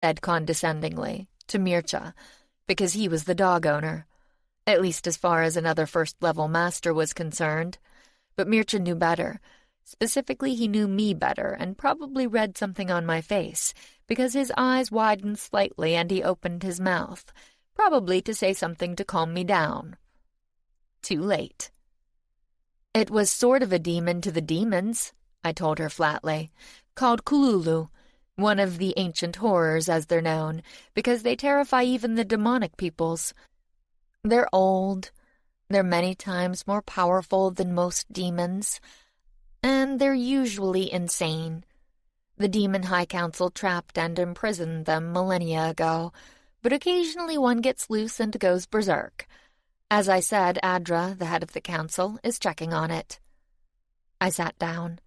said condescendingly, to Mircea, because he was the dog owner, at least as far as another first-level master was concerned. But Mircea knew better. Specifically, he knew me better and probably read something on my face, because his eyes widened slightly and he opened his mouth, probably to say something to calm me down. Too late. It was sort of a demon to the demons, I told her flatly, called Kululu, one of the ancient horrors as they're known, because they terrify even the demonic peoples. They're old, they're many times more powerful than most demons, and they're usually insane. The Demon High Council trapped and imprisoned them millennia ago, but occasionally one gets loose and goes berserk. As I said, Adra, the head of the council, is checking on it. I sat down.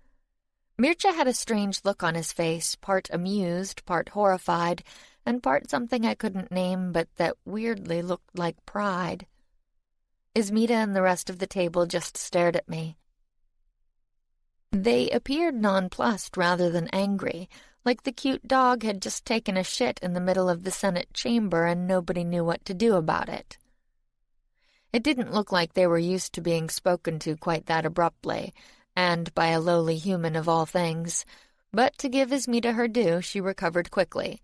Mircea had a strange look on his face, part amused, part horrified, and part something I couldn't name but that weirdly looked like pride. Ismita and the rest of the table just stared at me. They appeared nonplussed rather than angry, like the cute dog had just taken a shit in the middle of the Senate chamber and nobody knew what to do about it. It didn't look like they were used to being spoken to quite that abruptly, and by a lowly human of all things, but to give Ismita her due, she recovered quickly,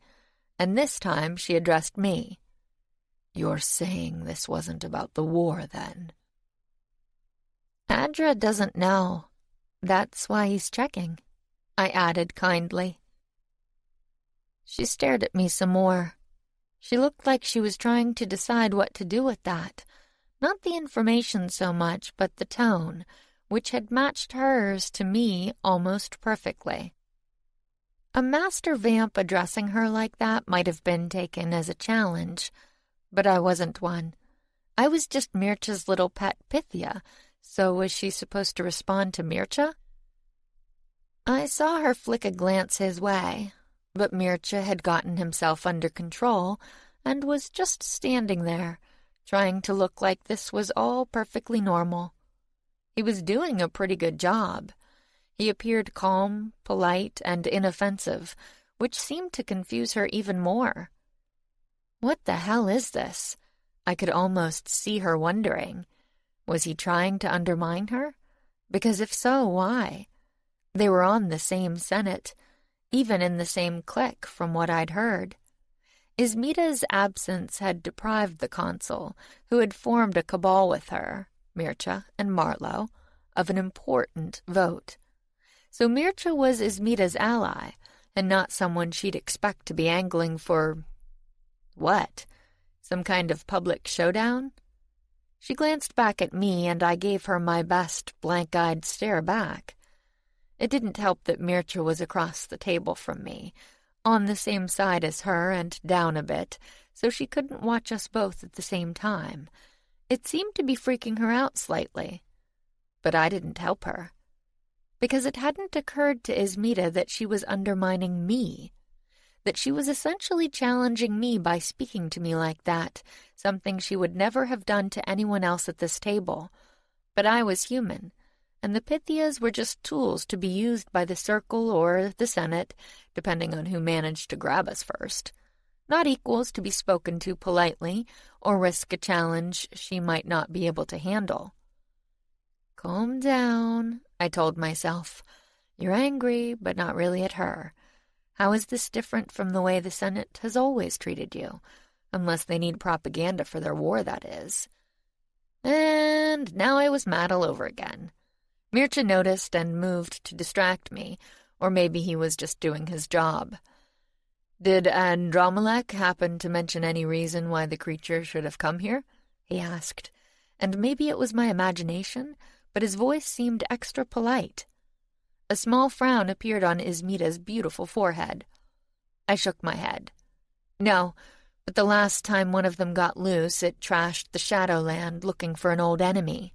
and this time she addressed me. "You're saying this wasn't about the war, then?" "Adra doesn't know. That's why he's checking," I added kindly. She stared at me some more. She looked like she was trying to decide what to do with that. Not the information so much, but the tone, which had matched hers to me almost perfectly. A master vamp addressing her like that might have been taken as a challenge, but I wasn't one. I was just Mircea's little pet Pythia, so was she supposed to respond to Mircea? I saw her flick a glance his way, but Mircea had gotten himself under control and was just standing there, trying to look like this was all perfectly normal. He was doing a pretty good job. He appeared calm, polite, and inoffensive, which seemed to confuse her even more. What the hell is this? I could almost see her wondering. Was he trying to undermine her? Because if so, why? They were on the same Senate, even in the same clique from what I'd heard. Ismita's absence had deprived the consul, who had formed a cabal with her, Mircea and Marlowe, of an important vote. So Mircea was Ismita's ally, and not someone she'd expect to be angling for... what? Some kind of public showdown? She glanced back at me, and I gave her my best blank-eyed stare back. It didn't help that Mircea was across the table from me, on the same side as her and down a bit, so she couldn't watch us both at the same time. It seemed to be freaking her out slightly. But I didn't help her. Because it hadn't occurred to Ismita that she was undermining me, that she was essentially challenging me by speaking to me like that, something she would never have done to anyone else at this table. But I was human, and the Pythias were just tools to be used by the Circle or the Senate, depending on who managed to grab us first. Not equals to be spoken to politely, or risk a challenge she might not be able to handle. "Calm down," I told myself. "You're angry, but not really at her. How is this different from the way the Senate has always treated you? Unless they need propaganda for their war, that is." And now I was mad all over again. Mircea noticed and moved to distract me, or maybe he was just doing his job. "Did Andromelech happen to mention any reason why the creature should have come here?" he asked, and maybe it was my imagination, but his voice seemed extra polite. A small frown appeared on Ismita's beautiful forehead. I shook my head. "No, but the last time one of them got loose, it trashed the Shadowland looking for an old enemy."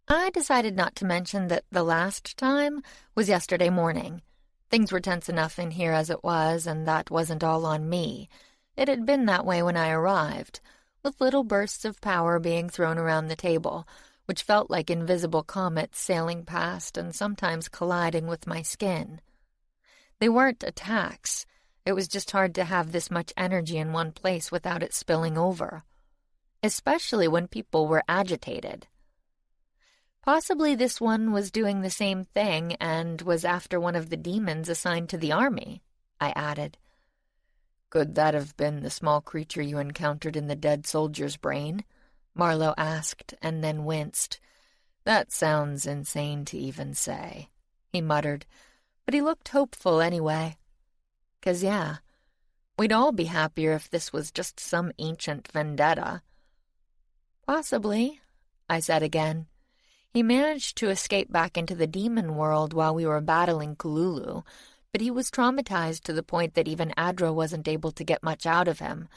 I decided not to mention that the last time was yesterday morning. Things were tense enough in here as it was, and that wasn't all on me. It had been that way when I arrived, with little bursts of power being thrown around the table, which felt like invisible comets sailing past and sometimes colliding with my skin. They weren't attacks, It was just hard to have this much energy in one place without it spilling over, especially when people were agitated. Possibly this one was doing the same thing and was after one of the demons assigned to the army, I added. Could that have been the small creature you encountered in the dead soldier's brain? Marlowe asked, and then winced. That sounds insane to even say, he muttered, but he looked hopeful anyway. 'Cause yeah, we'd all be happier if this was just some ancient vendetta. Possibly, I said again. He managed to escape back into the demon world while we were battling Kululu, but he was traumatized to the point that even Adra wasn't able to get much out of him,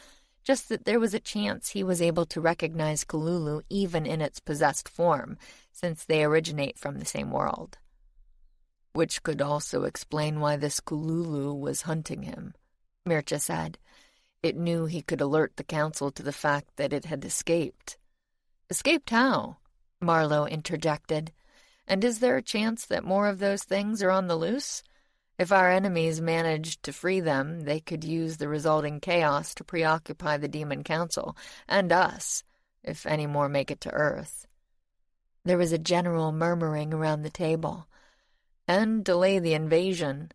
just that there was a chance he was able to recognize Kululu even in its possessed form, since they originate from the same world. Which could also explain why this Kululu was hunting him, Mircea said. It knew he could alert the council to the fact that it had escaped. Escaped how? Marlowe interjected. And is there a chance that more of those things are on the loose? If our enemies managed to free them, they could use the resulting chaos to preoccupy the Demon Council, and us, if any more make it to Earth. There was a general murmuring around the table. And delay the invasion.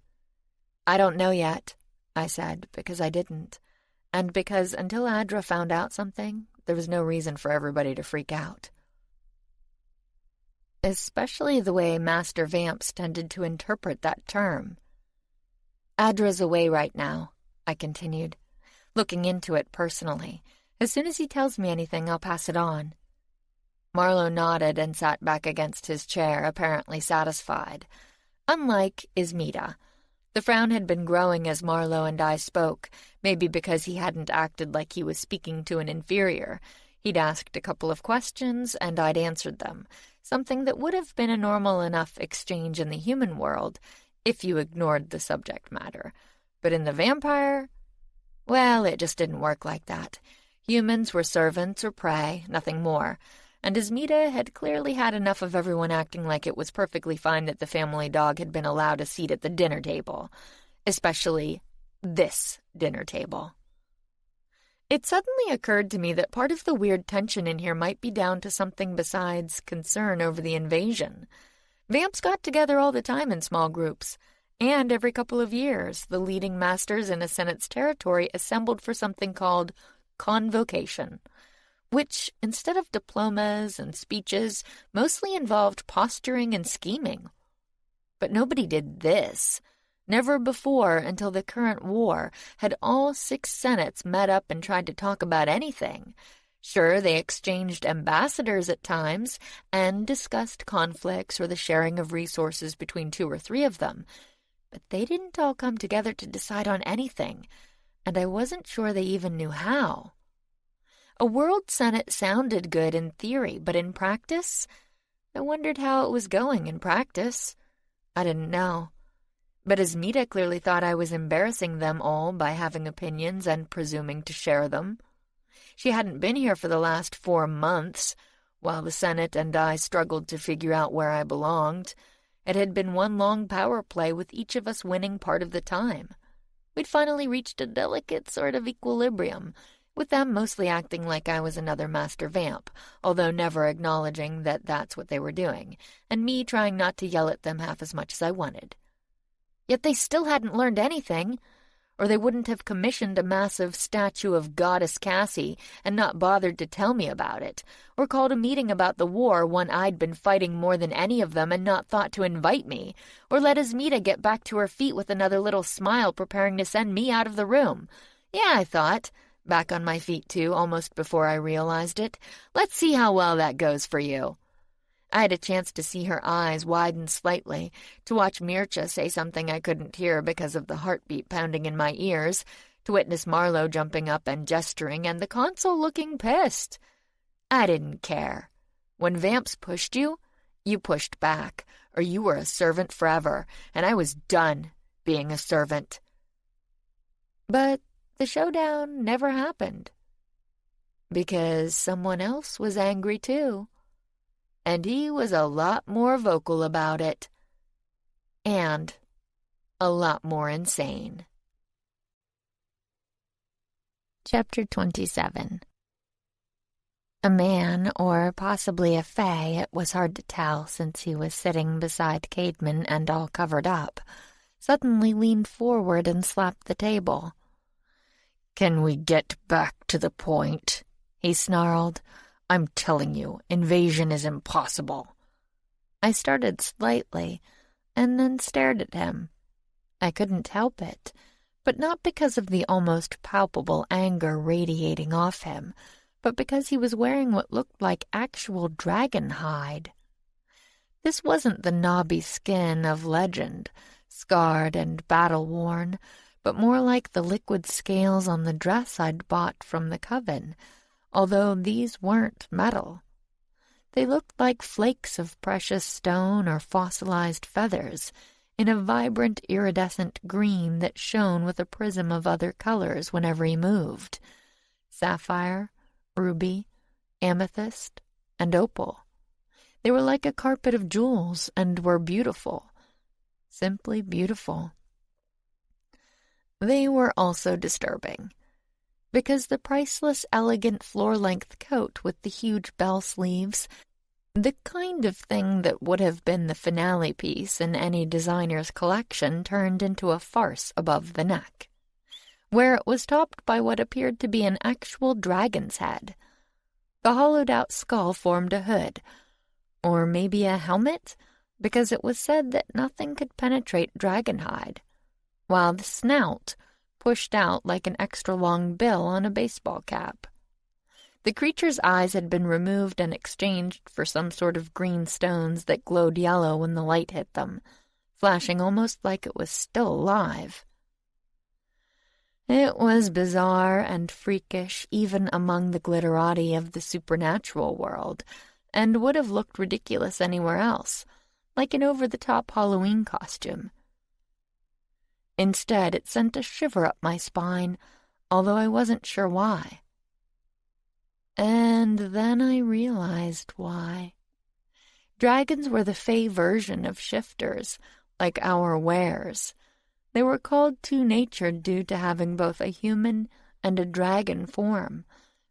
I don't know yet, I said, because I didn't, and because until Adra found out something, there was no reason for everybody to freak out. Especially the way Master Vamps tended to interpret that term. Adra's away right now, I continued, looking into it personally. As soon as he tells me anything, I'll pass it on. Marlowe nodded and sat back against his chair, apparently satisfied. Unlike Ismita, the frown had been growing as Marlowe and I spoke, maybe because he hadn't acted like he was speaking to an inferior. He'd asked a couple of questions, and I'd answered them, something that would have been a normal enough exchange in the human world, if you ignored the subject matter. But in the vampire, well, it just didn't work like that. Humans were servants or prey, nothing more. And Ismita had clearly had enough of everyone acting like it was perfectly fine that the family dog had been allowed a seat at the dinner table. Especially this dinner table. It suddenly occurred to me that part of the weird tension in here might be down to something besides concern over the invasion. Vamps got together all the time in small groups, and every couple of years, the leading masters in a senate's territory assembled for something called convocation, which, instead of diplomas and speeches, mostly involved posturing and scheming. But nobody did this. Never before, until the current war, had all 6 senates met up and tried to talk about anything. Sure, they exchanged ambassadors at times and discussed conflicts or the sharing of resources between 2 or 3 of them, but they didn't all come together to decide on anything, and I wasn't sure they even knew how. A World Senate sounded good in theory, but in practice, I wondered how it was going in practice. I didn't know. But Ismita clearly thought I was embarrassing them all by having opinions and presuming to share them. She hadn't been here for the last 4 months, while the Senate and I struggled to figure out where I belonged. It had been one long power play with each of us winning part of the time. We'd finally reached a delicate sort of equilibrium, with them mostly acting like I was another master vamp, although never acknowledging that that's what they were doing, and me trying not to yell at them half as much as I wanted. Yet they still hadn't learned anything, or they wouldn't have commissioned a massive statue of Goddess Cassie and not bothered to tell me about it, or called a meeting about the war, one I'd been fighting more than any of them and not thought to invite me, or let Ismita get back to her feet with another little smile preparing to send me out of the room. Yeah, I thought, back on my feet too, almost before I realized it. Let's see how well that goes for you. I had a chance to see her eyes widen slightly, to watch Mircea say something I couldn't hear because of the heartbeat pounding in my ears, to witness Marlowe jumping up and gesturing, and the consul looking pissed. I didn't care. When Vamps pushed you, you pushed back, or you were a servant forever, and I was done being a servant. But the showdown never happened. Because someone else was angry too. And he was a lot more vocal about it. And a lot more insane. Chapter 27. A man, or possibly a fae, it was hard to tell since he was sitting beside Caedmon and all covered up, suddenly leaned forward and slapped the table. "Can we get back to the point?" he snarled. "I'm telling you, invasion is impossible." I started slightly, and then stared at him. I couldn't help it, but not because of the almost palpable anger radiating off him, but because he was wearing what looked like actual dragon hide. This wasn't the knobby skin of legend, scarred and battle-worn, but more like the liquid scales on the dress I'd bought from the coven, although these weren't metal. They looked like flakes of precious stone or fossilized feathers, in a vibrant iridescent green that shone with a prism of other colors whenever he moved. Sapphire, ruby, amethyst, and opal. They were like a carpet of jewels and were beautiful. Simply beautiful. They were also disturbing, because the priceless, elegant floor-length coat with the huge bell sleeves, the kind of thing that would have been the finale piece in any designer's collection, turned into a farce above the neck, where it was topped by what appeared to be an actual dragon's head. The hollowed-out skull formed a hood, or maybe a helmet, because it was said that nothing could penetrate dragon hide, while the snout pushed out like an extra-long bill on a baseball cap. The creature's eyes had been removed and exchanged for some sort of green stones that glowed yellow when the light hit them, flashing almost like it was still alive. It was bizarre and freakish even among the glitterati of the supernatural world, and would have looked ridiculous anywhere else, like an over-the-top Halloween costume. Instead, it sent a shiver up my spine, although I wasn't sure why. And then I realized why. Dragons were the fae version of shifters, like our wares. They were called two-natured due to having both a human and a dragon form,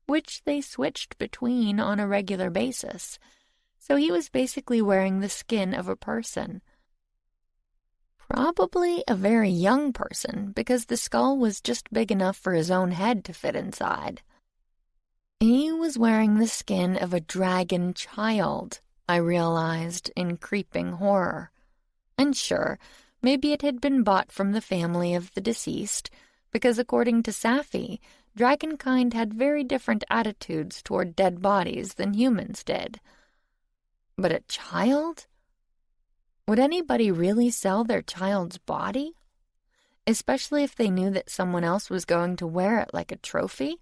which they switched between on a regular basis. So he was basically wearing the skin of a person. Probably a very young person, because the skull was just big enough for his own head to fit inside. He was wearing the skin of a dragon child, I realized in creeping horror. And sure, maybe it had been bought from the family of the deceased, because according to Safi, dragonkind had very different attitudes toward dead bodies than humans did. But a child? Would anybody really sell their child's body? Especially if they knew that someone else was going to wear it like a trophy?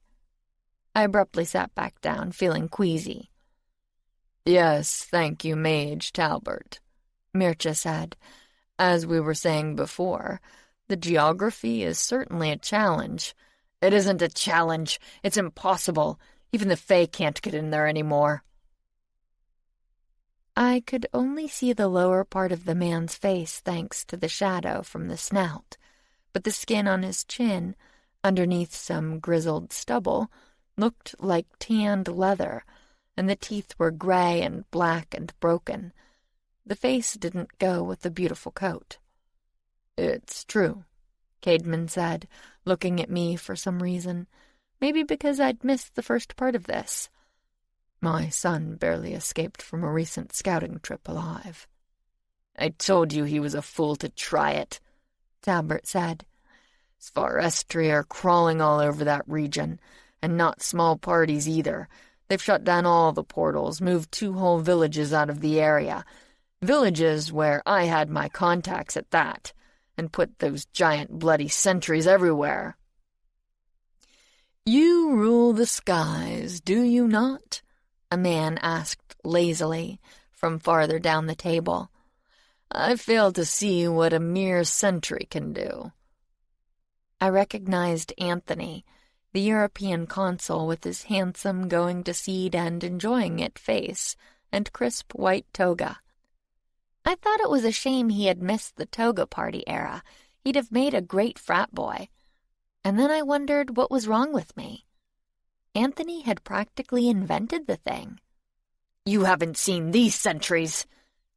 I abruptly sat back down, feeling queasy. "Yes, thank you, Mage Talbert," Mircea said. "As we were saying before, the geography is certainly a challenge." "It isn't a challenge. It's impossible. Even the Fae can't get in there anymore." I could only see the lower part of the man's face thanks to the shadow from the snout, but the skin on his chin, underneath some grizzled stubble, looked like tanned leather, and the teeth were gray and black and broken. The face didn't go with the beautiful coat. "It's true," Caedmon said, looking at me for some reason, maybe because I'd missed the first part of this. "My son barely escaped from a recent scouting trip alive." "I told you he was a fool to try it," Talbert said. "Svarestri are crawling all over that region, and not small parties either. They've shut down all the portals, moved 2 whole villages out of the area. Villages where I had my contacts at that, and put those giant bloody sentries everywhere." "You rule the skies, do you not?" a man asked lazily from farther down the table. "I fail to see what a mere sentry can do." I recognized Anthony, the European consul with his handsome going-to-seed and enjoying-it face and crisp white toga. I thought it was a shame he had missed the toga party era. He'd have made a great frat boy. And then I wondered what was wrong with me. Anthony had practically invented the thing. "You haven't seen these sentries,"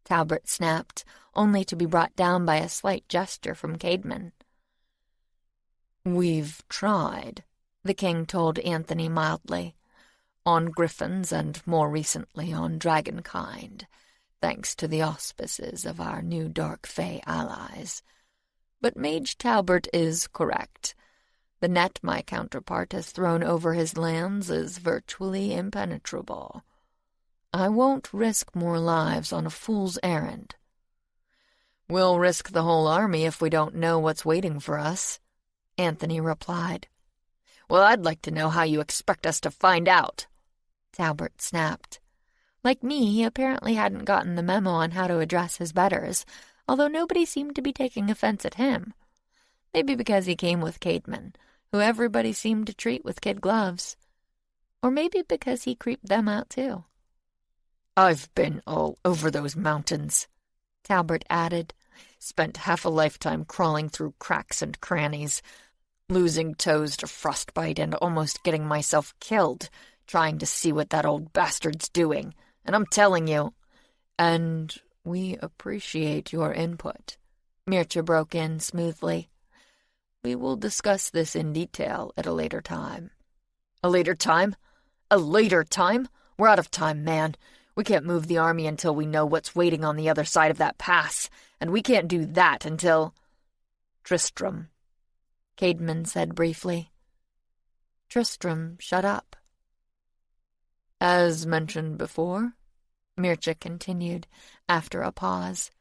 Talbot snapped, only to be brought down by a slight gesture from Caedmon. "We've tried," the king told Anthony mildly, "on griffins and more recently on dragonkind, thanks to the auspices of our new dark fae allies. But Mage Talbot is correct. The net my counterpart has thrown over his lands is virtually impenetrable. I won't risk more lives on a fool's errand." "We'll risk the whole army if we don't know what's waiting for us," Anthony replied. "Well, I'd like to know how you expect us to find out," Talbot snapped. Like me, he apparently hadn't gotten the memo on how to address his betters, although nobody seemed to be taking offense at him. Maybe because he came with Caedmon, who everybody seemed to treat with kid gloves. Or maybe because he creeped them out too. "I've been all over those mountains," Talbot added. "Spent half a lifetime crawling through cracks and crannies, losing toes to frostbite and almost getting myself killed, trying to see what that old bastard's doing. And I'm telling you—" "And we appreciate your input," Mircea broke in smoothly. "We will discuss this in detail at a later time." "A later time? A later time? We're out of time, man. We can't move the army until we know what's waiting on the other side of that pass, and we can't do that until—" "Tristram," Caedmon said briefly. Tristram shut up. "As mentioned before," Mircea continued, after a pause,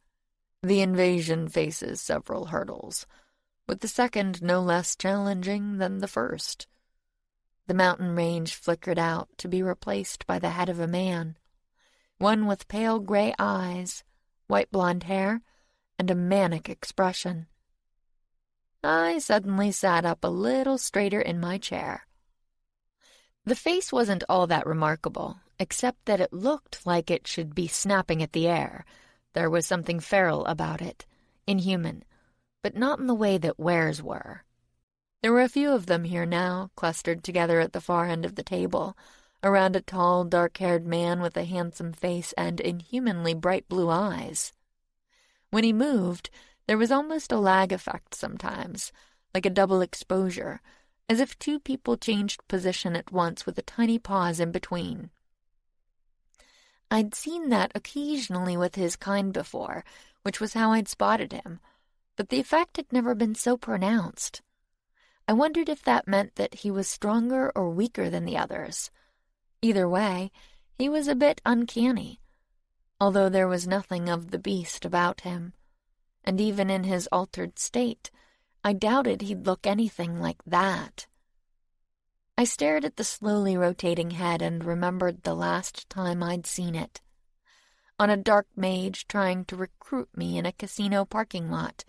"the invasion faces several hurdles, with the second no less challenging than the first." The mountain range flickered out to be replaced by the head of a man, one with pale gray eyes, white blonde hair, and a manic expression. I suddenly sat up a little straighter in my chair. The face wasn't all that remarkable, except that it looked like it should be snapping at the air. There was something feral about it, inhuman, but not in the way that Ware's were. There were a few of them here now, clustered together at the far end of the table, around a tall, dark-haired man with a handsome face and inhumanly bright blue eyes. When he moved, there was almost a lag effect sometimes, like a double exposure, as if two people changed position at once with a tiny pause in between. I'd seen that occasionally with his kind before, which was how I'd spotted him, but the effect had never been so pronounced. I wondered if that meant that he was stronger or weaker than the others. Either way, he was a bit uncanny, although there was nothing of the beast about him, and even in his altered state, I doubted he'd look anything like that. I stared at the slowly rotating head and remembered the last time I'd seen it. On a dark mage trying to recruit me in a casino parking lot,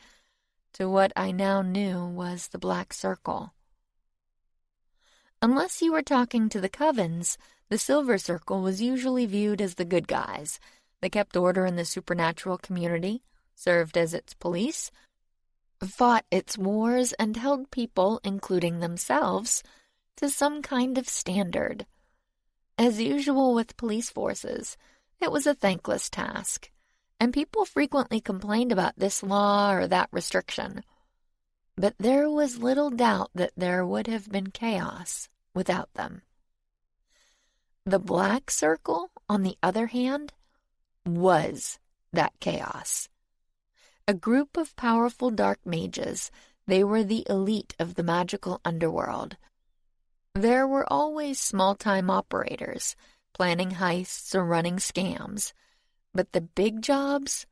to what I now knew was the Black Circle. Unless you were talking to the Covens, the Silver Circle was usually viewed as the good guys. They kept order in the supernatural community, served as its police, fought its wars, and held people, including themselves, to some kind of standard. As usual with police forces, it was a thankless task, and people frequently complained about this law or that restriction. But there was little doubt that there would have been chaos without them. The Black Circle, on the other hand, was that chaos. A group of powerful dark mages, they were the elite of the magical underworld. There were always small-time operators, planning heists or running scams, but the big jobs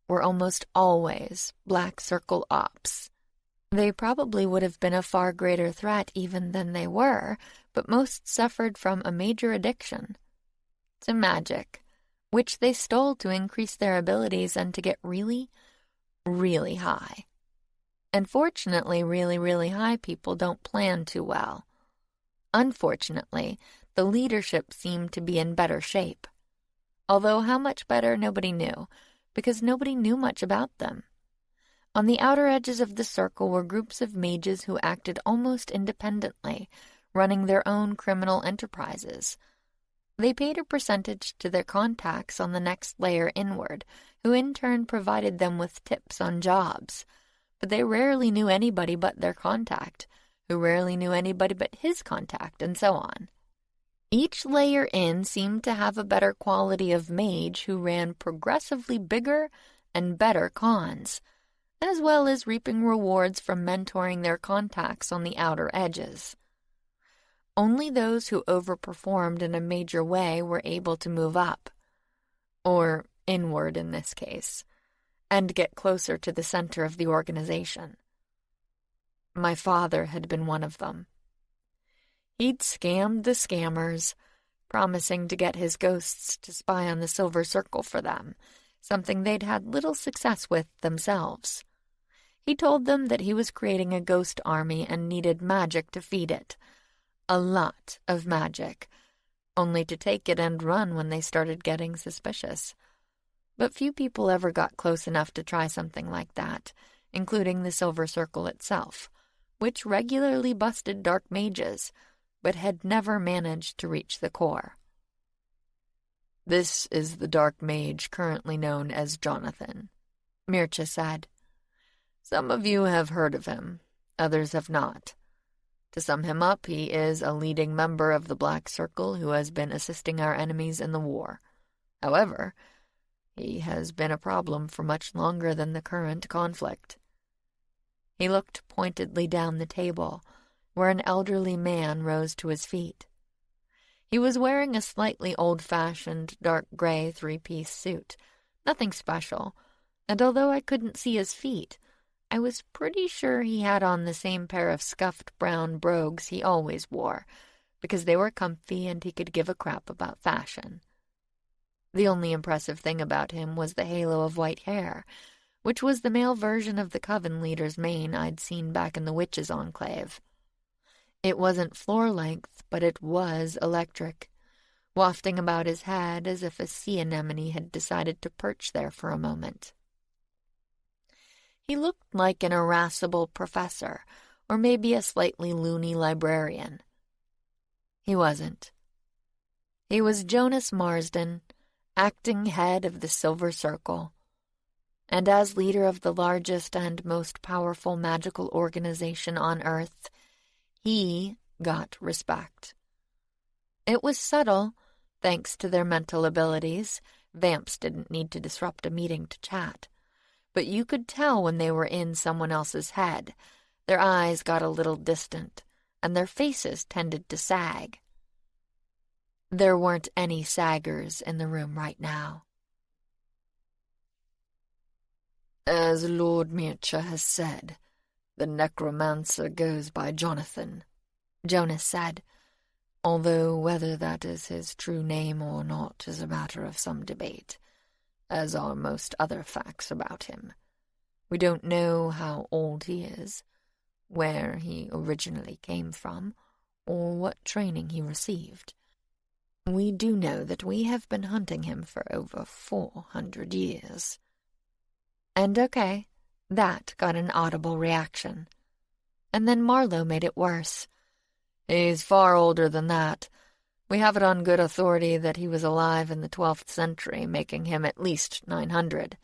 were almost always Black Circle ops. They probably would have been a far greater threat even than they were, but most suffered from a major addiction to magic, which they stole to increase their abilities and to get really, really high. And fortunately, really, really high people don't plan too well. Unfortunately, the leadership seemed to be in better shape. Although how much better, nobody knew, because nobody knew much about them. On the outer edges of the circle were groups of mages who acted almost independently, running their own criminal enterprises. They paid a percentage to their contacts on the next layer inward, who in turn provided them with tips on jobs. But they rarely knew anybody but their contact, who rarely knew anybody but his contact, and so on. Each layer in seemed to have a better quality of mage who ran progressively bigger and better cons, as well as reaping rewards from mentoring their contacts on the outer edges. Only those who overperformed in a major way were able to move up, or inward in this case, and get closer to the center of the organization. My father had been one of them. He'd scammed the scammers, promising to get his ghosts to spy on the Silver Circle for them, something they'd had little success with themselves. He told them that he was creating a ghost army and needed magic to feed it. A lot of magic, only to take it and run when they started getting suspicious. But few people ever got close enough to try something like that, including the Silver Circle itself, which regularly busted dark mages, but had never managed to reach the core. "This is the dark mage currently known as Jonathan," Mircea said. "Some of you have heard of him, others have not. To sum him up, he is a leading member of the Black Circle who has been assisting our enemies in the war. However, he has been a problem for much longer than the current conflict." He looked pointedly down the table, where an elderly man rose to his feet. He was wearing a slightly old-fashioned dark gray three-piece suit, nothing special, and although I couldn't see his feet, I was pretty sure he had on the same pair of scuffed brown brogues he always wore, because they were comfy and he could give a crap about fashion. The only impressive thing about him was the halo of white hair, which was the male version of the coven leader's mane I'd seen back in the Witches' Enclave. It wasn't floor-length, but it was electric, wafting about his head as if a sea anemone had decided to perch there for a moment. He looked like an irascible professor, or maybe a slightly loony librarian. He wasn't. He was Jonas Marsden, acting head of the Silver Circle, and as leader of the largest and most powerful magical organization on Earth, he got respect. It was subtle, thanks to their mental abilities. Vamps didn't need to disrupt a meeting to chat. But you could tell when they were in someone else's head. Their eyes got a little distant, and their faces tended to sag. There weren't any saggers in the room right now. "As Lord Mircea has said, the necromancer goes by Jonathan," Jonas said, "although whether that is his true name or not is a matter of some debate, as are most other facts about him. We don't know how old he is, where he originally came from, or what training he received. We do know that we have been hunting him for over 400 years. And okay, that got an audible reaction. And then Marlowe made it worse. "He's far older than that. We have it on good authority that he was alive in the 12th century, making him at least 900.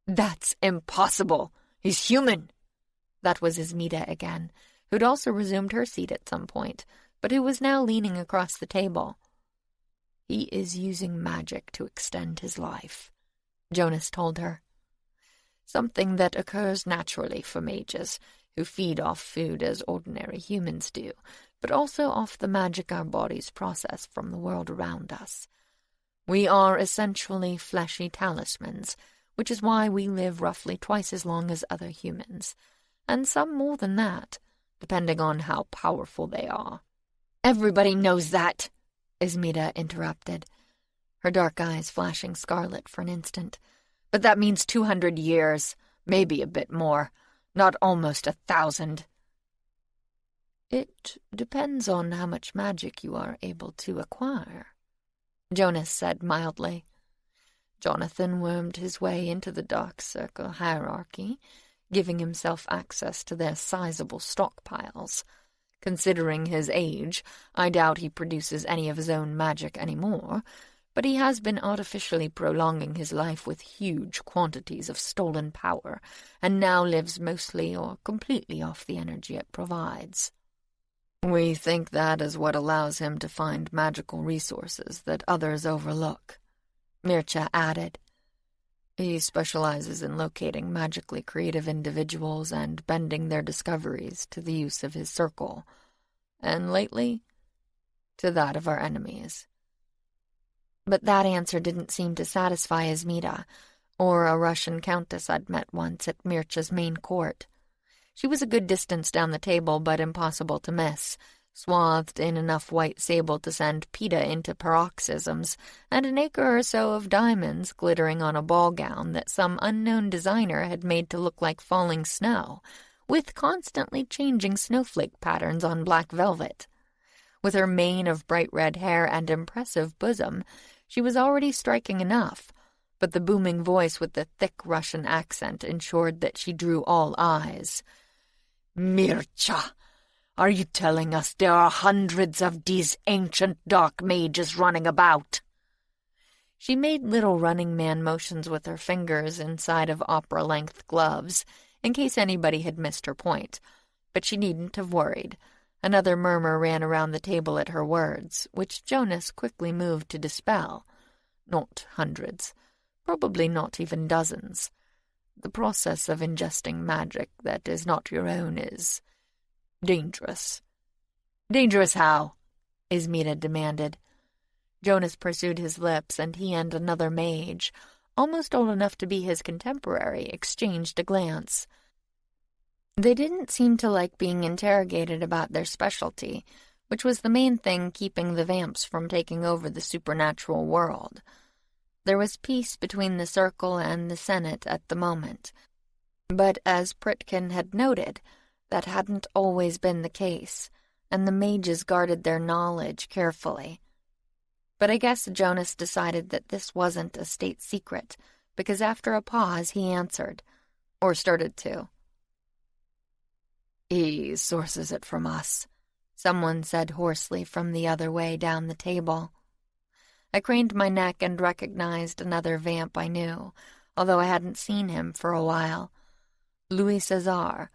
"That's impossible! He's human!" That was Ismida again, who'd also resumed her seat at some point, but who was now leaning across the table. "He is using magic to extend his life," Jonas told her. "Something that occurs naturally for mages, who feed off food as ordinary humans do, but also off the magic our bodies process from the world around us. We are essentially fleshy talismans, which is why we live roughly twice as long as other humans, and some more than that, depending on how powerful they are." "Everybody knows that," Ismida interrupted, her dark eyes flashing scarlet for an instant. "But that means 200 years, maybe a bit more, not almost 1,000. "It depends on how much magic you are able to acquire," Jonas said mildly. Jonathan wormed his way into the Dark Circle hierarchy, giving himself access to their sizable stockpiles. Considering his age, I doubt he produces any of his own magic anymore, but he has been artificially prolonging his life with huge quantities of stolen power, and now lives mostly or completely off the energy it provides. We think that is what allows him to find magical resources that others overlook, Mircea added. He specializes in locating magically creative individuals and bending their discoveries to the use of his circle, and lately, to that of our enemies. But that answer didn't seem to satisfy Esmita, or a Russian countess I'd met once at Mircea's main court. She was a good distance down the table, but impossible to miss, swathed in enough white sable to send Peta into paroxysms, and an acre or so of diamonds glittering on a ball gown that some unknown designer had made to look like falling snow, with constantly changing snowflake patterns on black velvet. With her mane of bright red hair and impressive bosom, she was already striking enough, but the booming voice with the thick Russian accent ensured that she drew all eyes. Mircea, are you telling us there are hundreds of these ancient dark mages running about? She made little running man motions with her fingers inside of opera-length gloves, in case anybody had missed her point, but she needn't have worried. Another murmur ran around the table at her words, which Jonas quickly moved to dispel. Not hundreds, probably not even dozens. The process of ingesting magic that is not your own is dangerous. Dangerous how? Esmita demanded. Jonas pursued his lips, and he and another mage, almost old enough to be his contemporary, exchanged a glance. They didn't seem to like being interrogated about their specialty, which was the main thing keeping the vamps from taking over the supernatural world. There was peace between the Circle and the Senate at the moment, but as Pritkin had noted, that hadn't always been the case, and the mages guarded their knowledge carefully. But I guess Jonas decided that this wasn't a state secret, because after a pause he answered, or started to. He sources it from us, someone said hoarsely from the other way down the table. I craned my neck and recognized another vamp I knew, although I hadn't seen him for a while. Louis César,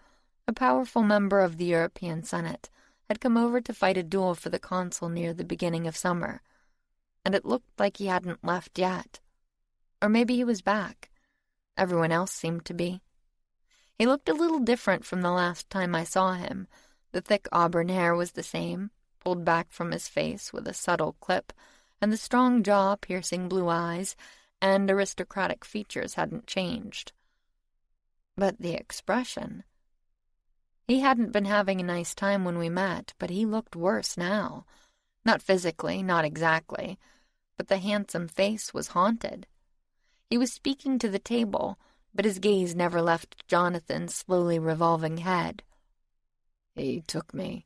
a powerful member of the European Senate, had come over to fight a duel for the consul near the beginning of summer, and it looked like he hadn't left yet. Or maybe he was back. Everyone else seemed to be. He looked a little different from the last time I saw him. The thick auburn hair was the same, pulled back from his face with a subtle clip, and the strong jaw, piercing blue eyes, and aristocratic features hadn't changed. But the expression... He hadn't been having a nice time when we met, but he looked worse now. Not physically, not exactly, but the handsome face was haunted. He was speaking to the table, but his gaze never left Jonathan's slowly revolving head. He took me,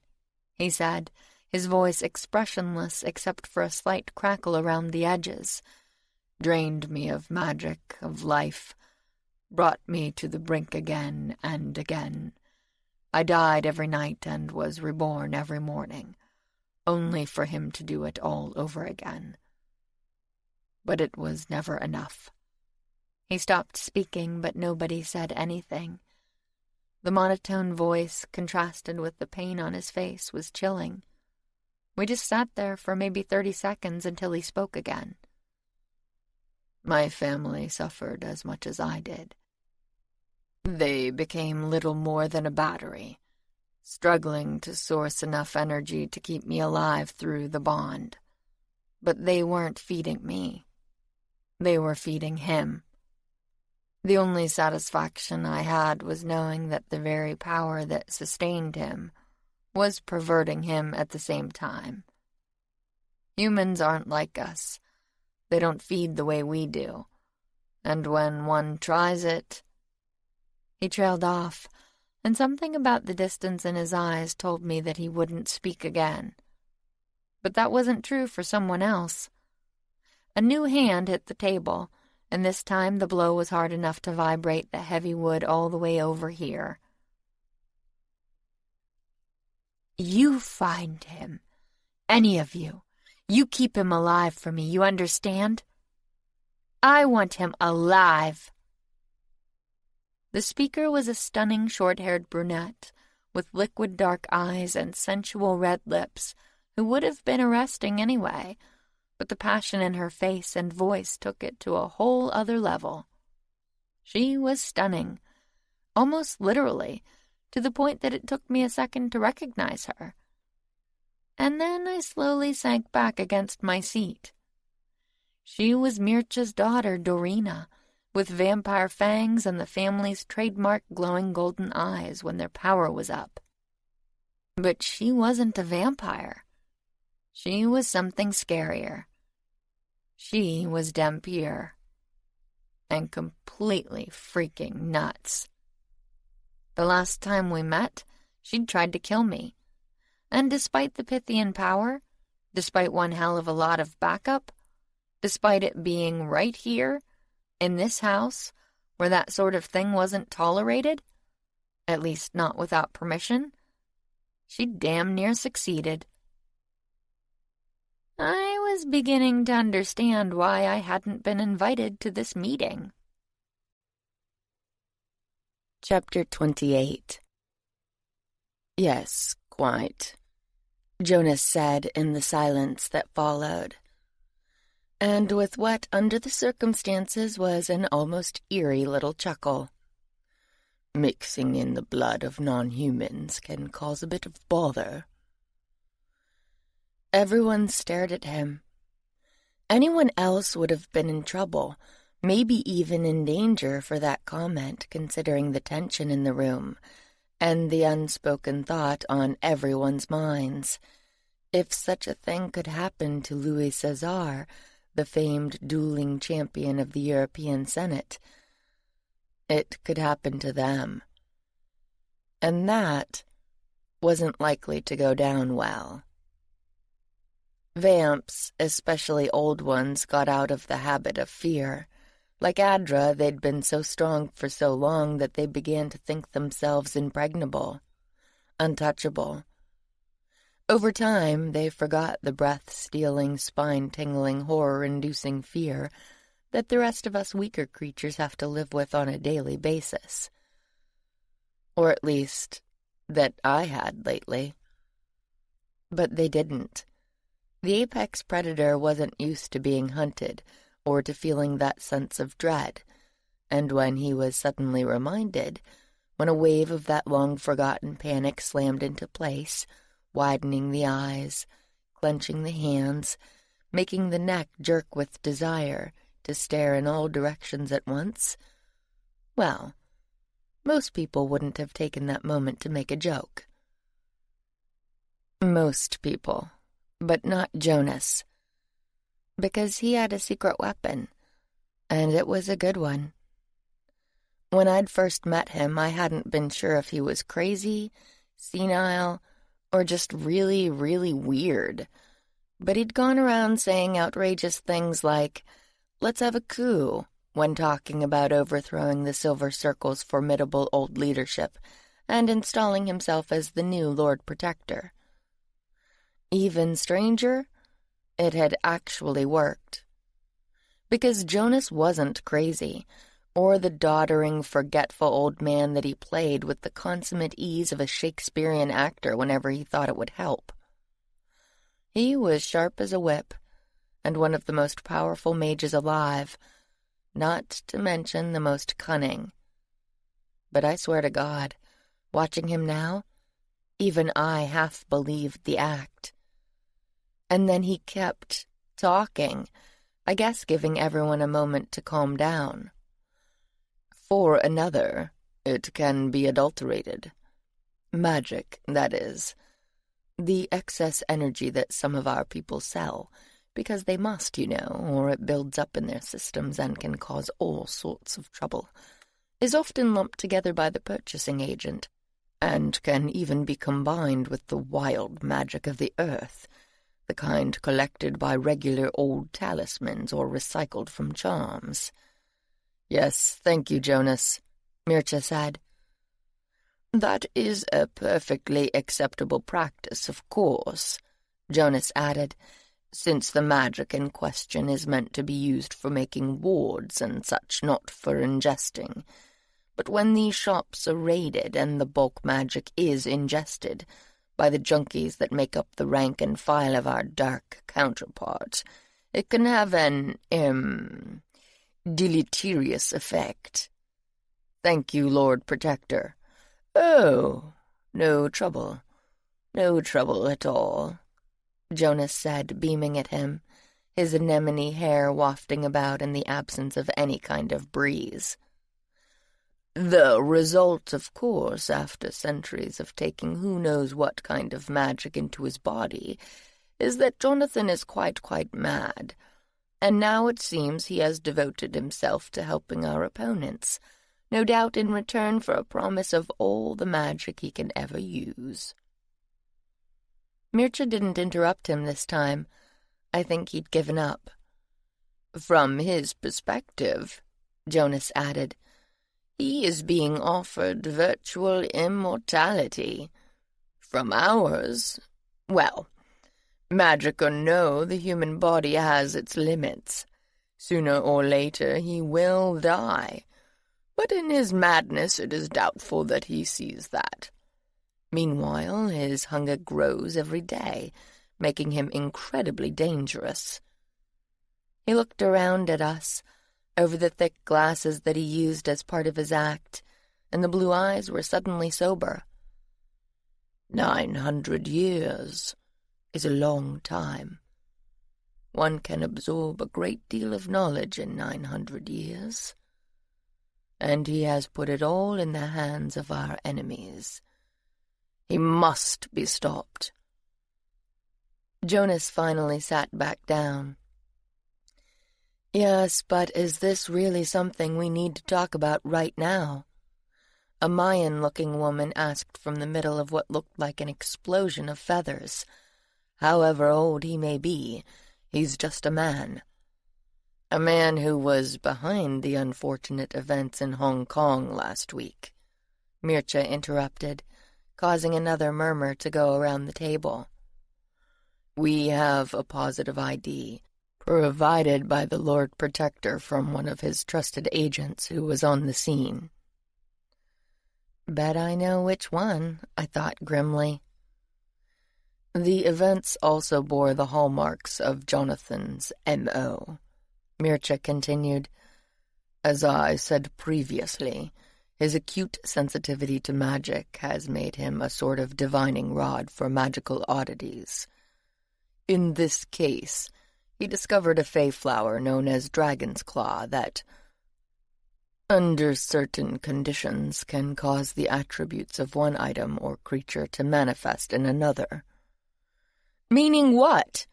he said, his voice expressionless except for a slight crackle around the edges. Drained me of magic, of life, brought me to the brink again and again. I died every night and was reborn every morning, only for him to do it all over again. But it was never enough. He stopped speaking, but nobody said anything. The monotone voice, contrasted with the pain on his face, was chilling. We just sat there for maybe 30 seconds until he spoke again. My family suffered as much as I did. They became little more than a battery, struggling to source enough energy to keep me alive through the bond. But they weren't feeding me. They were feeding him. The only satisfaction I had was knowing that the very power that sustained him was perverting him at the same time. Humans aren't like us. They don't feed the way we do. And when one tries it... He trailed off, and something about the distance in his eyes told me that he wouldn't speak again. But that wasn't true for someone else. A new hand hit the table, and this time the blow was hard enough to vibrate the heavy wood all the way over here. You find him. Any of you. You keep him alive for me, you understand? I want him alive. The speaker was a stunning short-haired brunette with liquid dark eyes and sensual red lips who would have been arresting anyway, but the passion in her face and voice took it to a whole other level. She was stunning, almost literally, to the point that it took me a second to recognize her. And then I slowly sank back against my seat. She was Mircha's daughter, Dorina, with vampire fangs and the family's trademark glowing golden eyes when their power was up. But she wasn't a vampire. She was something scarier. She was Dampier. And completely freaking nuts. The last time we met, she'd tried to kill me. And despite the Pythian power, despite one hell of a lot of backup, despite it being right here, in this house, where that sort of thing wasn't tolerated, at least not without permission, she damn near succeeded. I was beginning to understand why I hadn't been invited to this meeting. Chapter 28. Yes, quite, Jonas said in the silence that followed, and with what, under the circumstances, was an almost eerie little chuckle. Mixing in the blood of non-humans can cause a bit of bother. Everyone stared at him. Anyone else would have been in trouble, maybe even in danger for that comment, considering the tension in the room and the unspoken thought on everyone's minds. If such a thing could happen to Louis César, the famed dueling champion of the European Senate, it could happen to them. And that wasn't likely to go down well. Vamps, especially old ones, got out of the habit of fear. Like Adra, they'd been so strong for so long that they began to think themselves impregnable, untouchable. Over time, they forgot the breath-stealing, spine-tingling, horror-inducing fear that the rest of us weaker creatures have to live with on a daily basis. Or at least, that I had lately. But they didn't. The apex predator wasn't used to being hunted or to feeling that sense of dread, and when he was suddenly reminded, when a wave of that long-forgotten panic slammed into place, widening the eyes, clenching the hands, making the neck jerk with desire to stare in all directions at once, well, most people wouldn't have taken that moment to make a joke. Most people, but not Jonas, because he had a secret weapon, and it was a good one. When I'd first met him, I hadn't been sure if he was crazy, senile, or just really, really weird. But he'd gone around saying outrageous things like, "Let's have a coup," when talking about overthrowing the Silver Circle's formidable old leadership and installing himself as the new Lord Protector. Even stranger, it had actually worked. Because Jonas wasn't crazy, or the doddering, forgetful old man that he played with the consummate ease of a Shakespearean actor whenever he thought it would help. He was sharp as a whip, and one of the most powerful mages alive, not to mention the most cunning. But I swear to God, watching him now, even I half believed the act. And then he kept talking, I guess giving everyone a moment to calm down. For another, it can be adulterated. Magic, that is. The excess energy that some of our people sell, because they must, you know, or it builds up in their systems and can cause all sorts of trouble, is often lumped together by the purchasing agent, and can even be combined with the wild magic of the earth, the kind collected by regular old talismans or recycled from charms. "Yes, thank you, Jonas," Mircea said. "That is a perfectly acceptable practice, of course," Jonas added, "since the magic in question is meant to be used for making wards and such, not for ingesting. But when these shops are raided and the bulk magic is ingested by the junkies that make up the rank and file of our dark counterparts, it can have an, deleterious effect." "Thank you, Lord Protector." "Oh, no trouble. No trouble at all," Jonas said, beaming at him, his anemone hair wafting about in the absence of any kind of breeze. "The result, of course, after centuries of taking who knows what kind of magic into his body, is that Jonathan is quite mad, and now it seems he has devoted himself to helping our opponents, no doubt in return for a promise of all the magic he can ever use." Mircea didn't interrupt him this time. I think he'd given up. "From his perspective," Jonas added, "he is being offered virtual immortality. From ours, well, magic or no, the human body has its limits. Sooner or later he will die. But in his madness it is doubtful that he sees that. Meanwhile, his hunger grows every day, making him incredibly dangerous." He looked around at us, over the thick glasses that he used as part of his act, and the blue eyes were suddenly sober. 900 years is a long time. One can absorb a great deal of knowledge in 900 years. And he has put it all in the hands of our enemies. He must be stopped." Jonas finally sat back down. "Yes, but is this really something we need to talk about right now?" A Mayan-looking woman asked from the middle of what looked like an explosion of feathers. "However old he may be, he's just a man." "A man who was behind the unfortunate events in Hong Kong last week," Mircea interrupted, causing another murmur to go around the table. "We have a positive ID, provided by the Lord Protector from one of his trusted agents who was on the scene." "Bet I know which one," I thought grimly. "The events also bore the hallmarks of Jonathan's M.O., Mircea continued. "As I said previously, his acute sensitivity to magic has made him a sort of divining rod for magical oddities. In this case, he discovered a fey flower known as dragon's claw that, under certain conditions, can cause the attributes of one item or creature to manifest in another." "Meaning what?"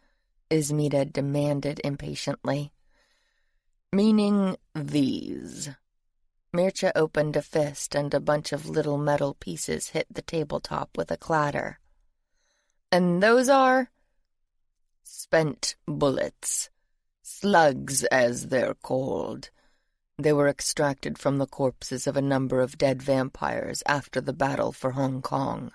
Ismita demanded impatiently. "Meaning these." Mircea opened a fist, and a bunch of little metal pieces hit the tabletop with a clatter. "And those are?" "Spent bullets. Slugs, as they're called. They were extracted from the corpses of a number of dead vampires after the battle for Hong Kong.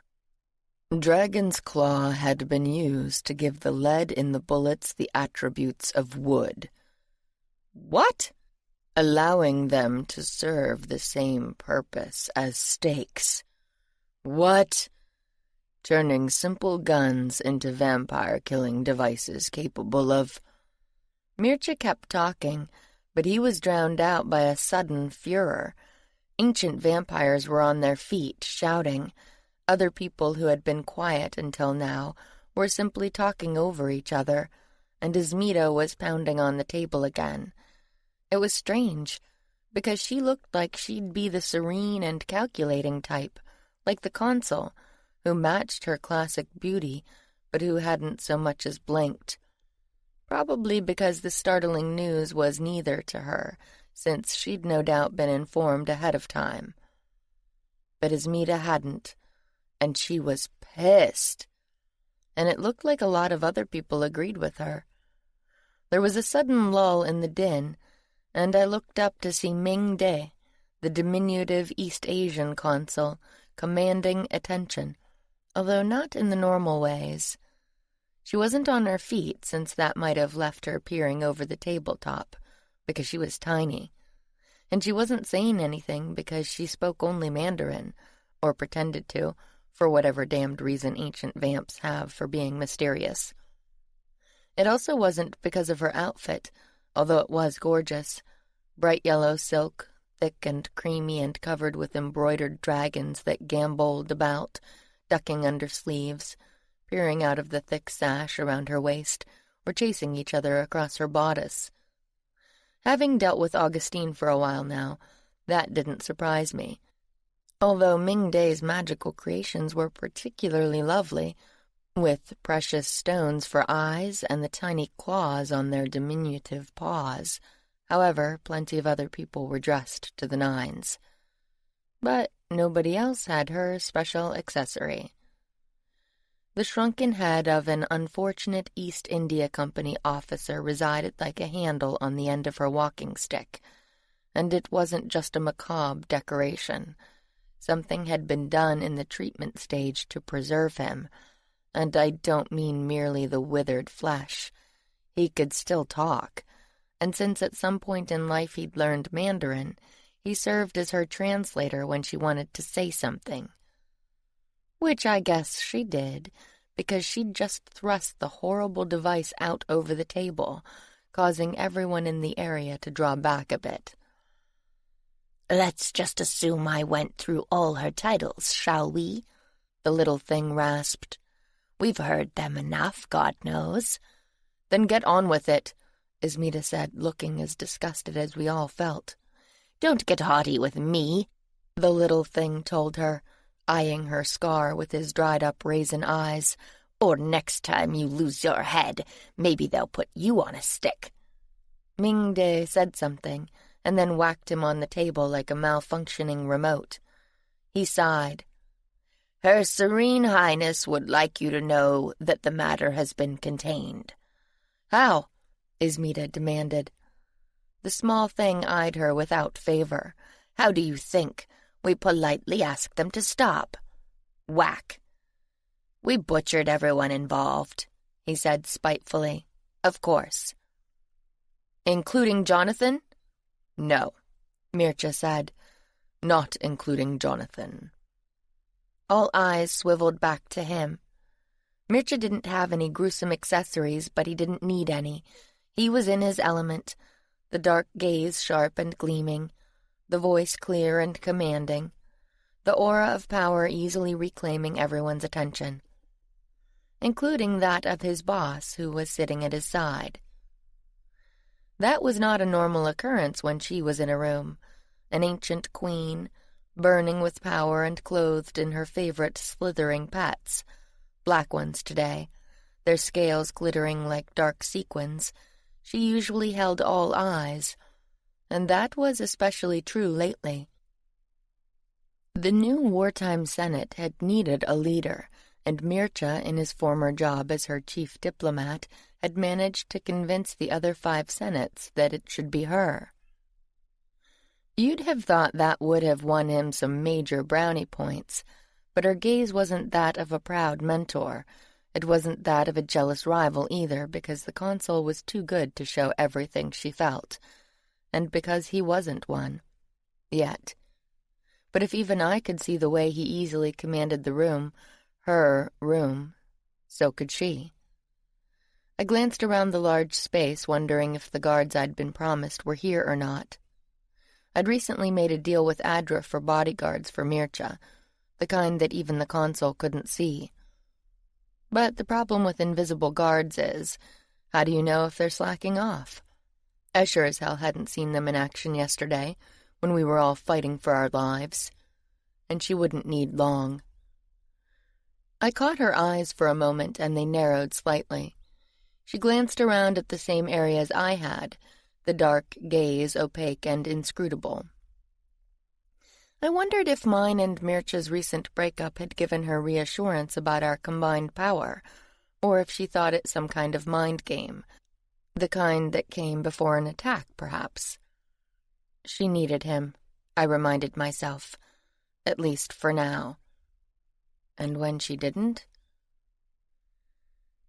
Dragon's claw had been used to give the lead in the bullets the attributes of wood." "What?" "Allowing them to serve the same purpose as stakes." "What?" "Turning simple guns into vampire-killing devices capable of—" Mircea kept talking, but he was drowned out by a sudden furor. Ancient vampires were on their feet, shouting. Other people who had been quiet until now were simply talking over each other, and Ismita was pounding on the table again. It was strange, because she looked like she'd be the serene and calculating type, like the consul, who matched her classic beauty, but who hadn't so much as blinked. Probably because the startling news was neither to her, since she'd no doubt been informed ahead of time. But Ismita hadn't, and she was pissed. And it looked like a lot of other people agreed with her. There was a sudden lull in the din, and I looked up to see Ming De, the diminutive East Asian consul, commanding attention, although not in the normal ways. She wasn't on her feet, since that might have left her peering over the tabletop, because she was tiny. And she wasn't saying anything because she spoke only Mandarin, or pretended to, for whatever damned reason ancient vamps have for being mysterious. It also wasn't because of her outfit, although it was gorgeous. Bright yellow silk, thick and creamy and covered with embroidered dragons that gamboled about, ducking under sleeves, peering out of the thick sash around her waist, or chasing each other across her bodice. Having dealt with Augustine for a while now, that didn't surprise me. Although Ming De's magical creations were particularly lovely, with precious stones for eyes and the tiny claws on their diminutive paws. However, plenty of other people were dressed to the nines. But nobody else had her special accessory. The shrunken head of an unfortunate East India Company officer resided like a handle on the end of her walking stick, and it wasn't just a macabre decoration. Something had been done in the treatment stage to preserve him, and I don't mean merely the withered flesh. He could still talk, and since at some point in life he'd learned Mandarin, he served as her translator when she wanted to say something. Which I guess she did, because she'd just thrust the horrible device out over the table, causing everyone in the area to draw back a bit. "Let's just assume I went through all her titles, shall we?" the little thing rasped. "We've heard them enough, God knows." "Then get on with it," Ismita said, looking as disgusted as we all felt. "Don't get haughty with me," the little thing told her, eyeing her scar with his dried-up raisin eyes. "Or next time you lose your head, maybe they'll put you on a stick." Ming De said something, and then whacked him on the table like a malfunctioning remote. He sighed. "Her Serene Highness would like you to know that the matter has been contained." "How?" Ismita demanded. The small thing eyed her without favor. "How do you think? We politely asked them to stop." Whack. "We butchered everyone involved," he said spitefully. "Of course." "Including Jonathan?" "No," Mircea said. "Not including Jonathan." All eyes swiveled back to him. Mircea didn't have any gruesome accessories, but he didn't need any. He was in his element, the dark gaze sharp and gleaming, the voice clear and commanding, the aura of power easily reclaiming everyone's attention, including that of his boss, who was sitting at his side. That was not a normal occurrence when she was in a room, an ancient queen, burning with power and clothed in her favorite slithering pets, black ones today, their scales glittering like dark sequins. She usually held all eyes, and that was especially true lately. The new wartime Senate had needed a leader, and Mircea, in his former job as her chief diplomat, had managed to convince the other 5 senates that it should be her. You'd have thought that would have won him some major brownie points, but her gaze wasn't that of a proud mentor. It wasn't that of a jealous rival either, because the consul was too good to show everything she felt, and because he wasn't one. Yet. But if even I could see the way he easily commanded the room, her room, so could she. I glanced around the large space, wondering if the guards I'd been promised were here or not. I'd recently made a deal with Adra for bodyguards for Mircea, the kind that even the consul couldn't see. But the problem with invisible guards is, how do you know if they're slacking off? I sure as hell hadn't seen them in action yesterday, when we were all fighting for our lives. And she wouldn't need long. I caught her eyes for a moment, and they narrowed slightly. She glanced around at the same areas I had, the dark gaze opaque and inscrutable. I wondered if mine and Mircea's recent breakup had given her reassurance about our combined power, or if she thought it some kind of mind game, the kind that came before an attack, perhaps. She needed him, I reminded myself, at least for now. And when she didn't?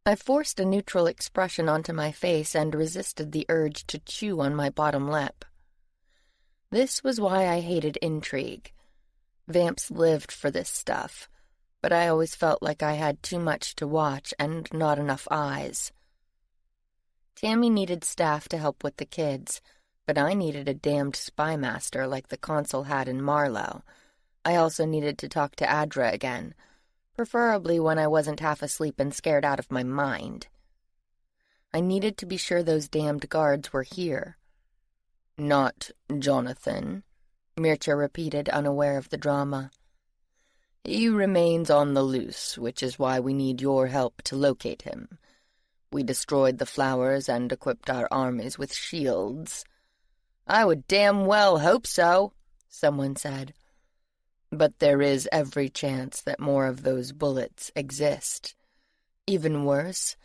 I forced a neutral expression onto my face and resisted the urge to chew on my bottom lip. This was why I hated intrigue. Vamps lived for this stuff, but I always felt like I had too much to watch and not enough eyes. Tammy needed staff to help with the kids, but I needed a damned spy master like the consul had in Marlowe. I also needed to talk to Adra again, preferably when I wasn't half asleep and scared out of my mind. I needed to be sure those damned guards were here. "Not Jonathan," Mircea repeated, unaware of the drama. "He remains on the loose, which is why we need your help to locate him. We destroyed the flowers and equipped our armies with shields." "I would damn well hope so," someone said. "But there is every chance that more of those bullets exist. Even worse,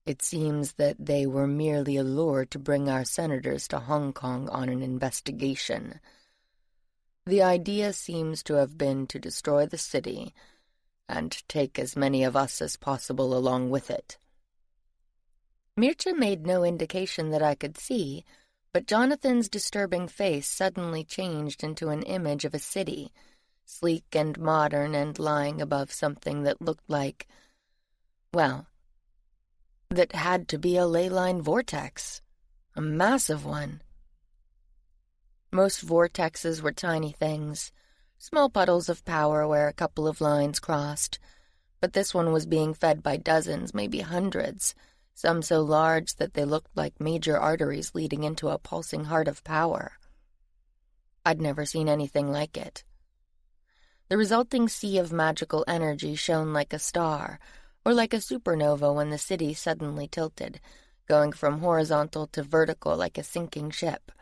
it seems that they were merely a lure to bring our senators to Hong Kong on an investigation. The idea seems to have been to destroy the city and take as many of us as possible along with it." Mircea made no indication that I could see, but Jonathan's disturbing face suddenly changed into an image of a city, sleek and modern and lying above something that looked like, well, that had to be a ley line vortex, a massive one. Most vortexes were tiny things, small puddles of power where a couple of lines crossed, but this one was being fed by dozens, maybe hundreds, some so large that they looked like major arteries leading into a pulsing heart of power. I'd never seen anything like it. The resulting sea of magical energy shone like a star, or like a supernova when the city suddenly tilted, going from horizontal to vertical like a sinking ship,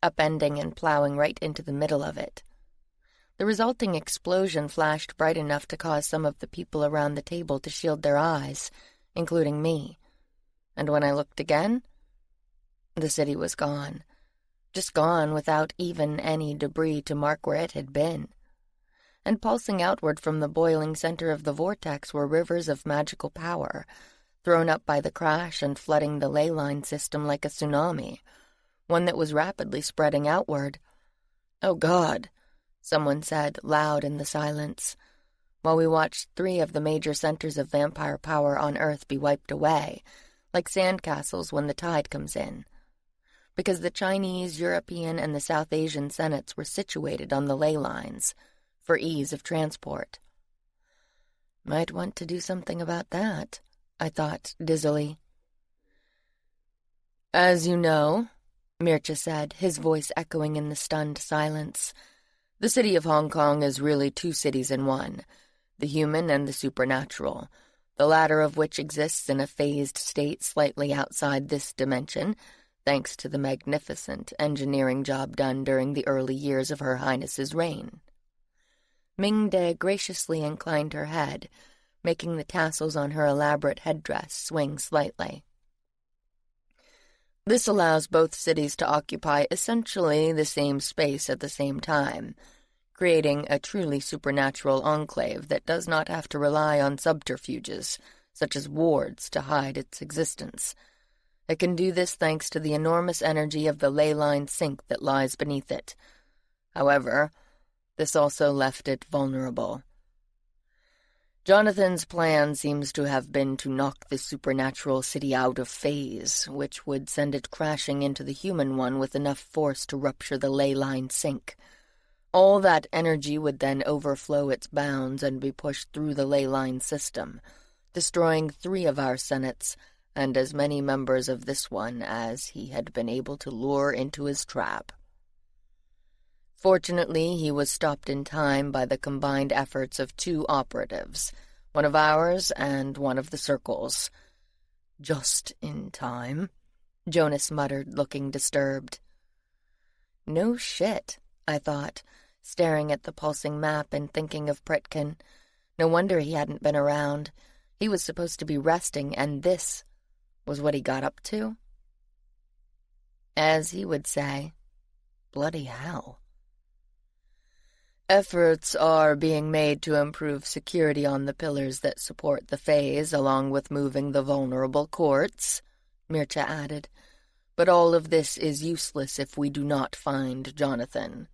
upending and plowing right into the middle of it. The resulting explosion flashed bright enough to cause some of the people around the table to shield their eyes, including me. And when I looked again, the city was gone. Just gone without even any debris to mark where it had been. And pulsing outward from the boiling center of the vortex were rivers of magical power, thrown up by the crash and flooding the ley line system like a tsunami, one that was rapidly spreading outward. "Oh, God," someone said, loud in the silence, while we watched 3 of the major centers of vampire power on Earth be wiped away, like sandcastles when the tide comes in, because the Chinese, European, and the South Asian senates were situated on the ley lines, for ease of transport. Might want to do something about that, I thought dizzily. "As you know," Mircea said, his voice echoing in the stunned silence, "the city of Hong Kong is really 2 cities in one, the human and the supernatural, the latter of which exists in a phased state slightly outside this dimension, thanks to the magnificent engineering job done during the early years of Her Highness's reign." Mingde graciously inclined her head, making the tassels on her elaborate headdress swing slightly. "This allows both cities to occupy essentially the same space at the same time, creating a truly supernatural enclave that does not have to rely on subterfuges, such as wards, to hide its existence. It can do this thanks to the enormous energy of the ley line sink that lies beneath it. However, this also left it vulnerable. Jonathan's plan seems to have been to knock the supernatural city out of phase, which would send it crashing into the human one with enough force to rupture the ley line sink. All that energy would then overflow its bounds and be pushed through the ley line system, destroying 3 of our senates and as many members of this one as he had been able to lure into his trap. Fortunately, he was stopped in time by the combined efforts of 2 operatives, one of ours and one of the Circle's. "Just in time," Jonas muttered, looking disturbed. No shit, I thought, staring at the pulsing map and thinking of Pritkin. No wonder he hadn't been around. He was supposed to be resting, and this was what he got up to? As he would say, Bloody hell. Efforts are being made to improve security on the pillars that support the Fays, along with moving the vulnerable courts, Mircea added. But all of this is useless if we do not find Jonathan.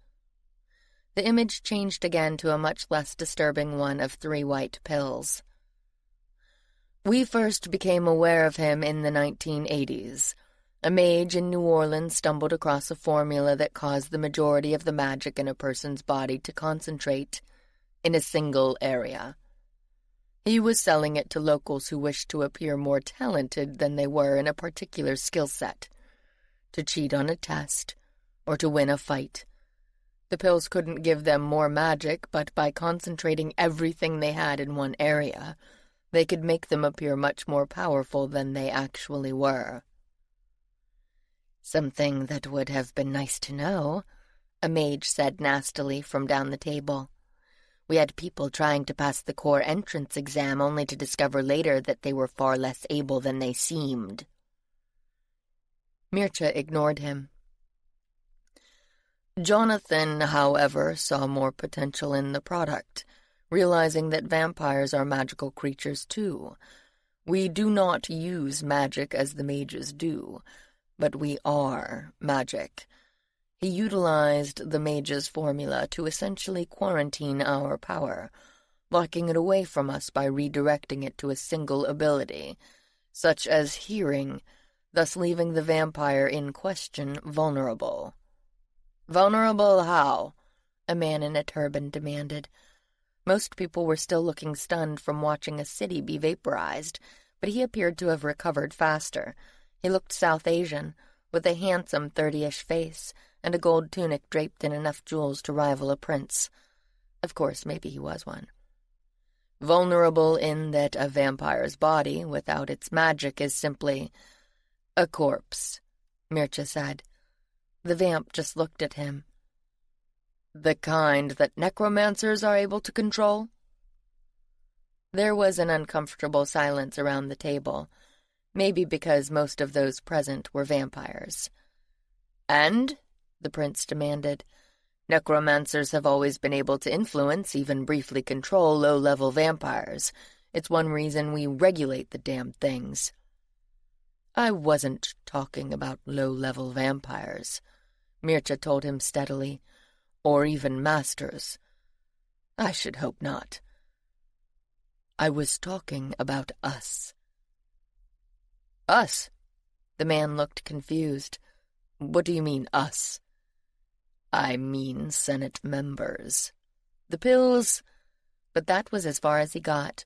The image changed again to a much less disturbing one of 3 white pills. We first became aware of him in the 1980s. A mage in New Orleans stumbled across a formula that caused the majority of the magic in a person's body to concentrate in a single area. He was selling it to locals who wished to appear more talented than they were in a particular skill set, to cheat on a test, or to win a fight. The pills couldn't give them more magic, but by concentrating everything they had in one area, they could make them appear much more powerful than they actually were. Something that would have been nice to know, a mage said nastily from down the table. We had people trying to pass the core entrance exam only to discover later that they were far less able than they seemed. Mircea ignored him. Jonathan, however, saw more potential in the product, realizing that vampires are magical creatures too. We do not use magic as the mages do, but we are magic. He utilized the mage's formula to essentially quarantine our power, locking it away from us by redirecting it to a single ability, such as hearing, thus leaving the vampire in question vulnerable. Vulnerable how? A man in a turban demanded. Most people were still looking stunned from watching a city be vaporized, but he appeared to have recovered faster. He looked South Asian, with a handsome 30-ish face, and a gold tunic draped in enough jewels to rival a prince. Of course, maybe he was one. Vulnerable in that a vampire's body, without its magic, is simply a corpse, Mircea said. The vamp just looked at him. The kind that necromancers are able to control? There was an uncomfortable silence around the table, maybe because most of those present were vampires. And? The prince demanded. Necromancers have always been able to influence, even briefly control, low-level vampires. It's one reason we regulate the damn things. I wasn't talking about low-level vampires, Mircea told him steadily, or even masters. I should hope not. I was talking about us. Us? The man looked confused. What do you mean, us? I mean Senate members. The pills... But that was as far as he got.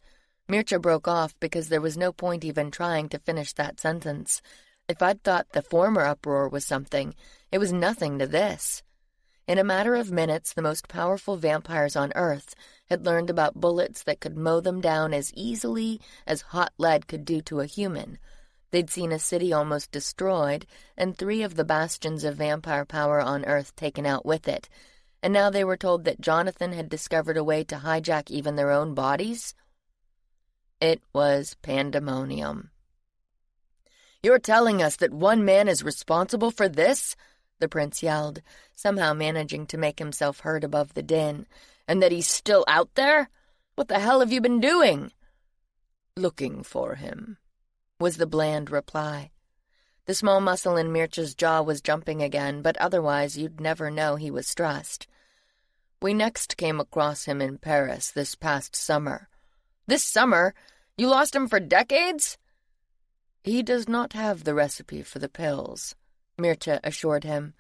Mircea broke off because there was no point even trying to finish that sentence. If I'd thought the former uproar was something, it was nothing to this. In a matter of minutes, the most powerful vampires on Earth had learned about bullets that could mow them down as easily as hot lead could do to a human. They'd seen a city almost destroyed, and 3 of the bastions of vampire power on Earth taken out with it. And now they were told that Jonathan had discovered a way to hijack even their own bodies? It was pandemonium. You're telling us that one man is responsible for this? The prince yelled, somehow managing to make himself heard above the din. And that he's still out there? What the hell have you been doing? Looking for him, was the bland reply. The small muscle in Mircea's jaw was jumping again, but otherwise you'd never know he was stressed. We next came across him in Paris this past summer. This summer? You lost him for decades? He does not have the recipe for the pills, Mircea assured him.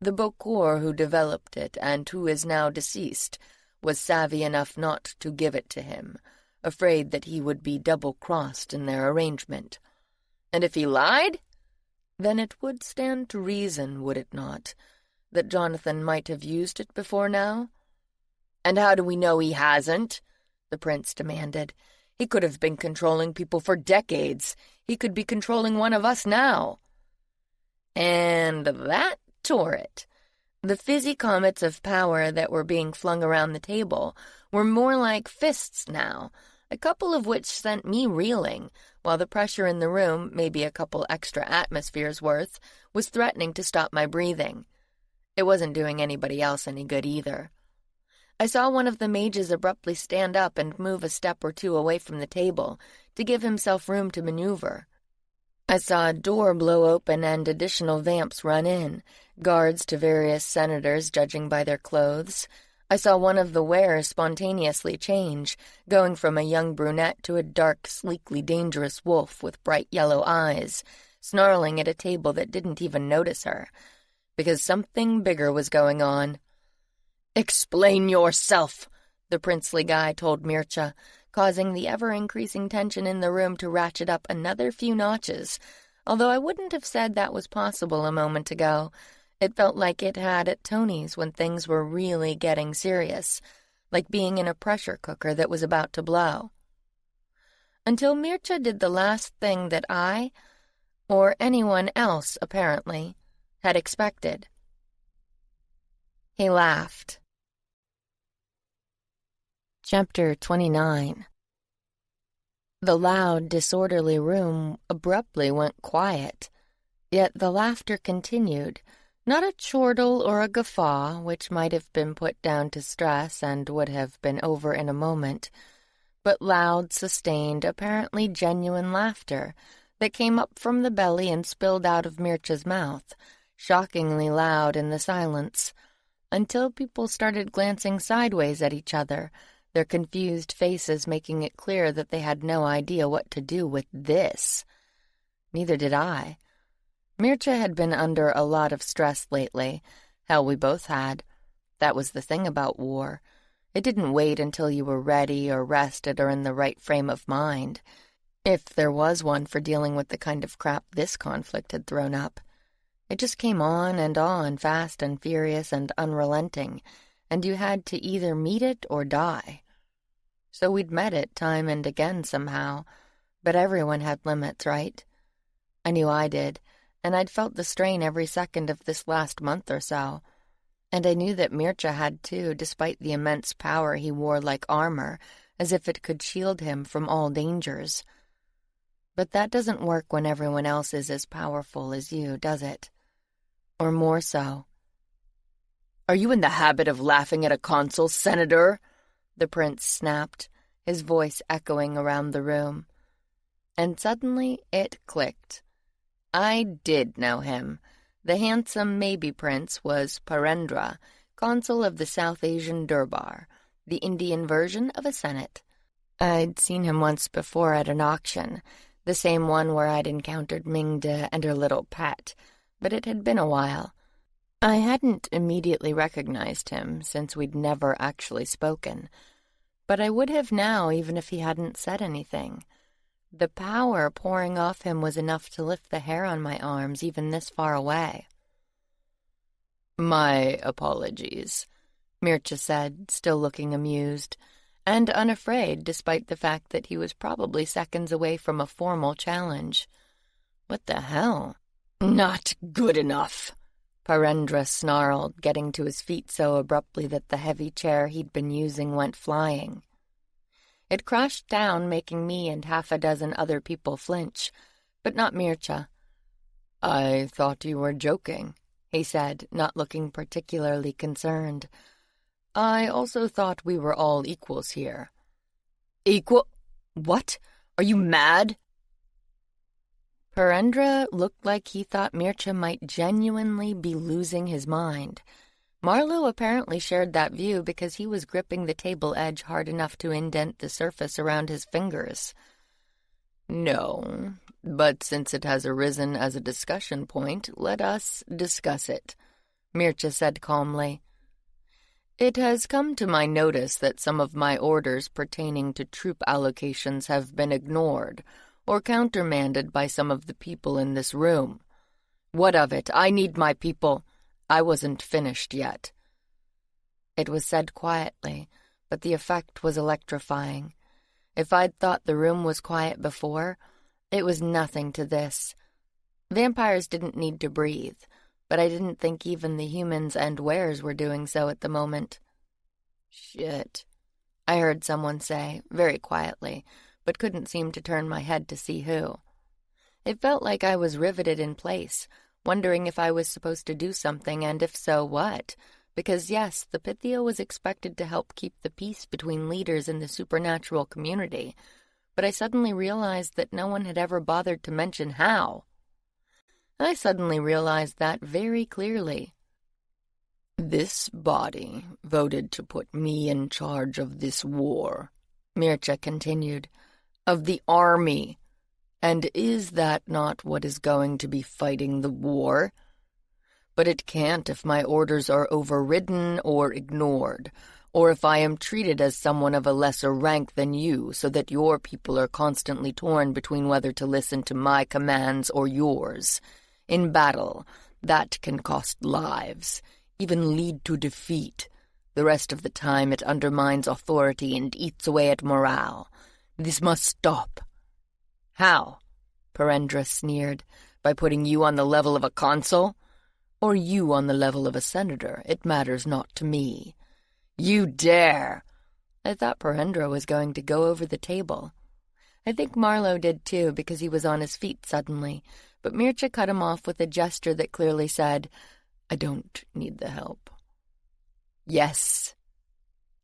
The Bokor who developed it, and who is now deceased, was savvy enough not to give it to him, afraid that he would be double-crossed in their arrangement. And if he lied? Then it would stand to reason, would it not, that Jonathan might have used it before now? And how do we know he hasn't? The prince demanded. He could have been controlling people for decades. He could be controlling one of us now. And that tore it. The fizzy comets of power that were being flung around the table were more like fists now, a couple of which sent me reeling, while the pressure in the room, maybe a couple extra atmospheres worth, was threatening to stop my breathing. It wasn't doing anybody else any good either. I saw one of the mages abruptly stand up and move a step or two away from the table to give himself room to maneuver. I saw a door blow open and additional vamps run in, guards to various senators judging by their clothes. I saw one of the wearers spontaneously change, going from a young brunette to a dark, sleekly dangerous wolf with bright yellow eyes, snarling at a table that didn't even notice her, because something bigger was going on. "Explain yourself," the princely guy told Mircea, causing the ever-increasing tension in the room to ratchet up another few notches, although I wouldn't have said that was possible a moment ago. It felt like it had at Tony's when things were really getting serious, like being in a pressure cooker that was about to blow. Until Mircea did the last thing that I, or anyone else apparently, had expected. He laughed. Chapter 29. The loud, disorderly room abruptly went quiet, yet the laughter continued, not a chortle or a guffaw, which might have been put down to stress and would have been over in a moment, but loud, sustained, apparently genuine laughter that came up from the belly and spilled out of Mircea's mouth, shockingly loud in the silence, until people started glancing sideways at each other, their confused faces making it clear that they had no idea what to do with this. Neither did I. Mircea had been under a lot of stress lately. Hell, we both had. That was the thing about war. It didn't wait until you were ready or rested or in the right frame of mind, if there was one for dealing with the kind of crap this conflict had thrown up. It just came on, fast and furious and unrelenting, and you had to either meet it or die. So we'd met it time and again somehow, but everyone had limits, right? I knew I did, and I'd felt the strain every second of this last month or so, and I knew that Mircea had too, despite the immense power he wore like armor, as if it could shield him from all dangers. But that doesn't work when everyone else is as powerful as you, does it? Or more so. "Are you in the habit of laughing at a consul, Senator?" the prince snapped, his voice echoing around the room. And suddenly it clicked. I did know him. The handsome maybe prince was Parendra, consul of the South Asian Durbar, the Indian version of a senate. I'd seen him once before at an auction, the same one where I'd encountered Mingda and her little pet, but it had been a while. I hadn't immediately recognized him, since we'd never actually spoken, but I would have now even if he hadn't said anything. The power pouring off him was enough to lift the hair on my arms even this far away. "My apologies," Mircea said, still looking amused, and unafraid despite the fact that he was probably seconds away from a formal challenge. What the hell? "Not good enough," Parendra snarled, getting to his feet so abruptly that the heavy chair he'd been using went flying. It crashed down, making me and half a dozen other people flinch, but not Mircea. "I thought you were joking," he said, not looking particularly concerned. "I also thought we were all equals here." "Equal? What? Are you mad?" Parendra looked like he thought Mircea might genuinely be losing his mind. Marlowe apparently shared that view because he was gripping the table edge hard enough to indent the surface around his fingers. "No, but since it has arisen as a discussion point, let us discuss it," Mircea said calmly. "It has come to my notice that some of my orders pertaining to troop allocations have been ignored or countermanded by some of the people in this room. What of it? I need my people. I wasn't finished yet." It was said quietly, but the effect was electrifying. If I'd thought the room was quiet before, it was nothing to this. Vampires didn't need to breathe, but I didn't think even the humans and wares were doing so at the moment. "Shit," I heard someone say, very quietly, but couldn't seem to turn my head to see who. It felt like I was riveted in place, wondering if I was supposed to do something, and if so, what. Because yes, the Pythia was expected to help keep the peace between leaders in the supernatural community, but I suddenly realized that no one had ever bothered to mention how. I suddenly realized that very clearly. "This body voted to put me in charge of this war," Mircea continued, "of the army. And is that not what is going to be fighting the war? But it can't if my orders are overridden or ignored, or if I am treated as someone of a lesser rank than you, so that your people are constantly torn between whether to listen to my commands or yours. In battle, that can cost lives, even lead to defeat. The rest of the time it undermines authority and eats away at morale. This must stop." "How?" Perendra sneered. "By putting you on the level of a consul? Or you on the level of a senator? It matters not to me." "You dare!" I thought Perendra was going to go over the table. I think Marlowe did too, because he was on his feet suddenly, but Mircea cut him off with a gesture that clearly said, "I don't need the help." "Yes,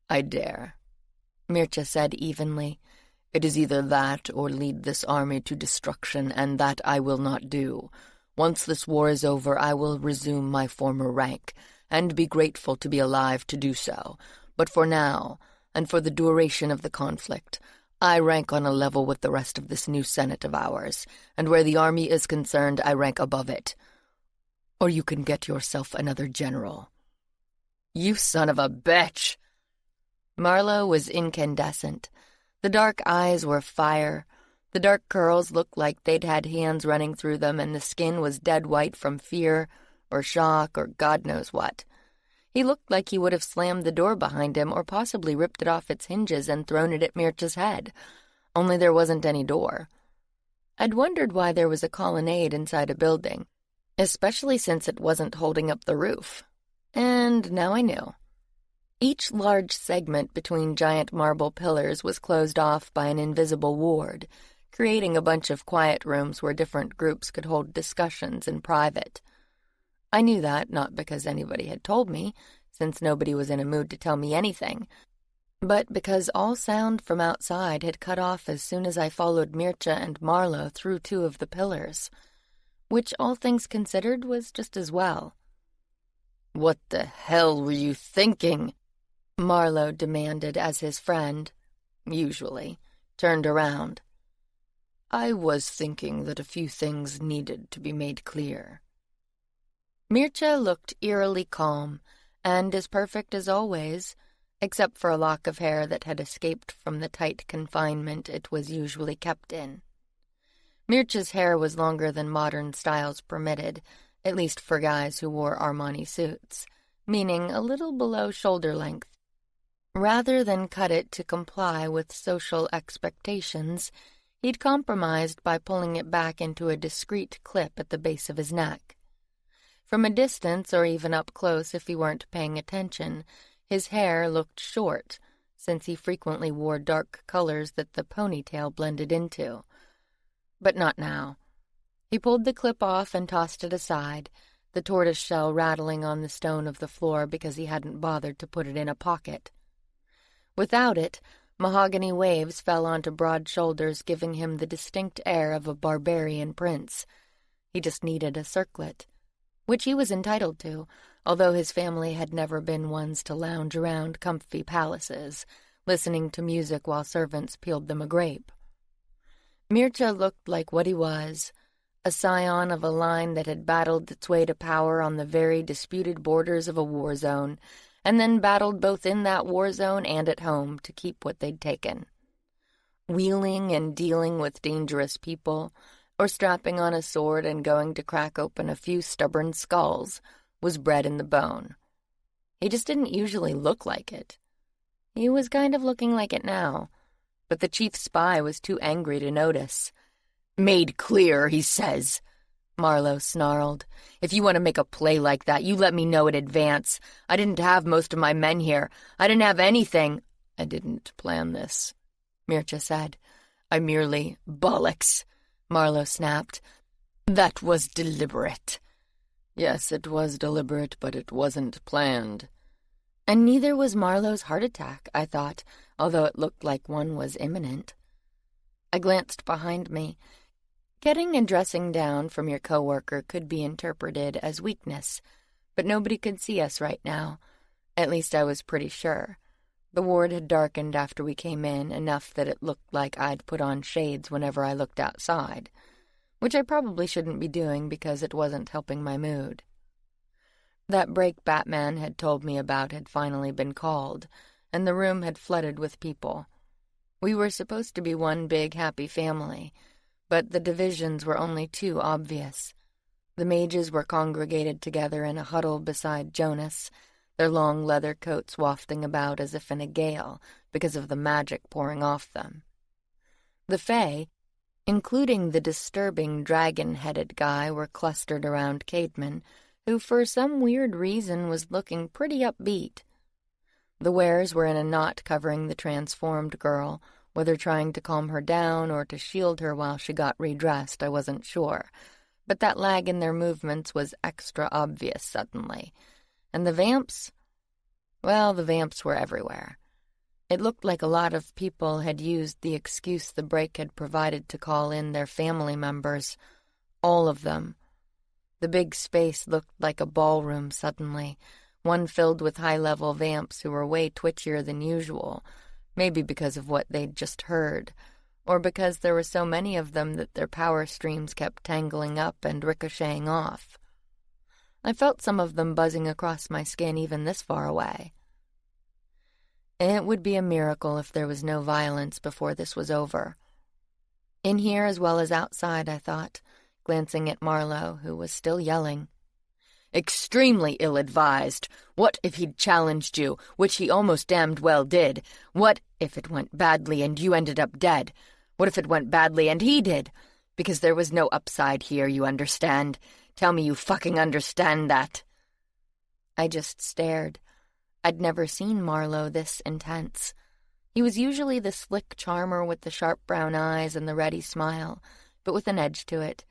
I dare," Mircea said evenly. "It is either that or lead this army to destruction, and that I will not do. Once this war is over, I will resume my former rank, and be grateful to be alive to do so. But for now, and for the duration of the conflict, I rank on a level with the rest of this new Senate of ours, and where the army is concerned, I rank above it. Or you can get yourself another general." "You son of a bitch!" Marlowe was incandescent. The dark eyes were fire. The dark curls looked like they'd had hands running through them, and the skin was dead white from fear or shock or God knows what. He looked like he would have slammed the door behind him or possibly ripped it off its hinges and thrown it at Mircea's head. Only there wasn't any door. I'd wondered why there was a colonnade inside a building, especially since it wasn't holding up the roof. And now I knew. Each large segment between giant marble pillars was closed off by an invisible ward, creating a bunch of quiet rooms where different groups could hold discussions in private. I knew that not because anybody had told me, since nobody was in a mood to tell me anything, but because all sound from outside had cut off as soon as I followed Mircea and Marlowe through two of the pillars, which all things considered was just as well. "What the hell were you thinking?" Marlowe demanded as his friend, usually, turned around. "I was thinking that a few things needed to be made clear." Mircea looked eerily calm, and as perfect as always, except for a lock of hair that had escaped from the tight confinement it was usually kept in. Mircea's hair was longer than modern styles permitted, at least for guys who wore Armani suits, meaning a little below shoulder length. Rather than cut it to comply with social expectations, he'd compromised by pulling it back into a discreet clip at the base of his neck. From a distance, or even up close if he weren't paying attention, his hair looked short, since he frequently wore dark colors that the ponytail blended into. But not now. He pulled the clip off and tossed it aside, the tortoiseshell rattling on the stone of the floor because he hadn't bothered to put it in a pocket. Without it, mahogany waves fell onto broad shoulders, giving him the distinct air of a barbarian prince. He just needed a circlet, which he was entitled to, although his family had never been ones to lounge around comfy palaces, listening to music while servants peeled them a grape. Mircea looked like what he was, a scion of a line that had battled its way to power on the very disputed borders of a war zone, and then battled both in that war zone and at home to keep what they'd taken. Wheeling and dealing with dangerous people, or strapping on a sword and going to crack open a few stubborn skulls, was bred in the bone. He just didn't usually look like it. He was kind of looking like it now, but the chief spy was too angry to notice. "Made clear, he says," Marlowe snarled. "If you want to make a play like that, you let me know in advance. I didn't have most of my men here. I didn't have anything." "I didn't plan this," Mircea said. "I merely—" "Bollocks," Marlowe snapped. "That was deliberate." Yes, it was deliberate, but it wasn't planned. And neither was Marlowe's heart attack, I thought, although it looked like one was imminent. I glanced behind me. Getting and dressing down from your coworker could be interpreted as weakness, but nobody could see us right now. At least I was pretty sure. The ward had darkened after we came in, enough that it looked like I'd put on shades whenever I looked outside, which I probably shouldn't be doing because it wasn't helping my mood. That break Batman had told me about had finally been called, and the room had flooded with people. We were supposed to be one big happy family, but the divisions were only too obvious. The mages were congregated together in a huddle beside Jonas, their long leather coats wafting about as if in a gale because of the magic pouring off them. The Fae, including the disturbing dragon-headed guy, were clustered around Caedmon, who for some weird reason was looking pretty upbeat. The wares were in a knot covering the transformed girl. Whether trying to calm her down or to shield her while she got redressed, I wasn't sure. But that lag in their movements was extra obvious suddenly. And the vamps? Well, the vamps were everywhere. It looked like a lot of people had used the excuse the break had provided to call in their family members. All of them. The big space looked like a ballroom suddenly, one filled with high-level vamps who were way twitchier than usual, maybe because of what they'd just heard, or because there were so many of them that their power streams kept tangling up and ricocheting off. I felt some of them buzzing across my skin even this far away. It would be a miracle if there was no violence before this was over. In here as well as outside, I thought, glancing at Marlowe, who was still yelling. Extremely ill-advised. What if he'd challenged you, which he almost damned well did? What if it went badly and you ended up dead? What if it went badly and he did? Because there was no upside here, you understand? Tell me you fucking understand that. I just stared. I'd never seen Marlowe this intense. He was usually the slick charmer with the sharp brown eyes and the ready smile, but with an edge to it.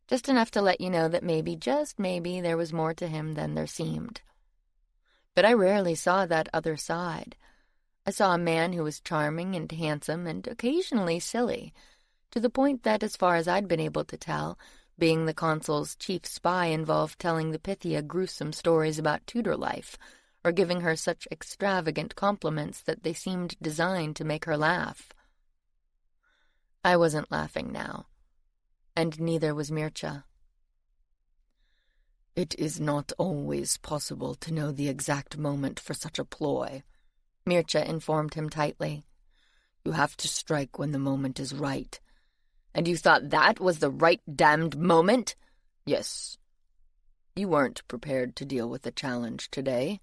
Just enough to let you know that maybe, just maybe, there was more to him than there seemed. But I rarely saw that other side. I saw a man who was charming and handsome and occasionally silly, to the point that, as far as I'd been able to tell, being the consul's chief spy involved telling the Pythia gruesome stories about Tudor life, or giving her such extravagant compliments that they seemed designed to make her laugh. I wasn't laughing now. And neither was Mircea. It is not always possible to know the exact moment for such a ploy, Mircea informed him tightly. You have to strike when the moment is right. And you thought that was the right damned moment? Yes. You weren't prepared to deal with the challenge today,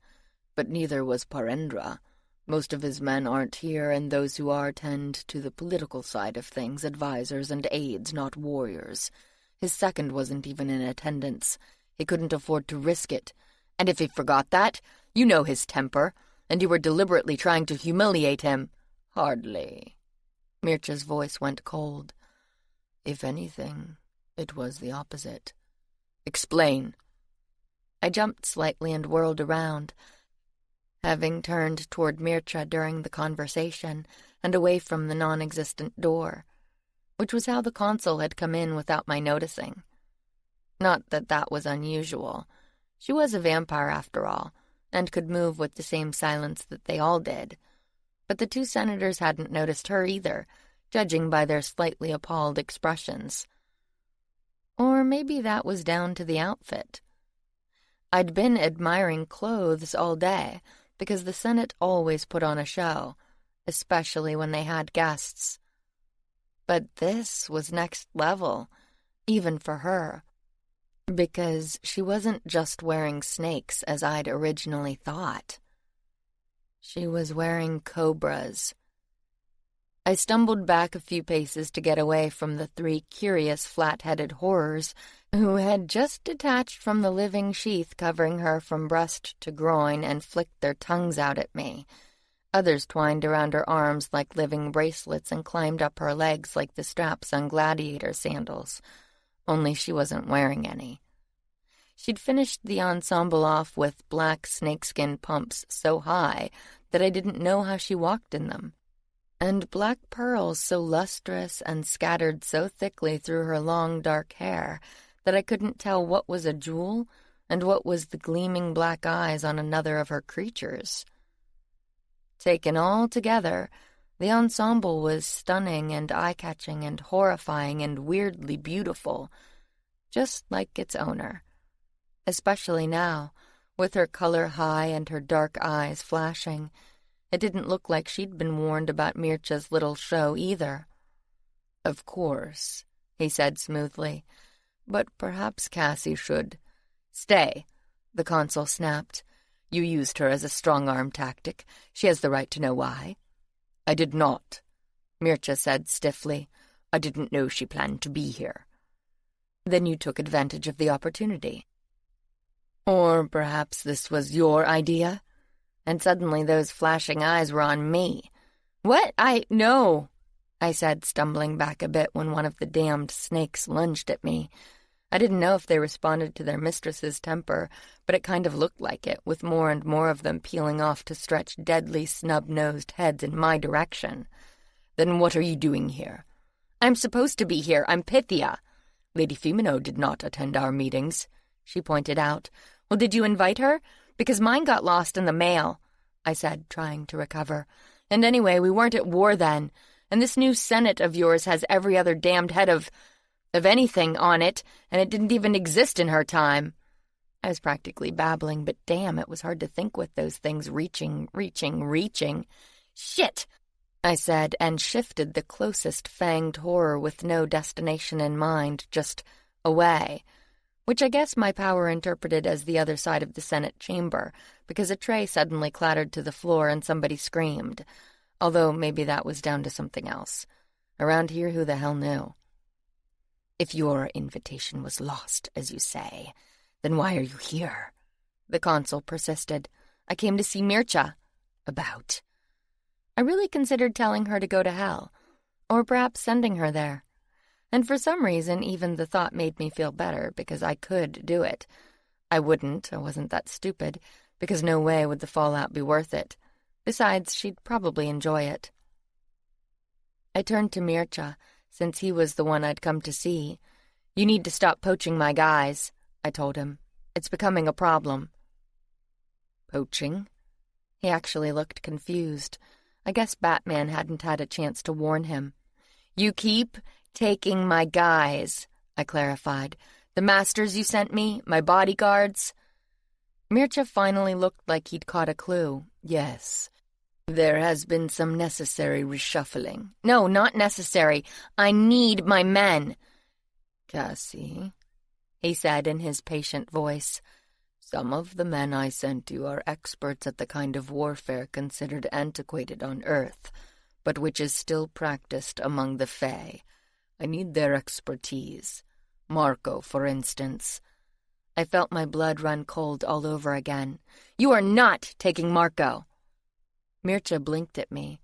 but neither was Parendra. Most of his men aren't here, and those who are tend to the political side of things, advisors and aides, not warriors. His second wasn't even in attendance. He couldn't afford to risk it. And if he forgot that, you know his temper, and you were deliberately trying to humiliate him. Hardly. Mircea's voice went cold. If anything, it was the opposite. Explain. I jumped slightly and whirled around, having turned toward Mircea during the conversation and away from the non-existent door, which was how the consul had come in without my noticing. Not that that was unusual. She was a vampire after all, and could move with the same silence that they all did. But the two senators hadn't noticed her either, judging by their slightly appalled expressions. Or maybe that was down to the outfit. I'd been admiring clothes all day, because the Senate always put on a show, especially when they had guests. But this was next level, even for her, because she wasn't just wearing snakes as I'd originally thought. She was wearing cobras. I stumbled back a few paces to get away from the three curious flat-headed horrors who had just detached from the living sheath covering her from breast to groin and flicked their tongues out at me. Others twined around her arms like living bracelets and climbed up her legs like the straps on gladiator sandals, only she wasn't wearing any. She'd finished the ensemble off with black snakeskin pumps so high that I didn't know how she walked in them, and black pearls so lustrous and scattered so thickly through her long dark hair that I couldn't tell what was a jewel and what was the gleaming black eyes on another of her creatures. Taken all together, the ensemble was stunning and eye-catching and horrifying and weirdly beautiful, just like its owner. Especially now, with her color high and her dark eyes flashing. It didn't look like she'd been warned about Mircha's little show either. "Of course," he said smoothly, "but perhaps Cassie should—" "Stay," the consul snapped. "You used her as a strong-arm tactic. She has the right to know why." "I did not," Mircha said stiffly. "I didn't know she planned to be here." "Then you took advantage of the opportunity." "Or perhaps this was your idea?" And suddenly those flashing eyes were on me. "What? No," I said, stumbling back a bit when one of the damned snakes lunged at me. I didn't know if they responded to their mistress's temper, but it kind of looked like it, with more and more of them peeling off to stretch deadly snub-nosed heads in my direction. "Then what are you doing here?" "I'm supposed to be here. I'm Pythia." "Lady Femino did not attend our meetings," she pointed out. "Well, did you invite her? Because mine got lost in the mail," I said, trying to recover. "And anyway, we weren't at war then, and this new Senate of yours has every other damned head of anything on it, and it didn't even exist in her time." I was practically babbling, but damn, it was hard to think with those things reaching. "Shit!" I said, and shifted the closest fanged horror with no destination in mind, just away, which I guess my power interpreted as the other side of the Senate chamber, because a tray suddenly clattered to the floor and somebody screamed, although maybe that was down to something else. Around here, who the hell knew? "If your invitation was lost, as you say, then why are you here?" the consul persisted. "I came to see Mircha." "About?" I really considered telling her to go to hell, or perhaps sending her there. And for some reason, even the thought made me feel better, because I could do it. I wasn't that stupid, because no way would the fallout be worth it. Besides, she'd probably enjoy it. I turned to Mircha, since he was the one I'd come to see. "You need to stop poaching my guys," I told him. "It's becoming a problem." "Poaching?" He actually looked confused. I guess Batman hadn't had a chance to warn him. "You keep taking my guys," I clarified. "The masters you sent me, my bodyguards." Mircha finally looked like he'd caught a clue. "Yes, there has been some necessary reshuffling." "No, not necessary. I need my men." "Cassie," he said in his patient voice, "some of the men I sent you are experts at the kind of warfare considered antiquated on Earth, but which is still practiced among the Fae. I need their expertise. Marco, for instance." I felt my blood run cold all over again. "You are not taking Marco." Mircha blinked at me.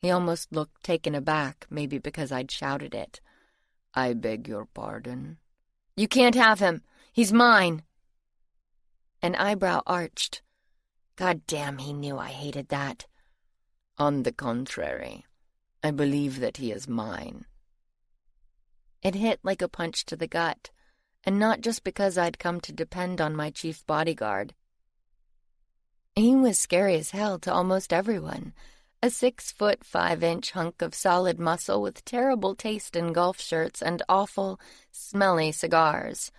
He almost looked taken aback, maybe because I'd shouted it. "I beg your pardon." "You can't have him. He's mine." An eyebrow arched. God damn, he knew I hated that. "On the contrary, I believe that he is mine." It hit like a punch to the gut, and not just because I'd come to depend on my chief bodyguard. He was scary as hell to almost everyone, a 6'5" hunk of solid muscle with terrible taste in golf shirts and awful, smelly cigars.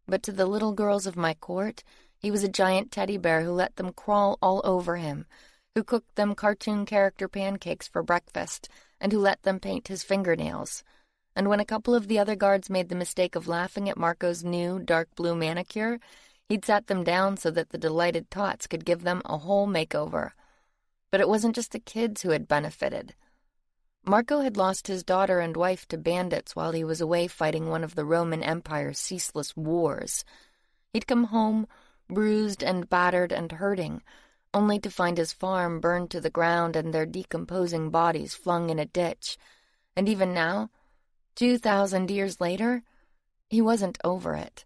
But to the little girls of my court, he was a giant teddy bear who let them crawl all over him, who cooked them cartoon character pancakes for breakfast, and who let them paint his fingernails. And when a couple of the other guards made the mistake of laughing at Marco's new dark blue manicure, he'd sat them down so that the delighted tots could give them a whole makeover. But it wasn't just the kids who had benefited. Marco had lost his daughter and wife to bandits while he was away fighting one of the Roman Empire's ceaseless wars. He'd come home, bruised and battered and hurting, only to find his farm burned to the ground and their decomposing bodies flung in a ditch. And even now, 2,000 years later, he wasn't over it.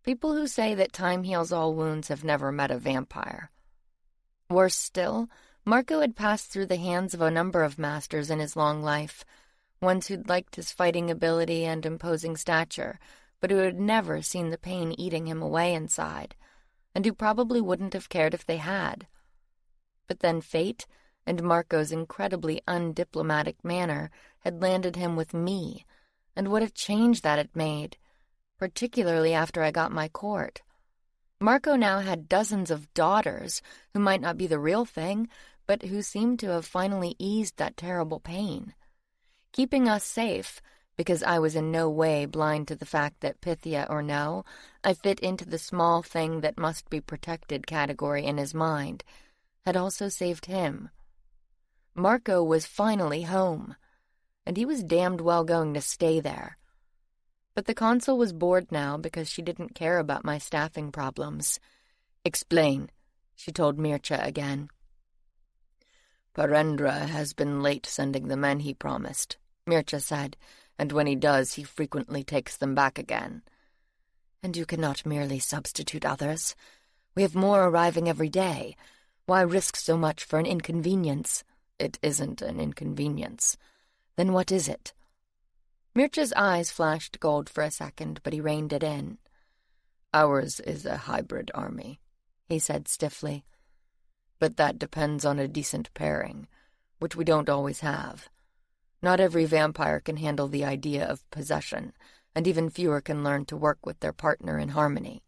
People who say that time heals all wounds have never met a vampire. Worse still, Marco had passed through the hands of a number of masters in his long life, ones who'd liked his fighting ability and imposing stature, but who had never seen the pain eating him away inside, and who probably wouldn't have cared if they had. But then fate and Marco's incredibly undiplomatic manner had landed him with me, and what a change that had made, particularly after I got my court. Marco now had dozens of daughters who might not be the real thing, but who seemed to have finally eased that terrible pain. Keeping us safe, because I was in no way blind to the fact that Pythia or no, I fit into the small thing that must be protected category in his mind, had also saved him. Marco was finally home, and he was damned well going to stay there. But the consul was bored now because she didn't care about my staffing problems. "Explain," she told Mircea again. "Parendra has been late sending the men he promised," Mircea said, "and when he does, he frequently takes them back again." "And you cannot merely substitute others. We have more arriving every day. Why risk so much for an inconvenience?" "It isn't an inconvenience." "Then what is it?" Mircea's eyes flashed gold for a second, but he reined it in. "Ours is a hybrid army," he said stiffly. "But that depends on a decent pairing, which we don't always have. Not every vampire can handle the idea of possession, and even fewer can learn to work with their partner in harmony.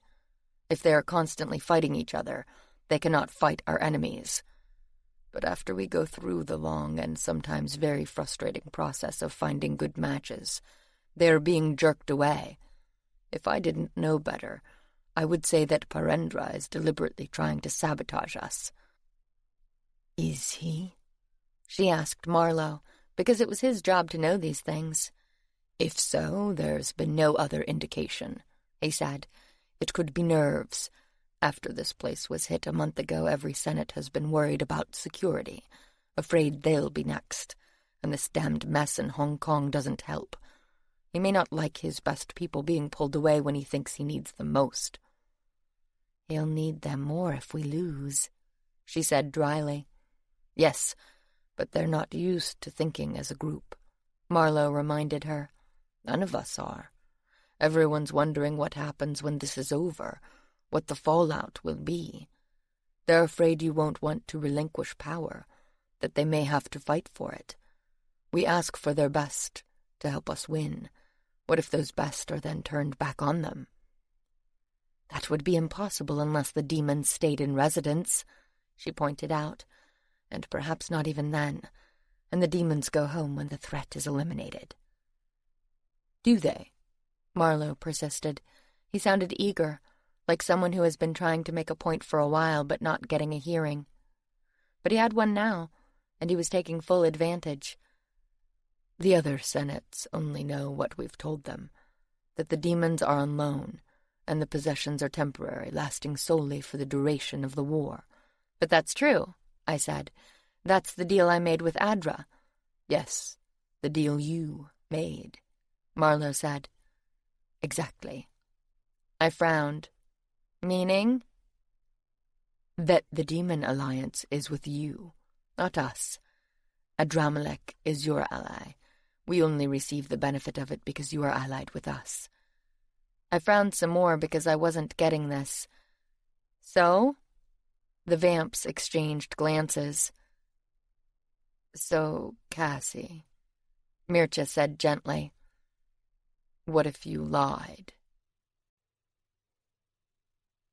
If they are constantly fighting each other, they cannot fight our enemies. But after we go through the long and sometimes very frustrating process of finding good matches, they are being jerked away. If I didn't know better, I would say that Parendra is deliberately trying to sabotage us." "Is he?" she asked Marlowe, because it was his job to know these things. "If so, there's been no other indication," he said. "It could be nerves. After this place was hit a month ago, every Senate has been worried about security, afraid they'll be next, and this damned mess in Hong Kong doesn't help. He may not like his best people being pulled away when he thinks he needs them most." "He'll need them more if we lose," she said dryly. "Yes, but they're not used to thinking as a group," Marlowe reminded her. "None of us are. Everyone's wondering what happens when this is over, what the fallout will be. They're afraid you won't want to relinquish power, that they may have to fight for it. We ask for their best to help us win. What if those best are then turned back on them?" "That would be impossible unless the demons stayed in residence," she pointed out, "and perhaps not even then, and the demons go home when the threat is eliminated." "Do they?" Marlowe persisted. He sounded eager, like someone who has been trying to make a point for a while but not getting a hearing. But he had one now, and he was taking full advantage. "The other senates only know what we've told them, that the demons are on loan, and the possessions are temporary, lasting solely for the duration of the war." "But that's true," I said. "That's the deal I made with Adra." "Yes, the deal you made," Marlowe said. "Exactly." I frowned. "Meaning?" "That the Demon Alliance is with you, not us. Adramelech is your ally. We only receive the benefit of it because you are allied with us." I frowned some more because I wasn't getting this. "So?" The vamps exchanged glances. "So, Cassie," Mircea said gently, "what if you lied?"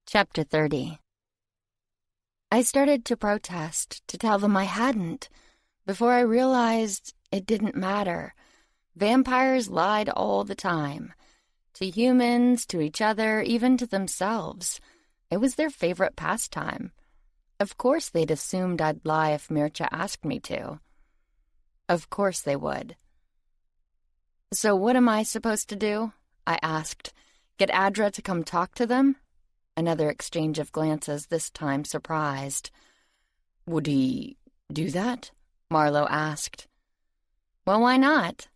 Chapter 30. I started to protest, to tell them I hadn't, before I realized it didn't matter. Vampires lied all the time. To humans, to each other, even to themselves. It was their favorite pastime. Of course they'd assumed I'd lie if Mircea asked me to. Of course they would. "So what am I supposed to do?" I asked. "Get Adra to come talk to them?" Another exchange of glances, this time surprised. "Would he do that?" Marlowe asked. "Well, why not?"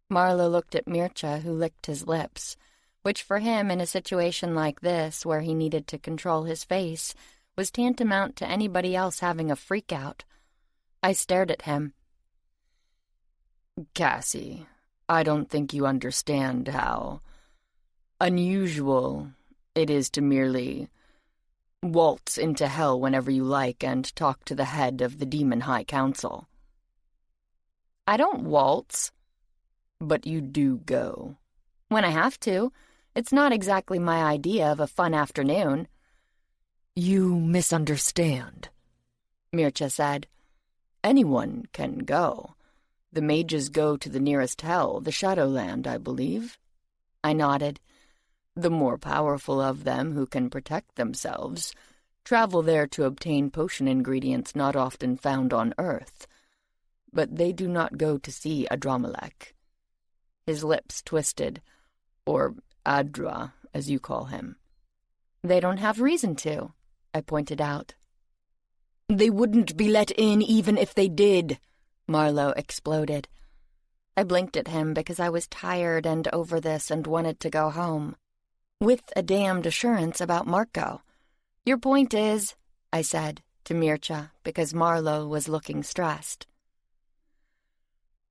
Marlowe looked at Mircea, who licked his lips. which for him in a situation like this where he needed to control his face was tantamount to anybody else having a freak-out. I stared at him. Cassie, I don't think you understand how unusual it is to merely waltz into hell whenever you like and talk to the head of the Demon High Council. I don't waltz. But you do go. When I have to. It's not exactly my idea of a fun afternoon. You misunderstand, Mircea said. Anyone can go. The mages go to the nearest hell, the Shadowland, I believe. I nodded. The more powerful of them who can protect themselves travel there to obtain potion ingredients not often found on Earth. But they do not go to see Adramelech. His lips twisted, or Adra, as you call him. They don't have reason to, I pointed out. They wouldn't be let in even if they did, Marlowe exploded. I blinked at him because I was tired and over this and wanted to go home. With a damned assurance about Marco. Your point is, I said to Mircea, because Marlowe was looking stressed.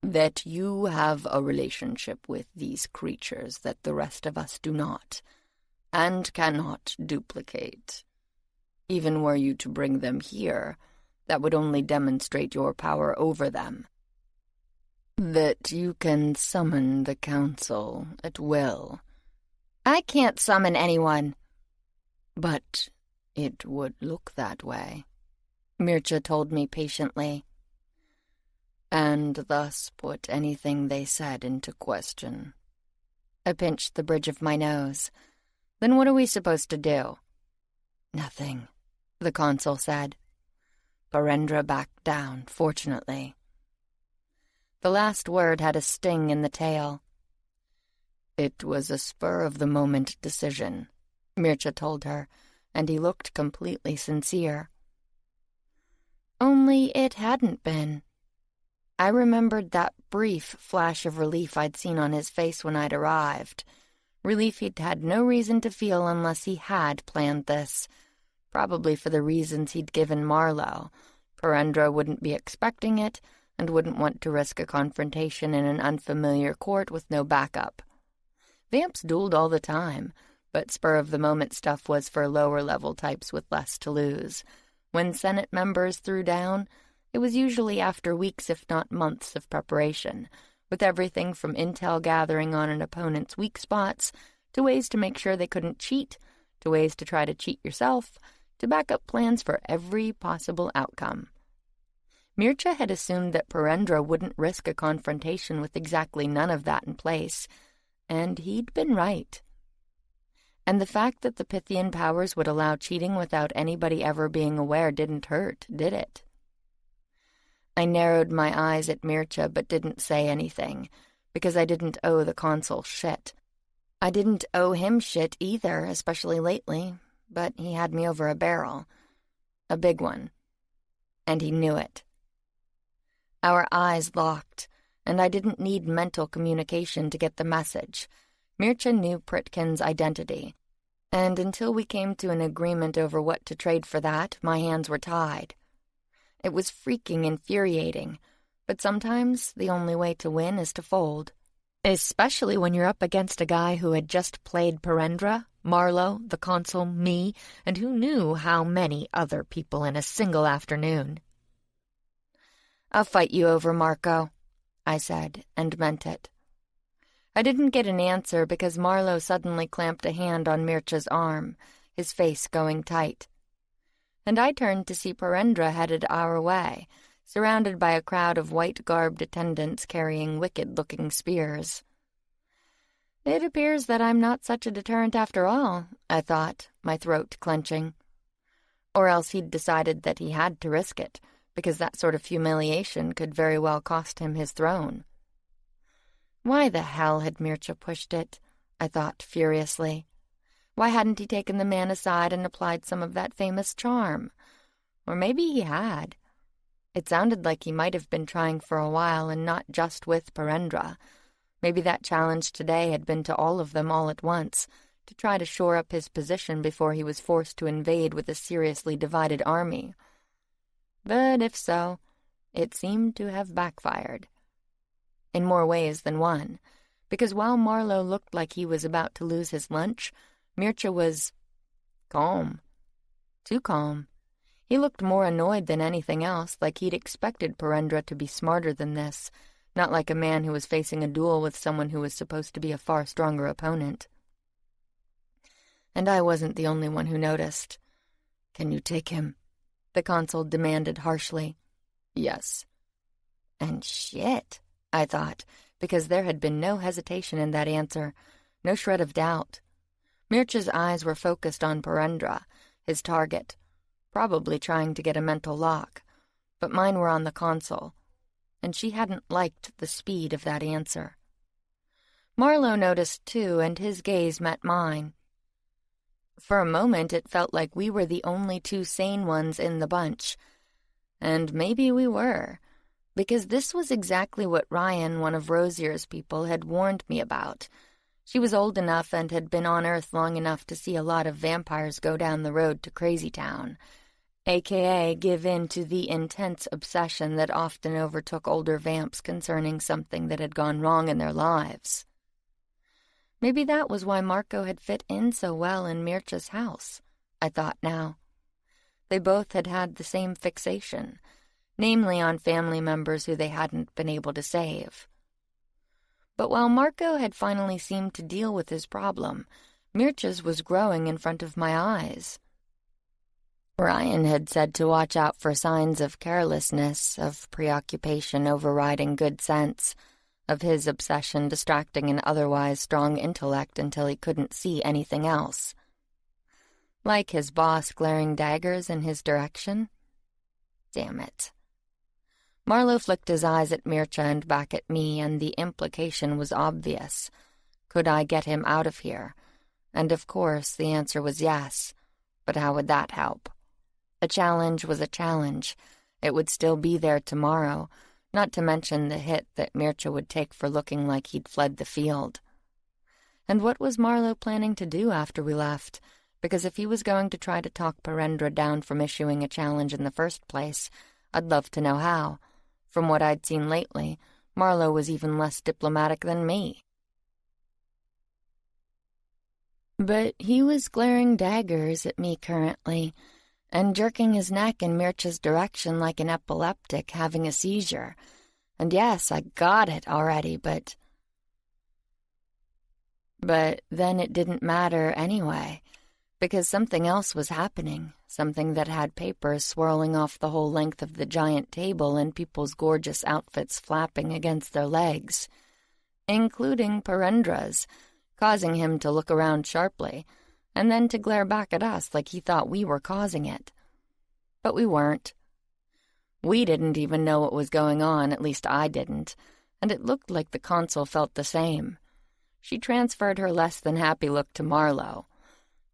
That you have a relationship with these creatures that the rest of us do not, and cannot duplicate. Even were you to bring them here, that would only demonstrate your power over them. That you can summon the council at will. I can't summon anyone. But it would look that way, Mircea told me patiently. And thus put anything they said into question. I pinched the bridge of my nose. Then what are we supposed to do? Nothing, the consul said. Purendra backed down, fortunately. The last word had a sting in the tail. It was a spur-of-the-moment decision, Mircea told her, and he looked completely sincere. Only it hadn't been. I remembered that brief flash of relief I'd seen on his face when I'd arrived. Relief he'd had no reason to feel unless he had planned this. Probably for the reasons he'd given Marlowe. Purendra wouldn't be expecting it and wouldn't want to risk a confrontation in an unfamiliar court with no backup. Vamps dueled all the time, but spur-of-the-moment stuff was for lower-level types with less to lose. When Senate members threw down, it was usually after weeks if not months of preparation, with everything from intel gathering on an opponent's weak spots, to ways to make sure they couldn't cheat, to ways to try to cheat yourself, to backup plans for every possible outcome. Mircea had assumed that Purendra wouldn't risk a confrontation with exactly none of that in place, and he'd been right. And the fact that the Pythian powers would allow cheating without anybody ever being aware didn't hurt, did it? I narrowed my eyes at Mircea but didn't say anything, because I didn't owe the consul shit. I didn't owe him shit either, especially lately, but he had me over a barrel. A big one. And he knew it. Our eyes locked, and I didn't need mental communication to get the message. Mircea knew Pritkin's identity, and until we came to an agreement over what to trade for that, my hands were tied. It was freaking infuriating, but sometimes the only way to win is to fold. Especially when you're up against a guy who had just played Purendra, Marlowe, the consul, me, and who knew how many other people in a single afternoon. "I'll fight you over, Marco," I said, and meant it. I didn't get an answer because Marlowe suddenly clamped a hand on Mircea's arm, his face going tight. And I turned to see Purendra headed our way, surrounded by a crowd of white-garbed attendants carrying wicked-looking spears. It appears that I'm not such a deterrent after all, I thought, my throat clenching. Or else he'd decided that he had to risk it, because that sort of humiliation could very well cost him his throne. Why the hell had Mircea pushed it? I thought furiously. Why hadn't he taken the man aside and applied some of that famous charm? Or maybe he had. It sounded like he might have been trying for a while and not just with Purendra. Maybe that challenge today had been to all of them all at once, to try to shore up his position before he was forced to invade with a seriously divided army. But if so, it seemed to have backfired. In more ways than one, because while Marlowe looked like he was about to lose his lunch, Mircea was calm. Too calm. He looked more annoyed than anything else, like he'd expected Purendra to be smarter than this, not like a man who was facing a duel with someone who was supposed to be a far stronger opponent. And I wasn't the only one who noticed. "Can you take him?" the consul demanded harshly. "Yes." And shit, I thought, because there had been no hesitation in that answer, no shred of doubt. Mircea's eyes were focused on Purendra, his target, probably trying to get a mental lock, but mine were on the consul, and she hadn't liked the speed of that answer. Marlowe noticed too, and his gaze met mine. For a moment it felt like we were the only two sane ones in the bunch, and maybe we were, because this was exactly what Ryan, one of Rosier's people, had warned me about. She was old enough and had been on Earth long enough to see a lot of vampires go down the road to Crazy Town, a.k.a. give in to the intense obsession that often overtook older vamps concerning something that had gone wrong in their lives. Maybe that was why Marco had fit in so well in Mircea's house, I thought now. They both had had the same fixation, namely on family members who they hadn't been able to save. But while Marco had finally seemed to deal with his problem, Mircea's was growing in front of my eyes. Ryan had said to watch out for signs of carelessness, of preoccupation overriding good sense, of his obsession distracting an otherwise strong intellect until he couldn't see anything else. Like his boss glaring daggers in his direction? Damn it. Marlowe flicked his eyes at Mircea and back at me, and the implication was obvious. Could I get him out of here? And of course the answer was yes, but how would that help? A challenge was a challenge. It would still be there tomorrow, not to mention the hit that Mircea would take for looking like he'd fled the field. And what was Marlowe planning to do after we left? Because if he was going to try to talk Purendra down from issuing a challenge in the first place, I'd love to know how. From what I'd seen lately, Marlowe was even less diplomatic than me. But he was glaring daggers at me currently, and jerking his neck in Mircea's direction like an epileptic having a seizure. And yes, I got it already, but then it didn't matter anyway, because something else was happening, something that had papers swirling off the whole length of the giant table and people's gorgeous outfits flapping against their legs, including Purendra's, causing him to look around sharply, and then to glare back at us like he thought we were causing it. But we weren't. We didn't even know what was going on, at least I didn't, and it looked like the consul felt the same. She transferred her less-than-happy look to Marlowe.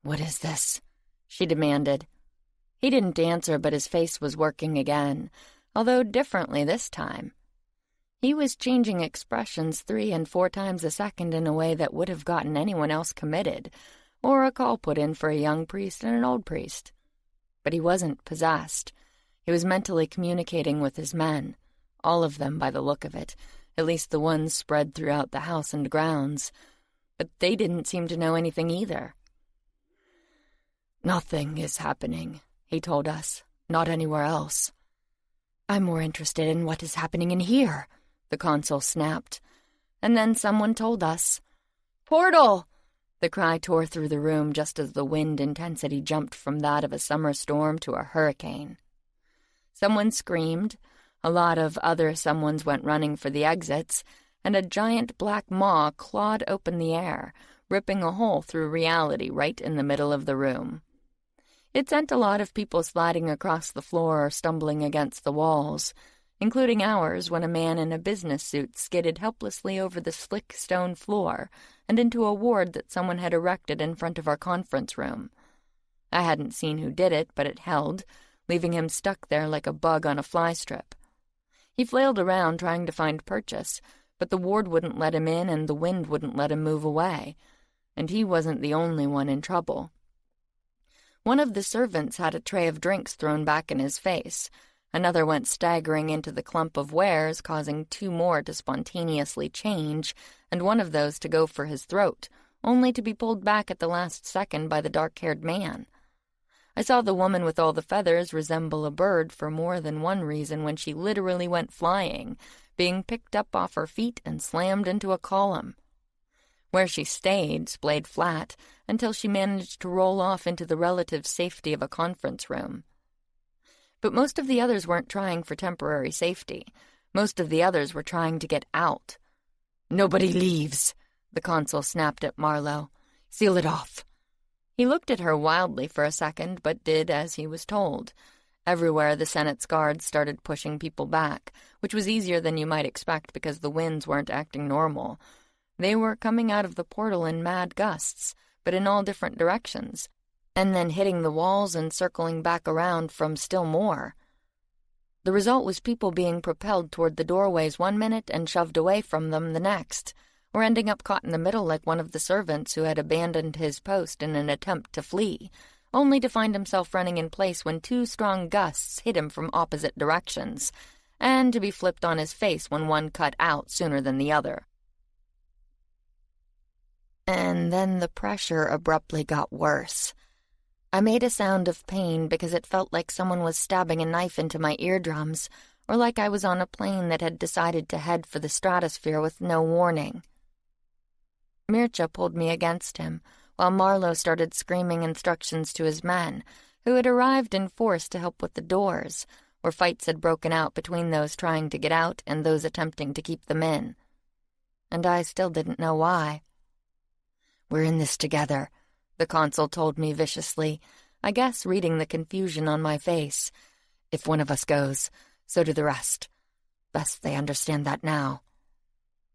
"What is this?" she demanded. He didn't answer, but his face was working again, although differently this time. He was changing expressions 3 and 4 times a second in a way that would have gotten anyone else committed, or a call put in for a young priest and an old priest. But he wasn't possessed. He was mentally communicating with his men, all of them by the look of it, at least the ones spread throughout the house and grounds. But they didn't seem to know anything either. "Nothing is happening," he told us. "Not anywhere else." "I'm more interested in what is happening in here," the consul snapped. And then someone told us. "Portal!" The cry tore through the room just as the wind intensity jumped from that of a summer storm to a hurricane. Someone screamed, a lot of other someones went running for the exits, and a giant black maw clawed open the air, ripping a hole through reality right in the middle of the room. It sent a lot of people sliding across the floor or stumbling against the walls, including ours when a man in a business suit skidded helplessly over the slick stone floor and into a ward that someone had erected in front of our conference room. I hadn't seen who did it, but it held, leaving him stuck there like a bug on a fly strip. He flailed around trying to find purchase, but the ward wouldn't let him in and the wind wouldn't let him move away, and he wasn't the only one in trouble. One of the servants had a tray of drinks thrown back in his face. Another went staggering into the clump of wares, causing 2 more to spontaneously change, and one of those to go for his throat, only to be pulled back at the last second by the dark-haired man. I saw the woman with all the feathers resemble a bird for more than one reason when she literally went flying, being picked up off her feet and slammed into a column. Where she stayed, splayed flat, until she managed to roll off into the relative safety of a conference room. But most of the others weren't trying for temporary safety. Most of the others were trying to get out. "Nobody leaves," the consul snapped at Marlowe. "Seal it off." He looked at her wildly for a second, but did as he was told. Everywhere the Senate's guards started pushing people back, which was easier than you might expect because the winds weren't acting normal. They were coming out of the portal in mad gusts, but in all different directions, and then hitting the walls and circling back around from still more. The result was people being propelled toward the doorways one minute and shoved away from them the next, or ending up caught in the middle like one of the servants who had abandoned his post in an attempt to flee, only to find himself running in place when 2 strong gusts hit him from opposite directions, and to be flipped on his face when one cut out sooner than the other. And then the pressure abruptly got worse. I made a sound of pain because it felt like someone was stabbing a knife into my eardrums, or like I was on a plane that had decided to head for the stratosphere with no warning. Mircea pulled me against him, while Marlowe started screaming instructions to his men, who had arrived in force to help with the doors, where fights had broken out between those trying to get out and those attempting to keep them in. And I still didn't know why. "We're in this together," the consul told me viciously, I guess reading the confusion on my face. "If one of us goes, so do the rest. Best they understand that now."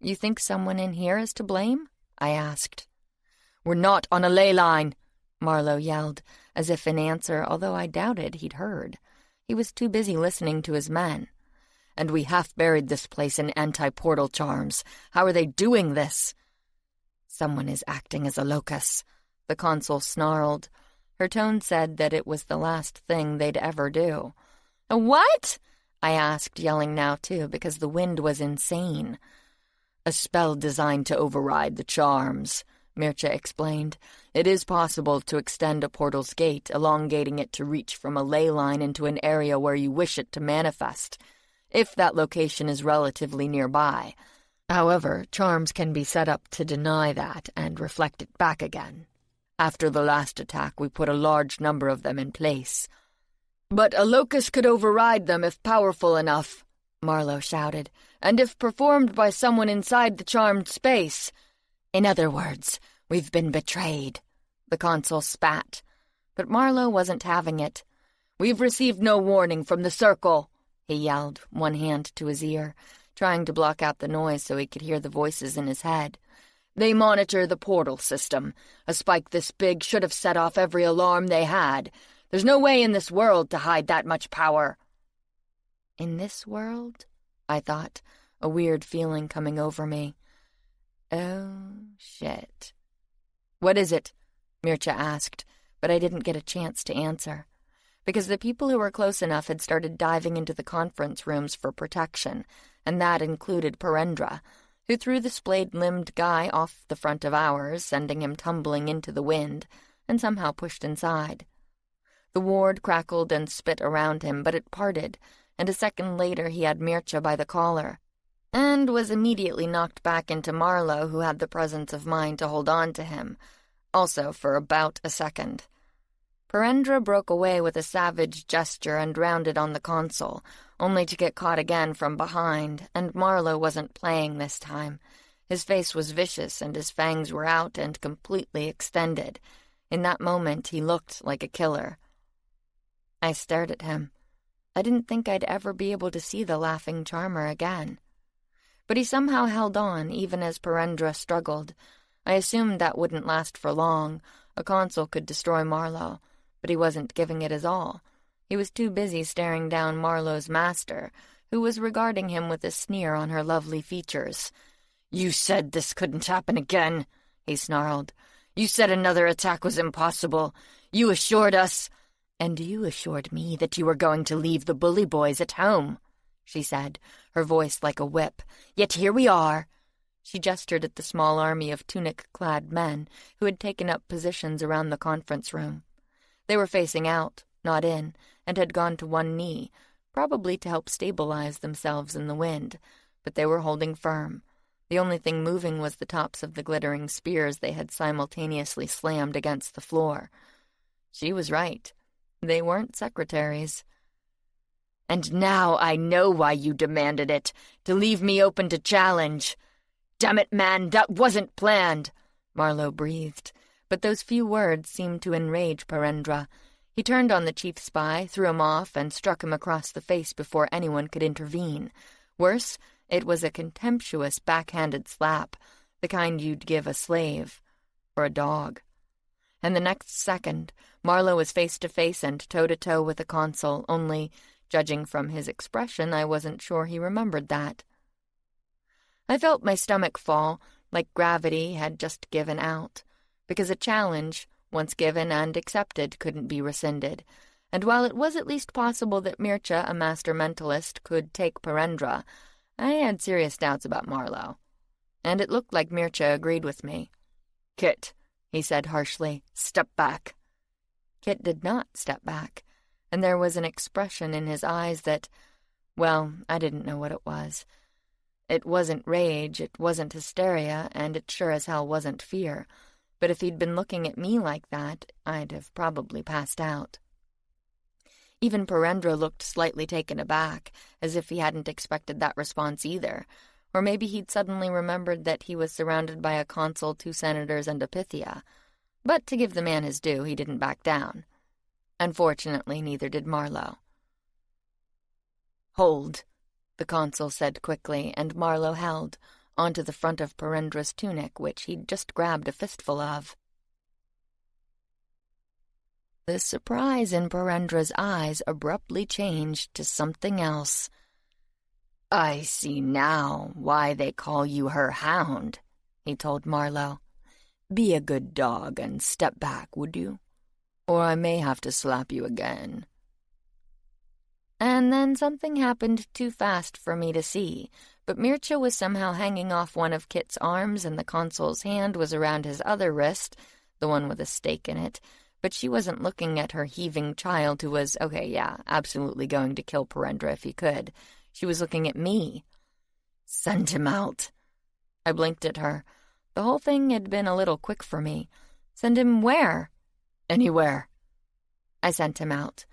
"You think someone in here is to blame?" I asked. "We're not on a ley line," Marlowe yelled, as if in answer, although I doubted he'd heard. He was too busy listening to his men. "And we half-buried this place in anti-portal charms. How are they doing this?" "Someone is acting as a locus," the consul snarled. Her tone said that it was the last thing they'd ever do. "A what?" I asked, yelling now too, because the wind was insane. "A spell designed to override the charms," Mircea explained. "It is possible to extend a portal's gate, elongating it to reach from a ley line into an area where you wish it to manifest, if that location is relatively nearby. However, charms can be set up to deny that and reflect it back again. After the last attack, we put a large number of them in place." "But a locus could override them if powerful enough," Marlowe shouted, "and if performed by someone inside the charmed space." "In other words, we've been betrayed," the consul spat. But Marlowe wasn't having it. "We've received no warning from the Circle," he yelled, one hand to his ear, trying to block out the noise so he could hear the voices in his head. "They monitor the portal system. A spike this big should have set off every alarm they had. There's no way in this world to hide that much power." In this world? I thought, a weird feeling coming over me. Oh, shit. "What is it?" Mircea asked, but I didn't get a chance to answer, because the people who were close enough had started diving into the conference rooms for protection, and that included Perendra, who threw the splayed-limbed guy off the front of ours, sending him tumbling into the wind, and somehow pushed inside. The ward crackled and spit around him, but it parted, and a second later he had Mircea by the collar, and was immediately knocked back into Marlowe, who had the presence of mind to hold on to him, also for about a second. Perendra broke away with a savage gesture and rounded on the consul, only to get caught again from behind, and Marlowe wasn't playing this time. His face was vicious, and his fangs were out and completely extended. In that moment, he looked like a killer. I stared at him. I didn't think I'd ever be able to see the laughing charmer again. But he somehow held on, even as Perendra struggled. I assumed that wouldn't last for long. A consul could destroy Marlowe, but he wasn't giving it his all. He was too busy staring down Marlowe's master, who was regarding him with a sneer on her lovely features. "You said this couldn't happen again," he snarled. "You said another attack was impossible. You assured us—" "And you assured me that you were going to leave the bully boys at home," she said, her voice like a whip. "Yet here we are." She gestured at the small army of tunic-clad men who had taken up positions around the conference room. They were facing out, not in, and had gone to one knee, probably to help stabilize themselves in the wind, but they were holding firm. The only thing moving was the tops of the glittering spears they had simultaneously slammed against the floor. She was right. They weren't secretaries. "And now I know why you demanded it, to leave me open to challenge. Damn it, man, that wasn't planned," Marlowe breathed, but those few words seemed to enrage Parendra. He turned on the chief spy, threw him off, and struck him across the face before anyone could intervene. Worse, it was a contemptuous backhanded slap, the kind you'd give a slave or a dog. And the next second, Marlowe was face-to-face and toe-to-toe with the consul, only, judging from his expression, I wasn't sure he remembered that. I felt my stomach fall, like gravity had just given out, because a challenge, once given and accepted, couldn't be rescinded. And while it was at least possible that Mircea, a master mentalist, could take Parendra, I had serious doubts about Marlowe. And it looked like Mircea agreed with me. "Kit," he said harshly, "step back." Kit did not step back, and there was an expression in his eyes that, well, I didn't know what it was. It wasn't rage, it wasn't hysteria, and it sure as hell wasn't fear. But if he'd been looking at me like that, I'd have probably passed out. Even Parendra looked slightly taken aback, as if he hadn't expected that response either. Or maybe he'd suddenly remembered that he was surrounded by a consul, 2 senators, and a Pythia. But to give the man his due, he didn't back down. Unfortunately, neither did Marlowe. "Hold," the consul said quickly, and Marlowe held, onto the front of Parendra's tunic, which he'd just grabbed a fistful of. The surprise in Parendra's eyes abruptly changed to something else. "I see now why they call you her hound," he told Marlowe. "Be a good dog and step back, would you? Or I may have to slap you again." And then something happened too fast for me to see, but Mircea was somehow hanging off one of Kit's arms, and the consul's hand was around his other wrist, the one with a stake in it, but she wasn't looking at her heaving child who was, absolutely going to kill Parendra if he could. She was looking at me. "Send him out." I blinked at her. The whole thing had been a little quick for me. Send him where? "Anywhere." I sent him out.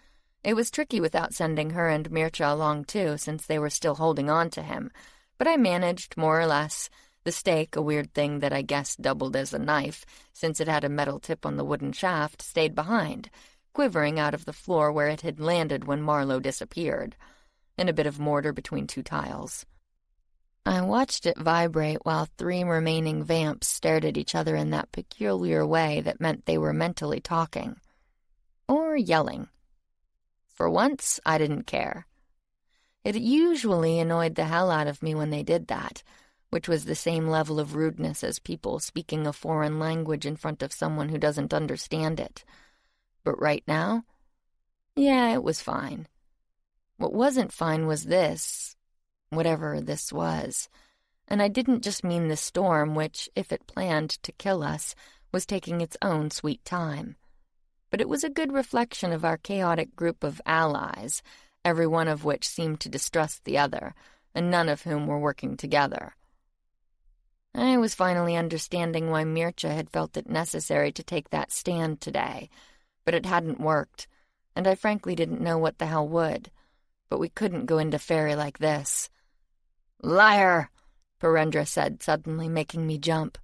It was tricky without sending her and Mircea along too, since they were still holding on to him. But I managed, more or less. The stake, a weird thing that I guess doubled as a knife, since it had a metal tip on the wooden shaft, stayed behind, quivering out of the floor where it had landed when Marlowe disappeared, in a bit of mortar between 2 tiles. I watched it vibrate while 3 remaining vamps stared at each other in that peculiar way that meant they were mentally talking. Or yelling. For once, I didn't care. It usually annoyed the hell out of me when they did that, which was the same level of rudeness as people speaking a foreign language in front of someone who doesn't understand it. But right now, it was fine. What wasn't fine was this, whatever this was. And I didn't just mean the storm, which, if it planned to kill us, was taking its own sweet time. But it was a good reflection of our chaotic group of allies, every one of which seemed to distrust the other, and none of whom were working together. I was finally understanding why Mircea had felt it necessary to take that stand today, but it hadn't worked, and I frankly didn't know what the hell would. But we couldn't go into Fairy like this. "Liar!" Parendra said, suddenly making me jump.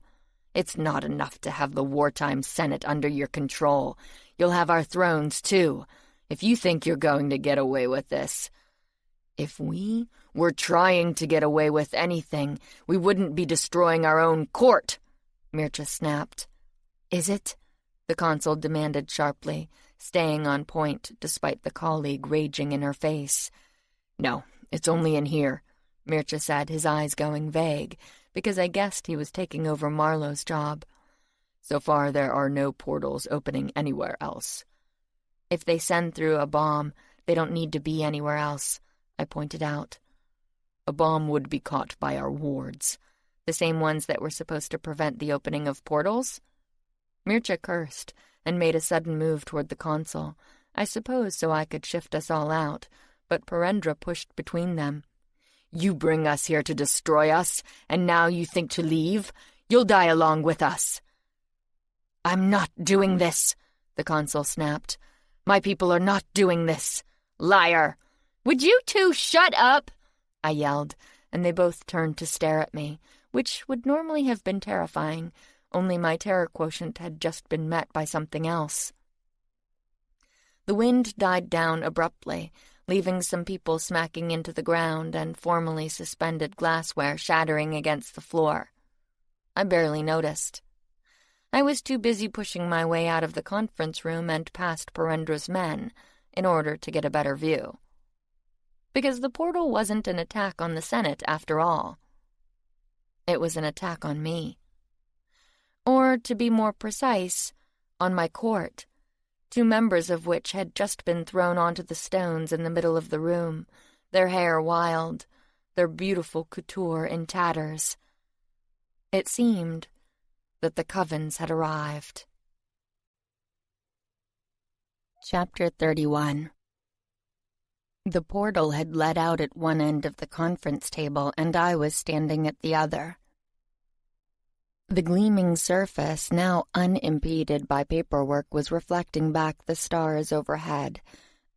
"It's not enough to have the wartime Senate under your control. You'll have our thrones, too, if you think you're going to get away with this." "If we were trying to get away with anything, we wouldn't be destroying our own court," Mircea snapped. "Is it?" the consul demanded sharply, staying on point despite the colleague raging in her face. "No, it's only in here," Mircea said, his eyes going vague, because I guessed he was taking over Marlowe's job. So far, there are no portals opening anywhere else. If they send through a bomb, they don't need to be anywhere else, I pointed out. A bomb would be caught by our wards, the same ones that were supposed to prevent the opening of portals? Mircea cursed and made a sudden move toward the console, I suppose so I could shift us all out, but Perendra pushed between them. You bring us here to destroy us, and now you think to leave? You'll die along with us. I'm not doing this, the consul snapped. My people are not doing this. Liar! Would you two shut up? I yelled, and they both turned to stare at me, which would normally have been terrifying, only my terror quotient had just been met by something else. The wind died down abruptly, leaving some people smacking into the ground and formally suspended glassware shattering against the floor. I barely noticed. I was too busy pushing my way out of the conference room and past Perendra's men in order to get a better view. Because the portal wasn't an attack on the Senate after all. It was an attack on me. Or, to be more precise, on my court, 2 members of which had just been thrown onto the stones in the middle of the room, their hair wild, their beautiful couture in tatters. It seemed that the covens had arrived. Chapter 31. The portal had led out at one end of the conference table, and I was standing at the other. The gleaming surface, now unimpeded by paperwork, was reflecting back the stars overhead,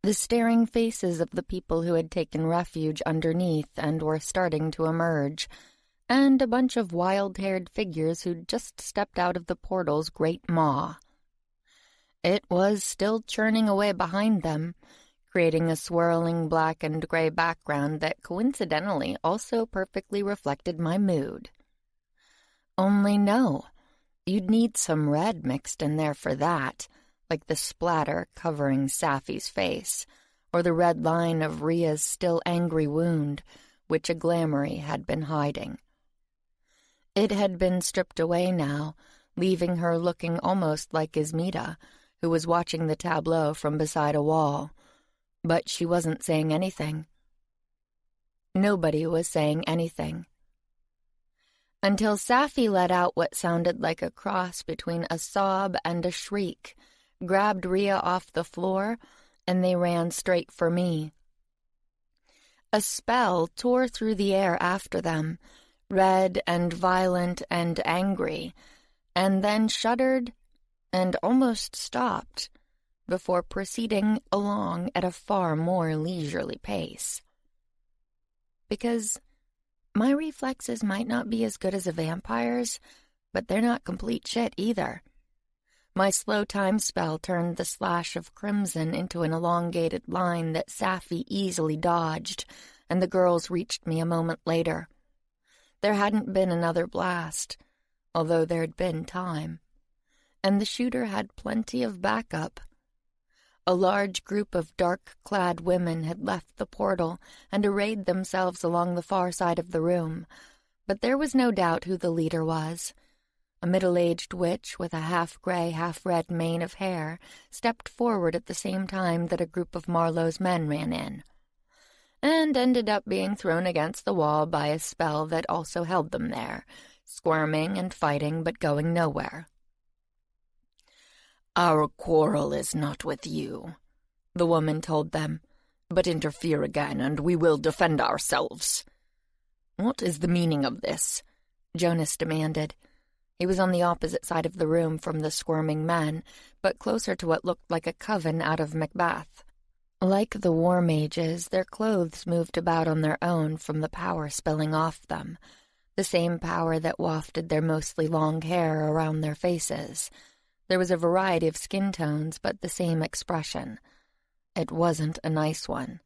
the staring faces of the people who had taken refuge underneath and were starting to emerge, and a bunch of wild-haired figures who'd just stepped out of the portal's great maw. It was still churning away behind them, creating a swirling black and gray background that coincidentally also perfectly reflected my mood. Only no, you'd need some red mixed in there for that, like the splatter covering Safi's face, or the red line of Ria's still angry wound, which a Glamoury had been hiding. It had been stripped away now, leaving her looking almost like Ismita, who was watching the tableau from beside a wall. But she wasn't saying anything. Nobody was saying anything. Until Safi let out what sounded like a cross between a sob and a shriek, grabbed Ria off the floor, and they ran straight for me. A spell tore through the air after them, red and violent and angry, and then shuddered and almost stopped, before proceeding along at a far more leisurely pace. Because my reflexes might not be as good as a vampire's, but they're not complete shit either. My slow time spell turned the slash of crimson into an elongated line that Safi easily dodged, and the girls reached me a moment later. There hadn't been another blast, although there'd been time, and the shooter had plenty of backup. A large group of dark-clad women had left the portal and arrayed themselves along the far side of the room, but there was no doubt who the leader was. A middle-aged witch with a half-gray, half-red mane of hair stepped forward at the same time that a group of Marlowe's men ran in, and ended up being thrown against the wall by a spell that also held them there, squirming and fighting but going nowhere. "Our quarrel is not with you," the woman told them, "but interfere again and we will defend ourselves." "What is the meaning of this?" Jonas demanded. He was on the opposite side of the room from the squirming men, but closer to what looked like a coven out of Macbeth. Like the war mages, their clothes moved about on their own from the power spilling off them, the same power that wafted their mostly long hair around their faces. There was a variety of skin tones, but the same expression. It wasn't a nice one.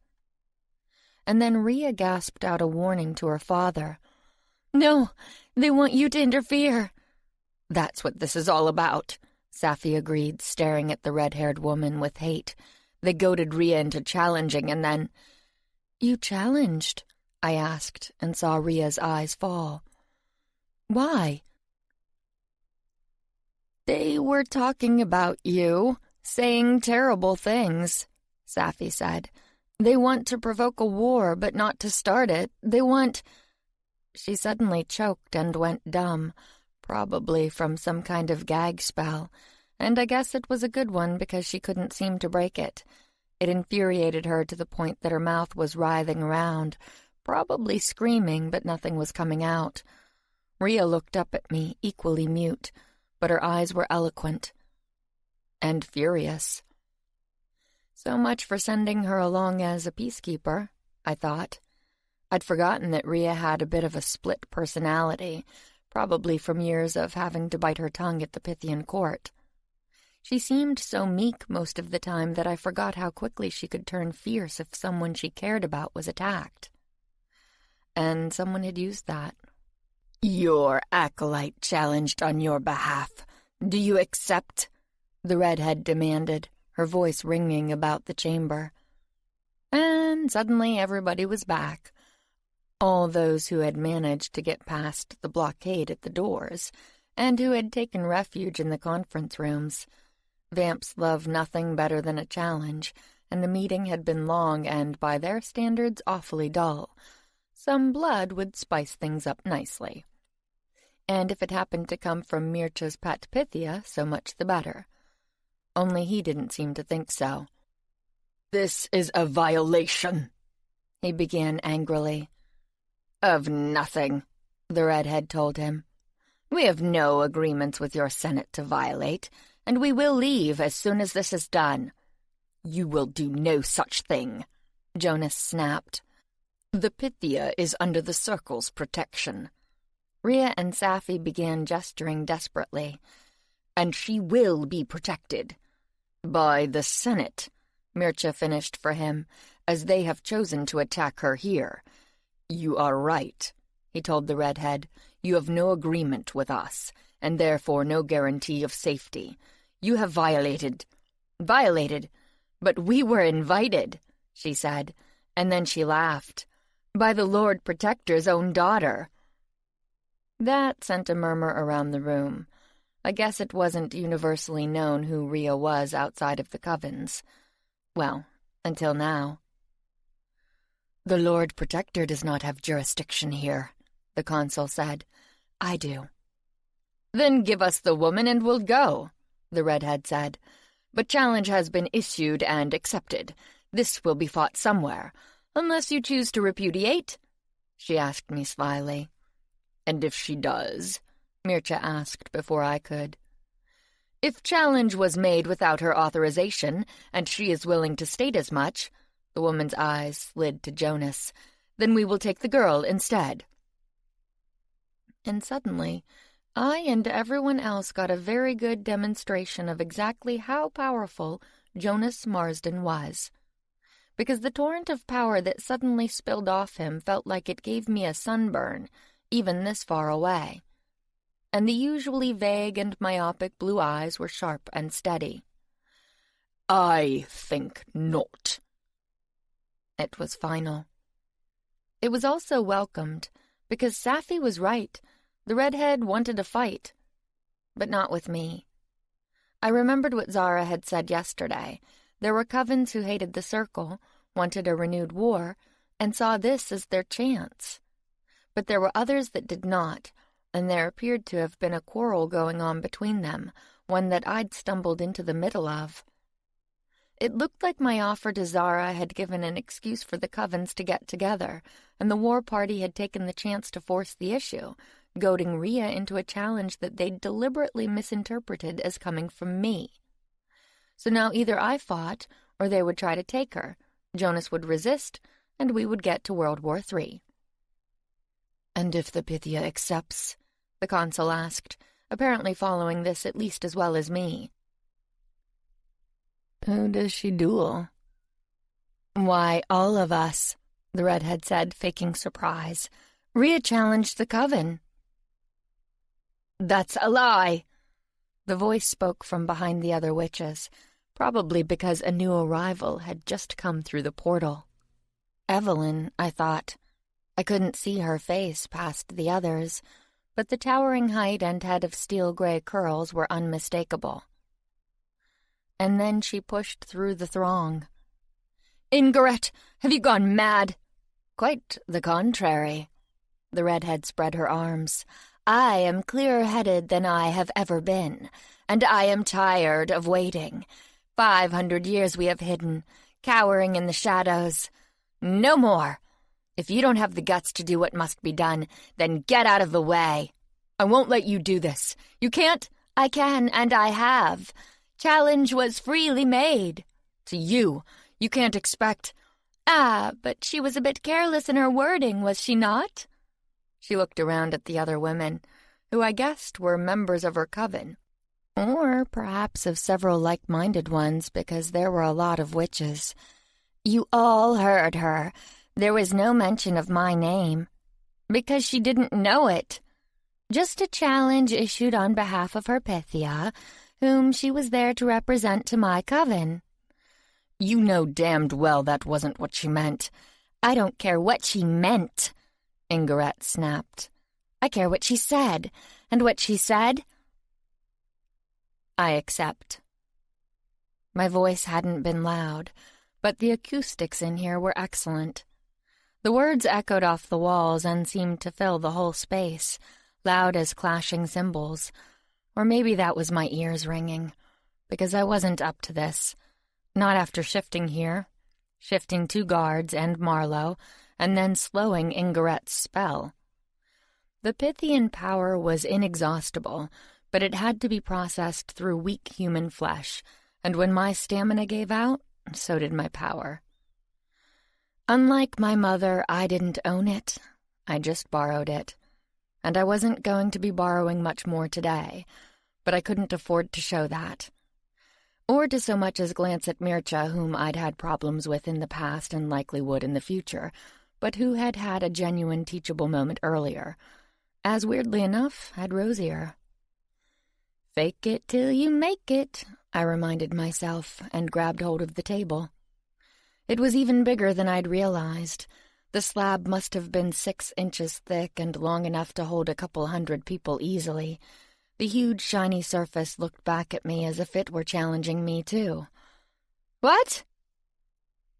And then Ria gasped out a warning to her father. "No, they want you to interfere." "That's what this is all about," Safi agreed, staring at the red-haired woman with hate. "They goaded Ria into challenging, and then—" "You challenged?" I asked, and saw Ria's eyes fall. Why? They were talking about you, saying terrible things, Safi said. They want to provoke a war, but not to start it. They want... She suddenly choked and went dumb, probably from some kind of gag spell, and I guess it was a good one because she couldn't seem to break it. It infuriated her to the point that her mouth was writhing around, probably screaming, but nothing was coming out. Rhea looked up at me, equally mute, but her eyes were eloquent and furious. So much for sending her along as a peacekeeper, I thought. I'd forgotten that Rhea had a bit of a split personality, probably from years of having to bite her tongue at the Pythian court. She seemed so meek most of the time that I forgot how quickly she could turn fierce if someone she cared about was attacked. And someone had used that. "Your acolyte challenged on your behalf. Do you accept?" the redhead demanded, her voice ringing about the chamber. And suddenly everybody was back. All those who had managed to get past the blockade at the doors, and who had taken refuge in the conference rooms. Vamps love nothing better than a challenge, and the meeting had been long and, by their standards, awfully dull. Some blood would spice things up nicely. And if it happened to come from Mircha's pet Pythia, so much the better. Only he didn't seem to think so. "This is a violation," he began angrily. "Of nothing," the redhead told him. "We have no agreements with your Senate to violate, and we will leave as soon as this is done." "You will do no such thing," Jonas snapped. "The Pythia is under the Circle's protection." Rhea and Safi began gesturing desperately. "And she will be protected." "By the Senate," Mircha finished for him, "as they have chosen to attack her here." "You are right," he told the redhead. "You have no agreement with us, and therefore no guarantee of safety. You have violated—" "Violated? But we were invited," she said, and then she laughed. "By the Lord Protector's own daughter." That sent a murmur around the room. I guess it wasn't universally known who Rhea was outside of the covens. Well, until now. "The Lord Protector does not have jurisdiction here," the consul said. "I do." "Then give us the woman and we'll go," the redhead said. "But challenge has been issued and accepted. This will be fought somewhere, unless you choose to repudiate?" she asked me slyly. "And if she does?" Mircha asked before I could. "If challenge was made without her authorization, and she is willing to state as much," the woman's eyes slid to Jonas, "then we will take the girl instead." And suddenly, I and everyone else got a very good demonstration of exactly how powerful Jonas Marsden was. Because the torrent of power that suddenly spilled off him felt like it gave me a sunburn, even this far away. And the usually vague and myopic blue eyes were sharp and steady. "I think not." It was final. It was also welcomed, because Safi was right. The redhead wanted a fight. But not with me. I remembered what Zara had said yesterday. There were covens who hated the Circle, wanted a renewed war, and saw this as their chance. But there were others that did not, and there appeared to have been a quarrel going on between them, one that I'd stumbled into the middle of. It looked like my offer to Zara had given an excuse for the covens to get together, and the war party had taken the chance to force the issue, goading Rhea into a challenge that they'd deliberately misinterpreted as coming from me. So now either I fought, or they would try to take her. Jonas would resist, and we would get to World War III. "And if the Pythia accepts?" the consul asked, apparently following this at least as well as me. "Who does she duel?" "Why, all of us," the redhead said, faking surprise. "Rhea challenged the coven." "That's a lie!" The voice spoke from behind the other witches, probably because a new arrival had just come through the portal. Evelyn, I thought. I couldn't see her face past the others, but the towering height and head of steel-gray curls were unmistakable. And then she pushed through the throng. "Ingaret, have you gone mad?" "Quite the contrary." The redhead spread her arms. "I am clearer-headed than I have ever been, and I am tired of waiting. 500 years we have hidden, cowering in the shadows. No more! If you don't have the guts to do what must be done, then get out of the way. I won't let you do this. You can't." "I can, and I have. Challenge was freely made. To you. You can't expect—" "Ah, but she was a bit careless in her wording, was she not?" She looked around at the other women, who I guessed were members of her coven. Or perhaps of several like-minded ones, because there were a lot of witches. "You all heard her. There was no mention of my name. Because she didn't know it. Just a challenge issued on behalf of her Pythia, whom she was there to represent to my coven." "You know damned well that wasn't what she meant." "I don't care what she meant," Ingaret snapped. "I care what she said. And what she said, I accept." My voice hadn't been loud, but the acoustics in here were excellent. The words echoed off the walls and seemed to fill the whole space, loud as clashing cymbals. Or maybe that was my ears ringing, because I wasn't up to this. Not after shifting here, shifting 2 guards and Marlowe, and then slowing Ingaret's spell. The Pythian power was inexhaustible, but it had to be processed through weak human flesh, and when my stamina gave out, so did my power. Unlike my mother, I didn't own it. I just borrowed it. And I wasn't going to be borrowing much more today, but I couldn't afford to show that. Or to so much as glance at Mircea, whom I'd had problems with in the past and likely would in the future, but who had had a genuine teachable moment earlier, as weirdly enough had Rosier. "Fake it till you make it," I reminded myself, and grabbed hold of the table. It was even bigger than I'd realized. The slab must have been 6 inches thick and long enough to hold a couple hundred people easily. The huge, shiny surface looked back at me as if it were challenging me, too. "What?"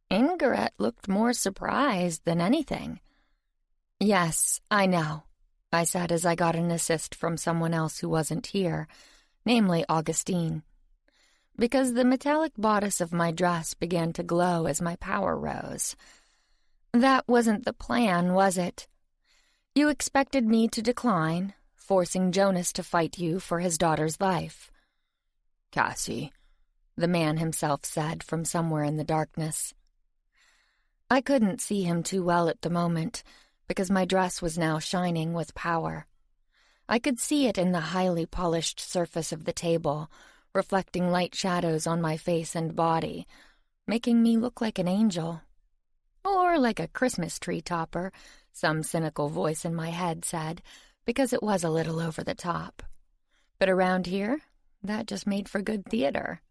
Ingaret looked more surprised than anything. "Yes, I know," I said as I got an assist from someone else who wasn't here, namely Augustine. Because the metallic bodice of my dress began to glow as my power rose. "That wasn't the plan, was it? You expected me to decline, forcing Jonas to fight you for his daughter's life." "Cassie," the man himself said from somewhere in the darkness. I couldn't see him too well at the moment, because my dress was now shining with power. I could see it in the highly polished surface of the table, reflecting light shadows on my face and body, making me look like an angel. Or like a Christmas tree topper, some cynical voice in my head said, because it was a little over the top. But around here, that just made for good theater.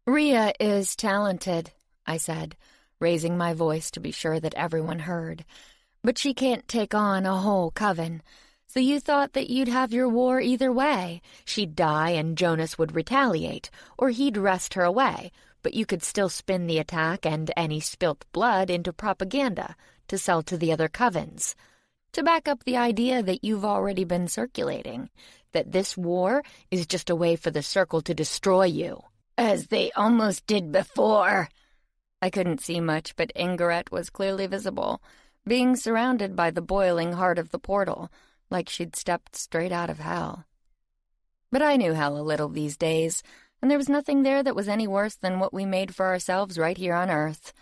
"Rhea is talented," I said, raising my voice to be sure that everyone heard. "But she can't take on a whole coven. So you thought that you'd have your war either way. She'd die and Jonas would retaliate, or he'd wrest her away, but you could still spin the attack and any spilt blood into propaganda to sell to the other covens, to back up the idea that you've already been circulating, that this war is just a way for the Circle to destroy you. As they almost did before." I couldn't see much, but Ingaret was clearly visible, being surrounded by the boiling heart of the portal, like she'd stepped straight out of hell. But I knew hell a little these days, and there was nothing there that was any worse than what we made for ourselves right here on Earth.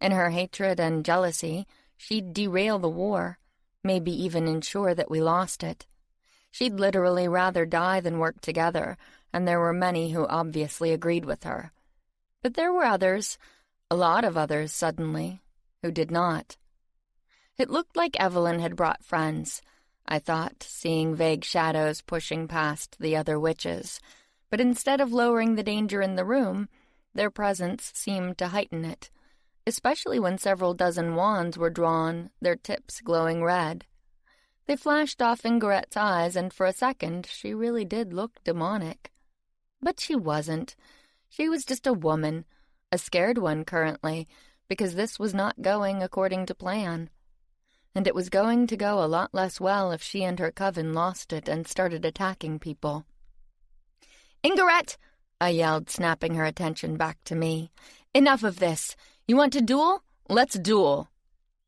In her hatred and jealousy, she'd derail the war, maybe even ensure that we lost it. She'd literally rather die than work together, and there were many who obviously agreed with her. But there were others, a lot of others suddenly, who did not. It looked like Evelyn had brought friends, I thought, seeing vague shadows pushing past the other witches, but instead of lowering the danger in the room, their presence seemed to heighten it, especially when several dozen wands were drawn, their tips glowing red. They flashed off Ingeret's eyes, and for a second she really did look demonic. But she wasn't. She was just a woman, a scared one currently, because this was not going according to plan. And it was going to go a lot less well if she and her coven lost it and started attacking people. "Ingeret!" I yelled, snapping her attention back to me. "Enough of this. You want to duel? Let's duel."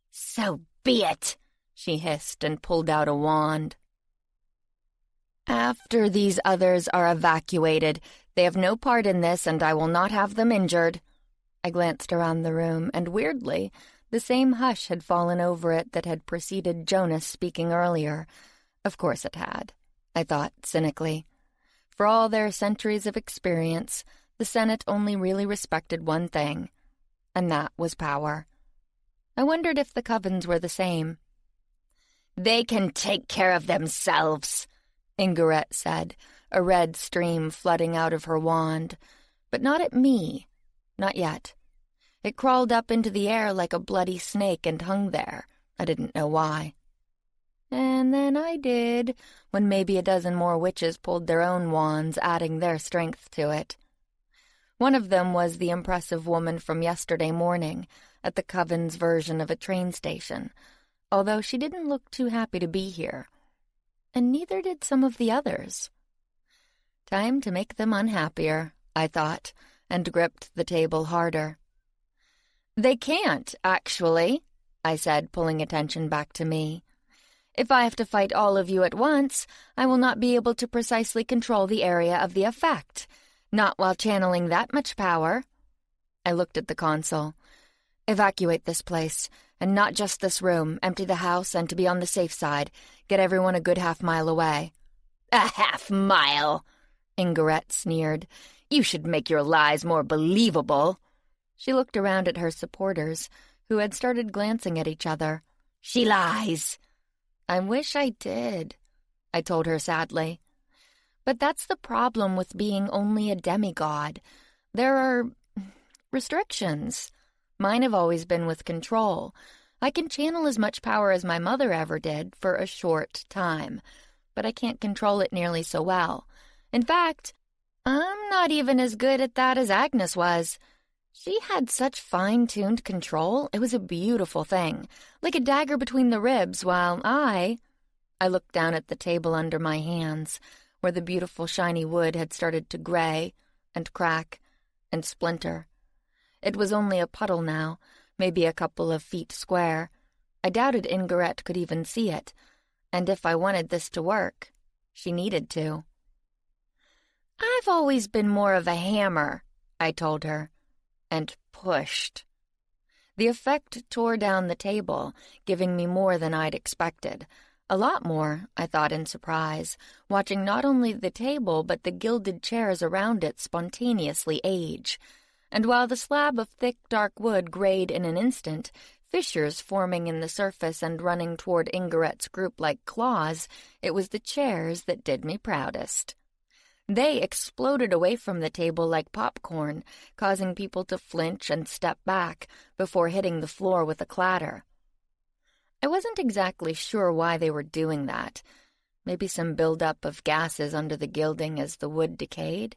"So be it," she hissed and pulled out a wand. "After these others are evacuated, they have no part in this, and I will not have them injured." I glanced around the room, and weirdly, the same hush had fallen over it that had preceded Jonas speaking earlier. Of course it had, I thought cynically. For all their centuries of experience, the Senate only really respected one thing, and that was power. I wondered if the covens were the same. "They can take care of themselves," Ingeret said, a red stream flooding out of her wand. But not at me. Not yet. It crawled up into the air like a bloody snake and hung there. I didn't know why. And then I did, when maybe a dozen more witches pulled their own wands, adding their strength to it. One of them was the impressive woman from yesterday morning, at the coven's version of a train station, although she didn't look too happy to be here. And neither did some of the others. Time to make them unhappier, I thought, and gripped the table harder. "They can't, actually," I said, pulling attention back to me. "If I have to fight all of you at once, I will not be able to precisely control the area of the effect. Not while channeling that much power." I looked at the console. "Evacuate this place, and not just this room. Empty the house, and to be on the safe side, get everyone a good half-mile away." "A half-mile?" Ingeret sneered. "You should make your lies more believable." She looked around at her supporters, who had started glancing at each other. "She lies." "I wish I did," I told her sadly. "But that's the problem with being only a demigod. There are restrictions. Mine have always been with control. I can channel as much power as my mother ever did for a short time, but I can't control it nearly so well. In fact, I'm not even as good at that as Agnes was. She had such fine-tuned control. It was a beautiful thing, like a dagger between the ribs, while I looked down at the table under my hands, where the beautiful shiny wood had started to gray and crack and splinter. It was only a puddle now, maybe a couple of feet square. I doubted Ingeret could even see it, and if I wanted this to work, she needed to. "I've always been more of a hammer," I told her, and pushed. The effect tore down the table, giving me more than I'd expected. A lot more, I thought in surprise, watching not only the table but the gilded chairs around it spontaneously age. And while the slab of thick, dark wood grayed in an instant, fissures forming in the surface and running toward Ingeret's group like claws, it was the chairs that did me proudest. They exploded away from the table like popcorn, causing people to flinch and step back before hitting the floor with a clatter. I wasn't exactly sure why they were doing that. Maybe some buildup of gases under the gilding as the wood decayed?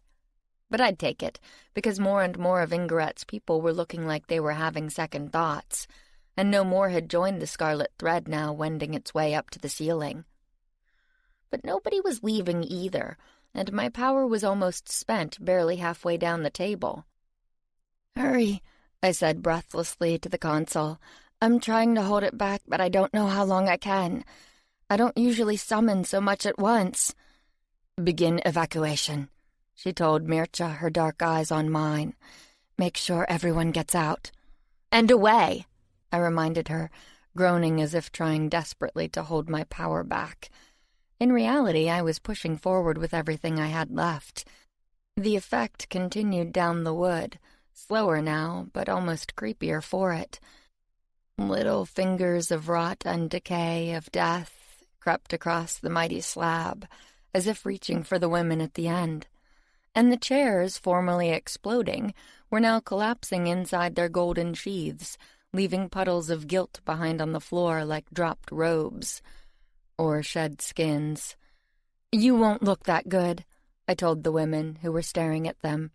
But I'd take it, because more and more of Ingeret's people were looking like they were having second thoughts, and no more had joined the scarlet thread now wending its way up to the ceiling. But nobody was leaving either, and my power was almost spent, barely halfway down the table. "Hurry," I said breathlessly to the console. "I'm trying to hold it back, but I don't know how long I can. I don't usually summon so much at once." "Begin evacuation," she told Mircea, her dark eyes on mine. "Make sure everyone gets out." "And away," I reminded her, groaning as if trying desperately to hold my power back. In reality, I was pushing forward with everything I had left. The effect continued down the wood, slower now, but almost creepier for it. Little fingers of rot and decay, of death, crept across the mighty slab, as if reaching for the women at the end. And the chairs, formerly exploding, were now collapsing inside their golden sheaths, leaving puddles of guilt behind on the floor like dropped robes. or shed skins. "You won't look that good," I told the women who were staring at them.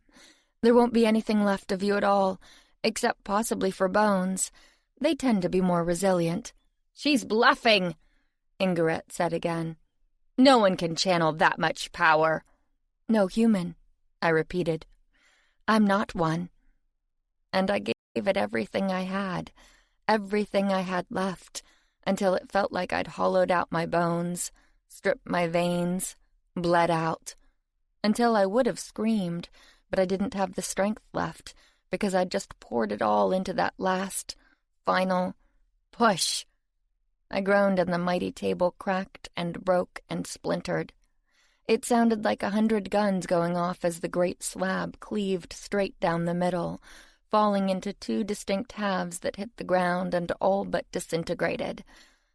"There won't be anything left of you at all, except possibly for bones. They tend to be more resilient." "She's bluffing," Ingaret said again. "No one can channel that much power." "No human," I repeated. "I'm not one." And I gave it everything I had left, until it felt like I'd hollowed out my bones, stripped my veins, bled out, until I would have screamed, but I didn't have the strength left, because I'd just poured it all into that last, final push. I groaned and the mighty table cracked and broke and splintered. It sounded like 100 guns going off as the great slab cleaved straight down the middle, falling into 2 distinct halves that hit the ground and all but disintegrated.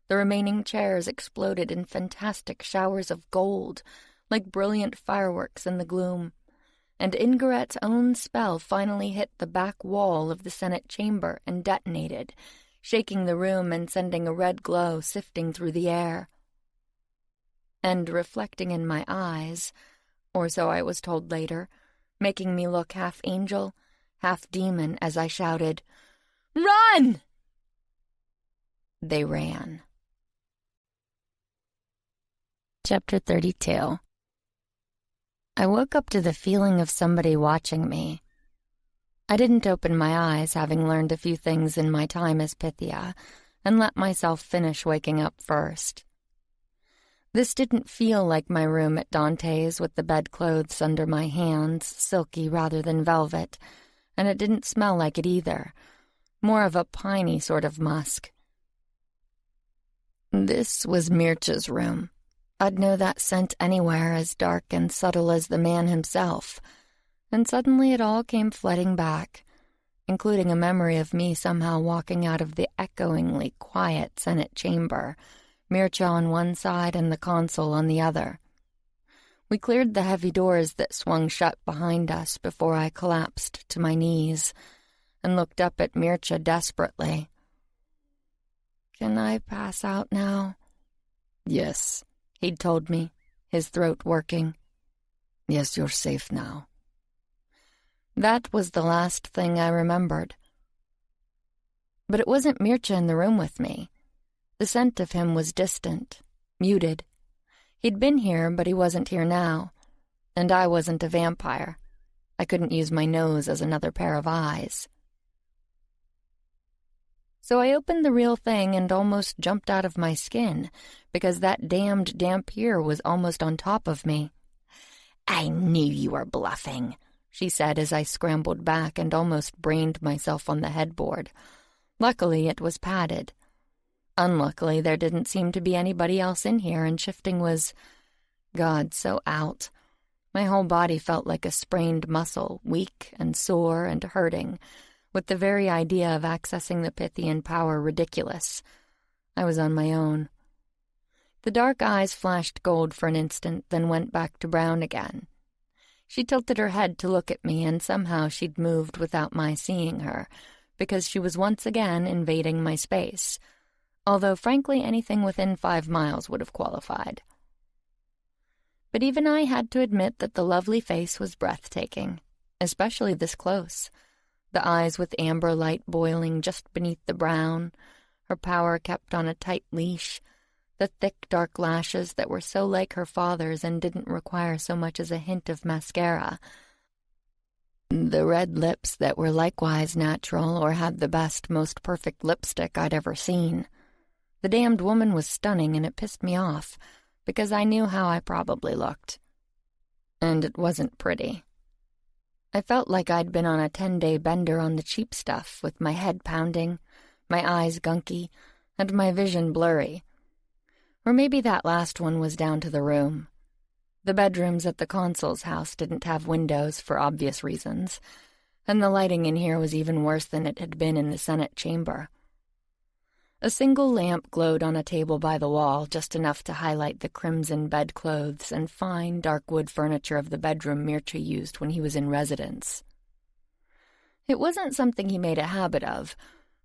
The remaining chairs exploded in fantastic showers of gold, like brilliant fireworks in the gloom. And Ingaret's own spell finally hit the back wall of the Senate chamber and detonated, shaking the room and sending a red glow sifting through the air. And reflecting in my eyes, or so I was told later, making me look half angel, half demon as I shouted, "Run!" They ran. Chapter 32. I woke up to the feeling of somebody watching me. I didn't open my eyes, having learned a few things in my time as Pythia, and let myself finish waking up first. This didn't feel like my room at Dante's with the bedclothes under my hands, silky rather than velvet, and it didn't smell like it either, more of a piney sort of musk. This was Mircha's room. I'd know that scent anywhere, as dark and subtle as the man himself. And suddenly it all came flooding back, including a memory of me somehow walking out of the echoingly quiet Senate chamber, Mircha on one side and the consul on the other. We cleared the heavy doors that swung shut behind us before I collapsed to my knees and looked up at Mircha desperately. "Can I pass out now?" "Yes," he'd told me, his throat working. "Yes, you're safe now." That was the last thing I remembered. But it wasn't Mircha in the room with me. The scent of him was distant, muted. He'd been here, but he wasn't here now. And I wasn't a vampire. I couldn't use my nose as another pair of eyes. So I opened the real thing and almost jumped out of my skin, because that damned Dampier was almost on top of me. "I knew you were bluffing," she said as I scrambled back and almost brained myself on the headboard. Luckily, it was padded. Unluckily, there didn't seem to be anybody else in here, and shifting was, God, so out. My whole body felt like a sprained muscle, weak and sore and hurting, with the very idea of accessing the Pythian power ridiculous. I was on my own. The dark eyes flashed gold for an instant, then went back to brown again. She tilted her head to look at me, and somehow she'd moved without my seeing her, because she was once again invading my space, although frankly anything within 5 miles would have qualified. But even I had to admit that the lovely face was breathtaking, especially this close. The eyes with amber light boiling just beneath the brown, her power kept on a tight leash, the thick dark lashes that were so like her father's and didn't require so much as a hint of mascara, the red lips that were likewise natural or had the best, most perfect lipstick I'd ever seen. The damned woman was stunning, and it pissed me off, because I knew how I probably looked. And it wasn't pretty. I felt like I'd been on a 10-day bender on the cheap stuff, with my head pounding, my eyes gunky, and my vision blurry. Or maybe that last one was down to the room. The bedrooms at the consul's house didn't have windows for obvious reasons, and the lighting in here was even worse than it had been in the Senate chamber. A single lamp glowed on a table by the wall, just enough to highlight the crimson bedclothes and fine, dark wood furniture of the bedroom Mircha used when he was in residence. It wasn't something he made a habit of,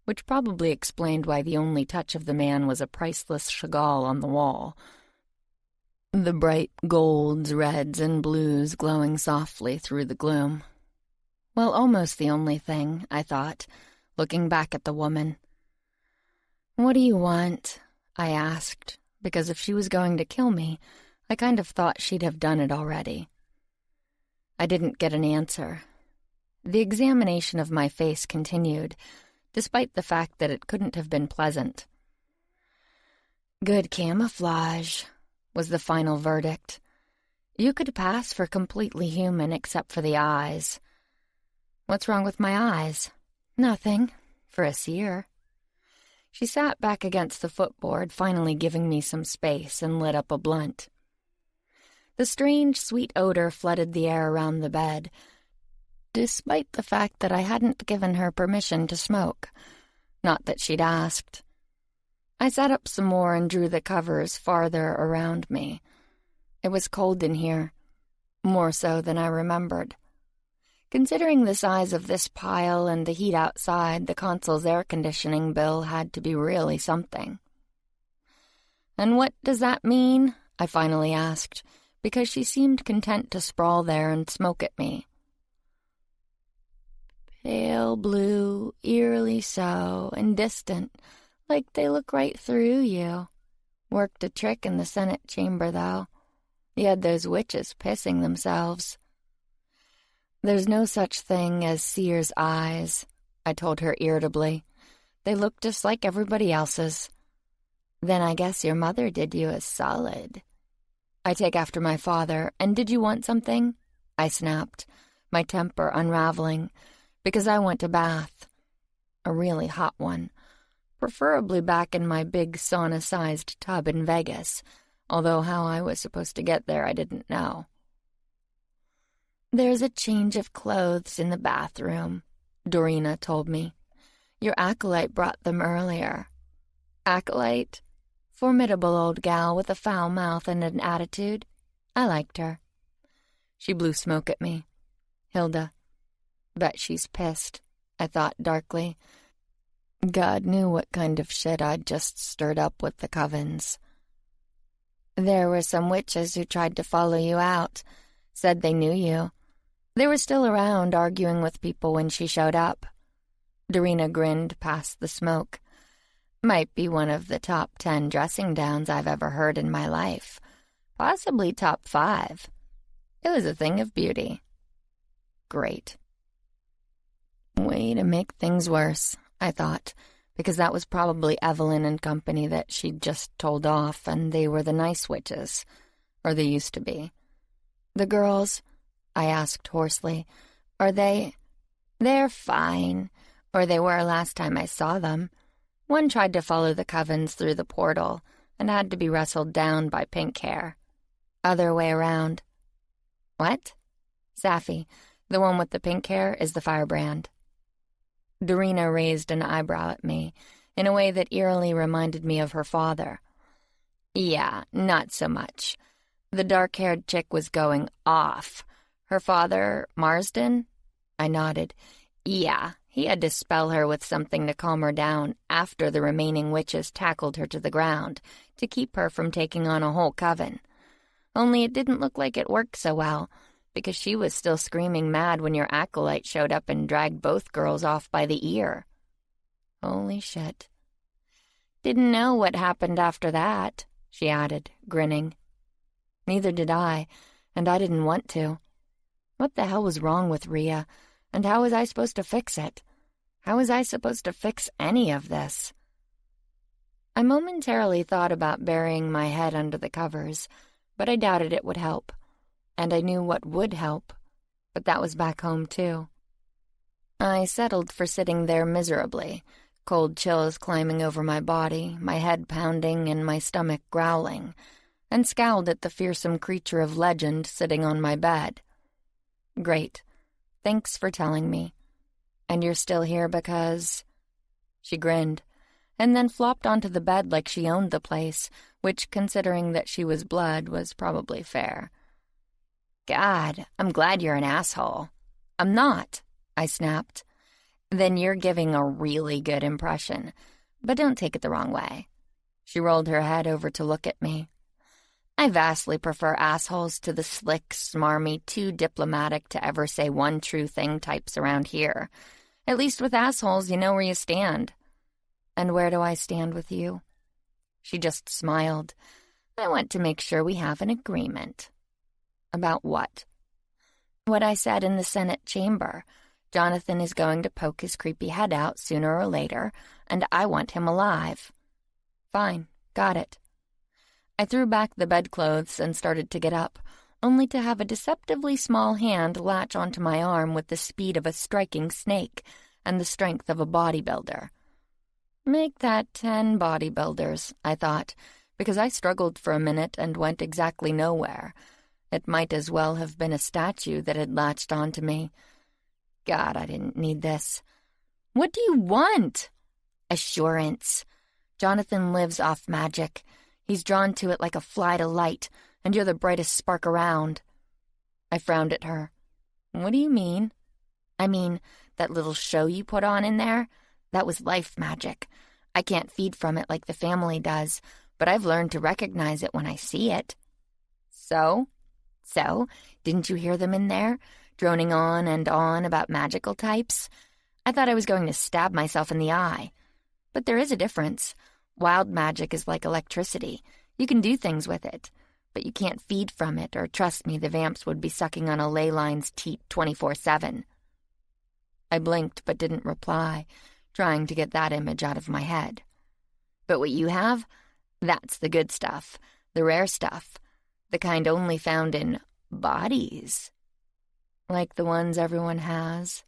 which probably explained why the only touch of the man was a priceless Chagall on the wall. The bright golds, reds, and blues glowing softly through the gloom. Well, almost the only thing, I thought, looking back at the woman. "What do you want?" I asked, because if she was going to kill me, I kind of thought she'd have done it already. I didn't get an answer. The examination of my face continued, despite the fact that it couldn't have been pleasant. "Good camouflage," was the final verdict. "You could pass for completely human except for the eyes." "What's wrong with my eyes?" "Nothing, for a seer." She sat back against the footboard, finally giving me some space, and lit up a blunt. The strange, sweet odor flooded the air around the bed, despite the fact that I hadn't given her permission to smoke. Not that she'd asked. I sat up some more and drew the covers farther around me. It was cold in here, more so than I remembered. Considering the size of this pile and the heat outside, the console's air conditioning bill had to be really something. "And what does that mean?" I finally asked, because she seemed content to sprawl there and smoke at me. "Pale blue, eerily so, and distant, like they look right through you. Worked a trick in the Senate chamber, though. You had those witches pissing themselves." "There's no such thing as seer's eyes," I told her irritably. "They look just like everybody else's." "Then I guess your mother did you a solid." "I take after my father, and did you want something?" I snapped, my temper unraveling, because I want a bath. A really hot one. Preferably back in my big sauna-sized tub in Vegas, although how I was supposed to get there I didn't know. "There's a change of clothes in the bathroom," Dorina told me. "Your acolyte brought them earlier." "Acolyte?" Formidable old gal with a foul mouth and an attitude. I liked her. She blew smoke at me. "Hilda. Bet she's pissed," I thought darkly. God knew what kind of shit I'd just stirred up with the covens. "There were some witches who tried to follow you out. Said they knew you. They were still around arguing with people when she showed up." Dorina grinned past the smoke. "Might be one of the top 10 dressing downs I've ever heard in my life. Possibly top 5. It was a thing of beauty." Great. Way to make things worse, I thought, because that was probably Evelyn and company that she'd just told off, and they were the nice witches. Or they used to be. "The girls?" I asked hoarsely. "Are they—" "They're fine. Or they were last time I saw them. One tried to follow the covens through the portal and had to be wrestled down by pink hair. Other way around." "What?" "Safi, the one with the pink hair, is the firebrand." Dorina raised an eyebrow at me, in a way that eerily reminded me of her father. "Yeah, not so much. The dark-haired chick was going off. Her father, Marsden?" I nodded. "Yeah, he had to spell her with something to calm her down after the remaining witches tackled her to the ground to keep her from taking on a whole coven. Only it didn't look like it worked so well, because she was still screaming mad when your acolyte showed up and dragged both girls off by the ear." "Holy shit." "Didn't know what happened after that," she added, grinning. Neither did I, and I didn't want to. What the hell was wrong with Rhea, and how was I supposed to fix it? How was I supposed to fix any of this? I momentarily thought about burying my head under the covers, but I doubted it would help. And I knew what would help, but that was back home too. I settled for sitting there miserably, cold chills climbing over my body, my head pounding and my stomach growling, and scowled at the fearsome creature of legend sitting on my bed. "Great. Thanks for telling me. And you're still here because—" She grinned, and then flopped onto the bed like she owned the place, which, considering that she was blood, was probably fair. "God, I'm glad you're an asshole." "I'm not," I snapped. Then you're giving a really good impression, but don't take it the wrong way. She rolled her head over to look at me. I vastly prefer assholes to the slick, smarmy, too diplomatic to ever say one true thing types around here. At least with assholes, you know where you stand. And where do I stand with you? She just smiled. I want to make sure we have an agreement. About what? What I said in the Senate chamber. Jonathan is going to poke his creepy head out sooner or later, and I want him alive. Fine, got it. I threw back the bedclothes and started to get up, only to have a deceptively small hand latch onto my arm with the speed of a striking snake and the strength of a bodybuilder. Make that 10 bodybuilders, I thought, because I struggled for a minute and went exactly nowhere. It might as well have been a statue that had latched onto me. God, I didn't need this. What do you want? Assurance. Jonathan lives off magic. He's drawn to it like a fly to light, and you're the brightest spark around. I frowned at her. What do you mean? I mean, that little show you put on in there, that was life magic. I can't feed from it like the family does, but I've learned to recognize it when I see it. So, didn't you hear them in there, droning on and on about magical types? I thought I was going to stab myself in the eye. But there is a difference. Wild magic is like electricity. You can do things with it, but you can't feed from it, or trust me, the vamps would be sucking on a ley line's teat 24/7. I blinked but didn't reply, trying to get that image out of my head. But what you have? That's the good stuff, the rare stuff, the kind only found in bodies. Like the ones everyone has.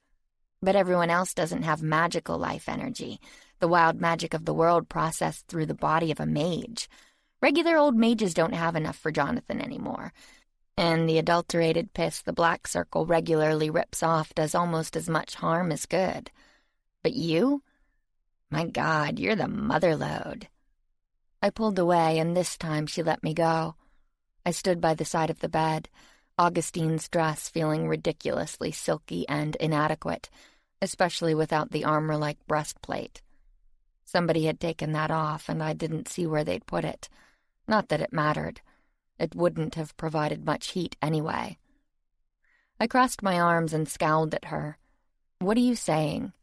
But everyone else doesn't have magical life energy, the wild magic of the world processed through the body of a mage. Regular old mages don't have enough for Jonathan anymore, and the adulterated piss the Black Circle regularly rips off does almost as much harm as good. But you? My God, you're the motherlode. I pulled away, and this time she let me go. I stood by the side of the bed, Augustine's dress feeling ridiculously silky and inadequate, especially without the armor-like breastplate. Somebody had taken that off, and I didn't see where they'd put it. Not that it mattered. It wouldn't have provided much heat anyway. I crossed my arms and scowled at her. What are you saying?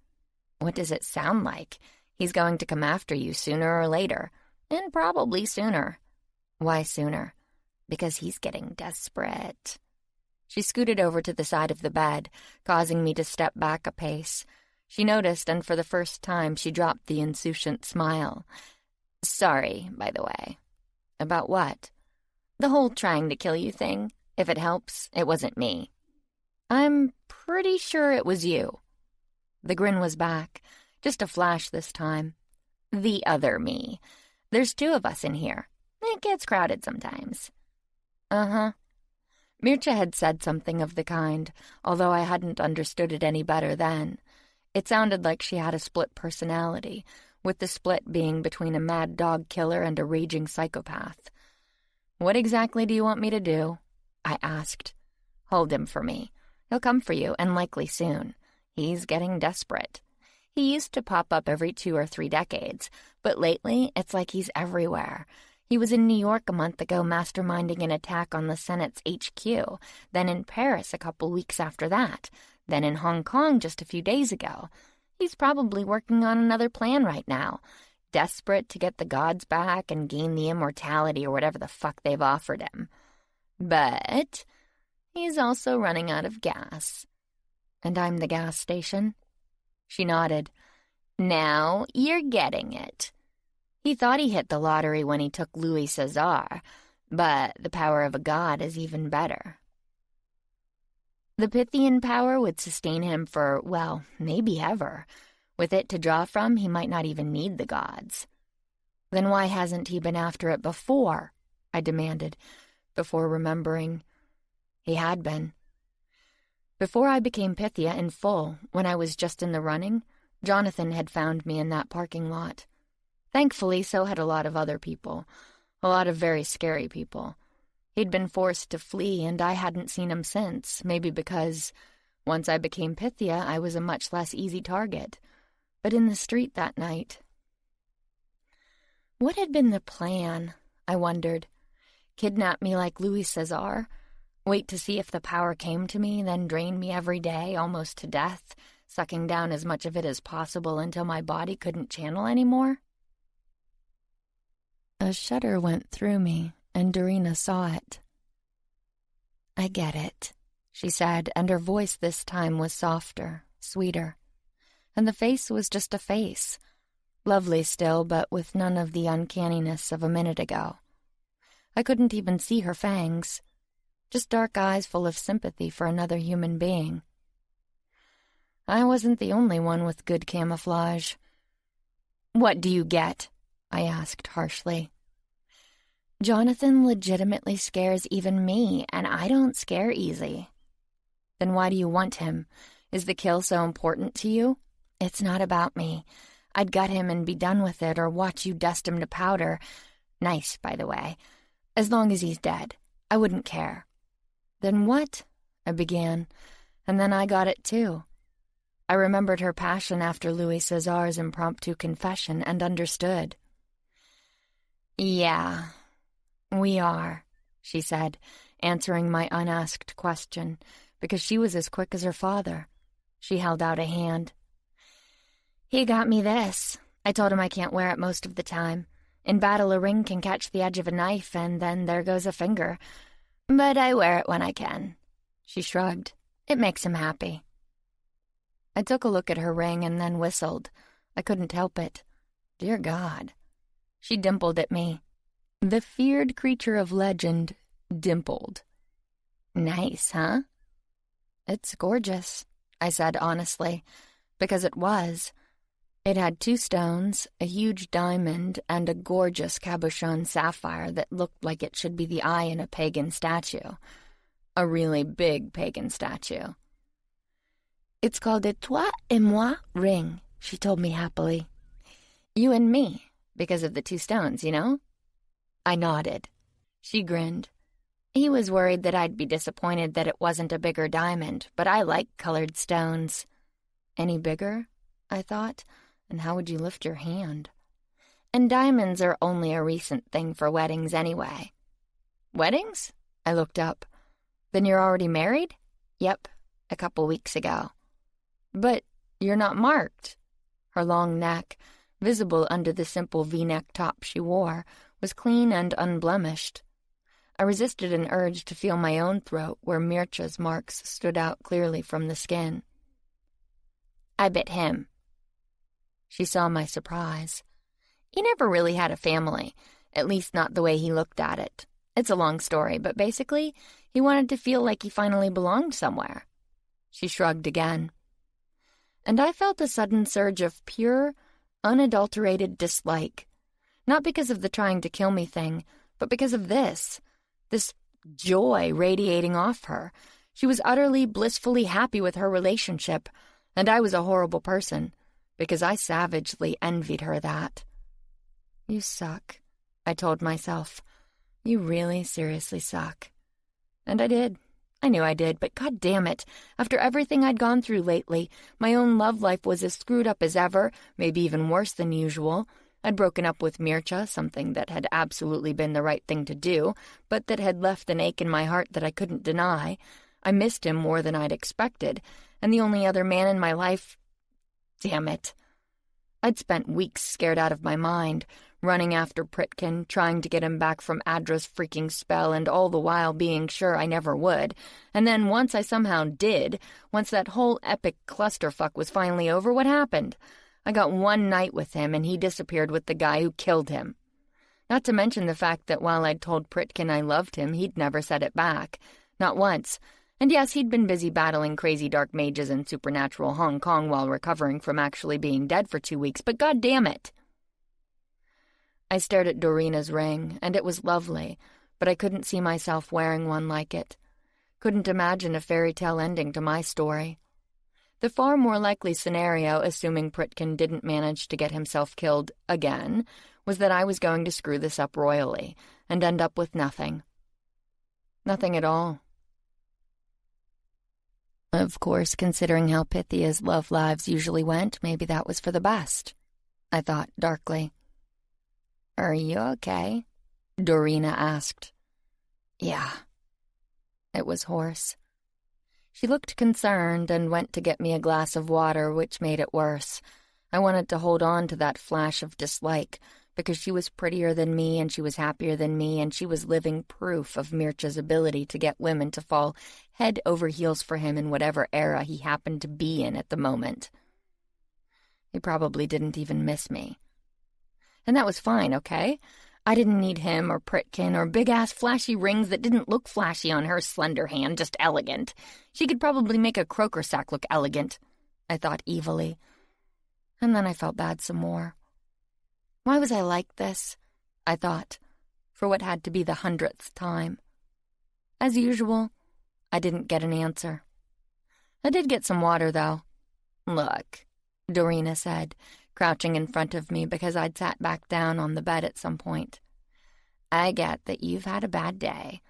What does it sound like? He's going to come after you sooner or later, and probably sooner. Why sooner? Because he's getting desperate. She scooted over to the side of the bed, causing me to step back a pace. She noticed, and for the first time she dropped the insouciant smile. Sorry, by the way. About what? The whole trying to kill you thing. If it helps, it wasn't me. I'm pretty sure it was you. The grin was back, just a flash this time. The other me. There's 2 of us in here. It gets crowded sometimes. Uh-huh. Mircea had said something of the kind, although I hadn't understood it any better then. It sounded like she had a split personality, with the split being between a mad dog killer and a raging psychopath. What exactly do you want me to do? I asked. Hold him for me. He'll come for you, and likely soon. He's getting desperate. He used to pop up every 2 or 3 decades, but lately it's like he's everywhere. He was in New York a month ago masterminding an attack on the Senate's HQ, then in Paris a couple weeks after that, then in Hong Kong just a few days ago. He's probably working on another plan right now, desperate to get the gods back and gain the immortality or whatever the fuck they've offered him. But he's also running out of gas. And I'm the gas station? She nodded. Now you're getting it. He thought he hit the lottery when he took Louis Caesar, but the power of a god is even better. The Pythian power would sustain him for, well, maybe ever. With it to draw from, he might not even need the gods. Then why hasn't he been after it before? I demanded, before remembering. He had been. Before I became Pythia in full, when I was just in the running, Jonathan had found me in that parking lot. Thankfully, so had a lot of other people. A lot of very scary people. He'd been forced to flee, and I hadn't seen him since, maybe because, Once I became Pythia, I was a much less easy target. But in the street that night... What had been the plan, I wondered? Kidnap me like Louis Cesar? Wait to see if the power came to me, then drain me every day, almost to death, sucking down as much of it as possible until my body couldn't channel anymore? A shudder went through me, and Dorina saw it. I get it, she said, and her voice this time was softer, sweeter. And the face was just a face. Lovely still, but with none of the uncanniness of a minute ago. I couldn't even see her fangs. Just dark eyes full of sympathy for another human being. I wasn't the only one with good camouflage. "What do you get?" I asked harshly. "Jonathan legitimately scares even me, and I don't scare easy." "Then why do you want him? Is the kill so important to you?" "It's not about me. I'd gut him and be done with it, or watch you dust him to powder. Nice, by the way. As long as he's dead. I wouldn't care." "Then what?" I began, and then I got it too. I remembered her passion after Louis Cesar's impromptu confession and understood. "Yeah, we are," she said, answering my unasked question, because she was as quick as her father. She held out a hand. "He got me this. I told him I can't wear it most of the time. In battle, a ring can catch the edge of a knife, and then there goes a finger. But I wear it when I can." She shrugged. "It makes him happy." I took a look at her ring and then whistled. I couldn't help it. Dear God. She dimpled at me. The feared creature of legend dimpled. "Nice, huh?" "It's gorgeous," I said honestly, because it was. It had 2 stones, a huge diamond, and a gorgeous cabochon sapphire that looked like it should be the eye in a pagan statue. A really big pagan statue. "It's called a Toi et Moi ring," she told me happily. "You and me, because of the 2 stones, you know?" I nodded. She grinned. He was worried that I'd be disappointed that it wasn't a bigger diamond, but I like colored stones. Any bigger? I thought. And how would you lift your hand? And diamonds are only a recent thing for weddings anyway. "Weddings?" I looked up. "Then you're already married?" "Yep, a couple weeks ago." "But you're not marked." Her long neck, visible under the simple V-neck top she wore, was clean and unblemished. I resisted an urge to feel my own throat where Mircha's marks stood out clearly from the skin. "I bit him." She saw my surprise. He never really had a family, at least not the way he looked at it. It's a long story, but basically, he wanted to feel like he finally belonged somewhere. She shrugged again. And I felt a sudden surge of pure, unadulterated dislike. Not because of the trying to kill me thing, but because of this joy radiating off her. She was utterly, blissfully happy with her relationship, and I was a horrible person, because I savagely envied her that. "You suck," I told myself. "You really seriously suck." And I did. I knew I did, but God damn it, after everything I'd gone through lately, my own love life was as screwed up as ever, maybe even worse than usual. I'd broken up with Mircha, something that had absolutely been the right thing to do, but that had left an ache in my heart that I couldn't deny. I missed him more than I'd expected, and the only other man in my life... Damn it. I'd spent weeks scared out of my mind, running after Pritkin, trying to get him back from Adra's freaking spell, and all the while being sure I never would. And then once I somehow did, once that whole epic clusterfuck was finally over, what happened? I got one night with him, and he disappeared with the guy who killed him. Not to mention the fact that while I'd told Pritkin I loved him, he'd never said it back. Not once. And yes, he'd been busy battling crazy dark mages in supernatural Hong Kong while recovering from actually being dead for 2 weeks, but God damn it! I stared at Dorina's ring, and it was lovely, but I couldn't see myself wearing one like it. Couldn't imagine a fairy tale ending to my story. The far more likely scenario, assuming Pritkin didn't manage to get himself killed again, was that I was going to screw this up royally and end up with nothing. Nothing at all. Of course, considering how Pythia's love lives usually went, maybe that was for the best, I thought darkly. Are you okay? Dorina asked. Yeah. It was hoarse. She looked concerned and went to get me a glass of water, which made it worse. I wanted to hold on to that flash of dislike, because she was prettier than me and she was happier than me and she was living proof of Mircha's ability to get women to fall head over heels for him in whatever era he happened to be in at the moment. He probably didn't even miss me. And that was fine, okay? I didn't need him or Pritkin or big-ass flashy rings that didn't look flashy on her slender hand, just elegant. She could probably make a croaker sack look elegant, I thought evilly. And then I felt bad some more. Why was I like this? I thought, for what had to be the 100th time. As usual, I didn't get an answer. I did get some water, though. Look, Dorina said, crouching in front of me because I'd sat back down on the bed at some point. I get that you've had a bad day,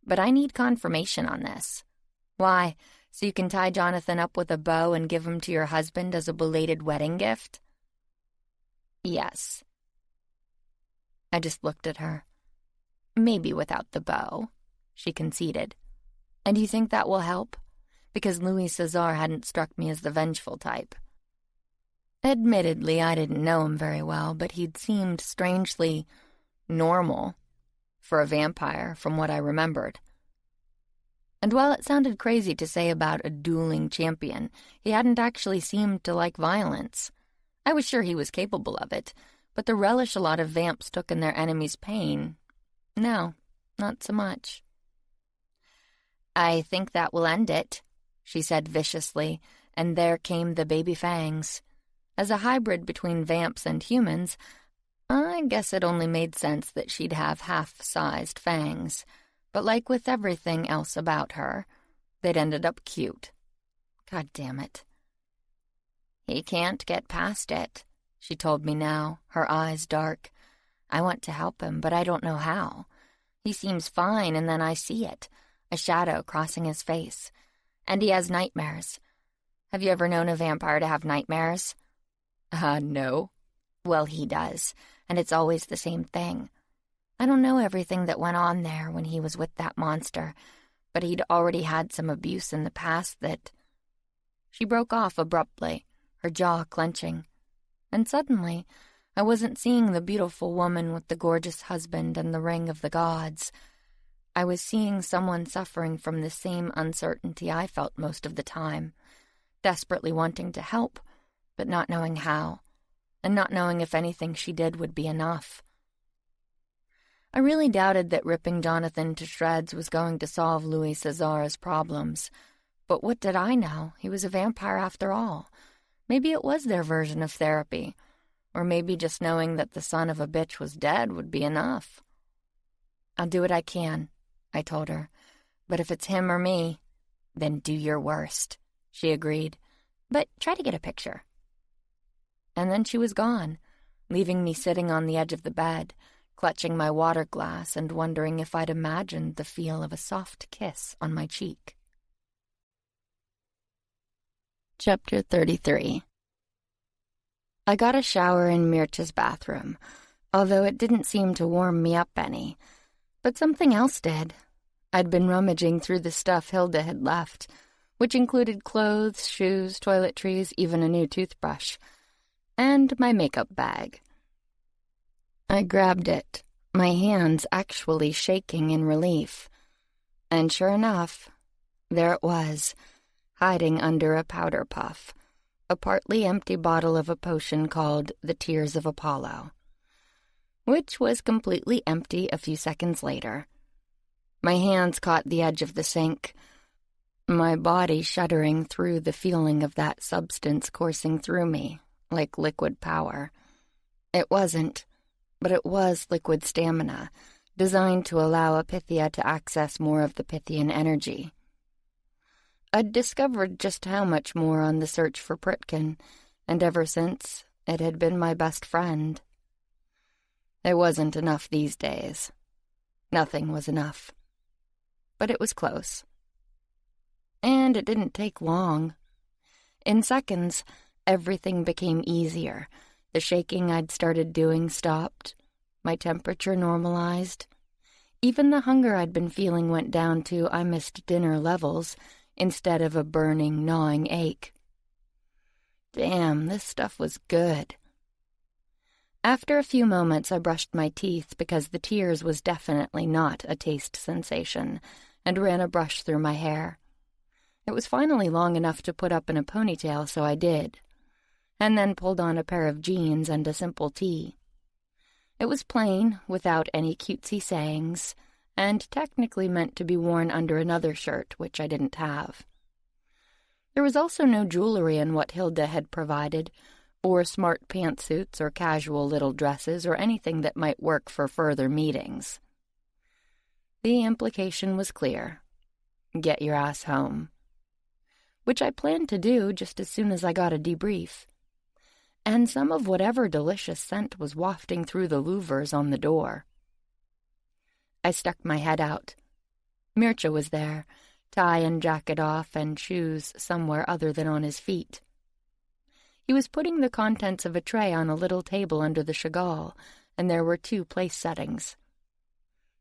but I need confirmation on this. Why, so you can tie Jonathan up with a bow and give him to your husband as a belated wedding gift? Yes. I just looked at her. Maybe without the bow, she conceded. And you think that will help? Because Louis Cesar hadn't struck me as the vengeful type. Admittedly, I didn't know him very well, but he'd seemed strangely normal for a vampire from what I remembered. And while it sounded crazy to say about a dueling champion, he hadn't actually seemed to like violence. I was sure he was capable of it, but the relish a lot of vamps took in their enemies' pain, no, not so much. I think that will end it, she said viciously, and there came the baby fangs. As a hybrid between vamps and humans, I guess it only made sense that she'd have half-sized fangs, but like with everything else about her, they'd ended up cute. God damn it. He can't get past it, she told me now, her eyes dark. I want to help him, but I don't know how. He seems fine, and then I see it, a shadow crossing his face. And he has nightmares. Have you ever known a vampire to have nightmares? No. Well, he does, and it's always the same thing. I don't know everything that went on there when he was with that monster, but he'd already had some abuse in the past that... She broke off abruptly, her jaw clenching. And suddenly, I wasn't seeing the beautiful woman with the gorgeous husband and the ring of the gods. I was seeing someone suffering from the same uncertainty I felt most of the time, desperately wanting to help, but not knowing how, and not knowing if anything she did would be enough. I really doubted that ripping Jonathan to shreds was going to solve Louis Cesar's problems, but what did I know? He was a vampire after all. Maybe it was their version of therapy, or maybe just knowing that the son of a bitch was dead would be enough. I'll do what I can, I told her, but if it's him or me, then do your worst, she agreed, but try to get a picture. And then she was gone, leaving me sitting on the edge of the bed, clutching my water glass and wondering if I'd imagined the feel of a soft kiss on my cheek. Chapter 33. I got a shower in Mircha's bathroom, although it didn't seem to warm me up any. But something else did. I'd been rummaging through the stuff Hilda had left, which included clothes, shoes, toiletries, even a new toothbrush, and my makeup bag. I grabbed it, my hands actually shaking in relief. And sure enough, there it was, hiding under a powder puff, a partly empty bottle of a potion called the Tears of Apollo, which was completely empty a few seconds later. My hands caught the edge of the sink, my body shuddering through the feeling of that substance coursing through me, like liquid power. It wasn't, but it was liquid stamina, designed to allow a Pythia to access more of the Pythian energy. I'd discovered just how much more on the search for Pritkin, and ever since, it had been my best friend. There wasn't enough these days. Nothing was enough. But it was close. And it didn't take long. In seconds, everything became easier. The shaking I'd started doing stopped. My temperature normalized. Even the hunger I'd been feeling went down to I missed dinner levels instead of a burning, gnawing ache. Damn, this stuff was good. After a few moments, I brushed my teeth because the tears was definitely not a taste sensation, and ran a brush through my hair. It was finally long enough to put up in a ponytail, so I did, and then pulled on a pair of jeans and a simple tee. It was plain, without any cutesy sayings, and technically meant to be worn under another shirt, which I didn't have. There was also no jewelry in what Hilda had provided, or smart pantsuits or casual little dresses or anything that might work for further meetings. The implication was clear. Get your ass home. Which I planned to do just as soon as I got a debrief. And some of whatever delicious scent was wafting through the louvers on the door. I stuck my head out. Mircea was there, tie and jacket off and shoes somewhere other than on his feet. He was putting the contents of a tray on a little table under the Chagall, and there were 2 place settings.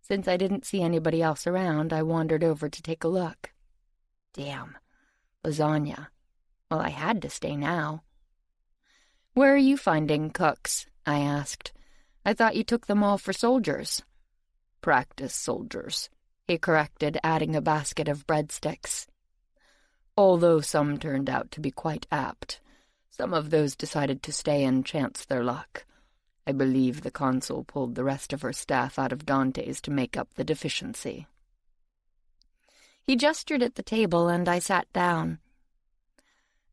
Since I didn't see anybody else around, I wandered over to take a look. Damn. Lasagna. Well, I had to stay now. "Where are you finding cooks?" I asked. "I thought you took them all for soldiers." "Practice soldiers," he corrected, adding a basket of breadsticks. "Although some turned out to be quite apt. Some of those decided to stay and chance their luck. I believe the consul pulled the rest of her staff out of Dante's to make up the deficiency." He gestured at the table, and I sat down,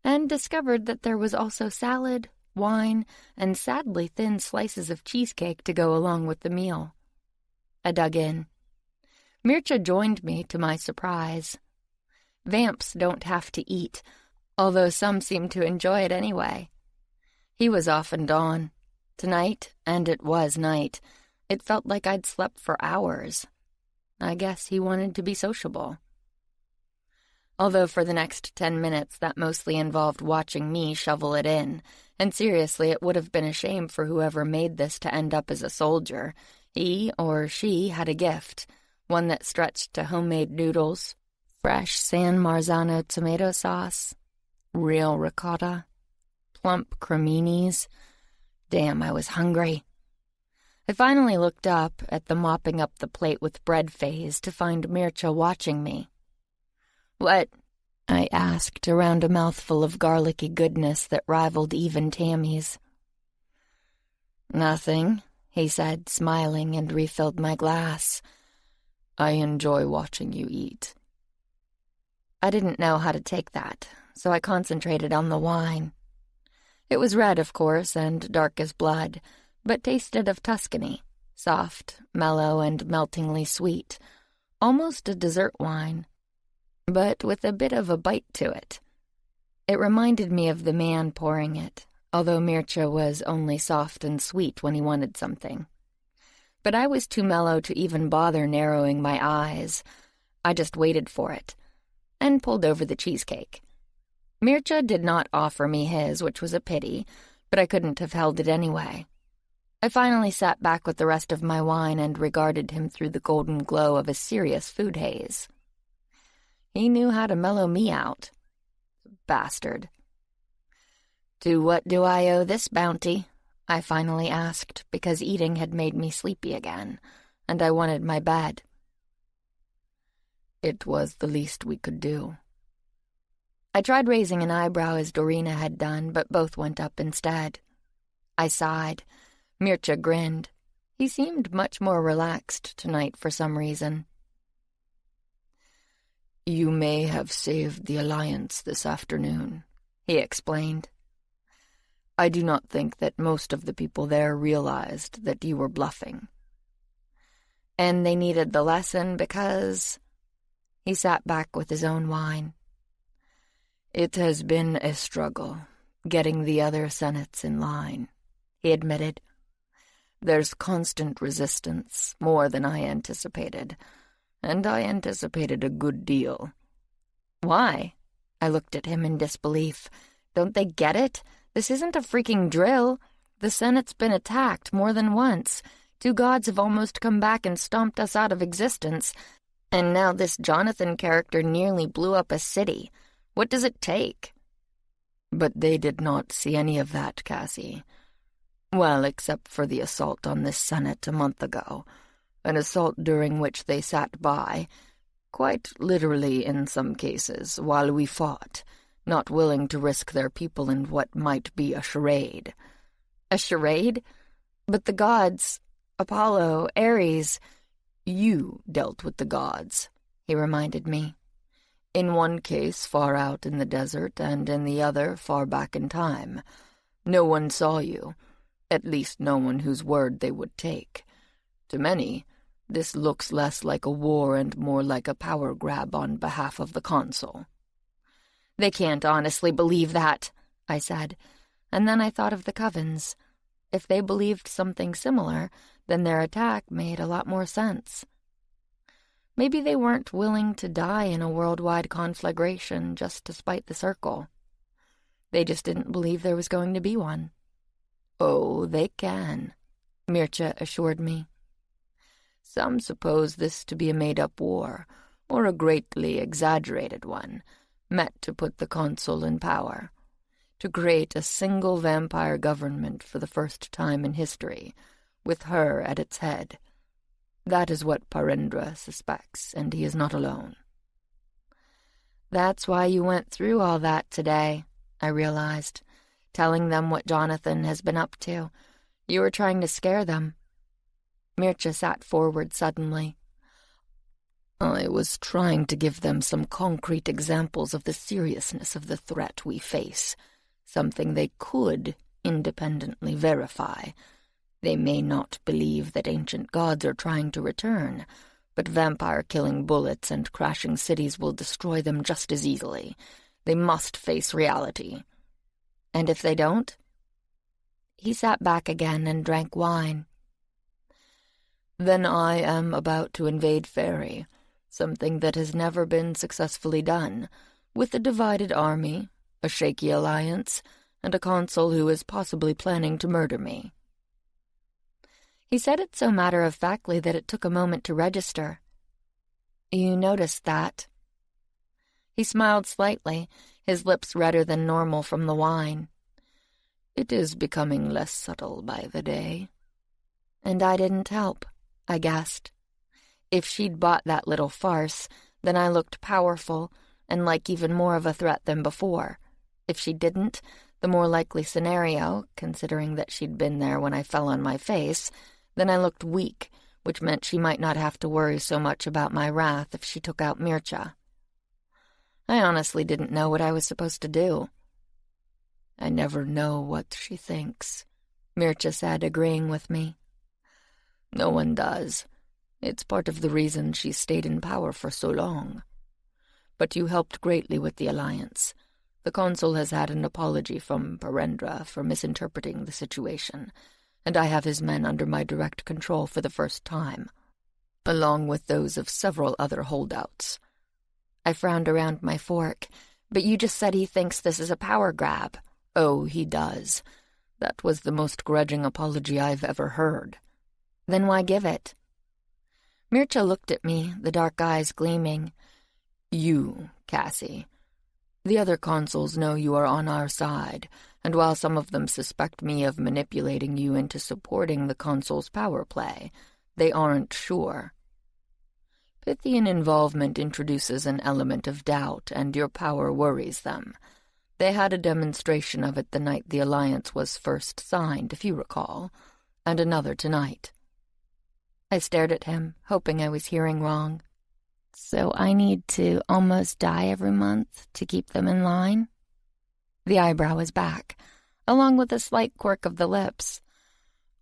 and discovered that there was also salad, wine, and sadly thin slices of cheesecake to go along with the meal. I dug in. Mircea joined me, to my surprise. Vamps don't have to eat, although some seem to enjoy it anyway. He was off and on. Tonight, and it was night, it felt like I'd slept for hours. I guess he wanted to be sociable. Although for the next 10 minutes that mostly involved watching me shovel it in, and seriously it would have been a shame for whoever made this to end up as a soldier. He or she had a gift, one that stretched to homemade noodles, fresh San Marzano tomato sauce, real ricotta, plump creminis. Damn, I was hungry. I finally looked up at the mopping up the plate with bread phase to find Mircea watching me. "What?" I asked, around a mouthful of garlicky goodness that rivaled even Tammy's. "Nothing," he said, smiling, and refilled my glass. "I enjoy watching you eat." I didn't know how to take that, so I concentrated on the wine. It was red, of course, and dark as blood, but tasted of Tuscany, soft, mellow, and meltingly sweet, almost a dessert wine, but with a bit of a bite to it. It reminded me of the man pouring it, although Mircea was only soft and sweet when he wanted something. But I was too mellow to even bother narrowing my eyes. I just waited for it, and pulled over the cheesecake. Mircea did not offer me his, which was a pity, but I couldn't have held it anyway. I finally sat back with the rest of my wine and regarded him through the golden glow of a serious food haze. He knew how to mellow me out. Bastard. "To what do I owe this bounty?" I finally asked, because eating had made me sleepy again, and I wanted my bed. "It was the least we could do." I tried raising an eyebrow as Dorina had done, but both went up instead. I sighed. Mircea grinned. He seemed much more relaxed tonight for some reason. "You may have saved the Alliance this afternoon," he explained. "I do not think that most of the people there realized that you were bluffing." "And they needed the lesson because—" He sat back with his own wine. "It has been a struggle, getting the other senates in line," he admitted. "There's constant resistance, more than I anticipated, and I anticipated a good deal. Why? I looked at him in disbelief. Don't they get it? This isn't a freaking drill. The Senate's been attacked more than once. 2 gods have almost come back and stomped us out of existence. And now this Jonathan character nearly blew up a city. What does it take? But they did not see any of that, Cassie. Well, except for the assault on this Senate a month ago. An assault during which they sat by, quite literally in some cases, while we fought, not willing to risk their people in what might be a charade. A charade? But the gods, Apollo, Ares— You dealt with the gods, he reminded me. In one case far out in the desert, and in the other far back in time. No one saw you, at least no one whose word they would take. To many, this looks less like a war and more like a power grab on behalf of the consul. They can't honestly believe that, I said, and then I thought of the Covens. If they believed something similar, then their attack made a lot more sense. Maybe they weren't willing to die in a worldwide conflagration just to spite the Circle. They just didn't believe there was going to be one. Oh, they can, Mircea assured me. Some suppose this to be a made-up war, or a greatly exaggerated one, meant to put the consul in power, to create a single vampire government for the first time in history, with her at its head. That is what Parendra suspects, and he is not alone. That's why you went through all that today, I realized, telling them what Jonathan has been up to. You were trying to scare them. Mircea sat forward suddenly. I was trying to give them some concrete examples of the seriousness of the threat we face, something they could independently verify. They may not believe that ancient gods are trying to return, but vampire-killing bullets and crashing cities will destroy them just as easily. They must face reality. And if they don't? He sat back again and drank wine. Then I am about to invade Faerie, something that has never been successfully done, with a divided army, a shaky alliance, and a consul who is possibly planning to murder me. He said it so matter-of-factly that it took a moment to register. You noticed that? He smiled slightly, his lips redder than normal from the wine. It is becoming less subtle by the day. And I didn't help, I guessed. If she'd bought that little farce, then I looked powerful and like even more of a threat than before. If she didn't, the more likely scenario, considering that she'd been there when I fell on my face, then I looked weak, which meant she might not have to worry so much about my wrath if she took out Mircea. I honestly didn't know what I was supposed to do. I never know what she thinks, Mircea said, agreeing with me. No one does. It's part of the reason she stayed in power for so long. But you helped greatly with the alliance. The consul has had an apology from Parendra for misinterpreting the situation, and I have his men under my direct control for the first time, along with those of several other holdouts. I frowned around my fork. But you just said he thinks this is a power grab. Oh, he does. That was the most grudging apology I've ever heard. Then why give it? Mircea looked at me, the dark eyes gleaming. You, Cassie. The other consuls know you are on our side, and while some of them suspect me of manipulating you into supporting the consul's power play, they aren't sure. Pythian involvement introduces an element of doubt, and your power worries them. They had a demonstration of it the night the alliance was first signed, if you recall, and another tonight. I stared at him, hoping I was hearing wrong. So I need to almost die every month to keep them in line? The eyebrow was back, along with a slight quirk of the lips.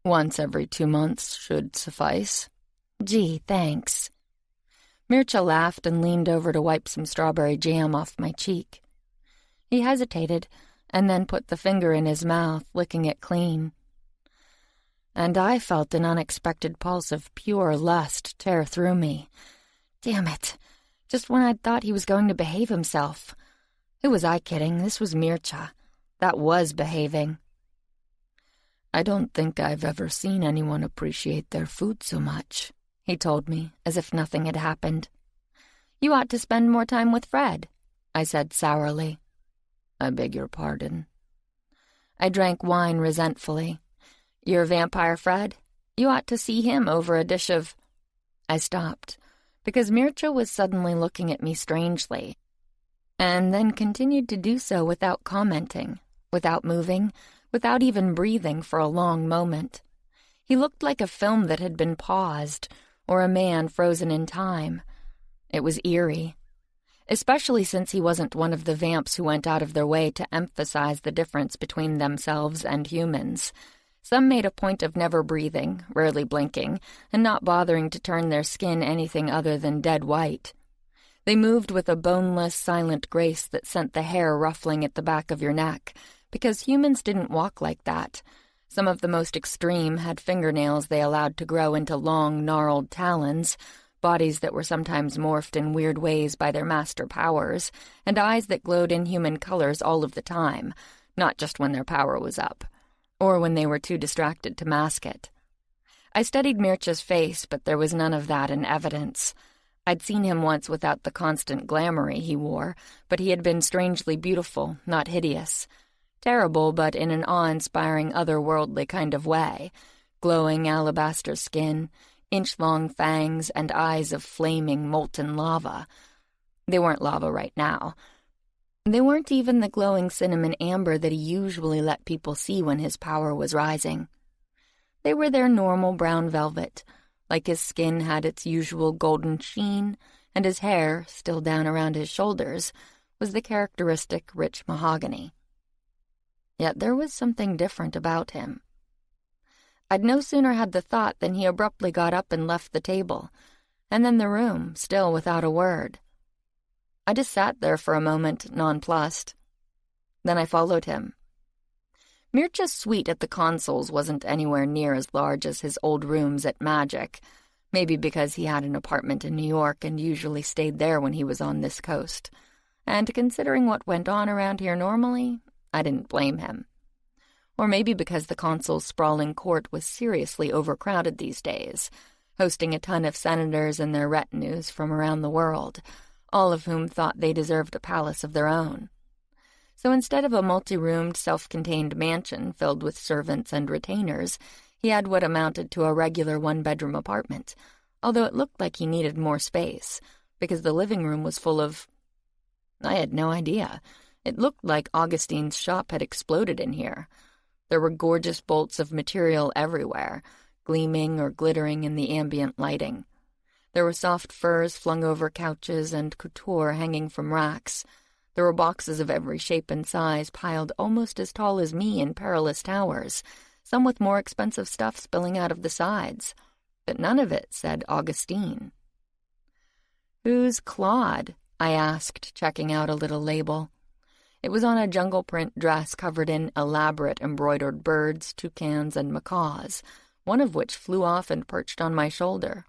Once every 2 months should suffice. Gee, thanks. Mircea laughed and leaned over to wipe some strawberry jam off my cheek. He hesitated, and then put the finger in his mouth, licking it clean. And I felt an unexpected pulse of pure lust tear through me. Damn it! Just when I'd thought he was going to behave himself. Who was I kidding? This was Mircea. That was behaving. I don't think I've ever seen anyone appreciate their food so much, he told me, as if nothing had happened. You ought to spend more time with Fred, I said sourly. I beg your pardon. I drank wine resentfully. Your vampire Fred? You ought to see him over a dish of... I stopped, because Mircea was suddenly looking at me strangely, and then continued to do so without commenting, without moving, without even breathing for a long moment. He looked like a film that had been paused, or a man frozen in time. It was eerie, especially since he wasn't one of the vamps who went out of their way to emphasize the difference between themselves and humans. Some made a point of never breathing, rarely blinking, and not bothering to turn their skin anything other than dead white. They moved with a boneless, silent grace that sent the hair ruffling at the back of your neck, because humans didn't walk like that. Some of the most extreme had fingernails they allowed to grow into long, gnarled talons, bodies that were sometimes morphed in weird ways by their master powers, and eyes that glowed inhuman colors all of the time, not just when their power was up, or when they were too distracted to mask it. I studied Mircea's face, but there was none of that in evidence. I'd seen him once without the constant glamoury he wore, but he had been strangely beautiful, not hideous. Terrible, but in an awe-inspiring, otherworldly kind of way. Glowing alabaster skin, inch-long fangs, and eyes of flaming, molten lava. They weren't lava right now. They weren't even the glowing cinnamon amber that he usually let people see when his power was rising. They were their normal brown velvet, like his skin had its usual golden sheen, and his hair, still down around his shoulders, was the characteristic rich mahogany. Yet there was something different about him. I'd no sooner had the thought than he abruptly got up and left the table, and then the room, still without a word. I just sat there for a moment, nonplussed. Then I followed him. Mircea's suite at the consoles wasn't anywhere near as large as his old rooms at Magic, maybe because he had an apartment in New York and usually stayed there when he was on this coast. And considering what went on around here normally, I didn't blame him. Or maybe because the consul's sprawling court was seriously overcrowded these days, hosting a ton of senators and their retinues from around the world, all of whom thought they deserved a palace of their own. So instead of a multi-roomed, self-contained mansion filled with servants and retainers, he had what amounted to a regular one-bedroom apartment, although it looked like he needed more space, because the living room was full of... I had no idea. It looked like Augustine's shop had exploded in here. There were gorgeous bolts of material everywhere, gleaming or glittering in the ambient lighting. There were soft furs flung over couches and couture hanging from racks. There were boxes of every shape and size piled almost as tall as me in perilous towers, some with more expensive stuff spilling out of the sides. But none of it said Augustine. "Who's Claude?" I asked, checking out a little label. It was on a jungle print dress covered in elaborate embroidered birds, toucans, and macaws, one of which flew off and perched on my shoulder.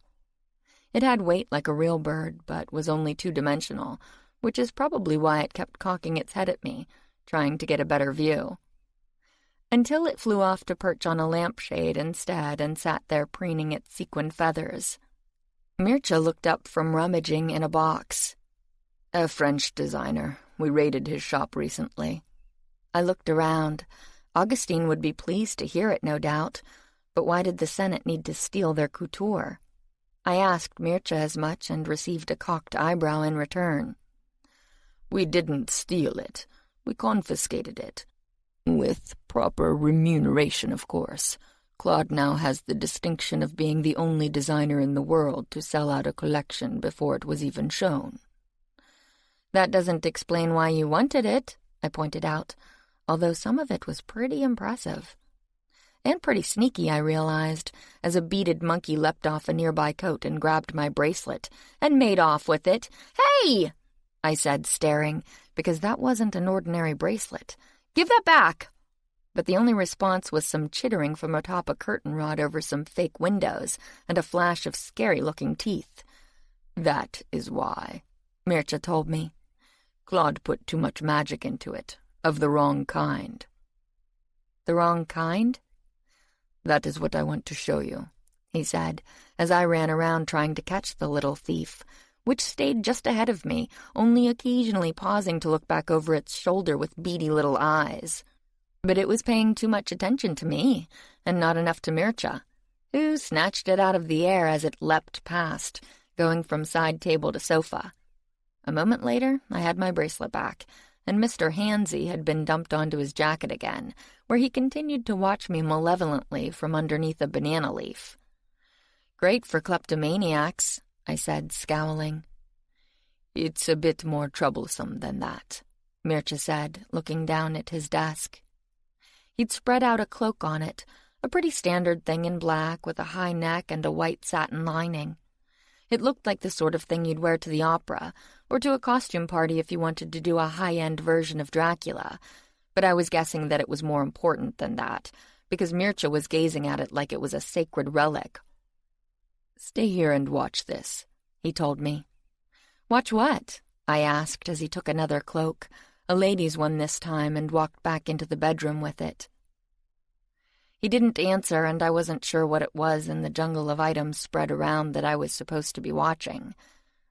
It had weight like a real bird, but was only two-dimensional, which is probably why it kept cocking its head at me, trying to get a better view. Until it flew off to perch on a lampshade instead and sat there preening its sequined feathers. Mircea looked up from rummaging in a box. "A French designer. We raided his shop recently." I looked around. Augustine would be pleased to hear it, no doubt, but why did the Senate need to steal their couture? I asked Mircea as much and received a cocked eyebrow in return. "We didn't steal it. We confiscated it. With proper remuneration, of course. Claude now has the distinction of being the only designer in the world to sell out a collection before it was even shown." "That doesn't explain why you wanted it," I pointed out, although some of it was pretty impressive. And pretty sneaky, I realized, as a beaded monkey leapt off a nearby coat and grabbed my bracelet, and made off with it. "Hey!" I said, staring, because that wasn't an ordinary bracelet. "Give that back!" But the only response was some chittering from atop a curtain rod over some fake windows, and a flash of scary-looking teeth. "That is why," Mircea told me. Claude put too much magic into it, of the wrong kind. The wrong kind? That is what I want to show you, he said, as I ran around trying to catch the little thief, which stayed just ahead of me, only occasionally pausing to look back over its shoulder with beady little eyes. But it was paying too much attention to me, and not enough to Mircea, who snatched it out of the air as it leapt past, going from side table to sofa. A moment later, I had my bracelet back, and Mr. Hansy had been dumped onto his jacket again, where he continued to watch me malevolently from underneath a banana leaf. Great for kleptomaniacs, I said, scowling. It's a bit more troublesome than that, Mircea said, looking down at his desk. He'd spread out a cloak on it, a pretty standard thing in black with a high neck and a white satin lining. It looked like the sort of thing you'd wear to the opera, or to a costume party if you wanted to do a high-end version of Dracula, but I was guessing that it was more important than that, because Mircea was gazing at it like it was a sacred relic. Stay here and watch this, he told me. Watch what? I asked as he took another cloak, a lady's one this time, and walked back into the bedroom with it. He didn't answer, and I wasn't sure what it was in the jungle of items spread around that I was supposed to be watching.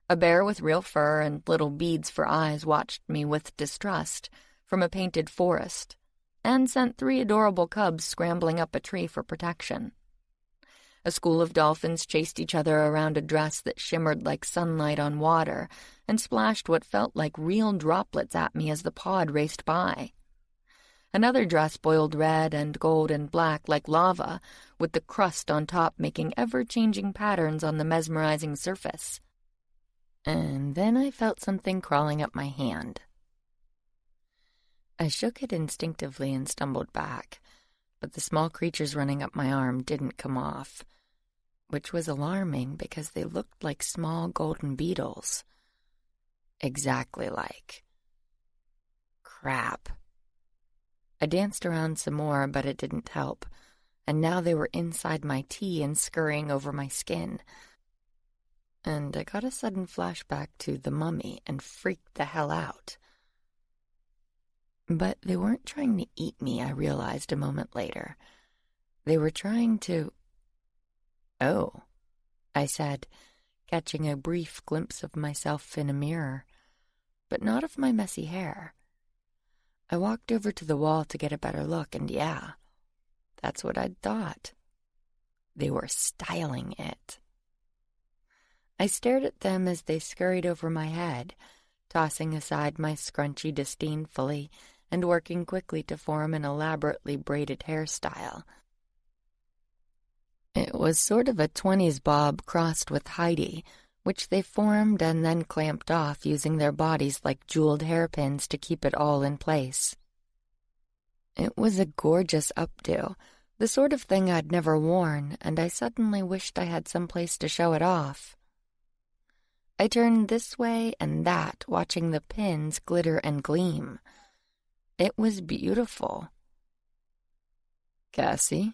A bear with real fur and little beads for eyes watched me with distrust from a painted forest, and sent 3 adorable cubs scrambling up a tree for protection. A school of dolphins chased each other around a dress that shimmered like sunlight on water and splashed what felt like real droplets at me as the pod raced by. Another dress boiled red and gold and black like lava, with the crust on top making ever-changing patterns on the mesmerizing surface. And then I felt something crawling up my hand. I shook it instinctively and stumbled back, but the small creatures running up my arm didn't come off, which was alarming because they looked like small golden beetles. Exactly like. Crap. I danced around some more, but it didn't help, and now they were inside my tea and scurrying over my skin. And I got a sudden flashback to the mummy and freaked the hell out. But they weren't trying to eat me, I realized a moment later. They were trying to... Oh, I said, catching a brief glimpse of myself in a mirror, but not of my messy hair. I walked over to the wall to get a better look, and yeah, that's what I'd thought. They were styling it. I stared at them as they scurried over my head, tossing aside my scrunchie disdainfully and working quickly to form an elaborately braided hairstyle. It was sort of a 20s bob crossed with Heidi, which they formed and then clamped off using their bodies like jeweled hairpins to keep it all in place. It was a gorgeous updo, the sort of thing I'd never worn, and I suddenly wished I had some place to show it off. I turned this way and that, watching the pins glitter and gleam. It was beautiful. Cassie?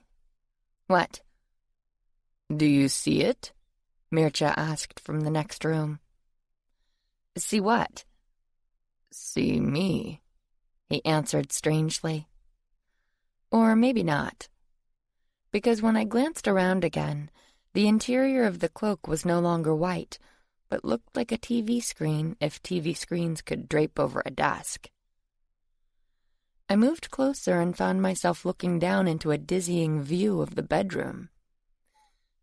What? Do you see it? Mircea asked from the next room. See what? See me, he answered strangely. Or maybe not. Because when I glanced around again, the interior of the cloak was no longer white, but looked like a TV screen if TV screens could drape over a desk. I moved closer and found myself looking down into a dizzying view of the bedroom.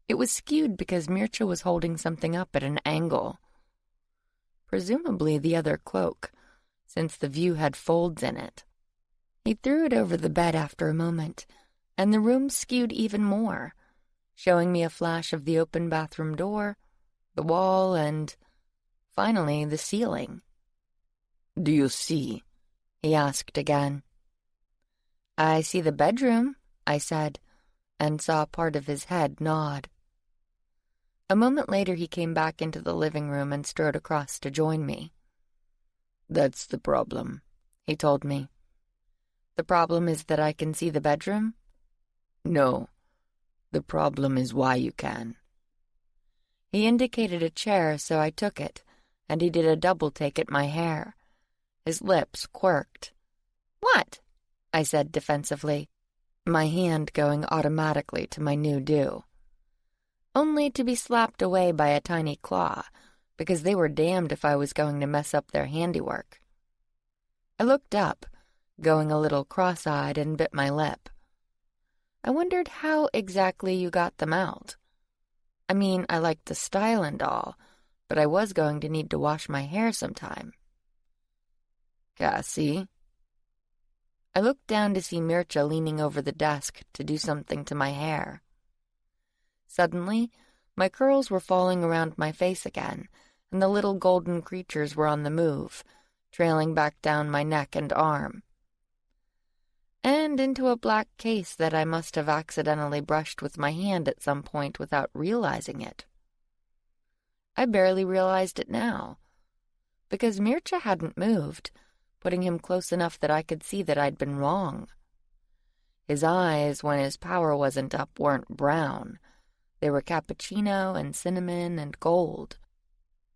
It was skewed because Mircea was holding something up at an angle. Presumably the other cloak, since the view had folds in it. He threw it over the bed after a moment, and the room skewed even more, showing me a flash of the open bathroom door, the wall, and, finally, the ceiling. Do you see? He asked again. I see the bedroom, I said, and saw part of his head nod. A moment later he came back into the living room and strode across to join me. That's the problem, he told me. The problem is that I can see the bedroom? No. The problem is why you can. He indicated a chair, so I took it, and he did a double take at my hair. His lips quirked. "What?" I said defensively, my hand going automatically to my new do. Only to be slapped away by a tiny claw, because they were damned if I was going to mess up their handiwork. I looked up, going a little cross-eyed, and bit my lip. I wondered how exactly you got them out. I mean, I liked the style and all, but I was going to need to wash my hair sometime. "Cassie?" I looked down to see Mircha leaning over the desk to do something to my hair. Suddenly, my curls were falling around my face again, and the little golden creatures were on the move, trailing back down my neck and arm, and into a black case that I must have accidentally brushed with my hand at some point without realizing it. I barely realized it now, because Mircha hadn't moved, putting him close enough that I could see that I'd been wrong. His eyes, when his power wasn't up, weren't brown. They were cappuccino and cinnamon and gold,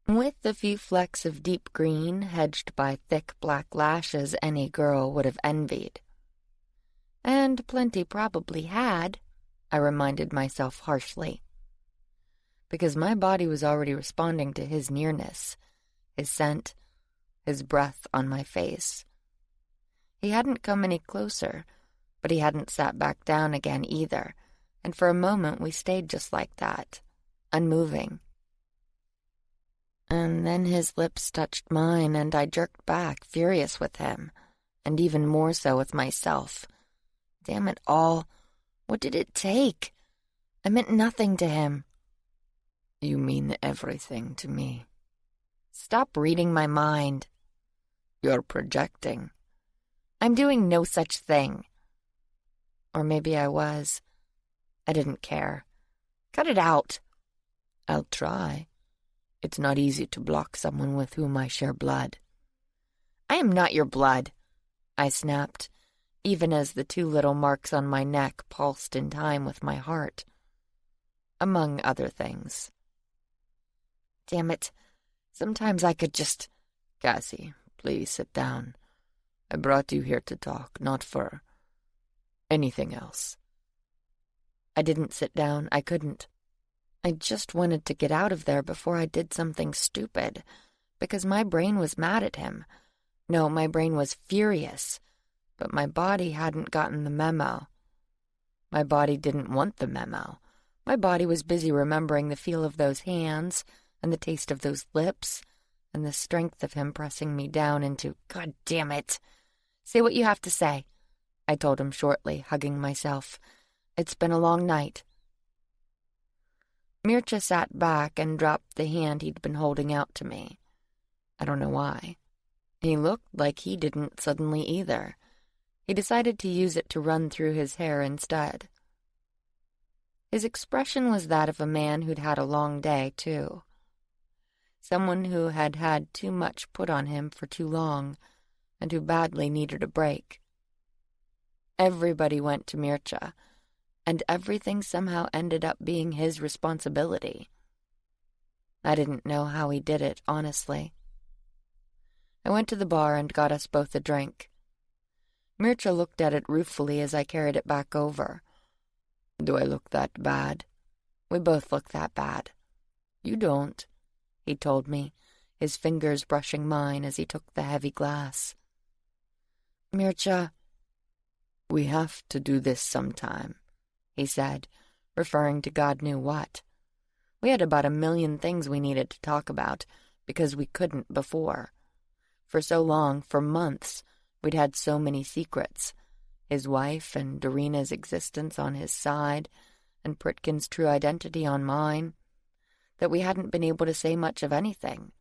with a few flecks of deep green hedged by thick black lashes any girl would have envied. And plenty probably had, I reminded myself harshly, because my body was already responding to his nearness, his scent, his breath on my face. He hadn't come any closer, but he hadn't sat back down again either, and for a moment we stayed just like that, unmoving. And then his lips touched mine, and I jerked back, furious with him, and even more so with myself. Damn it all, what did it take? I meant nothing to him. "You mean everything to me." "Stop reading my mind." "You're projecting." "I'm doing no such thing." Or maybe I was. I didn't care. "Cut it out." "I'll try. It's not easy to block someone with whom I share blood." "I am not your blood," I snapped, even as the 2 little marks on my neck pulsed in time with my heart. Among other things. Damn it. Sometimes I could just... "Cassie, please sit down. I brought you here to talk, not for anything else." I didn't sit down. I couldn't. I just wanted to get out of there before I did something stupid, because my brain was mad at him. No, my brain was furious, but my body hadn't gotten the memo. My body didn't want the memo. My body was busy remembering the feel of those hands, and the taste of those lips, and the strength of him pressing me down into... God damn it! "Say what you have to say," I told him shortly, hugging myself. "It's been a long night." Mircha sat back and dropped the hand he'd been holding out to me. I don't know why. He looked like he didn't suddenly either. He decided to use it to run through his hair instead. His expression was that of a man who'd had a long day, too. Someone who had had too much put on him for too long, and who badly needed a break. Everybody went to Mircha, and everything somehow ended up being his responsibility. I didn't know how he did it, honestly. I went to the bar and got us both a drink. Mircha looked at it ruefully as I carried it back over. "Do I look that bad?" "We both look that bad." "You don't," he told me, his fingers brushing mine as he took the heavy glass. "Mircha..." "We have to do this sometime," he said, referring to God knew what. We had about 1,000,000 things we needed to talk about, because we couldn't before. For so long, for months, we'd had so many secrets. His wife and Dorina's existence on his side, and Pritkin's true identity on mine, that we hadn't been able to say much of anything.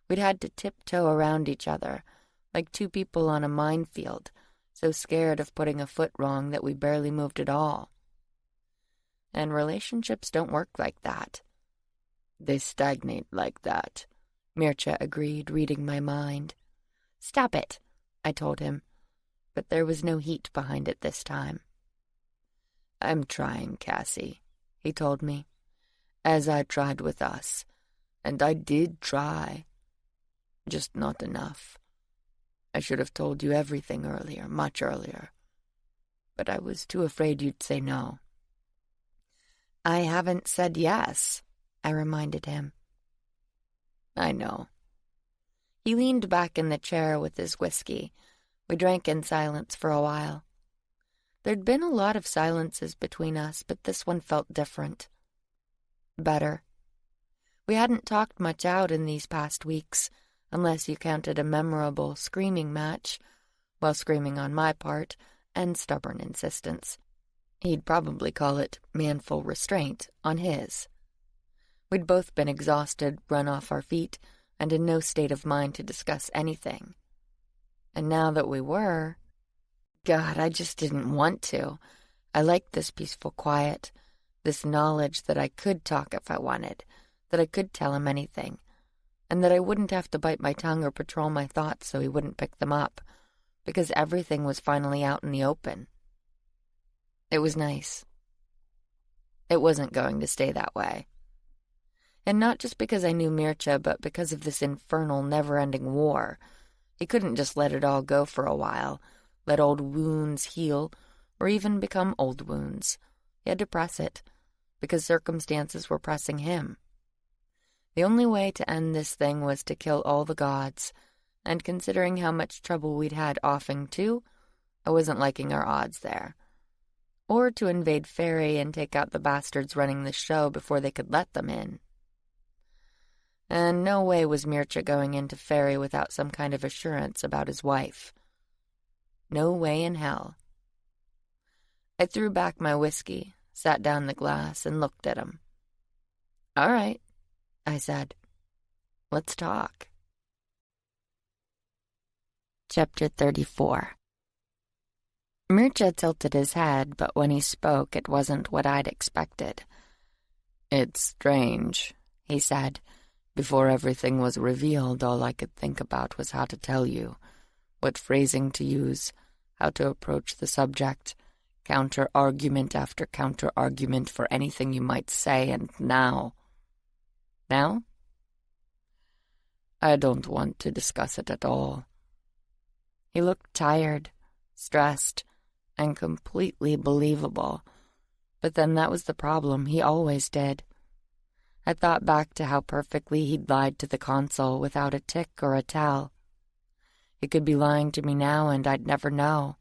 We'd had to tiptoe around each other, like 2 people on a minefield, so scared of putting a foot wrong that we barely moved at all. And relationships don't work like that. "They stagnate like that," Mircha agreed, reading my mind. "Stop it," I told him, but there was no heat behind it this time. "I'm trying, Cassie," he told me, "as I tried with us, and I did try. Just not enough. I should have told you everything earlier, much earlier. But I was too afraid you'd say no. I haven't said yes, I reminded him. I know. He leaned back in the chair with his whiskey. We drank in silence for a while. There'd been a lot of silences between us, but this one felt different. Better. We hadn't talked much out in these past weeks, unless you counted a memorable screaming match, well, screaming on my part, and stubborn insistence. He'd probably call it manful restraint on his. We'd both been exhausted, run off our feet, and in no state of mind to discuss anything. And now that we were, God, I just didn't want to. I liked this peaceful quiet, this knowledge that I could talk if I wanted, that I could tell him anything, and that I wouldn't have to bite my tongue or patrol my thoughts so he wouldn't pick them up, because everything was finally out in the open. It was nice. It wasn't going to stay that way. And not just because I knew Mircea, but because of this infernal, never-ending war. He couldn't just let it all go for a while, let old wounds heal, or even become old wounds. He had to press it, because circumstances were pressing him. The only way to end this thing was to kill all the gods, and considering how much trouble we'd had offing too, I wasn't liking our odds there. Or to invade Fairy and take out the bastards running the show before they could let them in. And no way was Mircea going into Fairy without some kind of assurance about his wife. No way in hell. I threw back my whiskey, sat down the glass, and looked at him. "All right," I said. "Let's talk." Chapter 34. Mircea tilted his head, but when he spoke, it wasn't what I'd expected. "It's strange," he said. "Before everything was revealed, all I could think about was how to tell you, what phrasing to use, how to approach the subject, counter-argument after counter-argument for anything you might say, and now... Now? I don't want to discuss it at all." He looked tired, stressed, and completely believable. But then that was the problem. He always did. I thought back to how perfectly he'd lied to the consul without a tick or a tell. He could be lying to me now, and I'd never know.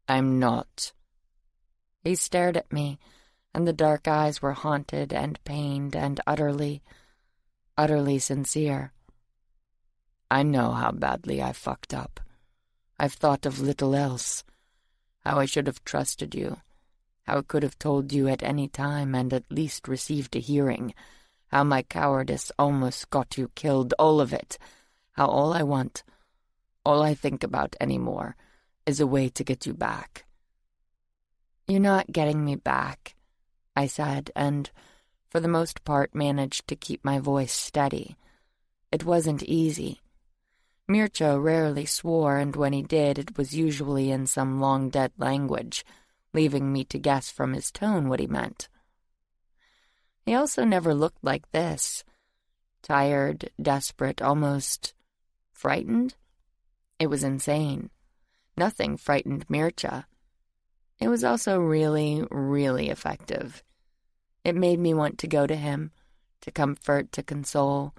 "I'm not." He stared at me, and the dark eyes were haunted and pained and utterly sincere. "I know how badly I fucked up. I've thought of little else. How I should have trusted you. How I could have told you at any time and at least received a hearing. How my cowardice almost got you killed, all of it. How all I want, all I think about anymore, is a way to get you back." "You're not getting me back," I said, and for the most part managed to keep my voice steady. It wasn't easy. Mircea rarely swore, and when he did, it was usually in some long-dead language, leaving me to guess from his tone what he meant. He also never looked like this. Tired, desperate, almost frightened. It was insane. Nothing frightened Mircea. It was also really, really effective. It made me want to go to him, to comfort, to console.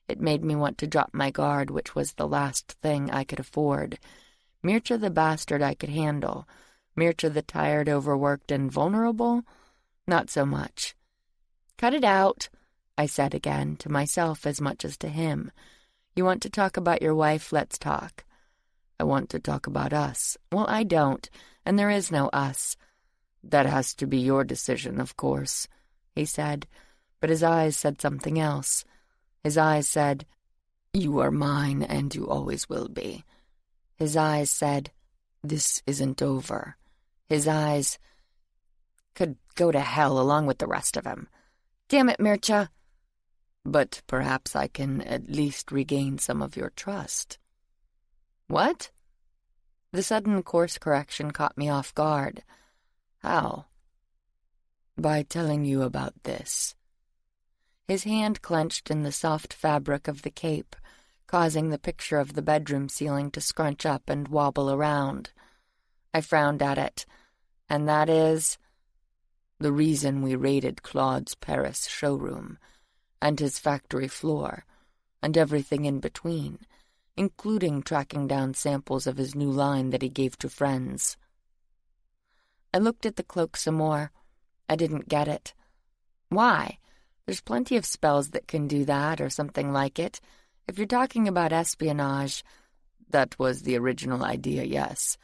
It made me want to drop my guard, which was the last thing I could afford. Mircea the bastard I could handle. Mircea the tired, overworked, and vulnerable? Not so much. "Cut it out," I said again, to myself as much as to him. "You want to talk about your wife? Let's talk." "I want to talk about us." "Well, I don't, and there is no us." "That has to be your decision, of course," he said, but his eyes said something else. His eyes said, "You are mine, and you always will be." His eyes said, "This isn't over." His eyes could go to hell along with the rest of him. "Damn it, Mircea." "But perhaps I can at least regain some of your trust." "What?" The sudden course correction caught me off guard. "How?" "By telling you about this." His hand clenched in the soft fabric of the cape, causing the picture of the bedroom ceiling to scrunch up and wobble around. I frowned at it, and that is the reason we raided Claude's Paris showroom, and his factory floor, and everything in between, including tracking down samples of his new line that he gave to friends. I looked at the cloak some more. I didn't get it. Why? There's plenty of spells that can do that, or something like it. If you're talking about espionage, that was the original idea, yes.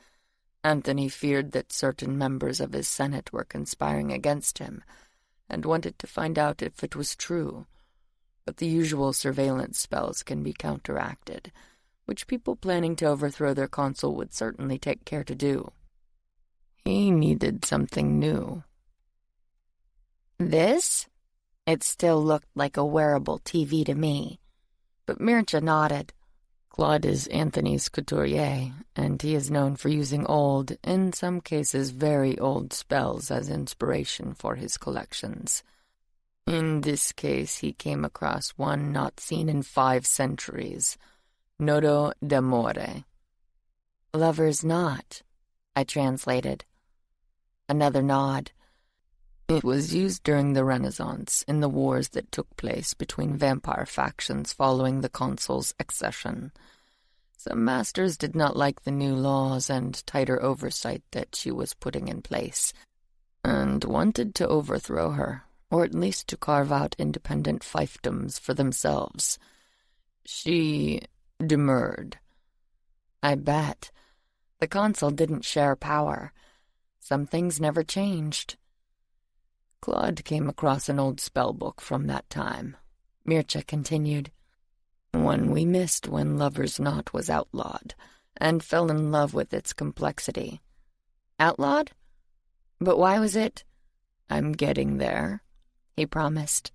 Anthony feared that certain members of his Senate were conspiring against him, and wanted to find out if it was true. But the usual surveillance spells can be counteracted, which people planning to overthrow their consul would certainly take care to do. He needed something new. This? It still looked like a wearable TV to me, but Mircea nodded. Claude is Anthony's couturier, and he is known for using old, in some cases very old spells as inspiration for his collections. In this case, he came across one not seen in 5 centuries, Nodo d'amore. Lover's knot, I translated. Another nod. It was used during the Renaissance in the wars that took place between vampire factions following the consul's accession. Some masters did not like the new laws and tighter oversight that she was putting in place, and wanted to overthrow her, or at least to carve out independent fiefdoms for themselves. She demurred. I bet. The consul didn't share power. Some things never changed. Claude came across an old spellbook from that time. Mircea continued. One we missed when Lover's Knot was outlawed, and fell in love with its complexity. Outlawed? But why was it? I'm getting there, he promised.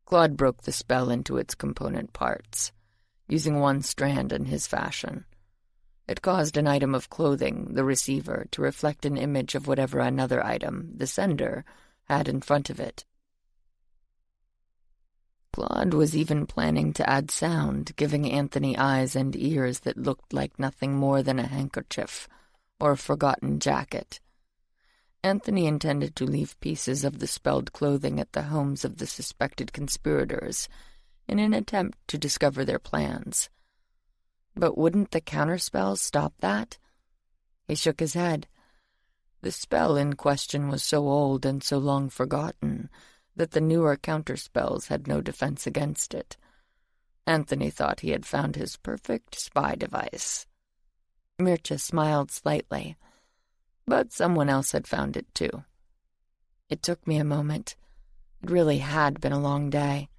Claude broke the spell into its component parts, using one strand in his fashion. It caused an item of clothing, the receiver, to reflect an image of whatever another item, the sender, had in front of it. Claude was even planning to add sound, giving Anthony eyes and ears that looked like nothing more than a handkerchief or a forgotten jacket. Anthony intended to leave pieces of the spelled clothing at the homes of the suspected conspirators in an attempt to discover their plans. But wouldn't the counterspells stop that? He shook his head. The spell in question was so old and so long forgotten that the newer counterspells had no defense against it. Anthony thought he had found his perfect spy device. Mircea smiled slightly, but someone else had found it too. It took me a moment. It really had been a long day.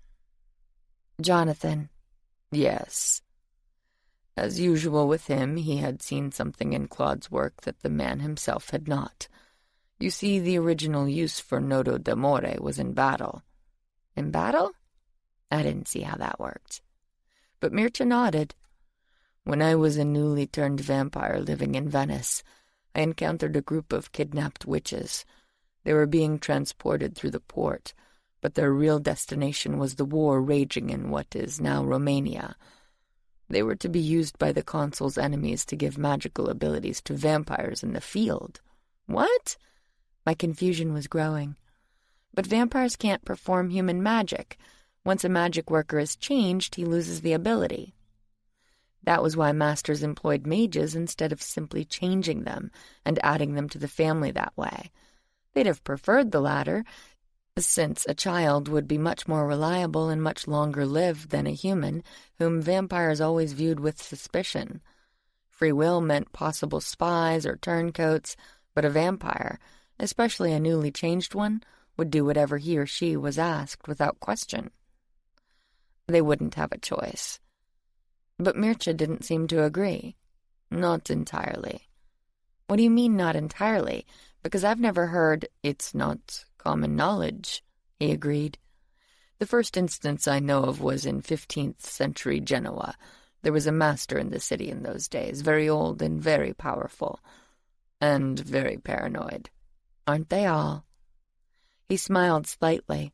Jonathan. Yes. As usual with him, he had seen something in Claude's work that the man himself had not. You see, the original use for Nodo d'amore was in battle. In battle? I didn't see how that worked. But Mircea nodded. When I was a newly turned vampire living in Venice, I encountered a group of kidnapped witches. They were being transported through the port, but their real destination was the war raging in what is now Romania. They were to be used by the consul's enemies to give magical abilities to vampires in the field. What? My confusion was growing. But vampires can't perform human magic. Once a magic worker is changed, he loses the ability. That was why masters employed mages instead of simply changing them and adding them to the family that way. They'd have preferred the latter, since a child would be much more reliable and much longer lived than a human, whom vampires always viewed with suspicion. Free will meant possible spies or turncoats, but a vampire, especially a newly changed one, would do whatever he or she was asked without question. They wouldn't have a choice. But Mircea didn't seem to agree. Not entirely. What do you mean, not entirely? Because I've never heard it's not common knowledge, he agreed. The first instance I know of was in 15th century Genoa. There was a master in the city in those days, very old and very powerful, and very paranoid. Aren't they all? He smiled slightly,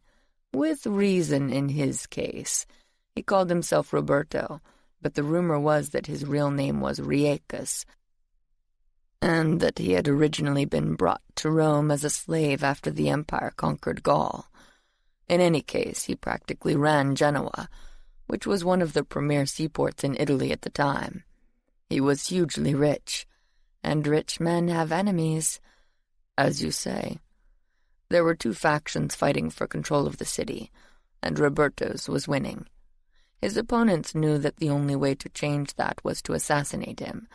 with reason in his case. He called himself Roberto, but the rumor was that his real name was Riecus, and that he had originally been brought to Rome as a slave after the Empire conquered Gaul. In any case, he practically ran Genoa, which was one of the premier seaports in Italy at the time. He was hugely rich, and rich men have enemies, as you say. There were two factions fighting for control of the city, and Roberto's was winning. His opponents knew that the only way to change that was to assassinate him,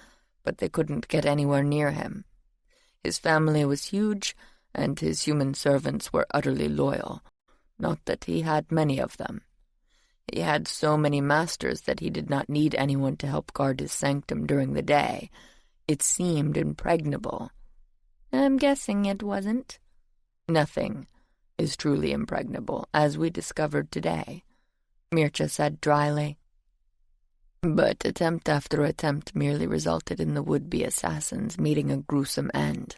but they couldn't get anywhere near him. His family was huge, and his human servants were utterly loyal, not that he had many of them. He had so many masters that he did not need anyone to help guard his sanctum during the day. It seemed impregnable. I'm guessing it wasn't. Nothing is truly impregnable, as we discovered today, Mircea said dryly. But attempt after attempt merely resulted in the would-be assassins meeting a gruesome end,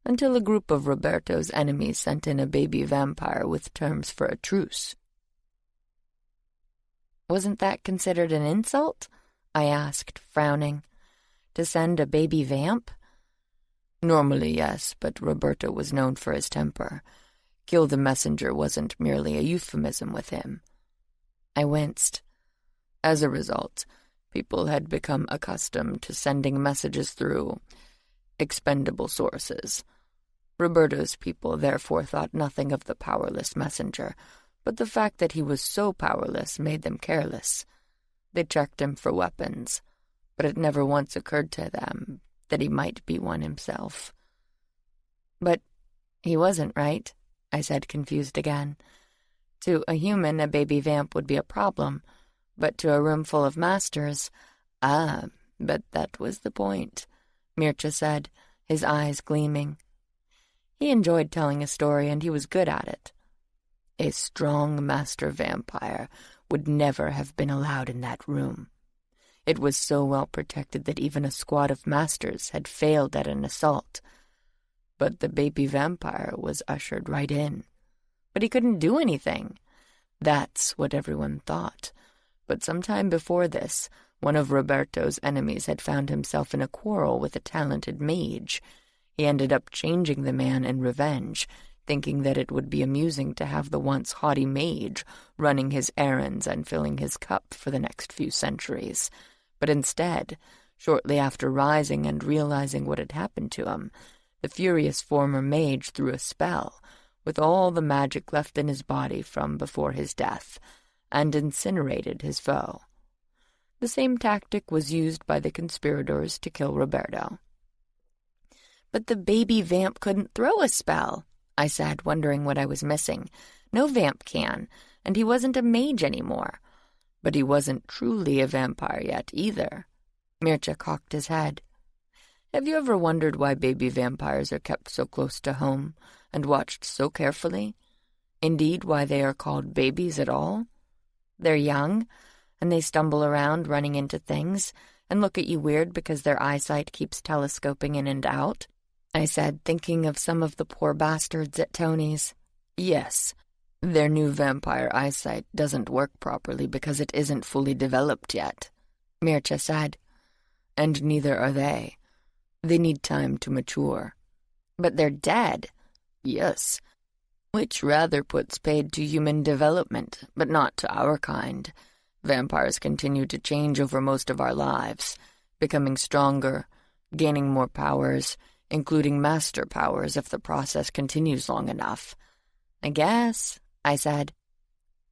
until a group of Roberto's enemies sent in a baby vampire with terms for a truce. Wasn't that considered an insult? I asked, frowning. To send a baby vamp? Normally, yes, but Roberto was known for his temper. Kill the messenger wasn't merely a euphemism with him. I winced. As a result, people had become accustomed to sending messages through expendable sources. Roberto's people therefore thought nothing of the powerless messenger, but the fact that he was so powerless made them careless. They checked him for weapons, but it never once occurred to them that he might be one himself. But he wasn't, right? I said, confused again. To a human, a baby vamp would be a problem, but to a room full of masters— but that was the point, Mircea said, his eyes gleaming. He enjoyed telling a story, and he was good at it. A strong master vampire would never have been allowed in that room. It was so well protected that even a squad of masters had failed at an assault. But the baby vampire was ushered right in. But he couldn't do anything. That's what everyone thought. But sometime before this, one of Roberto's enemies had found himself in a quarrel with a talented mage. He ended up changing the man in revenge, thinking that it would be amusing to have the once haughty mage running his errands and filling his cup for the next few centuries. But instead, shortly after rising and realizing what had happened to him, the furious former mage threw a spell, with all the magic left in his body from before his death, and incinerated his foe. The same tactic was used by the conspirators to kill Roberto. But the baby vamp couldn't throw a spell, I said, wondering what I was missing. No vamp can, and he wasn't a mage anymore. But he wasn't truly a vampire yet, either. Mircea cocked his head. Have you ever wondered why baby vampires are kept so close to home and watched so carefully? Indeed, why they are called babies at all? They're young, and they stumble around running into things and look at you weird because their eyesight keeps telescoping in and out, I said, thinking of some of the poor bastards at Tony's. Yes, their new vampire eyesight doesn't work properly because it isn't fully developed yet, Mircea said. And neither are they. They need time to mature. But they're dead. Yes, which rather puts paid to human development, but not to our kind. Vampires continue to change over most of our lives, becoming stronger, gaining more powers, including master powers if the process continues long enough. I guess, I said.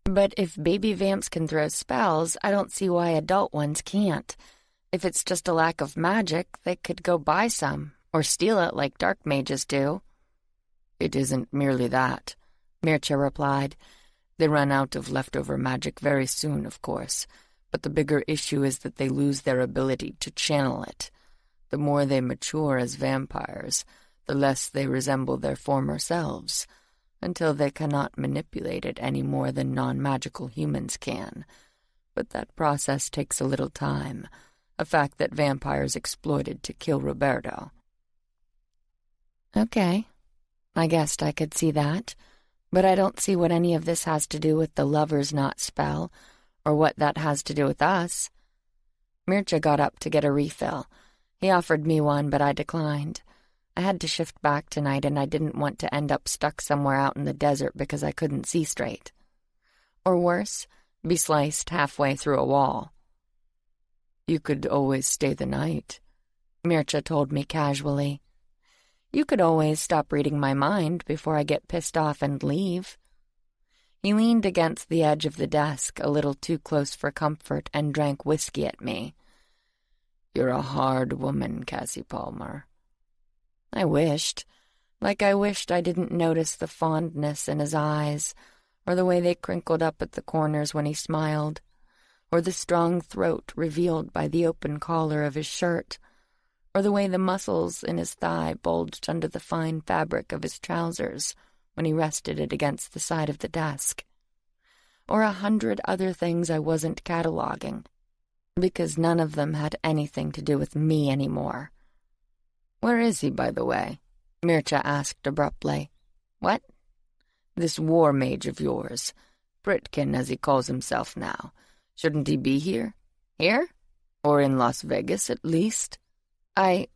But if baby vamps can throw spells, I don't see why adult ones can't. If it's just a lack of magic, they could go buy some, or steal it like dark mages do. It isn't merely that, Mircea replied. They run out of leftover magic very soon, of course, but the bigger issue is that they lose their ability to channel it. The more they mature as vampires, the less they resemble their former selves, until they cannot manipulate it any more than non-magical humans can. But that process takes a little time, a fact that vampires exploited to kill Roberto. Okay, I guessed I could see that, but I don't see what any of this has to do with the lover's knot spell, or what that has to do with us. Mircea got up to get a refill. He offered me one, but I declined. I had to shift back tonight, and I didn't want to end up stuck somewhere out in the desert because I couldn't see straight. Or worse, be sliced halfway through a wall. "You could always stay the night," Mircea told me casually. "You could always stop reading my mind before I get pissed off and leave." He leaned against the edge of the desk, a little too close for comfort, and drank whiskey at me. "You're a hard woman, Cassie Palmer." I wished. Like I wished I didn't notice the fondness in his eyes, or the way they crinkled up at the corners when he smiled, or the strong throat revealed by the open collar of his shirt, or the way the muscles in his thigh bulged under the fine fabric of his trousers when he rested it against the side of the desk, or 100 other things I wasn't cataloging, because none of them had anything to do with me anymore. "Where is he, by the way?" Mircea asked abruptly. "What?" "This war mage of yours, Britkin as he calls himself now. Shouldn't he be here? Here? Or in Las Vegas, at least?" I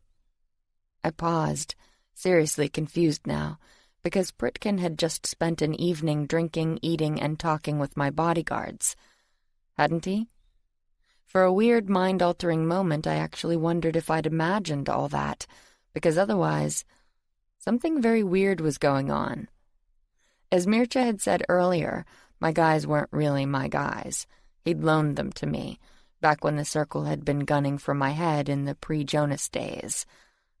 paused, seriously confused now, because Britkin had just spent an evening drinking, eating, and talking with my bodyguards. Hadn't he? For a weird, mind-altering moment, I actually wondered if I'd imagined all that, because otherwise, something very weird was going on. As Mircea had said earlier, my guys weren't really my guys. He'd loaned them to me, back when the Circle had been gunning for my head in the pre-Jonas days.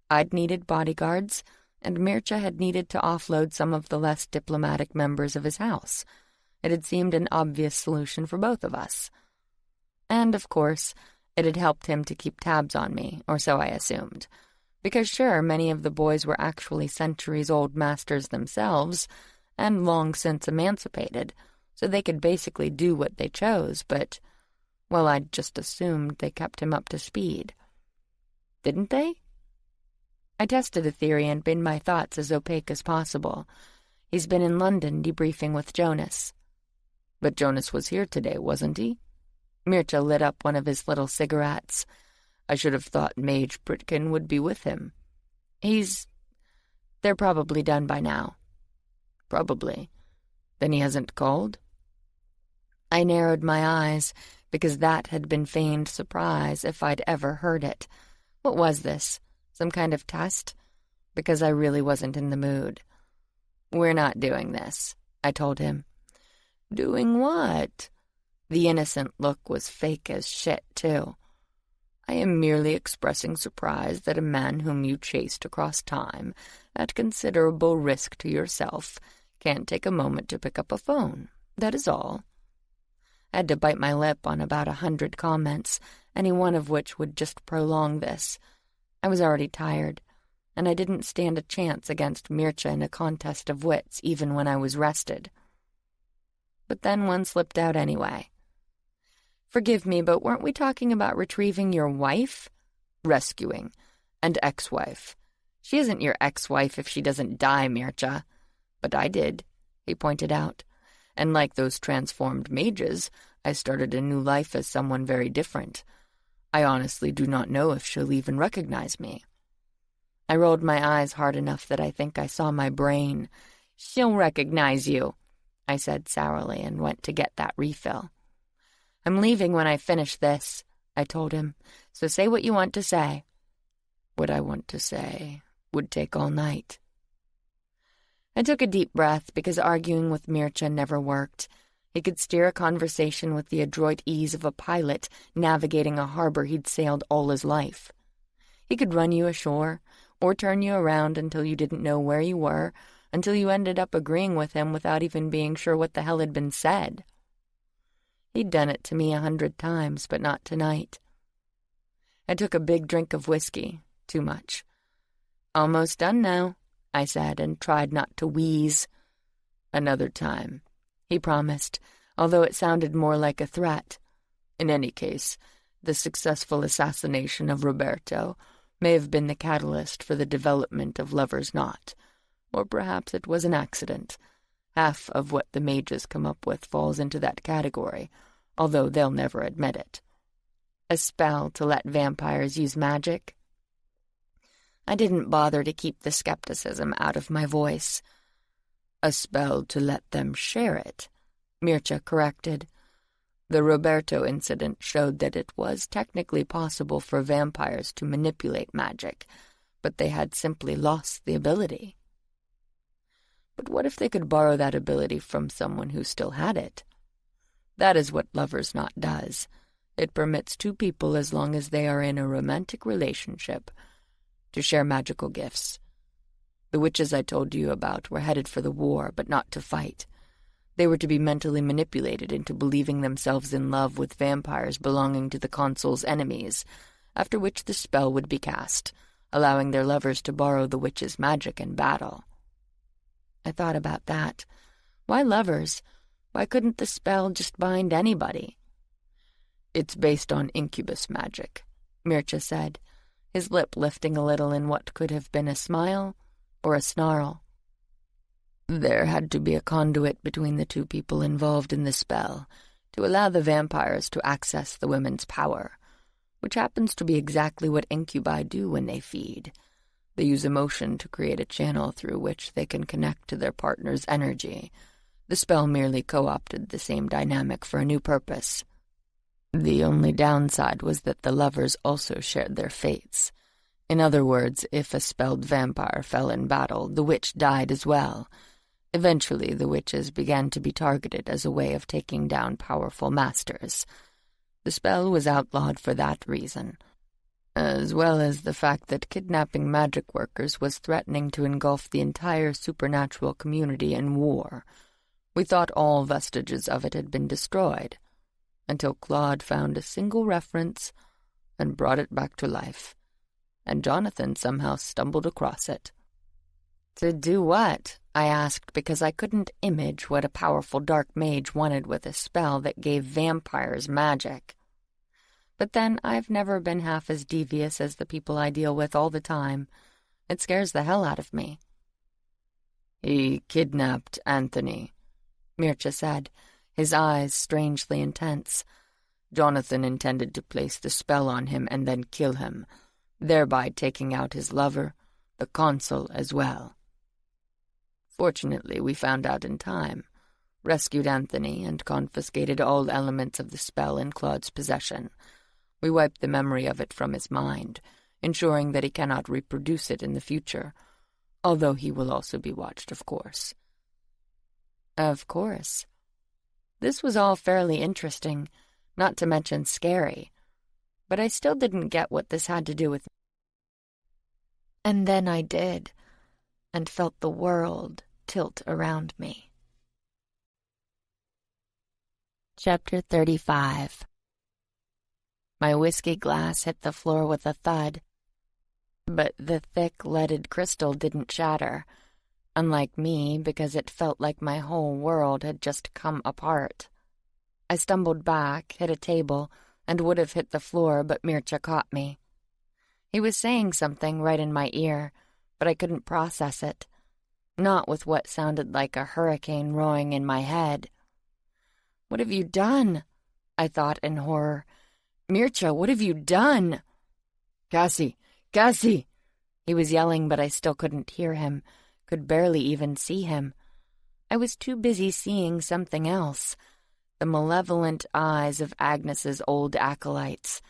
I'd needed bodyguards, and Mircea had needed to offload some of the less diplomatic members of his house. It had seemed an obvious solution for both of us. And, of course, it had helped him to keep tabs on me, or so I assumed. Because sure, many of the boys were actually centuries-old masters themselves, and long since emancipated, so they could basically do what they chose, but, well, I'd just assumed they kept him up to speed. Didn't they? I tested a theory and made my thoughts as opaque as possible. He's been in London debriefing with Jonas. But Jonas was here today, wasn't he? Mircea lit up one of his little cigarettes. I should have thought Mage Britkin would be with him. They're probably done by now. Probably. Then he hasn't called? I narrowed my eyes, because that had been feigned surprise if I'd ever heard it. What was this? Some kind of test? Because I really wasn't in the mood. "We're not doing this," I told him. "Doing what?" The innocent look was fake as shit, too. "I am merely expressing surprise that a man whom you chased across time, at considerable risk to yourself, can't take a moment to pick up a phone. That is all." I had to bite my lip on about 100 comments, any one of which would just prolong this. I was already tired, and I didn't stand a chance against Mircea in a contest of wits even when I was rested. But then one slipped out anyway. "Forgive me, but weren't we talking about retrieving your wife?" "Rescuing. And ex-wife. She isn't your ex-wife if she doesn't die, Mircea." "But I did," he pointed out. "And like those transformed mages, I started a new life as someone very different. I honestly do not know if she'll even recognize me." I rolled my eyes hard enough that I think I saw my brain. "She'll recognize you," I said sourly, and went to get that refill. "I'm leaving when I finish this," I told him, "so say what you want to say." What I want to say would take all night. I took a deep breath because arguing with Mircea never worked. He could steer a conversation with the adroit ease of a pilot navigating a harbor he'd sailed all his life. He could run you ashore, or turn you around until you didn't know where you were, until you ended up agreeing with him without even being sure what the hell had been said. He'd done it to me 100 times, but not tonight. I took a big drink of whiskey, too much. "Almost done now," I said, and tried not to wheeze. "Another time," he promised, although it sounded more like a threat. "In any case, the successful assassination of Roberto may have been the catalyst for the development of Lover's Knot, or perhaps it was an accident. Half of what the mages come up with falls into that category, although they'll never admit it." A spell to let vampires use magic? I didn't bother to keep the skepticism out of my voice. A spell to let them share it, Mircea corrected. The Roberto incident showed that it was technically possible for vampires to manipulate magic, but they had simply lost the ability. But what if they could borrow that ability from someone who still had it? That is what Lover's Knot does. It permits two people, as long as they are in a romantic relationship, to share magical gifts. The witches I told you about were headed for the war, but not to fight. They were to be mentally manipulated into believing themselves in love with vampires belonging to the consul's enemies, after which the spell would be cast, allowing their lovers to borrow the witch's magic in battle. I thought about that. Why lovers? Why couldn't the spell just bind anybody? It's based on incubus magic, Mircea said, his lip lifting a little in what could have been a smile or a snarl. There had to be a conduit between the two people involved in the spell to allow the vampires to access the women's power, which happens to be exactly what incubi do when they feed. They use emotion to create a channel through which they can connect to their partner's energy. The spell merely co-opted the same dynamic for a new purpose. The only downside was that the lovers also shared their fates. In other words, if a spelled vampire fell in battle, the witch died as well. Eventually, the witches began to be targeted as a way of taking down powerful masters. The spell was outlawed for that reason, as well as the fact that kidnapping magic workers was threatening to engulf the entire supernatural community in war. We thought all vestiges of it had been destroyed, until Claude found a single reference and brought it back to life, and Jonathan somehow stumbled across it. To do what? I asked, because I couldn't image what a powerful dark mage wanted with a spell that gave vampires magic. But then I've never been half as devious as the people I deal with all the time. It scares the hell out of me. He kidnapped Anthony, Mircea said, his eyes strangely intense. Jonathan intended to place the spell on him and then kill him, thereby taking out his lover, the consul, as well. Fortunately, we found out in time, rescued Anthony, and confiscated all elements of the spell in Claude's possession. We wiped the memory of it from his mind, ensuring that he cannot reproduce it in the future, although he will also be watched, of course. Of course. This was all fairly interesting, not to mention scary, but I still didn't get what this had to do with me. And then I did, and felt the world tilt around me. Chapter 35. My whiskey glass hit the floor with a thud, but the thick, leaded crystal didn't shatter, unlike me, because it felt like my whole world had just come apart. I stumbled back, hit a table, and would have hit the floor, but Mircea caught me. He was saying something right in my ear, but I couldn't process it, not with what sounded like a hurricane roaring in my head. "What have you done?" I thought in horror. "Mircea, what have you done?" "Cassie! Cassie!" He was yelling, but I still couldn't hear him, could barely even see him. I was too busy seeing something else, the malevolent eyes of Agnes's old acolytes,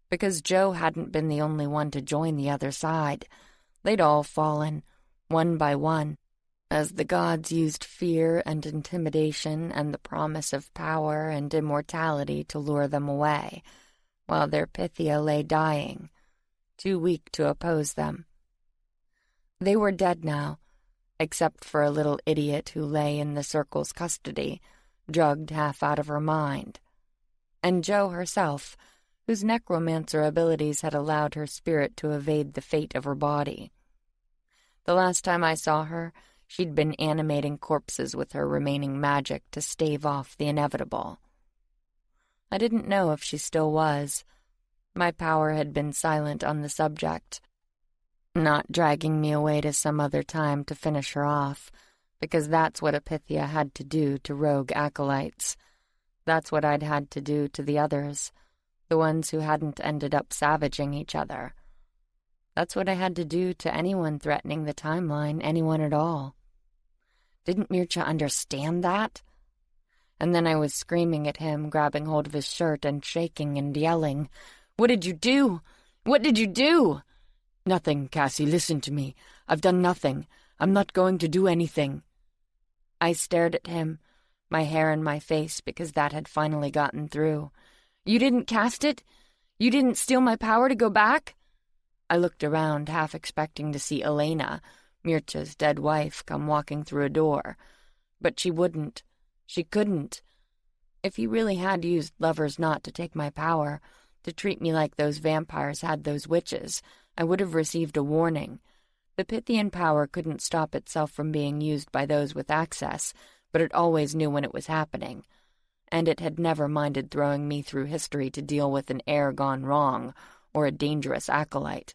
because Joe hadn't been the only one to join the other side. They'd all fallen, one by one, as the gods used fear and intimidation and the promise of power and immortality to lure them away, while their Pythia lay dying, too weak to oppose them. They were dead now, except for a little idiot who lay in the circle's custody, drugged half out of her mind, and Jo herself, whose necromancer abilities had allowed her spirit to evade the fate of her body. The last time I saw her, she'd been animating corpses with her remaining magic to stave off the inevitable. I didn't know if she still was. My power had been silent on the subject, not dragging me away to some other time to finish her off, because that's what a Pythia had to do to rogue acolytes. That's what I'd had to do to the others. the ones who hadn't ended up savaging each other. That's what I had to do to anyone threatening the timeline, anyone at all. Didn't Mircea understand that? And then I was screaming at him, grabbing hold of his shirt and shaking and yelling, "What did you do? What did you do?" "Nothing, Cassie, listen to me. I've done nothing. I'm not going to do anything." I stared at him, my hair in my face because that had finally gotten through. "You didn't cast it? You didn't steal my power to go back?" I looked around, half expecting to see Elena, Mircea's dead wife, come walking through a door. But she wouldn't. She couldn't. If he really had used Lover's Knot to take my power, to treat me like those vampires had those witches, I would have received a warning. The Pythian power couldn't stop itself from being used by those with access, but it always knew when it was happening. And it had never minded throwing me through history to deal with an heir gone wrong, or a dangerous acolyte.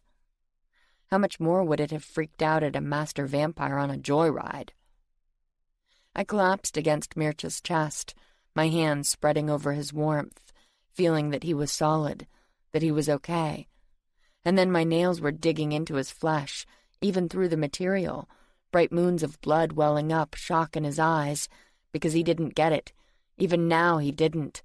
How much more would it have freaked out at a master vampire on a joyride? I collapsed against Mircea's chest, my hands spreading over his warmth, feeling that he was solid, that he was okay. And then my nails were digging into his flesh, even through the material, bright moons of blood welling up, shock in his eyes, because he didn't get it. Even now he didn't.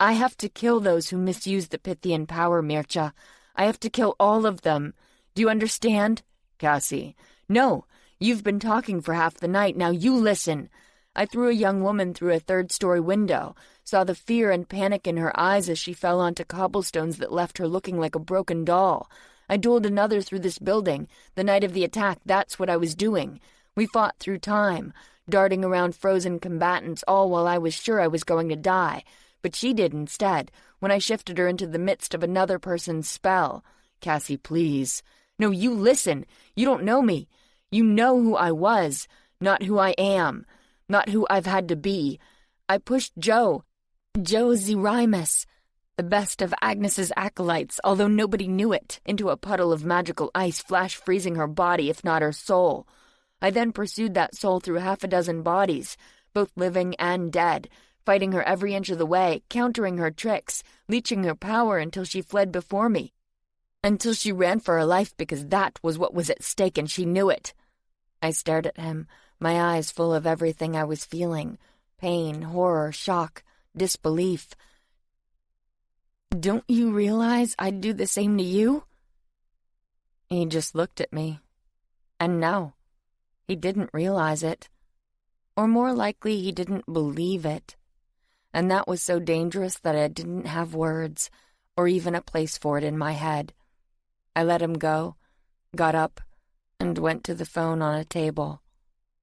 "I have to kill those who misuse the Pythian power, Mircea. I have to kill all of them. Do you understand?" "Cassie." "No, you've been talking for half the night. Now you listen." I threw a young woman through a third-story window, saw the fear and panic in her eyes as she fell onto cobblestones that left her looking like a broken doll. I dueled another through this building, the night of the attack. That's what I was doing. We fought through time, darting around frozen combatants, all while I was sure I was going to die. But she did instead, when I shifted her into the midst of another person's spell. "Cassie, please." "No, you listen. You don't know me. You know who I was, not who I am, not who I've had to be. I pushed Joe Zerimus, the best of Agnes's acolytes, although nobody knew it, into a puddle of magical ice, flash freezing her body, if not her soul. I then pursued that soul through half a dozen bodies, both living and dead, fighting her every inch of the way, countering her tricks, leeching her power until she fled before me. Until she ran for her life because that was what was at stake and she knew it. I stared at him, my eyes full of everything I was feeling. Pain, horror, shock, disbelief. "Don't you realize I'd do the same to you?" He just looked at me. And no, he didn't realize it. Or more likely, he didn't believe it. And that was so dangerous that I didn't have words, or even a place for it in my head. I let him go, got up, and went to the phone on a table.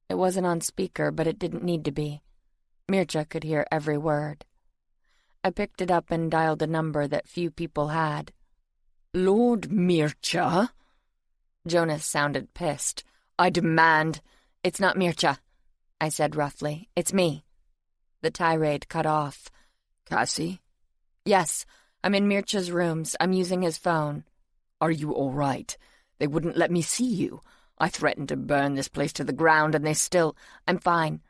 It wasn't on speaker, but it didn't need to be. Mircea could hear every word. I picked it up and dialed a number that few people had. "Lord Mircea?" Jonas sounded pissed. "I demand—" "It's not Mircea," I said roughly. "It's me." The tirade cut off. "Cassie?" "Yes, I'm in Mircea's rooms. I'm using his phone." "Are you all right? They wouldn't let me see you. I threatened to burn this place to the ground, and they still—" "I'm fine.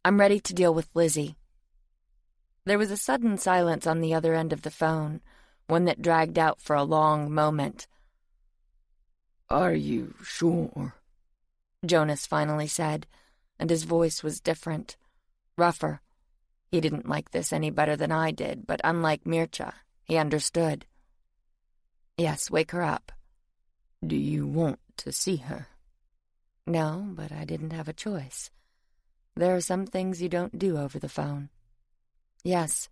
I'm ready to deal with Lizzie." There was a sudden silence on the other end of the phone, one that dragged out for a long moment. "Are you sure?" Jonas finally said, and his voice was different, rougher. He didn't like this any better than I did, but unlike Mircea, he understood. "Yes, wake her up." "Do you want to see her?" "No, but I didn't have a choice. There are some things you don't do over the phone." "Yes."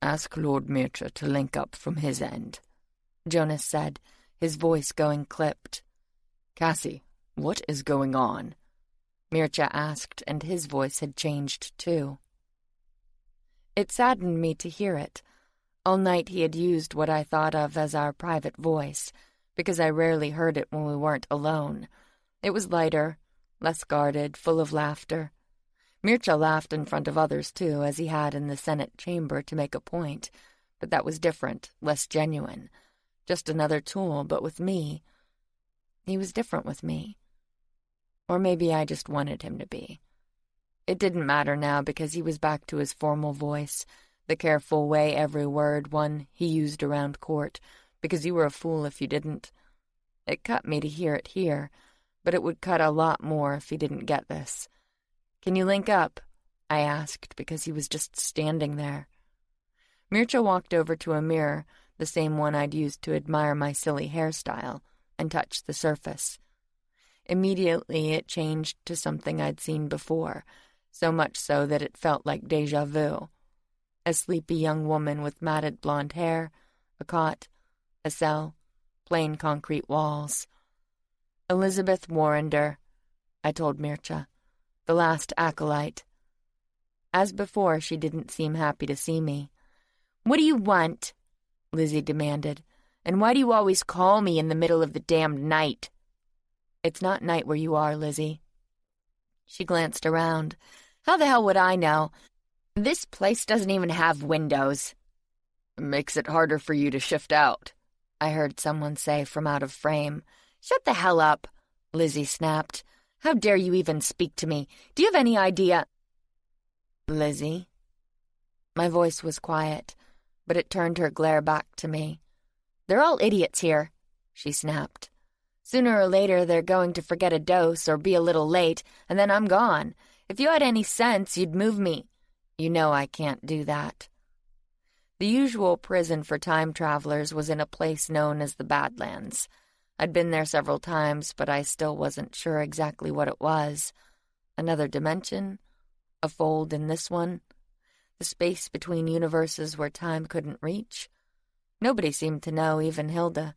"Ask Lord Mircea to link up from his end," Jonas said, his voice going clipped. "Cassie, what is going on?" Mircea asked, and his voice had changed too. It saddened me to hear it. All night he had used what I thought of as our private voice, because I rarely heard it when we weren't alone. It was lighter, less guarded, full of laughter. Mircea laughed in front of others, too, as he had in the Senate chamber to make a point, but that was different, less genuine. Just another tool, but with me. He was different with me. Or maybe I just wanted him to be. It didn't matter now because he was back to his formal voice, the careful way every word one he used around court, because you were a fool if you didn't. It cut me to hear it here, but it would cut a lot more if he didn't get this. "Can you link up?" I asked, because he was just standing there. Mircea walked over to a mirror, the same one I'd used to admire my silly hairstyle, and touched the surface. Immediately it changed to something I'd seen before, so much so that it felt like déjà vu. A sleepy young woman with matted blonde hair, a cot, a cell, plain concrete walls. "Elizabeth Warrender," I told Mircea, "the last acolyte." As before, she didn't seem happy to see me. "What do you want?" Lizzie demanded. "And why do you always call me in the middle of the damned night?" "It's not night where you are, Lizzie." She glanced around. "How the hell would I know? This place doesn't even have windows." "Makes it harder for you to shift out," I heard someone say from out of frame. "Shut the hell up," Lizzie snapped. "How dare you even speak to me? Do you have any idea—" "Lizzie?" My voice was quiet, but it turned her glare back to me. "They're all idiots here," she snapped. "Sooner or later they're going to forget a dose or be a little late, and then I'm gone. If you had any sense, you'd move me. You know I can't do that." The usual prison for time travelers was in a place known as the Badlands. I'd been there several times, but I still wasn't sure exactly what it was. Another dimension? A fold in this one? The space between universes where time couldn't reach? Nobody seemed to know, even Hilda.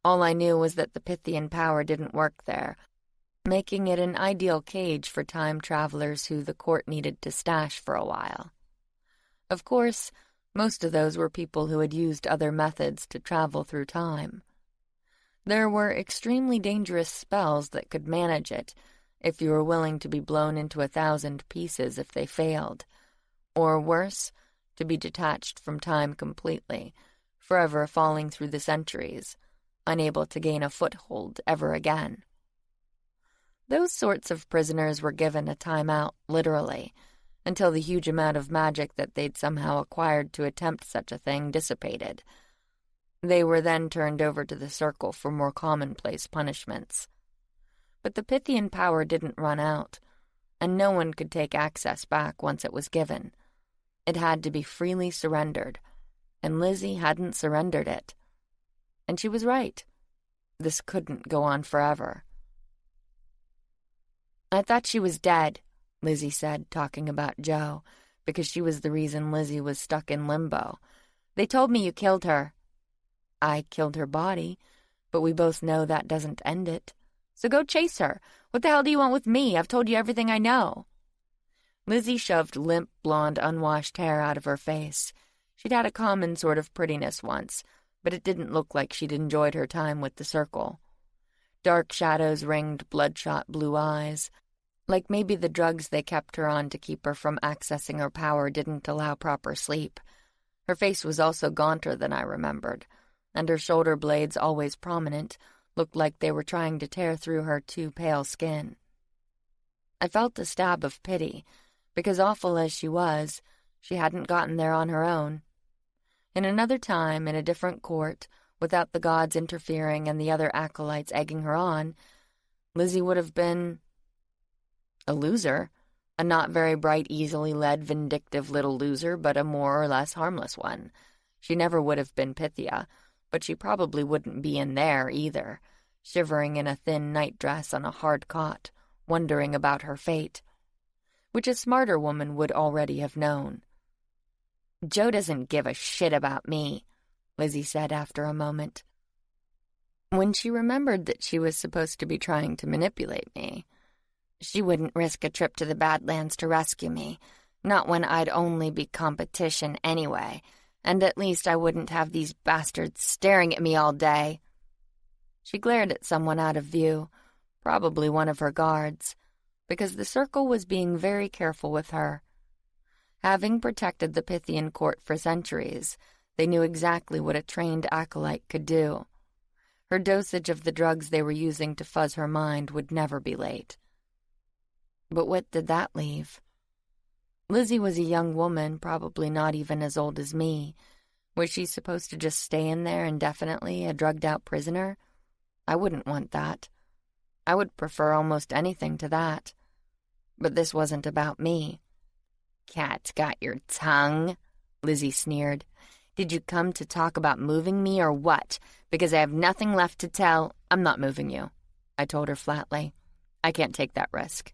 All I knew was that the Pythian power didn't work there, making it an ideal cage for time travelers who the court needed to stash for a while. Of course, most of those were people who had used other methods to travel through time. There were extremely dangerous spells that could manage it, if you were willing to be blown into 1,000 pieces if they failed, or worse, to be detached from time completely, forever falling through the centuries, unable to gain a foothold ever again. Those sorts of prisoners were given a time out, literally, until the huge amount of magic that they'd somehow acquired to attempt such a thing dissipated. They were then turned over to the Circle for more commonplace punishments. But the Pythian power didn't run out, and no one could take access back once it was given. It had to be freely surrendered, and Lizzie hadn't surrendered it. And she was right. This couldn't go on forever. "I thought she was dead," Lizzie said, talking about Jo, because she was the reason Lizzie was stuck in limbo. "They told me you killed her." "I killed her body, but we both know that doesn't end it. So go chase her. What the hell do you want with me? I've told you everything I know." Lizzie shoved limp, blonde, unwashed hair out of her face. She'd had a common sort of prettiness once, but it didn't look like she'd enjoyed her time with the Circle. Dark shadows ringed bloodshot blue eyes, like maybe the drugs they kept her on to keep her from accessing her power didn't allow proper sleep. Her face was also gaunter than I remembered, and her shoulder blades, always prominent, looked like they were trying to tear through her too pale skin. I felt a stab of pity, because awful as she was, she hadn't gotten there on her own. In another time, in a different court, without the gods interfering and the other acolytes egging her on, Lizzie would have been a loser, a not very bright, easily led, vindictive little loser, but a more or less harmless one. She never would have been Pythia, but she probably wouldn't be in there either, shivering in a thin nightdress on a hard cot, wondering about her fate, which a smarter woman would already have known. "Jo doesn't give a shit about me," Lizzie said after a moment. When she remembered that she was supposed to be trying to manipulate me, she wouldn't risk a trip to the Badlands to rescue me, not when I'd only be competition anyway, and at least I wouldn't have these bastards staring at me all day. She glared at someone out of view, probably one of her guards, because the Circle was being very careful with her. Having protected the Pythian court for centuries, they knew exactly what a trained acolyte could do. Her dosage of the drugs they were using to fuzz her mind would never be late. But what did that leave? Lizzie was a young woman, probably not even as old as me. Was she supposed to just stay in there indefinitely, a drugged-out prisoner? I wouldn't want that. I would prefer almost anything to that. But this wasn't about me. "Cat's got your tongue," Lizzie sneered. "Did you come to talk about moving me or what? Because I have nothing left to tell." "I'm not moving you," I told her flatly. "I can't take that risk."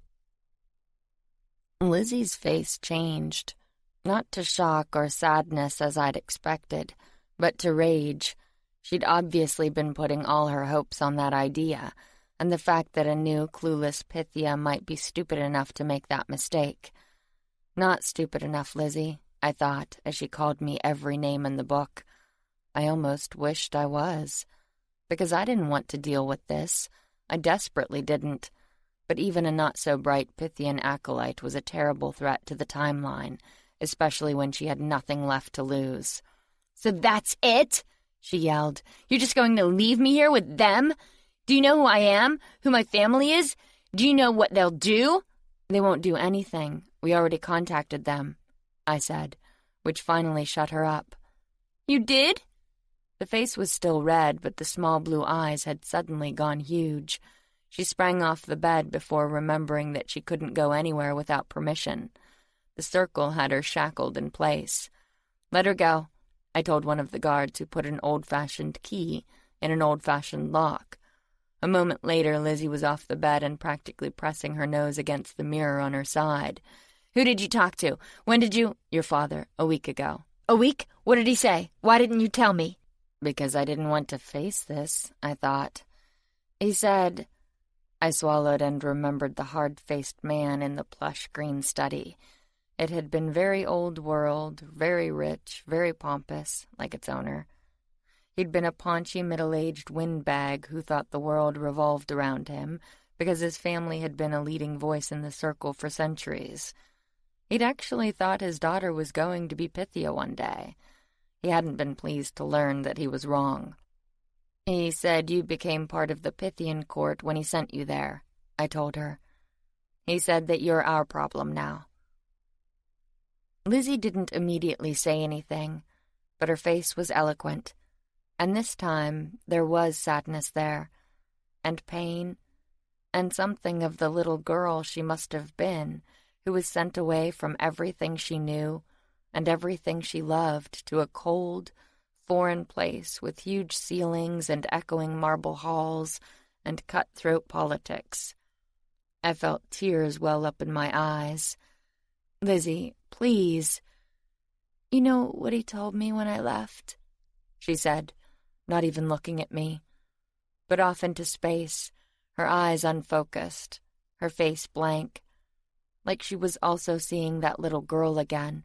Lizzie's face changed, not to shock or sadness as I'd expected, but to rage. She'd obviously been putting all her hopes on that idea, and the fact that a new, clueless Pythia might be stupid enough to make that mistake. "Not stupid enough, Lizzie," I thought, as she called me every name in the book. I almost wished I was, because I didn't want to deal with this. I desperately didn't. But even a not-so-bright Pythian acolyte was a terrible threat to the timeline, especially when she had nothing left to lose. "So that's it?" she yelled. "You're just going to leave me here with them? Do you know who I am? Who my family is? Do you know what they'll do?" "They won't do anything. We already contacted them," I said, which finally shut her up. "You did?" The face was still red, but the small blue eyes had suddenly gone huge. She sprang off the bed before remembering that she couldn't go anywhere without permission. The circle had her shackled in place. "Let her go," I told one of the guards, who put an old-fashioned key in an old-fashioned lock. A moment later, Lizzie was off the bed and practically pressing her nose against the mirror on her side. "Who did you talk to? When did you—" "Your father, a week ago." "A week? What did he say? Why didn't you tell me?" "Because I didn't want to face this," I thought. "He said—" I swallowed and remembered the hard-faced man in the plush green study. It had been very old world, very rich, very pompous, like its owner. He'd been a paunchy, middle-aged windbag who thought the world revolved around him because his family had been a leading voice in the circle for centuries. He'd actually thought his daughter was going to be Pythia one day. He hadn't been pleased to learn that he was wrong. "He said you became part of the Pythian court when he sent you there," I told her. "He said that you're our problem now." Lizzie didn't immediately say anything, but her face was eloquent, and this time there was sadness there, and pain, and something of the little girl she must have been, who was sent away from everything she knew and everything she loved to a cold, foreign place with huge ceilings and echoing marble halls and cutthroat politics. I felt tears well up in my eyes. "Lizzie, please." "You know what he told me when I left?" she said, not even looking at me, but off into space, her eyes unfocused, her face blank, like she was also seeing that little girl again.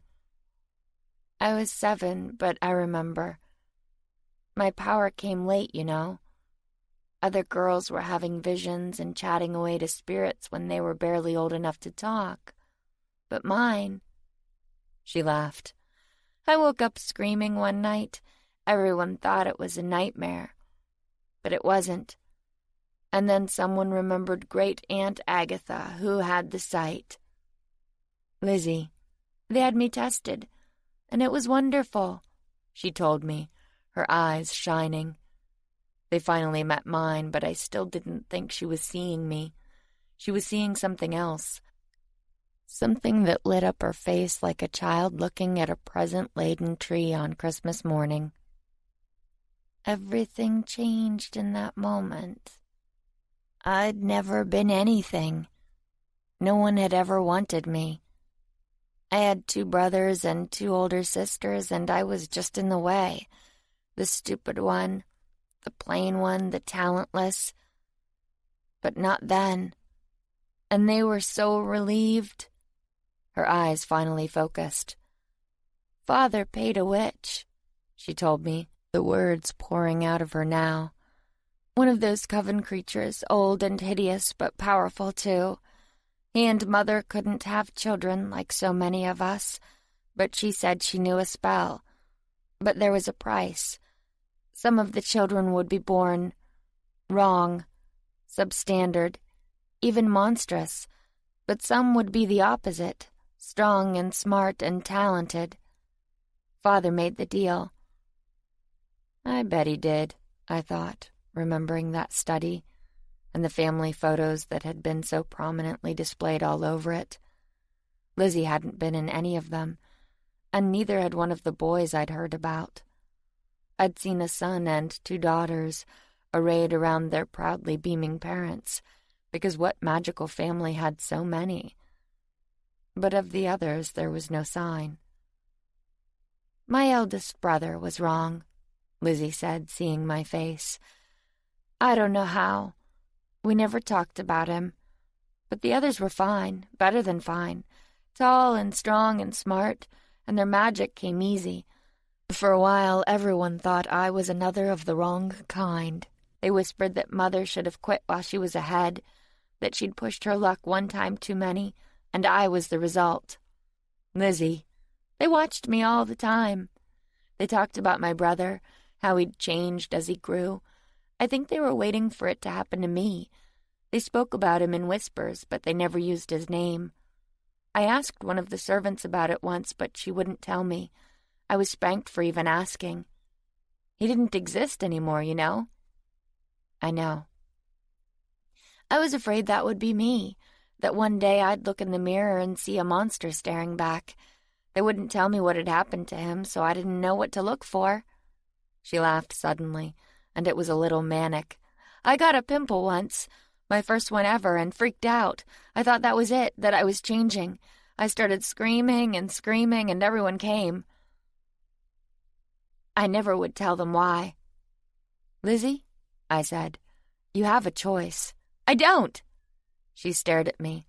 "I was 7, but I remember. My power came late, you know. Other girls were having visions and chatting away to spirits when they were barely old enough to talk. But mine—" She laughed. "I woke up screaming one night. Everyone thought it was a nightmare. But it wasn't. And then someone remembered Great Aunt Agatha, who had the sight. Lizzie, they had me tested, and it was wonderful," she told me, her eyes shining. They finally met mine, but I still didn't think she was seeing me. She was seeing something else. Something that lit up her face like a child looking at a present-laden tree on Christmas morning. Everything changed in that moment. I'd never been anything. No one had ever wanted me. I had 2 brothers and 2 older sisters, and I was just in the way. The stupid one, the plain one, the talentless. But not then. And they were so relieved. Her eyes finally focused. "Father paid a witch," she told me, the words pouring out of her now. "One of those coven creatures, old and hideous, but powerful too. He and Mother couldn't have children like so many of us, but she said she knew a spell. But there was a price. Some of the children would be born wrong, substandard, even monstrous, but some would be the opposite, Strong and smart and talented. Father made the deal. I bet he did, I thought, remembering that study and the family photos that had been so prominently displayed all over it. Lizzie hadn't been in any of them, and neither had one of the boys I'd heard about. I'd seen a son and 2 daughters arrayed around their proudly beaming parents, because what magical family had so many? But of the others there was no sign. My eldest brother was wrong, Lizzie said, seeing my face. I don't know how. We never talked about him. But the others were fine, better than fine. Tall and strong and smart, and their magic came easy. For a while, everyone thought I was another of the wrong kind. They whispered that Mother should have quit while she was ahead, that she'd pushed her luck one time too many, and I was the result. Lizzie, they watched me all the time. They talked about my brother, how he'd changed as he grew. I think they were waiting for it to happen to me. They spoke about him in whispers, but they never used his name. I asked one of the servants about it once, but she wouldn't tell me. I was spanked for even asking. He didn't exist anymore, you know. I know. I was afraid that would be me, that one day I'd look in the mirror and see a monster staring back. They wouldn't tell me what had happened to him, so I didn't know what to look for. She laughed suddenly, and it was a little manic. I got a pimple once, my first one ever, and freaked out. I thought that was it, that I was changing. I started screaming, and everyone came. I never would tell them why. Lizzie, I said, you have a choice. I don't. She stared at me,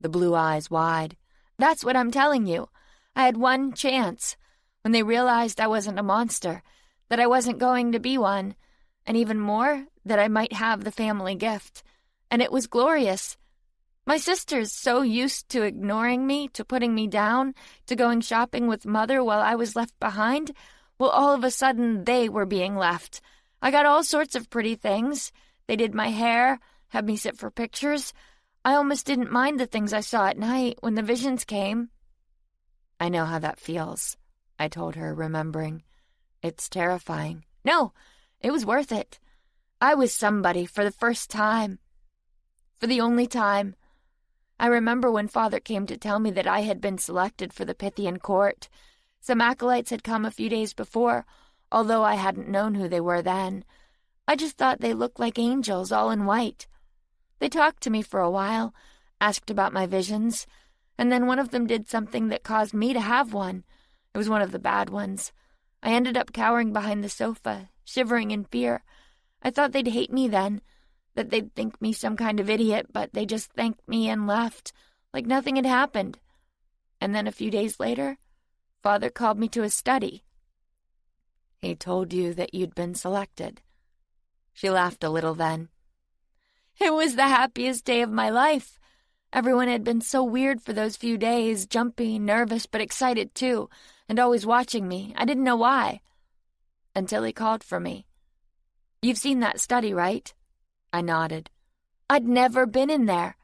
the blue eyes wide. That's what I'm telling you. I had one chance, when they realized I wasn't a monster, that I wasn't going to be one, and even more, that I might have the family gift. And it was glorious. My sister's so used to ignoring me, to putting me down, to going shopping with Mother while I was left behind. Well, all of a sudden, they were being left. I got all sorts of pretty things. They did my hair, had me sit for pictures. I almost didn't mind the things I saw at night when the visions came. I know how that feels, I told her, remembering. It's terrifying. No, it was worth it. I was somebody for the first time. For the only time. I remember when Father came to tell me that I had been selected for the Pythian court. Some acolytes had come a few days before, although I hadn't known who they were then. I just thought they looked like angels, all in white. They talked to me for a while, asked about my visions, and then one of them did something that caused me to have one. It was one of the bad ones. I ended up cowering behind the sofa, shivering in fear. I thought they'd hate me then, that they'd think me some kind of idiot, but they just thanked me and left, like nothing had happened. And then a few days later, Father called me to his study. He told you that you'd been selected. She laughed a little then. It was the happiest day of my life. Everyone had been so weird for those few days, jumpy, nervous, but excited too, and always watching me. I didn't know why. Until he called for me. You've seen that study, right? I nodded. I'd never been in there.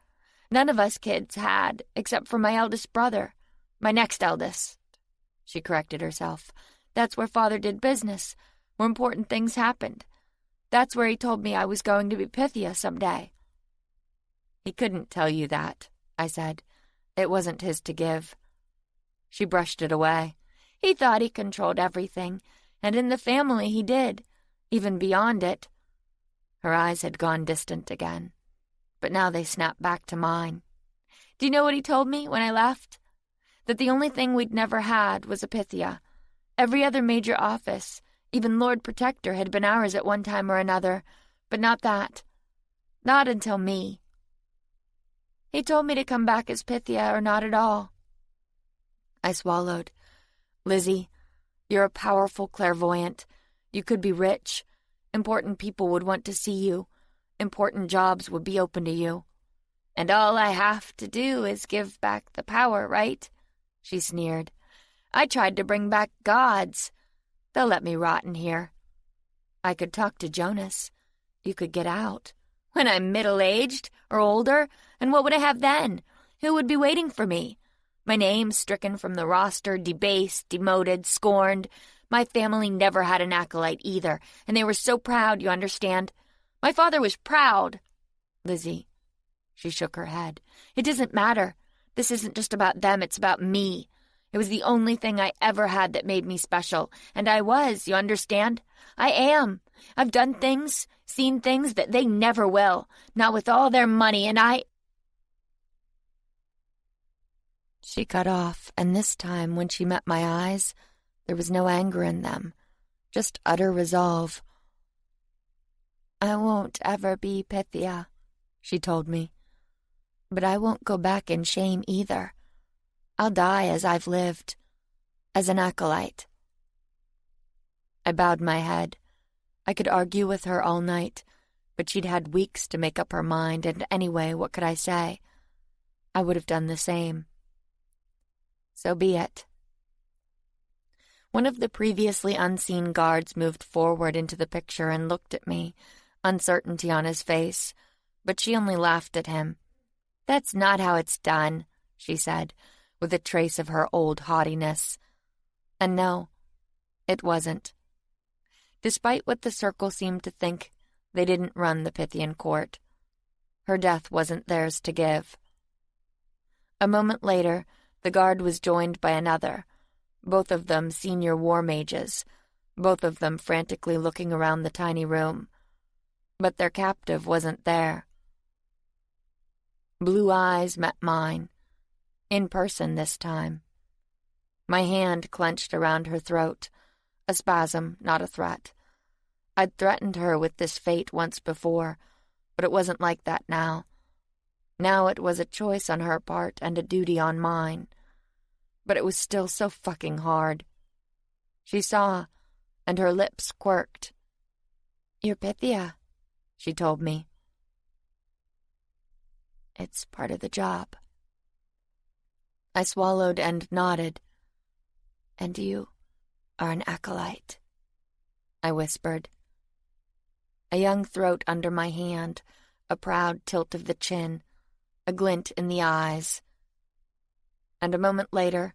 None of us kids had, except for my eldest brother. My next eldest. She corrected herself. That's where Father did business, where important things happened. That's where he told me I was going to be Pythia someday. He couldn't tell you that, I said. It wasn't his to give. She brushed it away. He thought he controlled everything, and in the family he did, even beyond it. Her eyes had gone distant again, but now they snapped back to mine. Do you know what he told me when I left? That the only thing we'd never had was a Pythia. Every other major office, even Lord Protector, had been ours at one time or another, but not that. Not until me. He told me to come back as Pythia or not at all. I swallowed. Lizzie, you're a powerful clairvoyant. You could be rich. Important people would want to see you. Important jobs would be open to you. And all I have to do is give back the power, right? She sneered. I tried to bring back gods. They'll let me rot in here. I could talk to Jonas. You could get out. When I'm middle-aged or older, and what would I have then? Who would be waiting for me? My name stricken from the roster, debased, demoted, scorned. My family never had an acolyte either, and they were so proud, you understand? My father was proud. Lizzie, she shook her head. It doesn't matter. This isn't just about them, it's about me. It was the only thing I ever had that made me special, and I was, you understand? I am. I've done things, seen things that they never will, not with all their money, and I... She cut off, and this time, when she met my eyes, there was no anger in them, just utter resolve. I won't ever be Pythia, she told me. But I won't go back in shame either. I'll die as I've lived, as an acolyte. I bowed my head. I could argue with her all night, but she'd had weeks to make up her mind, and anyway, what could I say? I would have done the same. So be it. One of the previously unseen guards moved forward into the picture and looked at me, uncertainty on his face, but she only laughed at him. That's not how it's done, she said, with a trace of her old haughtiness. And no, it wasn't. Despite what the circle seemed to think, they didn't run the Pythian court. Her death wasn't theirs to give. A moment later, the guard was joined by another, both of them senior war mages, both of them frantically looking around the tiny room. But their captive wasn't there. Blue eyes met mine, in person this time. My hand clenched around her throat, a spasm, not a threat. I'd threatened her with this fate once before, but it wasn't like that now. Now it was a choice on her part and a duty on mine. But it was still so fucking hard. She saw, and her lips quirked. You're Pythia, she told me. It's part of the job. I swallowed and nodded. And you are an acolyte, I whispered. A young throat under my hand, a proud tilt of the chin, a glint in the eyes. And a moment later,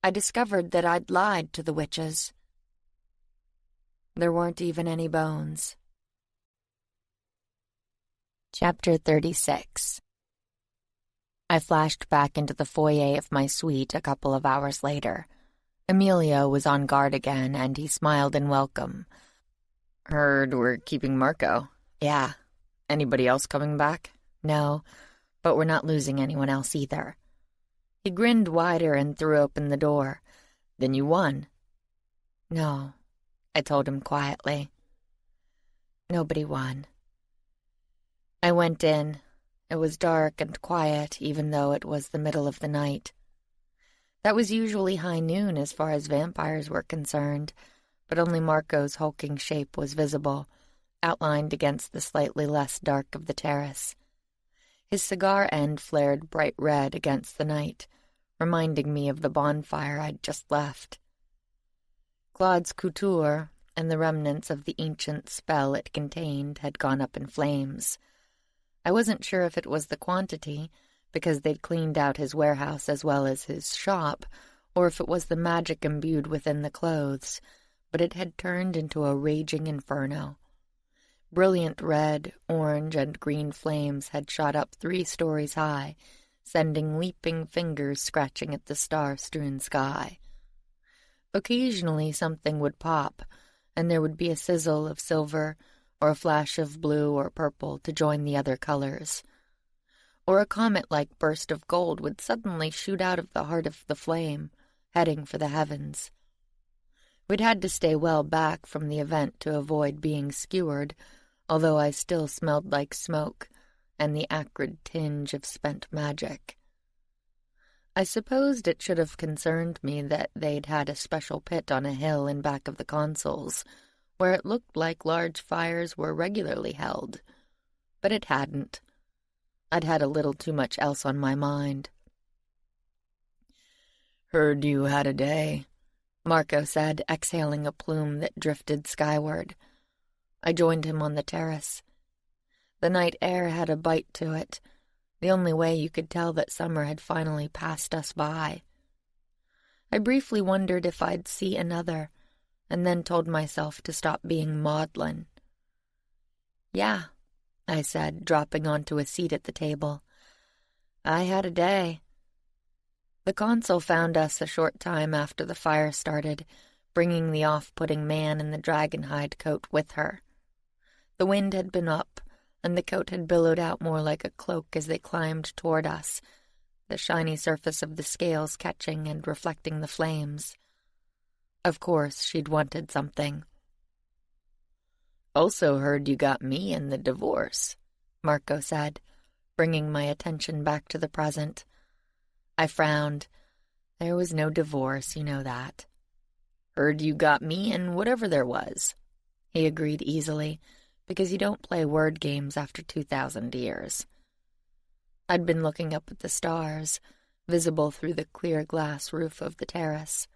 I discovered that I'd lied to the witches. There weren't even any bones. Chapter 36. I flashed back into the foyer of my suite a couple of hours later. Emilio was on guard again, and he smiled in welcome. Heard we're keeping Marco. Yeah. Anybody else coming back? No, but we're not losing anyone else either. He grinned wider and threw open the door. Then you won. No, I told him quietly. Nobody won. I went in. It was dark and quiet, even though it was the middle of the night. That was usually high noon as far as vampires were concerned, but only Marco's hulking shape was visible, outlined against the slightly less dark of the terrace. His cigar end flared bright red against the night, reminding me of the bonfire I'd just left. Claude's couture and the remnants of the ancient spell it contained had gone up in flames. I wasn't sure if it was the quantity, because they'd cleaned out his warehouse as well as his shop, or if it was the magic imbued within the clothes, but it had turned into a raging inferno. Brilliant red, orange, and green flames had shot up 3 stories high, sending leaping fingers scratching at the star-strewn sky. Occasionally something would pop, and there would be a sizzle of silver or a flash of blue or purple to join the other colors. Or a comet-like burst of gold would suddenly shoot out of the heart of the flame, heading for the heavens. We'd had to stay well back from the event to avoid being skewered, although I still smelled like smoke and the acrid tinge of spent magic. I supposed it should have concerned me that they'd had a special pit on a hill in back of the consoles, where it looked like large fires were regularly held. But it hadn't. I'd had a little too much else on my mind. "Heard you had a day," Marco said, exhaling a plume that drifted skyward. I joined him on the terrace. The night air had a bite to it, The only way you could tell that summer had finally passed us by. I briefly wondered if I'd see another, and then told myself to stop being maudlin. "Yeah," I said, dropping onto a seat at the table. "I had a day." The consul found us a short time after the fire started, bringing the off-putting man in the dragon-hide coat with her. The wind had been up, and the coat had billowed out more like a cloak as they climbed toward us, the shiny surface of the scales catching and reflecting the flames. Of course, she'd wanted something. "Also heard you got me in the divorce," Marco said, bringing my attention back to the present. I frowned. There was no divorce, you know that. "Heard you got me in whatever there was," he agreed easily, because you don't play word games after 2,000 years. I'd been looking up at the stars, visible through the clear glass roof of the terrace.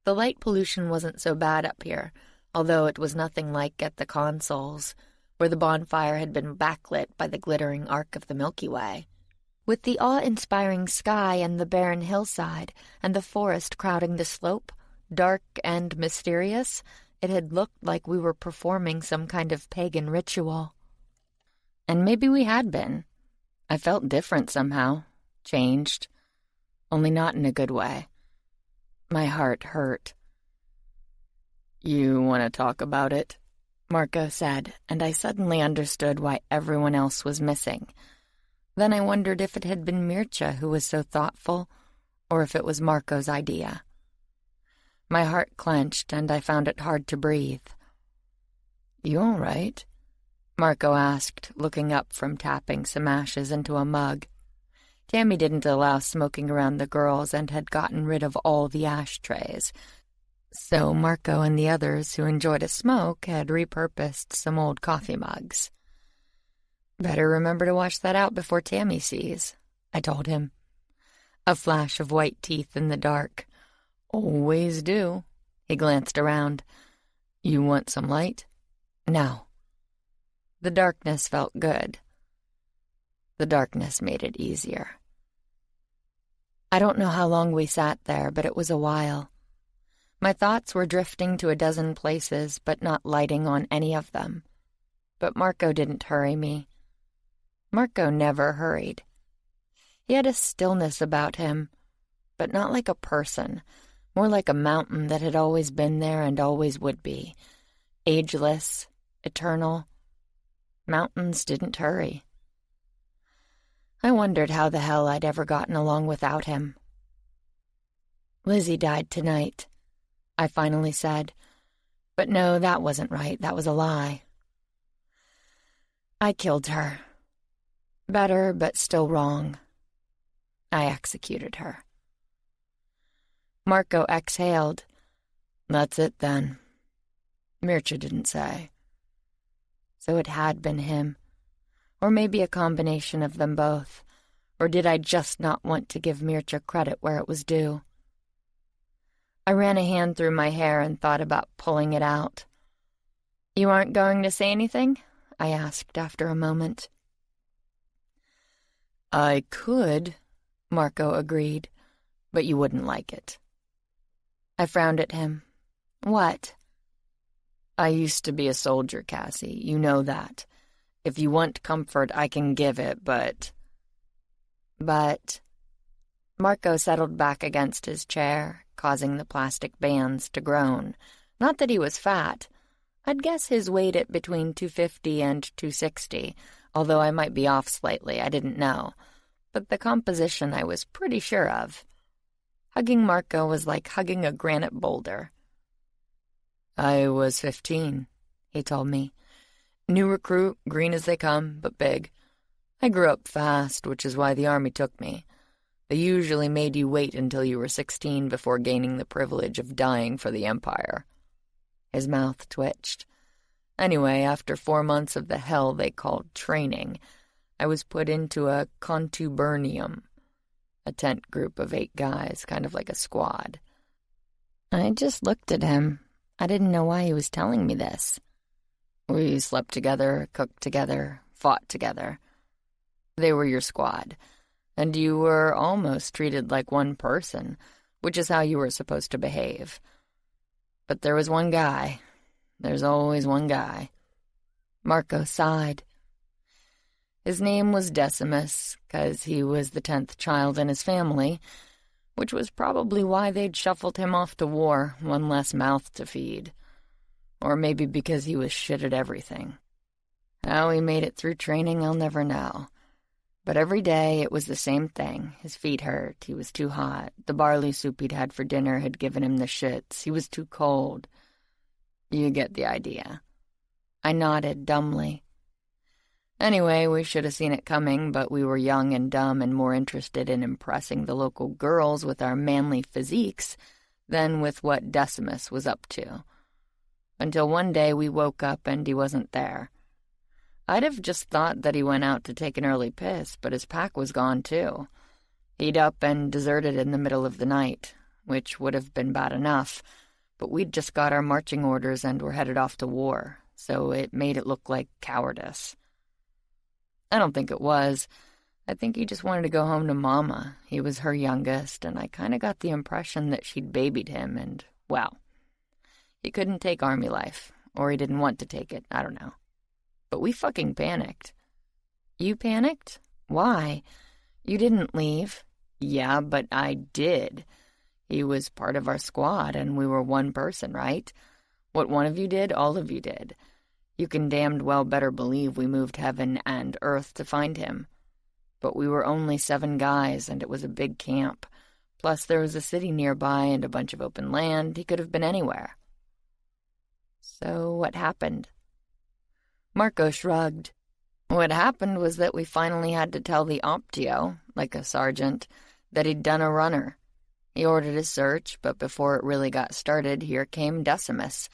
The light pollution wasn't so bad up here, although it was nothing like at the consul's, where the bonfire had been backlit by the glittering arc of the Milky Way. With the awe-inspiring sky and the barren hillside, and the forest crowding the slope, dark and mysterious, it had looked like we were performing some kind of pagan ritual. And maybe we had been. I felt different somehow, changed, only not in a good way. My heart hurt. "You want to talk about it?" Marco said, and I suddenly understood why everyone else was missing. Then I wondered if it had been Mircea who was so thoughtful, or if it was Marco's idea. My heart clenched, and I found it hard to breathe. "You all right?" Marco asked, looking up from tapping some ashes into a mug. Tammy didn't allow smoking around the girls and had gotten rid of all the ashtrays, so Marco and the others who enjoyed a smoke had repurposed some old coffee mugs. "Better remember to wash that out before Tammy sees," I told him. A flash of white teeth in the dark. "Always do." He glanced around. "You want some light?" "No." The darkness felt good. The darkness made it easier. I don't know how long we sat there, but it was a while. My thoughts were drifting to a dozen places, but not lighting on any of them. But Marco didn't hurry me. Marco never hurried. He had a stillness about him, but not like a person, more like a mountain that had always been there and always would be. Ageless, eternal. Mountains didn't hurry. I wondered how the hell I'd ever gotten along without him. "Lizzie died tonight," I finally said. But no, that wasn't right. That was a lie. "I killed her. Better, but still wrong. I executed her." Marco exhaled. "That's it, then. Mircea didn't say." So it had been him. Or maybe a combination of them both. Or did I just not want to give Mircea credit where it was due? I ran a hand through my hair and thought about pulling it out. "You aren't going to say anything?" I asked after a moment. "I could," Marco agreed, "but you wouldn't like it." I frowned at him. "What?" "I used to be a soldier, Cassie. You know that. If you want comfort, I can give it, but..." "But..." Marco settled back against his chair, causing the plastic bands to groan. Not that he was fat. I'd guess his weight at between 250 and 260, although I might be off slightly, I didn't know. But the composition I was pretty sure of. Hugging Marco was like hugging a granite boulder. "I was 15, he told me. "New recruit, green as they come, but big. I grew up fast, which is why the army took me. They usually made you wait until you were 16 before gaining the privilege of dying for the Empire." His mouth twitched. "Anyway, after 4 months of the hell they called training, I was put into a contubernium, a tent group of 8 guys, kind of like a squad." I just looked at him. I didn't know why he was telling me this. "We slept together, cooked together, fought together. They were your squad, and you were almost treated like one person, which is how you were supposed to behave. But there was one guy. There's always one guy. Marco sighed. His name was Decimus, 'cause he was the 10th child in his family, which was probably why they'd shuffled him off to war, one less mouth to feed. Or maybe because he was shit at everything. How he made it through training, I'll never know. But every day it was the same thing. His feet hurt, he was too hot, the barley soup he'd had for dinner had given him the shits, he was too cold. You get the idea. I nodded dumbly. Anyway, we should have seen it coming, but we were young and dumb and more interested in impressing the local girls with our manly physiques than with what Decimus was up to. Until one day we woke up and he wasn't there. I'd have just thought that he went out to take an early piss, but his pack was gone too. He'd up and deserted in the middle of the night, which would have been bad enough, but we'd just got our marching orders and were headed off to war, so it made it look like cowardice. I don't think it was. I think he just wanted to go home to Mama. He was her youngest, and I kind of got the impression that she'd babied him, and, well, he couldn't take army life, or he didn't want to take it, I don't know. But we fucking panicked. You panicked? Why? You didn't leave. Yeah, but I did. He was part of our squad, and we were one person, right? What one of you did, all of you did. You can damned well better believe we moved heaven and earth to find him. But we were only 7 guys, and it was a big camp. Plus there was a city nearby and a bunch of open land. He could have been anywhere. So what happened? Marco shrugged. What happened was that we finally had to tell the Optio, like a sergeant, that he'd done a runner. He ordered a search, but before it really got started, here came Decimus,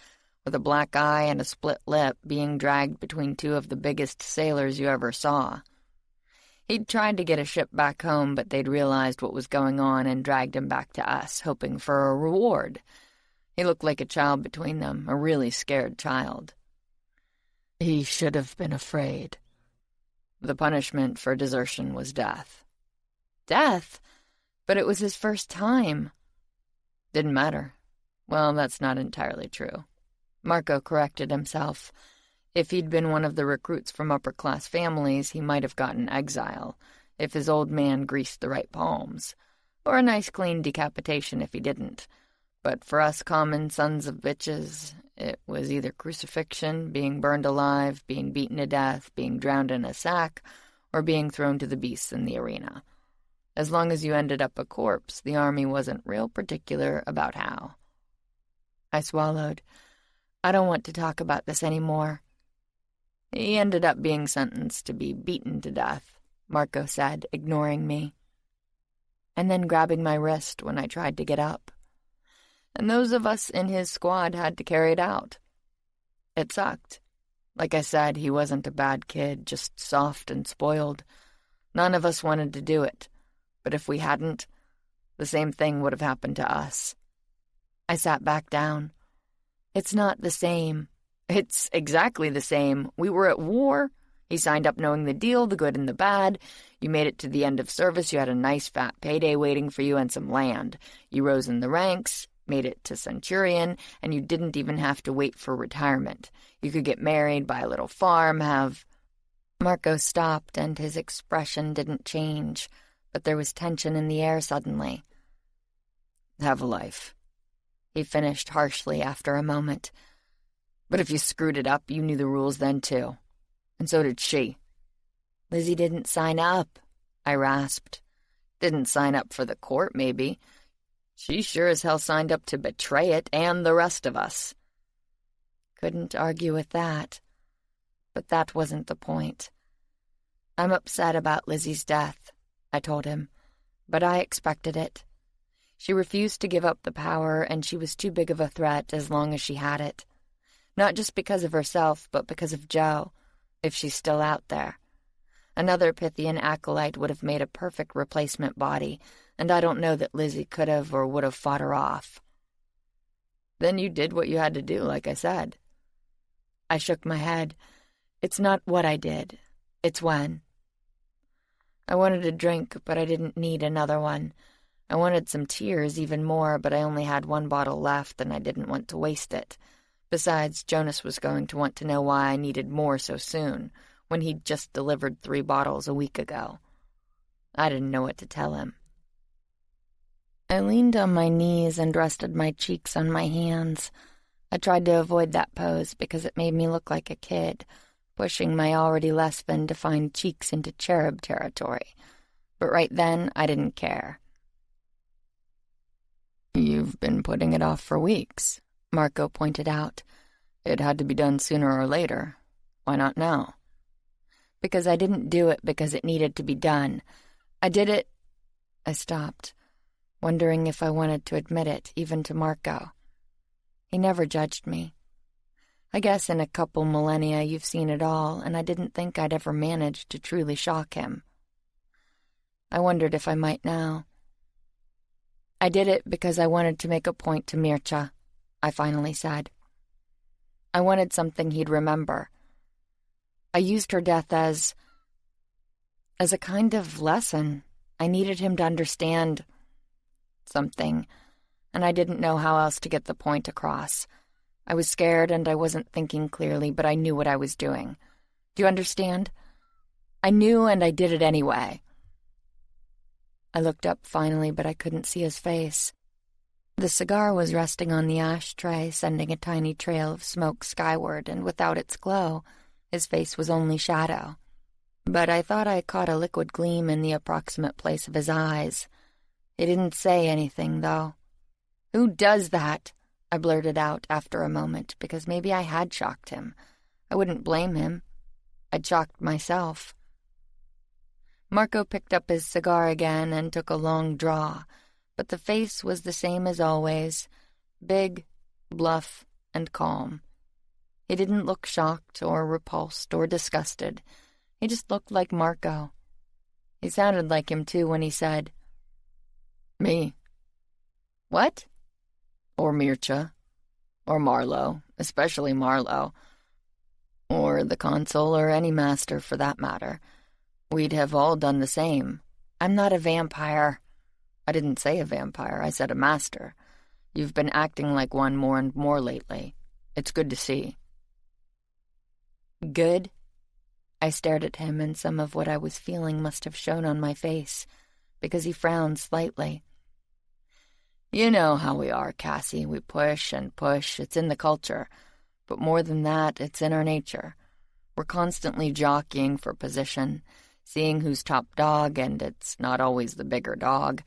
with a black eye and a split lip, being dragged between 2 of the biggest sailors you ever saw. He'd tried to get a ship back home, but they'd realized what was going on and dragged him back to us, hoping for a reward. He looked like a child between them, a really scared child. He should have been afraid. The punishment for desertion was death. Death? But it was his first time. Didn't matter. Well, that's not entirely true. Marco corrected himself. If he'd been one of the recruits from upper-class families, he might have gotten exile, if his old man greased the right palms, or a nice clean decapitation if he didn't. But for us common sons of bitches, it was either crucifixion, being burned alive, being beaten to death, being drowned in a sack, or being thrown to the beasts in the arena. As long as you ended up a corpse, the army wasn't real particular about how. I swallowed. I don't want to talk about this anymore. He ended up being sentenced to be beaten to death, Marco said, ignoring me, and then grabbing my wrist when I tried to get up. And those of us in his squad had to carry it out. It sucked. Like I said, he wasn't a bad kid, just soft and spoiled. None of us wanted to do it. But if we hadn't, the same thing would have happened to us. I sat back down. It's not the same. It's exactly the same. We were at war. He signed up knowing the deal, the good and the bad. You made it to the end of service. You had a nice fat payday waiting for you and some land. You rose in the ranks, made it to Centurion, and you didn't even have to wait for retirement. You could get married, buy a little farm, have... Marco stopped, and his expression didn't change, but there was tension in the air suddenly. Have a life, he finished harshly after a moment. But if you screwed it up, you knew the rules then too. And so did she. Lizzie didn't sign up, I rasped. Didn't sign up for the court, maybe. She sure as hell signed up to betray it and the rest of us. Couldn't argue with that. But that wasn't the point. I'm upset about Lizzie's death, I told him, but I expected it. She refused to give up the power, and she was too big of a threat as long as she had it. Not just because of herself, but because of Joe, if she's still out there. Another Pythian acolyte would have made a perfect replacement body, and I don't know that Lizzie could have or would have fought her off. Then you did what you had to do, like I said. I shook my head. It's not what I did. It's when. I wanted a drink, but I didn't need another one. I wanted some tears even more, but I only had one bottle left and I didn't want to waste it. Besides, Jonas was going to want to know why I needed more so soon, when he'd just delivered 3 bottles a week ago. I didn't know what to tell him. I leaned on my knees and rested my cheeks on my hands. I tried to avoid that pose because it made me look like a kid, pushing my already less than defined cheeks into cherub territory. But right then, I didn't care. "You've been putting it off for weeks," Marco pointed out. "It had to be done sooner or later. Why not now?" "Because I didn't do it because it needed to be done. I did it—" I stopped, wondering if I wanted to admit it, even to Marco. He never judged me. I guess in a couple millennia you've seen it all, and I didn't think I'd ever manage to truly shock him. I wondered if I might now. "I did it because I wanted to make a point to Mircea," I finally said. I wanted something he'd remember. I used her death as a kind of lesson. I needed him to understand something, and I didn't know how else to get the point across. I was scared and I wasn't thinking clearly, but I knew what I was doing. Do you understand? I knew, and I did it anyway. I looked up finally, but I couldn't see his face. The cigar was resting on the ashtray, sending a tiny trail of smoke skyward, and without its glow, his face was only shadow. But I thought I caught a liquid gleam in the approximate place of his eyes. He didn't say anything, though. "Who does that?" I blurted out after a moment, because maybe I had shocked him. I wouldn't blame him. I'd shocked myself. Marco picked up his cigar again and took a long draw, but the face was the same as always, big, bluff, and calm. He didn't look shocked or repulsed or disgusted. He just looked like Marco. He sounded like him, too, when he said, "Me." "What?" "Or Mircea. Or Marlowe, especially Marlowe. Or the consul, or any master for that matter. We'd have all done the same. I'm not a vampire." "I didn't say a vampire, I said a master. You've been acting like one more and more lately. It's good to see." "Good?" I stared at him, and some of what I was feeling must have shown on my face, because he frowned slightly. "You know how we are, Cassie. We push and push. It's in the culture. But more than that, it's in our nature. We're constantly jockeying for position, seeing who's top dog, and it's not always the bigger dog.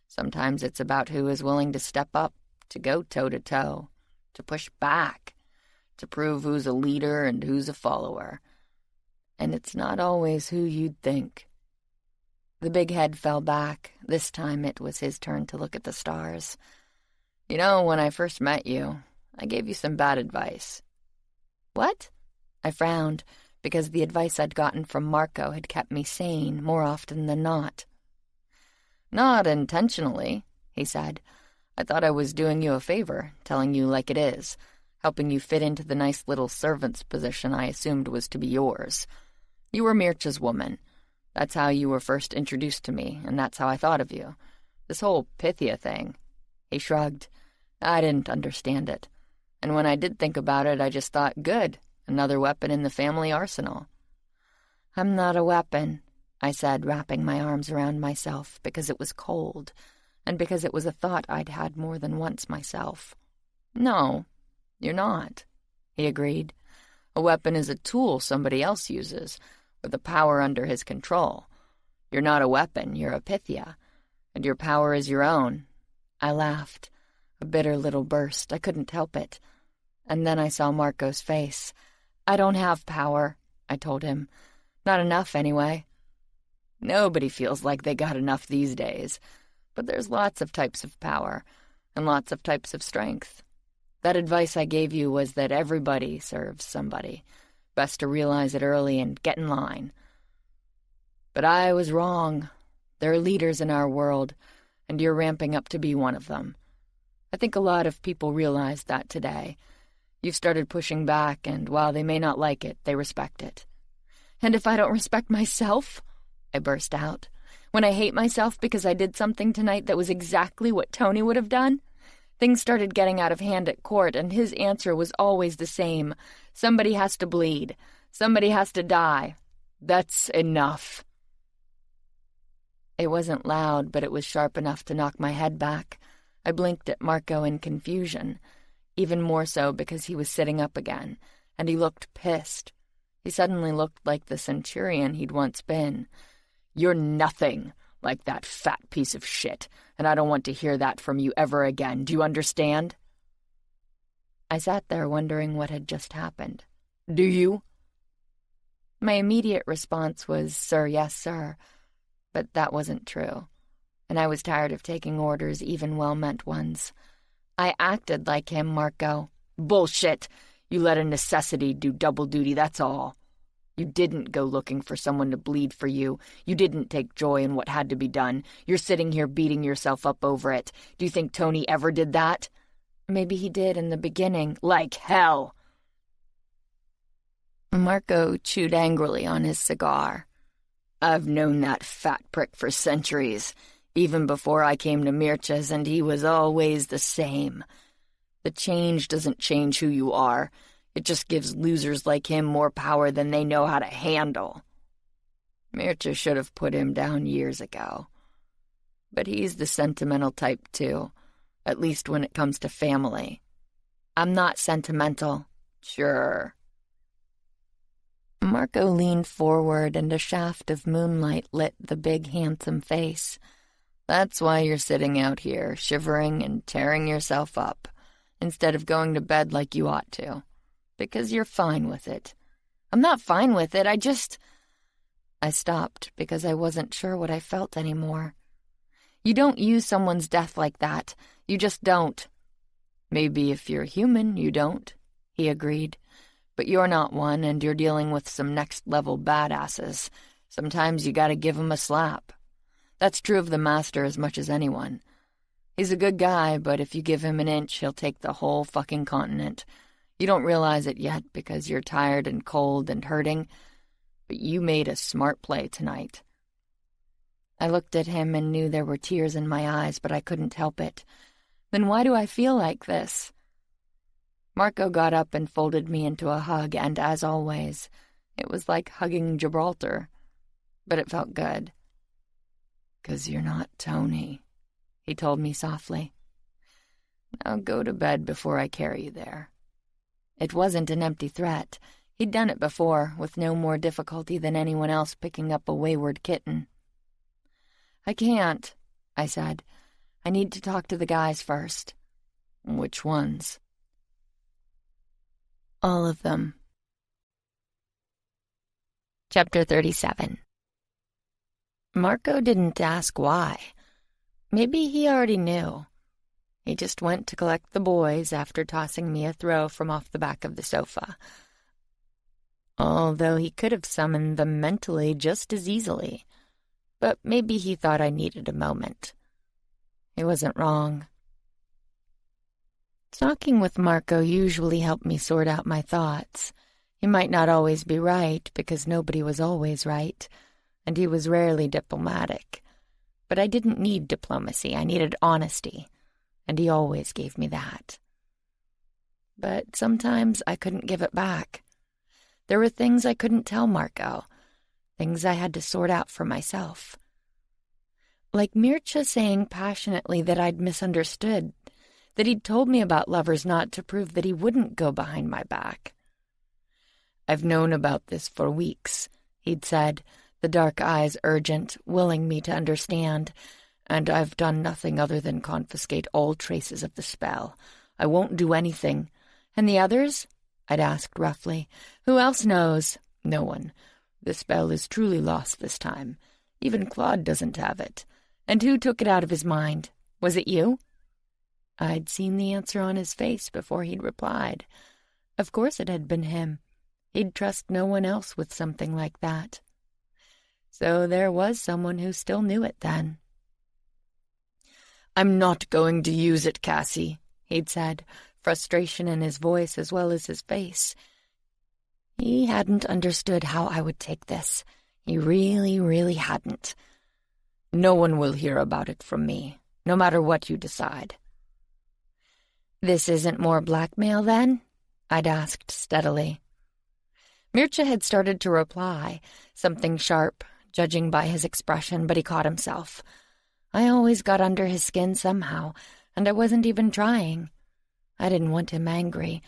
Sometimes it's about who is willing to step up, to go toe-to-toe, to push back, to prove who's a leader and who's a follower. And it's not always who you'd think." The big head fell back. This time it was his turn to look at the stars. "You know, when I first met you, I gave you some bad advice." "What?" I frowned, because the advice I'd gotten from Marco had kept me sane more often than not. "Not intentionally," he said. "I thought I was doing you a favor, telling you like it is, helping you fit into the nice little servant's position I assumed was to be yours. You were Mircea's woman. That's how you were first introduced to me, and that's how I thought of you. This whole Pythia thing." He shrugged. "I didn't understand it. And when I did think about it, I just thought, good, another weapon in the family arsenal." "I'm not a weapon," I said, wrapping my arms around myself, because it was cold, and because it was a thought I'd had more than once myself. "No, you're not," he agreed. "A weapon is a tool somebody else uses, with the power under his control. You're not a weapon, you're a Pythia, and your power is your own." I laughed, a bitter little burst. I couldn't help it. And then I saw Marco's face. "I don't have power," I told him. "Not enough, anyway." "Nobody feels like they got enough these days. But there's lots of types of power, and lots of types of strength. That advice I gave you was that everybody serves somebody. Best to realize it early and get in line. But I was wrong. There are leaders in our world, and you're ramping up to be one of them. I think a lot of people realize that today. You've started pushing back, and while they may not like it, they respect it." "And if I don't respect myself?" I burst out. When I hate myself because I did something tonight that was exactly what Tony would have done? Things started getting out of hand at court, and his answer was always the same. Somebody has to bleed. Somebody has to die. That's enough. It wasn't loud, but it was sharp enough to knock my head back. I blinked at Marco in confusion, even more so because he was sitting up again, and he looked pissed. He suddenly looked like the centurion he'd once been. "You're nothing like that fat piece of shit, and I don't want to hear that from you ever again. Do you understand?" I sat there wondering what had just happened. "Do you?" My immediate response was, "Sir, yes, sir." But that wasn't true, and I was tired of taking orders, even well-meant ones. I acted like him, Marco. "Bullshit! You let a necessity do double duty, that's all. You didn't go looking for someone to bleed for you. You didn't take joy in what had to be done. You're sitting here beating yourself up over it. Do you think Tony ever did that?" "Maybe he did in the beginning." "Like hell!" Marco chewed angrily on his cigar. "I've known that fat prick for centuries, even before I came to Mircha's, and he was always the same. The change doesn't change who you are. It just gives losers like him more power than they know how to handle. Mircha should have put him down years ago. But he's the sentimental type, too, at least when it comes to family." "I'm not sentimental." "Sure." Marco leaned forward, and a shaft of moonlight lit the big, handsome face. "That's why you're sitting out here, shivering and tearing yourself up, instead of going to bed like you ought to. Because you're fine with it." "I'm not fine with it, I stopped because I wasn't sure what I felt anymore. "You don't use someone's death like that. You just don't." "Maybe if you're human, you don't," he agreed. "But you're not one, and you're dealing with some next-level badasses. Sometimes you gotta give 'em a slap. That's true of the Master as much as anyone. He's a good guy, but if you give him an inch, he'll take the whole fucking continent. You don't realize it yet because you're tired and cold and hurting, but you made a smart play tonight." I looked at him and knew there were tears in my eyes, but I couldn't help it. Then why do I feel like this? Marco got up and folded me into a hug, and as always, it was like hugging Gibraltar. But it felt good. "'Cause you're not Tony," he told me softly. "Now go to bed before I carry you there." It wasn't an empty threat. He'd done it before, with no more difficulty than anyone else picking up a wayward kitten. "I can't," I said. "I need to talk to the guys first." "Which ones?" "All of them." Chapter 37. Marco didn't ask why. Maybe he already knew. He just went to collect the boys after tossing me a throw from off the back of the sofa. Although he could have summoned them mentally just as easily. But maybe he thought I needed a moment. He wasn't wrong. Talking with Marco usually helped me sort out my thoughts. He might not always be right, because nobody was always right, and he was rarely diplomatic. But I didn't need diplomacy, I needed honesty, and he always gave me that. But sometimes I couldn't give it back. There were things I couldn't tell Marco, things I had to sort out for myself. Like Mircha saying passionately that I'd misunderstood, that he'd told me about lovers not to prove that he wouldn't go behind my back. "I've known about this for weeks," he'd said, the dark eyes urgent, willing me to understand, "and I've done nothing other than confiscate all traces of the spell. I won't do anything." "And the others?" I'd asked roughly. "Who else knows?" "No one. The spell is truly lost this time. Even Claude doesn't have it." "And who took it out of his mind? Was it you?" I'd seen the answer on his face before he'd replied. Of course it had been him. He'd trust no one else with something like that. So there was someone who still knew it then. "I'm not going to use it, Cassie," he'd said, frustration in his voice as well as his face. He hadn't understood how I would take this. He really, really hadn't. No one will hear about it from me, no matter what you decide. This isn't more blackmail, then? I'd asked steadily. Mircea had started to reply, something sharp, judging by his expression, but he caught himself. I always got under his skin somehow, and I wasn't even trying. I didn't want him angry.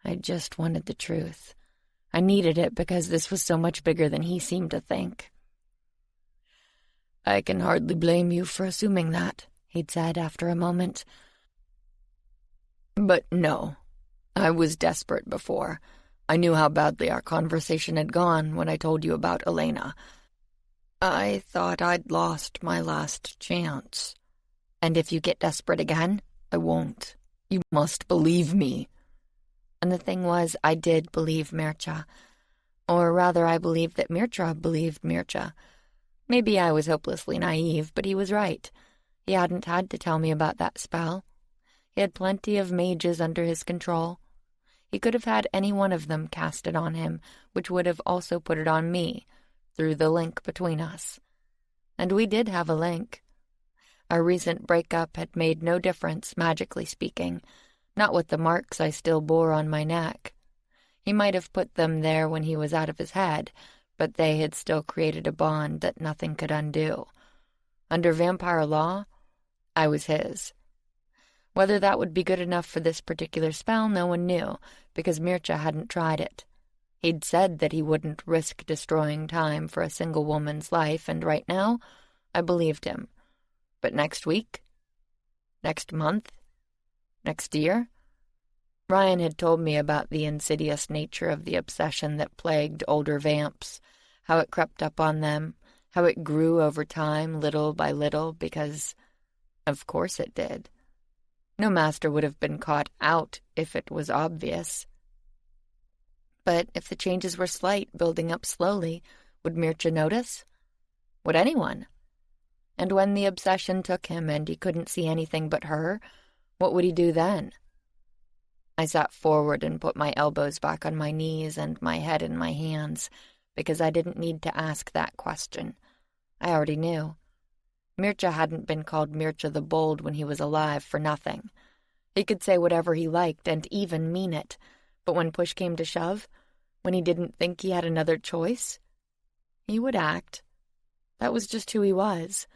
I just wanted the truth. I needed it because this was so much bigger than he seemed to think. I can hardly blame you for assuming that, he'd said after a moment. But no, I was desperate before. I knew how badly our conversation had gone when I told you about Elena. I thought I'd lost my last chance. And if you get desperate again, I won't. You must believe me. And the thing was, I did believe Mircea. Or rather, I believed that Mircea believed Mircea. Maybe I was hopelessly naive, but he was right. He hadn't had to tell me about that spell. He had plenty of mages under his control. He could have had any one of them cast it on him, which would have also put it on me, through the link between us. And we did have a link. Our recent breakup had made no difference, magically speaking, not with the marks I still bore on my neck. He might have put them there when he was out of his head, but they had still created a bond that nothing could undo. Under vampire law, I was his. Whether that would be good enough for this particular spell, no one knew, because Mircea hadn't tried it. He'd said that he wouldn't risk destroying time for a single woman's life, and right now, I believed him. But next week? Next month? Next year? Ryan had told me about the insidious nature of the obsession that plagued older vamps, how it crept up on them, how it grew over time, little by little, because, of course it did. No master would have been caught out if it was obvious. But if the changes were slight, building up slowly, would Mircea notice? Would anyone? And when the obsession took him and he couldn't see anything but her, what would he do then? I sat forward and put my elbows back on my knees and my head in my hands, because I didn't need to ask that question. I already knew. Mircea hadn't been called Mircea the Bold when he was alive for nothing. He could say whatever he liked and even mean it, but when push came to shove, when he didn't think he had another choice, he would act. That was just who he was,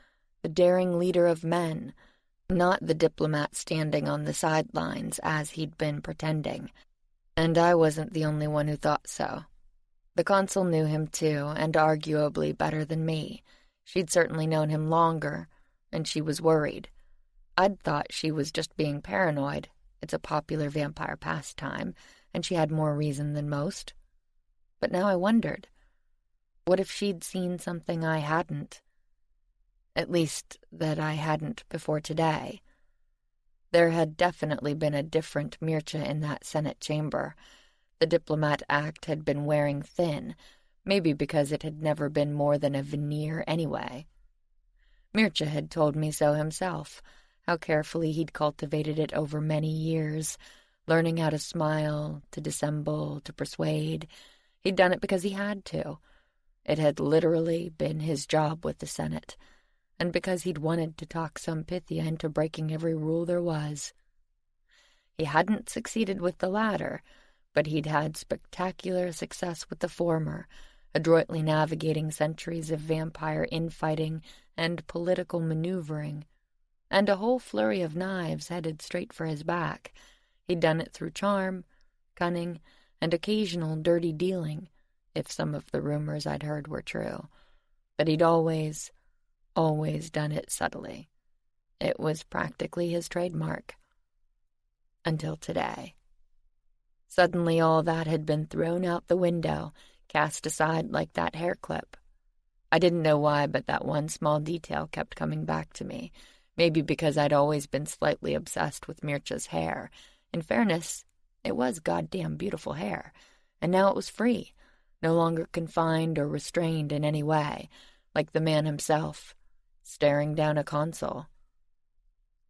the daring leader of men, not the diplomat standing on the sidelines as he'd been pretending. And I wasn't the only one who thought so. The consul knew him too, and arguably better than me. She'd certainly known him longer, and she was worried. I'd thought she was just being paranoid. It's a popular vampire pastime, and she had more reason than most. But now I wondered, what if she'd seen something I hadn't? At least, that I hadn't before today. There had definitely been a different Mircea in that Senate chamber. The diplomat act had been wearing thin, maybe because it had never been more than a veneer anyway. Mircea had told me so himself, how carefully he'd cultivated it over many years, learning how to smile, to dissemble, to persuade. He'd done it because he had to. It had literally been his job with the Senate, and because he'd wanted to talk some Pythia into breaking every rule there was. He hadn't succeeded with the latter, but he'd had spectacular success with the former, adroitly navigating centuries of vampire infighting and political maneuvering, and a whole flurry of knives headed straight for his back. He'd done it through charm, cunning, and occasional dirty dealing, if some of the rumors I'd heard were true. But he'd always done it subtly. It was practically his trademark. Until today. Suddenly all that had been thrown out the window, cast aside like that hair clip. I didn't know why, but that one small detail kept coming back to me, maybe because I'd always been slightly obsessed with Mircea's hair. In fairness, it was goddamn beautiful hair, and now it was free, no longer confined or restrained in any way, like the man himself, staring down a console.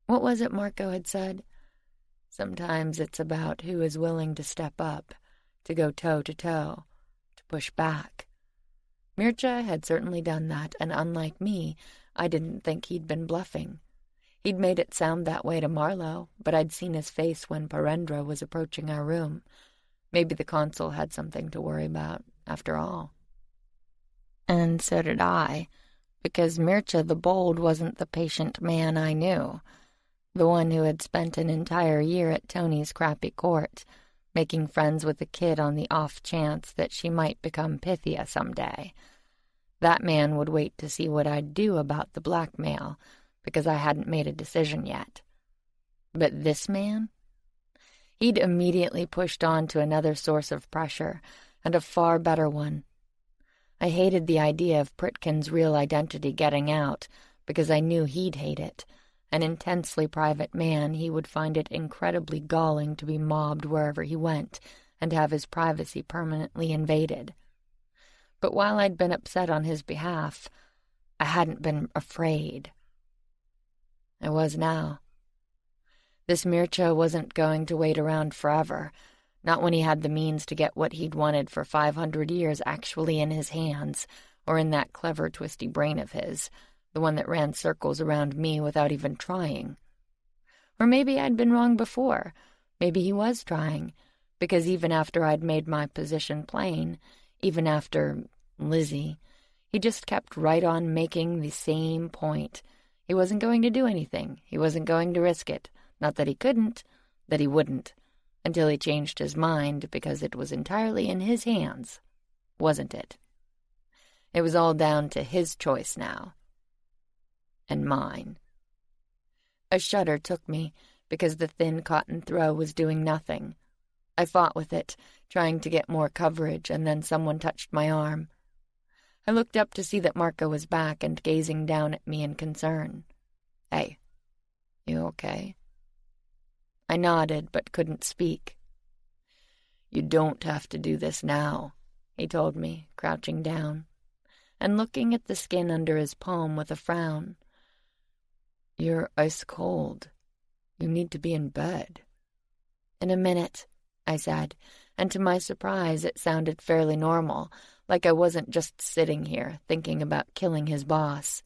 What was it Marco had said? Sometimes it's about who is willing to step up, to go toe-to-toe, to push back. Mircea had certainly done that, and unlike me, I didn't think he'd been bluffing. He'd made it sound that way to Marlowe, but I'd seen his face when Parendra was approaching our room. Maybe the consul had something to worry about, after all. And so did I, because Mircea the Bold wasn't the patient man I knew, the one who had spent an entire year at Tony's crappy court, making friends with a kid on the off chance that she might become Pythia someday. That man would wait to see what I'd do about the blackmail, because I hadn't made a decision yet. But this man? He'd immediately pushed on to another source of pressure, and a far better one. I hated the idea of Pritkin's real identity getting out, because I knew he'd hate it. An intensely private man, he would find it incredibly galling to be mobbed wherever he went, and have his privacy permanently invaded. But while I'd been upset on his behalf, I hadn't been afraid. I was now. This Mircea wasn't going to wait around forever, not when he had the means to get what he'd wanted for 500 years actually in his hands, or in that clever, twisty brain of his, the one that ran circles around me without even trying. Or maybe I'd been wrong before. Maybe he was trying, because even after I'd made my position plain, even after Lizzie, he just kept right on making the same point. He wasn't going to do anything. He wasn't going to risk it. Not that he couldn't, that he wouldn't, until he changed his mind, because it was entirely in his hands, wasn't it? It was all down to his choice now. And mine. A shudder took me, because the thin cotton throw was doing nothing. I fought with it, trying to get more coverage, and then someone touched my arm. I looked up to see that Marco was back and gazing down at me in concern. "Hey, you okay?" I nodded, but couldn't speak. "You don't have to do this now," he told me, crouching down, and looking at the skin under his palm with a frown. "You're ice cold. You need to be in bed." "In a minute," I said, and to my surprise it sounded fairly normal, like I wasn't just sitting here thinking about killing his boss.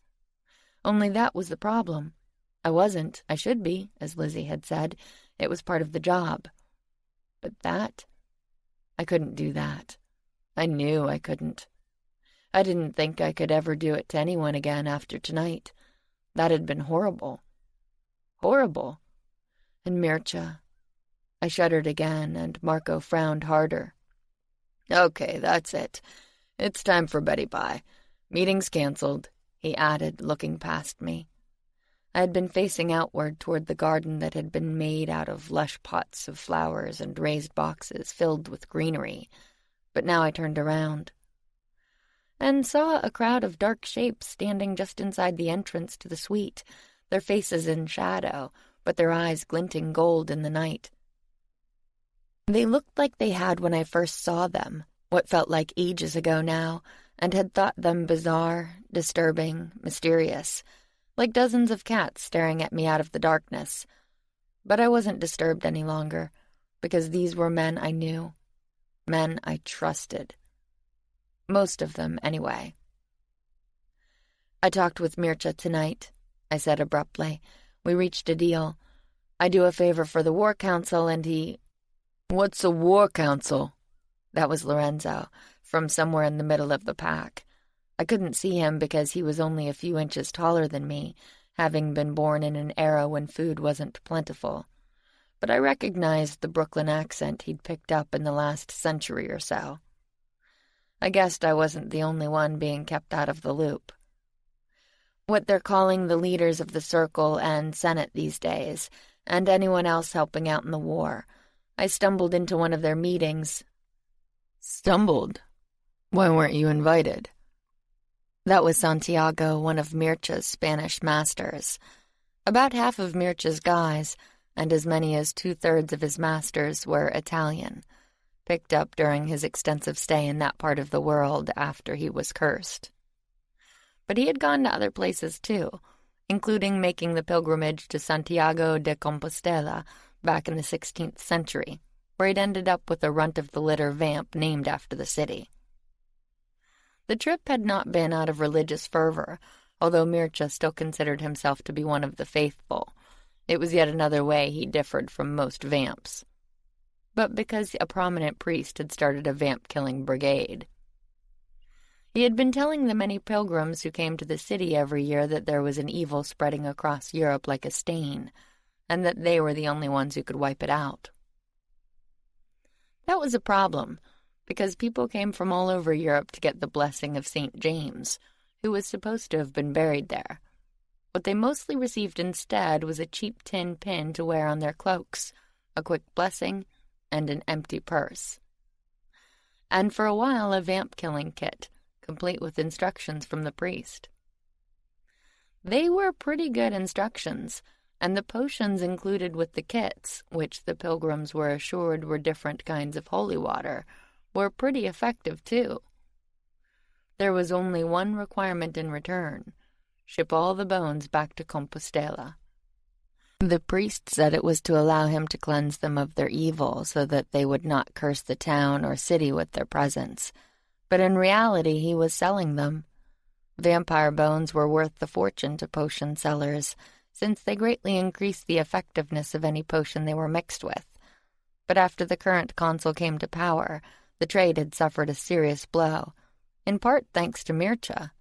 Only that was the problem. I wasn't. I should be, as Lizzie had said. It was part of the job. But that? I couldn't do that. I knew I couldn't. I didn't think I could ever do it to anyone again after tonight. That had been horrible. Horrible. And Mircea. I shuddered again, and Marco frowned harder. "Okay, that's it. It's time for Betty Bye. Meeting's cancelled," he added, looking past me. I had been facing outward toward the garden that had been made out of lush pots of flowers and raised boxes filled with greenery, but now I turned around and saw a crowd of dark shapes standing just inside the entrance to the suite, their faces in shadow, but their eyes glinting gold in the night. They looked like they had when I first saw them, what felt like ages ago now, and had thought them bizarre, disturbing, mysterious, like dozens of cats staring at me out of the darkness. But I wasn't disturbed any longer, because these were men I knew, men I trusted. Most of them, anyway. "I talked with Mircea tonight," I said abruptly. "We reached a deal. I do a favor for the War Council, and he—" "What's a War Council?" That was Lorenzo, from somewhere in the middle of the pack. I couldn't see him because he was only a few inches taller than me, having been born in an era when food wasn't plentiful. But I recognized the Brooklyn accent he'd picked up in the last century or so. I guessed I wasn't the only one being kept out of the loop. What they're calling the leaders of the Circle and Senate these days, and anyone else helping out in the war. I stumbled into one of their meetings. "Stumbled? Why weren't you invited?" That was Santiago, one of Mircea's Spanish masters. About half of Mircea's guys, and as many as 2/3 of his masters, were Italian, picked up during his extensive stay in that part of the world after he was cursed. But he had gone to other places too, including making the pilgrimage to Santiago de Compostela back in the 16th century, where he'd ended up with a runt-of-the-litter vamp named after the city. The trip had not been out of religious fervor, although Mircea still considered himself to be one of the faithful. It was yet another way he differed from most vamps. But because a prominent priest had started a vamp-killing brigade. He had been telling the many pilgrims who came to the city every year that there was an evil spreading across Europe like a stain, and that they were the only ones who could wipe it out. That was a problem, because people came from all over Europe to get the blessing of St. James, who was supposed to have been buried there. What they mostly received instead was a cheap tin pin to wear on their cloaks, a quick blessing, and an empty purse. And for a while a vamp-killing kit, complete with instructions from the priest. They were pretty good instructions, and the potions included with the kits, which the pilgrims were assured were different kinds of holy water, were pretty effective too. There was only one requirement in return: ship all the bones back to Compostela. The priest said it was to allow him to cleanse them of their evil so that they would not curse the town or city with their presence. But in reality he was selling them. Vampire bones were worth the fortune to potion sellers, since they greatly increased the effectiveness of any potion they were mixed with. But after the current consul came to power, the trade had suffered a serious blow, in part thanks to Mircea.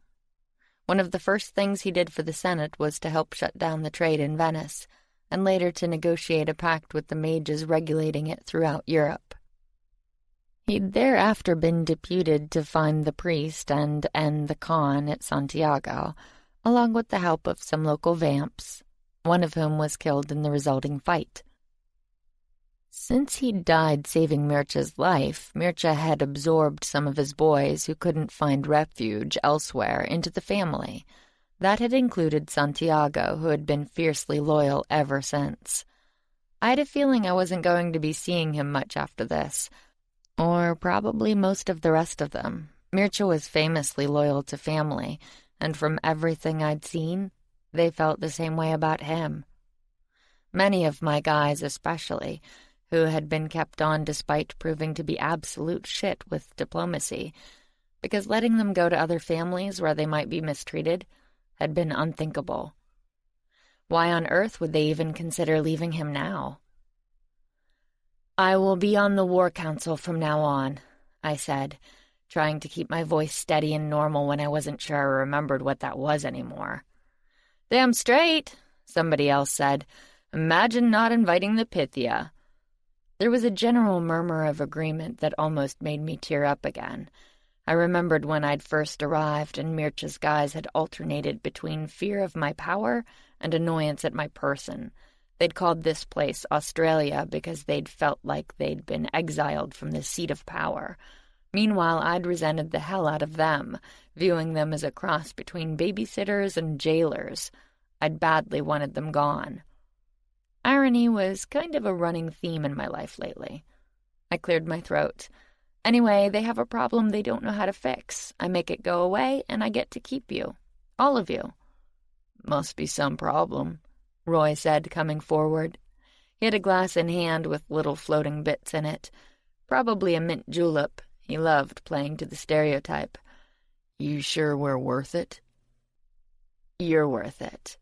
One of the first things he did for the Senate was to help shut down the trade in Venice, and later to negotiate a pact with the mages regulating it throughout Europe. He'd thereafter been deputed to find the priest and end the con at Santiago, along with the help of some local vamps, one of whom was killed in the resulting fight. Since he'd died saving Mircea's life, Mircea had absorbed some of his boys who couldn't find refuge elsewhere into the family. That had included Santiago, who had been fiercely loyal ever since. I had a feeling I wasn't going to be seeing him much after this, or probably most of the rest of them. Mircea was famously loyal to family, and from everything I'd seen, they felt the same way about him. Many of my guys especially, who had been kept on despite proving to be absolute shit with diplomacy, because letting them go to other families where they might be mistreated had been unthinkable. Why on earth would they even consider leaving him now? "I will be on the War Council from now on," I said, trying to keep my voice steady and normal when I wasn't sure I remembered what that was anymore. "Damn straight," somebody else said. "Imagine not inviting the Pythia." There was a general murmur of agreement that almost made me tear up again. I remembered when I'd first arrived and Mircea's guys had alternated between fear of my power and annoyance at my person. They'd called this place Australia because they'd felt like they'd been exiled from the seat of power. Meanwhile, I'd resented the hell out of them, viewing them as a cross between babysitters and jailers. I'd badly wanted them gone. Irony was kind of a running theme in my life lately. I cleared my throat. Anyway, they have a problem they don't know how to fix. I make it go away, and I get to keep you. All of you. "Must be some problem," Roy said, coming forward. He had a glass in hand with little floating bits in it. Probably a mint julep. He loved playing to the stereotype. "You sure we're worth it?" "You're worth it."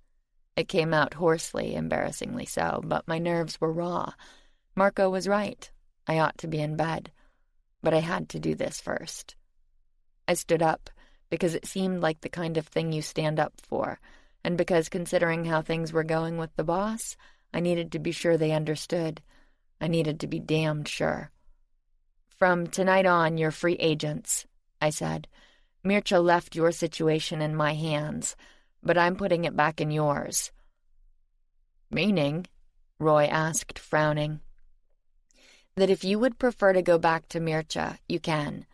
It came out hoarsely, embarrassingly so, but my nerves were raw. Marco was right. I ought to be in bed. But I had to do this first. I stood up, because it seemed like the kind of thing you stand up for, and because considering how things were going with the boss, I needed to be sure they understood. I needed to be damned sure. "From tonight on, you're free agents," I said. "Mircea left your situation in my hands, but I'm putting it back in yours." "Meaning?" Roy asked, frowning. "That if you would prefer to go back to Mircea, you can.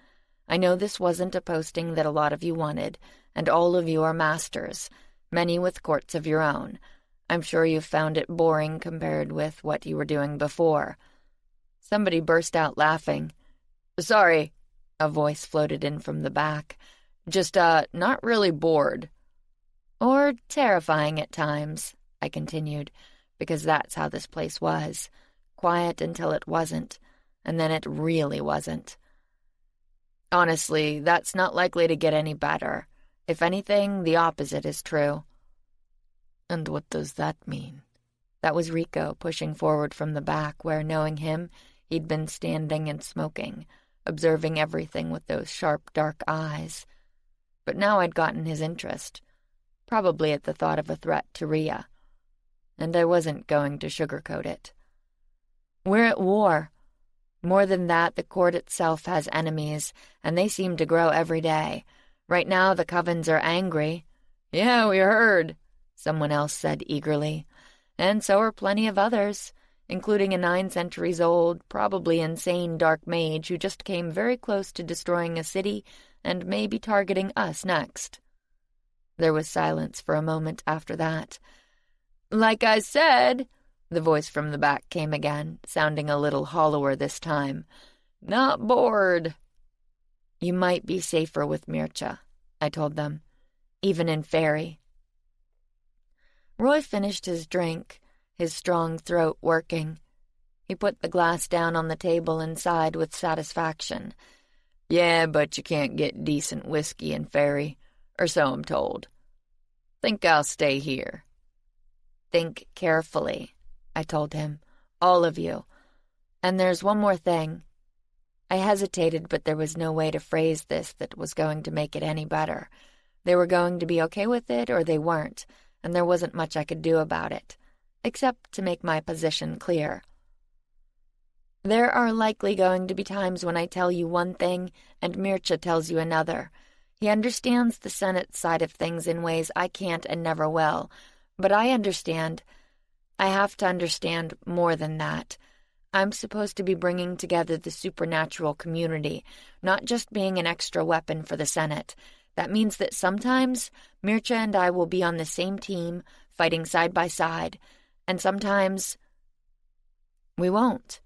I know this wasn't a posting that a lot of you wanted, and all of you are masters, many with courts of your own. I'm sure you've found it boring compared with what you were doing before." Somebody burst out laughing. "Sorry," a voice floated in from the back. "Just, not really bored." "Or terrifying at times," I continued, because that's how this place was. Quiet until it wasn't, and then it really wasn't. Honestly, that's not likely to get any better. If anything, the opposite is true." "And what does that mean?" That was Rico pushing forward from the back where, knowing him, he'd been standing and smoking, observing everything with those sharp, dark eyes. But now I'd gotten his interest, probably at the thought of a threat to Rhea. And I wasn't going to sugarcoat it. "We're at war. More than that, the court itself has enemies, and they seem to grow every day. Right now, the Covens are angry." "Yeah, we heard," someone else said eagerly. "And so are plenty of others, including a 9 centuries old, probably insane dark mage who just came very close to destroying a city and may be targeting us next." There was silence for a moment after that. "Like I said," the voice from the back came again, sounding a little hollower this time. "Not bored." "You might be safer with Mircea," I told them, "even in Fairy." Roy finished his drink, his strong throat working. He put the glass down on the table and sighed with satisfaction. "Yeah, but you can't get decent whiskey in Fairy, or so I'm told. Think I'll stay here." "Think carefully," I told him. "All of you. And there's one more thing." I hesitated, but there was no way to phrase this that was going to make it any better. They were going to be okay with it or they weren't, and there wasn't much I could do about it, except to make my position clear. "There are likely going to be times when I tell you one thing and Mircea tells you another. He understands the Senate side of things in ways I can't and never will, but I understand. I have to understand more than that. I'm supposed to be bringing together the supernatural community, not just being an extra weapon for the Senate. That means that sometimes Mircea and I will be on the same team, fighting side by side, and sometimes we won't.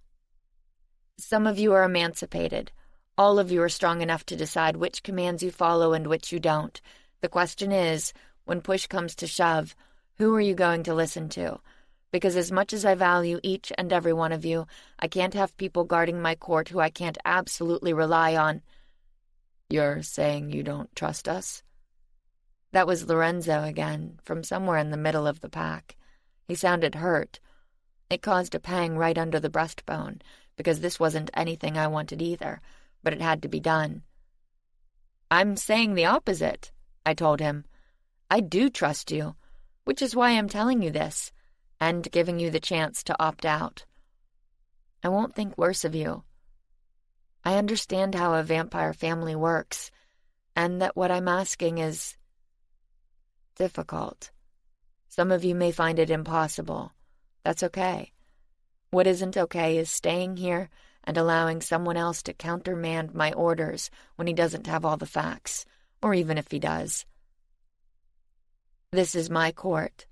Some of you are emancipated. All of you are strong enough to decide which commands you follow and which you don't. The question is, when push comes to shove, who are you going to listen to? Because as much as I value each and every one of you, I can't have people guarding my court who I can't absolutely rely on." "You're saying you don't trust us?" That was Lorenzo again, from somewhere in the middle of the pack. He sounded hurt. It caused a pang right under the breastbone, because this wasn't anything I wanted either, but it had to be done. "I'm saying the opposite," I told him. "I do trust you, which is why I'm telling you this, and giving you the chance to opt out. I won't think worse of you. I understand how a vampire family works, and that what I'm asking is difficult. Some of you may find it impossible. That's okay. What isn't okay is staying here and allowing someone else to countermand my orders when he doesn't have all the facts, or even if he does. This is my court,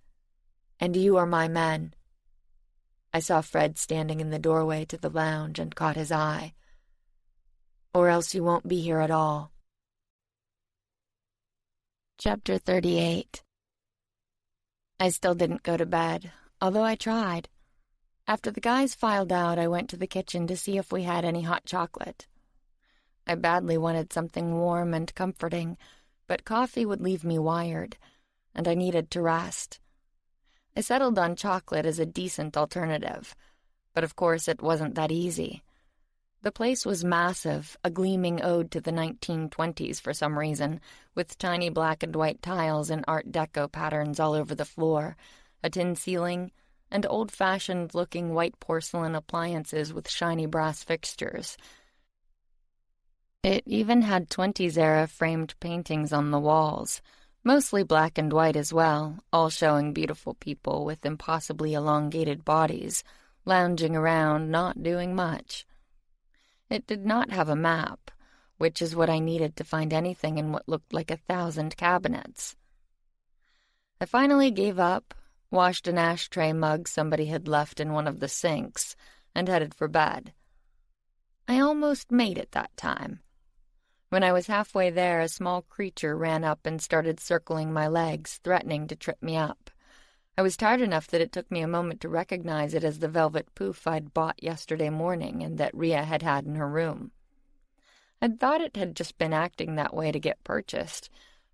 and you are my men." I saw Fred standing in the doorway to the lounge and caught his eye. "Or else you won't be here at all." Chapter 38. I still didn't go to bed, although I tried. After the guys filed out, I went to the kitchen to see if we had any hot chocolate. I badly wanted something warm and comforting, but coffee would leave me wired, and I needed to rest. I settled on chocolate as a decent alternative, but of course it wasn't that easy. The place was massive, a gleaming ode to the 1920s for some reason, with tiny black and white tiles and Art Deco patterns all over the floor, a tin ceiling, and old-fashioned-looking white porcelain appliances with shiny brass fixtures. It even had 20s-era framed paintings on the walls, mostly black and white as well, all showing beautiful people with impossibly elongated bodies, lounging around, not doing much. It did not have a map, which is what I needed to find anything in what looked like 1,000 cabinets. I finally gave up, washed an ashtray mug somebody had left in one of the sinks, and headed for bed. I almost made it that time. When I was halfway there, a small creature ran up and started circling my legs, threatening to trip me up. I was tired enough that it took me a moment to recognize it as the velvet poof I'd bought yesterday morning and that Rhea had had in her room. I'd thought it had just been acting that way to get purchased,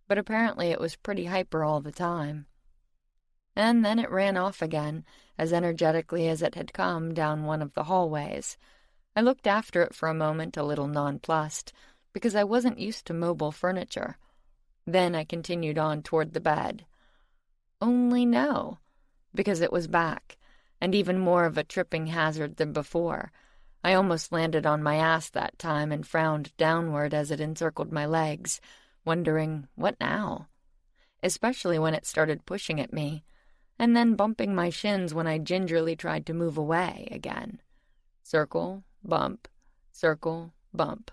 but apparently it was pretty hyper all the time. And then it ran off again, as energetically as it had come down one of the hallways. I looked after it for a moment, a little nonplussed, because I wasn't used to mobile furniture. Then I continued on toward the bed. Only no, because it was back, and even more of a tripping hazard than before. I almost landed on my ass that time and frowned downward as it encircled my legs, wondering, what now? Especially when it started pushing at me, and then bumping my shins when I gingerly tried to move away again. Circle, bump, circle, bump.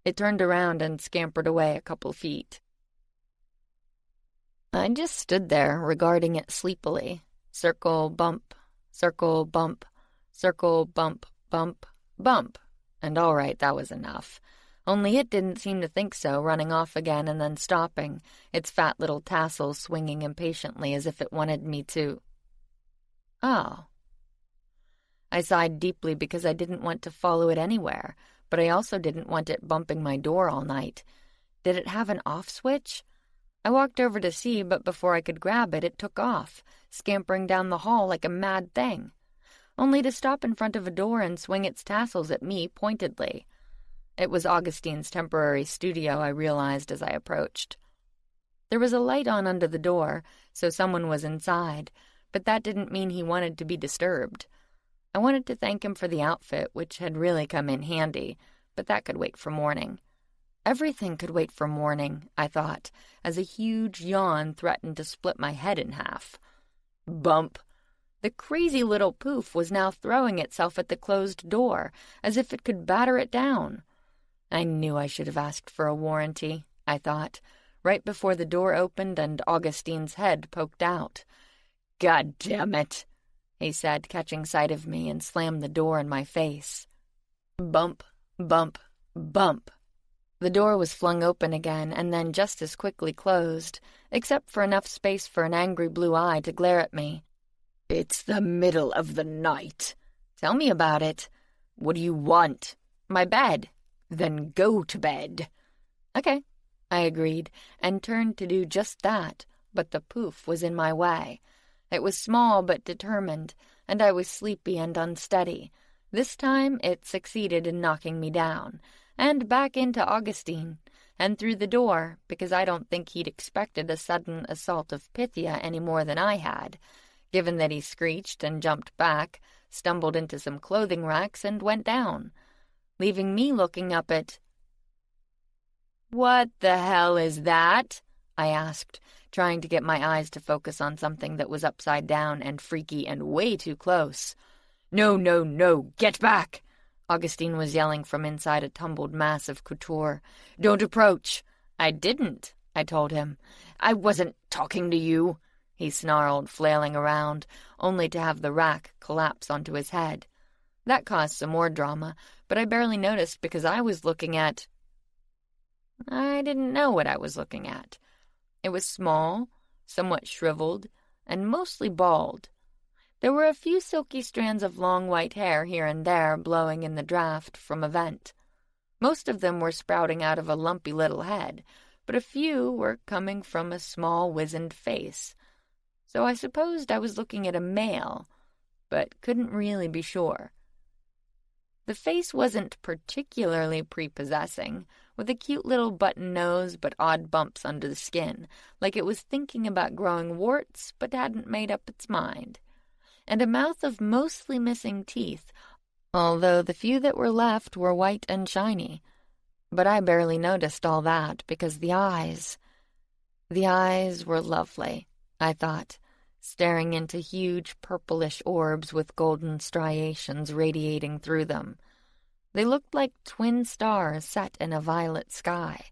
It turned around and scampered away a couple feet. I just stood there, regarding it sleepily. Circle, bump, circle, bump, circle, bump, bump, bump. And all right, that was enough. Only it didn't seem to think so, running off again and then stopping, its fat little tassels swinging impatiently as if it wanted me to... Oh. I sighed deeply because I didn't want to follow it anywhere, but I also didn't want it bumping my door all night. Did it have an off switch? I walked over to see, but before I could grab it, it took off, scampering down the hall like a mad thing, only to stop in front of a door and swing its tassels at me pointedly. It was Augustine's temporary studio, I realized as I approached. There was a light on under the door, so someone was inside, but that didn't mean he wanted to be disturbed. I wanted to thank him for the outfit, which had really come in handy, but that could wait for morning. Everything could wait for morning, I thought, as a huge yawn threatened to split my head in half. Bump! The crazy little poof was now throwing itself at the closed door, as if it could batter it down. I knew I should have asked for a warranty, I thought, right before the door opened and Augustine's head poked out. God damn it, he said, catching sight of me, and slammed the door in my face. Bump, bump, bump. The door was flung open again, and then just as quickly closed, except for enough space for an angry blue eye to glare at me. It's the middle of the night. Tell me about it. What do you want? My bed. Then go to bed. Okay, I agreed, and turned to do just that, but the poof was in my way. It was small but determined, and I was sleepy and unsteady. This time it succeeded in knocking me down, and back into Augustine, and through the door, because I don't think he'd expected a sudden assault of Pythia any more than I had, given that he screeched and jumped back, stumbled into some clothing racks, and went down, leaving me looking up at... "What the hell is that?" I asked, trying to get my eyes to focus on something that was upside down and freaky and way too close. No, no, no, get back! Augustine was yelling from inside a tumbled mass of couture. Don't approach. I didn't, I told him. I wasn't talking to you, he snarled, flailing around, only to have the rack collapse onto his head. That caused some more drama, but I barely noticed because I was looking at... I didn't know what I was looking at. It was small, somewhat shriveled, and mostly bald. There were a few silky strands of long white hair here and there blowing in the draft from a vent. Most of them were sprouting out of a lumpy little head, but a few were coming from a small wizened face. So I supposed I was looking at a male, but couldn't really be sure. The face wasn't particularly prepossessing, with a cute little button nose but odd bumps under the skin, like it was thinking about growing warts but hadn't made up its mind, and a mouth of mostly missing teeth, although the few that were left were white and shiny. But I barely noticed all that because the eyes were lovely, I thought, staring into huge purplish orbs with golden striations radiating through them. They looked like twin stars set in a violet sky,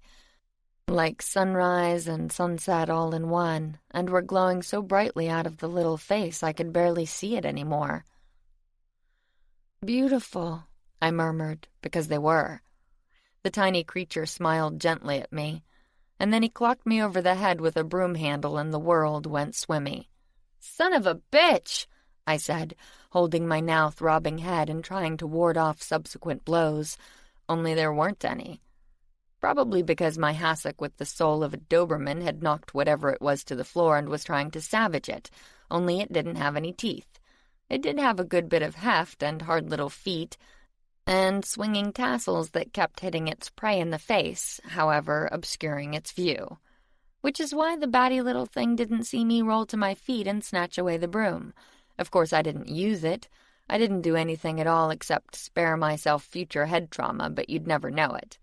like sunrise and sunset all in one, and were glowing so brightly out of the little face I could barely see it anymore. Beautiful, I murmured, because they were. The tiny creature smiled gently at me, and then he clocked me over the head with a broom handle and the world went swimmy. Son of a bitch! I said, holding my now throbbing head and trying to ward off subsequent blows, only there weren't any. Probably because my hassock with the soul of a Doberman had knocked whatever it was to the floor and was trying to savage it, only it didn't have any teeth. It did have a good bit of heft and hard little feet, and swinging tassels that kept hitting its prey in the face, however, obscuring its view. Which is why the batty little thing didn't see me roll to my feet and snatch away the broom. Of course, I didn't use it. I didn't do anything at all except spare myself future head trauma, but you'd never know it.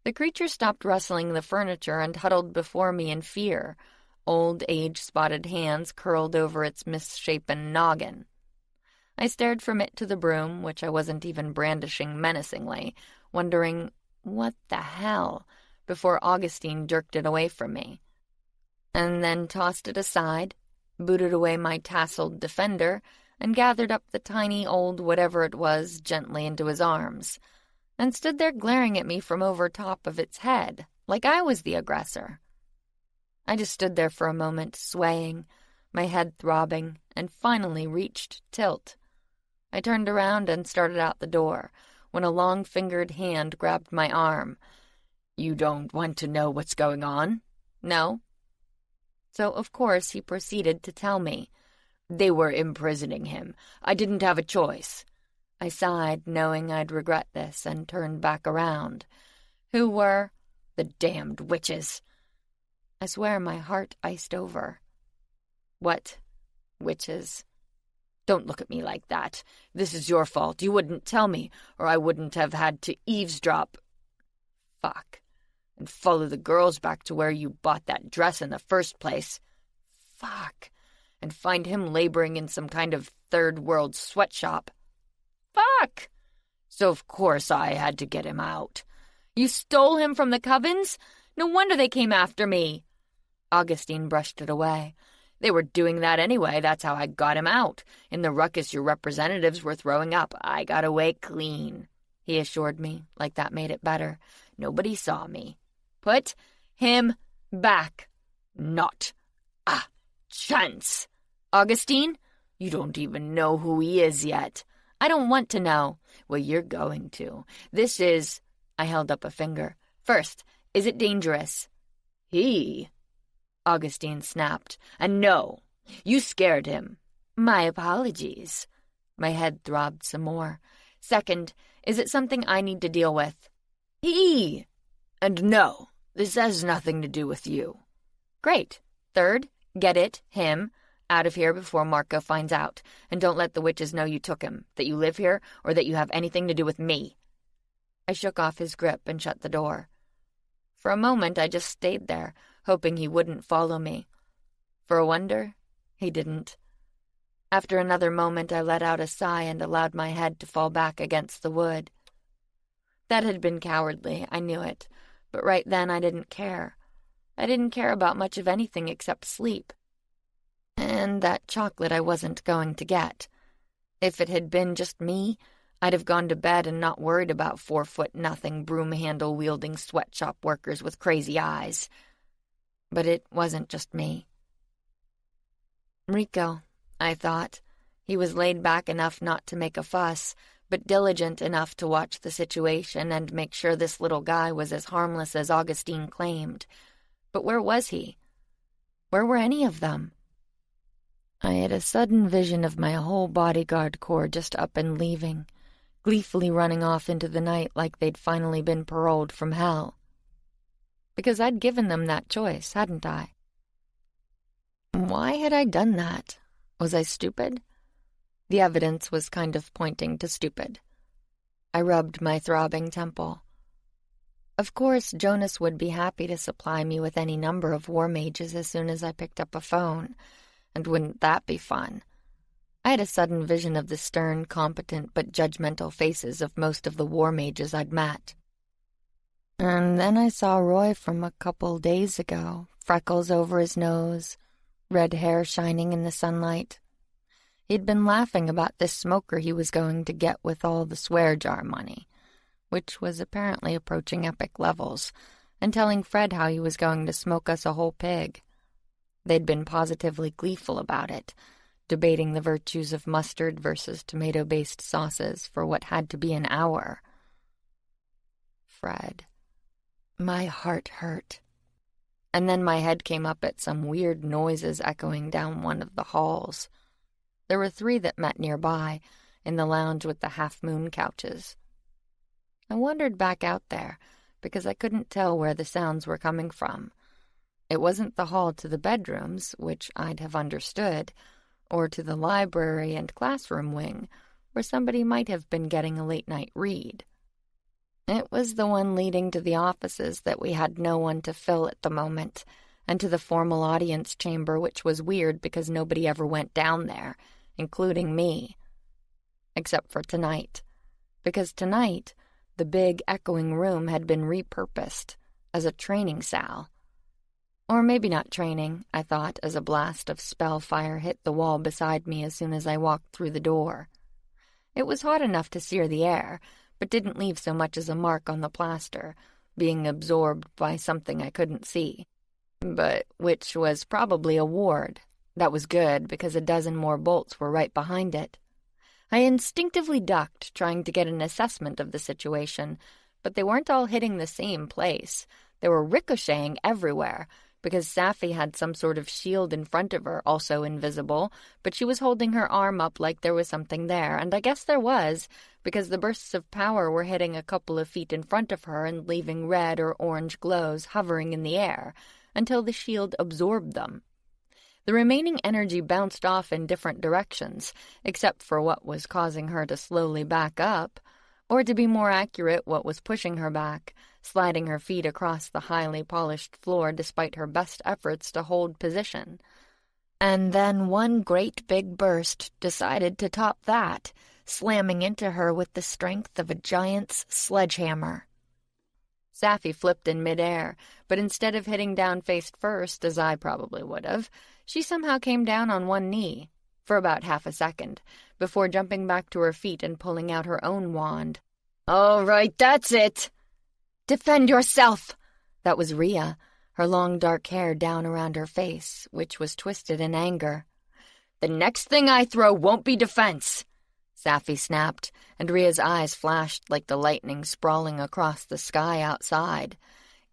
The creature stopped rustling the furniture and huddled before me in fear, old age-spotted hands curled over its misshapen noggin. I stared from it to the broom, which I wasn't even brandishing menacingly, wondering, what the hell, before Augustine jerked it away from me. And then tossed it aside, booted away my tasseled defender, and gathered up the tiny old whatever it was gently into his arms, and stood there glaring at me from over top of its head, like I was the aggressor. I just stood there for a moment, swaying, my head throbbing, and finally reached tilt. I turned around and started out the door, when a long-fingered hand grabbed my arm. "You don't want to know what's going on?" "No." So, of course, he proceeded to tell me. "They were imprisoning him. I didn't have a choice." I sighed, knowing I'd regret this, and turned back around. "Who were?" "The damned witches." I swear my heart iced over. "What witches?" "Don't look at me like that. This is your fault. You wouldn't tell me, or I wouldn't have had to eavesdrop. Fuck. And follow the girls back to where you bought that dress in the first place. Fuck. And find him laboring in some kind of third-world sweatshop. Fuck! So of course I had to get him out. You stole him from the covens? No wonder they came after me." Augustine brushed it away. "They were doing that anyway. That's how I got him out. In the ruckus your representatives were throwing up, I got away clean," he assured me, like that made it better. "Nobody saw me. Put him back. Not a chance. Augustine, you don't even know who he is yet." "I don't want to know." "Well, you're going to. This is—" I held up a finger. "First, is it dangerous?" "He—" Augustine snapped. "And no, you scared him." "My apologies." My head throbbed some more. "Second, is it something I need to deal with?" "He!" "And no, this has nothing to do with you." "Great. Third, get it, him, out of here before Marco finds out, and don't let the witches know you took him, that you live here, or that you have anything to do with me." I shook off his grip and shut the door. For a moment I just stayed there, hoping he wouldn't follow me. For a wonder, he didn't. After another moment I let out a sigh and allowed my head to fall back against the wood. That had been cowardly, I knew it, but right then I didn't care. I didn't care about much of anything except sleep. And that chocolate I wasn't going to get. If it had been just me, I'd have gone to bed and not worried about 4-foot-nothing broom-handle-wielding sweatshop workers with crazy eyes. But it wasn't just me. Rico, I thought. He was laid back enough not to make a fuss, but diligent enough to watch the situation and make sure this little guy was as harmless as Augustine claimed. But where was he? Where were any of them? I had a sudden vision of my whole bodyguard corps just up and leaving, gleefully running off into the night like they'd finally been paroled from hell. Because I'd given them that choice, hadn't I? Why had I done that? Was I stupid? The evidence was kind of pointing to stupid. I rubbed my throbbing temple. Of course, Jonas would be happy to supply me with any number of war mages as soon as I picked up a phone, and wouldn't that be fun? I had a sudden vision of the stern, competent, but judgmental faces of most of the war mages I'd met. And then I saw Roy from a couple days ago, freckles over his nose, red hair shining in the sunlight. He'd been laughing about this smoker he was going to get with all the swear jar money, which was apparently approaching epic levels, and telling Fred how he was going to smoke us a whole pig. They'd been positively gleeful about it, debating the virtues of mustard versus tomato-based sauces for what had to be an hour. Fred. My heart hurt. And then my head came up at some weird noises echoing down one of the halls. There were 3 that met nearby, in the lounge with the half-moon couches. I wandered back out there, because I couldn't tell where the sounds were coming from. It wasn't the hall to the bedrooms, which I'd have understood, or to the library and classroom wing, where somebody might have been getting a late-night read. It was the one leading to the offices that we had no one to fill at the moment, and to the formal audience chamber, which was weird because nobody ever went down there, including me. Except for tonight. Because tonight, the big, echoing room had been repurposed as a training cell. Or maybe not training, I thought, as a blast of spell fire hit the wall beside me as soon as I walked through the door. It was hot enough to sear the air, but didn't leave so much as a mark on the plaster, being absorbed by something I couldn't see. But which was probably a ward. That was good, because a dozen more bolts were right behind it. I instinctively ducked, trying to get an assessment of the situation, but they weren't all hitting the same place. They were ricocheting everywhere, because Safi had some sort of shield in front of her, also invisible, but she was holding her arm up like there was something there, and I guess there was, because the bursts of power were hitting a couple of feet in front of her and leaving red or orange glows hovering in the air, until the shield absorbed them. The remaining energy bounced off in different directions, except for what was causing her to slowly back up, or to be more accurate, what was pushing her back, sliding her feet across the highly polished floor despite her best efforts to hold position. And then one great big burst decided to top that, slamming into her with the strength of a giant's sledgehammer. Safi flipped in midair, but instead of hitting down face first, as I probably would have, she somehow came down on one knee, for about half a second, before jumping back to her feet and pulling out her own wand. "All right, that's it! Defend yourself!" That was Rhea, her long dark hair down around her face, which was twisted in anger. "The next thing I throw won't be defense!" Safi snapped, and Rhea's eyes flashed like the lightning sprawling across the sky outside.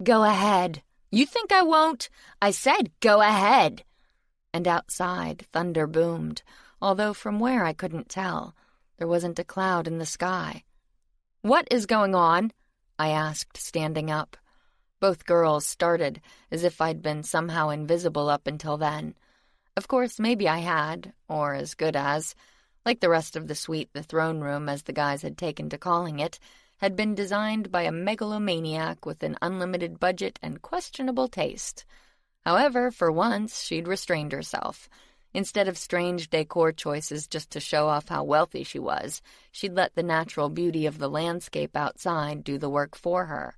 "Go ahead. You think I won't? I said go ahead!" And outside, thunder boomed, although from where I couldn't tell. There wasn't a cloud in the sky. "What is going on?" I asked, standing up. Both girls started, as if I'd been somehow invisible up until then. Of course, maybe I had, or as good as. Like the rest of the suite, the throne room, as the guys had taken to calling it, had been designed by a megalomaniac with an unlimited budget and questionable taste. However, for once, she'd restrained herself. Instead of strange decor choices just to show off how wealthy she was, she'd let the natural beauty of the landscape outside do the work for her.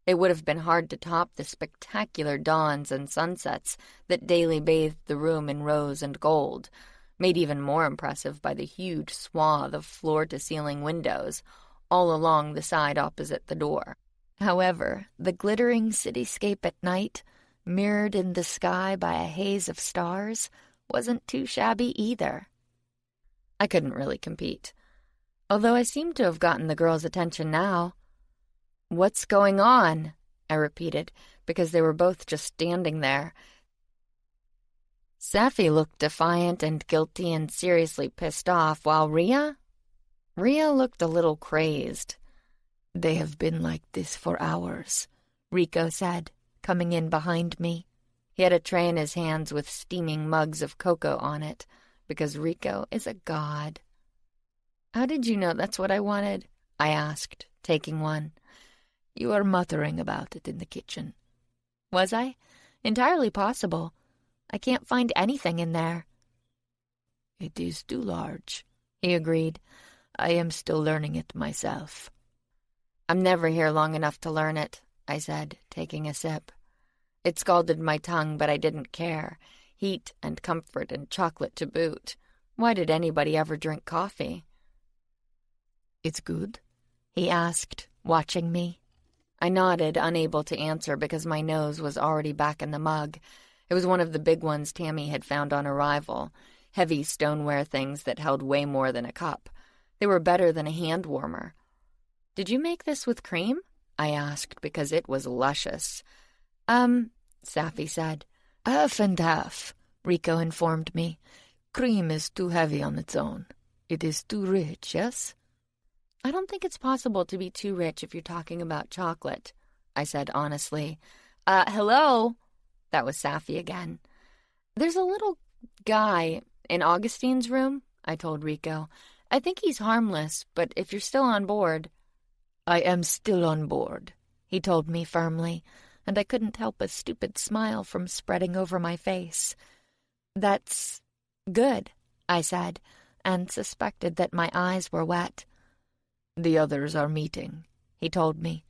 It would have been hard to top the spectacular dawns and sunsets that daily bathed the room in rose and gold, made even more impressive by the huge swath of floor-to-ceiling windows, all along the side opposite the door. However, the glittering cityscape at night, mirrored in the sky by a haze of stars, wasn't too shabby either. I couldn't really compete, although I seemed to have gotten the girls' attention now. "What's going on?" I repeated, because they were both just standing there. Safi looked defiant and guilty and seriously pissed off, while Rhea looked a little crazed. "They have been like this for hours," Rico said, coming in behind me. He had a tray in his hands with steaming mugs of cocoa on it, because Rico is a god. "How did you know that's what I wanted?" I asked, taking one. "You were muttering about it in the kitchen." "Was I? Entirely possible. I can't find anything in there." "It is too large," he agreed. "I am still learning it myself." "I'm never here long enough to learn it," I said, taking a sip. It scalded my tongue, but I didn't care. Heat and comfort and chocolate to boot. Why did anybody ever drink coffee? "It's good?" he asked, watching me. I nodded, unable to answer because my nose was already back in the mug. It was one of the big ones Tammy had found on arrival. Heavy stoneware things that held way more than a cup. They were better than a hand warmer. "Did you make this with cream?" I asked because it was luscious. Safi said. Half and half, Rico informed me. Cream is too heavy on its own. It is too rich, yes? I don't think it's possible to be too rich if you're talking about chocolate, I said honestly. Hello? That was Safi again. There's a little guy in Augustine's room, I told Rico. I think he's harmless, but if you're still on board... I am still on board, he told me firmly, and I couldn't help a stupid smile from spreading over my face. That's good, I said, and suspected that my eyes were wet. The others are meeting, he told me,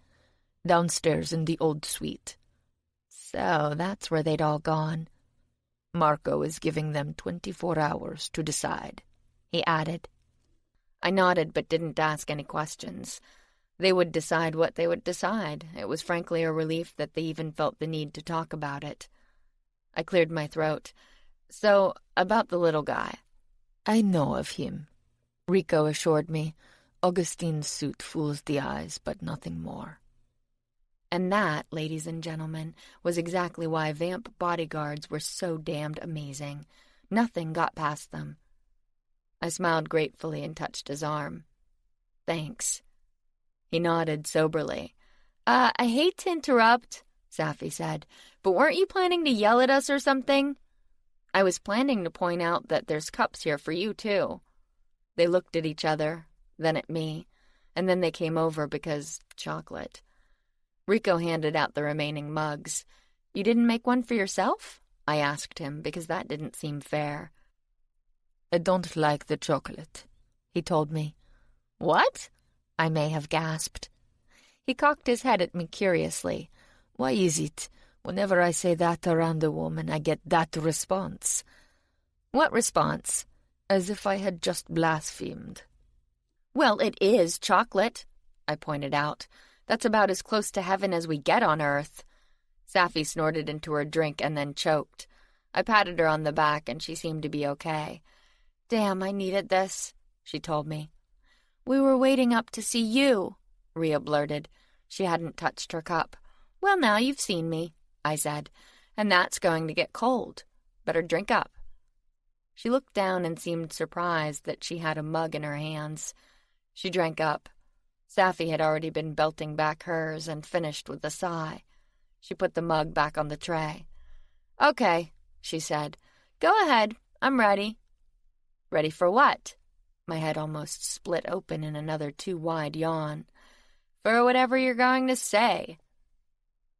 downstairs in the old suite. So that's where they'd all gone. Marco is giving them 24 hours to decide, he added. I nodded but didn't ask any questions. They would decide what they would decide. It was frankly a relief that they even felt the need to talk about it. I cleared my throat. So, about the little guy. I know of him, Rico assured me. Augustine's suit fools the eyes, but nothing more. And that, ladies and gentlemen, was exactly why vamp bodyguards were so damned amazing. Nothing got past them. I smiled gratefully and touched his arm. Thanks. He nodded soberly. I hate to interrupt, Safi said, but weren't you planning to yell at us or something? I was planning to point out that there's cups here for you, too. They looked at each other, then at me, and then they came over because chocolate. Rico handed out the remaining mugs. You didn't make one for yourself? I asked him, because that didn't seem fair. I don't like the chocolate, he told me. What? I may have gasped. He cocked his head at me curiously. Why is it, whenever I say that around a woman, I get that response? What response? As if I had just blasphemed. Well, it is chocolate, I pointed out. That's about as close to heaven as we get on Earth. Safi snorted into her drink and then choked. I patted her on the back and she seemed to be okay. Damn, I needed this, she told me. We were waiting up to see you, Rhea blurted. She hadn't touched her cup. Well, now you've seen me, I said, and that's going to get cold. Better drink up. She looked down and seemed surprised that she had a mug in her hands. She drank up. Safi had already been belting back hers and finished with a sigh. She put the mug back on the tray. Okay, she said. Go ahead. I'm ready. Ready for what? My head almost split open in another too-wide yawn. For whatever you're going to say.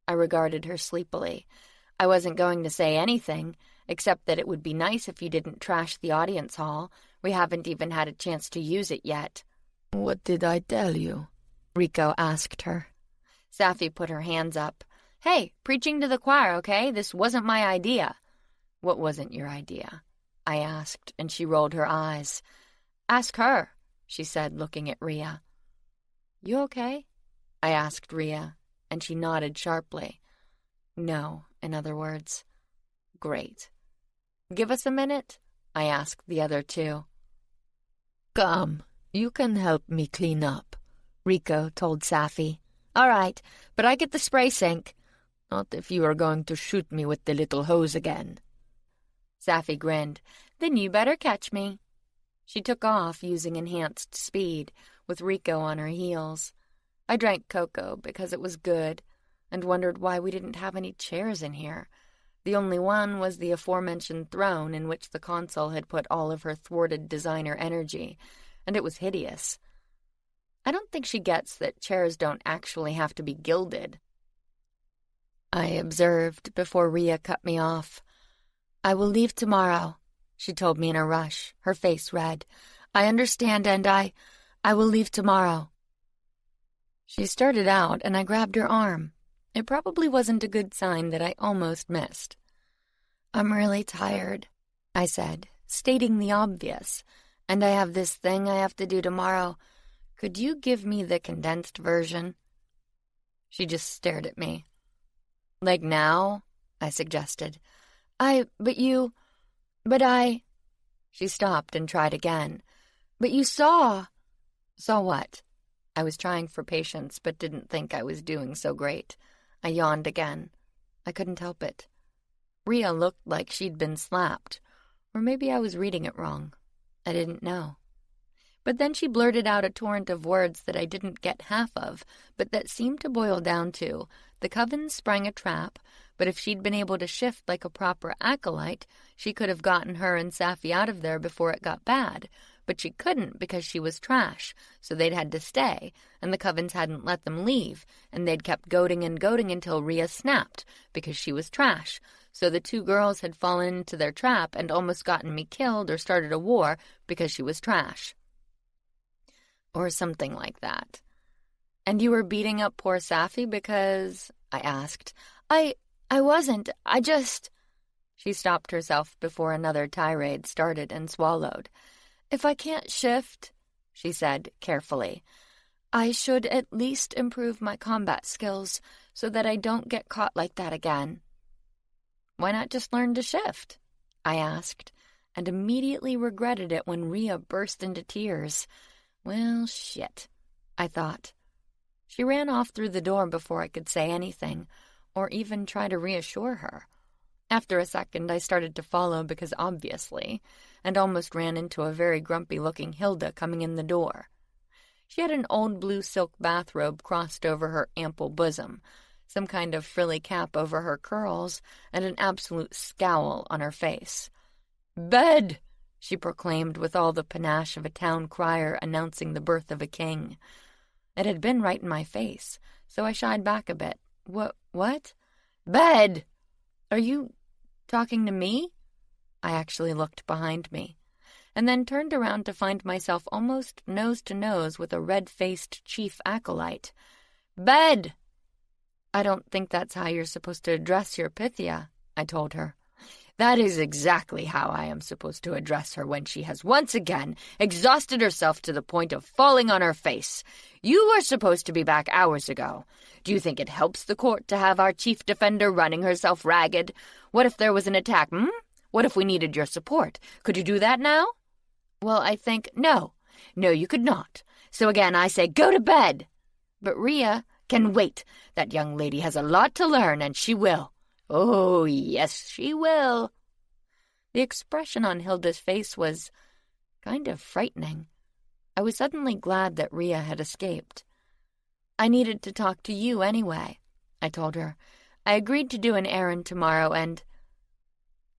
I regarded her sleepily. I wasn't going to say anything, except that it would be nice if you didn't trash the audience hall. We haven't even had a chance to use it yet. What did I tell you? Rico asked her. Safi put her hands up. Hey, preaching to the choir, okay? This wasn't my idea. What wasn't your idea? I asked, and she rolled her eyes. Ask her, she said, looking at Rhea. You okay? I asked Rhea, and she nodded sharply. No, in other words. Great. Give us a minute? I asked the other two. Come, you can help me clean up, Rico told Safi. All right, but I get the spray sink. Not if you are going to shoot me with the little hose again. Safi grinned. Then you better catch me. She took off using enhanced speed, with Rico on her heels. I drank cocoa because it was good, and wondered why we didn't have any chairs in here. The only one was the aforementioned throne in which the consul had put all of her thwarted designer energy, and it was hideous. I don't think she gets that chairs don't actually have to be gilded. I observed before Rhea cut me off. I will leave tomorrow, she told me in a rush, her face red. I understand, and I will leave tomorrow. She started out, and I grabbed her arm. It probably wasn't a good sign that I almost missed. I'm really tired, I said, stating the obvious, and I have this thing I have to do tomorrow. Could you give me the condensed version? She just stared at me. Like now? I suggested. But I... She stopped and tried again. But you saw... Saw what? I was trying for patience, but didn't think I was doing so great. I yawned again. I couldn't help it. Rhea looked like she'd been slapped, or maybe I was reading it wrong. I didn't know. But then she blurted out a torrent of words that I didn't get half of, but that seemed to boil down to, the coven sprang a trap, but if she'd been able to shift like a proper acolyte, she could have gotten her and Safi out of there before it got bad. But she couldn't because she was trash, so they'd had to stay, and the covens hadn't let them leave, and they'd kept goading and goading until Rhea snapped, because she was trash. So the two girls had fallen into their trap and almost gotten me killed or started a war because she was trash. Or something like that. And you were beating up poor Safi because... I asked. I wasn't. I just... She stopped herself before another tirade started and swallowed. If I can't shift, she said carefully, I should at least improve my combat skills so that I don't get caught like that again. Why not just learn to shift? I asked, and immediately regretted it when Rhea burst into tears. Well, shit, I thought. She ran off through the door before I could say anything, or even try to reassure her. After a second, I started to follow because obviously, and almost ran into a very grumpy-looking Hilda coming in the door. She had an old blue silk bathrobe crossed over her ample bosom, some kind of frilly cap over her curls, and an absolute scowl on her face. "Bed!" she proclaimed with all the panache of a town crier announcing the birth of a king. It had been right in my face, so I shied back a bit. What? Bed! Are you talking to me? I actually looked behind me, and then turned around to find myself almost nose to nose with a red-faced chief acolyte. Bed! I don't think that's how you're supposed to address your Pythia, I told her. That is exactly how I am supposed to address her when she has once again exhausted herself to the point of falling on her face. You were supposed to be back hours ago. Do you think it helps the court to have our chief defender running herself ragged? What if there was an attack, What if we needed your support? Could you do that now? Well, I think, no, you could not. So again, I say go to bed. But Rhea can wait. That young lady has a lot to learn, and she will. Oh, yes, she will. The expression on Hilda's face was kind of frightening. I was suddenly glad that Rhea had escaped. I needed to talk to you anyway, I told her. I agreed to do an errand tomorrow, and...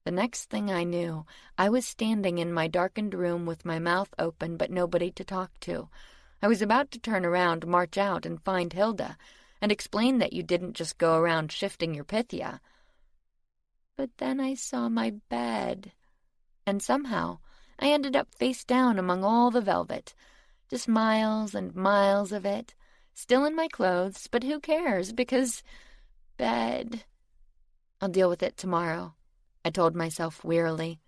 The next thing I knew, I was standing in my darkened room with my mouth open but nobody to talk to. I was about to turn around, march out, and find Hilda, and explain that you didn't just go around shifting your Pythia. But then I saw my bed, and somehow I ended up face down among all the velvet, just miles and miles of it, still in my clothes, but who cares, because bed. I'll deal with it tomorrow, I told myself wearily.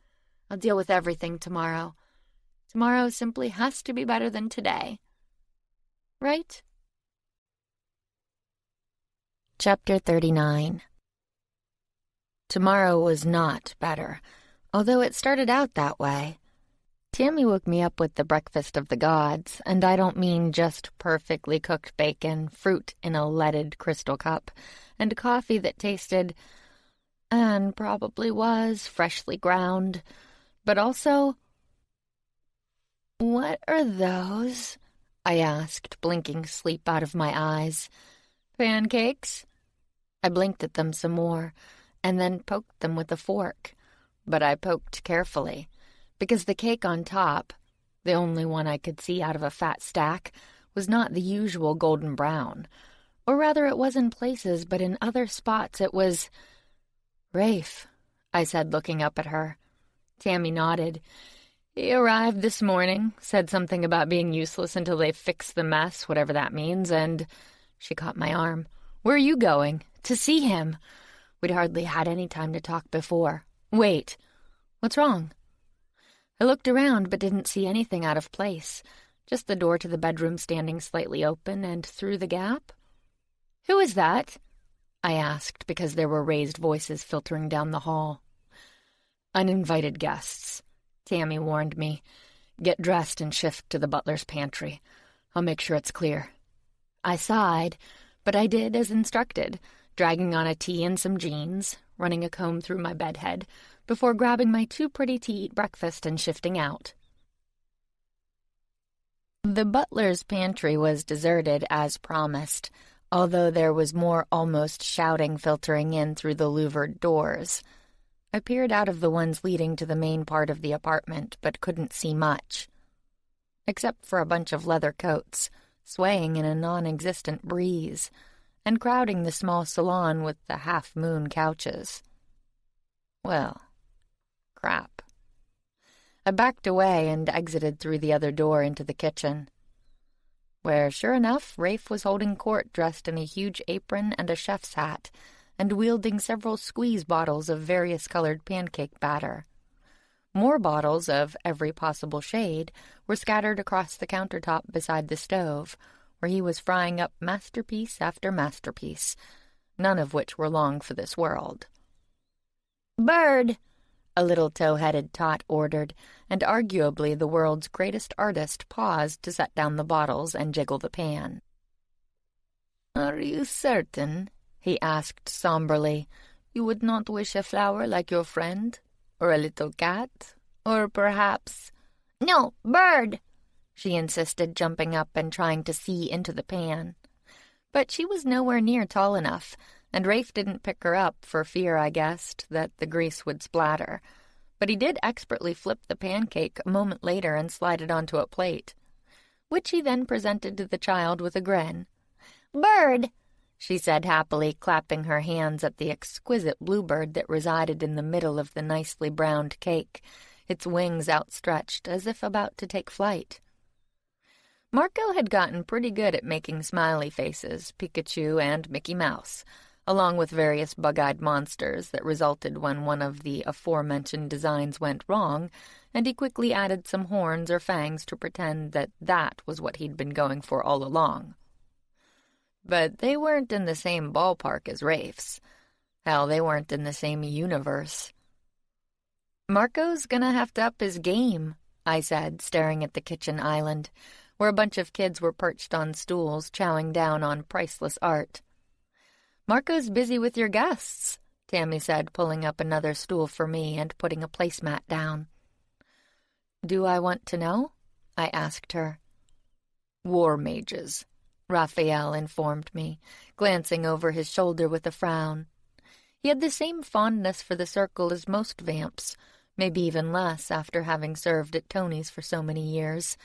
I'll deal with everything tomorrow. Tomorrow simply has to be better than today. Right? Chapter 39. Tomorrow was not better, although it started out that way. Tammy woke me up with the breakfast of the gods, and I don't mean just perfectly cooked bacon, fruit in a leaded crystal cup, and coffee that tasted, and probably was, freshly ground, but also... What are those? I asked, blinking sleep out of my eyes. Pancakes? I blinked at them some more, and then poked them with a fork. But I poked carefully, because the cake on top, the only one I could see out of a fat stack, was not the usual golden brown. Or rather, it was in places, but in other spots it was... Rafe, I said, looking up at her. Tammy nodded. He arrived this morning, said something about being useless until they fix the mess, whatever that means, and... She caught my arm. Where are you going? To see him. We'd hardly had any time to talk before. Wait. What's wrong? I looked around but didn't see anything out of place. Just the door to the bedroom standing slightly open, and through the gap. Who is that? I asked, because there were raised voices filtering down the hall. Uninvited guests, Tammy warned me. Get dressed and shift to the butler's pantry. I'll make sure it's clear. I sighed, but I did as instructed, dragging on a tee and some jeans, running a comb through my bedhead, before grabbing my too pretty to eat breakfast and shifting out. The butler's pantry was deserted as promised, although there was more almost shouting filtering in through the louvered doors. I peered out of the ones leading to the main part of the apartment, but couldn't see much, except for a bunch of leather coats, swaying in a non-existent breeze, and crowding the small salon with the half-moon couches. Well, crap. I backed away and exited through the other door into the kitchen, where, sure enough, Rafe was holding court dressed in a huge apron and a chef's hat, and wielding several squeeze bottles of various colored pancake batter. More bottles of every possible shade were scattered across the countertop beside the stove, where he was frying up masterpiece after masterpiece, none of which were long for this world. "Bird!" a little tow-headed tot ordered, and arguably the world's greatest artist paused to set down the bottles and jiggle the pan. "Are you certain," he asked somberly, "you would not wish a flower like your friend? Or a little cat? Or perhaps—" "No, bird!" she insisted, jumping up and trying to see into the pan. But she was nowhere near tall enough, and Rafe didn't pick her up for fear, I guessed, that the grease would splatter. But he did expertly flip the pancake a moment later and slide it onto a plate, which he then presented to the child with a grin. "Bird!" she said happily, clapping her hands at the exquisite bluebird that resided in the middle of the nicely browned cake, its wings outstretched as if about to take flight. Marco had gotten pretty good at making smiley faces, Pikachu and Mickey Mouse, along with various bug-eyed monsters that resulted when one of the aforementioned designs went wrong, and he quickly added some horns or fangs to pretend that that was what he'd been going for all along. But they weren't in the same ballpark as Rafe's. Hell, they weren't in the same universe. "Marco's gonna have to up his game," I said, staring at the kitchen island, where a bunch of kids were perched on stools, chowing down on priceless art. "Marco's busy with your guests," Tammy said, pulling up another stool for me and putting a placemat down. "Do I want to know?" I asked her. "War mages," Raphael informed me, glancing over his shoulder with a frown. He had the same fondness for the circle as most vamps, maybe even less after having served at Tony's for so many years.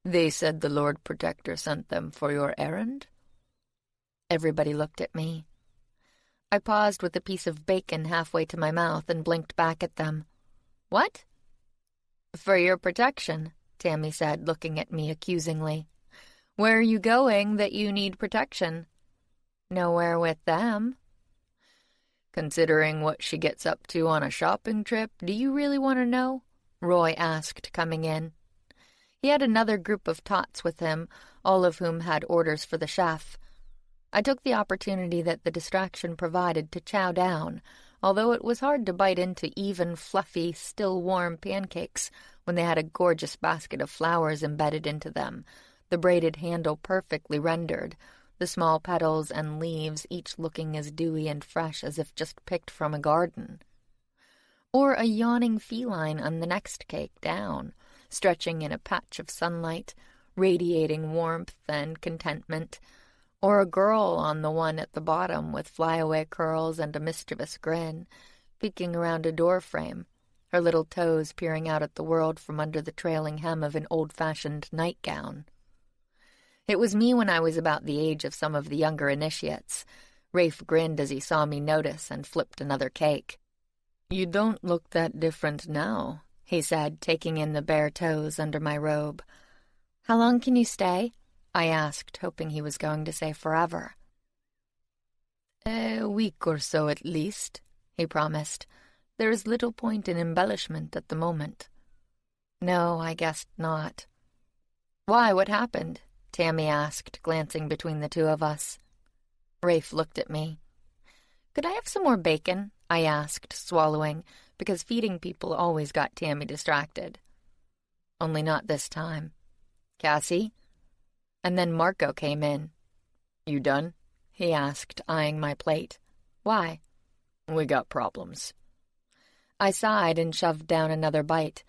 "They said the Lord Protector sent them for your errand?" Everybody looked at me. I paused with a piece of bacon halfway to my mouth and blinked back at them. "What?" "For your protection," Tammy said, looking at me accusingly. "Where are you going that you need protection?" "Nowhere with them." "Considering what she gets up to on a shopping trip, do you really want to know?" Roy asked, coming in. He had another group of tots with him, all of whom had orders for the chef. I took the opportunity that the distraction provided to chow down, although it was hard to bite into even, fluffy, still warm pancakes when they had a gorgeous basket of flowers embedded into them, the braided handle perfectly rendered, the small petals and leaves each looking as dewy and fresh as if just picked from a garden. Or a yawning feline on the next cake down, stretching in a patch of sunlight, radiating warmth and contentment, or a girl on the one at the bottom with flyaway curls and a mischievous grin, peeking around a door frame, her little toes peering out at the world from under the trailing hem of an old-fashioned nightgown. It was me when I was about the age of some of the younger initiates. Rafe grinned as he saw me notice and flipped another cake. "You don't look that different now," he said, taking in the bare toes under my robe. "How long can you stay?" I asked, hoping he was going to say forever. "A week or so at least," he promised. "There is little point in embellishment at the moment." No, I guessed not. "Why, what happened?" Tammy asked, glancing between the two of us. Rafe looked at me. "Could I have some more bacon?" I asked, swallowing, because feeding people always got Tammy distracted. Only not this time. "Cassie?" And then Marco came in. "You done?" he asked, eyeing my plate. "Why?" "We got problems." I sighed and shoved down another bite.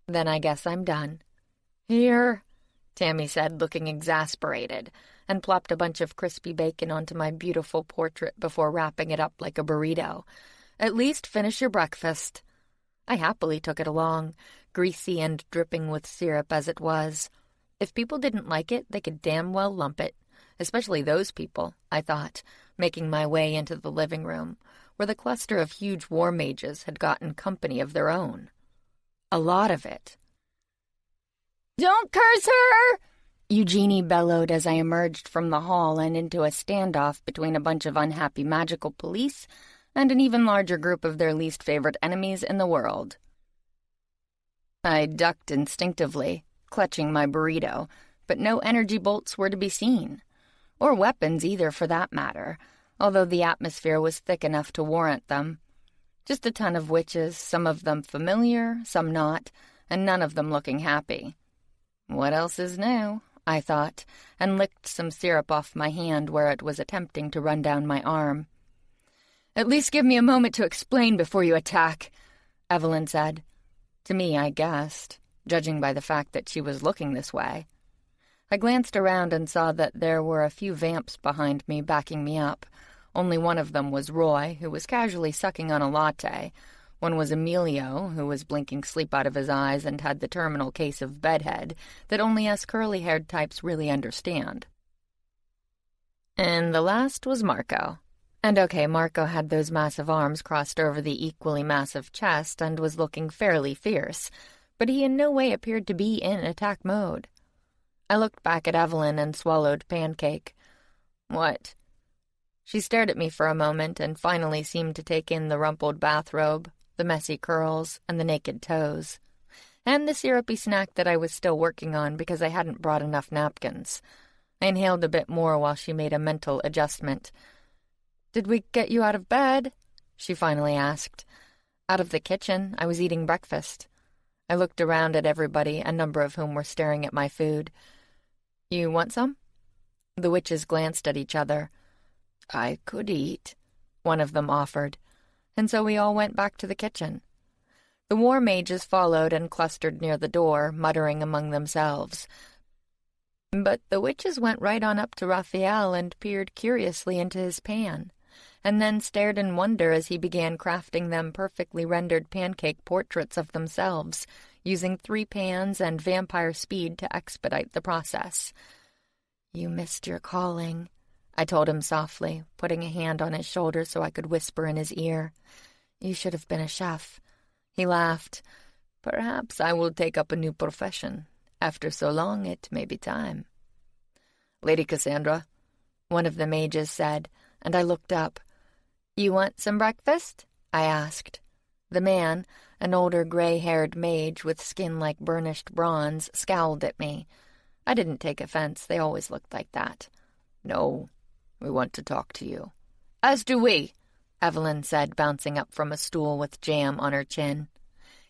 "Then I guess I'm done." "Here," Tammy said, looking exasperated, and plopped a bunch of crispy bacon onto my beautiful portrait before wrapping it up like a burrito. "At least finish your breakfast." I happily took it along, greasy and dripping with syrup as it was. If people didn't like it, they could damn well lump it. Especially those people, I thought, making my way into the living room, where the cluster of huge war mages had gotten company of their own. A lot of it. "Don't curse her!" Eugenie bellowed as I emerged from the hall and into a standoff between a bunch of unhappy magical police and an even larger group of their least favorite enemies in the world. I ducked instinctively, clutching my burrito, but no energy bolts were to be seen. Or weapons either, for that matter, although the atmosphere was thick enough to warrant them. Just a ton of witches, some of them familiar, some not, and none of them looking happy. What else is new? I thought, and licked some syrup off my hand where it was attempting to run down my arm. "At least give me a moment to explain before you attack," Evelyn said. To me, I guessed, judging by the fact that she was looking this way. I glanced around and saw that there were a few vamps behind me backing me up. Only one of them was Roy, who was casually sucking on a latte. One was Emilio, who was blinking sleep out of his eyes and had the terminal case of bedhead that only us curly-haired types really understand. And the last was Marco. And okay, Marco had those massive arms crossed over the equally massive chest and was looking fairly fierce, but he in no way appeared to be in attack mode. I looked back at Evelyn and swallowed pancake. "What?" She stared at me for a moment and finally seemed to take in the rumpled bathrobe, the messy curls, and the naked toes. And the syrupy snack that I was still working on because I hadn't brought enough napkins. I inhaled a bit more while she made a mental adjustment. "Did we get you out of bed?" she finally asked. "Out of the kitchen. I was eating breakfast." I looked around at everybody, a number of whom were staring at my food. "You want some?" The witches glanced at each other. "I could eat," one of them offered, and so we all went back to the kitchen. The war mages followed and clustered near the door, muttering among themselves. But the witches went right on up to Raphael and peered curiously into his pan, and then stared in wonder as he began crafting them perfectly rendered pancake portraits of themselves, using 3 pans and vampire speed to expedite the process. "You missed your calling," I told him softly, putting a hand on his shoulder so I could whisper in his ear. "You should have been a chef." He laughed. "Perhaps I will take up a new profession. After so long, it may be time." "Lady Cassandra," one of the mages said, and I looked up. "You want some breakfast?" I asked. The man, an older gray-haired mage with skin like burnished bronze, scowled at me. I didn't take offense. They always looked like that. "No, we want to talk to you." "As do we," Evelyn said, bouncing up from a stool with jam on her chin.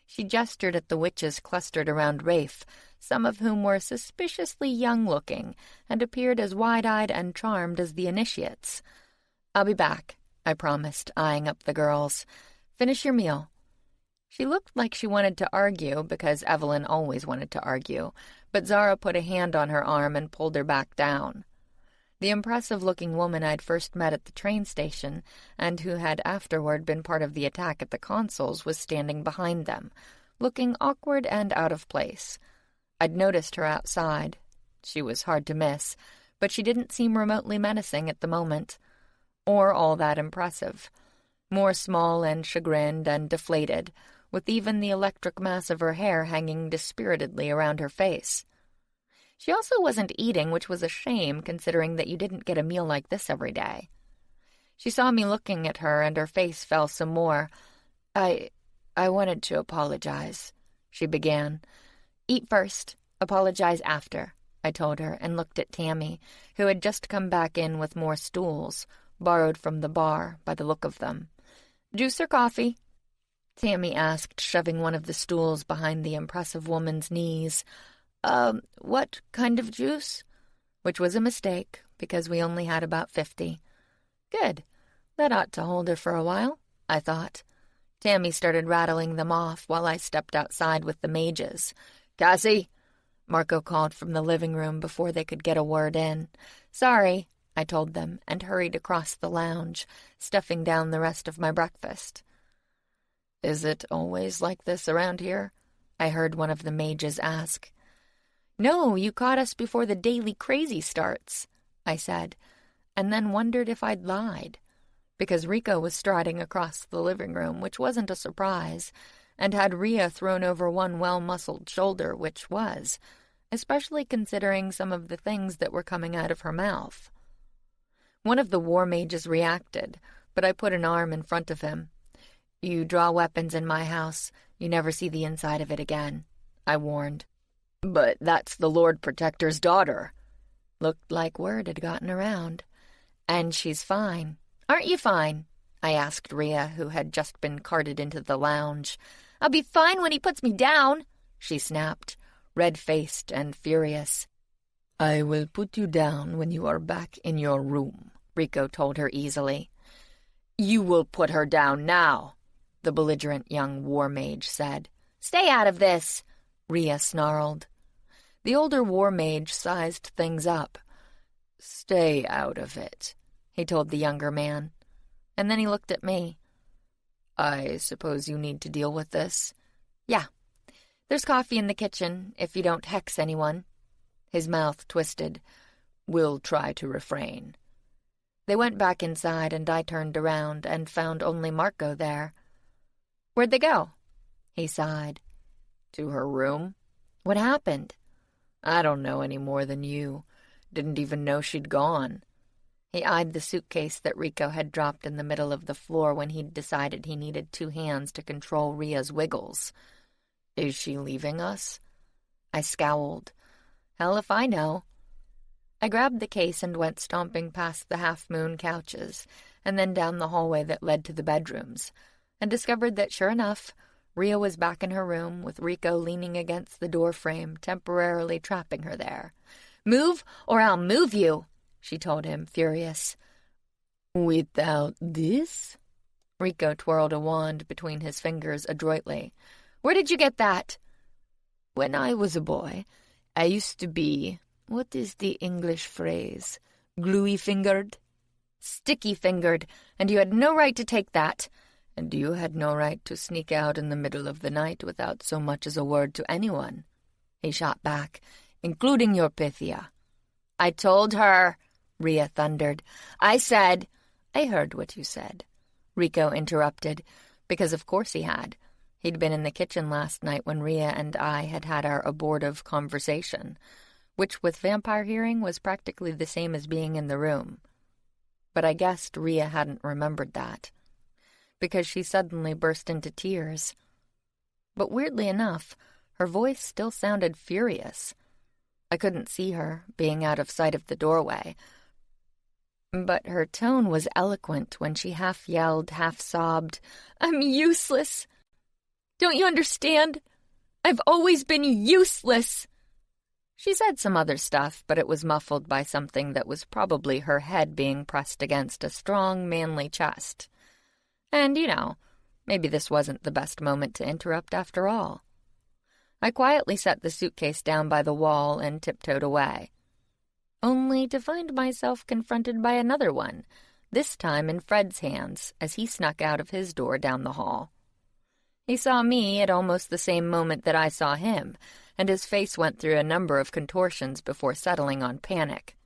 She gestured at the witches clustered around Rafe, some of whom were suspiciously young-looking and appeared as wide-eyed and charmed as the initiates. "I'll be back," I promised, eyeing up the girls. "Finish your meal." She looked like she wanted to argue, because Evelyn always wanted to argue, but Zara put a hand on her arm and pulled her back down. The impressive-looking woman I'd first met at the train station, and who had afterward been part of the attack at the consuls, was standing behind them, looking awkward and out of place. I'd noticed her outside. She was hard to miss, but she didn't seem remotely menacing at the moment, or all that impressive. More small and chagrined and deflated, with even the electric mass of her hair hanging dispiritedly around her face. She also wasn't eating, which was a shame, considering that you didn't get a meal like this every day. She saw me looking at her, and her face fell some more. I wanted to apologize," she began. "Eat first, apologize after," I told her, and looked at Tammy, who had just come back in with more stools, borrowed from the bar by the look of them. "Juice or coffee?" Tammy asked, shoving one of the stools behind the impressive woman's knees. What kind of juice?" Which was a mistake, because we only had about 50. Good. That ought to hold her for a while, I thought. Tammy started rattling them off while I stepped outside with the mages. "Cassie," Marco called from the living room before they could get a word in. "Sorry," I told them, and hurried across the lounge, stuffing down the rest of my breakfast. "Is it always like this around here?" I heard one of the mages ask. "No, you caught us before the daily crazy starts," I said, and then wondered if I'd lied, because Rico was striding across the living room, which wasn't a surprise, and had Rhea thrown over one well-muscled shoulder, which was, especially considering some of the things that were coming out of her mouth. One of the war mages reacted, but I put an arm in front of him. "You draw weapons in my house, you never see the inside of it again," I warned. "But that's the Lord Protector's daughter." Looked like word had gotten around. "And she's fine. Aren't you fine?" I asked Rhea, who had just been carted into the lounge. "I'll be fine when he puts me down," she snapped, red-faced and furious. "I will put you down when you are back in your room," Rico told her easily. "You will put her down now," the belligerent young war mage said. "Stay out of this," Rhea snarled. The older war mage sized things up. "Stay out of it," he told the younger man. And then he looked at me. "I suppose you need to deal with this?" "Yeah. There's coffee in the kitchen, if you don't hex anyone." His mouth twisted. "We'll try to refrain." They went back inside, and I turned around and found only Marco there. "Where'd they go?" He sighed. "To her room." "What happened?" "I don't know any more than you. Didn't even know she'd gone." He eyed the suitcase that Rico had dropped in the middle of the floor when he'd decided he needed 2 hands to control Rhea's wiggles. "Is she leaving us?" I scowled. Hell if I know. I grabbed the case and went stomping past the half-moon couches, and then down the hallway that led to the bedrooms, and discovered that, sure enough, Rhea was back in her room, with Rico leaning against the doorframe, temporarily trapping her there. "Move, or I'll move you," she told him, furious. "Without this?" Rico twirled a wand between his fingers adroitly. "Where did you get that?" "When I was a boy, I used to be, what is the English phrase, gluey-fingered?" "Sticky-fingered, and you had no right to take that." "And you had no right to sneak out in the middle of the night without so much as a word to anyone," he shot back, "including your Pythia." "I told her," Rhea thundered. "I said—" "I heard what you said," Rico interrupted, because of course he had. He'd been in the kitchen last night when Rhea and I had had our abortive conversation, which with vampire hearing was practically the same as being in the room. But I guessed Rhea hadn't remembered that, because she suddenly burst into tears. But weirdly enough, her voice still sounded furious. I couldn't see her, being out of sight of the doorway, but her tone was eloquent when she half-yelled, half-sobbed, "I'm useless! Don't you understand? I've always been useless!" She said some other stuff, but it was muffled by something that was probably her head being pressed against a strong, manly chest. And, maybe this wasn't the best moment to interrupt after all. I quietly set the suitcase down by the wall and tiptoed away, only to find myself confronted by another one, this time in Fred's hands, as he snuck out of his door down the hall. He saw me at almost the same moment that I saw him, and his face went through a number of contortions before settling on panic.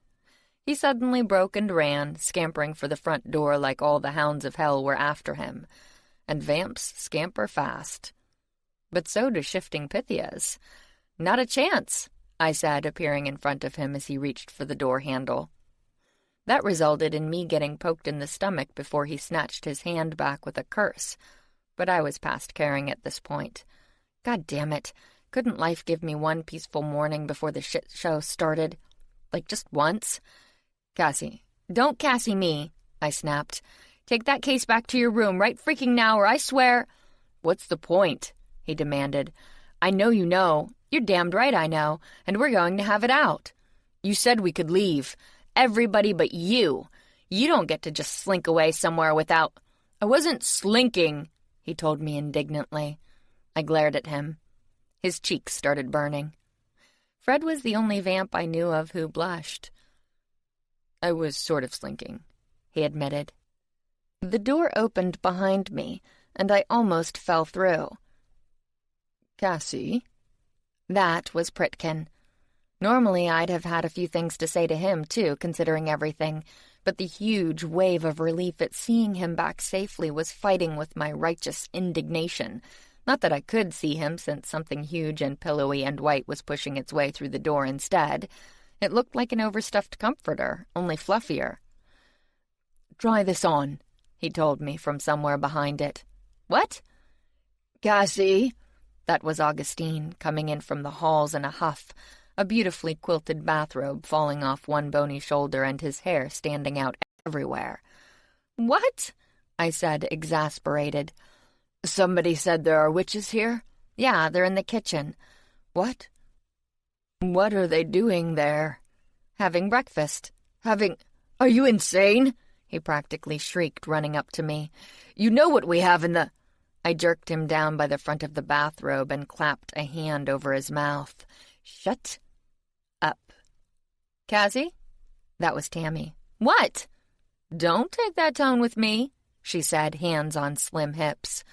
He suddenly broke and ran, scampering for the front door like all the hounds of hell were after him. And vamps scamper fast. But so do shifting Pythias. "Not a chance," I said, appearing in front of him as he reached for the door handle. That resulted in me getting poked in the stomach before he snatched his hand back with a curse. But I was past caring at this point. God damn it. Couldn't life give me one peaceful morning before the shit show started? Like, just once? "Cassie, don't Cassie me," I snapped. "Take that case back to your room right freaking now, or I swear—" "What's the point?" he demanded. "I know you know. You're damned right I know, and we're going to have it out. You said we could leave, Everybody but you. You don't get to just slink away somewhere without—" "I wasn't slinking," he told me indignantly. I glared at him. His cheeks started burning. Fred was the only vamp I knew of who blushed. "I was sort of slinking," he admitted. The door opened behind me, and I almost fell through. "Cassie?" That was Pritkin. Normally I'd have had a few things to say to him, too, considering everything, but the huge wave of relief at seeing him back safely was fighting with my righteous indignation. Not that I could see him, since something huge and pillowy and white was pushing its way through the door instead. It looked like an overstuffed comforter, only fluffier. "Try this on," he told me from somewhere behind it. "What?" "Cassie!" That was Augustine, coming in from the halls in a huff, a beautifully quilted bathrobe falling off one bony shoulder and his hair standing out everywhere. "What?" I said, exasperated. "Somebody said there are witches here?" "Yeah, they're in the kitchen." "What?" "What are they doing there?" "Having breakfast." "Are you insane?" he practically shrieked, running up to me. "You know what we have in the—" I jerked him down by the front of the bathrobe and clapped a hand over his mouth. "Shut up." "Cassie?" That was Tammy. "What?" "Don't take that tone with me," she said, hands on slim hips.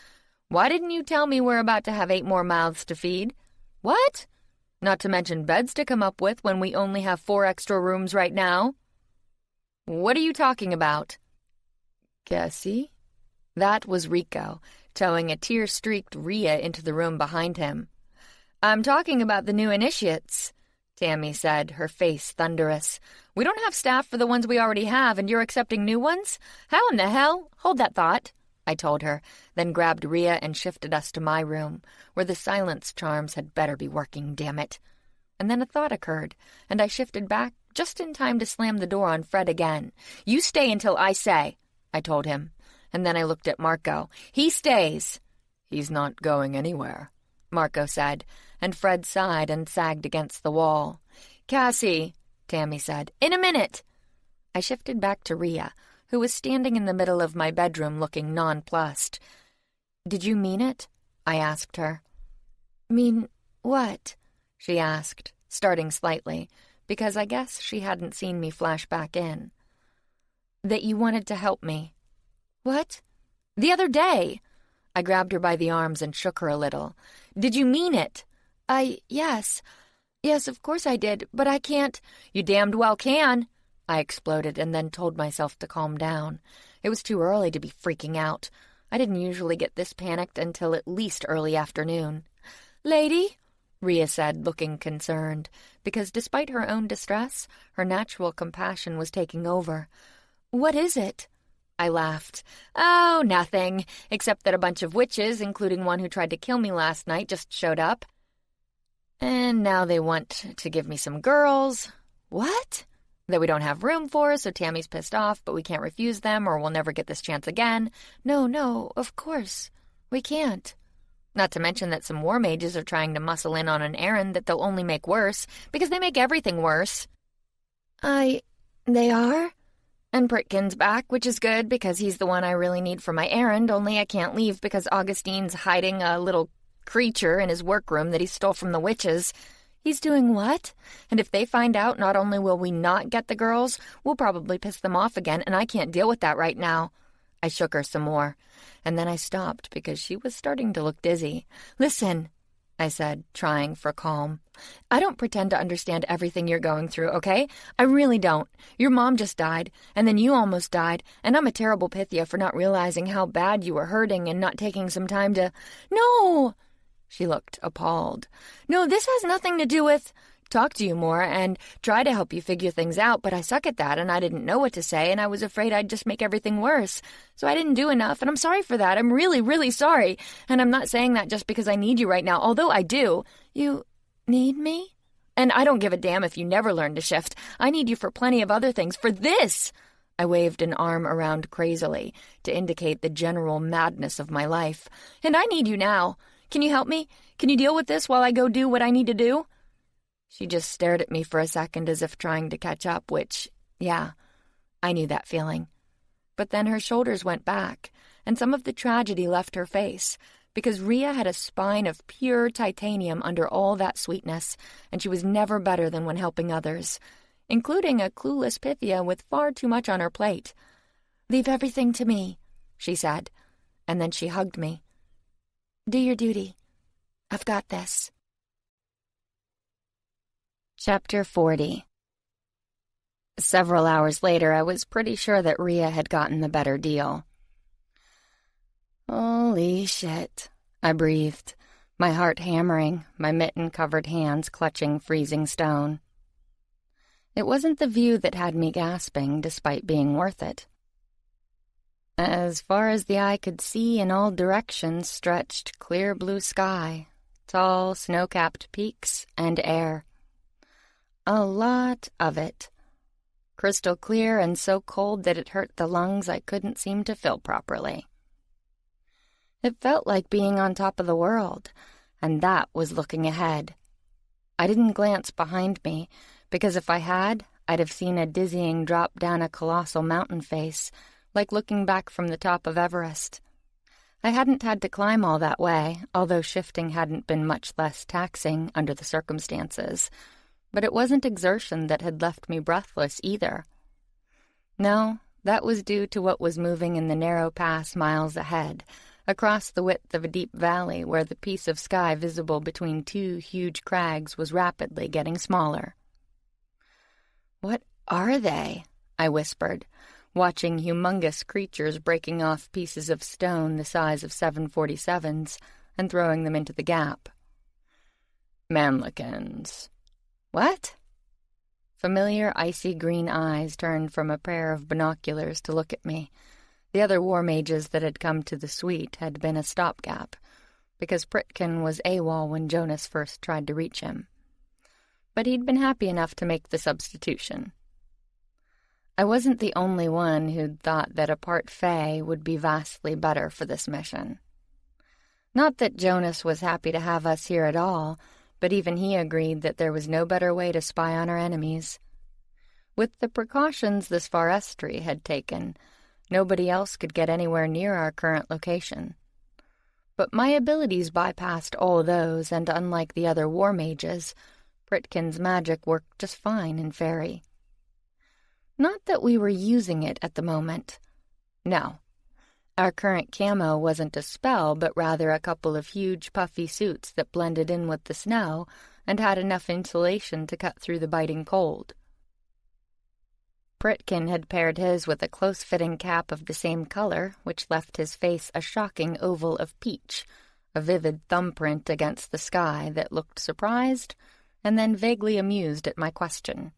"Why didn't you tell me we're about to have 8 more mouths to feed?" "What?" "Not to mention beds to come up with when we only have 4 extra rooms right now." "What are you talking about?" "Cassie?" That was Rico, towing a tear-streaked Rhea into the room behind him. "I'm talking about the new initiates," Tammy said, her face thunderous. "We don't have staff for the ones we already have, and you're accepting new ones? How in the hell? Hold that thought," I told her, then grabbed Rhea and shifted us to my room, where the silence charms had better be working, damn it. And then a thought occurred, and I shifted back just in time to slam the door on Fred again. "You stay until I say," I told him, and then I looked at Marco. "He stays." "He's not going anywhere," Marco said, and Fred sighed and sagged against the wall. "Cassie," Tammy said, "in a minute." I shifted back to Rhea, who was standing in the middle of my bedroom looking nonplussed. "Did you mean it?" I asked her. "Mean what?" she asked, starting slightly, because I guess she hadn't seen me flash back in. "That you wanted to help me." "What?" "The other day." I grabbed her by the arms and shook her a little. "Did you mean it?" Yes. Yes, of course I did, but I can't." "You damned well can," I exploded, and then told myself to calm down. It was too early to be freaking out. I didn't usually get this panicked until at least early afternoon. "Lady," Rhea said, looking concerned, because despite her own distress, her natural compassion was taking over. "What is it?" I laughed. "Oh, nothing, except that a bunch of witches, including one who tried to kill me last night, just showed up. And now they want to give me some girls." "What?" "That we don't have room for, so Tammy's pissed off, but we can't refuse them or we'll never get this chance again." No, of course. We can't." "Not to mention that some war mages are trying to muscle in on an errand that they'll only make worse, because they make everything worse." They are? And Pritkin's back, which is good, because he's the one I really need for my errand, only I can't leave because Augustine's hiding a little creature in his workroom that he stole from the witches. "He's doing what?" "And if they find out, not only will we not get the girls, we'll probably piss them off again, and I can't deal with that right now." I shook her some more, and then I stopped because she was starting to look dizzy. "Listen," I said, trying for calm. "I don't pretend to understand everything you're going through, okay? I really don't. Your mom just died, and then you almost died, and I'm a terrible Pythia for not realizing how bad you were hurting and not taking some time to—" "No!" She looked appalled. "No, this has nothing to do with—" "Talk to you more and try to help you figure things out, but I suck at that and I didn't know what to say and I was afraid I'd just make everything worse. So I didn't do enough and I'm sorry for that. I'm really, really sorry. And I'm not saying that just because I need you right now, although I do." "You need me?" "And I don't give a damn if you never learn to shift. I need you for plenty of other things. For this!" I waved an arm around crazily to indicate the general madness of my life. "And I need you now. Can you help me? Can you deal with this while I go do what I need to do?" She just stared at me for a second as if trying to catch up, which Yeah, I knew that feeling. But then her shoulders went back, and some of the tragedy left her face, because Rhea had a spine of pure titanium under all that sweetness, and she was never better than when helping others, including a clueless Pythia with far too much on her plate. "Leave everything to me," she said, and then she hugged me. "Do your duty. I've got this." Chapter 40. Several hours later, I was pretty sure that Rhea had gotten the better deal. "Holy shit," I breathed, my heart hammering, my mitten-covered hands clutching freezing stone. It wasn't the view that had me gasping, despite being worth it. As far as the eye could see, in all directions stretched clear blue sky, tall, snow-capped peaks, and air. A lot of it. Crystal clear and so cold that it hurt the lungs I couldn't seem to fill properly. It felt like being on top of the world, and that was looking ahead. I didn't glance behind me, because if I had, I'd have seen a dizzying drop down a colossal mountain face, like looking back from the top of Everest. I hadn't had to climb all that way, although shifting hadn't been much less taxing under the circumstances. But it wasn't exertion that had left me breathless either. No, that was due to what was moving in the narrow pass miles ahead, across the width of a deep valley where the piece of sky visible between two huge crags was rapidly getting smaller. "What are they?" I whispered, watching humongous creatures breaking off pieces of stone the size of 747s and throwing them into the gap. "Manlikins." "What?" Familiar icy green eyes turned from a pair of binoculars to look at me. The other war mages that had come to the suite had been a stopgap, because Pritkin was AWOL when Jonas first tried to reach him. But he'd been happy enough to make the substitution. I wasn't the only one who'd thought that a part Fae would be vastly better for this mission. Not that Jonas was happy to have us here at all, but even he agreed that there was no better way to spy on our enemies. With the precautions the Svarestri had taken, nobody else could get anywhere near our current location. But my abilities bypassed all those, and unlike the other war mages, Pritkin's magic worked just fine in Fairy. Not that we were using it at the moment. No. Our current camo wasn't a spell, but rather a couple of huge puffy suits that blended in with the snow and had enough insulation to cut through the biting cold. Pritkin had paired his with a close-fitting cap of the same color, which left his face a shocking oval of peach, a vivid thumbprint against the sky that looked surprised and then vaguely amused at my question.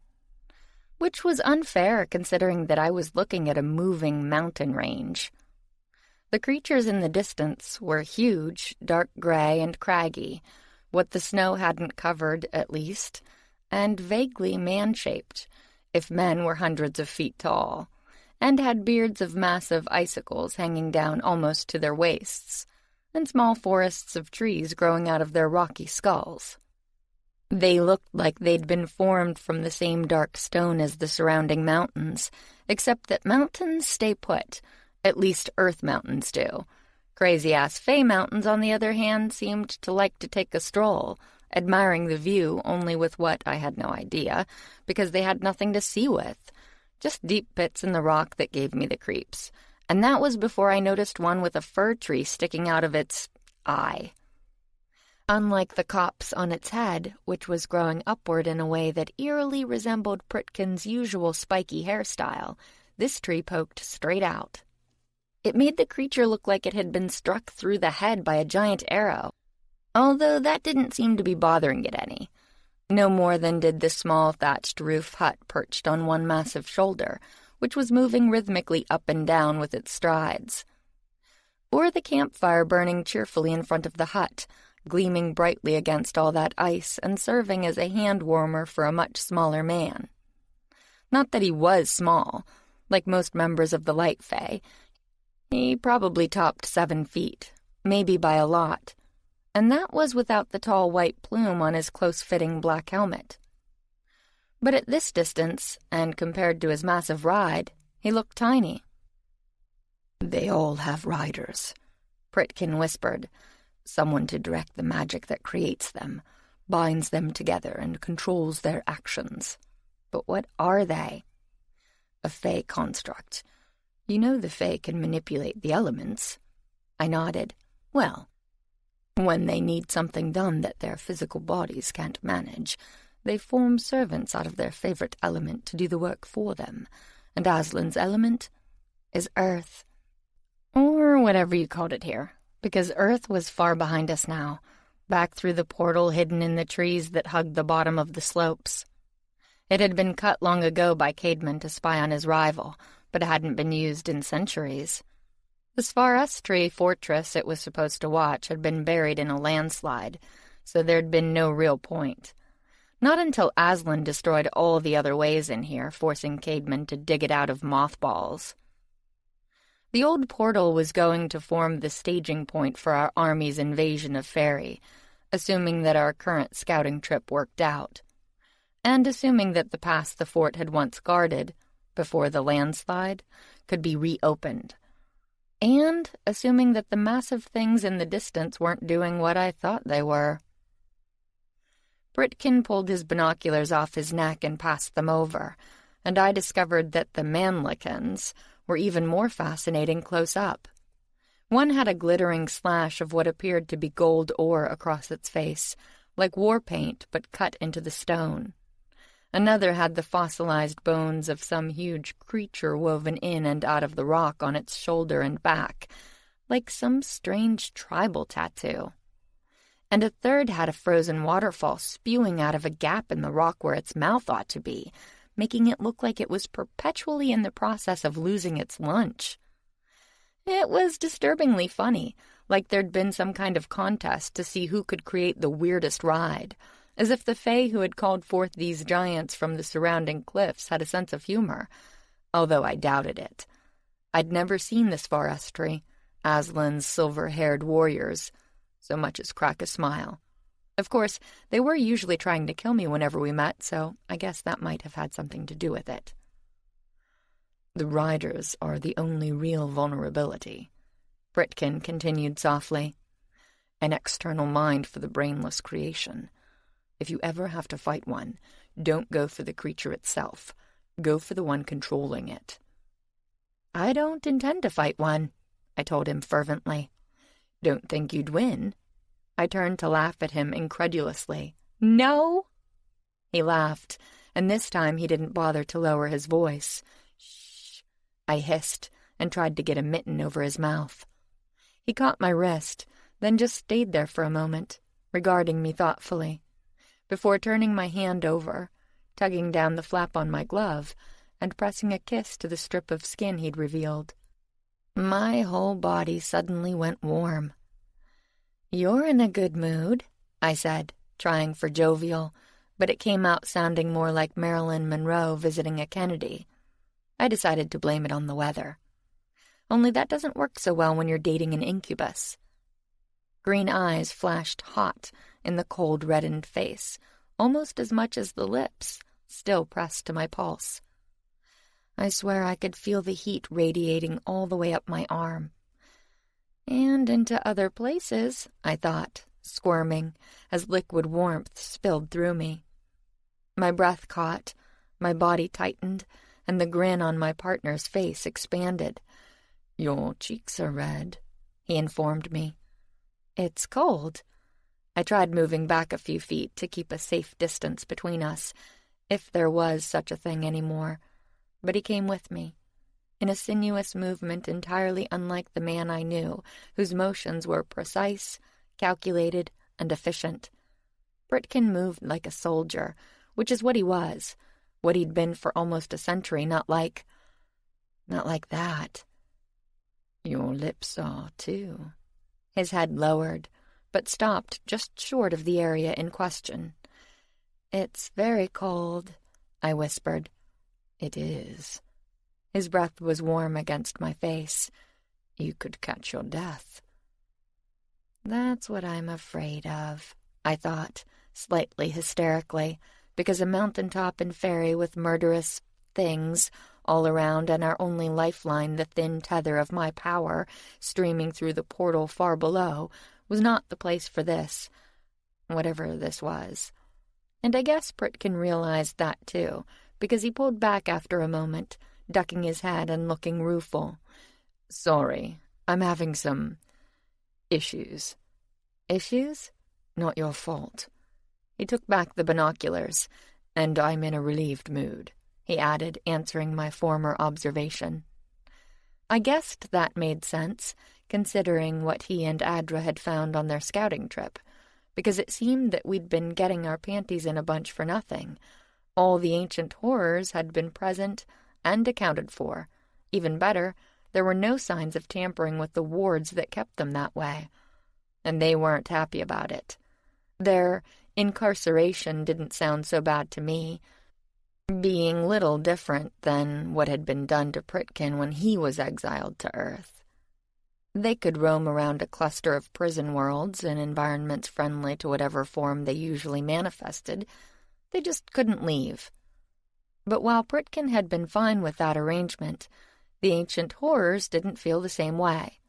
Which was unfair considering that I was looking at a moving mountain range. The creatures in the distance were huge, dark gray and craggy, what the snow hadn't covered, at least, and vaguely man-shaped, if men were hundreds of feet tall, and had beards of massive icicles hanging down almost to their waists, and small forests of trees growing out of their rocky skulls. They looked like they'd been formed from the same dark stone as the surrounding mountains, except that mountains stay put. At least Earth mountains do. Crazy-ass Fae mountains, on the other hand, seemed to like to take a stroll, admiring the view only with what I had no idea, because they had nothing to see with. Just deep pits in the rock that gave me the creeps. And that was before I noticed one with a fir tree sticking out of its eye. Unlike the copse on its head, which was growing upward in a way that eerily resembled Pritkin's usual spiky hairstyle, this tree poked straight out. It made the creature look like it had been struck through the head by a giant arrow, although that didn't seem to be bothering it any. No more than did the small thatched roof hut perched on one massive shoulder, which was moving rhythmically up and down with its strides. Or the campfire burning cheerfully in front of the hut, gleaming brightly against all that ice and serving as a hand warmer for a much smaller man. Not that he was small. Like most members of the Light Fae, he probably topped 7 feet, maybe by a lot, and that was without the tall white plume on his close-fitting black helmet. But at this distance, and compared to his massive ride, he looked tiny. "They all have riders," Pritkin whispered. "Someone to direct the magic that creates them, binds them together, and controls their actions." "But what are they?" "A Fae construct. You know the Fae can manipulate the elements." I nodded. "Well, when they need something done that their physical bodies can't manage, they form servants out of their favorite element to do the work for them. And Aslan's element is Earth. Or whatever you called it here, because Earth was far behind us now, back through the portal hidden in the trees that hugged the bottom of the slopes. It had been cut long ago by Caedmon to spy on his rival, but it hadn't been used in centuries. The Svarestri fortress it was supposed to watch had been buried in a landslide, so there'd been no real point. Not until Aslan destroyed all the other ways in here, forcing Caedmon to dig it out of mothballs. The old portal was going to form the staging point for our army's invasion of Faerie, assuming that our current scouting trip worked out, and assuming that the pass the fort had once guarded, before the landslide, could be reopened, and assuming that the massive things in the distance weren't doing what I thought they were. Pritkin pulled his binoculars off his neck and passed them over, and I discovered that the manlikins were even more fascinating close up. One had a glittering slash of what appeared to be gold ore across its face, like war paint but cut into the stone. Another had the fossilized bones of some huge creature woven in and out of the rock on its shoulder and back, like some strange tribal tattoo. And a third had a frozen waterfall spewing out of a gap in the rock where its mouth ought to be, making it look like it was perpetually in the process of losing its lunch. It was disturbingly funny, like there'd been some kind of contest to see who could create the weirdest ride, as if the Fae who had called forth these giants from the surrounding cliffs had a sense of humor, although I doubted it. I'd never seen the Svarestri, Aslan's silver-haired warriors, so much as crack a smile. Of course, they were usually trying to kill me whenever we met, so I guess that might have had something to do with it. "The riders are the only real vulnerability," Pritkin continued softly. "An external mind for the brainless creation. If you ever have to fight one, don't go for the creature itself. Go for the one controlling it." "I don't intend to fight one," I told him fervently. "Don't think you'd win?" I turned to laugh at him incredulously. "No?" He laughed, and this time he didn't bother to lower his voice. "Shh," I hissed, and tried to get a mitten over his mouth. He caught my wrist, then just stayed there for a moment, regarding me thoughtfully, before turning my hand over, tugging down the flap on my glove, and pressing a kiss to the strip of skin he'd revealed. My whole body suddenly went warm. "You're in a good mood," I said, trying for jovial, but it came out sounding more like Marilyn Monroe visiting a Kennedy. I decided to blame it on the weather. Only that doesn't work so well when you're dating an incubus. Green eyes flashed hot in the cold, reddened face, almost as much as the lips, still pressed to my pulse. I swear I could feel the heat radiating all the way up my arm. And into other places, I thought, squirming, as liquid warmth spilled through me. My breath caught, my body tightened, and the grin on my partner's face expanded. "Your cheeks are red," he informed me. "It's cold." I tried moving back a few feet to keep a safe distance between us, if there was such a thing anymore, but he came with me, in a sinuous movement entirely unlike the man I knew, whose motions were precise, calculated, and efficient. Pritkin moved like a soldier, which is what he was, what he'd been for almost a century, not like that. "Your lips are, too." His head lowered, but stopped just short of the area in question. "It's very cold," I whispered. "It is." His breath was warm against my face. "You could catch your death." "That's what I'm afraid of," I thought, slightly hysterically, because a mountaintop and ferry with murderous things all around and our only lifeline, the thin tether of my power streaming through the portal far below, was not the place for this, whatever this was. And I guess Pritkin realized that too, because he pulled back after a moment, ducking his head and looking rueful. "Sorry, I'm having some issues." "Issues? Not your fault." He took back the binoculars. "And I'm in a relieved mood," he added, answering my former observation. I guessed that made sense, considering what he and Adra had found on their scouting trip, because it seemed that we'd been getting our panties in a bunch for nothing. All the ancient horrors had been present and accounted for. Even better, there were no signs of tampering with the wards that kept them that way. And they weren't happy about it. Their incarceration didn't sound so bad to me, being little different than what had been done to Pritkin when he was exiled to Earth. They could roam around a cluster of prison worlds in environments friendly to whatever form they usually manifested. They just couldn't leave. But while Pritkin had been fine with that arrangement, the ancient horrors didn't feel the same way.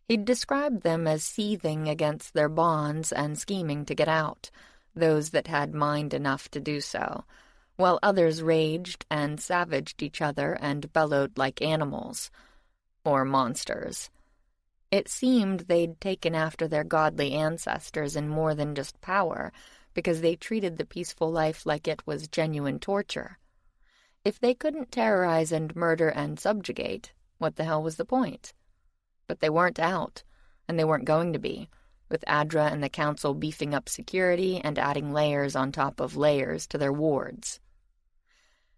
He'd described them as seething against their bonds and scheming to get out, those that had mind enough to do so, while others raged and savaged each other and bellowed like animals, or monsters. It seemed they'd taken after their godly ancestors in more than just power, because they treated the peaceful life like it was genuine torture. If they couldn't terrorize and murder and subjugate, what the hell was the point? But they weren't out, and they weren't going to be, with Adra and the Council beefing up security and adding layers on top of layers to their wards.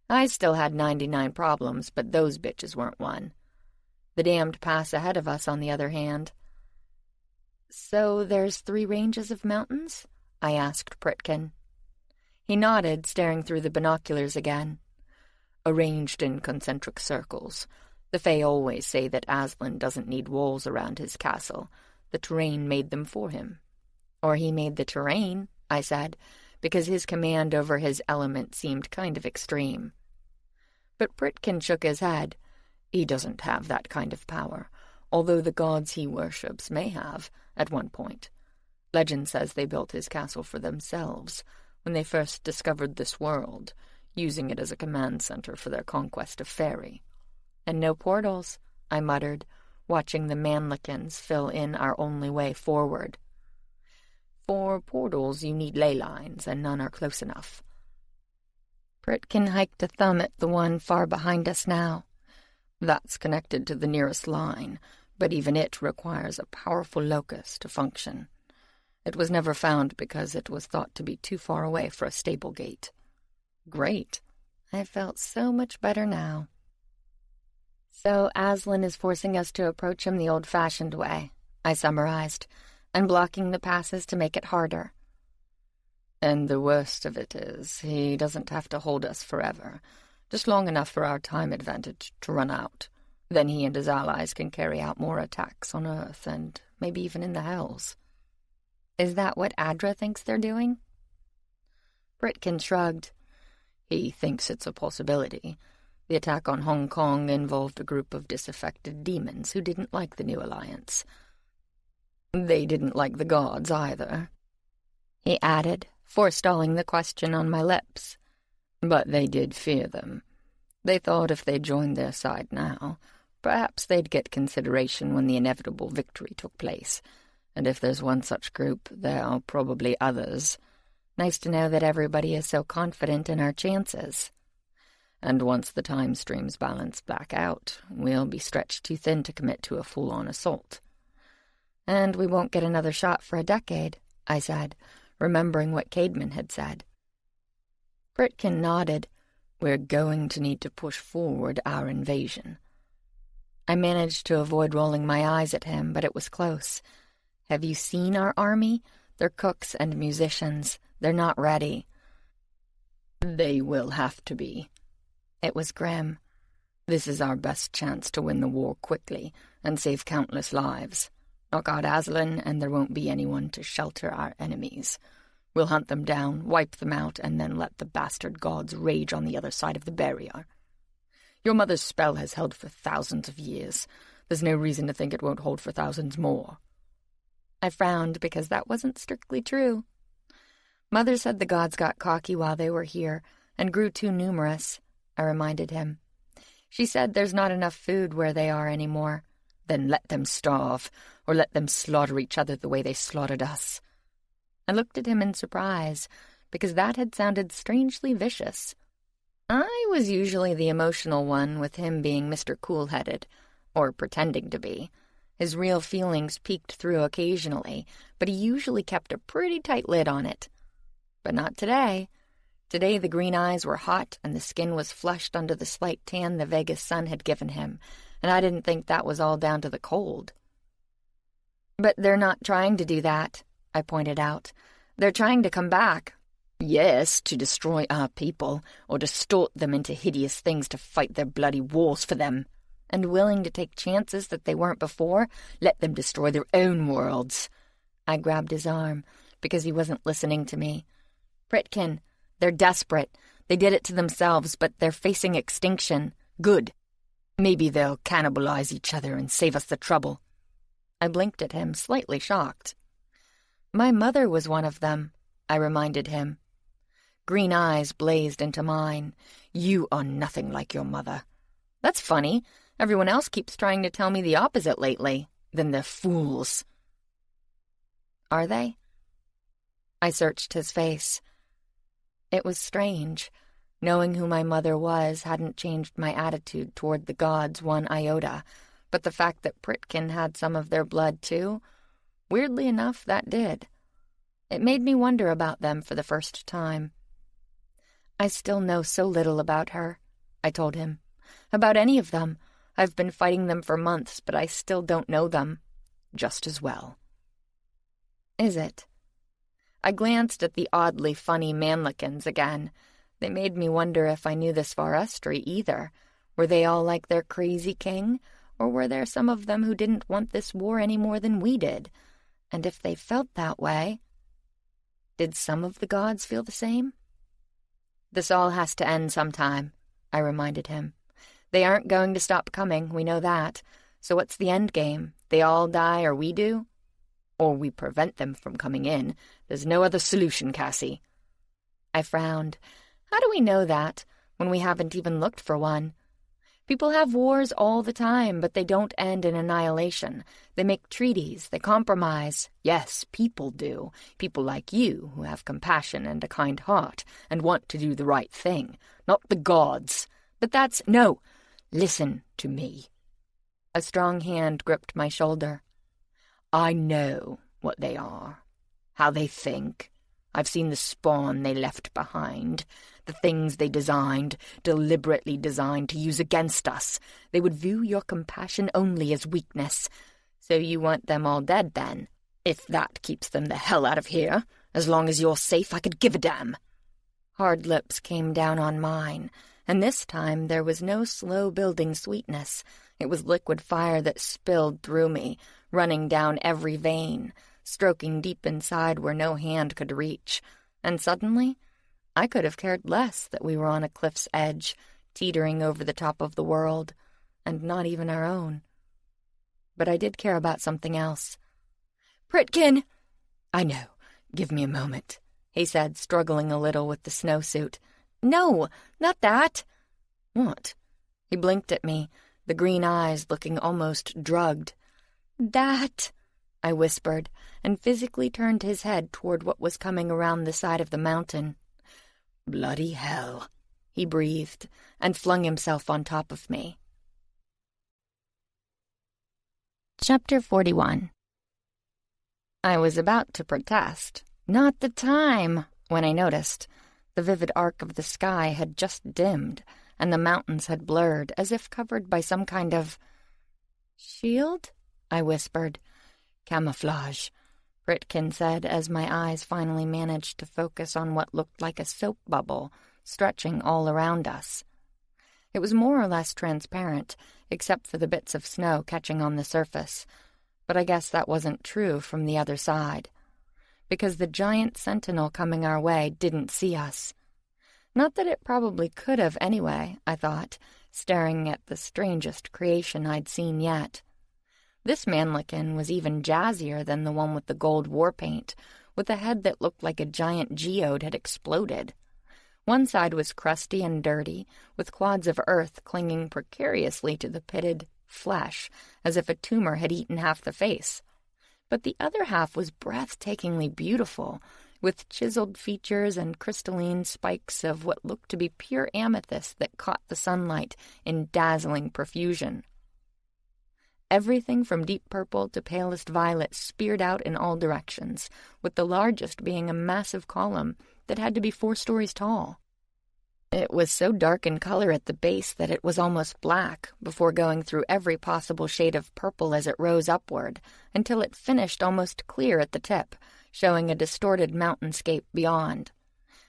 I still had 99 problems, but those bitches weren't one. The damned pass ahead of us, on the other hand. "So there's 3 ranges of mountains?" I asked Pritkin. He nodded, staring through the binoculars again. "Arranged in concentric circles. The Fae always say that Aslan doesn't need walls around his castle. The terrain made them for him." "Or he made the terrain," I said, because his command over his element seemed kind of extreme. But Pritkin shook his head. "He doesn't have that kind of power, although the gods he worships may have, at one point. Legend says they built his castle for themselves, when they first discovered this world, using it as a command center for their conquest of Fairy." "And no portals," I muttered, watching the manlikins fill in our only way forward. "For portals you need ley lines, and none are close enough." Pritkin hiked a thumb at the one far behind us now. "That's connected to the nearest line, but even it requires a powerful locus to function. It was never found because it was thought to be too far away for a stable gate." "Great." I felt so much better now. "So Aslan is forcing us to approach him the old-fashioned way," I summarized, "and blocking the passes to make it harder." "And the worst of it is, he doesn't have to hold us forever. Just long enough for our time advantage to run out. Then he and his allies can carry out more attacks on Earth and maybe even in the Hells." "Is that what Adra thinks they're doing?" Pritkin shrugged. "He thinks it's a possibility. The attack on Hong Kong involved a group of disaffected demons who didn't like the new alliance. They didn't like the gods either," he added, forestalling the question on my lips. "But they did fear them. They thought if they joined their side now, perhaps they'd get consideration when the inevitable victory took place. And if there's one such group, there are probably others. Nice to know that everybody is so confident in our chances. And once the time streams balance back out, we'll be stretched too thin to commit to a full-on assault." "And we won't get another shot for a decade," I said, remembering what Caedmon had said. Pritkin nodded. "We're going to need to push forward our invasion." I managed to avoid rolling my eyes at him, but it was close. "Have you seen our army? They're cooks and musicians. They're not ready." "They will have to be." It was grim. "This is our best chance to win the war quickly and save countless lives. Knock out Aslan, and there won't be anyone to shelter our enemies. We'll hunt them down, wipe them out, and then let the bastard gods rage on the other side of the barrier. Your mother's spell has held for thousands of years. There's no reason to think it won't hold for thousands more." I frowned because that wasn't strictly true. Mother said the gods got cocky while they were here and grew too numerous, I reminded him. She said there's not enough food where they are anymore. Then let them starve, or let them slaughter each other the way they slaughtered us. I looked at him in surprise, because that had sounded strangely vicious. I was usually the emotional one, with him being Mr. Cool-headed, or pretending to be. His real feelings peeked through occasionally, but he usually kept a pretty tight lid on it. But not today. Today the green eyes were hot and the skin was flushed under the slight tan the Vegas sun had given him, and I didn't think that was all down to the cold. "But they're not trying to do that," I pointed out. "They're trying to come back." "Yes, to destroy our people, or distort them into hideous things to fight their bloody wars for them. And willing to take chances that they weren't before, let them destroy their own worlds." I grabbed his arm, because he wasn't listening to me. "Pritkin, they're desperate. They did it to themselves, but they're facing extinction. Good. Maybe they'll cannibalize each other and save us the trouble." I blinked at him, slightly shocked. "My mother was one of them," I reminded him. Green eyes blazed into mine. "You are nothing like your mother." "That's funny. Everyone else keeps trying to tell me the opposite lately. Then they're fools." "Are they?" I searched his face. It was strange. Knowing who my mother was hadn't changed my attitude toward the gods one iota, but the fact that Pritkin had some of their blood too, weirdly enough, that did. It made me wonder about them for the first time. "I still know so little about her," I told him. "About any of them. I've been fighting them for months, but I still don't know them." "Just as well." "Is it?" I glanced at the oddly funny manlikins again. They made me wonder if I knew the Svarestri either. Were they all like their crazy king, or were there some of them who didn't want this war any more than we did? And if they felt that way, did some of the gods feel the same? "This all has to end sometime," I reminded him. "They aren't going to stop coming, we know that. So what's the end game? They all die or we do? Or we prevent them from coming in. There's no other solution, Cassie." I frowned. How do we know that, when we haven't even looked for one? People have wars all the time, but they don't end in annihilation. They make treaties, they compromise. Yes, people do. People like you, who have compassion and a kind heart, and want to do the right thing. Not the gods. But that's... No! Listen to me. A strong hand gripped my shoulder. I know what they are, how they think. I've seen the spawn they left behind, the things they deliberately designed to use against us. They would view your compassion only as weakness. So you want them all dead, then? If that keeps them the hell out of here, as long as you're safe, I could give a damn. Hard lips came down on mine, and this time there was no slow-building sweetness. It was liquid fire that spilled through me, running down every vein, stroking deep inside where no hand could reach. And suddenly, I could have cared less that we were on a cliff's edge, teetering over the top of the world, and not even our own. But I did care about something else. "Pritkin!" "I know. Give me a moment," he said, struggling a little with the snowsuit. "No, not that." "What?" He blinked at me, the green eyes looking almost drugged. "That," I whispered, and physically turned his head toward what was coming around the side of the mountain. "Bloody hell," he breathed, and flung himself on top of me. Chapter 41. I was about to protest. Not the time, when I noticed. The vivid arc of the sky had just dimmed, and the mountains had blurred, as if covered by some kind of... "Shield?" I whispered. "Camouflage," Pritkin said as my eyes finally managed to focus on what looked like a soap bubble stretching all around us. It was more or less transparent, except for the bits of snow catching on the surface, but I guess that wasn't true from the other side. because the giant sentinel coming our way didn't see us. Not that it probably could have anyway, I thought, staring at the strangest creation I'd seen yet. This mannequin was even jazzier than the one with the gold war paint, with a head that looked like a giant geode had exploded. One side was crusty and dirty, with clods of earth clinging precariously to the pitted flesh, as if a tumor had eaten half the face. But the other half was breathtakingly beautiful, with chiseled features and crystalline spikes of what looked to be pure amethyst that caught the sunlight in dazzling profusion. Everything from deep purple to palest violet speared out in all directions, with the largest being a massive column that had to be 4 stories tall. It was so dark in color at the base that it was almost black, before going through every possible shade of purple as it rose upward, until it finished almost clear at the tip, showing a distorted mountainscape beyond.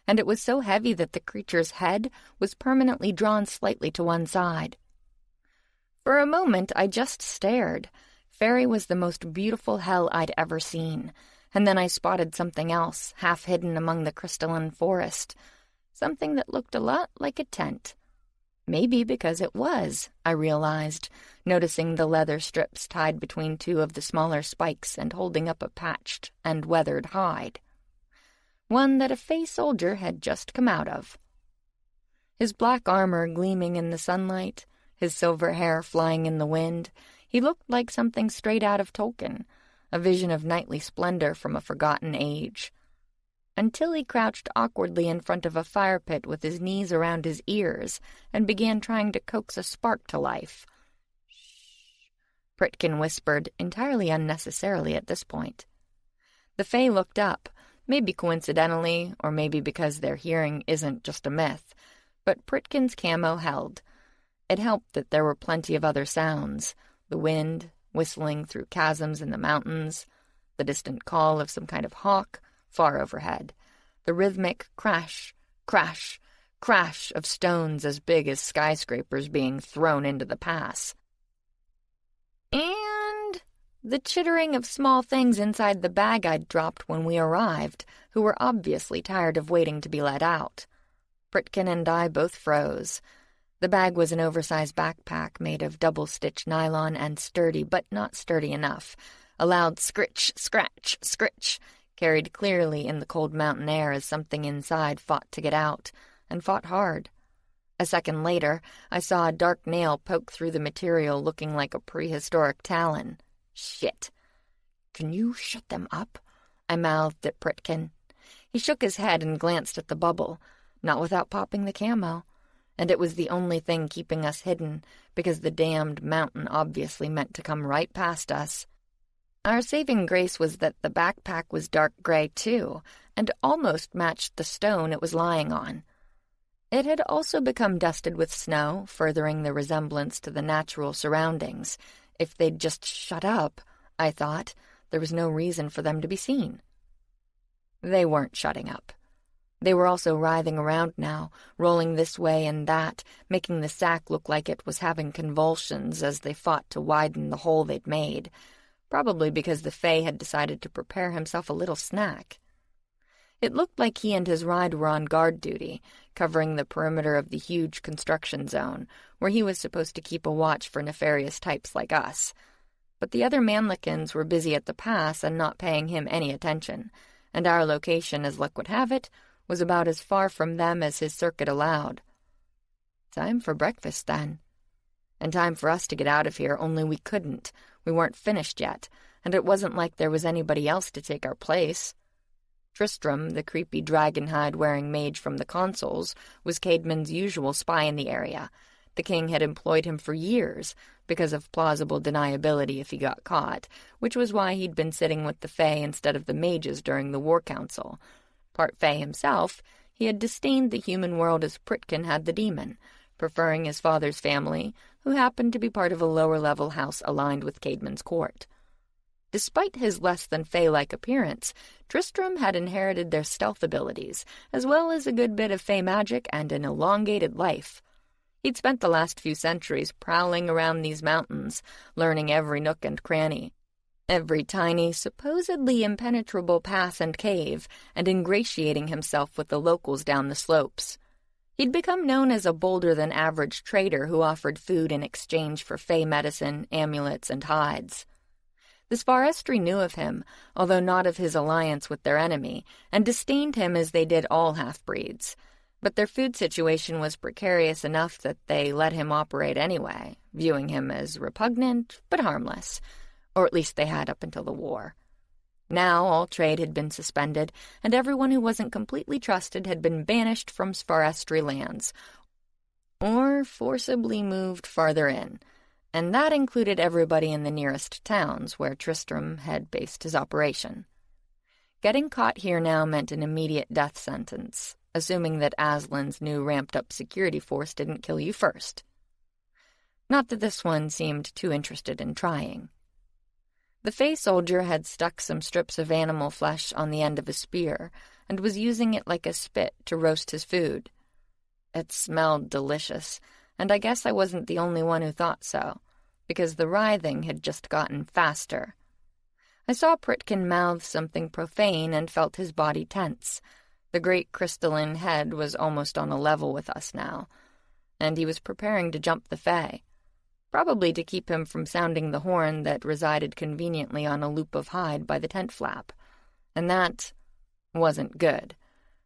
And it was so heavy that the creature's head was permanently drawn slightly to one side. For a moment, I just stared. Fairy was the most beautiful hell I'd ever seen, and then I spotted something else, half hidden among the crystalline forest, something that looked a lot like a tent. Maybe because it was, I realized, noticing the leather strips tied between 2 of the smaller spikes and holding up a patched and weathered hide. One that a Fey soldier had just come out of. His black armor gleaming in the sunlight, his silver hair flying in the wind, he looked like something straight out of Tolkien, a vision of knightly splendor from a forgotten age. Until he crouched awkwardly in front of a fire pit with his knees around his ears and began trying to coax a spark to life. "Shh," Pritkin whispered, entirely unnecessarily at this point. The Fae looked up, maybe coincidentally, or maybe because their hearing isn't just a myth, but Pritkin's camo held. It helped that there were plenty of other sounds, the wind whistling through chasms in the mountains, the distant call of some kind of hawk far overhead, the rhythmic crash, crash, crash of stones as big as skyscrapers being thrown into the pass. And the chittering of small things inside the bag I'd dropped when we arrived, who were obviously tired of waiting to be let out. Pritkin and I both froze. The bag was an oversized backpack made of double-stitch nylon and sturdy, but not sturdy enough. A loud scritch, scratch, scritch, carried clearly in the cold mountain air as something inside fought to get out, and fought hard. A second later, I saw a dark nail poke through the material looking like a prehistoric talon. Shit. "Can you shut them up?" I mouthed at Pritkin. He shook his head and glanced at the bubble, not without popping the camo. And it was the only thing keeping us hidden, because the damned mountain obviously meant to come right past us. Our saving grace was that the backpack was dark gray, too, and almost matched the stone it was lying on. It had also become dusted with snow, furthering the resemblance to the natural surroundings. If they'd just shut up, I thought, there was no reason for them to be seen. They weren't shutting up. They were also writhing around now, rolling this way and that, making the sack look like it was having convulsions as they fought to widen the hole they'd made, probably because the Fae had decided to prepare himself a little snack. It looked like he and his ride were on guard duty, covering the perimeter of the huge construction zone, where he was supposed to keep a watch for nefarious types like us. But the other manlikins were busy at the pass and not paying him any attention, and our location, as luck would have it, was about as far from them as his circuit allowed. Time for breakfast, then. And time for us to get out of here, only we couldn't. We weren't finished yet, and it wasn't like there was anybody else to take our place. Tristram, the creepy dragonhide-wearing mage from the consoles, was Caedmon's usual spy in the area. The king had employed him for years, because of plausible deniability if he got caught, which was why he'd been sitting with the Fae instead of the mages during the War Council. Part Fae himself, he had disdained the human world as Pritkin had the demon, preferring his father's family, who happened to be part of a lower-level house aligned with Caedmon's court. Despite his less-than-Fae-like appearance, Tristram had inherited their stealth abilities, as well as a good bit of Fae magic and an elongated life. He'd spent the last few centuries prowling around these mountains, learning every nook and cranny. every tiny, supposedly impenetrable pass and cave, and ingratiating himself with the locals down the slopes. He'd become known as a bolder-than-average trader who offered food in exchange for fey medicine, amulets, and hides. The Svarestri knew of him, although not of his alliance with their enemy, and disdained him as they did all half-breeds. But their food situation was precarious enough that they let him operate anyway, viewing him as repugnant but harmless, or at least they had up until the war. Now all trade had been suspended, and everyone who wasn't completely trusted had been banished from Svarestri lands, or forcibly moved farther in, and that included everybody in the nearest towns where Tristram had based his operation. Getting caught here now meant an immediate death sentence, assuming that Aslan's new ramped-up security force didn't kill you first. Not that this one seemed too interested in trying. The Fey soldier had stuck some strips of animal flesh on the end of a spear and was using it like a spit to roast his food. It smelled delicious, and I guess I wasn't the only one who thought so, because the writhing had just gotten faster. I saw Pritkin mouth something profane and felt his body tense. The great crystalline head was almost on a level with us now, and he was preparing to jump the Fey. Probably to keep him from sounding the horn that resided conveniently on a loop of hide by the tent flap. And that wasn't good.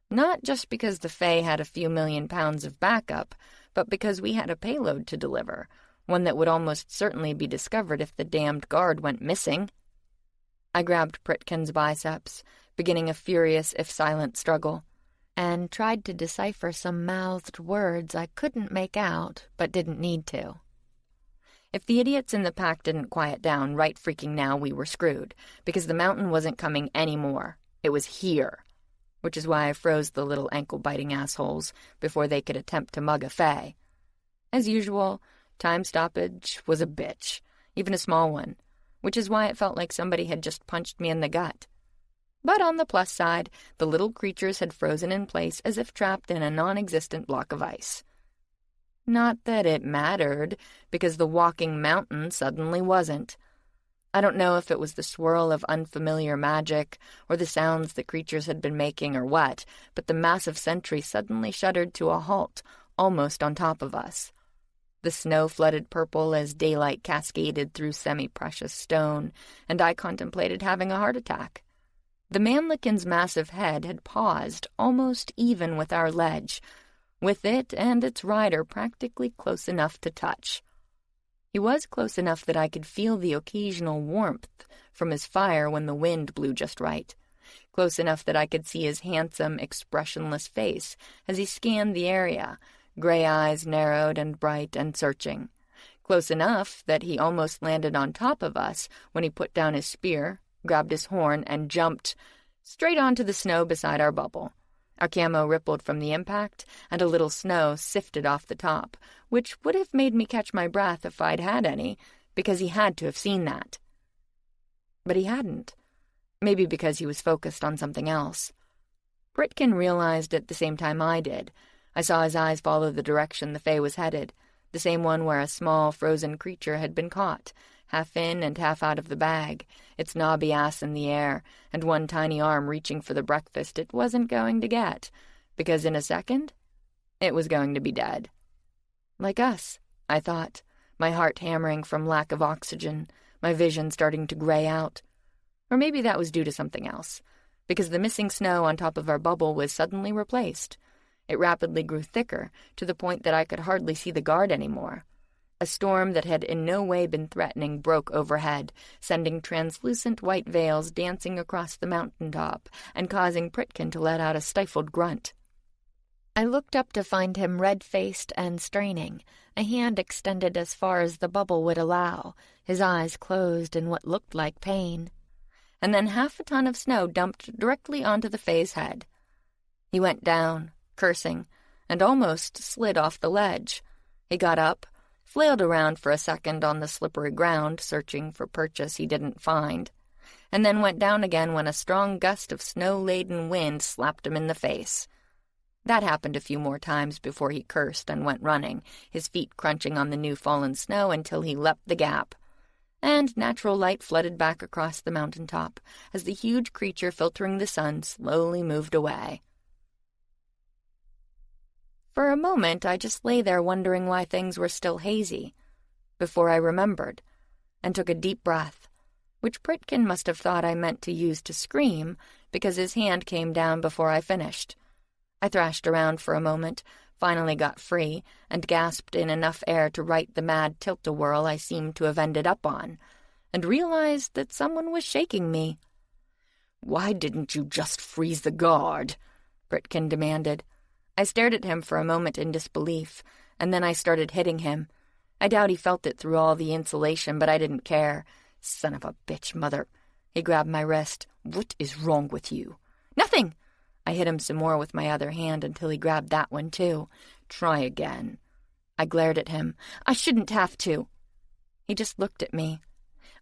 Not just because the Fae had a few million pounds of backup, but because we had a payload to deliver, one that would almost certainly be discovered if the damned guard went missing. I grabbed Pritkin's biceps, beginning a furious if silent struggle, and tried to decipher some mouthed words I couldn't make out, but didn't need to. If the idiots in the pack didn't quiet down right freaking now, we were screwed, because the mountain wasn't coming anymore. It was here, which is why I froze the little ankle-biting assholes before they could attempt to mug a Fae. As usual, time stoppage was a bitch, even a small one, which is why it felt like somebody had just punched me in the gut. But on the plus side, the little creatures had frozen in place as if trapped in a non-existent block of ice. Not that it mattered, because the walking mountain suddenly wasn't. I don't know if it was the swirl of unfamiliar magic, or the sounds the creatures had been making, or what, but the massive sentry suddenly shuddered to a halt, almost on top of us. The snow flooded purple as daylight cascaded through semi-precious stone, and I contemplated having a heart attack. The manlequin's massive head had paused, almost even with our ledge, with it and its rider practically close enough to touch. He was close enough that I could feel the occasional warmth from his fire when the wind blew just right, close enough that I could see his handsome, expressionless face as he scanned the area, gray eyes narrowed and bright and searching, close enough that he almost landed on top of us when he put down his spear, grabbed his horn, and jumped straight onto the snow beside our bubble. Our camo rippled from the impact, and a little snow sifted off the top, which would have made me catch my breath if I'd had any, because he had to have seen that. But he hadn't. Maybe because he was focused on something else. Pritkin realized at the same time I did. I saw his eyes follow the direction the Fae was headed, the same one where a small, frozen creature had been caught, half in and half out of the bag, its knobby ass in the air, and one tiny arm reaching for the breakfast it wasn't going to get, because in a second, it was going to be dead. Like us, I thought, my heart hammering from lack of oxygen, my vision starting to gray out. Or maybe that was due to something else, because the missing snow on top of our bubble was suddenly replaced. It rapidly grew thicker, to the point that I could hardly see the guard anymore. A storm that had in no way been threatening broke overhead, sending translucent white veils dancing across the mountaintop and causing Pritkin to let out a stifled grunt. I looked up to find him red-faced and straining, a hand extended as far as the bubble would allow, his eyes closed in what looked like pain. And then half a ton of snow dumped directly onto the Fae's head. He went down, cursing, and almost slid off the ledge. He got up, flailed around for a second on the slippery ground, searching for purchase he didn't find, and then went down again when a strong gust of snow-laden wind slapped him in the face. That happened a few more times before he cursed and went running, his feet crunching on the new fallen snow until he leapt the gap. and natural light flooded back across the mountaintop as the huge creature filtering the sun slowly moved away. For a moment, I just lay there wondering why things were still hazy, before I remembered, and took a deep breath, which Pritkin must have thought I meant to use to scream, because his hand came down before I finished. I thrashed around for a moment, finally got free, and gasped in enough air to right the mad tilt-a-whirl I seemed to have ended up on, and realized that someone was shaking me. "Why didn't you just freeze the guard?" Pritkin demanded. I stared at him for a moment in disbelief, and then I started hitting him. I doubt he felt it through all the insulation, but I didn't care. "Son of a bitch, mother." He grabbed my wrist. "What is wrong with you?" "Nothing!" I hit him some more with my other hand until he grabbed that one, too. "Try again." I glared at him. "I shouldn't have to." He just looked at me.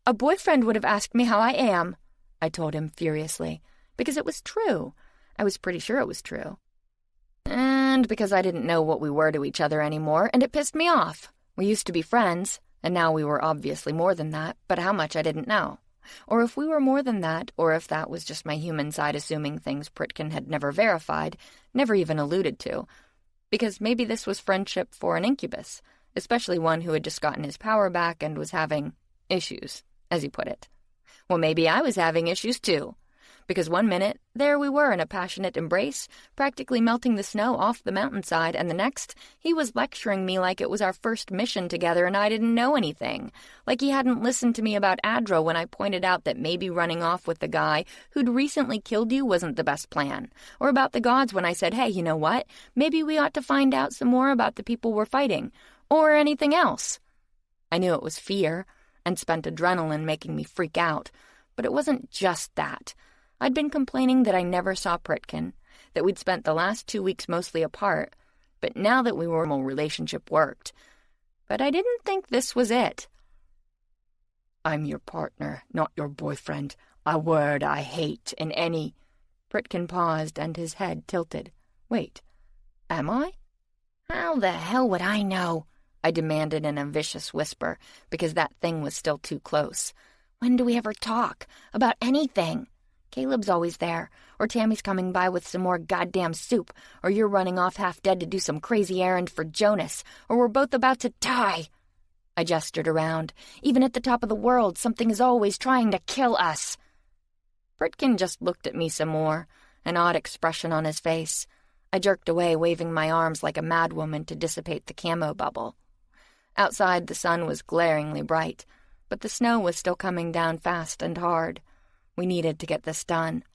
"A boyfriend would have asked me how I am," I told him furiously, because it was true. I was pretty sure it was true. And because I didn't know what we were to each other anymore, and it pissed me off. We used to be friends, and now we were obviously more than that, but how much I didn't know. Or if we were more than that, or if that was just my human side assuming things Pritkin had never verified, never even alluded to. Because maybe this was friendship for an incubus, especially one who had just gotten his power back and was having issues, as he put it. Well, maybe I was having issues too. Because one minute, there we were in a passionate embrace, practically melting the snow off the mountainside, and the next, he was lecturing me like it was our first mission together and I didn't know anything. Like he hadn't listened to me about Adro when I pointed out that maybe running off with the guy who'd recently killed you wasn't the best plan. Or about the gods when I said, hey, you know what? Maybe we ought to find out some more about the people we're fighting. Or anything else. I knew it was fear, and spent adrenaline making me freak out. But it wasn't just that. I'd been complaining that I never saw Pritkin, that we'd spent the last 2 weeks mostly apart, but now that we were in a relationship worked. But I didn't think this was it. "I'm your partner, not your boyfriend. A word I hate in any—" Pritkin paused and his head tilted. Wait, am I? "How the hell would I know?" I demanded in a vicious whisper, because that thing was still too close. "When do we ever talk? About anything? Caleb's always there, or Tammy's coming by with some more goddamn soup, or you're running off half dead to do some crazy errand for Jonas, or we're both about to die." I gestured around. "Even at the top of the world, something is always trying to kill us." Pritkin just looked at me some more, an odd expression on his face. I jerked away, waving my arms like a madwoman to dissipate the camo bubble. Outside, the sun was glaringly bright, but the snow was still coming down fast and hard. We needed to get this done.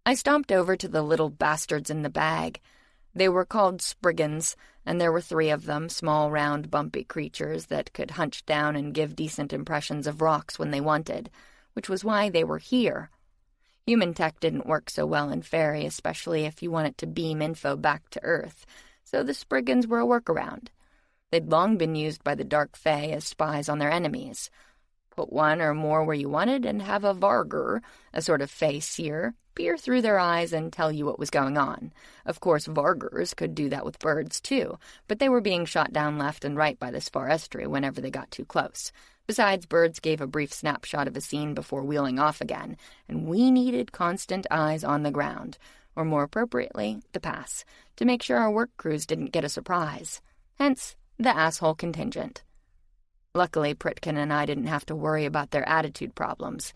I stomped over to the little bastards in the bag. They were called spriggans, and there were 3 of them, small, round, bumpy creatures that could hunch down and give decent impressions of rocks when they wanted, which was why they were here. Human tech didn't work so well in Fairy, especially if you wanted to beam info back to Earth, so the spriggans were a workaround. They'd long been used by the Dark Fae as spies on their enemies. Put one or more where you wanted and have a Vargur, a sort of Fae seer, peer through their eyes and tell you what was going on. Of course, Vargurs could do that with birds, too, but they were being shot down left and right by this forestry whenever they got too close. Besides, birds gave a brief snapshot of a scene before wheeling off again, and we needed constant eyes on the ground, or more appropriately, the pass, to make sure our work crews didn't get a surprise. Hence, the asshole contingent. Luckily, Pritkin and I didn't have to worry about their attitude problems.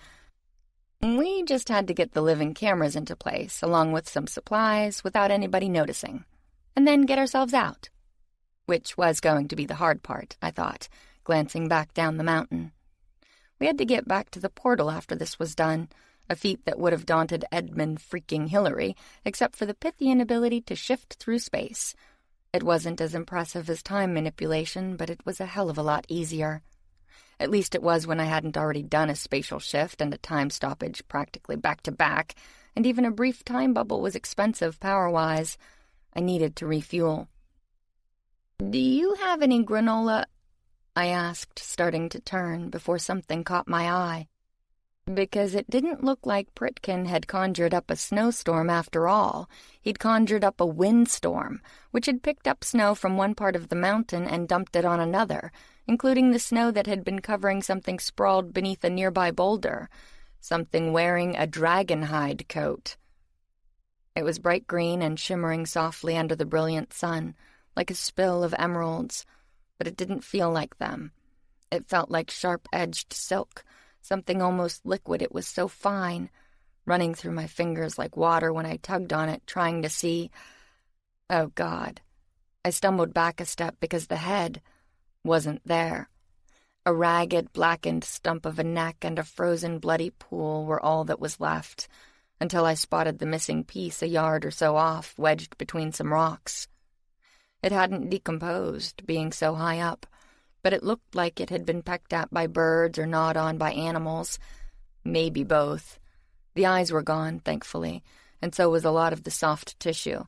We just had to get the living cameras into place, along with some supplies, without anybody noticing, and then get ourselves out. Which was going to be the hard part, I thought, glancing back down the mountain. We had to get back to the portal after this was done, a feat that would have daunted Edmund freaking Hillary, except for the Pythian ability to shift through space. It wasn't as impressive as time manipulation, but it was a hell of a lot easier. At least it was when I hadn't already done a spatial shift and a time stoppage practically back-to-back, and even a brief time bubble was expensive power-wise. I needed to refuel. "Do you have any granola?" I asked, starting to turn before something caught my eye. Because it didn't look like Pritkin had conjured up a snowstorm after all. He'd conjured up a windstorm, which had picked up snow from one part of the mountain and dumped it on another, including the snow that had been covering something sprawled beneath a nearby boulder, something wearing a dragon hide coat. It was bright green and shimmering softly under the brilliant sun, like a spill of emeralds, but it didn't feel like them. It felt like sharp-edged silk, something almost liquid. It was so fine, running through my fingers like water when I tugged on it, trying to see. Oh, God. I stumbled back a step because the head wasn't there. A ragged, blackened stump of a neck and a frozen, bloody pool were all that was left, until I spotted the missing piece a yard or so off, wedged between some rocks. It hadn't decomposed, being so high up, but it looked like it had been pecked at by birds or gnawed on by animals. Maybe both. The eyes were gone, thankfully, and so was a lot of the soft tissue,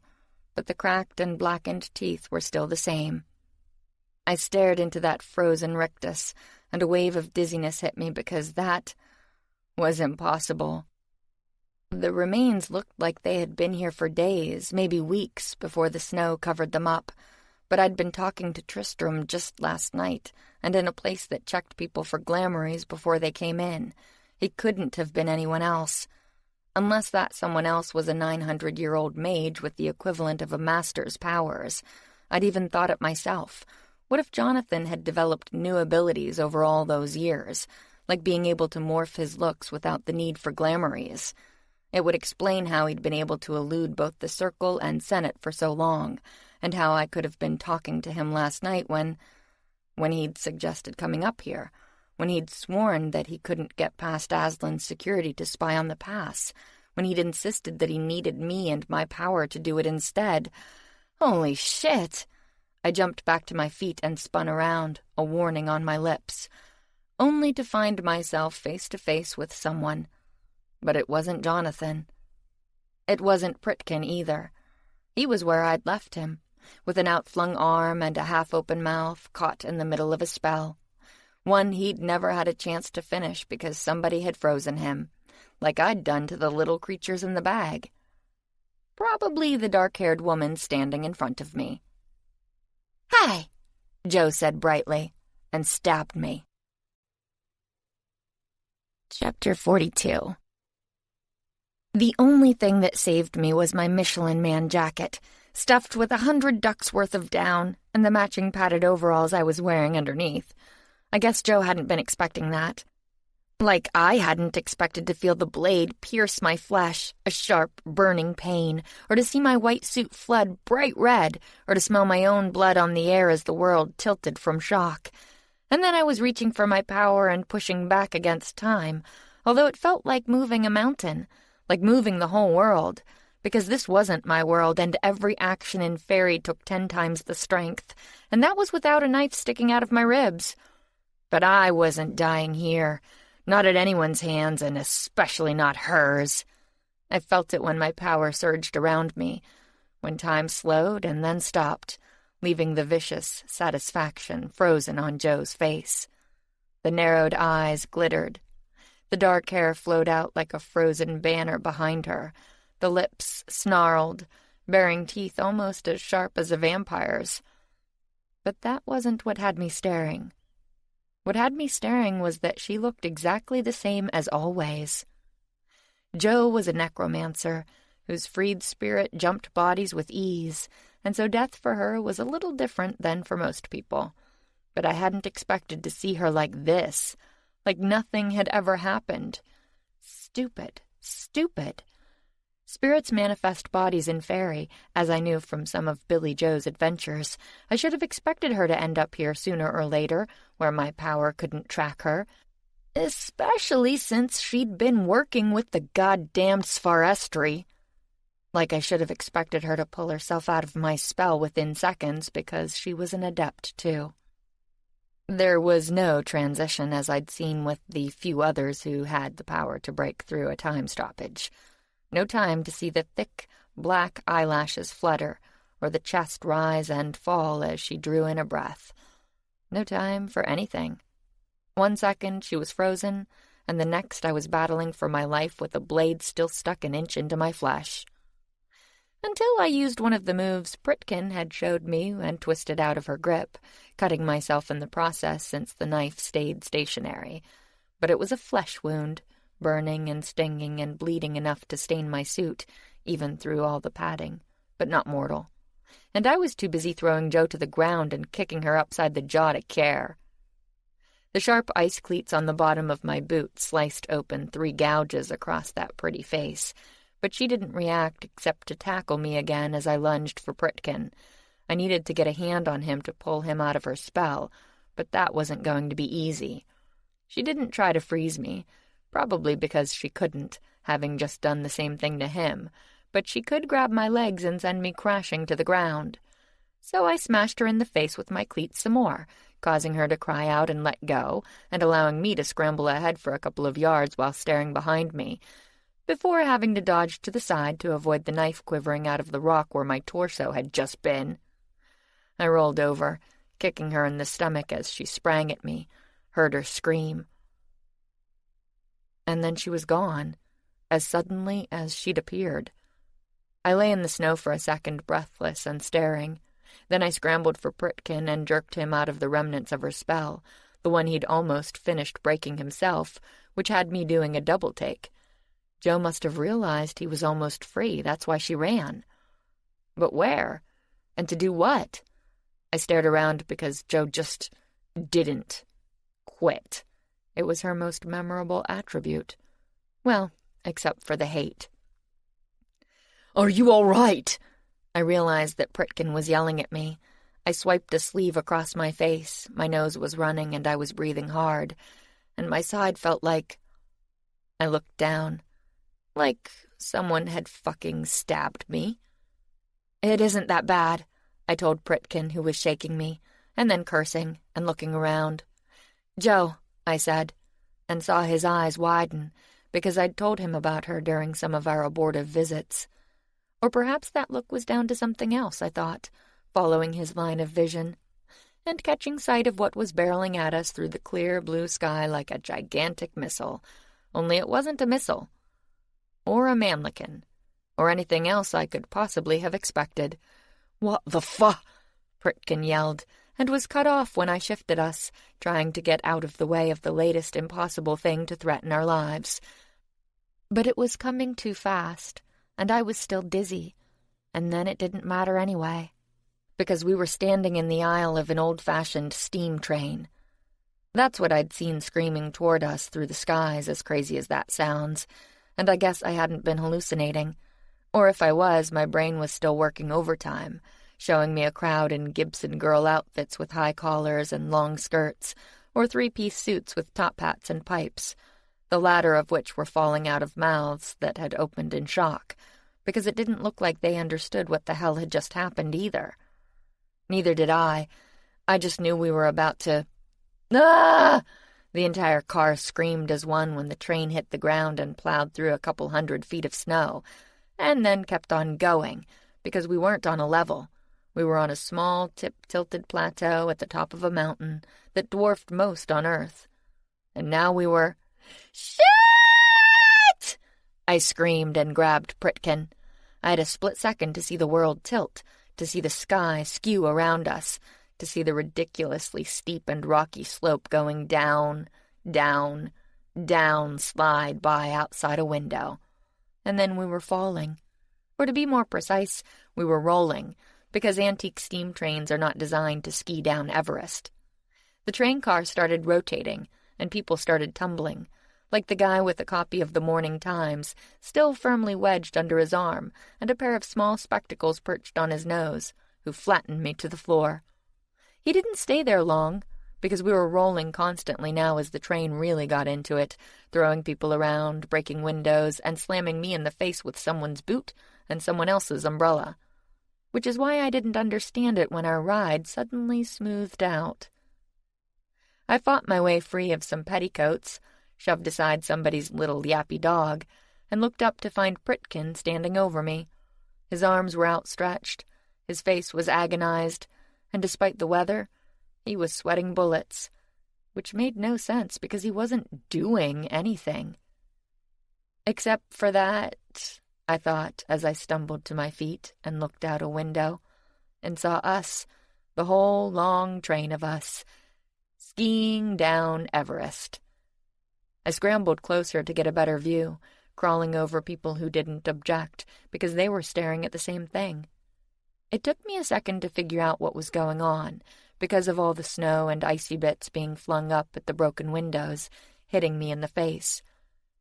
but the cracked and blackened teeth were still the same. I stared into that frozen rictus, and a wave of dizziness hit me because that was impossible. The remains looked like they had been here for days, maybe weeks, before the snow covered them up, but I'd been talking to Tristram just last night, and in a place that checked people for glamories before they came in. He couldn't have been anyone else, unless that someone else was a 900-year-old mage with the equivalent of a master's powers. I'd even thought it myself. What if Jonathan had developed new abilities over all those years, like being able to morph his looks without the need for glamories? It would explain how he'd been able to elude both the Circle and Senate for so long, and how I could have been talking to him last night when he'd suggested coming up here, when he'd sworn that he couldn't get past Aslan's security to spy on the pass, when he'd insisted that he needed me and my power to do it instead. Holy shit! I jumped back to my feet and spun around, a warning on my lips, only to find myself face to face with someone. But it wasn't Jonathan. It wasn't Pritkin either. He was where I'd left him, with an outflung arm and a half-open mouth, caught in the middle of a spell. One he'd never had a chance to finish because somebody had frozen him, like I'd done to the little creatures in the bag. Probably the dark-haired woman standing in front of me. "Hi," Joe said brightly, and stabbed me. Chapter 42. The only thing that saved me was my Michelin Man jacket, stuffed with 100 ducks worth of down, and the matching padded overalls I was wearing underneath. I guess Joe hadn't been expecting that. Like I hadn't expected to feel the blade pierce my flesh, a sharp, burning pain, or to see my white suit flood bright red, or to smell my own blood on the air as the world tilted from shock. And then I was reaching for my power and pushing back against time, although it felt like moving a mountain, like moving the whole world, because this wasn't my world and every action in Fairy took 10 times the strength, and that was without a knife sticking out of my ribs. But I wasn't dying here. Not at anyone's hands, and especially not hers. I felt it when my power surged around me, when time slowed and then stopped, leaving the vicious satisfaction frozen on Joe's face. The narrowed eyes glittered. The dark hair flowed out like a frozen banner behind her. The lips snarled, baring teeth almost as sharp as a vampire's. But that wasn't what had me staring. What had me staring was that she looked exactly the same as always. Joe was a necromancer, whose freed spirit jumped bodies with ease, and so death for her was a little different than for most people. But I hadn't expected to see her like this, like nothing had ever happened. Stupid, stupid. Spirits manifest bodies in Fairy, as I knew from some of Billy Joe's adventures. I should have expected her to end up here sooner or later, where my power couldn't track her, especially since she'd been working with the goddamned Sfarestri. Like I should have expected her to pull herself out of my spell within seconds, because she was an adept, too. There was no transition, as I'd seen with the few others who had the power to break through a time stoppage. No time to see the thick, black eyelashes flutter, or the chest rise and fall as she drew in a breath. No time for anything. 1 second she was frozen, and the next I was battling for my life with a blade still stuck an inch into my flesh. until I used one of the moves Pritkin had showed me and twisted out of her grip, cutting myself in the process since the knife stayed stationary. But it was a flesh wound, burning and stinging and bleeding enough to stain my suit, even through all the padding, but not mortal. And I was too busy throwing Jo to the ground and kicking her upside the jaw to care. The sharp ice cleats on the bottom of my boot sliced open 3 gouges across that pretty face, but she didn't react except to tackle me again as I lunged for Pritkin. I needed to get a hand on him to pull him out of her spell, but that wasn't going to be easy. She didn't try to freeze me, probably because she couldn't, having just done the same thing to him, but she could grab my legs and send me crashing to the ground. So I smashed her in the face with my cleats some more, causing her to cry out and let go, and allowing me to scramble ahead for a couple of yards while staring behind me, before having to dodge to the side to avoid the knife quivering out of the rock where my torso had just been. I rolled over, kicking her in the stomach as she sprang at me, heard her scream. And then she was gone, as suddenly as she'd appeared. I lay in the snow for a second, breathless and staring. Then I scrambled for Pritkin and jerked him out of the remnants of her spell, the one he'd almost finished breaking himself, which had me doing a double take. Jo must have realized he was almost free, that's why she ran. But where? And to do what? I stared around because Jo just didn't quit. It was her most memorable attribute. Well, except for the hate. "Are you all right?" I realized that Pritkin was yelling at me. I swiped a sleeve across my face, my nose was running and I was breathing hard, and my side felt like... I looked down. Like someone had fucking stabbed me. "It isn't that bad," I told Pritkin, who was shaking me, and then cursing and looking around. "Jo," I said, and saw his eyes widen, because I'd told him about her during some of our abortive visits. Or perhaps that look was down to something else, I thought, following his line of vision, and catching sight of what was barreling at us through the clear blue sky like a gigantic missile, only it wasn't a missile. Or a mannequin, or anything else I could possibly have expected. "What the Pritkin yelled, and was cut off when I shifted us, trying to get out of the way of the latest impossible thing to threaten our lives. But it was coming too fast, and I was still dizzy, and then it didn't matter anyway, because we were standing in the aisle of an old-fashioned steam train. That's what I'd seen screaming toward us through the skies, as crazy as that sounds, and I guess I hadn't been hallucinating. Or if I was, my brain was still working overtime, showing me a crowd in Gibson girl outfits with high collars and long skirts, or 3-piece suits with top hats and pipes, the latter of which were falling out of mouths that had opened in shock, because it didn't look like they understood what the hell had just happened either. Neither did I. I just knew we were about to... Ah! The entire car screamed as one when the train hit the ground and plowed through a couple 100 feet of snow, and then kept on going, because we weren't on a level. We were on a small, tip-tilted plateau at the top of a mountain that dwarfed most on Earth. And now we were... "Shit!" I screamed and grabbed Pritkin. I had a split second to see the world tilt, to see the sky skew around us, to see the ridiculously steep and rocky slope going down, down, down, slide by outside a window. And then we were falling. Or to be more precise, we were rolling, because antique steam trains are not designed to ski down Everest. The train car started rotating, and people started tumbling, like the guy with a copy of the Morning Times still firmly wedged under his arm and a pair of small spectacles perched on his nose, who flattened me to the floor. He didn't stay there long, because we were rolling constantly now as the train really got into it, throwing people around, breaking windows, and slamming me in the face with someone's boot and someone else's umbrella. Which is why I didn't understand it when our ride suddenly smoothed out. I fought my way free of some petticoats, shoved aside somebody's little yappy dog, and looked up to find Pritkin standing over me. His arms were outstretched, his face was agonized, and despite the weather, he was sweating bullets, which made no sense because he wasn't doing anything. Except for that I thought as I stumbled to my feet and looked out a window and saw us, the whole long train of us, skiing down Everest. I scrambled closer to get a better view, crawling over people who didn't object because they were staring at the same thing. It took me a second to figure out what was going on because of all the snow and icy bits being flung up at the broken windows, hitting me in the face.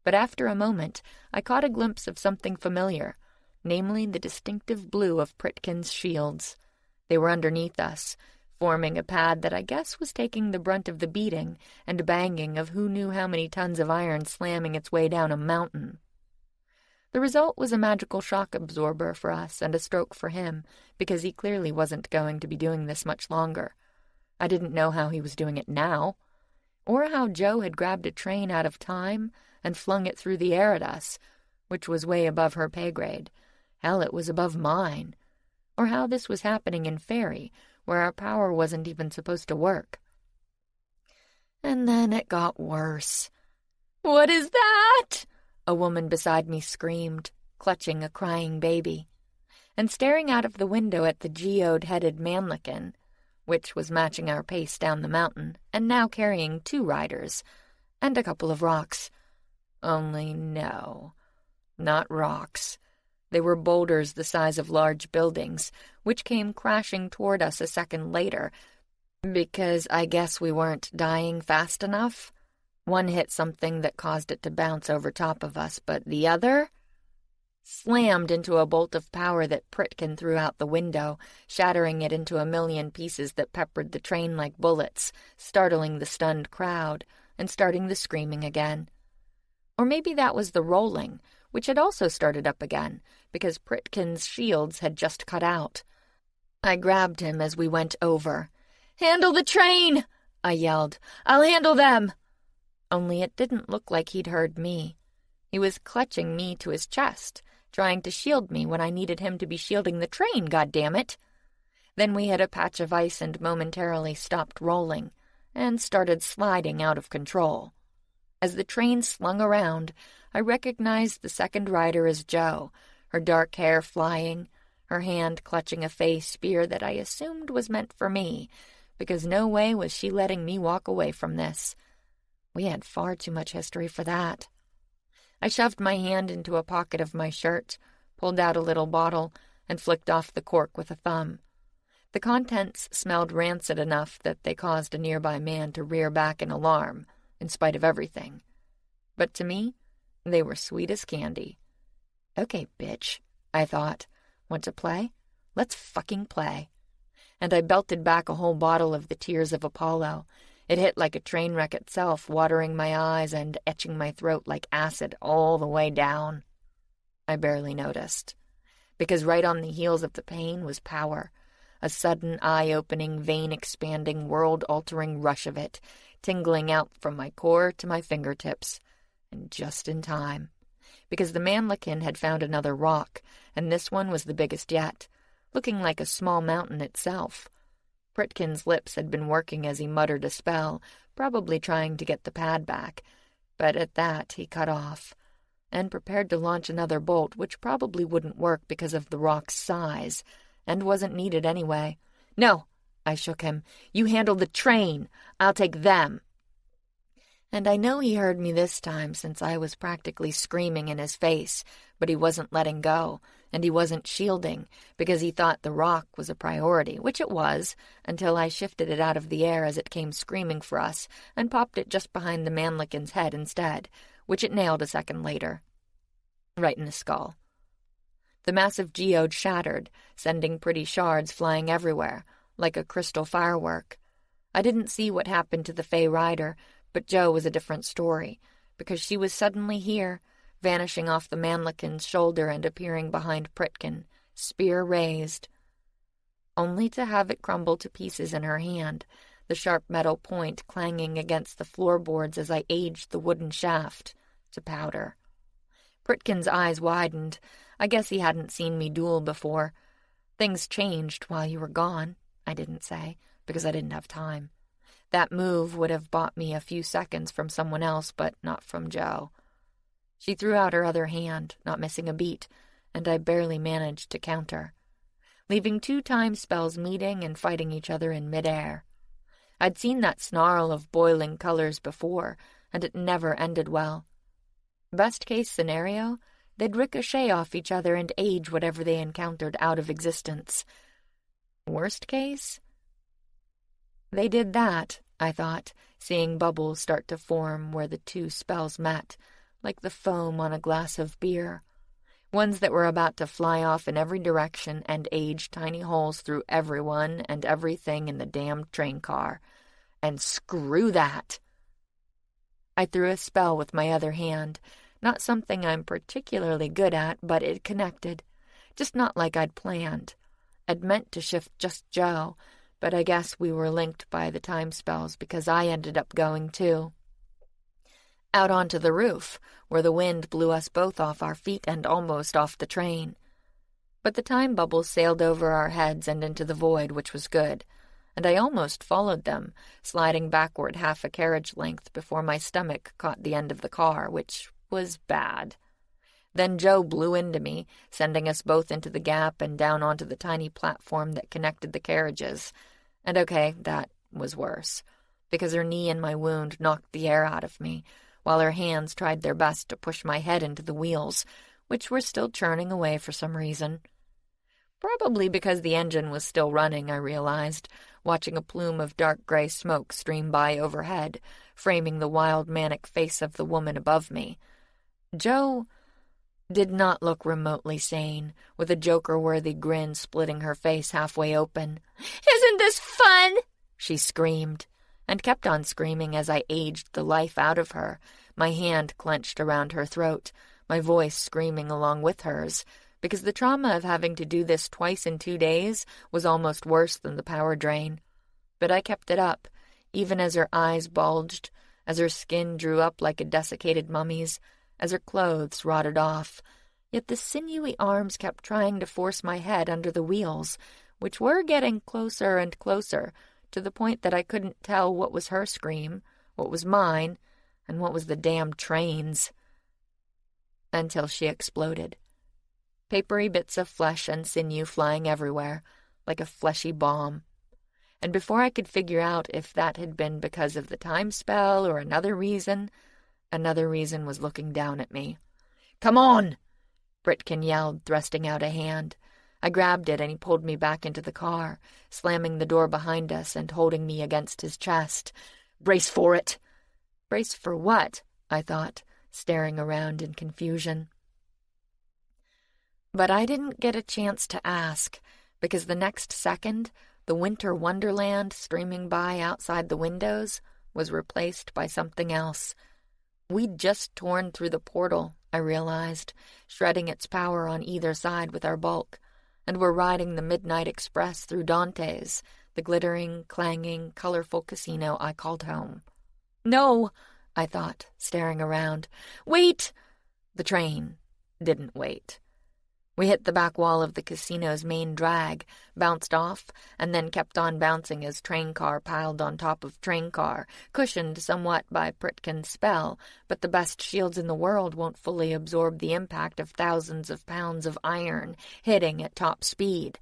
But after a moment, I caught a glimpse of something familiar, namely the distinctive blue of Pritkin's shields. They were underneath us, forming a pad that I guess was taking the brunt of the beating and banging of who knew how many tons of iron slamming its way down a mountain. The result was a magical shock absorber for us and a stroke for him, because he clearly wasn't going to be doing this much longer. I didn't know how he was doing it now, or how Joe had grabbed a train out of time and flung it through the air at us, which was way above her pay grade. Hell, it was above mine. Or how this was happening in Fairy, where our power wasn't even supposed to work. And then it got worse. "What is that?" a woman beside me screamed, clutching a crying baby. And staring out of the window at the geode-headed mannequin, which was matching our pace down the mountain, and now carrying 2 riders, and a couple of rocks. Only no, not rocks. They were boulders the size of large buildings, which came crashing toward us a second later, because I guess we weren't dying fast enough. One hit something that caused it to bounce over top of us, but the other slammed into a bolt of power that Pritkin threw out the window, shattering it into a million pieces that peppered the train like bullets, startling the stunned crowd, and starting the screaming again. Or maybe that was the rolling, which had also started up again, because Pritkin's shields had just cut out. I grabbed him as we went over. "Handle the train!" I yelled. "I'll handle them!" Only it didn't look like he'd heard me. He was clutching me to his chest, trying to shield me when I needed him to be shielding the train, goddammit. Then we hit a patch of ice and momentarily stopped rolling, and started sliding out of control. As the train slung around, I recognized the second rider as Jo, her dark hair flying, her hand clutching a Fey spear that I assumed was meant for me, because no way was she letting me walk away from this. We had far too much history for that. I shoved my hand into a pocket of my shirt, pulled out a little bottle, and flicked off the cork with a thumb. The contents smelled rancid enough that they caused a nearby man to rear back in alarm, in spite of everything. But to me, they were sweet as candy. "Okay, bitch," I thought. "Want to play? Let's fucking play." And I belted back a whole bottle of the Tears of Apollo. It hit like a train wreck itself, watering my eyes and etching my throat like acid all the way down. I barely noticed, because right on the heels of the pain was power, a sudden eye-opening, vein-expanding, world-altering rush of it, tingling out from my core to my fingertips, and just in time, because the mannequin had found another rock, and this one was the biggest yet, looking like a small mountain itself. Pritkin's lips had been working as he muttered a spell, probably trying to get the pad back, but at that he cut off, and prepared to launch another bolt, which probably wouldn't work because of the rock's size, and wasn't needed anyway. "No," I shook him. "You handle the train. I'll take them." And I know he heard me this time, since I was practically screaming in his face, but he wasn't letting go, and he wasn't shielding, because he thought the rock was a priority, which it was, until I shifted it out of the air as it came screaming for us, and popped it just behind the mannequin's head instead, which it nailed a second later. Right in the skull. The massive geode shattered, sending pretty shards flying everywhere, like a crystal firework. I didn't see what happened to the Fey rider, but Jo was a different story, because she was suddenly here, vanishing off the mannequin's shoulder and appearing behind Pritkin, spear raised, only to have it crumble to pieces in her hand, the sharp metal point clanging against the floorboards as I aged the wooden shaft to powder. Pritkin's eyes widened. I guess he hadn't seen me duel before. "Things changed while you were gone," I didn't say, because I didn't have time. That move would have bought me a few seconds from someone else, but not from Jo. She threw out her other hand, not missing a beat, and I barely managed to counter, leaving 2 time spells meeting and fighting each other in midair. I'd seen that snarl of boiling colors before, and it never ended well. Best-case scenario, they'd ricochet off each other and age whatever they encountered out of existence. Worst case? They did that, I thought, seeing bubbles start to form where the 2 spells met, like the foam on a glass of beer. Ones that were about to fly off in every direction and age tiny holes through everyone and everything in the damned train car. And screw that! I threw a spell with my other hand, not something I'm particularly good at, but it connected. Just not like I'd planned. I'd meant to shift just Joe, but I guess we were linked by the time spells because I ended up going too. Out onto the roof, where the wind blew us both off our feet and almost off the train. But the time bubbles sailed over our heads and into the void, which was good, and I almost followed them, sliding backward half a carriage length before my stomach caught the end of the car, which was bad. Then Joe blew into me, sending us both into the gap and down onto the tiny platform that connected the carriages. And okay, that was worse, because her knee in my wound knocked the air out of me, while her hands tried their best to push my head into the wheels, which were still churning away for some reason. Probably because the engine was still running, I realized, watching a plume of dark gray smoke stream by overhead, framing the wild manic face of the woman above me. Joe did not look remotely sane, with a Joker-worthy grin splitting her face halfway open. "Isn't this fun?" she screamed, and kept on screaming as I aged the life out of her, my hand clenched around her throat, my voice screaming along with hers, because the trauma of having to do this twice in 2 days was almost worse than the power drain. But I kept it up, even as her eyes bulged, as her skin drew up like a desiccated mummy's, as her clothes rotted off, yet the sinewy arms kept trying to force my head under the wheels, which were getting closer and closer, to the point that I couldn't tell what was her scream, what was mine, and what was the damn train's. Until she exploded. Papery bits of flesh and sinew flying everywhere, like a fleshy bomb. And before I could figure out if that had been because of the time spell or another reason was looking down at me. "Come on!" Britkin yelled, thrusting out a hand. I grabbed it and he pulled me back into the car, slamming the door behind us and holding me against his chest. "Brace for it!" Brace for what? I thought, staring around in confusion. But I didn't get a chance to ask, because the next second, the winter wonderland streaming by outside the windows was replaced by something else. We'd just torn through the portal, I realized, shredding its power on either side with our bulk, and were riding the Midnight Express through Dante's, the glittering, clanging, colorful casino I called home. "No," I thought, staring around. "Wait!" The train didn't wait. We hit the back wall of the casino's main drag, bounced off, and then kept on bouncing as train car piled on top of train car, cushioned somewhat by Pritkin's spell, but the best shields in the world won't fully absorb the impact of thousands of pounds of iron hitting at top speed.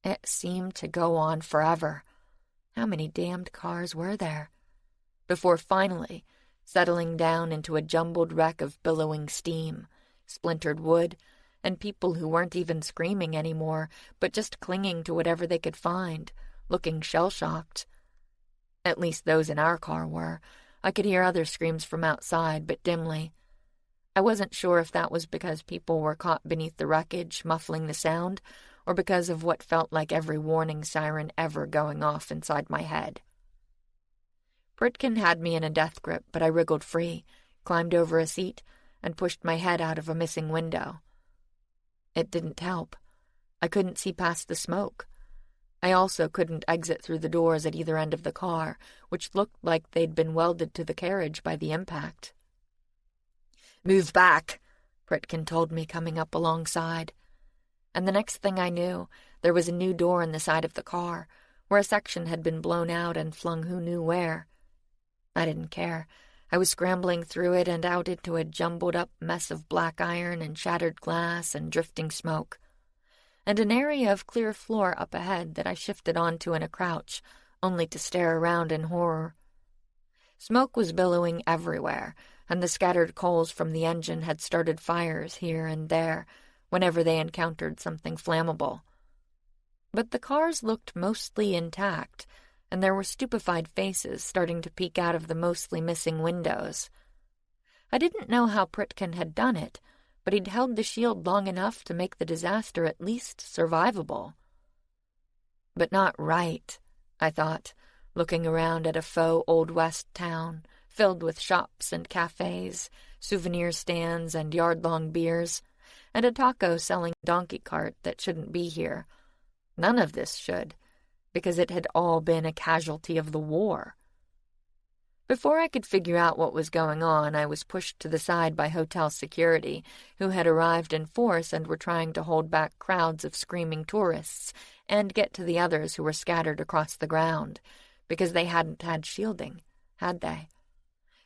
It seemed to go on forever. How many damned cars were there? Before finally settling down into a jumbled wreck of billowing steam, splintered wood, and people who weren't even screaming anymore, but just clinging to whatever they could find, looking shell-shocked. At least those in our car were. I could hear other screams from outside, but dimly. I wasn't sure if that was because people were caught beneath the wreckage, muffling the sound, or because of what felt like every warning siren ever going off inside my head. Pritkin had me in a death grip, but I wriggled free, climbed over a seat, and pushed my head out of a missing window. It didn't help. I couldn't see past the smoke. I also couldn't exit through the doors at either end of the car, which looked like they'd been welded to the carriage by the impact. "Move back," Pritkin told me, coming up alongside. And the next thing I knew, there was a new door in the side of the car, where a section had been blown out and flung who knew where. I didn't care. I was scrambling through it and out into a jumbled-up mess of black iron and shattered glass and drifting smoke, and an area of clear floor up ahead that I shifted onto in a crouch, only to stare around in horror. Smoke was billowing everywhere, and the scattered coals from the engine had started fires here and there whenever they encountered something flammable. But the cars looked mostly intact, and there were stupefied faces starting to peek out of the mostly missing windows. I didn't know how Pritkin had done it, but he'd held the shield long enough to make the disaster at least survivable. But not right, I thought, looking around at a faux Old West town, filled with shops and cafes, souvenir stands and yard-long beers, and a taco-selling donkey cart that shouldn't be here. None of this should, because it had all been a casualty of the war. Before I could figure out what was going on, I was pushed to the side by hotel security, who had arrived in force and were trying to hold back crowds of screaming tourists and get to the others who were scattered across the ground, because they hadn't had shielding, had they?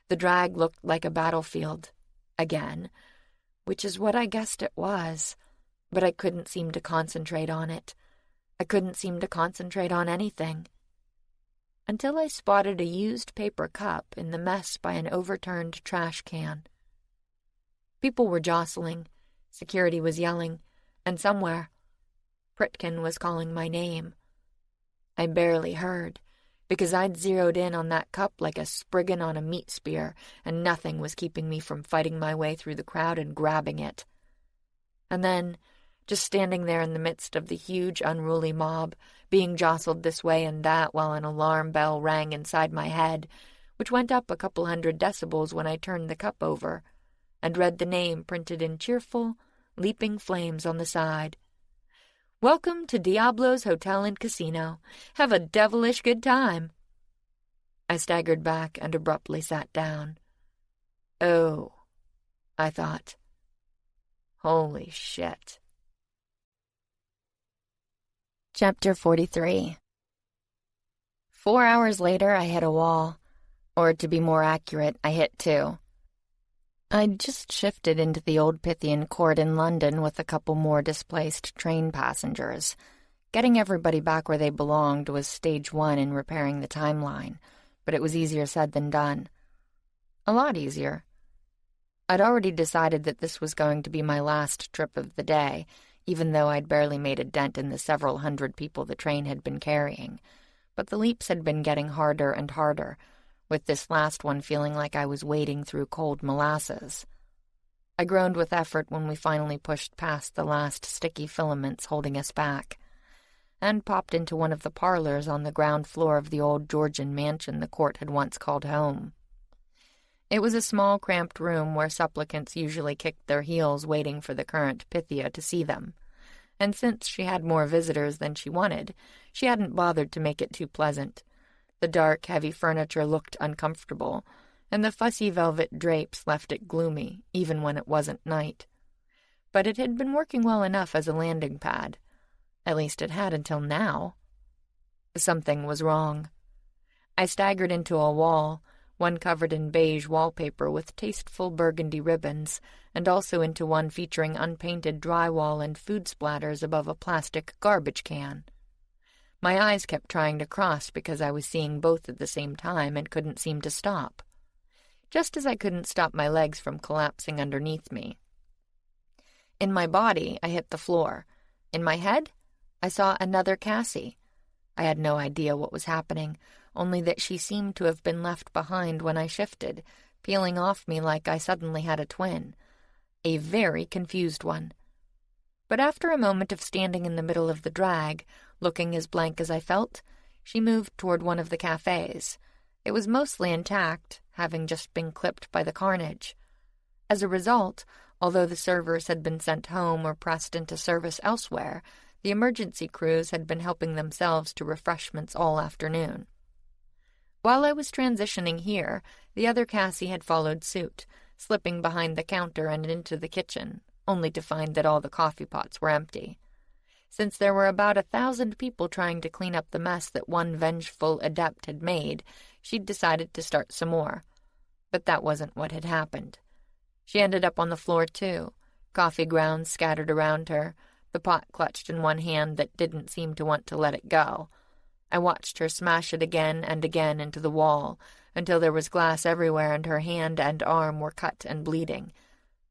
The drag looked like a battlefield, again, which is what I guessed it was, but I couldn't seem to concentrate on it. I couldn't seem to concentrate on anything. Until I spotted a used paper cup in the mess by an overturned trash can. People were jostling, security was yelling, and somewhere, Pritkin was calling my name. I barely heard, because I'd zeroed in on that cup like a spriggan on a meat spear, and nothing was keeping me from fighting my way through the crowd and grabbing it. And then, just standing there in the midst of the huge, unruly mob, being jostled this way and that while an alarm bell rang inside my head, which went up a couple 100 decibels when I turned the cup over, and read the name printed in cheerful, leaping flames on the side. "Welcome to Diablo's Hotel and Casino. Have a devilish good time." I staggered back and abruptly sat down. Oh, I thought. Holy shit. Chapter 43. 4 hours later, I hit a wall. Or, to be more accurate, I hit two. I'd just shifted into the old Pythian court in London with a couple more displaced train passengers. Getting everybody back where they belonged was stage one in repairing the timeline, but it was easier said than done. A lot easier. I'd already decided that this was going to be my last trip of the day, even though I'd barely made a dent in the several hundred people the train had been carrying. But the leaps had been getting harder and harder, with this last one feeling like I was wading through cold molasses. I groaned with effort when we finally pushed past the last sticky filaments holding us back, and popped into one of the parlors on the ground floor of the old Georgian mansion the court had once called home. It was a small, cramped room where supplicants usually kicked their heels waiting for the current Pythia to see them, and since she had more visitors than she wanted, she hadn't bothered to make it too pleasant. The dark, heavy furniture looked uncomfortable, and the fussy velvet drapes left it gloomy, even when it wasn't night. But it had been working well enough as a landing pad. At least it had until now. Something was wrong. I staggered into a wall, one covered in beige wallpaper with tasteful burgundy ribbons, and also into one featuring unpainted drywall and food splatters above a plastic garbage can. My eyes kept trying to cross because I was seeing both at the same time and couldn't seem to stop. Just as I couldn't stop my legs from collapsing underneath me. In my body, I hit the floor. In my head, I saw another Cassie. I had no idea what was happening, only that she seemed to have been left behind when I shifted, peeling off me like I suddenly had a twin. A very confused one. But after a moment of standing in the middle of the drag, looking as blank as I felt, she moved toward one of the cafes. It was mostly intact, having just been clipped by the carnage. As a result, although the servers had been sent home or pressed into service elsewhere, the emergency crews had been helping themselves to refreshments all afternoon. While I was transitioning here, the other Cassie had followed suit, slipping behind the counter and into the kitchen, only to find that all the coffee pots were empty. Since there were about 1,000 people trying to clean up the mess that one vengeful adept had made, she'd decided to start some more. But that wasn't what had happened. She ended up on the floor, too, coffee grounds scattered around her, the pot clutched in one hand that didn't seem to want to let it go. I watched her smash it again and again into the wall, until there was glass everywhere and her hand and arm were cut and bleeding.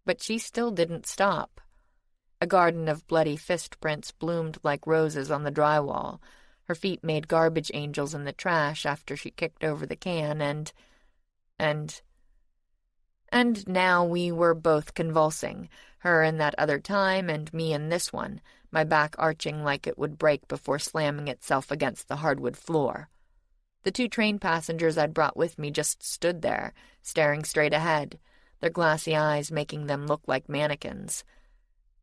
But she still didn't stop. A garden of bloody fist prints bloomed like roses on the drywall. Her feet made garbage angels in the trash after she kicked over the can, and now we were both convulsing, her in that other time and me in this one, my back arching like it would break before slamming itself against the hardwood floor. The 2 train passengers I'd brought with me just stood there, staring straight ahead, their glassy eyes making them look like mannequins.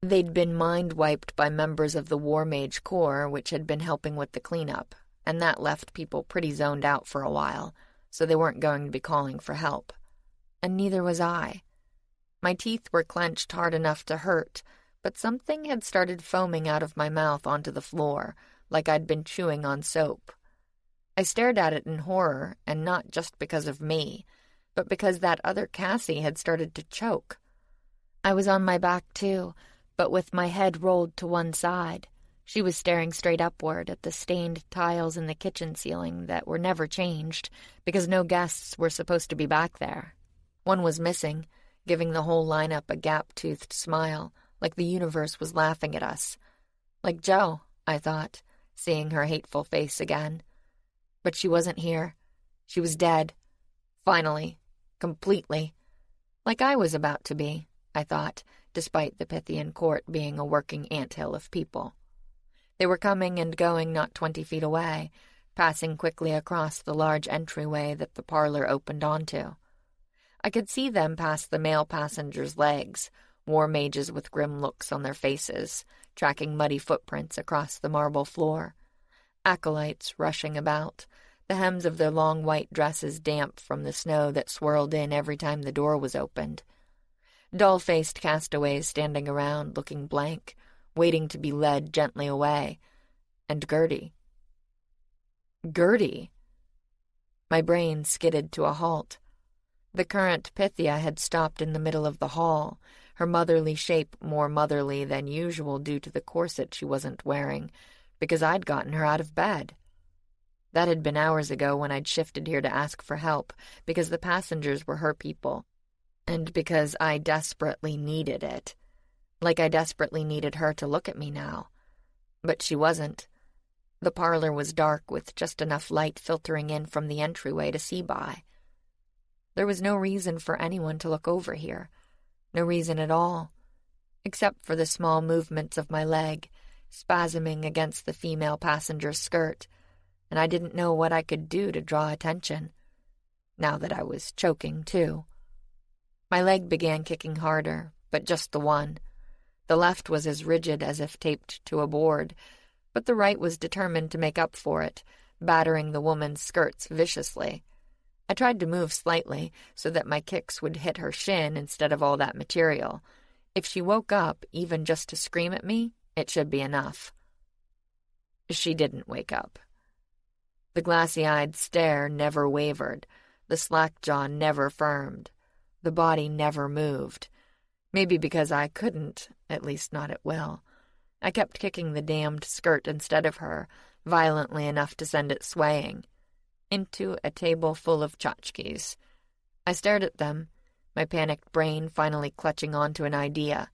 They'd been mind-wiped by members of the War Mage Corps, which had been helping with the cleanup, and that left people pretty zoned out for a while, so they weren't going to be calling for help. And neither was I. My teeth were clenched hard enough to hurt, but something had started foaming out of my mouth onto the floor, like I'd been chewing on soap. I stared at it in horror, and not just because of me, but because that other Cassie had started to choke. I was on my back, too, but with my head rolled to one side. She was staring straight upward at the stained tiles in the kitchen ceiling that were never changed, because no guests were supposed to be back there. One was missing, giving the whole lineup a gap-toothed smile, like the universe was laughing at us. Like Joe, I thought, seeing her hateful face again. But she wasn't here. She was dead. Finally. Completely. Like I was about to be, I thought, despite the Pythian court being a working anthill of people. They were coming and going not 20 feet away, passing quickly across the large entryway that the parlor opened onto. I could see them past the male passengers' legs, war mages with grim looks on their faces, tracking muddy footprints across the marble floor. Acolytes rushing about, the hems of their long white dresses damp from the snow that swirled in every time the door was opened. Dull-faced castaways standing around, looking blank, waiting to be led gently away. And Gertie. Gertie! My brain skidded to a halt. The current Pythia had stopped in the middle of the hall, her motherly shape more motherly than usual due to the corset she wasn't wearing, because I'd gotten her out of bed. That had been hours ago when I'd shifted here to ask for help, because the passengers were her people, and because I desperately needed it. Like I desperately needed her to look at me now. But she wasn't. The parlor was dark with just enough light filtering in from the entryway to see by. There was no reason for anyone to look over here. No reason at all. Except for the small movements of my leg, spasming against the female passenger's skirt, and I didn't know what I could do to draw attention. Now that I was choking, too. My leg began kicking harder, but just the one. The left was as rigid as if taped to a board, but the right was determined to make up for it, battering the woman's skirts viciously. I tried to move slightly so that my kicks would hit her shin instead of all that material. If she woke up, even just to scream at me, it should be enough. She didn't wake up. The glassy-eyed stare never wavered. The slack jaw never firmed. The body never moved. Maybe because I couldn't, at least not at will. I kept kicking the damned skirt instead of her, violently enough to send it swaying. Into a table full of tchotchkes. I stared at them, my panicked brain finally clutching onto an idea.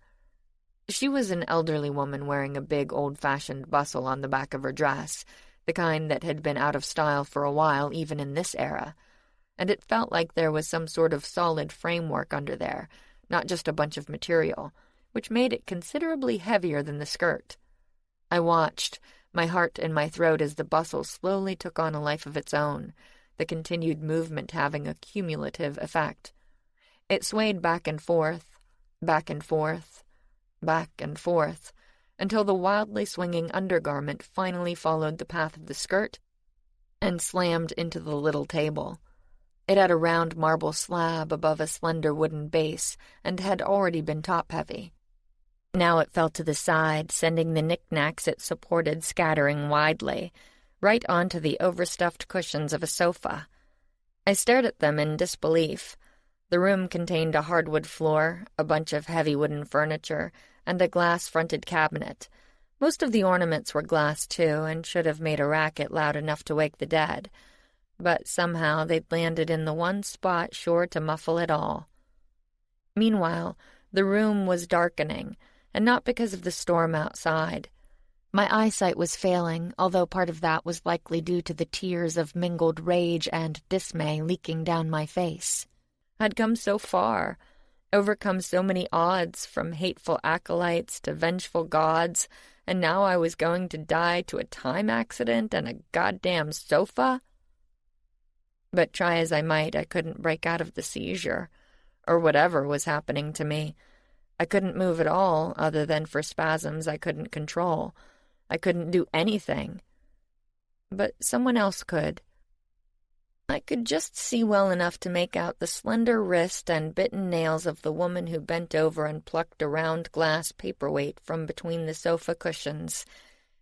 She was an elderly woman wearing a big old-fashioned bustle on the back of her dress, the kind that had been out of style for a while even in this era, and it felt like there was some sort of solid framework under there, not just a bunch of material, which made it considerably heavier than the skirt. I watched, my heart in my throat as the bustle slowly took on a life of its own, the continued movement having a cumulative effect. It swayed back and forth, back and forth, back and forth, until the wildly swinging undergarment finally followed the path of the skirt and slammed into the little table. It had a round marble slab above a slender wooden base and had already been top-heavy. Now it fell to the side, sending the knickknacks it supported scattering widely, right onto the overstuffed cushions of a sofa. I stared at them in disbelief. The room contained a hardwood floor, a bunch of heavy wooden furniture, and a glass-fronted cabinet. Most of the ornaments were glass, too, and should have made a racket loud enough to wake the dead. But somehow they'd landed in the one spot sure to muffle it all. Meanwhile, the room was darkening, and not because of the storm outside. My eyesight was failing, although part of that was likely due to the tears of mingled rage and dismay leaking down my face. I'd come so far, overcome so many odds, from hateful acolytes to vengeful gods, and now I was going to die to a time accident and a goddamn sofa? But try as I might, I couldn't break out of the seizure, or whatever was happening to me. I couldn't move at all, other than for spasms I couldn't control. I couldn't do anything. But someone else could. I could just see well enough to make out the slender wrist and bitten nails of the woman who bent over and plucked a round glass paperweight from between the sofa cushions.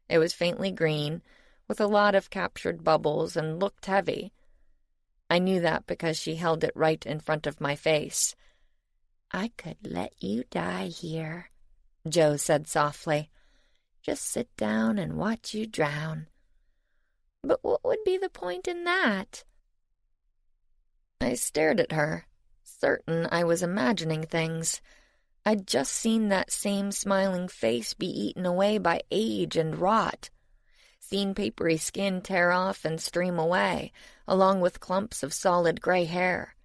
It was faintly green, with a lot of captured bubbles, and looked heavy. I knew that because she held it right in front of my face. "I could let you die here," Jo said softly. "Just sit down and watch you drown." "But what would be the point in that?" I stared at her, certain I was imagining things. I'd just seen that same smiling face be eaten away by age and rot, seen papery skin tear off and stream away, along with clumps of solid gray hair,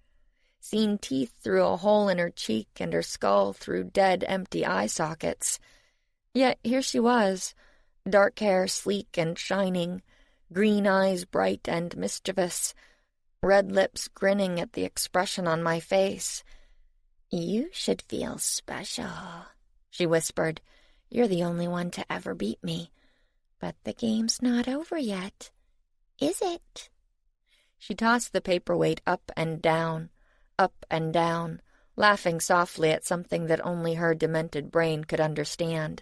seen teeth through a hole in her cheek and her skull through dead, empty eye sockets. Yet here she was, dark hair sleek and shining, green eyes bright and mischievous, red lips grinning at the expression on my face. "You should feel special," she whispered. "You're the only one to ever beat me. But the game's not over yet, is it?" She tossed the paperweight up and down, laughing softly at something that only her demented brain could understand.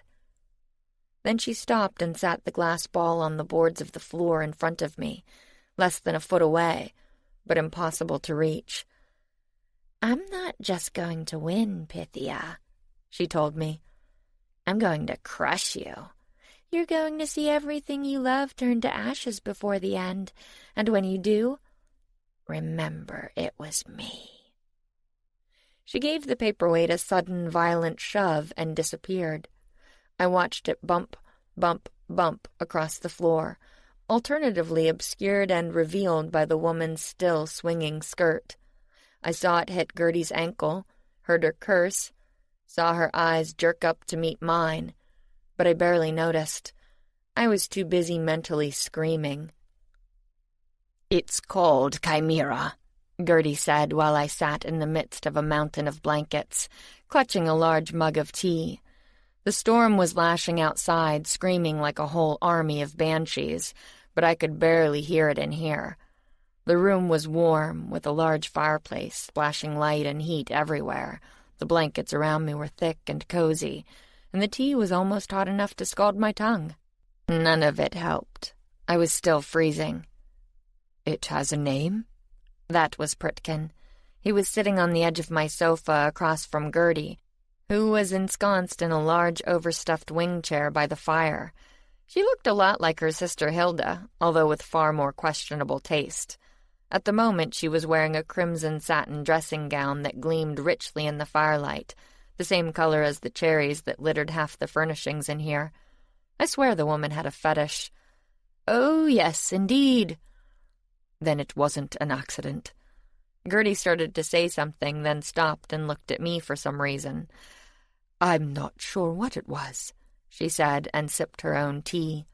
Then she stopped and sat the glass ball on the boards of the floor in front of me, less than a foot away, but impossible to reach. "I'm not just going to win, Pythia," she told me. "I'm going to crush you. You're going to see everything you love turn to ashes before the end, and when you do, remember it was me." She gave the paperweight a sudden, violent shove and disappeared. I watched it bump, bump, bump across the floor, alternatively obscured and revealed by the woman's still swinging skirt. I saw it hit Gertie's ankle, heard her curse, saw her eyes jerk up to meet mine, but I barely noticed. I was too busy mentally screaming. "It's called Chimera," Gertie said while I sat in the midst of a mountain of blankets, clutching a large mug of tea. The storm was lashing outside, screaming like a whole army of banshees, but I could barely hear it in here. The room was warm, with a large fireplace, splashing light and heat everywhere. The blankets around me were thick and cozy, and the tea was almost hot enough to scald my tongue. None of it helped. I was still freezing. "It has a name?" That was Pritkin. He was sitting on the edge of my sofa across from Gertie, who was ensconced in a large overstuffed wing chair by the fire. She looked a lot like her sister Hilda, although with far more questionable taste. At the moment she was wearing a crimson satin dressing gown that gleamed richly in the firelight, the same color as the cherries that littered half the furnishings in here. I swear the woman had a fetish. "Oh, yes, indeed." "Then it wasn't an accident." Gertie started to say something, then stopped and looked at me for some reason. "I'm not sure what it was," she said, and sipped her own tea.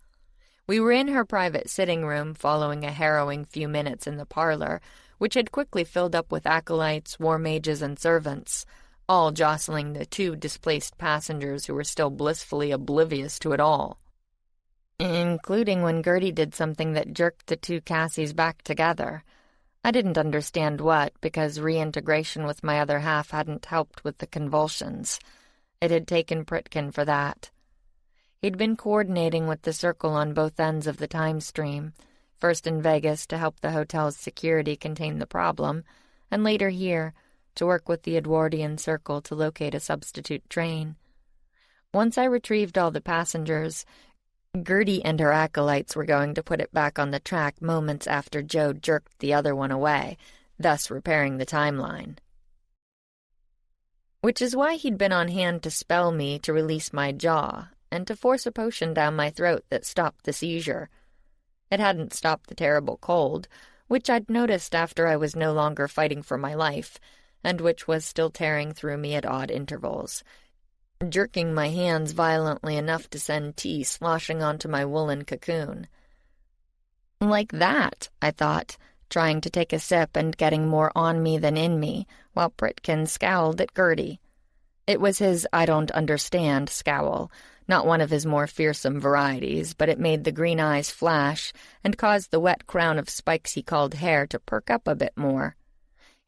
We were in her private sitting room following a harrowing few minutes in the parlor, which had quickly filled up with acolytes, war mages, and servants, all jostling the two displaced passengers who were still blissfully oblivious to it all. Including when Gertie did something that jerked the two Cassies back together. I didn't understand what, because reintegration with my other half hadn't helped with the convulsions. It had taken Pritkin for that. He'd been coordinating with the circle on both ends of the time stream, first in Vegas to help the hotel's security contain the problem, and later here to work with the Edwardian Circle to locate a substitute train. Once I retrieved all the passengers, Gertie and her acolytes were going to put it back on the track moments after Joe jerked the other one away, thus repairing the timeline. Which is why he'd been on hand to spell me to release my jaw and to force a potion down my throat that stopped the seizure. It hadn't stopped the terrible cold, which I'd noticed after I was no longer fighting for my life, and which was still tearing through me at odd intervals, jerking my hands violently enough to send tea sloshing onto my woolen cocoon. Like that, I thought, trying to take a sip and getting more on me than in me, while Pritkin scowled at Gertie. It was his I don't understand scowl, not one of his more fearsome varieties, but it made the green eyes flash and caused the wet crown of spikes he called hair to perk up a bit more.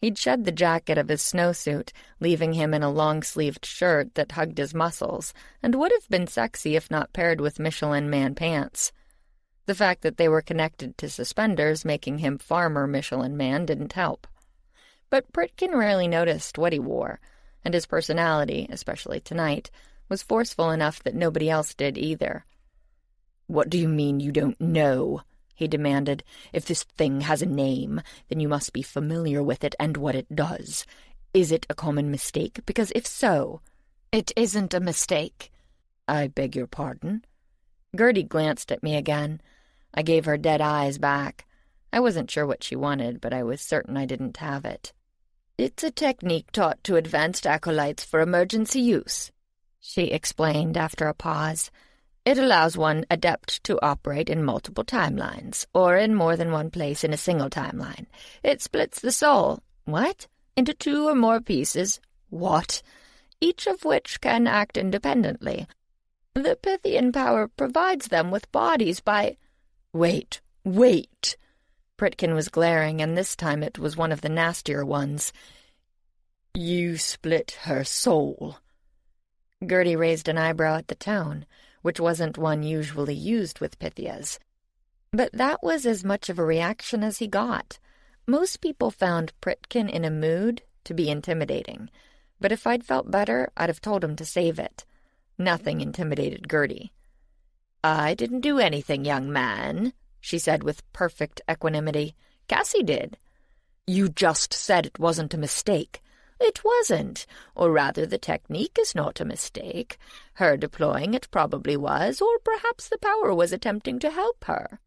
He'd shed the jacket of his snowsuit, leaving him in a long-sleeved shirt that hugged his muscles, and would have been sexy if not paired with Michelin Man pants. The fact that they were connected to suspenders making him Farmer Michelin Man didn't help. But Pritkin rarely noticed what he wore, and his personality, especially tonight, was forceful enough that nobody else did either. "What do you mean you don't know?" he demanded. "If this thing has a name, then you must be familiar with it and what it does. Is it a common mistake? Because if so—" "It isn't a mistake." "I beg your pardon?" Gertie glanced at me again. I gave her dead eyes back. I wasn't sure what she wanted, but I was certain I didn't have it. "It's a technique taught to advanced acolytes for emergency use," she explained after a pause. "It allows one adept to operate in multiple timelines, or in more than one place in a single timeline. It splits the soul—" "What?" "Into 2 or more pieces." "What?" "Each of which can act independently. The Pythian power provides them with bodies by—" "Wait! Pritkin was glaring, and this time it was one of the nastier ones. "You split her soul." Gertie raised an eyebrow at the tone, which wasn't one usually used with Pythias. But that was as much of a reaction as he got. Most people found Pritkin in a mood to be intimidating, but if I'd felt better, I'd have told him to save it. Nothing intimidated Gertie. "I didn't do anything, young man," she said with perfect equanimity. "Cassie did." "You just said it wasn't a mistake." "It wasn't, or rather the technique is not a mistake. Her deploying it probably was, or perhaps the power was attempting to help her."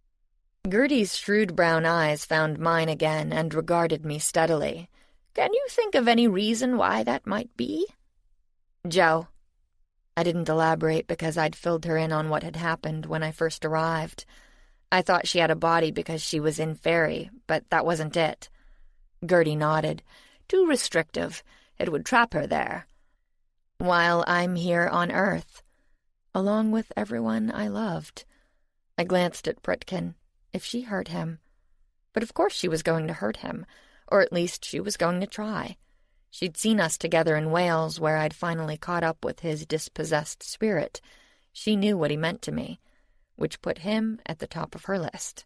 Gertie's shrewd brown eyes found mine again and regarded me steadily. "Can you think of any reason why that might be?" "Joe." I didn't elaborate because I'd filled her in on what had happened when I first arrived. I thought she had a body because she was in Fairy, but that wasn't it. Gertie nodded. "Too restrictive. It would trap her there. While I'm here on Earth, along with everyone I loved." I glanced at Pritkin. If she hurt him. But of course she was going to hurt him, or at least she was going to try. She'd seen us together in Wales, where I'd finally caught up with his dispossessed spirit. She knew what he meant to me, which put him at the top of her list.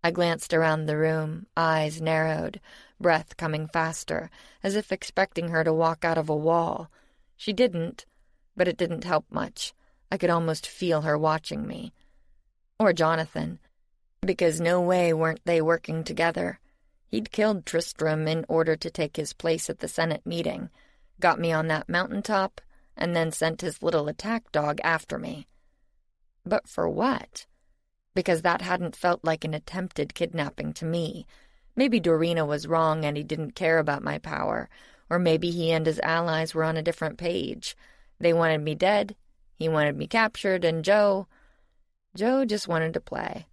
I glanced around the room, eyes narrowed, breath coming faster, as if expecting her to walk out of a wall. She didn't, but it didn't help much. I could almost feel her watching me. Or Jonathan, because no way weren't they working together. He'd killed Tristram in order to take his place at the Senate meeting, got me on that mountaintop, and then sent his little attack dog after me. But for what? Because that hadn't felt like an attempted kidnapping to me. Maybe Dorina was wrong and he didn't care about my power, or maybe he and his allies were on a different page. They wanted me dead, he wanted me captured, and Joe just wanted to play.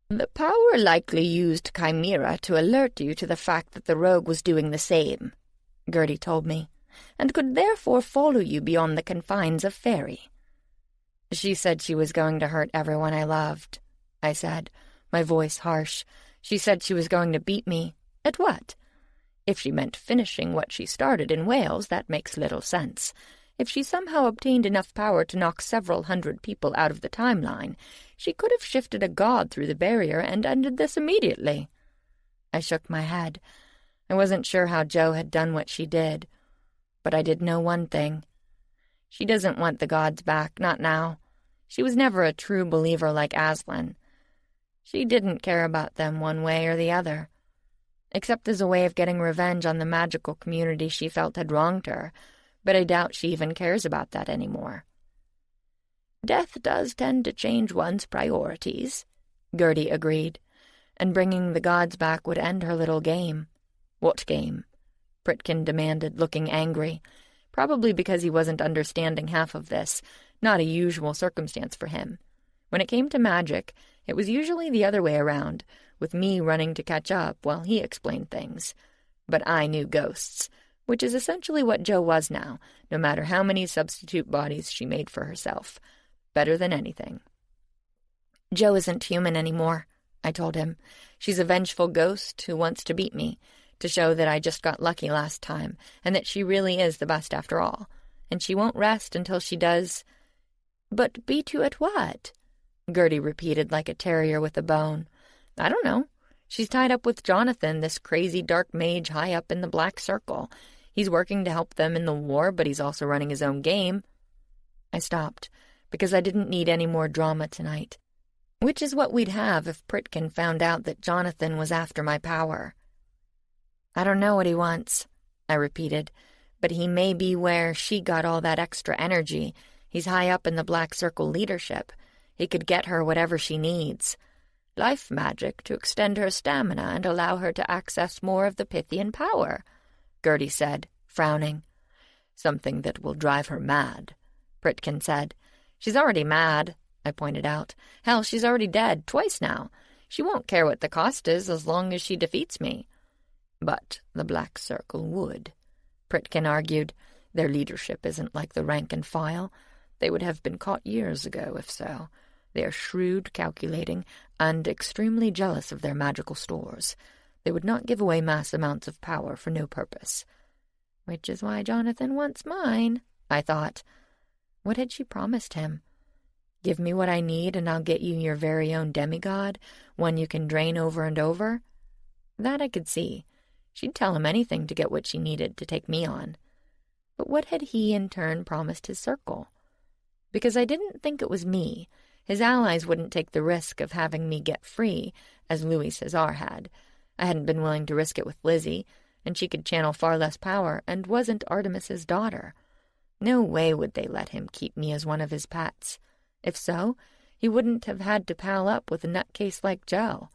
"The power likely used Chimera to alert you to the fact that the rogue was doing the same," Gertie told me, "and could therefore follow you beyond the confines of Fairy." "She said she was going to hurt everyone I loved," I said, my voice harsh. "She said she was going to beat me." "At what?" "If she meant finishing what she started in Wales, that makes little sense. If she somehow obtained enough power to knock several hundred people out of the timeline, she could have shifted a god through the barrier and ended this immediately." I shook my head. I wasn't sure how Jo had done what she did, but I did know one thing. She doesn't want the gods back, not now. She was never a true believer like Aslan. She didn't care about them one way or the other, except as a way of getting revenge on the magical community she felt had wronged her, but I doubt she even cares about that anymore. Death does tend to change one's priorities, Gertie agreed, and bringing the gods back would end her little game. What game? Pritkin demanded, looking angry, probably because he wasn't understanding half of this, not a usual circumstance for him. When it came to magic, it was usually the other way around, with me running to catch up while he explained things. But I knew ghosts, which is essentially what Jo was now, no matter how many substitute bodies she made for herself. Better than anything. Jo isn't human anymore, I told him. She's a vengeful ghost who wants to beat me, to show that I just got lucky last time, and that she really is the best after all. And she won't rest until she does. But beat you at what? Gertie repeated like a terrier with a bone. I don't know. She's tied up with Jonathan, this crazy dark mage high up in the Black Circle. He's working to help them in the war, but he's also running his own game. I stopped, because I didn't need any more drama tonight. Which is what we'd have if Pritkin found out that Jonathan was after my power. I don't know what he wants, I repeated, but he may be where she got all that extra energy. He's high up in the Black Circle leadership. He could get her whatever she needs. Life magic to extend her stamina and allow her to access more of the Pythian power, Gertie said, frowning. Something that will drive her mad, Pritkin said. She's already mad, I pointed out. Hell, she's already dead, twice now. She won't care what the cost is as long as she defeats me. But the Black Circle would, Pritkin argued. Their leadership isn't like the rank and file. They would have been caught years ago, if so. They are shrewd, calculating, and extremely jealous of their magical stores. They would not give away mass amounts of power for no purpose. Which is why Jonathan wants mine, I thought. What had she promised him? Give me what I need and I'll get you your very own demigod, one you can drain over and over? That I could see. She'd tell him anything to get what she needed to take me on. But what had he in turn promised his circle? Because I didn't think it was me. His allies wouldn't take the risk of having me get free, as Louis Cesar had. I hadn't been willing to risk it with Lizzie, and she could channel far less power and wasn't Artemis's daughter. No way would they let him keep me as one of his pets. If so, he wouldn't have had to pal up with a nutcase like Jo.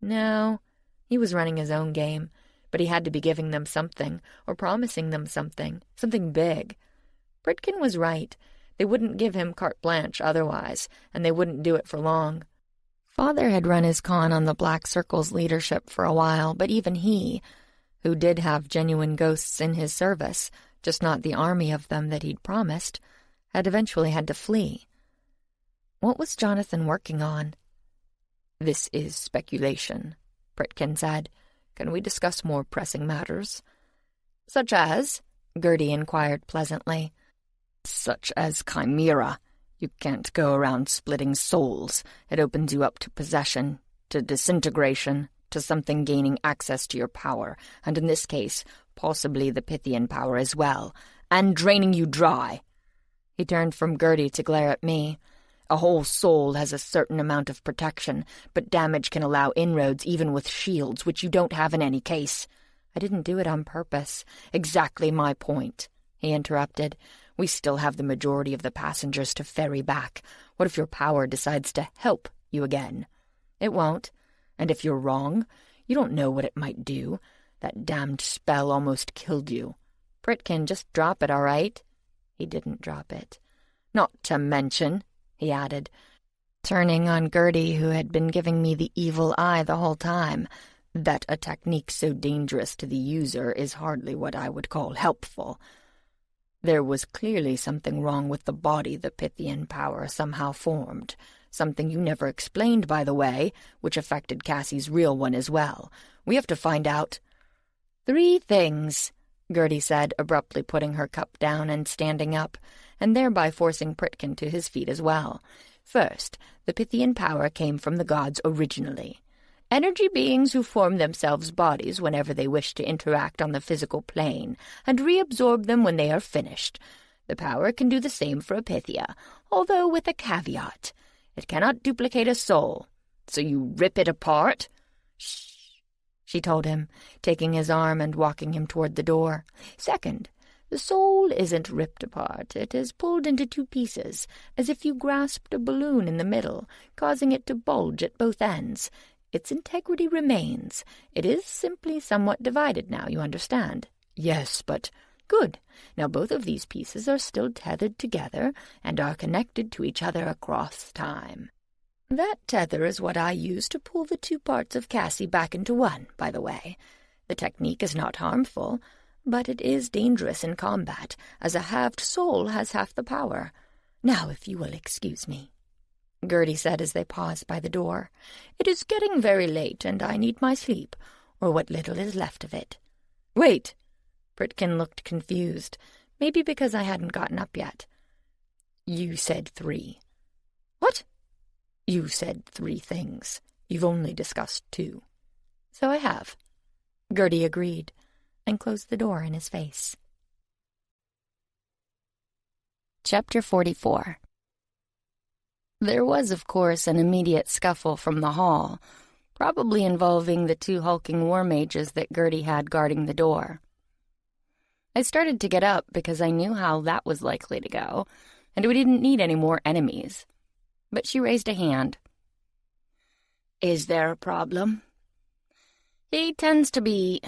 No, he was running his own game, but he had to be giving them something, or promising them something big. Pritkin was right. They wouldn't give him carte blanche otherwise, and they wouldn't do it for long. Father had run his con on the Black Circle's leadership for a while, but even he, who did have genuine ghosts in his service, just not the army of them that he'd promised, had eventually had to flee. What was Jonathan working on? This is speculation, Pritkin said. Can we discuss more pressing matters? Such as? Gertie inquired pleasantly. Such as Chimera. You can't go around splitting souls. It opens you up to possession, to disintegration, to something gaining access to your power, and in this case, possibly the Pythian power as well, and draining you dry. He turned from Gertie to glare at me. A whole soul has a certain amount of protection, but damage can allow inroads even with shields, which you don't have in any case. I didn't do it on purpose. Exactly my point, he interrupted. We still have the majority of the passengers to ferry back. What if your power decides to help you again? It won't. And if you're wrong, you don't know what it might do. That damned spell almost killed you. Pritkin, just drop it, all right? He didn't drop it. Not to mention, he added, turning on Gertie, who had been giving me the evil eye the whole time, that a technique so dangerous to the user is hardly what I would call helpful. There was clearly something wrong with the body the Pythian power somehow formed, something you never explained, by the way, which affected Cassie's real one as well. We have to find out. 3 things, Gertie said, abruptly putting her cup down and standing up, and thereby forcing Pritkin to his feet as well. First, the Pythian power came from the gods originally. Energy beings who form themselves bodies whenever they wish to interact on the physical plane, and reabsorb them when they are finished. The power can do the same for a Pythia, although with a caveat. It cannot duplicate a soul. So you rip it apart? Shh, she told him, taking his arm and walking him toward the door. Second, the soul isn't ripped apart. It is pulled into two pieces, as if you grasped a balloon in the middle, causing it to bulge at both ends. Its integrity remains. It is simply somewhat divided now, you understand? Yes, but... Good. Now both of these pieces are still tethered together and are connected to each other across time. That tether is what I use to pull the two parts of Cassie back into one, by the way. The technique is not harmful, but it is dangerous in combat, as a halved soul has half the power. Now, if you will excuse me, Gertie said as they paused by the door. It is getting very late, and I need my sleep, or what little is left of it. Wait! Britkin looked confused, maybe because I hadn't gotten up yet. You said 3. What? You said 3 things. You've only discussed 2. So I have. Gertie agreed, and closed the door in his face. Chapter 44. There was, of course, an immediate scuffle from the hall, probably involving the 2 hulking war mages that Gertie had guarding the door. I started to get up because I knew how that was likely to go, and we didn't need any more enemies. But she raised a hand. Is there a problem? He tends to be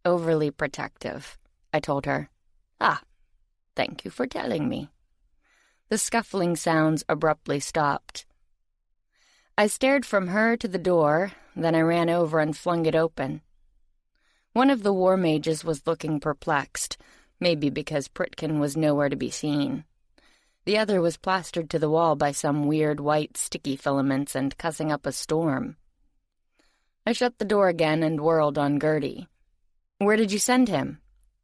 overly protective, I told her. Ah, thank you for telling me. The scuffling sounds abruptly stopped. I stared from her to the door, then I ran over and flung it open. One of the war mages was looking perplexed, maybe because Pritkin was nowhere to be seen. The other was plastered to the wall by some weird white sticky filaments and cussing up a storm. I shut the door again and whirled on Gertie. Where did you send him?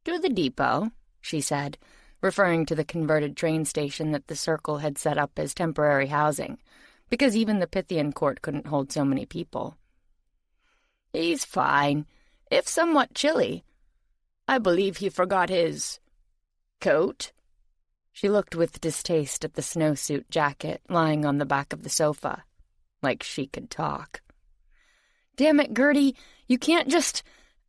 To the depot, she said, referring to the converted train station that the Circle had set up as temporary housing, because even the Pythian court couldn't hold so many people. He's fine, if somewhat chilly. I believe he forgot his... coat? She looked with distaste at the snowsuit jacket lying on the back of the sofa, like she could talk. Damn it, Gertie, you can't just...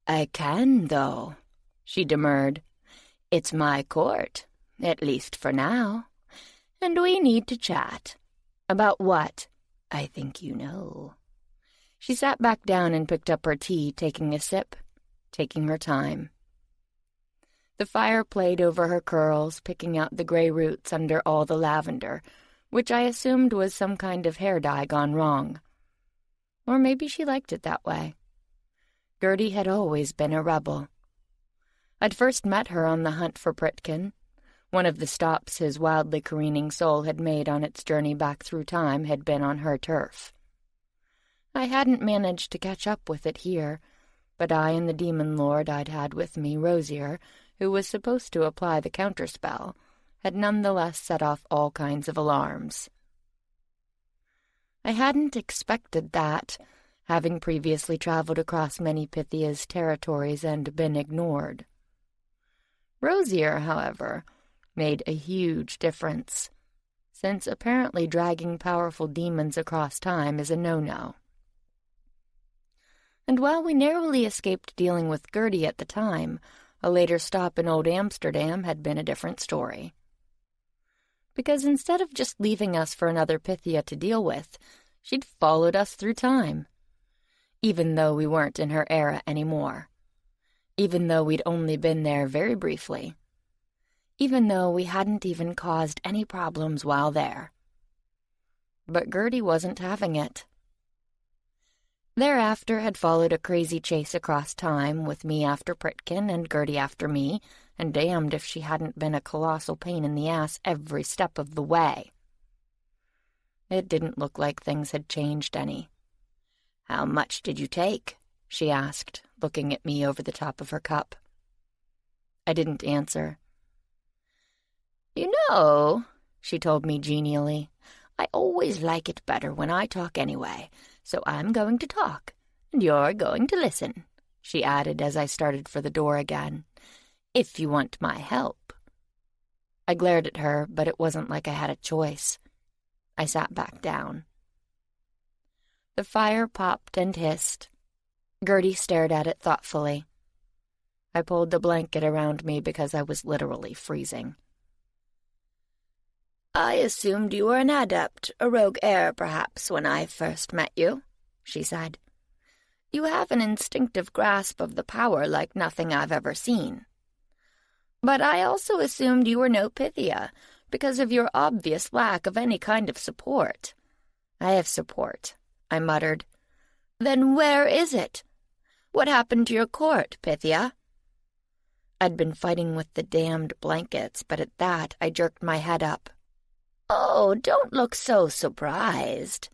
I can, though, she demurred. It's my court, at least for now, and we need to chat. About what? I think you know. She sat back down and picked up her tea, taking a sip, taking her time. The fire played over her curls, picking out the gray roots under all the lavender, which I assumed was some kind of hair dye gone wrong. Or maybe she liked it that way. Gertie had always been a rebel. I'd first met her on the hunt for Pritkin, one of the stops his wildly careening soul had made on its journey back through time had been on her turf. I hadn't managed to catch up with it here, but I and the demon lord I'd had with me, Rosier, who was supposed to apply the counterspell, had nonetheless set off all kinds of alarms. I hadn't expected that, having previously traveled across many Pythia's territories and been ignored. Rosier, however, made a huge difference, since apparently dragging powerful demons across time is a no-no. And while we narrowly escaped dealing with Gertie at the time, a later stop in Old Amsterdam had been a different story. Because instead of just leaving us for another Pythia to deal with, she'd followed us through time. Even though we weren't in her era anymore. Even though we'd only been there very briefly. Even though we hadn't even caused any problems while there. But Gertie wasn't having it. Thereafter had followed a crazy chase across time, with me after Pritkin and Gertie after me, and damned if she hadn't been a colossal pain in the ass every step of the way. It didn't look like things had changed any. How much did you take? She asked, looking at me over the top of her cup. I didn't answer. You know, she told me genially, I always like it better when I talk anyway, So I'm going to talk, and you're going to listen," she added as I started for the door again. "If you want my help." I glared at her, but it wasn't like I had a choice. I sat back down. The fire popped and hissed. Gertie stared at it thoughtfully. I pulled the blanket around me because I was literally freezing. "I assumed you were an adept, a rogue heir perhaps, when I first met you," she said. "You have an instinctive grasp of the power like nothing I've ever seen. But I also assumed you were no Pythia because of your obvious lack of any kind of support." "I have support," I muttered. "Then where is it? What happened to your court, Pythia?" I'd been fighting with the damned blankets, but at that I jerked my head up. "Oh, don't look so surprised,"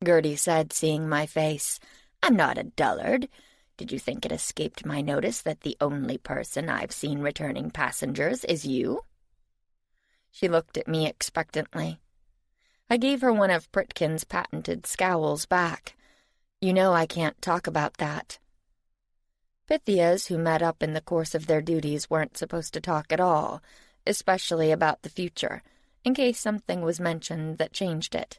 Gertie said, seeing my face. "I'm not a dullard. Did you think it escaped my notice that the only person I've seen returning passengers is you?" She looked at me expectantly. I gave her one of Pritkin's patented scowls back. "You know I can't talk about that." Pythias who met up in the course of their duties weren't supposed to talk at all, especially about the future, in case something was mentioned that changed it.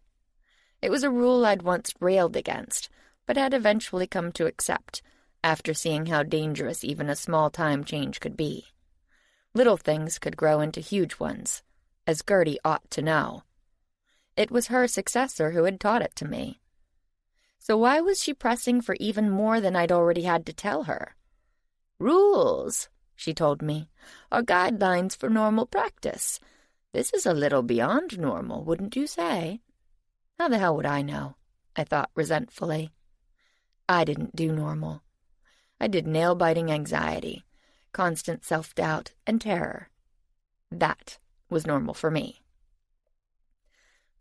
It was a rule I'd once railed against, but had eventually come to accept, after seeing how dangerous even a small time change could be. Little things could grow into huge ones, as Gertie ought to know. It was her successor who had taught it to me. So why was she pressing for even more than I'd already had to tell her? "Rules," she told me, "are guidelines for normal practice. This is a little beyond normal, wouldn't you say?" How the hell would I know? I thought resentfully. I didn't do normal. I did nail-biting anxiety, constant self-doubt, and terror. That was normal for me.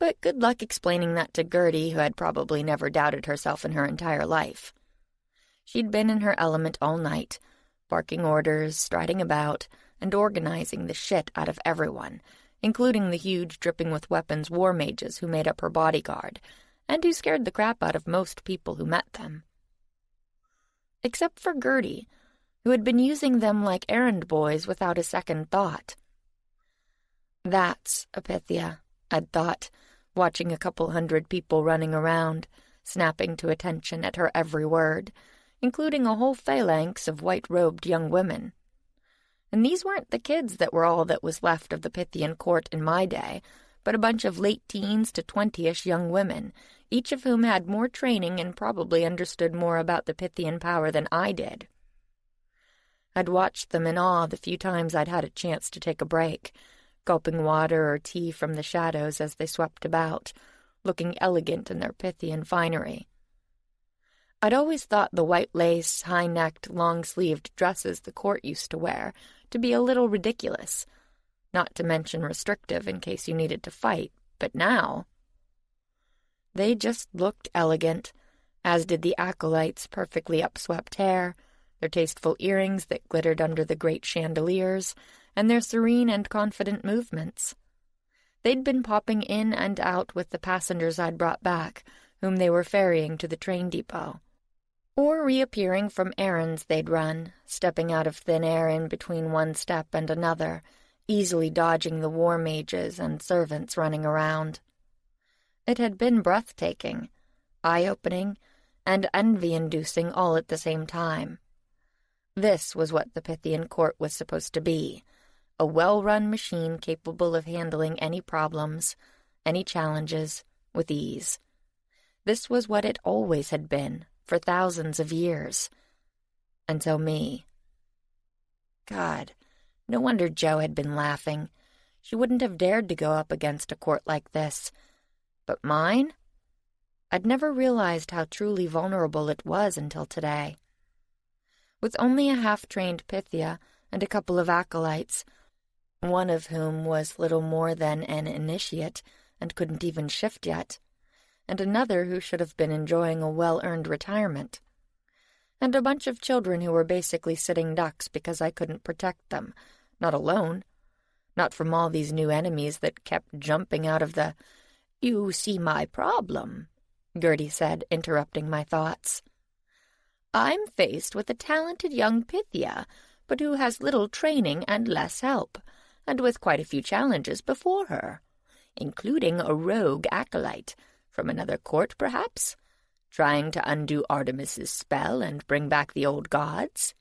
But good luck explaining that to Gertie, who had probably never doubted herself in her entire life. She'd been in her element all night, barking orders, striding about, and organizing the shit out of everyone, including the huge dripping with weapons war mages who made up her bodyguard, and who scared the crap out of most people who met them. Except for Gertie, who had been using them like errand boys without a second thought. That's a Pythia, I'd thought, watching a couple hundred people running around, snapping to attention at her every word, including a whole phalanx of white-robed young women. And these weren't the kids that were all that was left of the Pythian court in my day, but a bunch of late teens to 20-ish young women, each of whom had more training and probably understood more about the Pythian power than I did. I'd watched them in awe the few times I'd had a chance to take a break, gulping water or tea from the shadows as they swept about, looking elegant in their Pythian finery. I'd always thought the white lace, high-necked, long-sleeved dresses the court used to wear to be a little ridiculous, not to mention restrictive in case you needed to fight, but now they just looked elegant, as did the acolytes' perfectly upswept hair, their tasteful earrings that glittered under the great chandeliers, and their serene and confident movements. They'd been popping in and out with the passengers I'd brought back, whom they were ferrying to the train depot, or reappearing from errands they'd run, stepping out of thin air in between one step and another, easily dodging the war mages and servants running around. It had been breathtaking, eye-opening, and envy-inducing all at the same time. This was what the Pythian court was supposed to be, a well-run machine capable of handling any problems, any challenges, with ease. This was what it always had been, for thousands of years. Until me. God, no wonder Jo had been laughing. She wouldn't have dared to go up against a court like this. But mine? I'd never realized how truly vulnerable it was until today. With only a half-trained Pythia and a couple of acolytes, one of whom was little more than an initiate and couldn't even shift yet, and another who should have been enjoying a well-earned retirement, and a bunch of children who were basically sitting ducks because I couldn't protect them, not alone, not from all these new enemies that kept jumping out of the "you see my problem" Gertie said, interrupting my thoughts. I'm faced with a talented young Pythia, but who has little training and less help, and with quite a few challenges before her, including a rogue acolyte, from another court perhaps, trying to undo Artemis's spell and bring back the old gods.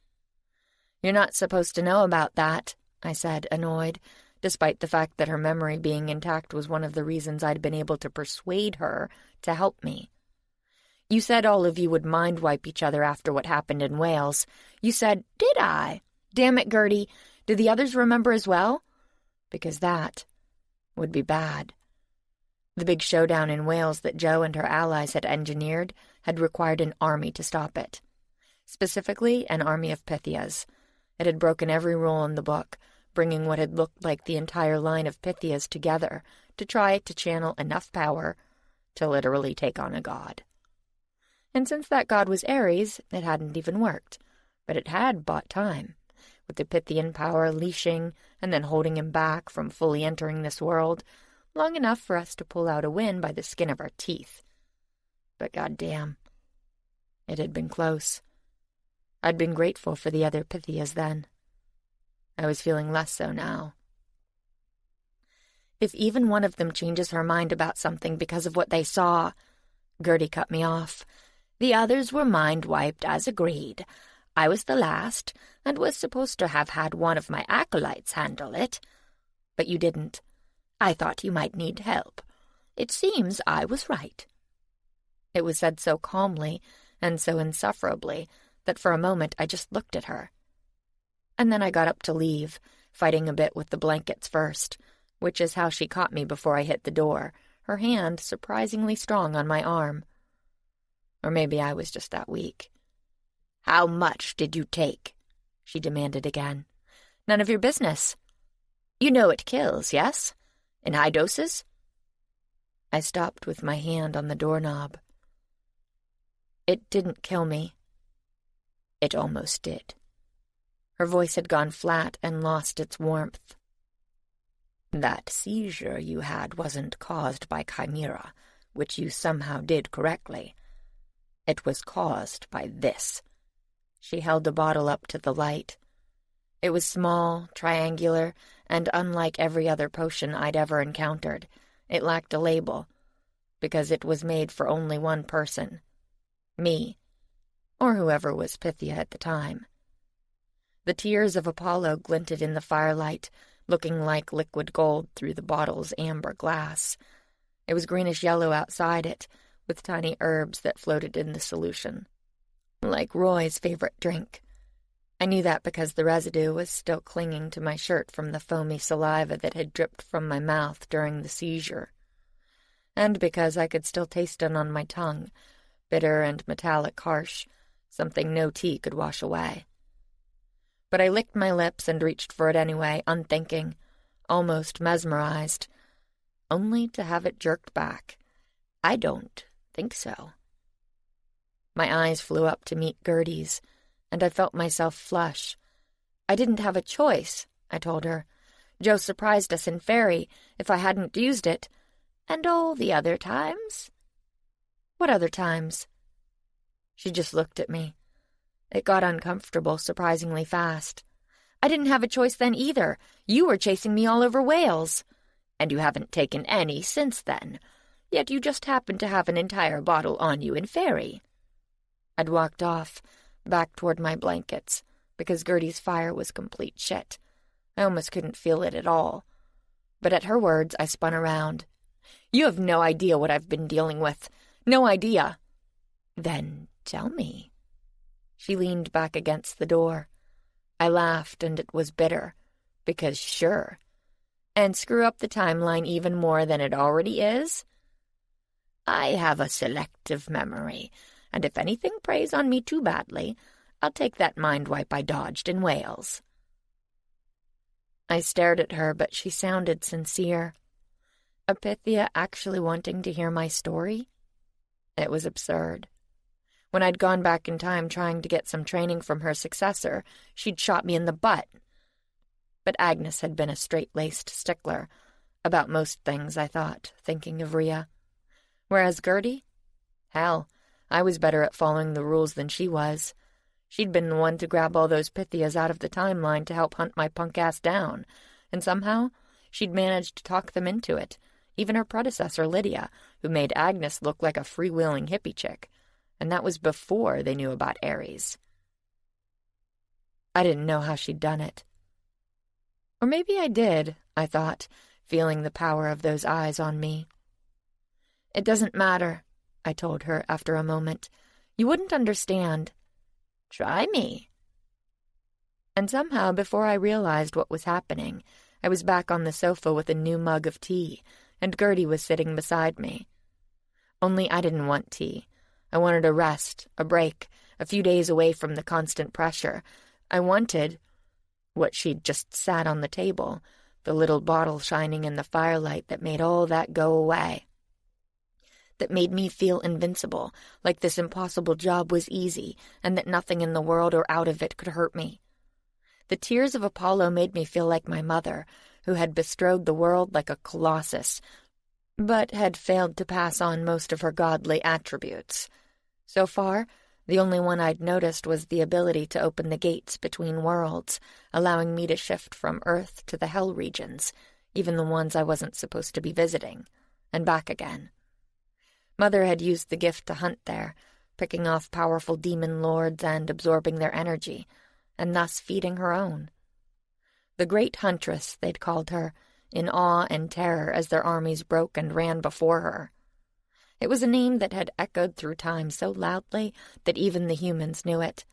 You're not supposed to know about that, I said, annoyed, despite the fact that her memory being intact was one of the reasons I'd been able to persuade her to help me. You said all of you would mind-wipe each other after what happened in Wales. You said, did I? Damn it, Gertie, do the others remember as well? Because that would be bad. The big showdown in Wales that Jo and her allies had engineered had required an army to stop it. Specifically, an army of Pythias. It had broken every rule in the book, bringing what had looked like the entire line of Pythias together to try to channel enough power to literally take on a god. And since that god was Ares, it hadn't even worked, but it had bought time, with the Pythian power leashing and then holding him back from fully entering this world, long enough for us to pull out a win by the skin of our teeth. But goddamn, it had been close. I'd been grateful for the other Pythias then. I was feeling less so now. If even one of them changes her mind about something because of what they saw, Gertie cut me off. The others were mind-wiped as agreed. I was the last, and was supposed to have had one of my acolytes handle it. But you didn't. I thought you might need help. It seems I was right. It was said so calmly and so insufferably that for a moment I just looked at her. And then I got up to leave, fighting a bit with the blankets first, which is how she caught me before I hit the door, her hand surprisingly strong on my arm. Or maybe I was just that weak. "How much did you take?" she demanded again. "None of your business. You know it kills, yes? In high doses?" I stopped with my hand on the doorknob. "It didn't kill me." "It almost did." Her voice had gone flat and lost its warmth. "That seizure you had wasn't caused by chimera, which you somehow did correctly. It was caused by this." She held the bottle up to the light. It was small, triangular, and unlike every other potion I'd ever encountered. It lacked a label, because it was made for only one person. Me, or whoever was Pythia at the time. The tears of Apollo glinted in the firelight, looking like liquid gold through the bottle's amber glass. It was greenish-yellow outside it, with tiny herbs that floated in the solution. Like Roy's favorite drink. I knew that because the residue was still clinging to my shirt from the foamy saliva that had dripped from my mouth during the seizure. And because I could still taste it on my tongue, bitter and metallic harsh, something no tea could wash away. But I licked my lips and reached for it anyway, unthinking, almost mesmerized, only to have it jerked back. "I don't think so." My eyes flew up to meet Gertie's, and I felt myself flush. "I didn't have a choice," I told her. "Jo surprised us in Fairy if I hadn't used it. And all the other times?" "What other times?" She just looked at me. It got uncomfortable surprisingly fast. "I didn't have a choice then either. You were chasing me all over Wales. And you haven't taken any since then. Yet you just happened to have an entire bottle on you in Fairy." I'd walked off, back toward my blankets, because Gertie's fire was complete shit. I almost couldn't feel it at all. But at her words, I spun around. "You have no idea what I've been dealing with. No idea." "Then tell me." She leaned back against the door. I laughed, and it was bitter, because sure. And screw up the timeline even more than it already is? I have a selective memory, and if anything preys on me too badly, I'll take that mind wipe I dodged in Wales. I stared at her, but she sounded sincere. A Pythia actually wanting to hear my story? It was absurd. When I'd gone back in time trying to get some training from her successor, she'd shot me in the butt. But Agnes had been a straight-laced stickler about most things, I thought, thinking of Rhea. Whereas Gertie? Hell, I was better at following the rules than she was. She'd been the one to grab all those Pythias out of the timeline to help hunt my punk ass down, and somehow she'd managed to talk them into it, even her predecessor Lydia, who made Agnes look like a freewheeling hippie chick, and that was before they knew about Ares. I didn't know how she'd done it. Or maybe I did, I thought, feeling the power of those eyes on me. It doesn't matter, I told her after a moment. You wouldn't understand. Try me. And somehow, before I realized what was happening, I was back on the sofa with a new mug of tea, and Gertie was sitting beside me. Only I didn't want tea. I wanted a rest, a break, a few days away from the constant pressure. I wanted what she'd just sat on the table, the little bottle shining in the firelight that made all that go away. That made me feel invincible, like this impossible job was easy, and that nothing in the world or out of it could hurt me. The tears of Apollo made me feel like my mother, who had bestrode the world like a colossus, but had failed to pass on most of her godly attributes. So far, the only one I'd noticed was the ability to open the gates between worlds, allowing me to shift from Earth to the Hell regions, even the ones I wasn't supposed to be visiting, and back again. Mother had used the gift to hunt there, picking off powerful demon lords and absorbing their energy, and thus feeding her own. The Great Huntress, they'd called her, in awe and terror as their armies broke and ran before her. It was a name that had echoed through time so loudly that even the humans knew it,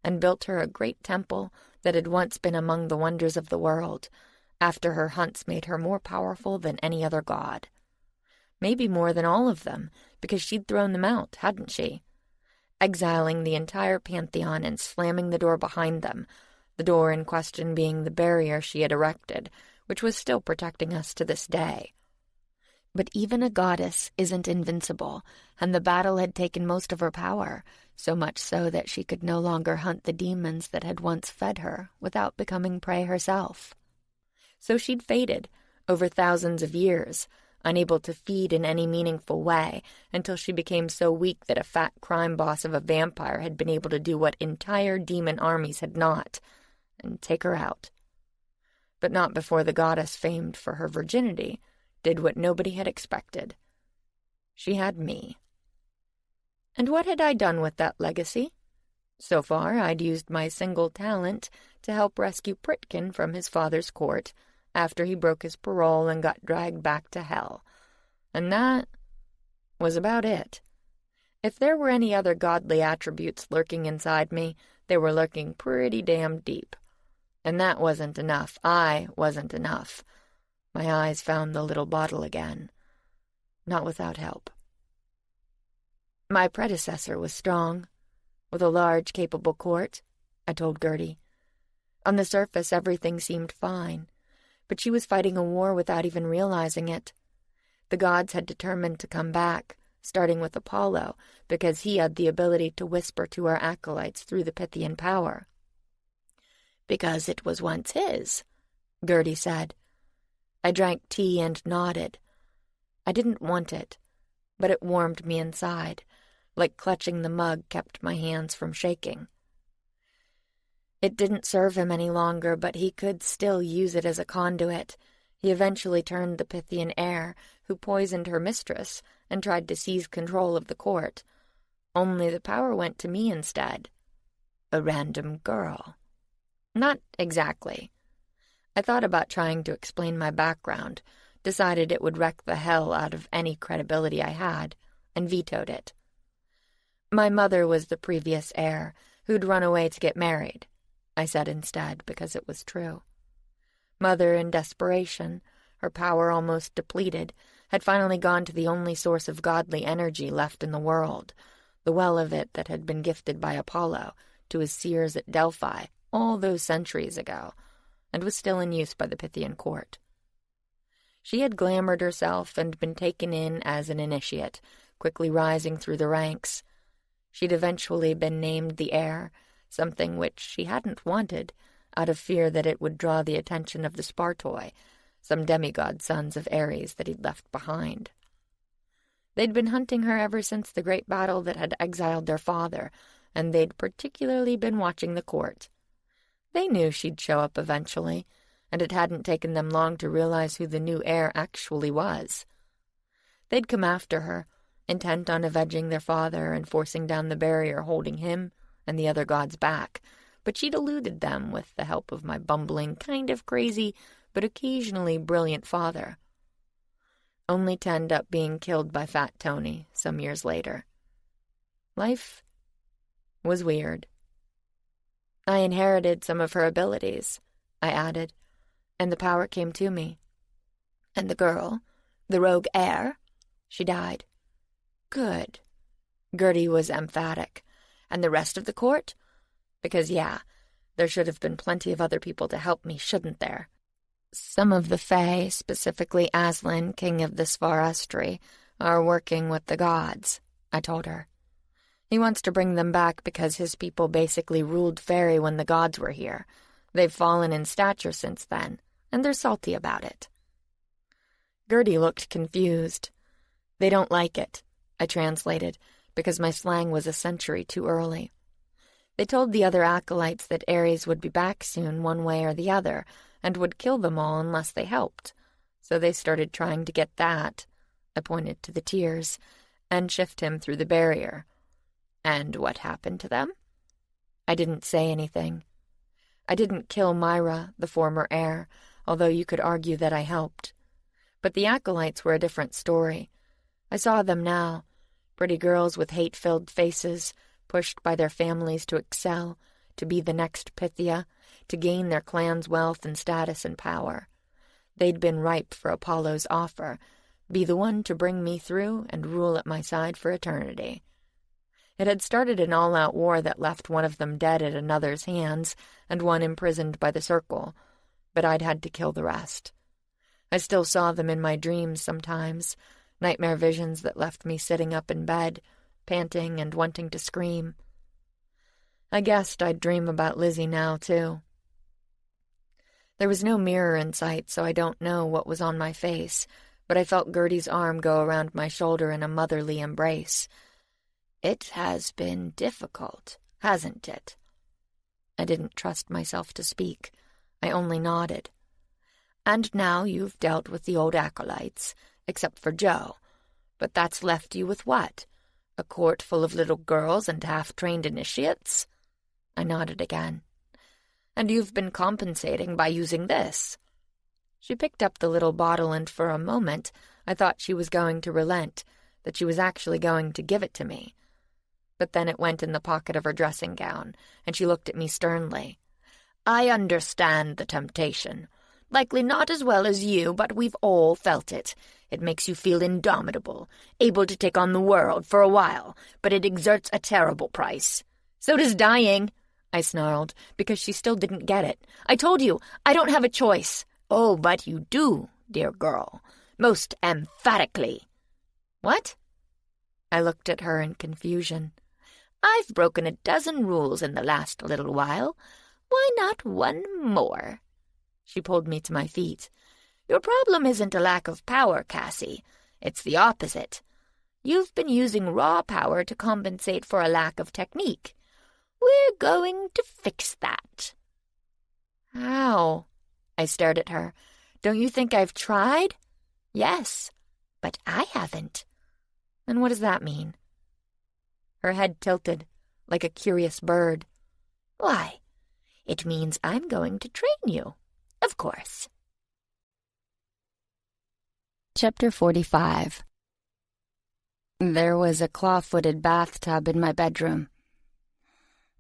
and built her a great temple that had once been among the wonders of the world, after her hunts made her more powerful than any other god. Maybe more than all of them, because she'd thrown them out, hadn't she? Exiling the entire pantheon and slamming the door behind them, the door in question being the barrier she had erected, which was still protecting us to this day. But even a goddess isn't invincible, and the battle had taken most of her power, so much so that she could no longer hunt the demons that had once fed her without becoming prey herself. So she'd faded, over thousands of years, unable to feed in any meaningful way, until she became so weak that a fat crime boss of a vampire had been able to do what entire demon armies had not, and take her out. But not before the goddess famed for her virginity did what nobody had expected. She had me. And what had I done with that legacy? So far, I'd used my single talent to help rescue Pritkin from his father's court after he broke his parole and got dragged back to hell. And that was about it. If there were any other godly attributes lurking inside me, they were lurking pretty damn deep. And that wasn't enough. I wasn't enough. My eyes found the little bottle again. Not without help. My predecessor was strong, with a large, capable court, I told Gertie. On the surface, everything seemed fine, but she was fighting a war without even realizing it. The gods had determined to come back, starting with Apollo, because he had the ability to whisper to our acolytes through the Pythian power. Because it was once his, Gertie said. I drank tea and nodded. I didn't want it, but it warmed me inside, like clutching the mug kept my hands from shaking. It didn't serve him any longer, but he could still use it as a conduit. He eventually turned the Pythian heir, who poisoned her mistress, and tried to seize control of the court. Only the power went to me instead. A random girl. Not exactly. I thought about trying to explain my background, decided it would wreck the hell out of any credibility I had, and vetoed it. My mother was the previous heir, who'd run away to get married, I said instead, because it was true. Mother, in desperation, her power almost depleted, had finally gone to the only source of godly energy left in the world, the well of it that had been gifted by Apollo to his seers at Delphi all those centuries ago, and was still in use by the Pythian court. She had glamoured herself and been taken in as an initiate, quickly rising through the ranks. She'd eventually been named the heir, something which she hadn't wanted, out of fear that it would draw the attention of the Spartoi, some demigod sons of Ares that he'd left behind. They'd been hunting her ever since the great battle that had exiled their father, and they'd particularly been watching the court. They knew she'd show up eventually, and it hadn't taken them long to realize who the new heir actually was. They'd come after her, intent on avenging their father and forcing down the barrier holding him and the other gods back, but she'd eluded them with the help of my bumbling, kind of crazy, but occasionally brilliant father. Only to end up being killed by Fat Tony some years later. Life was weird. I inherited some of her abilities, I added, and the power came to me. And the girl, the rogue heir, she died. Good. Gertie was emphatic. And the rest of the court? Because, yeah, there should have been plenty of other people to help me, shouldn't there? Some of the Fae, specifically Aslan, king of the Svarastri, are working with the gods, I told her. He wants to bring them back because his people basically ruled Fairy when the gods were here. They've fallen in stature since then, and they're salty about it. Gertie looked confused. They don't like it, I translated, because my slang was a century too early. They told the other acolytes that Ares would be back soon one way or the other, and would kill them all unless they helped. So they started trying to get that, I pointed to the tears, and shift him through the barrier. And what happened to them? I didn't say anything. I didn't kill Myra, the former heir, although you could argue that I helped. But the acolytes were a different story. I saw them now, pretty girls with hate-filled faces, pushed by their families to excel, to be the next Pythia, to gain their clan's wealth and status and power. They'd been ripe for Apollo's offer, be the one to bring me through and rule at my side for eternity. It had started an all-out war that left one of them dead at another's hands and one imprisoned by the circle, but I'd had to kill the rest. I still saw them in my dreams sometimes, nightmare visions that left me sitting up in bed, panting and wanting to scream. I guessed I'd dream about Lizzie now, too. There was no mirror in sight, so I don't know what was on my face, but I felt Gertie's arm go around my shoulder in a motherly embrace. It has been difficult, hasn't it? I didn't trust myself to speak. I only nodded. And now you've dealt with the old acolytes, except for Joe. But that's left you with what? A court full of little girls and half-trained initiates? I nodded again. And you've been compensating by using this. She picked up the little bottle, and for a moment I thought she was going to relent, that she was actually going to give it to me. But then it went in the pocket of her dressing gown, and she looked at me sternly. I understand the temptation. Likely not as well as you, but we've all felt it. It makes you feel indomitable, able to take on the world for a while, but it exerts a terrible price. So does dying, I snarled, because she still didn't get it. I told you, I don't have a choice. Oh, but you do, dear girl. Most emphatically. What? I looked at her in confusion. I've broken a dozen rules in the last little while. Why not one more? She pulled me to my feet. Your problem isn't a lack of power, Cassie. It's the opposite. You've been using raw power to compensate for a lack of technique. We're going to fix that. How? I stared at her. Don't you think I've tried? Yes, but I haven't. And what does that mean? Her head tilted, like a curious bird. Why, it means I'm going to train you, of course. Chapter 45. There was a claw-footed bathtub in my bedroom.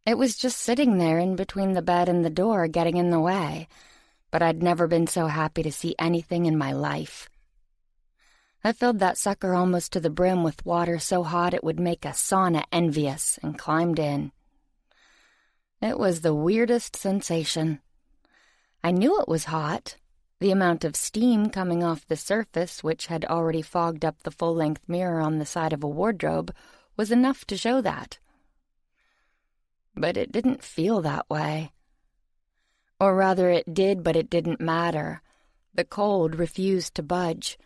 It was just sitting there in between the bed and the door, getting in the way, but I'd never been so happy to see anything in my life. I filled that sucker almost to the brim with water so hot it would make a sauna envious, and climbed in. It was the weirdest sensation. I knew it was hot. The amount of steam coming off the surface, which had already fogged up the full-length mirror on the side of a wardrobe, was enough to show that. But it didn't feel that way. Or rather, it did, but it didn't matter. The cold refused to budge,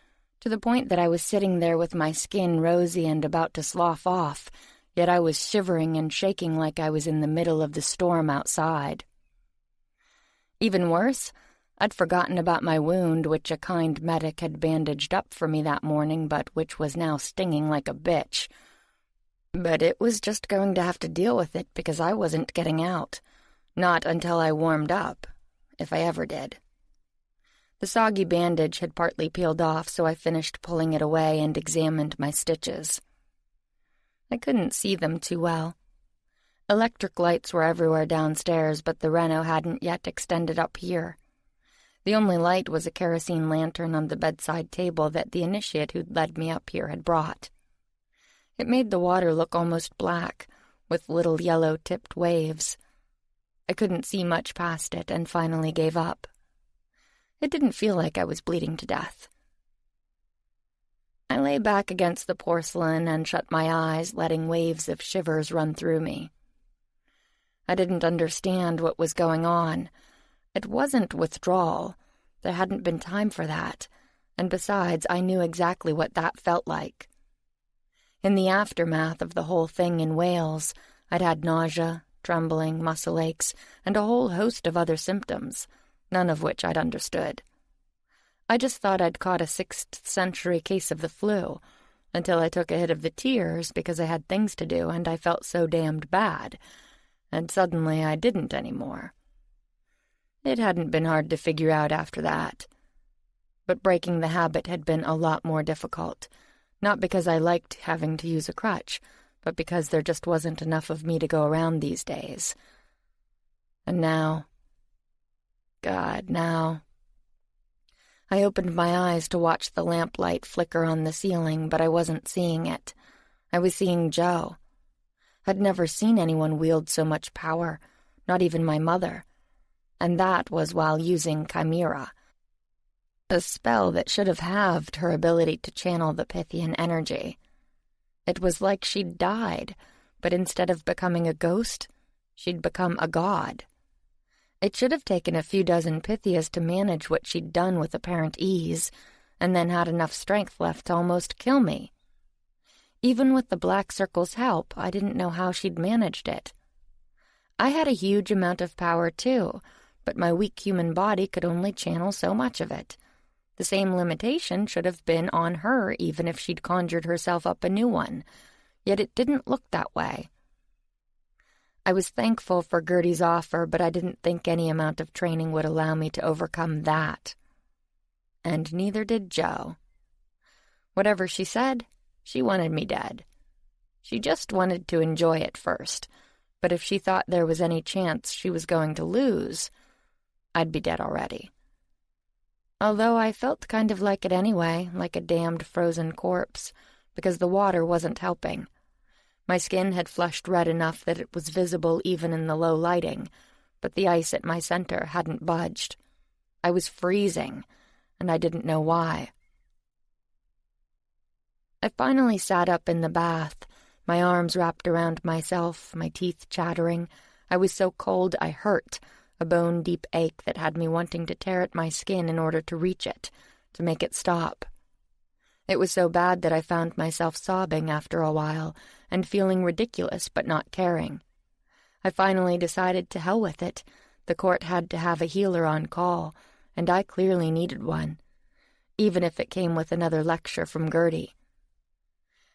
to the point that I was sitting there with my skin rosy and about to slough off, yet I was shivering and shaking like I was in the middle of the storm outside. Even worse, I'd forgotten about my wound, which a kind medic had bandaged up for me that morning, but which was now stinging like a bitch. But it was just going to have to deal with it because I wasn't getting out. Not until I warmed up, if I ever did. The soggy bandage had partly peeled off, so I finished pulling it away and examined my stitches. I couldn't see them too well. Electric lights were everywhere downstairs, but the reno hadn't yet extended up here. The only light was a kerosene lantern on the bedside table that the initiate who'd led me up here had brought. It made the water look almost black, with little yellow-tipped waves. I couldn't see much past it and finally gave up. It didn't feel like I was bleeding to death. I lay back against the porcelain and shut my eyes, letting waves of shivers run through me. I didn't understand what was going on. It wasn't withdrawal. There hadn't been time for that, and besides, I knew exactly what that felt like. In the aftermath of the whole thing in Wales, I'd had nausea, trembling, muscle aches, and a whole host of other symptoms, none of which I'd understood. I just thought I'd caught a 6th century case of the flu, until I took a hit of the tears because I had things to do and I felt so damned bad, and suddenly I didn't anymore. It hadn't been hard to figure out after that. But breaking the habit had been a lot more difficult, not because I liked having to use a crutch, but because there just wasn't enough of me to go around these days. And now... God, now... I opened my eyes to watch the lamplight flicker on the ceiling, but I wasn't seeing it. I was seeing Joe. I'd never seen anyone wield so much power, not even my mother. And that was while using Chimera, a spell that should have halved her ability to channel the Pythian energy. It was like she'd died, but instead of becoming a ghost, she'd become a god. It should have taken a few dozen Pythias to manage what she'd done with apparent ease, and then had enough strength left to almost kill me. Even with the Black Circle's help, I didn't know how she'd managed it. I had a huge amount of power, too, but my weak human body could only channel so much of it. The same limitation should have been on her, even if she'd conjured herself up a new one, yet it didn't look that way. I was thankful for Gertie's offer, but I didn't think any amount of training would allow me to overcome that. And neither did Joe. Whatever she said, she wanted me dead. She just wanted to enjoy it first, but if she thought there was any chance she was going to lose, I'd be dead already. Although I felt kind of like it anyway, like a damned frozen corpse, because the water wasn't helping. My skin had flushed red enough that it was visible even in the low lighting, but the ice at my center hadn't budged. I was freezing, and I didn't know why. I finally sat up in the bath, my arms wrapped around myself, my teeth chattering. I was so cold I hurt, a bone-deep ache that had me wanting to tear at my skin in order to reach it, to make it stop. It was so bad that I found myself sobbing after a while, and feeling ridiculous but not caring. I finally decided to hell with it. The court had to have a healer on call, and I clearly needed one, even if it came with another lecture from Gertie.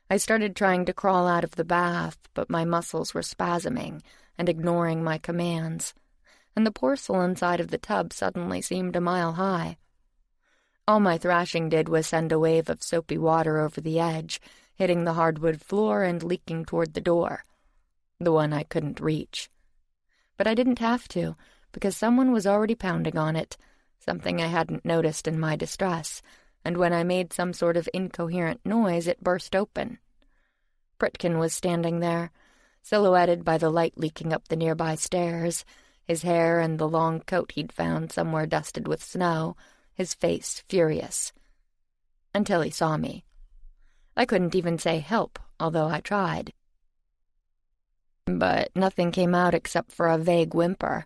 I started trying to crawl out of the bath, but my muscles were spasming and ignoring my commands, and the porcelain side of the tub suddenly seemed a mile high. All my thrashing did was send a wave of soapy water over the edge, hitting the hardwood floor and leaking toward the door, the one I couldn't reach. But I didn't have to, because someone was already pounding on it, something I hadn't noticed in my distress, and when I made some sort of incoherent noise, it burst open. Pritkin was standing there, silhouetted by the light leaking up the nearby stairs, his hair and the long coat he'd found somewhere dusted with snow, his face furious. Until he saw me. I couldn't even say help, although I tried. But nothing came out except for a vague whimper.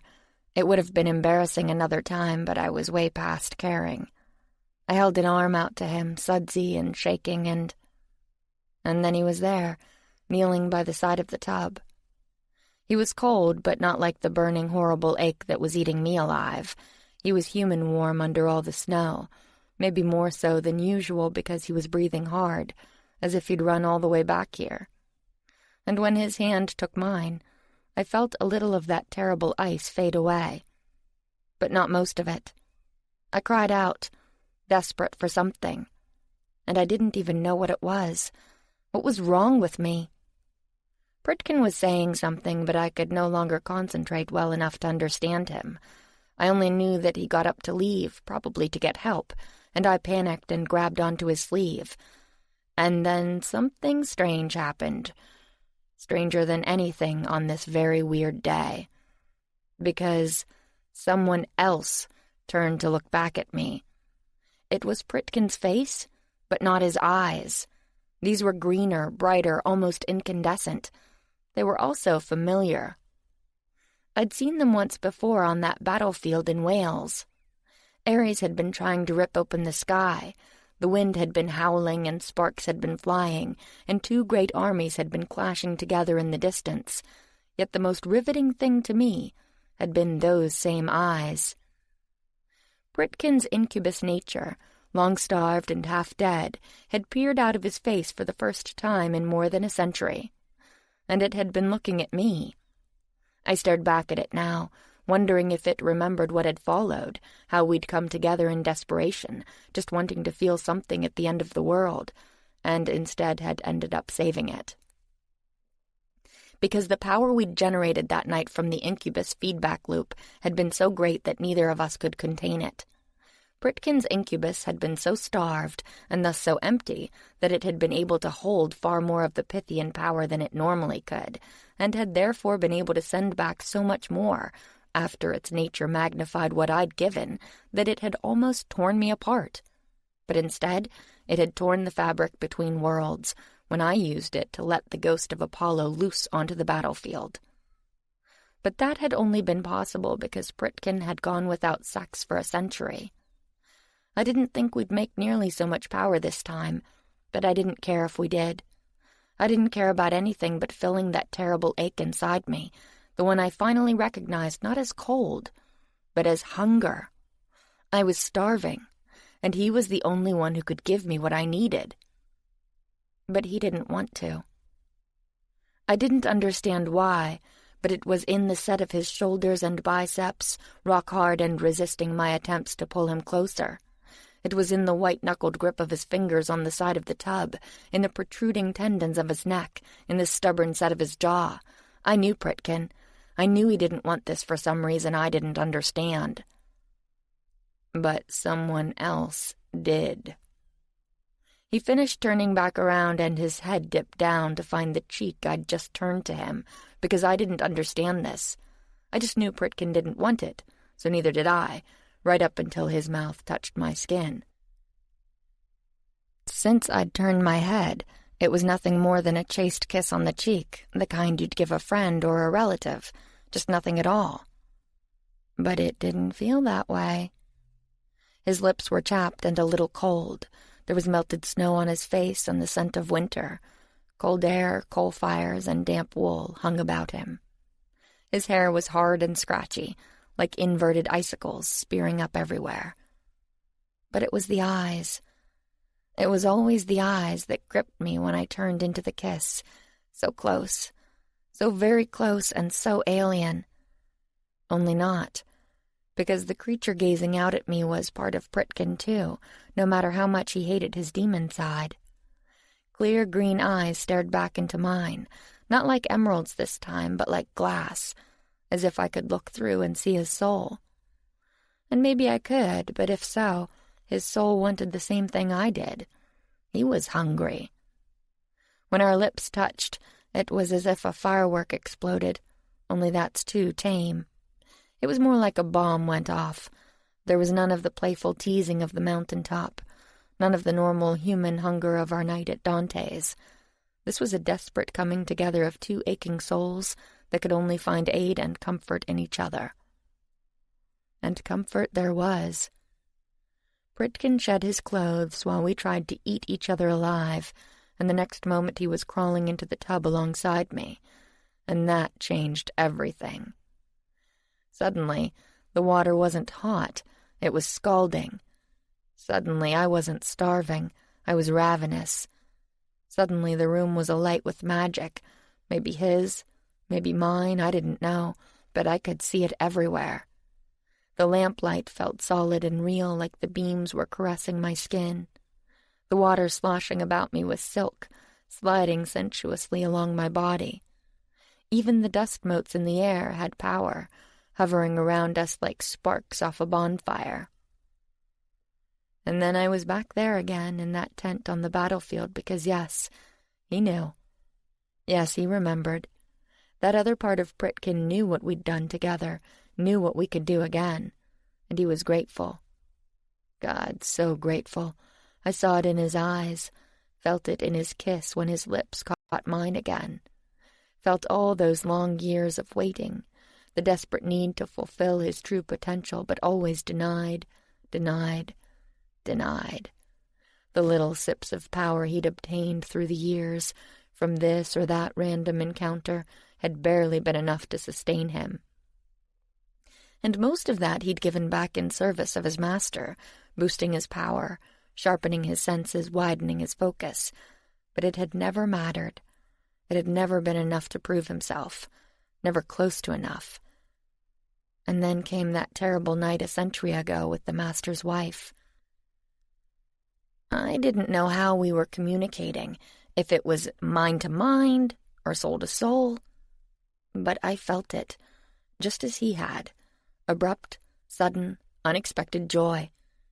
It would have been embarrassing another time, but I was way past caring. I held an arm out to him, sudsy and shaking, and then he was there, kneeling by the side of the tub. He was cold, but not like the burning, horrible ache that was eating me alive. He was human warm under all the snow, maybe more so than usual because he was breathing hard, as if he'd run all the way back here. And when his hand took mine, I felt a little of that terrible ice fade away. But not most of it. I cried out, desperate for something, and I didn't even know what it was. What was wrong with me? Pritkin was saying something, but I could no longer concentrate well enough to understand him. I only knew that he got up to leave, probably to get help, and I panicked and grabbed onto his sleeve. And then something strange happened. Stranger than anything on this very weird day. Because someone else turned to look back at me. It was Pritkin's face, but not his eyes. These were greener, brighter, almost incandescent. They were also familiar. I'd seen them once before on that battlefield in Wales. Ares had been trying to rip open the sky. The wind had been howling and sparks had been flying, and two great armies had been clashing together in the distance. Yet the most riveting thing to me had been those same eyes. Pritkin's incubus nature, long starved and half dead, had peered out of his face for the first time in more than a century. And it had been looking at me. I stared back at it now, wondering if it remembered what had followed, how we'd come together in desperation, just wanting to feel something at the end of the world, and instead had ended up saving it. Because the power we'd generated that night from the incubus feedback loop had been so great that neither of us could contain it. Pritkin's incubus had been so starved, and thus so empty, that it had been able to hold far more of the Pythian power than it normally could, and had therefore been able to send back so much more, after its nature magnified what I'd given, that it had almost torn me apart. But instead, it had torn the fabric between worlds, when I used it to let the ghost of Apollo loose onto the battlefield. But that had only been possible because Pritkin had gone without sex for a century. I didn't think we'd make nearly so much power this time, but I didn't care if we did. I didn't care about anything but filling that terrible ache inside me, the one I finally recognized not as cold, but as hunger. I was starving, and he was the only one who could give me what I needed. But he didn't want to. I didn't understand why, but it was in the set of his shoulders and biceps, rock hard and resisting my attempts to pull him closer. It was in the white-knuckled grip of his fingers on the side of the tub, in the protruding tendons of his neck, in the stubborn set of his jaw. I knew Pritkin. I knew he didn't want this for some reason I didn't understand. But someone else did. He finished turning back around, and his head dipped down to find the cheek I'd just turned to him, because I didn't understand this. I just knew Pritkin didn't want it, so neither did I, right up until his mouth touched my skin. Since I'd turned my head, it was nothing more than a chaste kiss on the cheek, the kind you'd give a friend or a relative, just nothing at all. But it didn't feel that way. His lips were chapped and a little cold. There was melted snow on his face and the scent of winter. Cold air, coal fires, and damp wool hung about him. His hair was hard and scratchy, like inverted icicles spearing up everywhere. But it was the eyes. It was always the eyes that gripped me when I turned into the kiss. So close, so very close and so alien. Only not, because the creature gazing out at me was part of Pritkin too, no matter how much he hated his demon side. Clear green eyes stared back into mine, not like emeralds this time, but like glass, as if I could look through and see his soul. And maybe I could, but if so, his soul wanted the same thing I did. He was hungry. When our lips touched, it was as if a firework exploded, only that's too tame. It was more like a bomb went off. There was none of the playful teasing of the mountaintop, none of the normal human hunger of our night at Dante's. This was a desperate coming together of two aching souls that could only find aid and comfort in each other. And comfort there was. Pritkin shed his clothes while we tried to eat each other alive, and the next moment he was crawling into the tub alongside me, and that changed everything. Suddenly, the water wasn't hot, it was scalding. Suddenly, I wasn't starving, I was ravenous. Suddenly, the room was alight with magic, maybe his, maybe mine, I didn't know, but I could see it everywhere. The lamplight felt solid and real, like the beams were caressing my skin. The water sloshing about me was silk, sliding sensuously along my body. Even the dust motes in the air had power, hovering around us like sparks off a bonfire. And then I was back there again in that tent on the battlefield because, yes, he knew. Yes, he remembered. That other part of Pritkin knew what we'd done together, knew what we could do again, and he was grateful. God, so grateful. I saw it in his eyes, felt it in his kiss when his lips caught mine again, felt all those long years of waiting, the desperate need to fulfill his true potential, but always denied. The little sips of power he'd obtained through the years, from this or that random encounter, had barely been enough to sustain him. And most of that he'd given back in service of his master, boosting his power, sharpening his senses, widening his focus. But it had never mattered. It had never been enough to prove himself, never close to enough. And then came that terrible night a century ago with the master's wife. I didn't know how we were communicating, if it was mind to mind or soul to soul. But I felt it, just as he had. Abrupt, sudden, unexpected joy.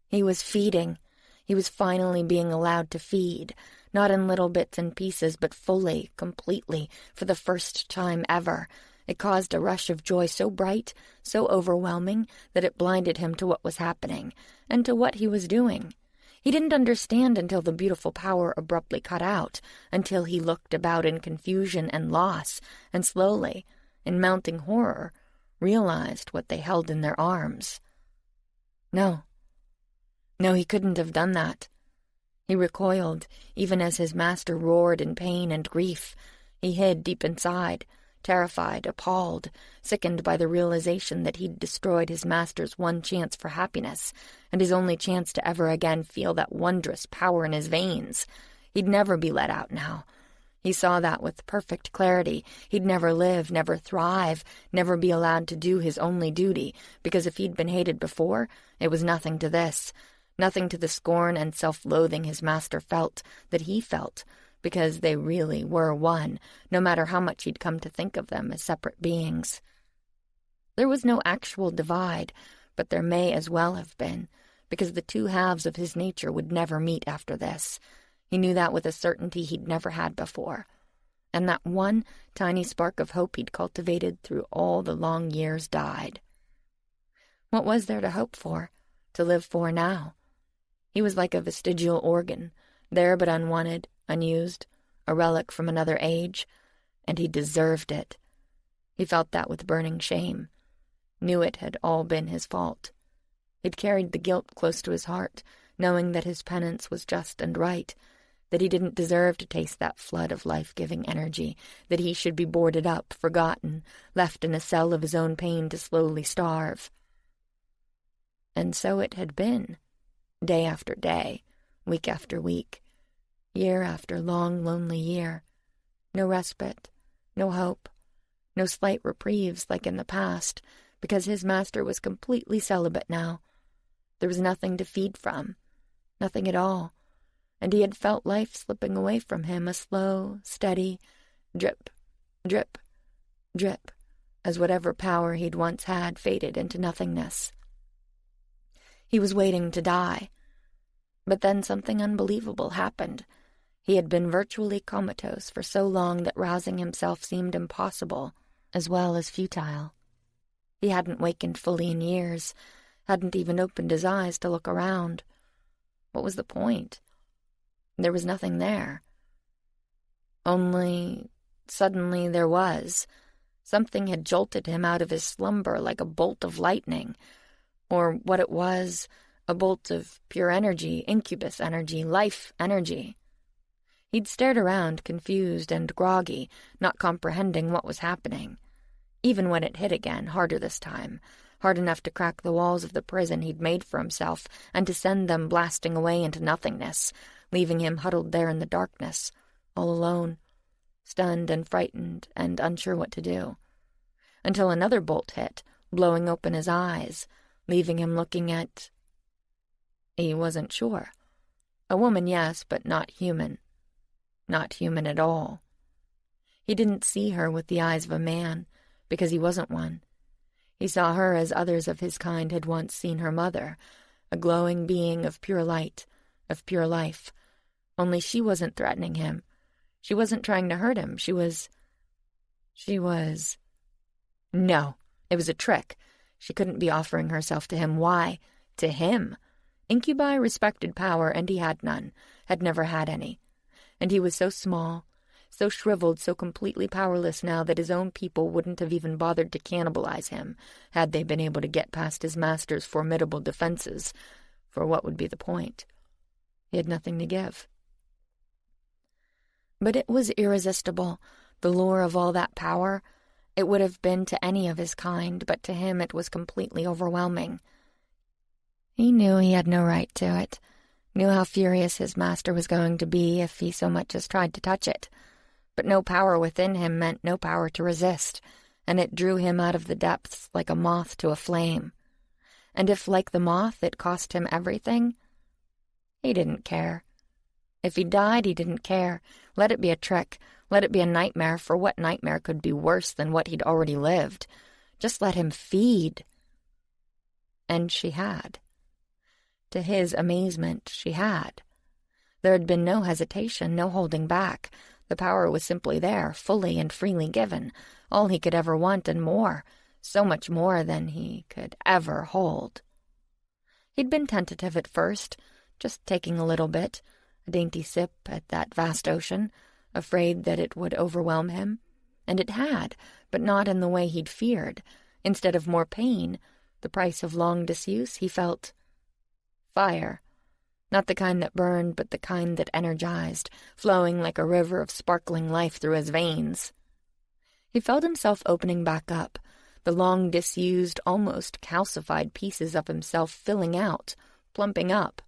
He was feeding. He was finally being allowed to feed, not in little bits and pieces, but fully, completely, for the first time ever. It caused a rush of joy so bright, so overwhelming, that it blinded him to what was happening, and to what he was doing. He didn't understand until the beautiful power abruptly cut out, until he looked about in confusion and loss, and slowly, in mounting horror, realized what they held in their arms. No, he couldn't have done that. He recoiled, even as his master roared in pain and grief. He hid deep inside, terrified, appalled, sickened by the realization that he'd destroyed his master's one chance for happiness, and his only chance to ever again feel that wondrous power in his veins. He'd never be let out now. He saw that with perfect clarity. He'd never live, never thrive, never be allowed to do his only duty, because if he'd been hated before, it was nothing to this, nothing to the scorn and self-loathing his master felt, that he felt, because they really were one, no matter how much he'd come to think of them as separate beings. There was no actual divide, but there may as well have been, because the two halves of his nature would never meet after this. He knew that with a certainty he'd never had before. And that one tiny spark of hope he'd cultivated through all the long years died. What was there to hope for, to live for now? He was like a vestigial organ, there but unwanted, unused, a relic from another age, and he deserved it. He felt that with burning shame, knew it had all been his fault. He'd carried the guilt close to his heart, knowing that his penance was just and right, that he didn't deserve to taste that flood of life-giving energy, that he should be boarded up, forgotten, left in a cell of his own pain to slowly starve. And so it had been, day after day, week after week, year after long, lonely year. No respite, no hope, no slight reprieves like in the past, because his master was completely celibate now. There was nothing to feed from, nothing at all, and he had felt life slipping away from him, a slow, steady drip, drip, drip, as whatever power he'd once had faded into nothingness. He was waiting to die. But then something unbelievable happened. He had been virtually comatose for so long that rousing himself seemed impossible, as well as futile. He hadn't wakened fully in years, hadn't even opened his eyes to look around. What was the point? There was nothing there. Only, suddenly there was. Something had jolted him out of his slumber like a bolt of lightning. Or what it was, A bolt of pure energy, incubus energy, life energy. He'd stared around, confused and groggy, not comprehending what was happening. Even when it hit again, harder this time, hard enough to crack the walls of the prison he'd made for himself and to send them blasting away into nothingness, leaving him huddled there in the darkness, all alone, stunned and frightened and unsure what to do. Until another bolt hit, blowing open his eyes, leaving him looking at... He wasn't sure. A woman, yes, but not human. Not human at all. He didn't see her with the eyes of a man, because he wasn't one. He saw her as others of his kind had once seen her mother, a glowing being of pure light, of pure life. Only she wasn't threatening him. She wasn't trying to hurt him. She was... No, it was a trick. She couldn't be offering herself to him. Why? To him. Incubi respected power, and he had none, had never had any. And he was so small, so shriveled, so completely powerless now that his own people wouldn't have even bothered to cannibalize him, had they been able to get past his master's formidable defenses. For what would be the point? He had nothing to give. But it was irresistible, the lure of all that power. It would have been to any of his kind, but to him it was completely overwhelming. He knew he had no right to it, knew how furious his master was going to be if he so much as tried to touch it. But no power within him meant no power to resist, and it drew him out of the depths like a moth to a flame. And if, like the moth, it cost him everything, he didn't care. If he died, he didn't care. Let it be a trick. Let it be a nightmare, for what nightmare could be worse than what he'd already lived? Just let him feed. And she had. To his amazement, she had. There had been no hesitation, no holding back. The power was simply there, fully and freely given, all he could ever want and more, so much more than he could ever hold. He'd been tentative at first, just taking a little bit, a dainty sip at that vast ocean, afraid that it would overwhelm him. And it had, but not in the way he'd feared. Instead of more pain, the price of long disuse, he felt fire. Not the kind that burned, but the kind that energized, flowing like a river of sparkling life through his veins. He felt himself opening back up, the long disused, almost calcified pieces of himself filling out, plumping up.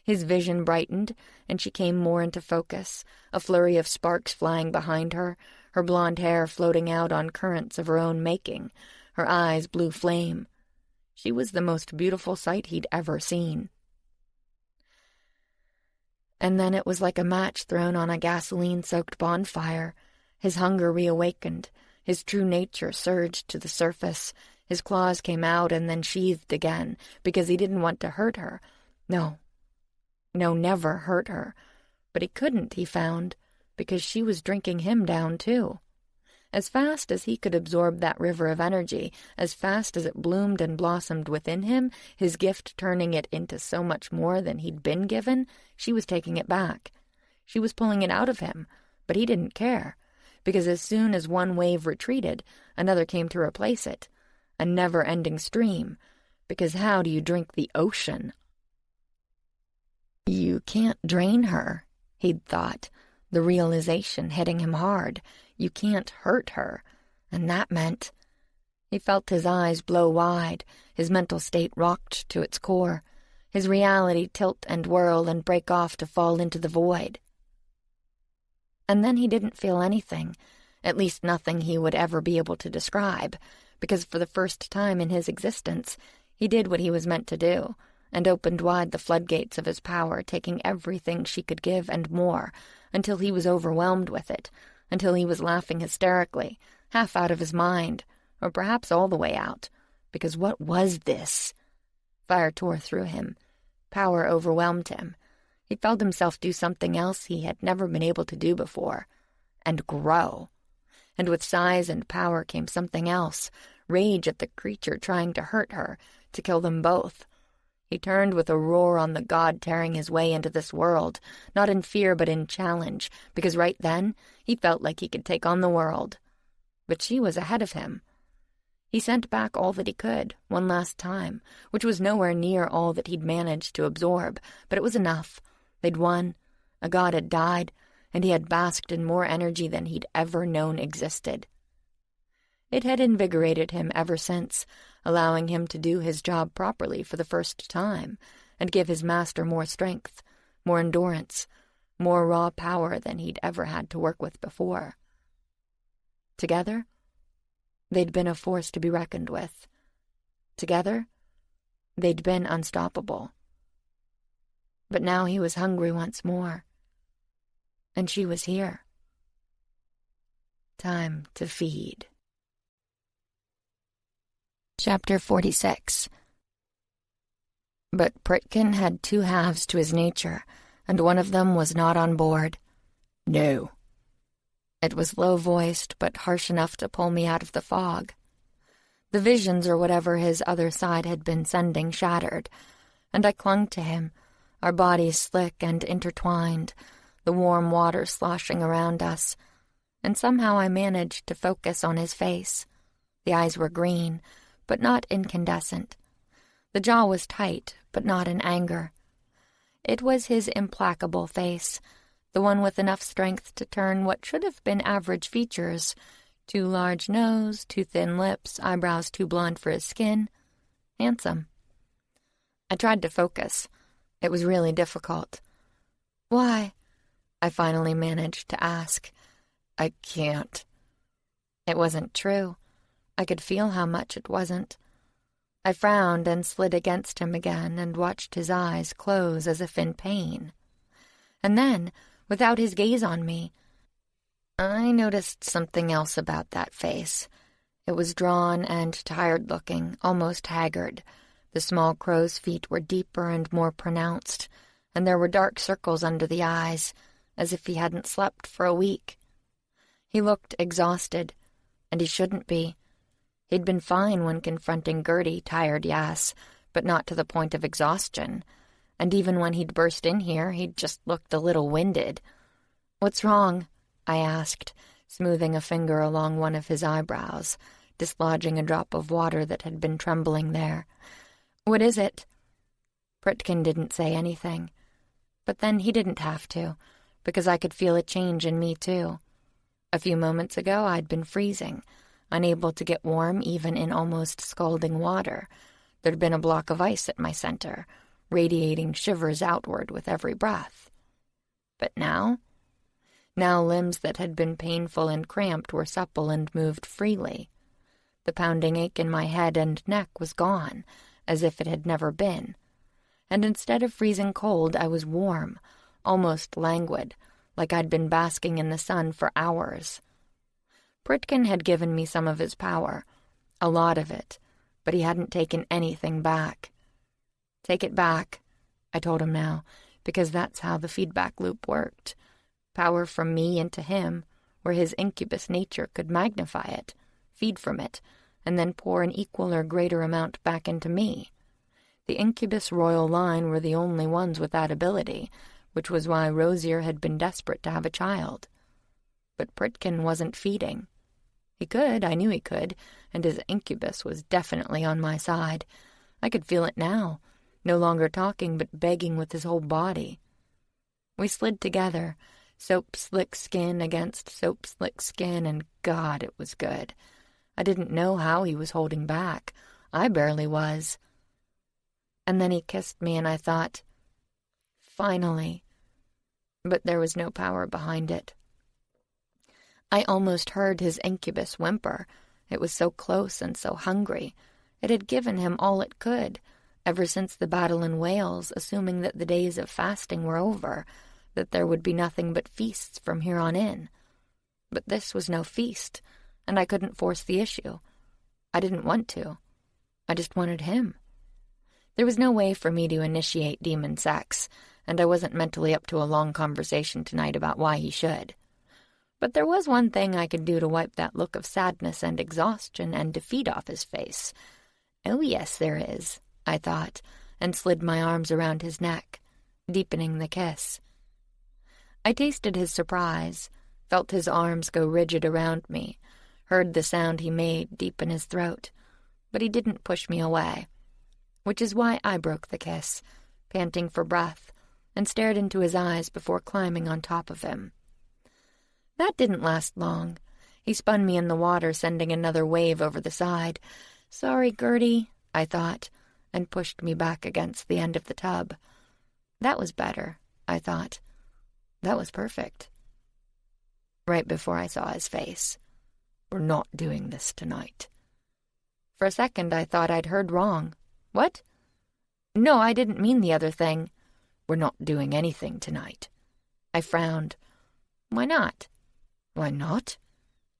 His vision brightened, and she came more into focus, a flurry of sparks flying behind her, her blonde hair floating out on currents of her own making, her eyes blue flame. She was the most beautiful sight he'd ever seen. And then it was like a match thrown on a gasoline-soaked bonfire. His hunger reawakened, his true nature surged to the surface. His claws came out and then sheathed again, because he didn't want to hurt her. No, never hurt her. But he couldn't, he found, because she was drinking him down too. As fast as he could absorb that river of energy, as fast as it bloomed and blossomed within him, his gift turning it into so much more than he'd been given, she was taking it back. She was pulling it out of him, but he didn't care, because as soon as one wave retreated, another came to replace it, a never-ending stream, because how do you drink the ocean? You can't drain her, he'd thought, the realization hitting him hard. You can't hurt her, and that meant... He felt his eyes blow wide, his mental state rocked to its core, his reality tilt and whirl and break off to fall into the void. And then he didn't feel anything, at least nothing he would ever be able to describe, because for the first time in his existence, he did what he was meant to do, and opened wide the floodgates of his power, taking everything she could give and more, until he was overwhelmed with it, until he was laughing hysterically, half out of his mind, or perhaps all the way out, because what was this? Fire tore through him. Power overwhelmed him. He felt himself do something else he had never been able to do before, and grow. And with size and power came something else, rage at the creature trying to hurt her, to kill them both. He turned with a roar on the god tearing his way into this world, not in fear but in challenge, because right then he felt like he could take on the world. But she was ahead of him. He sent back all that he could, one last time, which was nowhere near all that he'd managed to absorb, but it was enough. They'd won, a god had died, and he had basked in more energy than he'd ever known existed. It had invigorated him ever since, allowing him to do his job properly for the first time, and give his master more strength, more endurance, more raw power than he'd ever had to work with before. Together, they'd been a force to be reckoned with. Together, they'd been unstoppable. But now he was hungry once more, and she was here. Time to feed. Chapter 46. But Pritkin had two halves to his nature, and one of them was not on board. No. It was low-voiced, but harsh enough to pull me out of the fog. The visions or whatever his other side had been sending shattered, and I clung to him, our bodies slick and intertwined, the warm water sloshing around us, and somehow I managed to focus on his face. The eyes were green, but not incandescent. The jaw was tight, but not in anger. It was his implacable face, the one with enough strength to turn what should have been average features, too large nose, too thin lips, eyebrows too blonde for his skin, handsome. I tried to focus. It was really difficult. "Why?" I finally managed to ask. "I can't." It wasn't true. I could feel how much it wasn't. I frowned and slid against him again and watched his eyes close as if in pain. And then, without his gaze on me, I noticed something else about that face. It was drawn and tired-looking, almost haggard. The small crow's feet were deeper and more pronounced, and there were dark circles under the eyes, as if he hadn't slept for a week. He looked exhausted, and he shouldn't be. He'd been fine when confronting Gertie, tired yass, but not to the point of exhaustion. And even when he'd burst in here, he'd just looked a little winded. "What's wrong?" I asked, smoothing a finger along one of his eyebrows, dislodging a drop of water that had been trembling there. "What is it?" Pritkin didn't say anything. But then he didn't have to, because I could feel a change in me too. A few moments ago I'd been freezing, unable to get warm even in almost scalding water. There'd been a block of ice at my center, radiating shivers outward with every breath. But now limbs that had been painful and cramped were supple and moved freely. The pounding ache in my head and neck was gone, as if it had never been. And instead of freezing cold, I was warm, almost languid, like I'd been basking in the sun for hours. Pritkin had given me some of his power, a lot of it, but he hadn't taken anything back. "Take it back," I told him now, because that's how the feedback loop worked. Power from me into him, where his incubus nature could magnify it, feed from it, and then pour an equal or greater amount back into me. The incubus royal line were the only ones with that ability, which was why Rosier had been desperate to have a child. But Pritkin wasn't feeding. He could, I knew he could, and his incubus was definitely on my side. I could feel it now, no longer talking but begging with his whole body. We slid together, soap-slick skin against soap-slick skin, and God, it was good. I didn't know how he was holding back. I barely was. And then he kissed me, and I thought, finally. But there was no power behind it. I almost heard his incubus whimper. It was so close and so hungry. It had given him all it could, ever since the battle in Wales, assuming that the days of fasting were over, that there would be nothing but feasts from here on in. But this was no feast, and I couldn't force the issue. I didn't want to. I just wanted him. There was no way for me to initiate demon sex, and I wasn't mentally up to a long conversation tonight about why he should. But there was one thing I could do to wipe that look of sadness and exhaustion and defeat off his face. "Oh, yes, there is," I thought, and slid my arms around his neck, deepening the kiss. I tasted his surprise, felt his arms go rigid around me, heard the sound he made deep in his throat, but he didn't push me away, which is why I broke the kiss, panting for breath, and stared into his eyes before climbing on top of him. That didn't last long. He spun me in the water, sending another wave over the side. "Sorry, Gertie," I thought, and pushed me back against the end of the tub. That was better, I thought. That was perfect. Right before I saw his face. "We're not doing this tonight." For a second, I thought I'd heard wrong. What? No, I didn't mean the other thing. "We're not doing anything tonight." I frowned. "Why not?" "Why not?"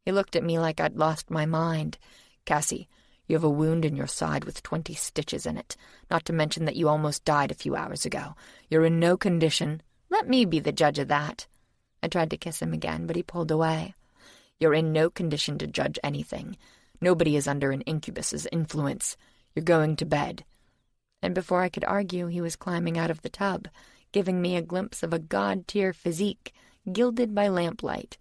He looked at me like I'd lost my mind. "Cassie, you have a wound in your side with 20 stitches in it, not to mention that you almost died a few hours ago. You're in no condition—" "Let me be the judge of that." I tried to kiss him again, but he pulled away. "You're in no condition to judge anything. Nobody is under an incubus's influence. You're going to bed." And before I could argue, he was climbing out of the tub, giving me a glimpse of a god-tier physique, gilded by lamplight,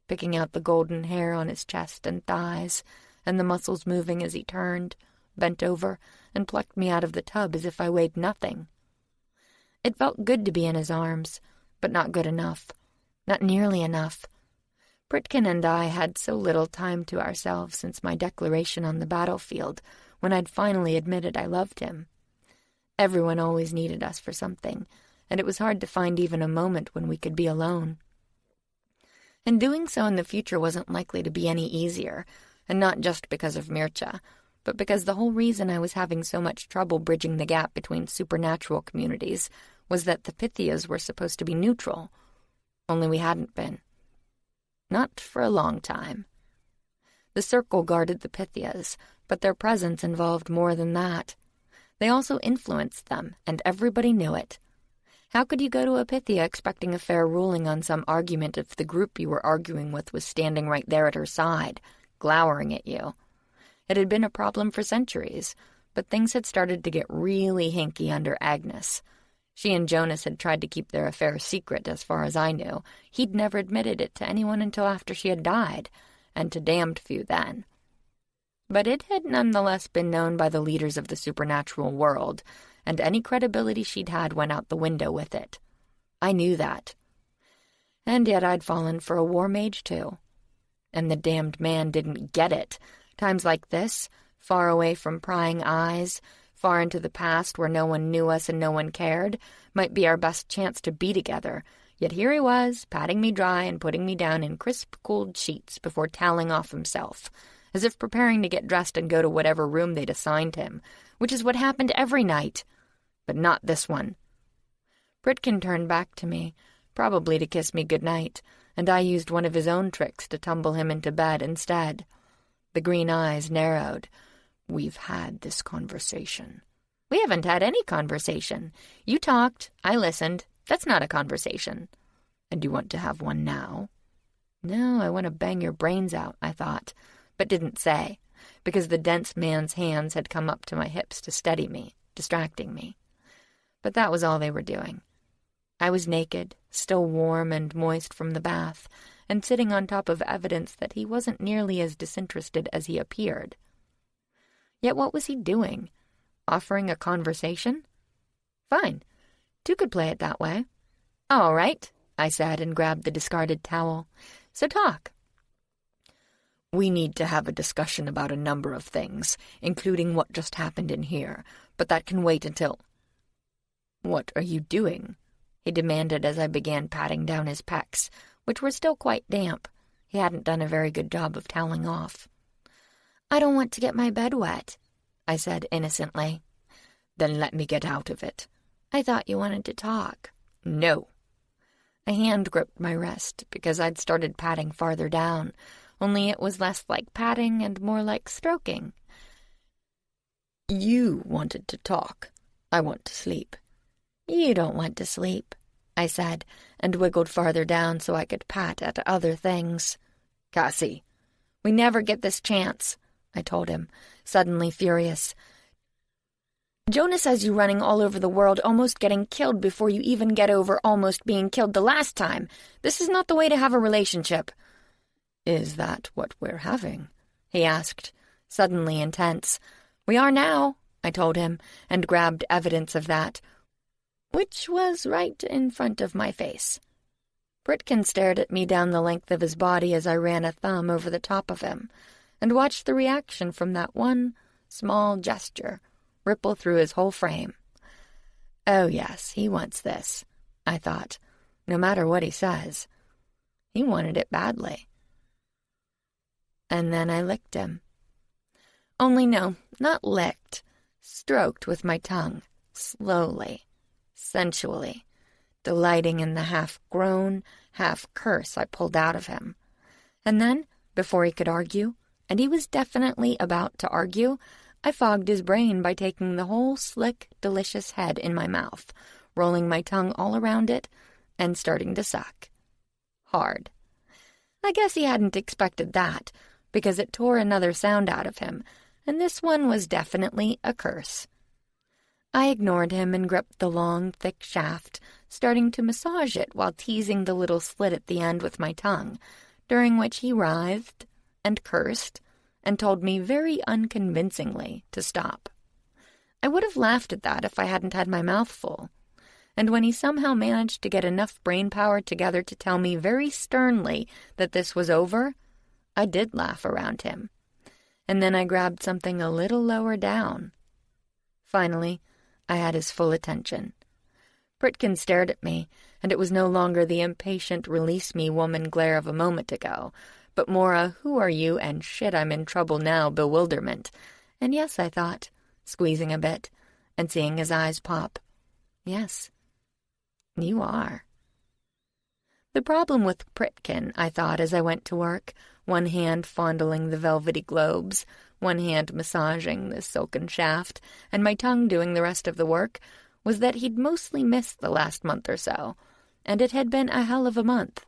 picking out the golden hair on his chest and thighs, and the muscles moving as he turned, bent over, and plucked me out of the tub as if I weighed nothing. It felt good to be in his arms, but not good enough. Not nearly enough. Pritkin and I had so little time to ourselves since my declaration on the battlefield, when I'd finally admitted I loved him. Everyone always needed us for something, and it was hard to find even a moment when we could be alone. And doing so in the future wasn't likely to be any easier, and not just because of Mircea, but because the whole reason I was having so much trouble bridging the gap between supernatural communities was that the Pythias were supposed to be neutral. Only we hadn't been. Not for a long time. The Circle guarded the Pythias, but their presence involved more than that. They also influenced them, and everybody knew it. How could you go to a Pythia expecting a fair ruling on some argument if the group you were arguing with was standing right there at her side, glowering at you? It had been a problem for centuries, but things had started to get really hinky under Agnes. She and Jonas had tried to keep their affair secret as far as I knew. He'd never admitted it to anyone until after she had died, and to damned few then. But it had nonetheless been known by the leaders of the supernatural world, and any credibility she'd had went out the window with it. I knew that. And yet I'd fallen for a war mage, too. And the damned man didn't get it. Times like this, far away from prying eyes, far into the past where no one knew us and no one cared, might be our best chance to be together. Yet here he was, patting me dry and putting me down in crisp, cooled sheets before toweling off himself, as if preparing to get dressed and go to whatever room they'd assigned him, which is what happened every night. But not this one. Pritkin turned back to me, probably to kiss me goodnight, and I used one of his own tricks to tumble him into bed instead. The green eyes narrowed. "We've had this conversation." "We haven't had any conversation. You talked, I listened. That's not a conversation." "And you want to have one now?" "No, I want to bang your brains out," I thought, but didn't say, because the dense man's hands had come up to my hips to steady me, distracting me. But that was all they were doing. I was naked, still warm and moist from the bath, and sitting on top of evidence that he wasn't nearly as disinterested as he appeared. Yet what was he doing? Offering a conversation? Fine. Two could play it that way. "All right," I said, and grabbed the discarded towel. "So talk." "We need to have a discussion about a number of things, including what just happened in here, but that can wait until—" "What are you doing?" he demanded as I began patting down his pecs, which were still quite damp. He hadn't done a very good job of toweling off. "I don't want to get my bed wet," I said innocently. "Then let me get out of it." "I thought you wanted to talk." "No." A hand gripped my wrist because I'd started patting farther down, only it was less like patting and more like stroking. "You wanted to talk. I want to sleep." "You don't want to sleep," I said, and wiggled farther down so I could pat at other things. "Cassie." "We never get this chance," I told him, suddenly furious. "Jonas has you running all over the world, almost getting killed before you even get over almost being killed the last time. This is not the way to have a relationship." "Is that what we're having?" he asked, suddenly intense. "We are now," I told him, and grabbed evidence of that, which was right in front of my face. Britkin stared at me down the length of his body as I ran a thumb over the top of him, and watched the reaction from that one small gesture ripple through his whole frame. Oh yes, he wants this, I thought, no matter what he says. He wanted it badly. And then I licked him. Only no, not licked, stroked with my tongue, slowly, sensually, delighting in the half-groan, half-curse I pulled out of him. And then, before he could argue, and he was definitely about to argue, I fogged his brain by taking the whole slick, delicious head in my mouth, rolling my tongue all around it, and starting to suck. Hard. I guess he hadn't expected that, because it tore another sound out of him, and this one was definitely a curse. I ignored him and gripped the long, thick shaft, starting to massage it while teasing the little slit at the end with my tongue, during which he writhed and cursed and told me very unconvincingly to stop. I would have laughed at that if I hadn't had my mouth full, and when he somehow managed to get enough brain power together to tell me very sternly that this was over, I did laugh around him. And then I grabbed something a little lower down. Finally, I had his full attention. Britkin stared at me, and it was no longer the impatient release-me woman glare of a moment ago, but more a who are you and shit I'm in trouble now bewilderment. And yes, I thought, squeezing a bit, and seeing his eyes pop. Yes, you are. The problem with Britkin, I thought as I went to work, one hand fondling the velvety globes, one hand massaging the silken shaft, and my tongue doing the rest of the work, was that he'd mostly missed the last month or so, and it had been a hell of a month.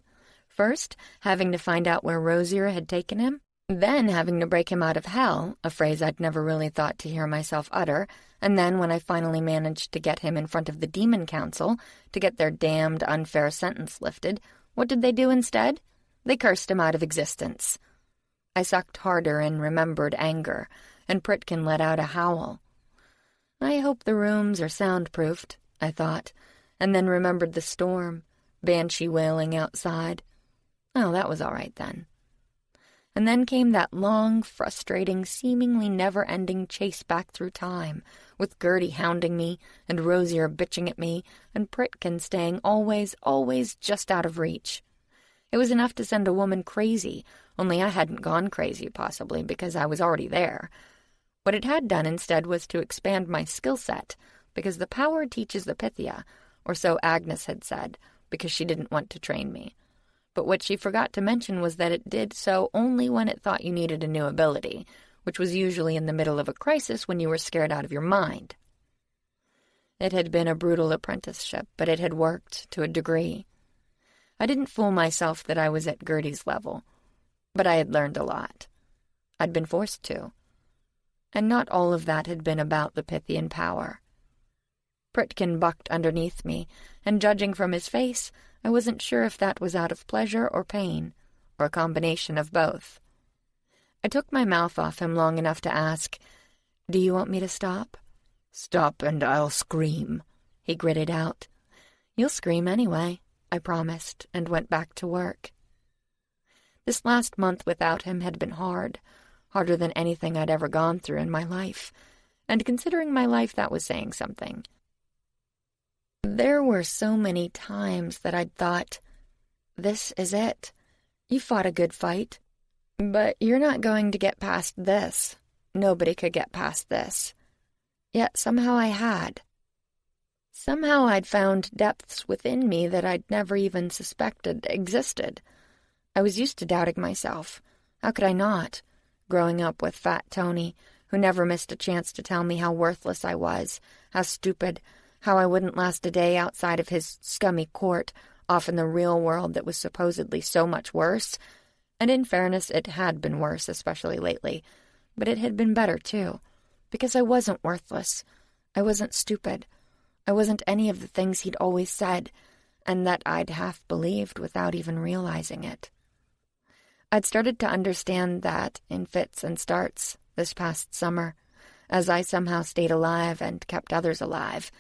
First, having to find out where Rosier had taken him, then having to break him out of hell, a phrase I'd never really thought to hear myself utter, and then when I finally managed to get him in front of the Demon Council to get their damned unfair sentence lifted, what did they do instead? They cursed him out of existence. I sucked harder and remembered anger, and Britkin let out a howl. I hope the rooms are soundproofed, I thought, and then remembered the storm, banshee wailing outside. Oh, that was all right then. And then came that long, frustrating, seemingly never-ending chase back through time, with Gertie hounding me, and Rosier bitching at me, and Britkin staying always, always just out of reach. It was enough to send a woman crazy, only I hadn't gone crazy, possibly, because I was already there. What it had done instead was to expand my skill set, because the power teaches the Pythia, or so Agnes had said, because she didn't want to train me. But what she forgot to mention was that it did so only when it thought you needed a new ability, which was usually in the middle of a crisis when you were scared out of your mind. It had been a brutal apprenticeship, but it had worked to a degree. I didn't fool myself that I was at Gertie's level, but I had learned a lot. I'd been forced to. And not all of that had been about the Pythian power. Britkin bucked underneath me, and judging from his face, I wasn't sure if that was out of pleasure or pain, or a combination of both. I took my mouth off him long enough to ask, "Do you want me to stop?" "Stop and I'll scream," he gritted out. "You'll scream anyway," I promised, and went back to work. This last month without him had been hard, harder than anything I'd ever gone through in my life, and considering my life, that was saying something. There were so many times that I'd thought, this is it. You fought a good fight, but you're not going to get past this. Nobody could get past this. Yet somehow I had. Somehow I'd found depths within me that I'd never even suspected existed. I was used to doubting myself. How could I not? Growing up with Fat Tony, who never missed a chance to tell me how worthless I was, how stupid, how I wouldn't last a day outside of his scummy court, off in the real world that was supposedly so much worse. And in fairness, it had been worse, especially lately. But it had been better, too, because I wasn't worthless. I wasn't stupid. I wasn't any of the things he'd always said, and that I'd half believed without even realizing it. I'd started to understand that in fits and starts this past summer, as I somehow stayed alive and kept others alive,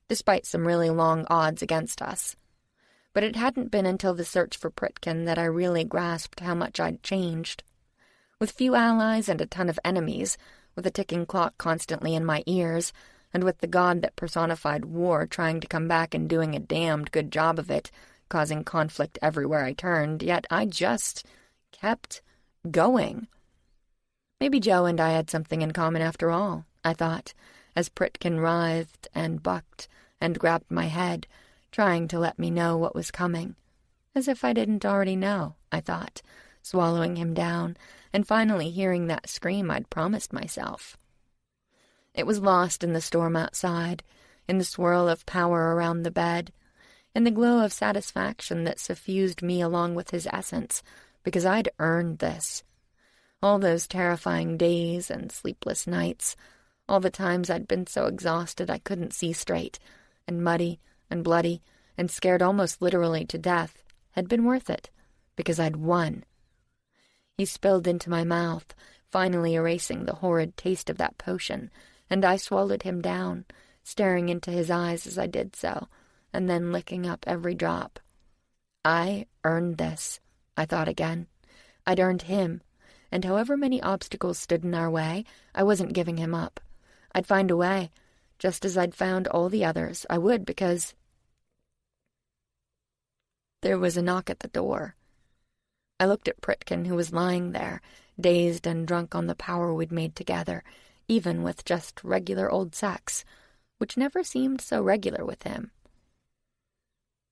despite some really long odds against us. But it hadn't been until the search for Pritkin that I really grasped how much I'd changed. With few allies and a ton of enemies, with a ticking clock constantly in my ears, and with the god that personified war trying to come back and doing a damned good job of it, causing conflict everywhere I turned, yet I just kept going. Maybe Joe and I had something in common after all, I thought, as Pritkin writhed and bucked and grabbed my head, trying to let me know what was coming. As if I didn't already know, I thought, swallowing him down, and finally hearing that scream I'd promised myself. It was lost in the storm outside, in the swirl of power around the bed, in the glow of satisfaction that suffused me along with his essence, because I'd earned this. All those terrifying days and sleepless nights, all the times I'd been so exhausted I couldn't see straight, and muddy and bloody and scared almost literally to death, had been worth it, because I'd won. He spilled into my mouth, finally erasing the horrid taste of that potion, and I swallowed him down, staring into his eyes as I did so, and then licking up every drop. I earned this, I thought again. I'd earned him, and however many obstacles stood in our way, I wasn't giving him up. I'd find a way, just as I'd found all the others. I would, because... There was a knock at the door. I looked at Pritkin, who was lying there, dazed and drunk on the power we'd made together, even with just regular old sex, which never seemed so regular with him.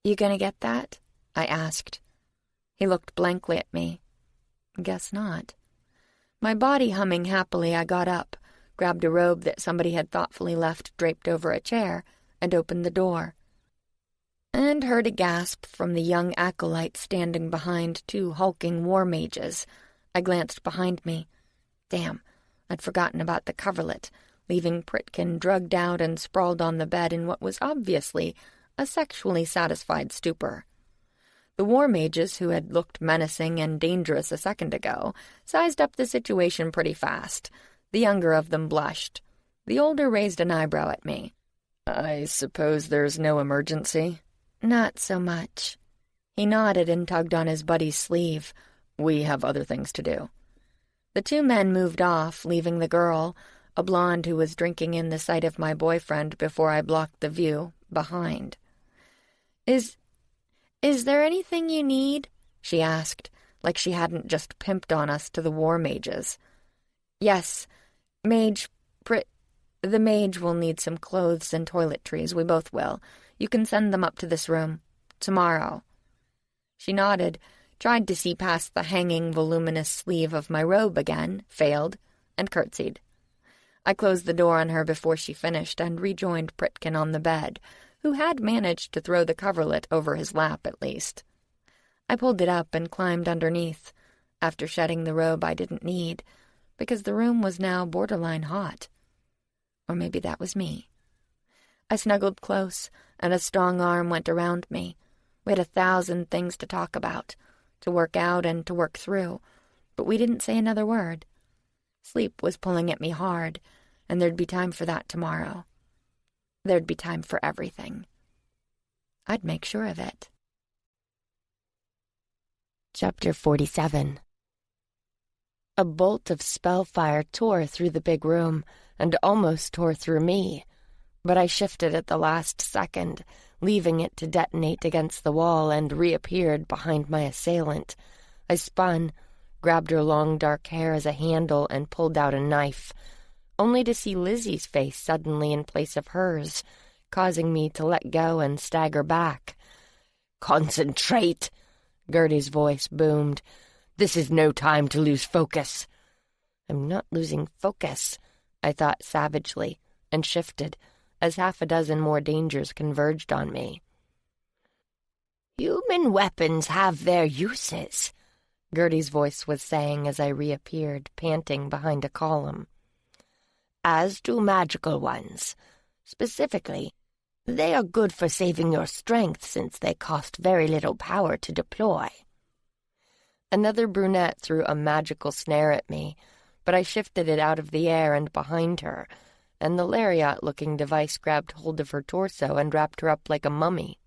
"You gonna get that?" I asked. He looked blankly at me. Guess not. My body humming happily, I got up, grabbed a robe that somebody had thoughtfully left draped over a chair, and opened the door. And heard a gasp from the young acolyte standing behind two hulking war mages. I glanced behind me. Damn, I'd forgotten about the coverlet, leaving Pritkin drugged out and sprawled on the bed in what was obviously a sexually satisfied stupor. The war mages, who had looked menacing and dangerous a second ago, sized up the situation pretty fast. The younger of them blushed. The older raised an eyebrow at me. "I suppose there's no emergency?" "Not so much." He nodded and tugged on his buddy's sleeve. "We have other things to do." The two men moved off, leaving the girl, a blonde who was drinking in the sight of my boyfriend before I blocked the view, behind. Is there anything you need?" she asked, like she hadn't just pimped on us to the war mages. "Yes, the mage will need some clothes and toiletries, we both will. You can send them up to this room. Tomorrow." She nodded, tried to see past the hanging, voluminous sleeve of my robe again, failed, and curtsied. I closed the door on her before she finished and rejoined Pritkin on the bed, who had managed to throw the coverlet over his lap at least. I pulled it up and climbed underneath, after shedding the robe I didn't need, because the room was now borderline hot. Or maybe that was me. I snuggled close, and a strong arm went around me. We had 1,000 things to talk about, to work out and to work through, but we didn't say another word. Sleep was pulling at me hard, and there'd be time for that tomorrow. There'd be time for everything. I'd make sure of it. Chapter 47. A bolt of spellfire tore through the big room and almost tore through me, but I shifted at the last second, leaving it to detonate against the wall, and reappeared behind my assailant. I spun, grabbed her long dark hair as a handle, and pulled out a knife, only to see Lizzie's face suddenly in place of hers, causing me to let go and stagger back. "Concentrate!" Gertie's voice boomed. "This is no time to lose focus." "I'm not losing focus," I thought savagely, and shifted, as 6 more dangers converged on me. "Human weapons have their uses," Gertie's voice was saying as I reappeared, panting behind a column. "As do magical ones. Specifically, they are good for saving your strength since they cost very little power to deploy." Another brunette threw a magical snare at me, but I shifted it out of the air and behind her, and the lariat-looking device grabbed hold of her torso and wrapped her up like a mummy.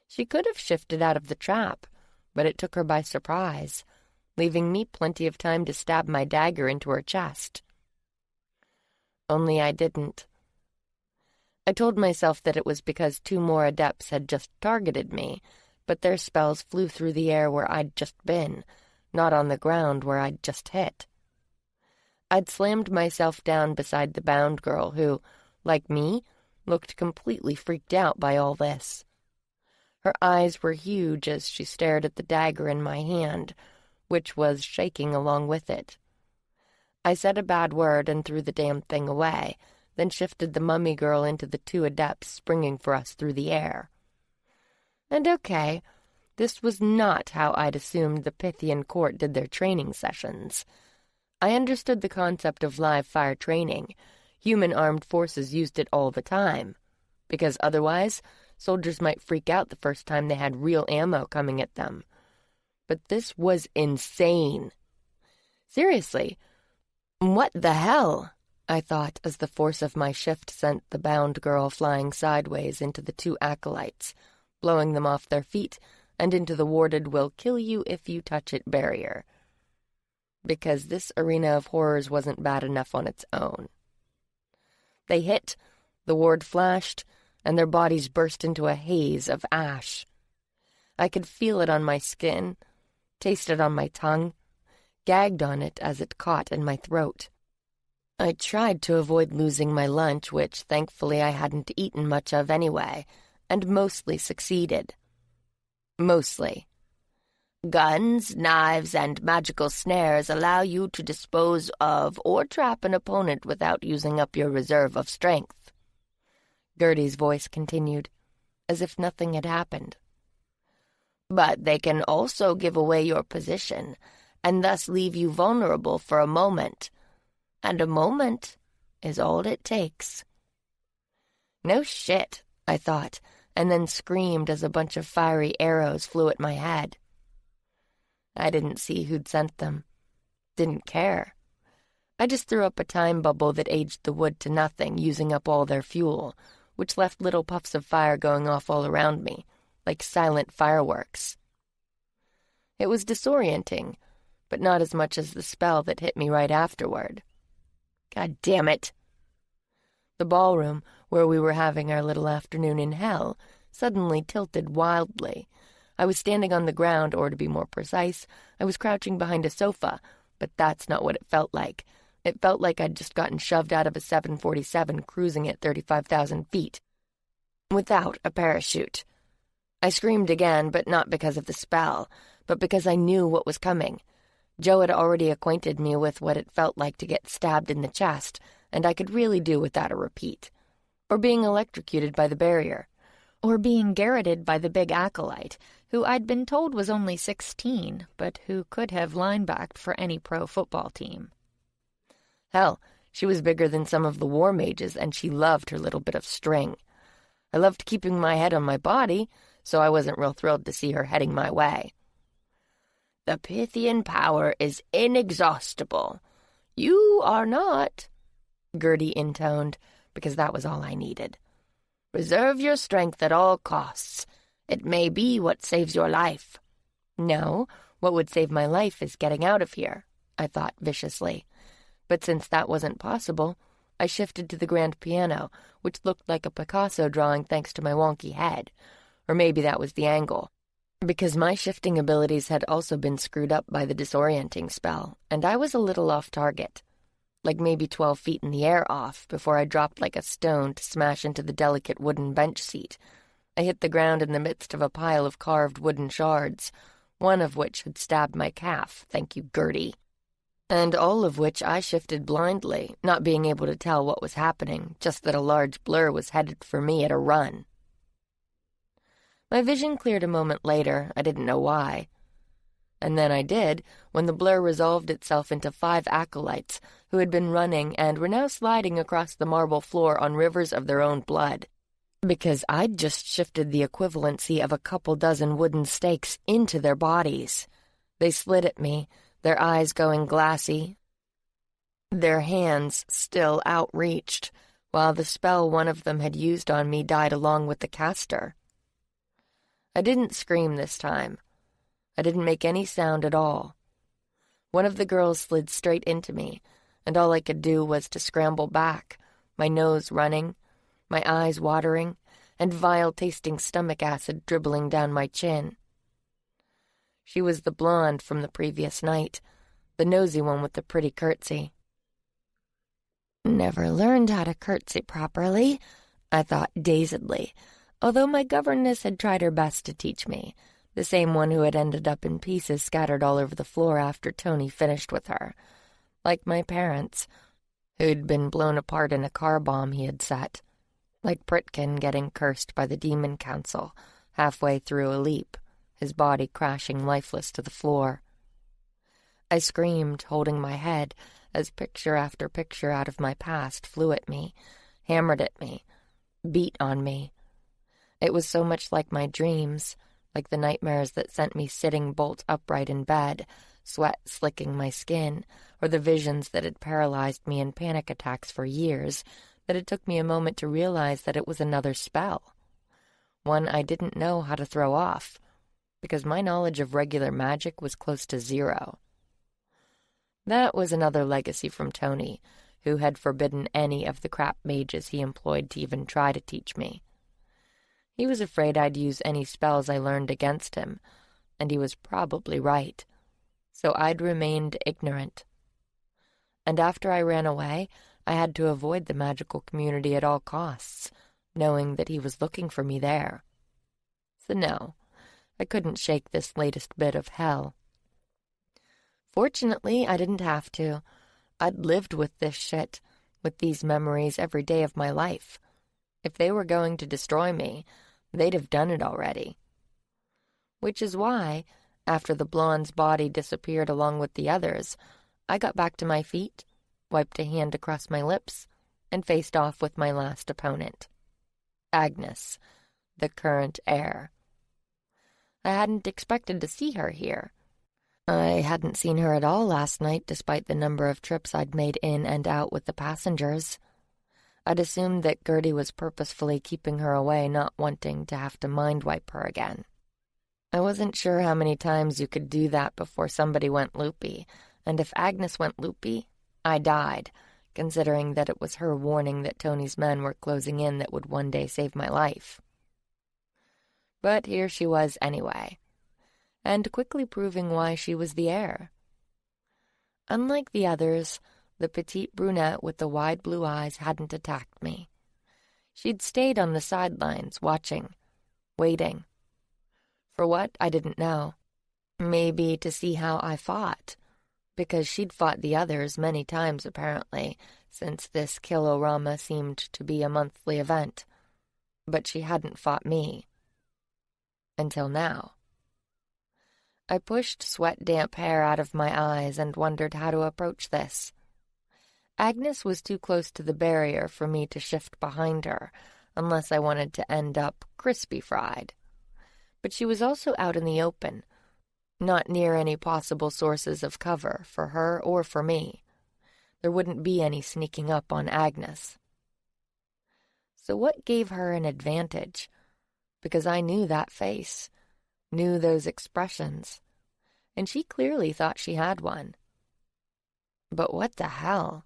She could have shifted out of the trap, but it took her by surprise, leaving me plenty of time to stab my dagger into her chest. Only I didn't. I told myself that it was because 2 more adepts had just targeted me, but their spells flew through the air where I'd just been, not on the ground where I'd just hit. I'd slammed myself down beside the bound girl who, like me, looked completely freaked out by all this. Her eyes were huge as she stared at the dagger in my hand, which was shaking along with it. I said a bad word and threw the damn thing away, then shifted the mummy girl into the 2 adepts springing for us through the air. And okay, this was not how I'd assumed the Pythian court did their training sessions. I understood the concept of live fire training. Human armed forces used it all the time, because otherwise soldiers might freak out the first time they had real ammo coming at them. But this was insane. Seriously, what the hell? I thought as the force of my shift sent the bound girl flying sideways into the 2 acolytes, blowing them off their feet and into the warded "will kill you if you touch it" barrier. Because this arena of horrors wasn't bad enough on its own. They hit, the ward flashed, and their bodies burst into a haze of ash. I could feel it on my skin, taste it on my tongue, gagged on it as it caught in my throat. I tried to avoid losing my lunch, which thankfully I hadn't eaten much of anyway, and mostly succeeded. Mostly. Guns, knives, and magical snares allow you to dispose of or trap an opponent without using up your reserve of strength. Gertie's voice continued, as if nothing had happened. But they can also give away your position, and thus leave you vulnerable for a moment. And a moment is all it takes. No shit, I thought, and then screamed as a bunch of fiery arrows flew at my head. I didn't see who'd sent them. Didn't care. I just threw up a time bubble that aged the wood to nothing, using up all their fuel, which left little puffs of fire going off all around me, like silent fireworks. It was disorienting, but not as much as the spell that hit me right afterward. God damn it! The ballroom, where we were having our little afternoon in hell, suddenly tilted wildly. I was standing on the ground, or to be more precise, I was crouching behind a sofa, but that's not what it felt like. It felt like I'd just gotten shoved out of a 747 cruising at 35,000 feet. Without a parachute. I screamed again, but not because of the spell, but because I knew what was coming. Joe had already acquainted me with what it felt like to get stabbed in the chest, and I could really do without a repeat. Or being electrocuted by the barrier. Or being garroted by the big acolyte, who I'd been told was only 16, but who could have linebacked for any pro football team. Hell, she was bigger than some of the war mages, and she loved her little bit of string. I loved keeping my head on my body, so I wasn't real thrilled to see her heading my way. The Pythian power is inexhaustible. You are not, Gertie intoned, because that was all I needed. Reserve your strength at all costs. It may be what saves your life. No, what would save my life is getting out of here, I thought viciously. But since that wasn't possible, I shifted to the grand piano, which looked like a Picasso drawing thanks to my wonky head. Or maybe that was the angle. Because my shifting abilities had also been screwed up by the disorienting spell, and I was a little off target. Like maybe 12 feet in the air off, before I dropped like a stone to smash into the delicate wooden bench seat. I hit the ground in the midst of a pile of carved wooden shards, one of which had stabbed my calf, thank you, Gertie. And all of which I shifted blindly, not being able to tell what was happening, just that a large blur was headed for me at a run. My vision cleared a moment later, I didn't know why. And then I did, when the blur resolved itself into 5 acolytes who had been running and were now sliding across the marble floor on rivers of their own blood. Because I'd just shifted the equivalency of a couple dozen wooden stakes into their bodies. They slid at me, their eyes going glassy. their hands still outreached, while the spell one of them had used on me died along with the caster. I didn't scream this time. I didn't make any sound at all. One of the girls slid straight into me, and all I could do was to scramble back, my nose running, my eyes watering, and vile-tasting stomach acid dribbling down my chin. She was the blonde from the previous night, the nosy one with the pretty curtsy. Never learned how to curtsy properly, I thought dazedly, although my governess had tried her best to teach me, the same one who had ended up in pieces scattered all over the floor after Tony finished with her, like my parents, who'd been blown apart in a car bomb he had set, like Pritkin getting cursed by the Demon Council halfway through a leap, his body crashing lifeless to the floor. I screamed, holding my head, as picture after picture out of my past flew at me, hammered at me, beat on me. It was so much like my dreams, like the nightmares that sent me sitting bolt upright in bed, sweat slicking my skin, or the visions that had paralyzed me in panic attacks for years, that it took me a moment to realize that it was another spell, one I didn't know how to throw off, because my knowledge of regular magic was close to zero. That was another legacy from Tony, who had forbidden any of the crap mages he employed to even try to teach me. He was afraid I'd use any spells I learned against him, and he was probably right. So I'd remained ignorant. And after I ran away, I had to avoid the magical community at all costs, knowing that he was looking for me there. So no, I couldn't shake this latest bit of hell. Fortunately, I didn't have to. I'd lived with this shit, with these memories every day of my life. If they were going to destroy me, they'd have done it already. Which is why, after the blonde's body disappeared along with the others, I got back to my feet, wiped a hand across my lips, and faced off with my last opponent. Agnes, the current heir. I hadn't expected to see her here. I hadn't seen her at all last night, despite the number of trips I'd made in and out with the passengers. I'd assumed that Gertie was purposefully keeping her away, not wanting to have to mind-wipe her again. I wasn't sure how many times you could do that before somebody went loopy, and if Agnes went loopy, I died, considering that it was her warning that Tony's men were closing in that would one day save my life. But here she was anyway, and quickly proving why she was the heir. Unlike the others, the petite brunette with the wide blue eyes hadn't attacked me. She'd stayed on the sidelines, watching, waiting. For what, I didn't know. Maybe to see how I fought, because she'd fought the others many times apparently, since this kill-o-rama seemed to be a monthly event. But she hadn't fought me. Until now. I pushed sweat-damp hair out of my eyes and wondered how to approach this. Agnes was too close to the barrier for me to shift behind her, unless I wanted to end up crispy fried. But she was also out in the open, not near any possible sources of cover for her or for me. There wouldn't be any sneaking up on Agnes. So what gave her an advantage? Because I knew that face, knew those expressions, and she clearly thought she had one. But what the hell?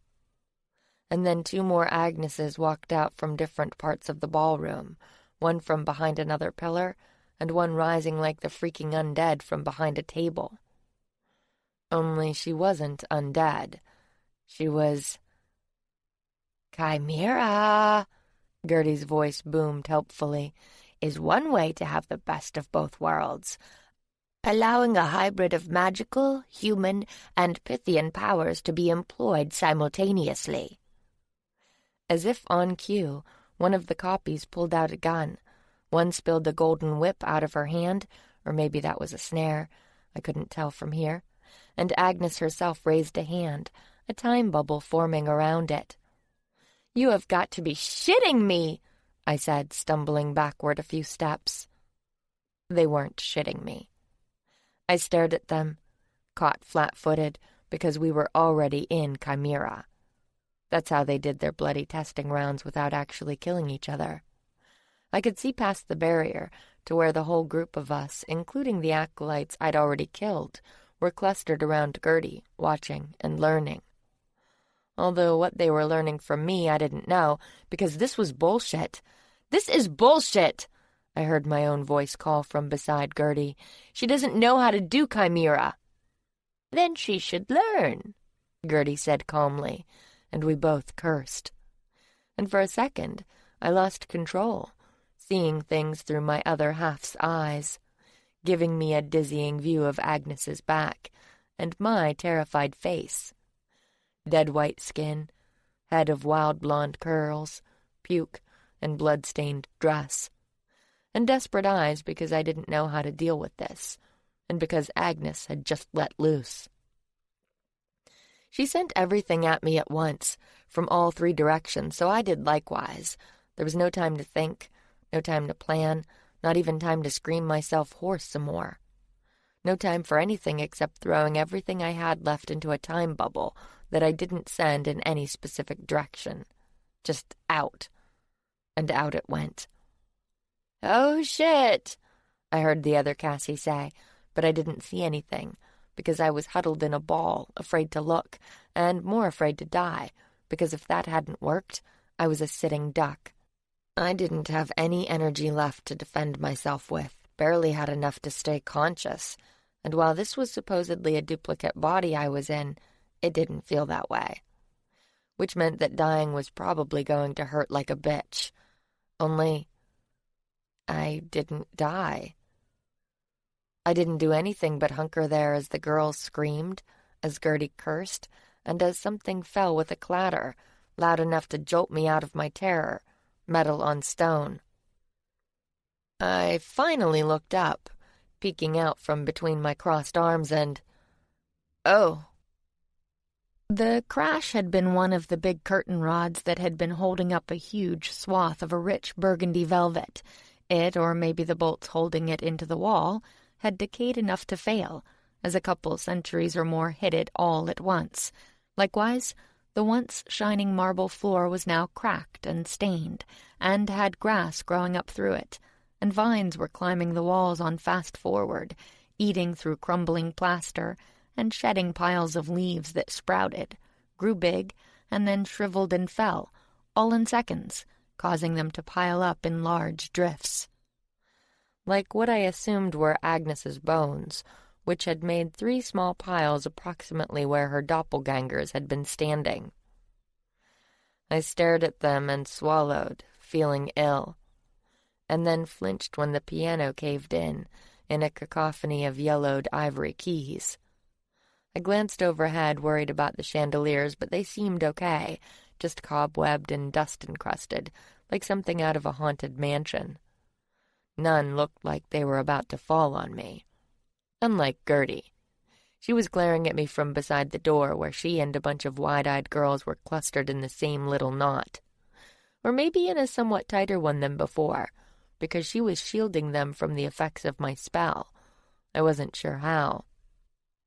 And then two more Agneses walked out from different parts of the ballroom, one from behind another pillar, and one rising like the freaking undead from behind a table. Only she wasn't undead. She was... "Chimera," Gertie's voice boomed helpfully, "is one way to have the best of both worlds, allowing a hybrid of magical, human, and Pythian powers to be employed simultaneously." As if on cue, one of the copies pulled out a gun. One spilled a golden whip out of her hand, or maybe that was a snare. I couldn't tell from here. And Agnes herself raised a hand, a time bubble forming around it. "You have got to be shitting me," I said, stumbling backward a few steps. They weren't shitting me. I stared at them, caught flat-footed, because we were already in Chimera. That's how they did their bloody testing rounds without actually killing each other. I could see past the barrier to where the whole group of us, including the acolytes I'd already killed, were clustered around Gertie, watching and learning. Although what they were learning from me I didn't know, because this was bullshit. "This is bullshit!" I heard my own voice call from beside Gertie. "She doesn't know how to do Chimera." "Then she should learn," Gertie said calmly, and we both cursed. And for a second, I lost control, seeing things through my other half's eyes, giving me a dizzying view of Agnes's back and my terrified face. Dead white skin, head of wild blonde curls, puke and blood-stained dress, and desperate eyes because I didn't know how to deal with this, and because Agnes had just let loose. She sent everything at me at once, from all three directions, so I did likewise. There was no time to think, no time to plan, not even time to scream myself hoarse some more. No time for anything except throwing everything I had left into a time bubble that I didn't send in any specific direction. Just out. And out it went. "Oh, shit," I heard the other Cassie say, but I didn't see anything, because I was huddled in a ball, afraid to look, and more afraid to die, because if that hadn't worked, I was a sitting duck. I didn't have any energy left to defend myself with, barely had enough to stay conscious, and while this was supposedly a duplicate body I was in, it didn't feel that way. Which meant that dying was probably going to hurt like a bitch. Only, I didn't die. I didn't do anything but hunker there as the girls screamed, as Gertie cursed, and as something fell with a clatter, loud enough to jolt me out of my terror, metal on stone. I finally looked up, peeking out from between my crossed arms, and... oh. The crash had been one of the big curtain rods that had been holding up a huge swath of a rich burgundy velvet. It, or maybe the bolts holding it into the wall, had decayed enough to fail, as a couple centuries or more hit it all at once. Likewise, the once shining marble floor was now cracked and stained, and had grass growing up through it, and vines were climbing the walls on fast forward, eating through crumbling plaster, and shedding piles of leaves that sprouted, grew big, and then shriveled and fell, all in seconds, causing them to pile up in large drifts. Like what I assumed were Agnes's bones, which had made 3 small piles approximately where her doppelgangers had been standing. I stared at them and swallowed, feeling ill, and then flinched when the piano caved in a cacophony of yellowed ivory keys. I glanced overhead, worried about the chandeliers, but they seemed okay, just cobwebbed and dust-encrusted, like something out of a haunted mansion. None looked like they were about to fall on me. Unlike Gertie. She was glaring at me from beside the door, where she and a bunch of wide-eyed girls were clustered in the same little knot. Or maybe in a somewhat tighter one than before, because she was shielding them from the effects of my spell. I wasn't sure how.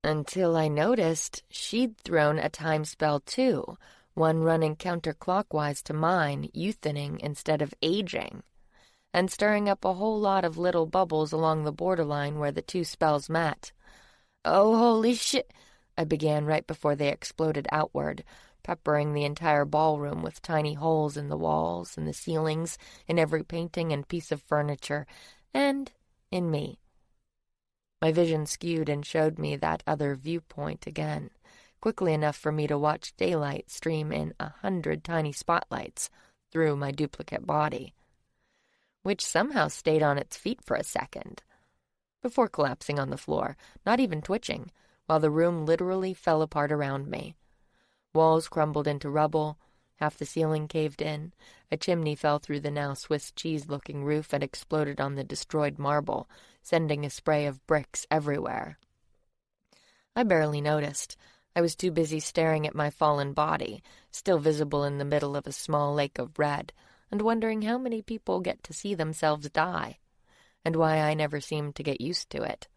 Until I noticed she'd thrown a time spell too, one running counterclockwise to mine, youthening instead of aging, and stirring up a whole lot of little bubbles along the borderline where the 2 spells met. "Oh, holy shit!" I began right before they exploded outward, peppering the entire ballroom with tiny holes in the walls and the ceilings, in every painting and piece of furniture, and in me. My vision skewed and showed me that other viewpoint again, quickly enough for me to watch daylight stream in 100 tiny spotlights through my duplicate body, which somehow stayed on its feet for a second, before collapsing on the floor, not even twitching, while the room literally fell apart around me. Walls crumbled into rubble, half the ceiling caved in, a chimney fell through the now Swiss cheese-looking roof and exploded on the destroyed marble, sending a spray of bricks everywhere. I barely noticed. I was too busy staring at my fallen body, still visible in the middle of a small lake of red, and wondering how many people get to see themselves die, and why I never seemed to get used to it.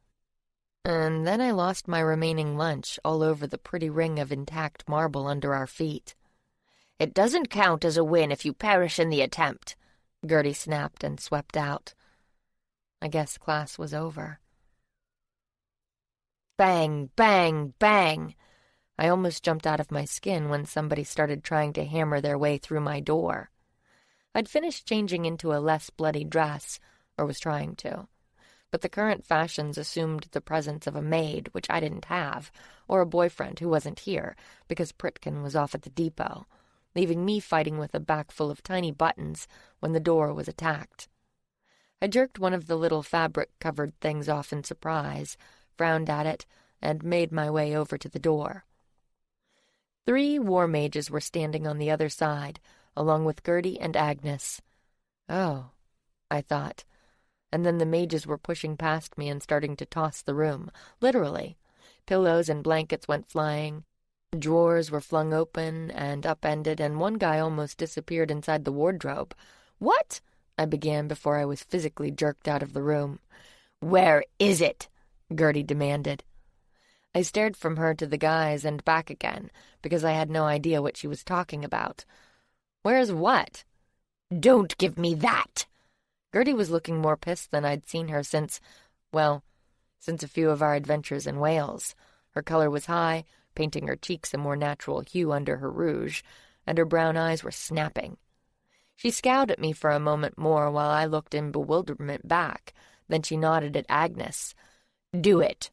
And then I lost my remaining lunch all over the pretty ring of intact marble under our feet. It doesn't count as a win if you perish in the attempt, Gertie snapped and swept out. I guess class was over. Bang, bang, bang! I almost jumped out of my skin when somebody started trying to hammer their way through my door. I'd finished changing into a less bloody dress, or was trying to, but the current fashions assumed the presence of a maid, which I didn't have, or a boyfriend who wasn't here, because Pritkin was off at the depot, leaving me fighting with a back full of tiny buttons when the door was attacked. I jerked one of the little fabric-covered things off in surprise, frowned at it, and made my way over to the door. 3 war mages were standing on the other side, along with Gertie and Agnes. Oh, I thought. And then the mages were pushing past me and starting to toss the room, literally. Pillows and blankets went flying. Drawers were flung open and upended, and one guy almost disappeared inside the wardrobe. "What?" I began before I was physically jerked out of the room. "Where is it?" Gertie demanded. I stared from her to the guys and back again, because I had no idea what she was talking about. "Where's what?" "Don't give me that!" Gertie was looking more pissed than I'd seen her since a few of our adventures in Wales. Her color was high, painting her cheeks a more natural hue under her rouge, and her brown eyes were snapping. She scowled at me for a moment more while I looked in bewilderment back. Then she nodded at Agnes. "Do it."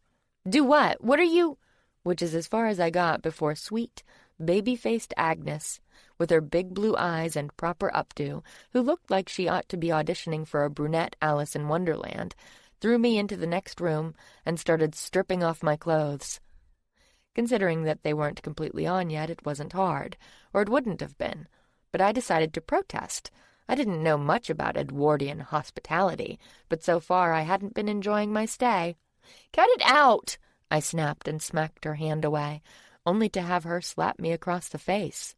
"Do what? What are you—" Which is as far as I got before sweet, baby-faced Agnes, with her big blue eyes and proper updo, who looked like she ought to be auditioning for a brunette Alice in Wonderland, threw me into the next room and started stripping off my clothes. Considering that they weren't completely on yet, it wasn't hard, or it wouldn't have been, but I decided to protest. I didn't know much about Edwardian hospitality, but so far I hadn't been enjoying my stay. "Cut it out!" I snapped and smacked her hand away, only to have her slap me across the face.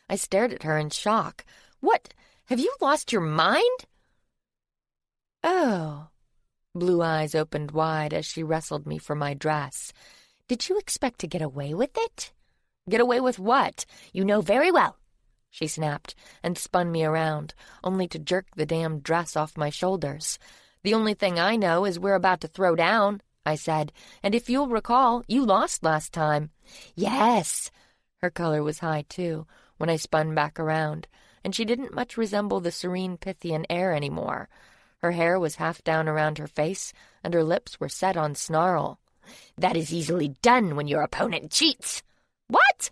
I stared at her in shock. "What? Have you lost your mind?" "Oh." Blue eyes opened wide as she wrestled me for my dress. "Did you expect to get away with it?" "Get away with what? You know very well," she snapped, and spun me around, only to jerk the damn dress off my shoulders. "The only thing I know is we're about to throw down," I said, "and if you'll recall, you lost last time." "Yes." Her color was high, too, when I spun back around, and she didn't much resemble the serene Pythian air anymore. Her hair was half down around her face, and her lips were set on snarl. "That is easily done when your opponent cheats." "What?"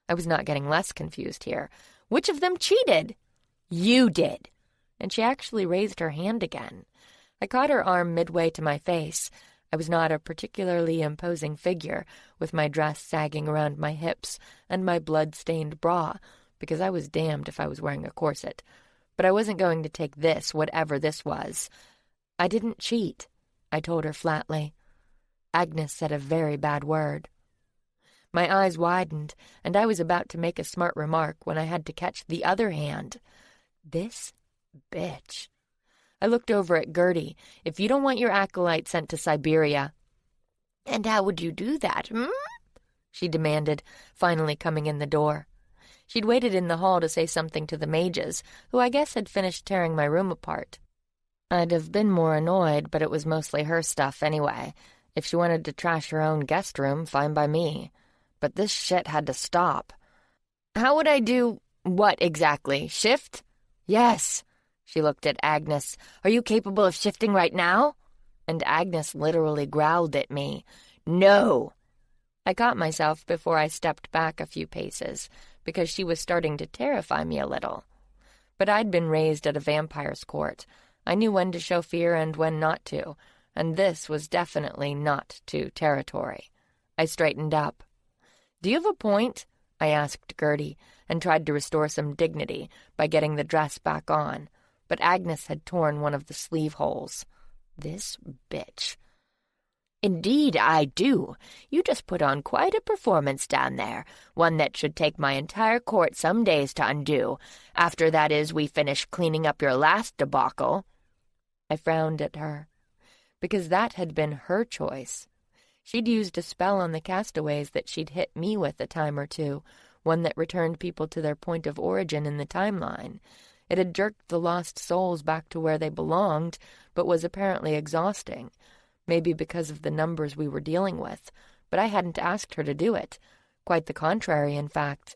I was not getting less confused here. "Which of them cheated?" "You did." And she actually raised her hand again. I caught her arm midway to my face. I was not a particularly imposing figure, with my dress sagging around my hips and my blood-stained bra, because I was damned if I was wearing a corset. But I wasn't going to take this, whatever this was. "I didn't cheat," I told her flatly. Agnes said a very bad word. My eyes widened, and I was about to make a smart remark when I had to catch the other hand. This bitch. I looked over at Gertie. "If you don't want your acolyte sent to Siberia—" "And how would you do that, she demanded, finally coming in the door. She'd waited in the hall to say something to the mages, who I guess had finished tearing my room apart. I'd have been more annoyed, but it was mostly her stuff anyway. If she wanted to trash her own guest room, fine by me. But this shit had to stop. "How would I do what exactly? Shift?" "Yes." She looked at Agnes. "Are you capable of shifting right now?" And Agnes literally growled at me. "No." I caught myself before I stepped back a few paces, because she was starting to terrify me a little. But I'd been raised at a vampire's court. I knew when to show fear and when not to, and this was definitely not to territory. I straightened up. "Do you have a point?" I asked Gertie, and tried to restore some dignity by getting the dress back on. But Agnes had torn one of the sleeve holes. This bitch. "Indeed I do. You just put on quite a performance down there, one that should take my entire court some days to undo, after, that is, we finish cleaning up your last debacle." I frowned at her, because that had been her choice. She'd used a spell on the castaways that she'd hit me with a time or two, one that returned people to their point of origin in the timeline. It had jerked the lost souls back to where they belonged, but was apparently exhausting. Maybe because of the numbers we were dealing with, but I hadn't asked her to do it. Quite the contrary, in fact.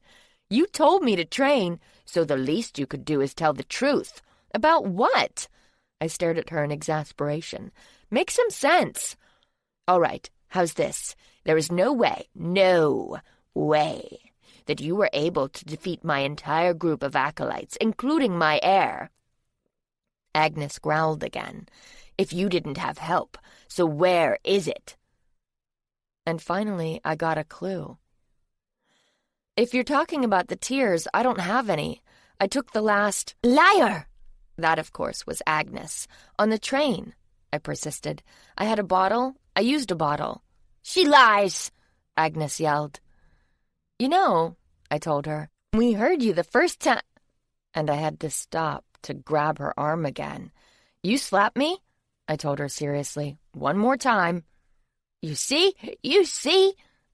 "You told me to train, so the least you could do is tell the truth." "About what?" I stared at her in exasperation. "Make some sense." "All right, how's this? There is no way, that you were able to defeat my entire group of acolytes, including my heir." Agnes growled again. "If you didn't have help, so where is it?" And finally, I got a clue. "If you're talking about the tears, I don't have any. I took the last—" "Liar!" That, of course, was Agnes. "On the train," I persisted. "I had a bottle. I used a bottle." "She lies!" Agnes yelled. "You know," I told her, "we heard you the first time—" And I had to stop to grab her arm again. "You slapped me?" I told her seriously. "One more time." You see?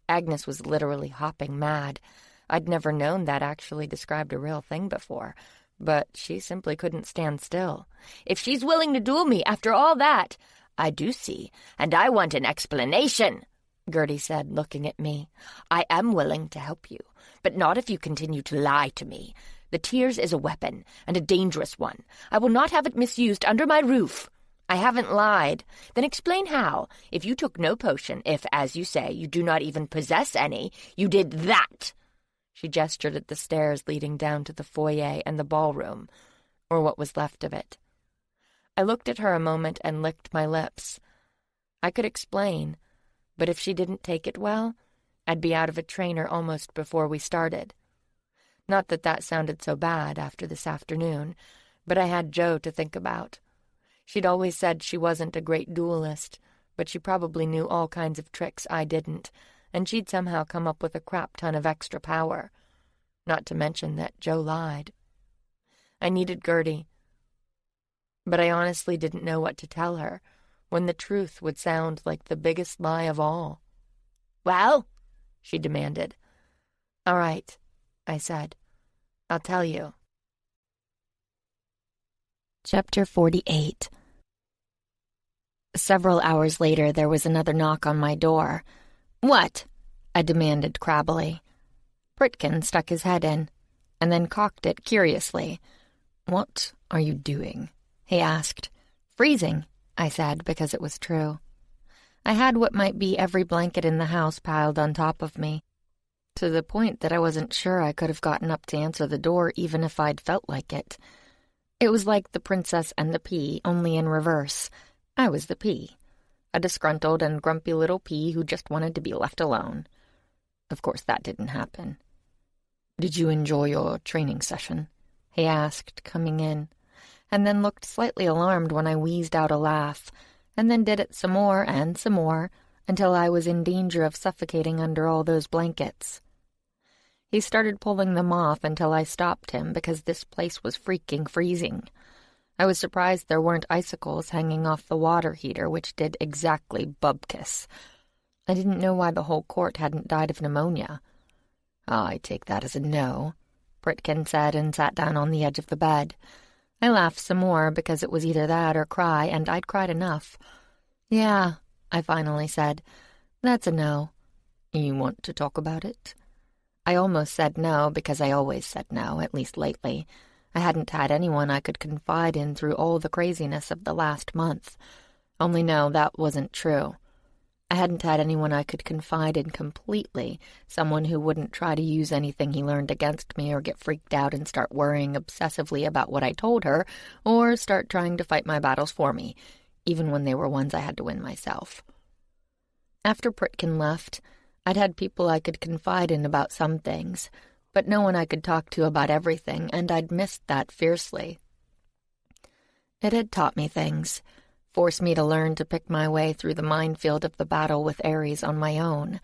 Agnes was literally hopping mad. I'd never known that actually described a real thing before, but she simply couldn't stand still. "If she's willing to duel me after all that—" "I do see, and I want an explanation," Gertie said, looking at me. "I am willing to help you, but not if you continue to lie to me. The tears is a weapon, and a dangerous one. I will not have it misused under my roof." "I haven't lied." "Then explain how. If you took no potion, if, as you say, you do not even possess any, you did that." She gestured at the stairs leading down to the foyer and the ballroom, or what was left of it. I looked at her a moment and licked my lips. I could explain, but if she didn't take it well, I'd be out of a trainer almost before we started. Not that that sounded so bad after this afternoon, but I had Joe to think about. She'd always said she wasn't a great duelist, but she probably knew all kinds of tricks I didn't, and she'd somehow come up with a crap ton of extra power. Not to mention that Joe lied. I needed Gertie, but I honestly didn't know what to tell her, when the truth would sound like the biggest lie of all. "Well?" she demanded. "All right," I said. "I'll tell you." Chapter 48. Several hours later, there was another knock on my door. "What?" I demanded crabbily. Pritkin stuck his head in, and then cocked it curiously. "What are you doing?" he asked. "Freezing," I said, because it was true. I had what might be every blanket in the house piled on top of me, to the point that I wasn't sure I could have gotten up to answer the door even if I'd felt like it. It was like The Princess and the Pea, only in reverse. I was the pea, a disgruntled and grumpy little pea who just wanted to be left alone. Of course, that didn't happen. "Did you enjoy your training session?" he asked, coming in, and then looked slightly alarmed when I wheezed out a laugh, and then did it some more, until I was in danger of suffocating under all those blankets. He started pulling them off until I stopped him because this place was freaking freezing. I was surprised there weren't icicles hanging off the water heater, which did exactly bubkiss. I didn't know why the whole court hadn't died of pneumonia. "I take that as a no," Pritkin said and sat down on the edge of the bed. I laughed some more because it was either that or cry, and I'd cried enough. "Yeah," I finally said. "That's a no." "You want to talk about it?" I almost said no because I always said no, at least lately. I hadn't had anyone I could confide in through all the craziness of the last month. Only no, that wasn't true. I hadn't had anyone I could confide in completely, someone who wouldn't try to use anything he learned against me or get freaked out and start worrying obsessively about what I told her, or start trying to fight my battles for me, even when they were ones I had to win myself. After Pritkin left, I'd had people I could confide in about some things, but no one I could talk to about everything, and I'd missed that fiercely. It had taught me things, forced me to learn to pick my way through the minefield of the battle with Ares on my own,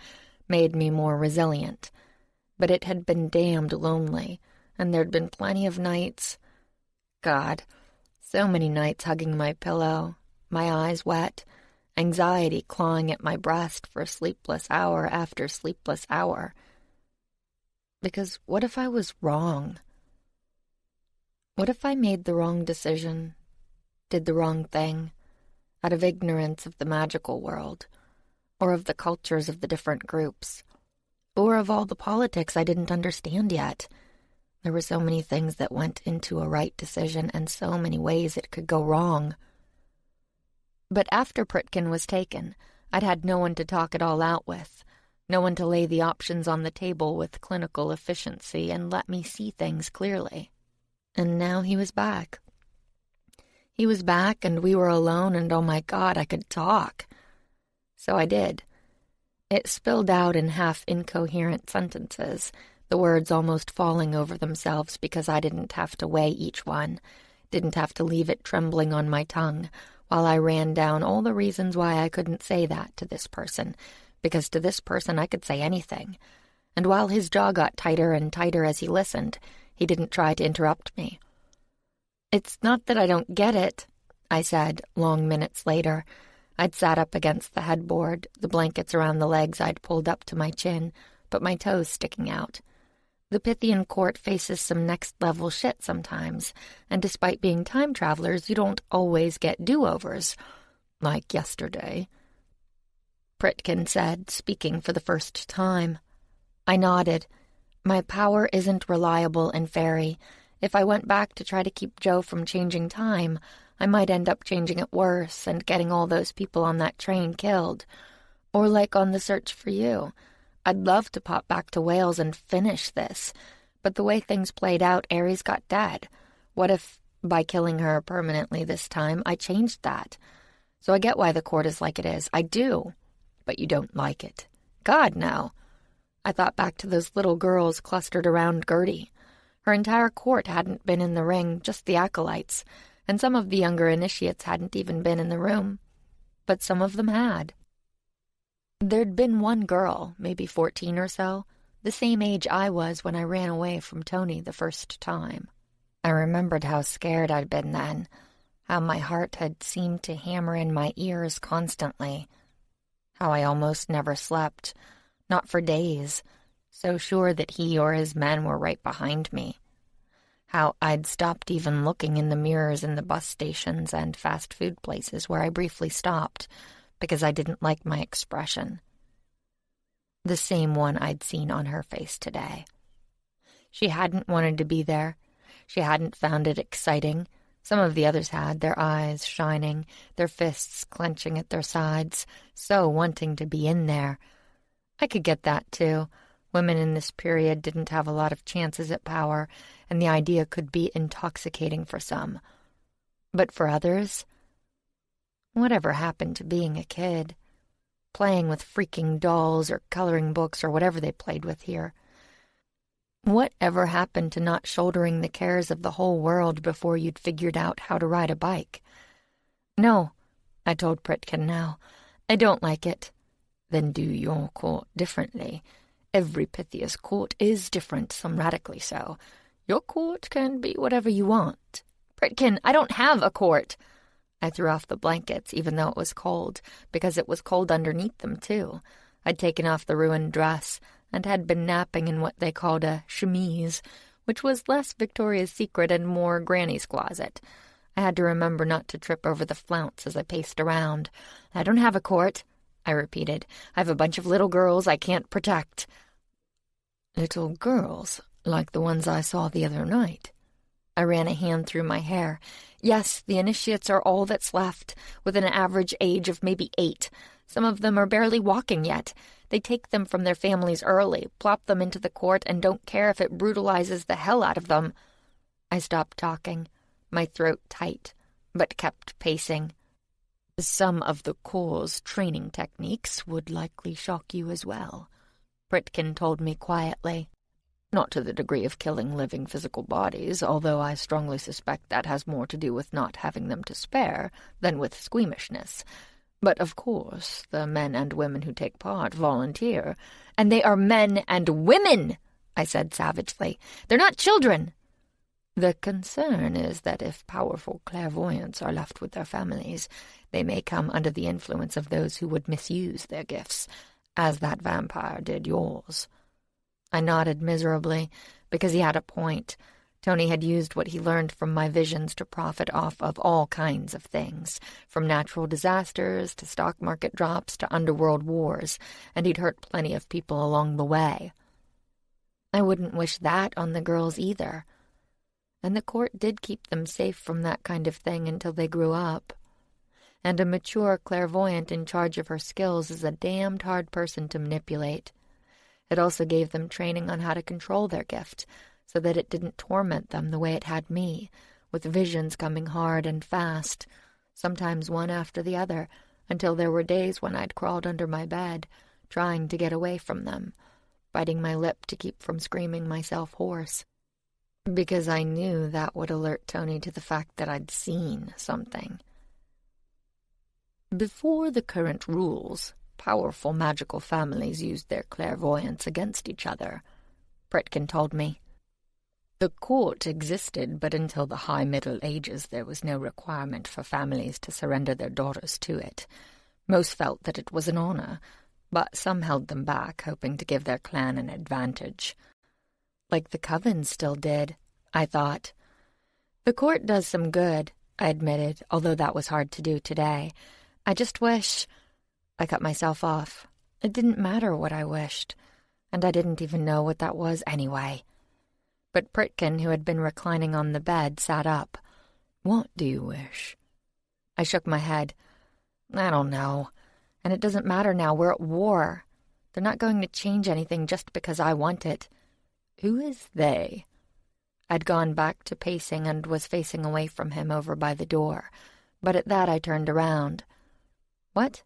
made me more resilient. But it had been damned lonely, and there'd been plenty of nights. God, so many nights hugging my pillow, my eyes wet, anxiety clawing at my breast for sleepless hour after sleepless hour. Because what if I was wrong? What if I made the wrong decision, did the wrong thing, out of ignorance of the magical world, or of the cultures of the different groups, or of all the politics I didn't understand yet? There were so many things that went into a right decision and so many ways it could go wrong. But after Pritkin was taken, I'd had no one to talk it all out with, no one to lay the options on the table with clinical efficiency and let me see things clearly. And now he was back. He was back and we were alone and oh my God, I could talk. So I did. It spilled out in half-incoherent sentences, the words almost falling over themselves because I didn't have to weigh each one, didn't have to leave it trembling on my tongue while I ran down all the reasons why I couldn't say that to this person, because to this person I could say anything. And while his jaw got tighter and tighter as he listened, he didn't try to interrupt me. "It's not that I don't get it," I said, long minutes later. I'd sat up against the headboard, the blankets around the legs I'd pulled up to my chin, but my toes sticking out. The Pythian court faces some next-level shit sometimes, and despite being time travelers, you don't always get do-overs. Like yesterday, Pritkin said, speaking for the first time. I nodded. My power isn't reliable and fairy. If I went back to try to keep Joe from changing time, I might end up changing it worse and getting all those people on that train killed. Or like on the search for you. I'd love to pop back to Wales and finish this, but the way things played out, Ares got dead. What if, by killing her permanently this time, I changed that? So I get why the court is like it is. I do. But you don't like it. God, no. I thought back to those little girls clustered around Gertie. Her entire court hadn't been in the ring, just the acolytes, and some of the younger initiates hadn't even been in the room. But some of them had. There'd been one girl, maybe 14 or so, the same age I was when I ran away from Tony the first time. I remembered how scared I'd been then, how my heart had seemed to hammer in my ears constantly, how I almost never slept, not for days, so sure that he or his men were right behind me, how I'd stopped even looking in the mirrors in the bus stations and fast food places where I briefly stopped, because I didn't like my expression. The same one I'd seen on her face today. She hadn't wanted to be there. She hadn't found it exciting. Some of the others had, their eyes shining, their fists clenching at their sides, so wanting to be in there. I could get that, too. Women in this period didn't have a lot of chances at power, and the idea could be intoxicating for some. But for others, whatever happened to being a kid? Playing with freaking dolls or coloring books or whatever they played with here? Whatever happened to not shouldering the cares of the whole world before you'd figured out how to ride a bike? No, I told Pritkin now. I don't like it. Then do your court differently. Every Pythia's court is different, some radically so. Your court can be whatever you want. Pritkin, I don't have a court. I threw off the blankets, even though it was cold, because it was cold underneath them, too. I'd taken off the ruined dress, and had been napping in what they called a chemise, which was less Victoria's Secret and more Granny's closet. I had to remember not to trip over the flounce as I paced around. I don't have a court, I repeated. I have a bunch of little girls I can't protect. Little girls, like the ones I saw the other night. I ran a hand through my hair. Yes, the initiates are all that's left, with an average age of maybe 8. Some of them are barely walking yet. They take them from their families early, plop them into the court, and don't care if it brutalizes the hell out of them. I stopped talking, my throat tight, but kept pacing. Some of the Corps' training techniques would likely shock you as well, Pritkin told me quietly. Not to the degree of killing living physical bodies, although I strongly suspect that has more to do with not having them to spare than with squeamishness. But of course, the men and women who take part volunteer. And they are men and women, I said savagely. They're not children. The concern is that if powerful clairvoyants are left with their families, they may come under the influence of those who would misuse their gifts, as that vampire did yours. I nodded miserably, because he had a point. Tony had used what he learned from my visions to profit off of all kinds of things, from natural disasters to stock market drops to underworld wars, and he'd hurt plenty of people along the way. I wouldn't wish that on the girls either. And the court did keep them safe from that kind of thing until they grew up. And a mature clairvoyant in charge of her skills is a damned hard person to manipulate. It also gave them training on how to control their gift, so that it didn't torment them the way it had me, with visions coming hard and fast, sometimes one after the other, until there were days when I'd crawled under my bed, trying to get away from them, biting my lip to keep from screaming myself hoarse, because I knew that would alert Tony to the fact that I'd seen something. Before the current rules, powerful magical families used their clairvoyance against each other, Pritkin told me. The court existed, but until the High Middle Ages there was no requirement for families to surrender their daughters to it. Most felt that it was an honor, but some held them back, hoping to give their clan an advantage. Like the Covens still did, I thought. The court does some good, I admitted, although that was hard to do today. I just wish... I cut myself off. It didn't matter what I wished, and I didn't even know what that was anyway. But Pritkin, who had been reclining on the bed, sat up. "What do you wish?" I shook my head. "I don't know. And it doesn't matter now. We're at war. They're not going to change anything just because I want it." "Who is they?" I'd gone back to pacing and was facing away from him over by the door. But at that I turned around. "What?"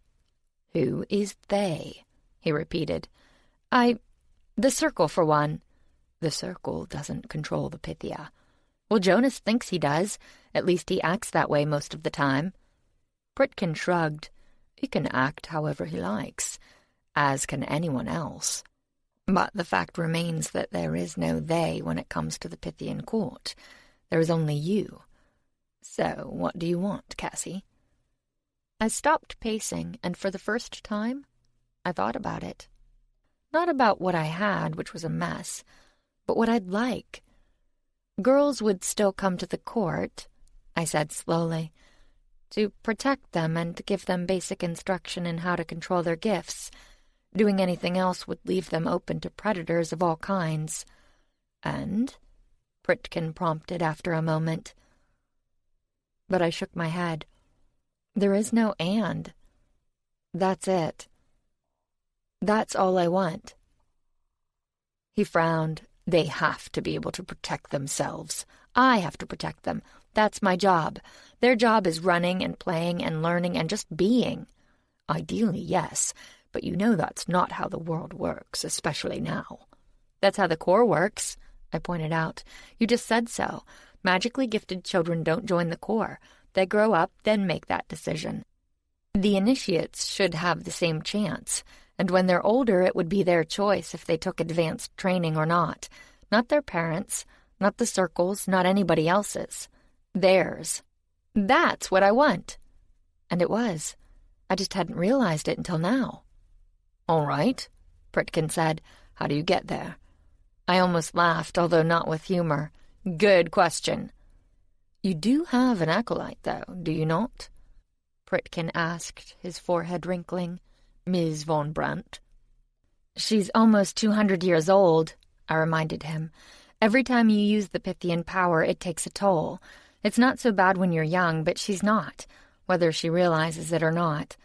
"Who is they?" he repeated. The Circle, for one." "The Circle doesn't control the Pythia." "Well, Jonas thinks he does. At least he acts that way most of the time." Pritkin shrugged. "He can act however he likes, as can anyone else. But the fact remains that there is no they when it comes to the Pythian court. There is only you. So what do you want, Cassie?" I stopped pacing, and for the first time, I thought about it. Not about what I had, which was a mess, but what I'd like. Girls would still come to the court, I said slowly, to protect them and give them basic instruction in how to control their gifts. Doing anything else would leave them open to predators of all kinds. "And?" Pritkin prompted after a moment. But I shook my head. There is no and. That's it. That's all I want. He frowned. "They have to be able to protect themselves. I have to protect them. That's my job. Their job is running and playing and learning and just being. Ideally, yes, but you know that's not how the world works, especially now." "That's how the Corps works," I pointed out. "You just said so. Magically gifted children don't join the Corps. They grow up, then make that decision. The initiates should have the same chance, and when they're older it would be their choice if they took advanced training or not. Not their parents, not the Circles, not anybody else's. Theirs. That's what I want." And it was. I just hadn't realized it until now. "All right," Pritkin said. "How do you get there?" I almost laughed, although not with humor. "Good question." "You do have an acolyte, though, do you not?" Pritkin asked, his forehead wrinkling. "Ms. von Brandt." "She's almost 200 years old," I reminded him. "Every time you use the Pythian power, it takes a toll. It's not so bad when you're young, but she's not, whether she realizes it or not.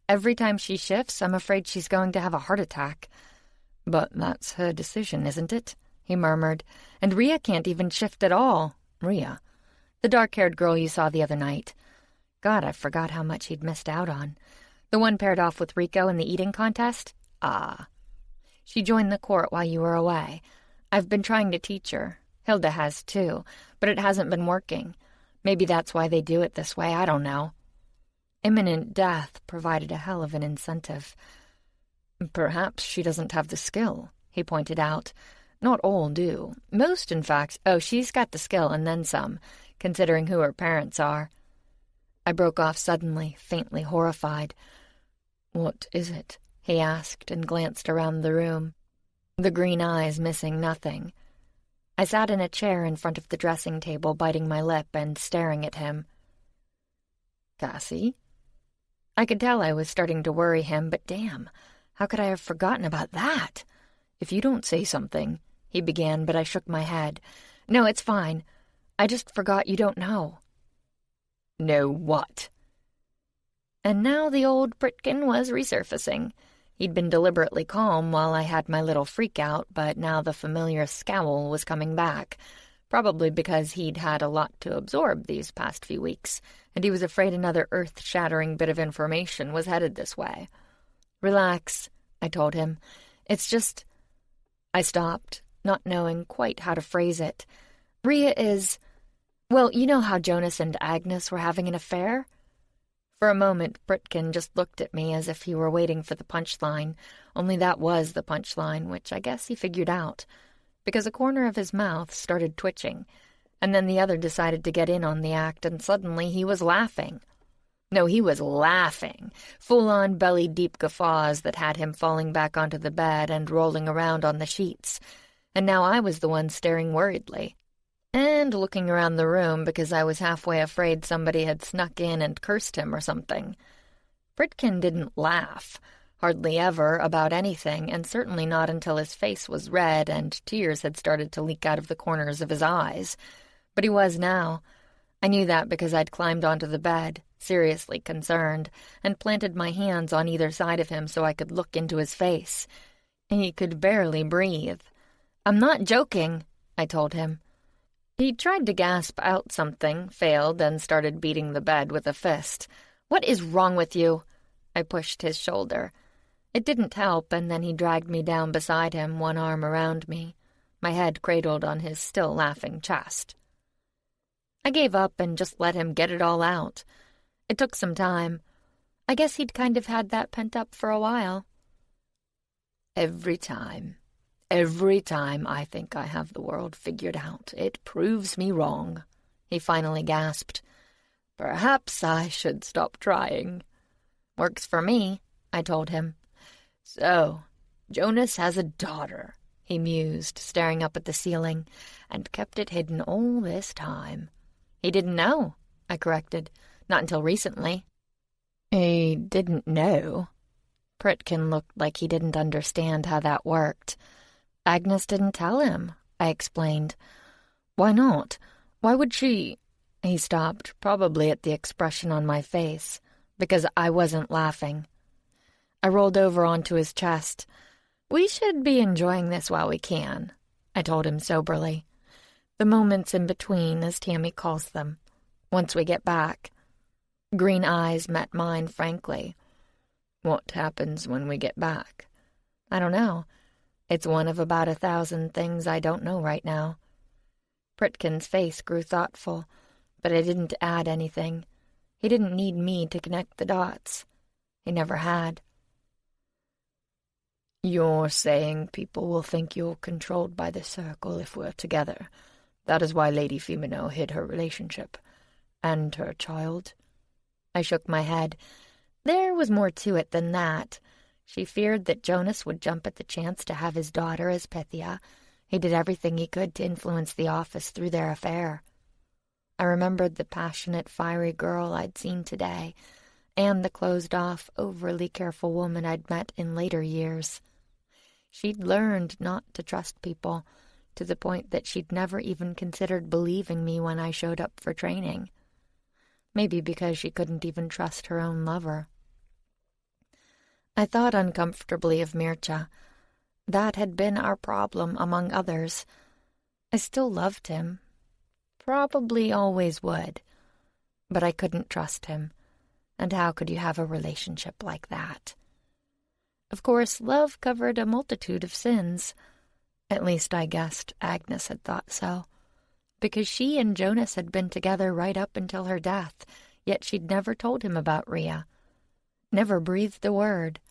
Every time she shifts, I'm afraid she's going to have a heart attack." "But that's her decision, isn't it?" he murmured. "And Rhea can't even shift at all." "Rhea?" "The dark-haired girl you saw the other night. God, I forgot how much he'd missed out on. The one paired off with Rico in the eating contest? Ah. She joined the court while you were away. I've been trying to teach her. Hilda has too, but it hasn't been working. Maybe that's why they do it this way, I don't know." Imminent death provided a hell of an incentive. "Perhaps she doesn't have the skill," he pointed out. "Not all do. Most, in fact. Oh, she's got the skill and then some, considering who her parents are." I broke off suddenly, faintly horrified. "What is it?" he asked and glanced around the room. the green eyes missing nothing. I sat in a chair in front of the dressing table, biting my lip and staring at him. "Cassie?" I could tell I was starting to worry him, but damn, how could I have forgotten about that? "If you don't say something," he began, but I shook my head. "No, it's fine. I just forgot you don't know." "Know what?" And now the old Britkin was resurfacing. He'd been deliberately calm while I had my little freak out, but now the familiar scowl was coming back, probably because he'd had a lot to absorb these past few weeks, and he was afraid another earth-shattering bit of information was headed this way. "Relax," I told him. "It's just—" I stopped, not knowing quite how to phrase it. "Rhea is— well, you know how Jonas and Agnes were having an affair?" For a moment, Britkin just looked at me as if he were waiting for the punchline, only that was the punchline, which I guess he figured out, because a corner of his mouth started twitching, and then the other decided to get in on the act, and suddenly he was laughing. No, he was laughing, full-on belly-deep guffaws that had him falling back onto the bed and rolling around on the sheets, and now I was the one staring worriedly, and looking around the room because I was halfway afraid somebody had snuck in and cursed him or something. Britkin didn't laugh, hardly ever, about anything, and certainly not until his face was red and tears had started to leak out of the corners of his eyes. But he was now. I knew that because I'd climbed onto the bed, seriously concerned, and planted my hands on either side of him so I could look into his face. He could barely breathe. "I'm not joking," I told him. He tried to gasp out something, failed, and started beating the bed with a fist. "What is wrong with you?" I pushed his shoulder. It didn't help, and then he dragged me down beside him, one arm around me, my head cradled on his still laughing chest. I gave up and just let him get it all out. It took some time. I guess he'd kind of had that pent up for a while. Every time I think I have the world figured out, it proves me wrong," he finally gasped. "Perhaps I should stop trying." "Works for me," I told him. "So, Jonas has a daughter," he mused, staring up at the ceiling, "and kept it hidden all this time." "He didn't know," I corrected. "Not until recently." "He didn't know?" Britkin looked like he didn't understand how that worked. "Agnes didn't tell him," I explained. "Why not? Why would she—" He stopped, probably at the expression on my face, because I wasn't laughing. I rolled over onto his chest. "We should be enjoying this while we can," I told him soberly. "The moments in between, as Tammy calls them. Once we get back." Green eyes met mine frankly. "What happens when we get back?" "I don't know. It's one of about 1,000 things I don't know right now." Britkin's face grew thoughtful, but I didn't add anything. He didn't need me to connect the dots. He never had. "You're saying people will think you're controlled by the circle if we're together. That is why Lady Femino hid her relationship. And her child?" I shook my head. There was more to it than that. She feared that Jonas would jump at the chance to have his daughter as Pythia. He did everything he could to influence the office through their affair. I remembered the passionate, fiery girl I'd seen today, and the closed-off, overly careful woman I'd met in later years. She'd learned not to trust people, to the point that she'd never even considered believing me when I showed up for training. Maybe because she couldn't even trust her own lover. I thought uncomfortably of Mircea. That had been our problem, among others. I still loved him. Probably always would. But I couldn't trust him. And how could you have a relationship like that? Of course, love covered a multitude of sins. At least I guessed Agnes had thought so. Because she and Jonas had been together right up until her death, yet she'd never told him about Rhea. Never breathed a word.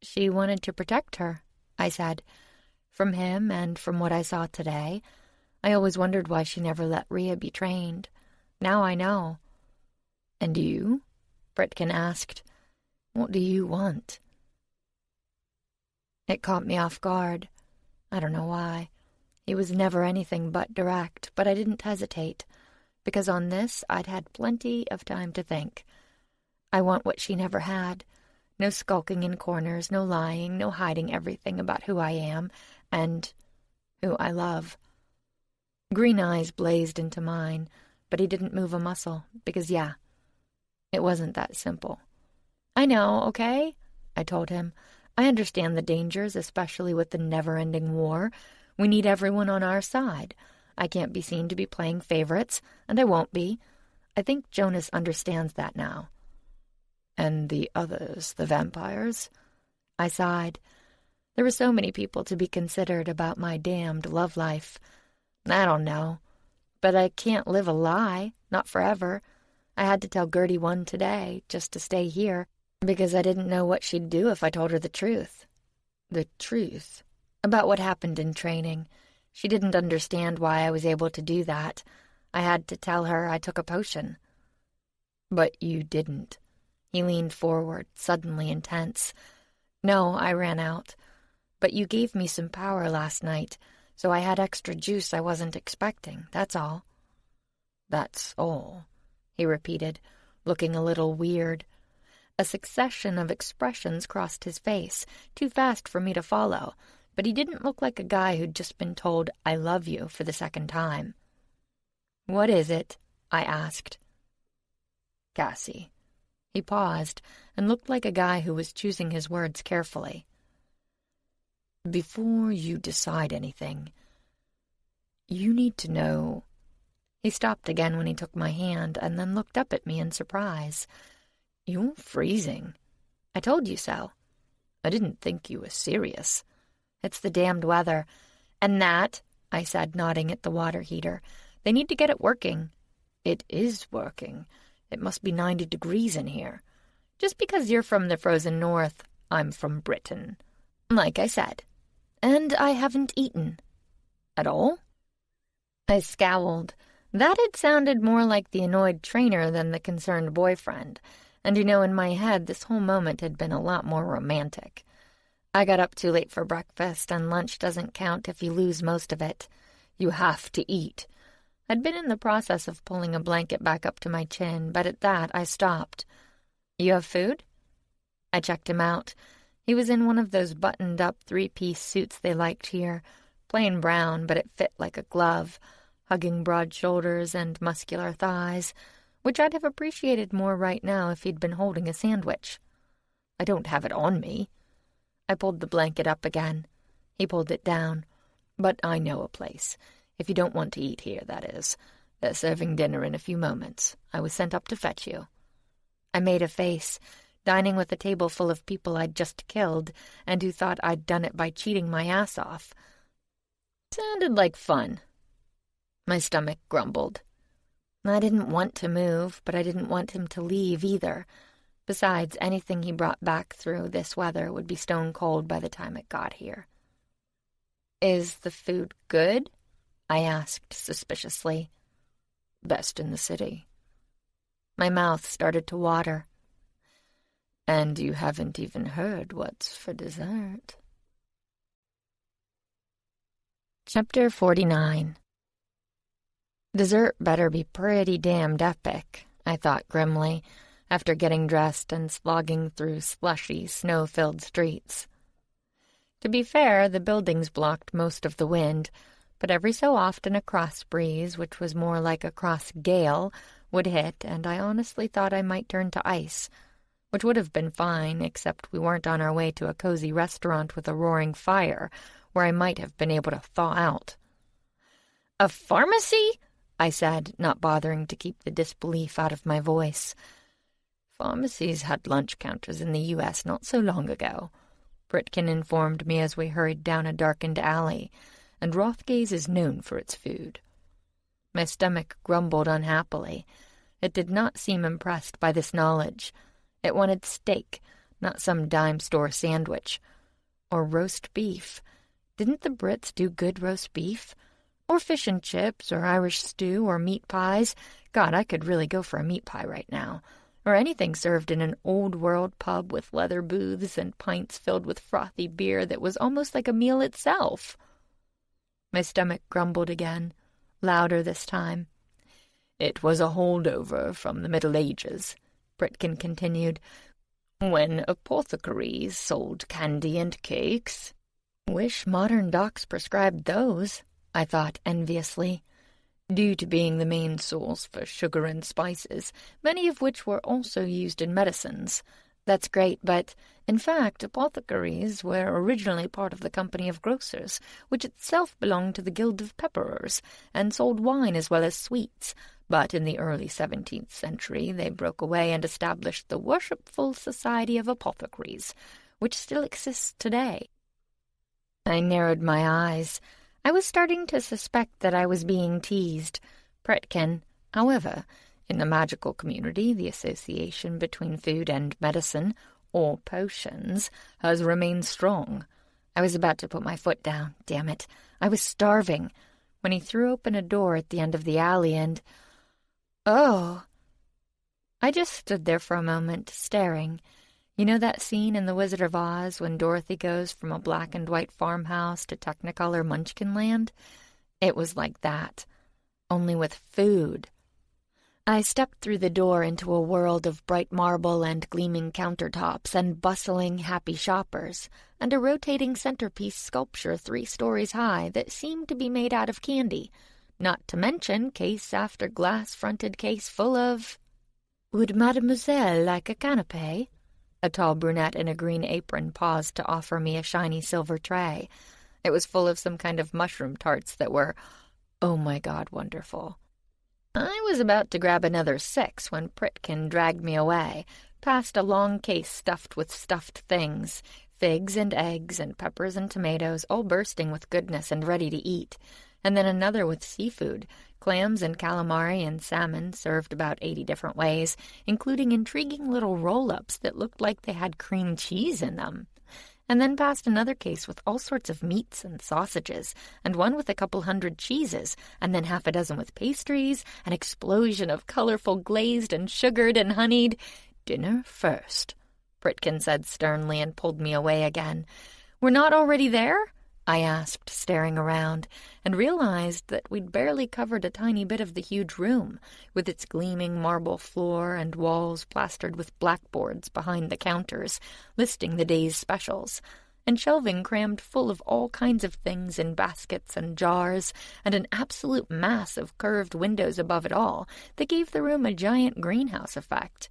She wanted to protect her, I said. From him and from what I saw today, I always wondered why she never let Rhea be trained. Now I know. "And you?" Britkin asked. "What do you want?" It caught me off guard. I don't know why. He was never anything but direct, but I didn't hesitate, because on this I'd had plenty of time to think. I want what she never had. No skulking in corners, no lying, no hiding everything about who I am and who I love. Green eyes blazed into mine, but he didn't move a muscle, because it wasn't that simple. I know, okay? I told him. I understand the dangers, especially with the never-ending war. We need everyone on our side. I can't be seen to be playing favorites, and I won't be. I think Jonas understands that now. And the others, the vampires? I sighed. There were so many people to be considered about my damned love life. I don't know. But I can't live a lie, not forever. I had to tell Gertie one today, just to stay here, because I didn't know what she'd do if I told her the truth. The truth? About what happened in training. She didn't understand why I was able to do that. I had to tell her I took a potion. But you didn't. He leaned forward, suddenly intense. No, I ran out. But you gave me some power last night, so I had extra juice I wasn't expecting, that's all. That's all, he repeated, looking a little weird. A succession of expressions crossed his face, too fast for me to follow, but he didn't look like a guy who'd just been told, I love you, for the second time. What is it? I asked. Cassie. He paused and looked like a guy who was choosing his words carefully. Before you decide anything, you need to know... He stopped again when he took my hand and then looked up at me in surprise. You're freezing. I told you so. I didn't think you were serious. It's the damned weather. And that, I said, nodding at the water heater. They need to get it working. It is working. It must be 90 degrees in here. Just because you're from the frozen north, I'm from Britain. Like I said. And I haven't eaten. At all? I scowled. That had sounded more like the annoyed trainer than the concerned boyfriend. And in my head, this whole moment had been a lot more romantic. I got up too late for breakfast, and lunch doesn't count if you lose most of it. You have to eat. I'd been in the process of pulling a blanket back up to my chin, but at that I stopped. You have food? I checked him out. He was in one of those buttoned-up three-piece suits they liked here, plain brown, but it fit like a glove, hugging broad shoulders and muscular thighs, which I'd have appreciated more right now if he'd been holding a sandwich. I don't have it on me. I pulled the blanket up again. He pulled it down. But I know a place. If you don't want to eat here, that is. They're serving dinner in a few moments. I was sent up to fetch you. I made a face, dining with a table full of people I'd just killed, and who thought I'd done it by cheating my ass off. Sounded like fun. My stomach grumbled. I didn't want to move, but I didn't want him to leave either. Besides, anything he brought back through this weather would be stone cold by the time it got here. Is the food good? I asked suspiciously. Best in the city. My mouth started to water. And you haven't even heard what's for dessert. Chapter 49. Dessert better be pretty damned epic, I thought grimly, after getting dressed and slogging through slushy, snow-filled streets. To be fair, the buildings blocked most of the wind, but every so often a cross breeze, which was more like a cross gale, would hit, and I honestly thought I might turn to ice, which would have been fine, except we weren't on our way to a cozy restaurant with a roaring fire, where I might have been able to thaw out. A pharmacy? I said, not bothering to keep the disbelief out of my voice. Pharmacies had lunch counters in the U.S. not so long ago, Britkin informed me as we hurried down a darkened alley, and Rothgaze is known for its food. My stomach grumbled unhappily. It did not seem impressed by this knowledge. It wanted steak, not some dime store sandwich. Or roast beef. Didn't the Brits do good roast beef? Or fish and chips, or Irish stew, or meat pies. God, I could really go for a meat pie right now. or anything served in an old-world pub with leather booths and pints filled with frothy beer that was almost like a meal itself. My stomach grumbled again, louder this time. It was a holdover from the Middle Ages, Britkin continued, when apothecaries sold candy and cakes. Wish modern docs prescribed those, I thought enviously. Due to being the main source for sugar and spices, many of which were also used in medicines. That's great, but in fact, apothecaries were originally part of the Company of Grocers, which itself belonged to the Guild of Pepperers, and sold wine as well as sweets. But in the early 17th century, they broke away and established the Worshipful Society of Apothecaries, which still exists today. I narrowed my eyes. I was starting to suspect that I was being teased. Britkin, however, in the magical community, the association between food and medicine, or potions, has remained strong. I was about to put my foot down. Damn it. I was starving, when he threw open a door at the end of the alley and... Oh! I just stood there for a moment, staring. You know that scene in The Wizard of Oz when Dorothy goes from a black-and-white farmhouse to Technicolor Munchkinland? It was like that, only with food. I stepped through the door into a world of bright marble and gleaming countertops and bustling, happy shoppers, and a rotating centerpiece sculpture 3 stories high that seemed to be made out of candy, not to mention case after glass-fronted case full of... "Would mademoiselle like a canapé?" A tall brunette in a green apron paused to offer me a shiny silver tray. It was full of some kind of mushroom tarts that were, oh my God, wonderful. I was about to grab another 6 when Britkin dragged me away, past a long case stuffed with stuffed things, figs and eggs and peppers and tomatoes, all bursting with goodness and ready to eat, and then another with seafood, clams and calamari and salmon served about 80 different ways, including intriguing little roll-ups that looked like they had cream cheese in them. And then past another case with all sorts of meats and sausages, and one with a couple hundred cheeses, and then half a dozen with pastries, an explosion of colorful glazed and sugared and honeyed. "Dinner first," Britkin said sternly and pulled me away again. "We're not already there?" I asked, staring around, and realized that we'd barely covered a tiny bit of the huge room, with its gleaming marble floor and walls plastered with blackboards behind the counters, listing the day's specials, and shelving crammed full of all kinds of things in baskets and jars, and an absolute mass of curved windows above it all that gave the room a giant greenhouse effect.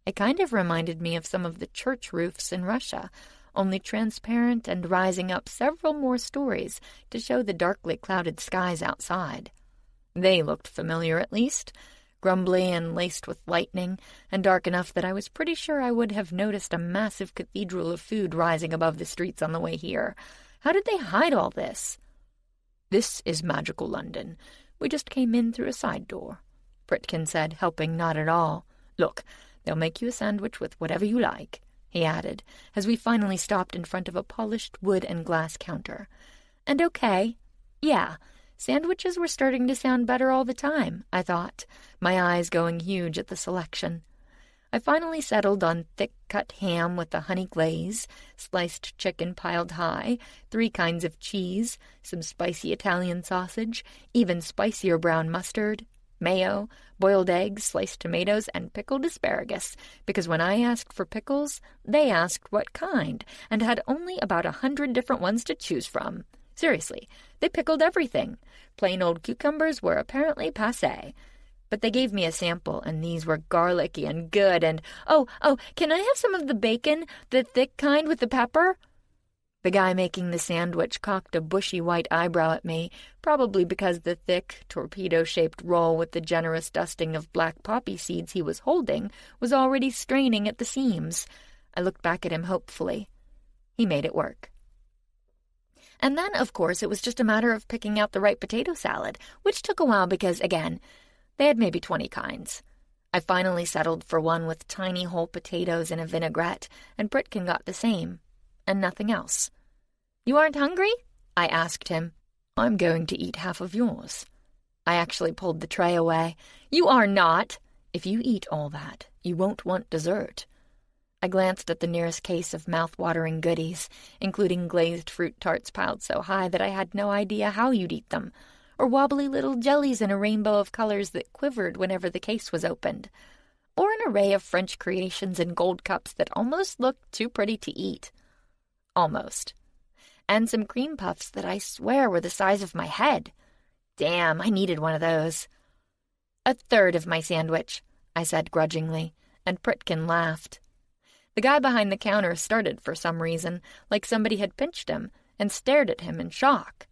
It kind of reminded me of some of the church roofs in Russia, only transparent and rising up several more stories to show the darkly clouded skies outside. They looked familiar, at least, grumbly and laced with lightning, and dark enough that I was pretty sure I would have noticed a massive cathedral of food rising above the streets on the way here. How did they hide all this? "This is magical London. We just came in through a side door," Britkin said, helping not at all. "Look, they'll make you a sandwich with whatever you like," he added, as we finally stopped in front of a polished wood and glass counter. And okay, yeah, sandwiches were starting to sound better all the time, I thought, my eyes going huge at the selection. I finally settled on thick-cut ham with a honey glaze, sliced chicken piled high, 3 kinds of cheese, some spicy Italian sausage, even spicier brown mustard, mayo, boiled eggs, sliced tomatoes, and pickled asparagus, because when I asked for pickles, they asked what kind, and had only about 100 different ones to choose from. Seriously, they pickled everything. Plain old cucumbers were apparently passé. But they gave me a sample, and these were garlicky and good, and, oh, can I have some of the bacon, the thick kind with the pepper? The guy making the sandwich cocked a bushy white eyebrow at me, probably because the thick, torpedo-shaped roll with the generous dusting of black poppy seeds he was holding was already straining at the seams. I looked back at him hopefully. He made it work. And then, of course, it was just a matter of picking out the right potato salad, which took a while because, again, they had maybe 20 kinds. I finally settled for one with tiny whole potatoes and a vinaigrette, and Britkin got the same, and nothing else. "You aren't hungry?" I asked him. "I'm going to eat half of yours." I actually pulled the tray away. "You are not!" If you eat all that, you won't want dessert." I glanced at the nearest case of mouth-watering goodies, including glazed fruit tarts piled so high that I had no idea how you'd eat them, or wobbly little jellies in a rainbow of colors that quivered whenever the case was opened, or an array of French creations in gold cups that almost looked too pretty to eat. Almost. And some cream puffs that I swear were the size of my head. Damn, I needed one of those. "A third of my sandwich," I said grudgingly, and Pritkin laughed. The guy behind the counter started for some reason, like somebody had pinched him, and stared at him in shock.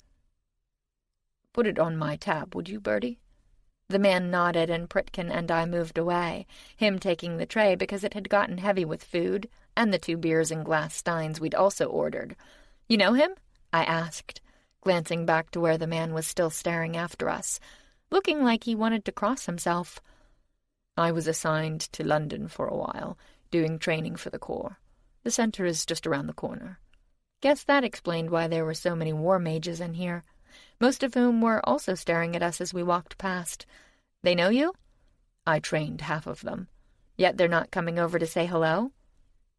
"Put it on my tab, would you, Bertie?" The man nodded, and Pritkin and I moved away, him taking the tray because it had gotten heavy with food, and the 2 beers and glass steins we'd also ordered. "You know him?" I asked, glancing back to where the man was still staring after us, looking like he wanted to cross himself. "I was assigned to London for a while, doing training for the Corps. The center is just around the corner." Guess that explained why there were so many war mages in here, most of whom were also staring at us as we walked past. "They know you?" "I trained half of them. Yet they're not coming over to say hello?"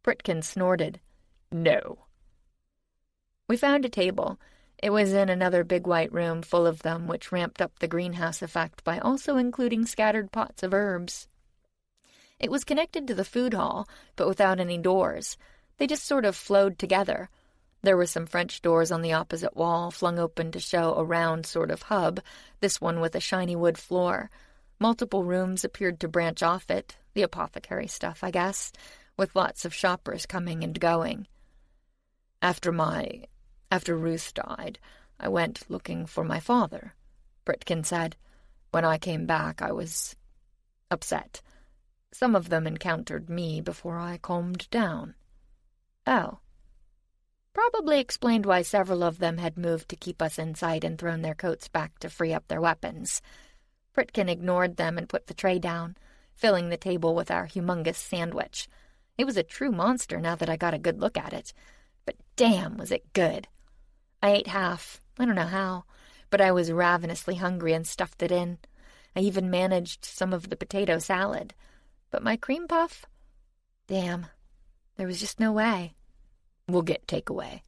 Pritkin snorted. "No." We found a table. It was in another big white room full of them, which ramped up the greenhouse effect by also including scattered pots of herbs. It was connected to the food hall, but without any doors. They just sort of flowed together. There were some French doors on the opposite wall, flung open to show a round sort of hub, this one with a shiny wood floor. Multiple rooms appeared to branch off it, the apothecary stuff, I guess, with lots of shoppers coming and going. After Ruth died, I went looking for my father," Pritkin said. "When I came back, I was upset. Some of them encountered me before I calmed down." "Oh." Probably explained why several of them had moved to keep us in sight and thrown their coats back to free up their weapons. Pritkin ignored them and put the tray down, filling the table with our humongous sandwich. It was a true monster now that I got a good look at it, but damn was it good. I ate half, I don't know how, but I was ravenously hungry and stuffed it in. I even managed some of the potato salad. But my cream puff? Damn, there was just no way. "We'll get takeaway,"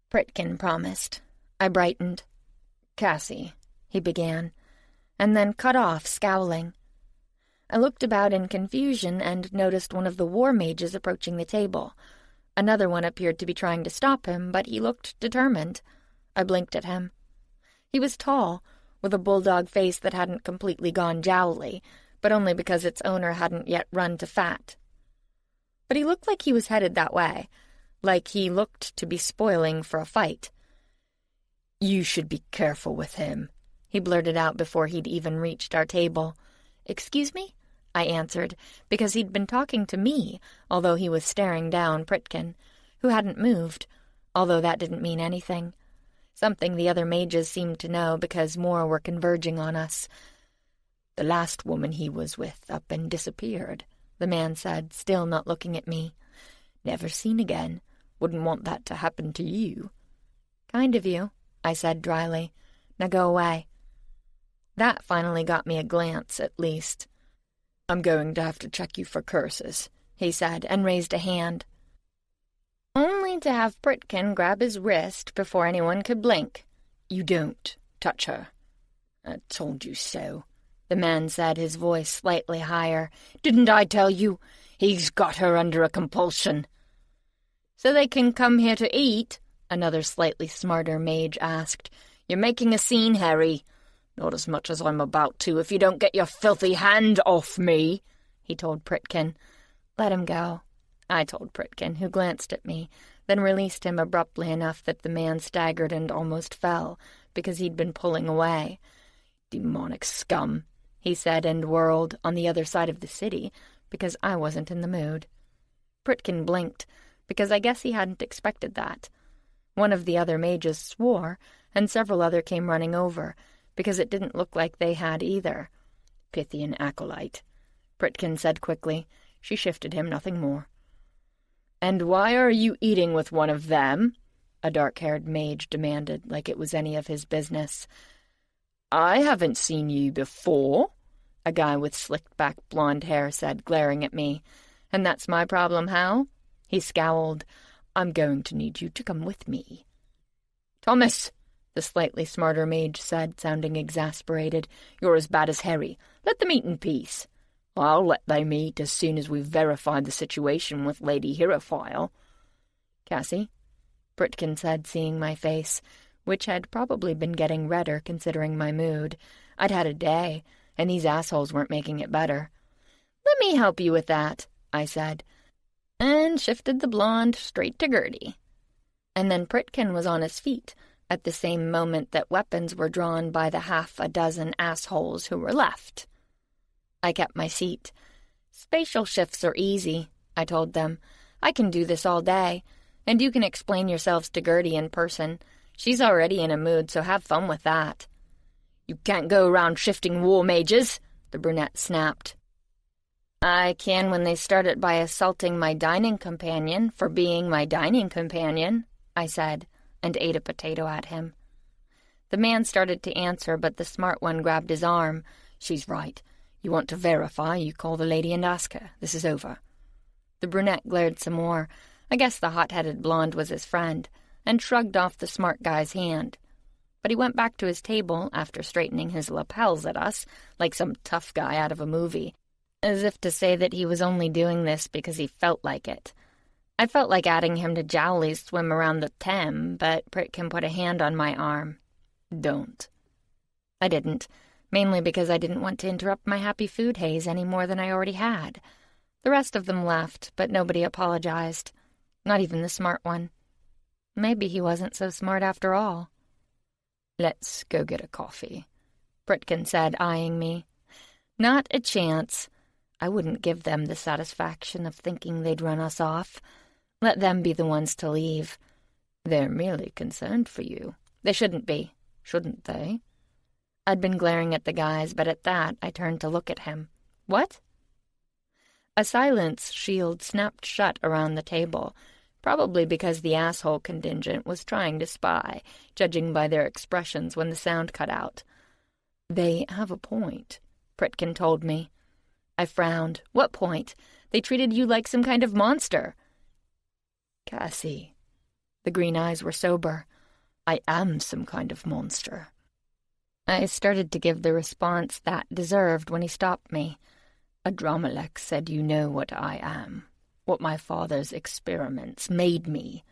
Pritkin promised. I brightened. "Cassie," he began, and then cut off, scowling. I looked about in confusion and noticed one of the war mages approaching the table. Another one appeared to be trying to stop him, but he looked determined. I blinked at him. He was tall, with a bulldog face that hadn't completely gone jowly, but only because its owner hadn't yet run to fat. But he looked like he was headed that way, like he looked to be spoiling for a fight. "You should be careful with him," he blurted out before he'd even reached our table. "Excuse me?" I answered, because he'd been talking to me, although he was staring down Pritkin, who hadn't moved, although that didn't mean anything. Something the other mages seemed to know because more were converging on us. "The last woman he was with up and disappeared," the man said, still not looking at me. "Never seen again. Wouldn't want that to happen to you." "Kind of you," I said dryly. "Now go away." That finally got me a glance, at least. "I'm going to have to check you for curses," he said, and raised a hand. Only to have Pritkin grab his wrist before anyone could blink. "You don't touch her." "I told you so," the man said, his voice slightly higher. "Didn't I tell you? He's got her under a compulsion." "So they can come here to eat?" another slightly smarter mage asked. "You're making a scene, Harry." "Not as much as I'm about to if you don't get your filthy hand off me," he told Pritkin. "Let him go," I told Pritkin, who glanced at me, then released him abruptly enough that the man staggered and almost fell, because he'd been pulling away. "Demonic scum," he said, and whirled on the other side of the city, because I wasn't in the mood. Pritkin blinked, because I guess he hadn't expected that. One of the other mages swore, and several other came running over, because it didn't look like they had either. "Pythian acolyte," Pritkin said quickly. She shifted him, nothing more. "And why are you eating with one of them?" a dark-haired mage demanded, like it was any of his business. "I haven't seen you before," a guy with slicked-back blonde hair said, glaring at me. "And that's my problem, how?" He scowled. "I'm going to need you to come with me." "Thomas," the slightly smarter mage said, sounding exasperated, "you're as bad as Harry. Let them eat in peace." "I'll let them eat as soon as we've verified the situation with Lady Hierophile." "Cassie," Britkin said, seeing my face, which had probably been getting redder considering my mood. I'd had a day, and these assholes weren't making it better. "Let me help you with that," I said, and shifted the blonde straight to Gertie. And then Pritkin was on his feet, at the same moment that weapons were drawn by the 6 assholes who were left. I kept my seat. "Spatial shifts are easy," I told them. "I can do this all day, and you can explain yourselves to Gertie in person. She's already in a mood, so have fun with that." "You can't go around shifting war mages," the brunette snapped. "I can when they start it by assaulting my dining companion for being my dining companion," I said, and ate a potato at him. The man started to answer, but the smart one grabbed his arm. "She's right. You want to verify, you call the lady and ask her. This is over." The brunette glared some more. I guess the hot-headed blonde was his friend, and shrugged off the smart guy's hand. But he went back to his table after straightening his lapels at us, like some tough guy out of a movie, as if to say that he was only doing this because he felt like it. I felt like adding him to Jowley's swim around the Thames, but Pritkin put a hand on my arm. "Don't." I didn't, mainly because I didn't want to interrupt my happy food haze any more than I already had. The rest of them left, but nobody apologized. Not even the smart one. Maybe he wasn't so smart after all. "Let's go get a coffee," Pritkin said, eyeing me. Not a chance. I wouldn't give them the satisfaction of thinking they'd run us off. Let them be the ones to leave. They're merely concerned for you. They shouldn't be, shouldn't they? I'd been glaring at the guys, but at that I turned to look at him. What? A silence shield snapped shut around the table, probably because the asshole contingent was trying to spy, judging by their expressions when the sound cut out. "They have a point," Pritkin told me. I frowned. "What point? They treated you like some kind of monster." "Cassie." The green eyes were sober. "I am some kind of monster." I started to give the response that deserved when he stopped me. "Adramelech said you know what I am. What my father's experiments made me."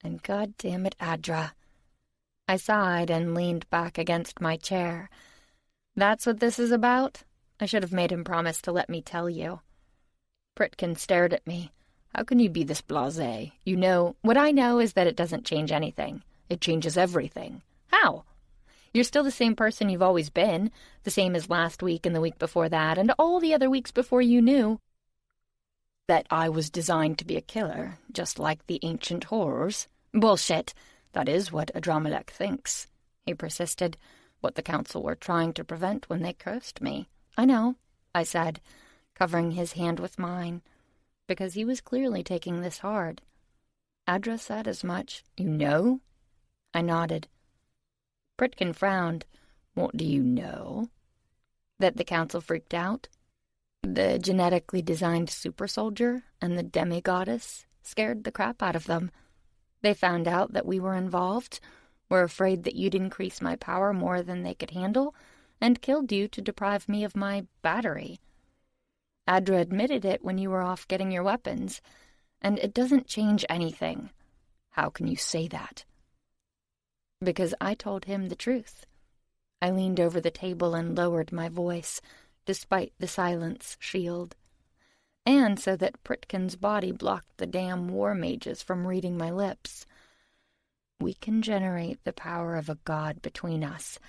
And God damn it, Adra. I sighed and leaned back against my chair. "That's what this is about? I should have made him promise to let me tell you." Pritkin stared at me. "How can you be this blasé? You know, what I know is that it doesn't change anything. It changes everything." "How?" "You're still the same person you've always been, the same as last week and the week before that, and all the other weeks before you knew that I was designed to be a killer, just like the ancient horrors." "Bullshit. That is what Adramelech thinks," he persisted. "What the council were trying to prevent when they cursed me." "I know," I said, covering his hand with mine, because he was clearly taking this hard. Adra said as much. "You know?" I nodded. Pritkin frowned. "What do you know?" "That the council freaked out. The genetically designed super soldier and the demi-goddess scared the crap out of them. They found out that we were involved, were afraid that you'd increase my power more than they could handle, and killed you to deprive me of my battery. Adra admitted it when you were off getting your weapons, and it doesn't change anything." "How can you say that?" "Because I told him the truth." I leaned over the table and lowered my voice, despite the silence shield, and so that Pritkin's body blocked the damn war mages from reading my lips. "We can generate the power of a god between us,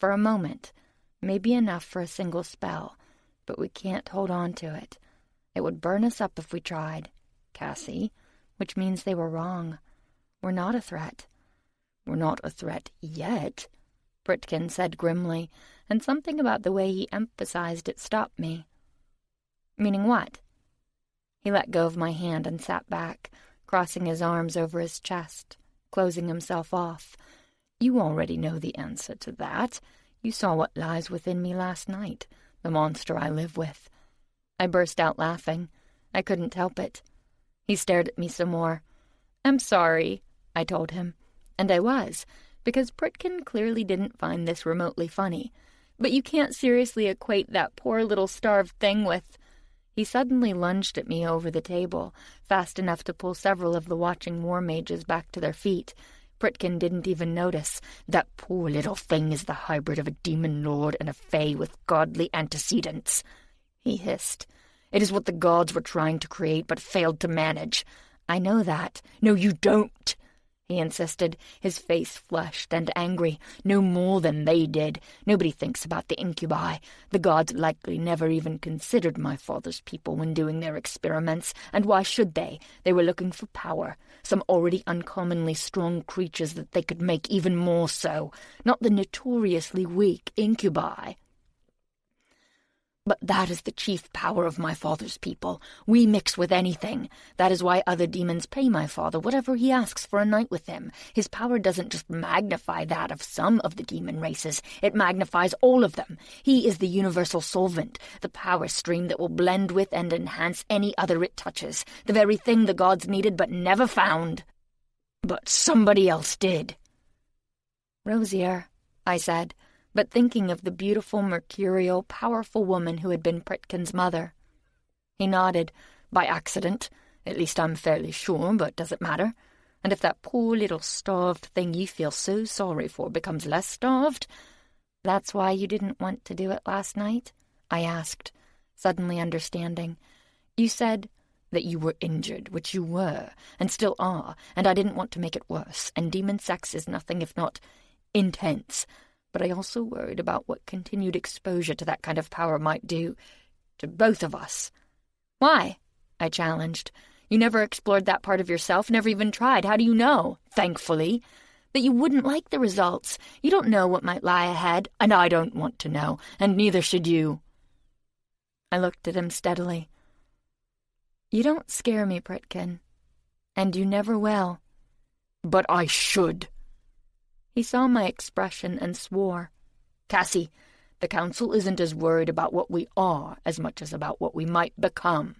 for a moment, maybe enough for a single spell, but we can't hold on to it. It would burn us up if we tried, Cassie, which means they were wrong. We're not a threat." "We're not a threat yet," Pritkin said grimly, and something about the way he emphasized it stopped me. "Meaning what?" He let go of my hand and sat back, crossing his arms over his chest, closing himself off. "You already know the answer to that. You saw what lies within me last night. the monster I live with." I burst out laughing. I couldn't help it. He stared at me some more. "I'm sorry," I told him. And I was, because Pritkin clearly didn't find this remotely funny. "But you can't seriously equate that poor little starved thing with—" He suddenly lunged at me over the table, fast enough to pull several of the watching war mages back to their feet. Pritkin didn't even notice. "That poor little thing is the hybrid of a demon lord and a fae with godly antecedents," he hissed. "It is what the gods were trying to create but failed to manage." "I know that." "No, you don't," he insisted, his face flushed and angry. "No more than they did. Nobody thinks about the incubi. The gods likely never even considered my father's people when doing their experiments, and why should they? They were looking for power, some already uncommonly strong creatures that they could make even more so, not the notoriously weak incubi. But that is the chief power of my father's people. We mix with anything. That is why other demons pay my father whatever he asks for a night with him. His power doesn't just magnify that of some of the demon races. It magnifies all of them. He is the universal solvent, the power stream that will blend with and enhance any other it touches, the very thing the gods needed but never found. But somebody else did." "Rosier," I said, but thinking of the beautiful, mercurial, powerful woman who had been Pritkin's mother. He nodded. "By accident. At least I'm fairly sure, but does it matter? And if that poor little starved thing you feel so sorry for becomes less starved—" "That's why you didn't want to do it last night?" I asked, suddenly understanding. "You said that you were injured, which you were, and still are, and I didn't want to make it worse, and demon sex is nothing if not intense. But I also worried about what continued exposure to that kind of power might do to both of us." "Why?" I challenged. "You never explored that part of yourself, never even tried. How do you know?" "Thankfully. But you wouldn't like the results. You don't know what might lie ahead, and I don't want to know, and neither should you." I looked at him steadily. "You don't scare me, Pritkin, and you never will." "But I should." He saw my expression and swore. "Cassie, the Council isn't as worried about what we are as much as about what we might become.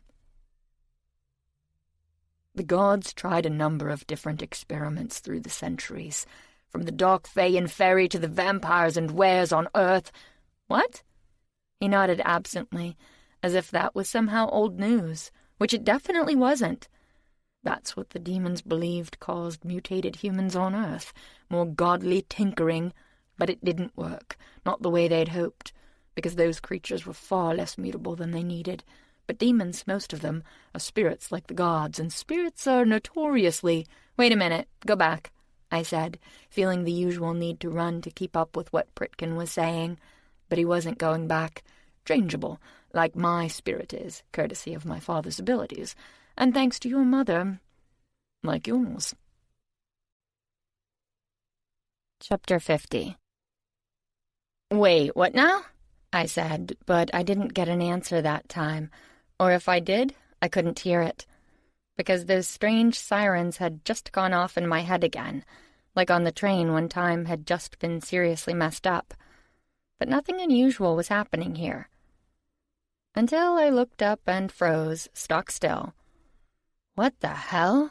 The gods tried a number of different experiments through the centuries, from the dark fae and fairy to the vampires and wares on Earth." "What?" He nodded absently, as if that was somehow old news, which it definitely wasn't. "That's what the demons believed caused mutated humans on Earth, more godly tinkering, but it didn't work, not the way they'd hoped, because those creatures were far less mutable than they needed. But demons, most of them, are spirits like the gods, and spirits are notoriously—" "Wait a minute, go back," I said, feeling the usual need to run to keep up with what Pritkin was saying. But he wasn't going back. "Changeable, like my spirit is, courtesy of my father's abilities. And thanks to your mother, like yours." Chapter 50. "Wait, what now?" I said, but I didn't get an answer that time. Or if I did, I couldn't hear it. Because those strange sirens had just gone off in my head again, like on the train when time had just been seriously messed up. But nothing unusual was happening here. Until I looked up and froze, stock still. What the hell?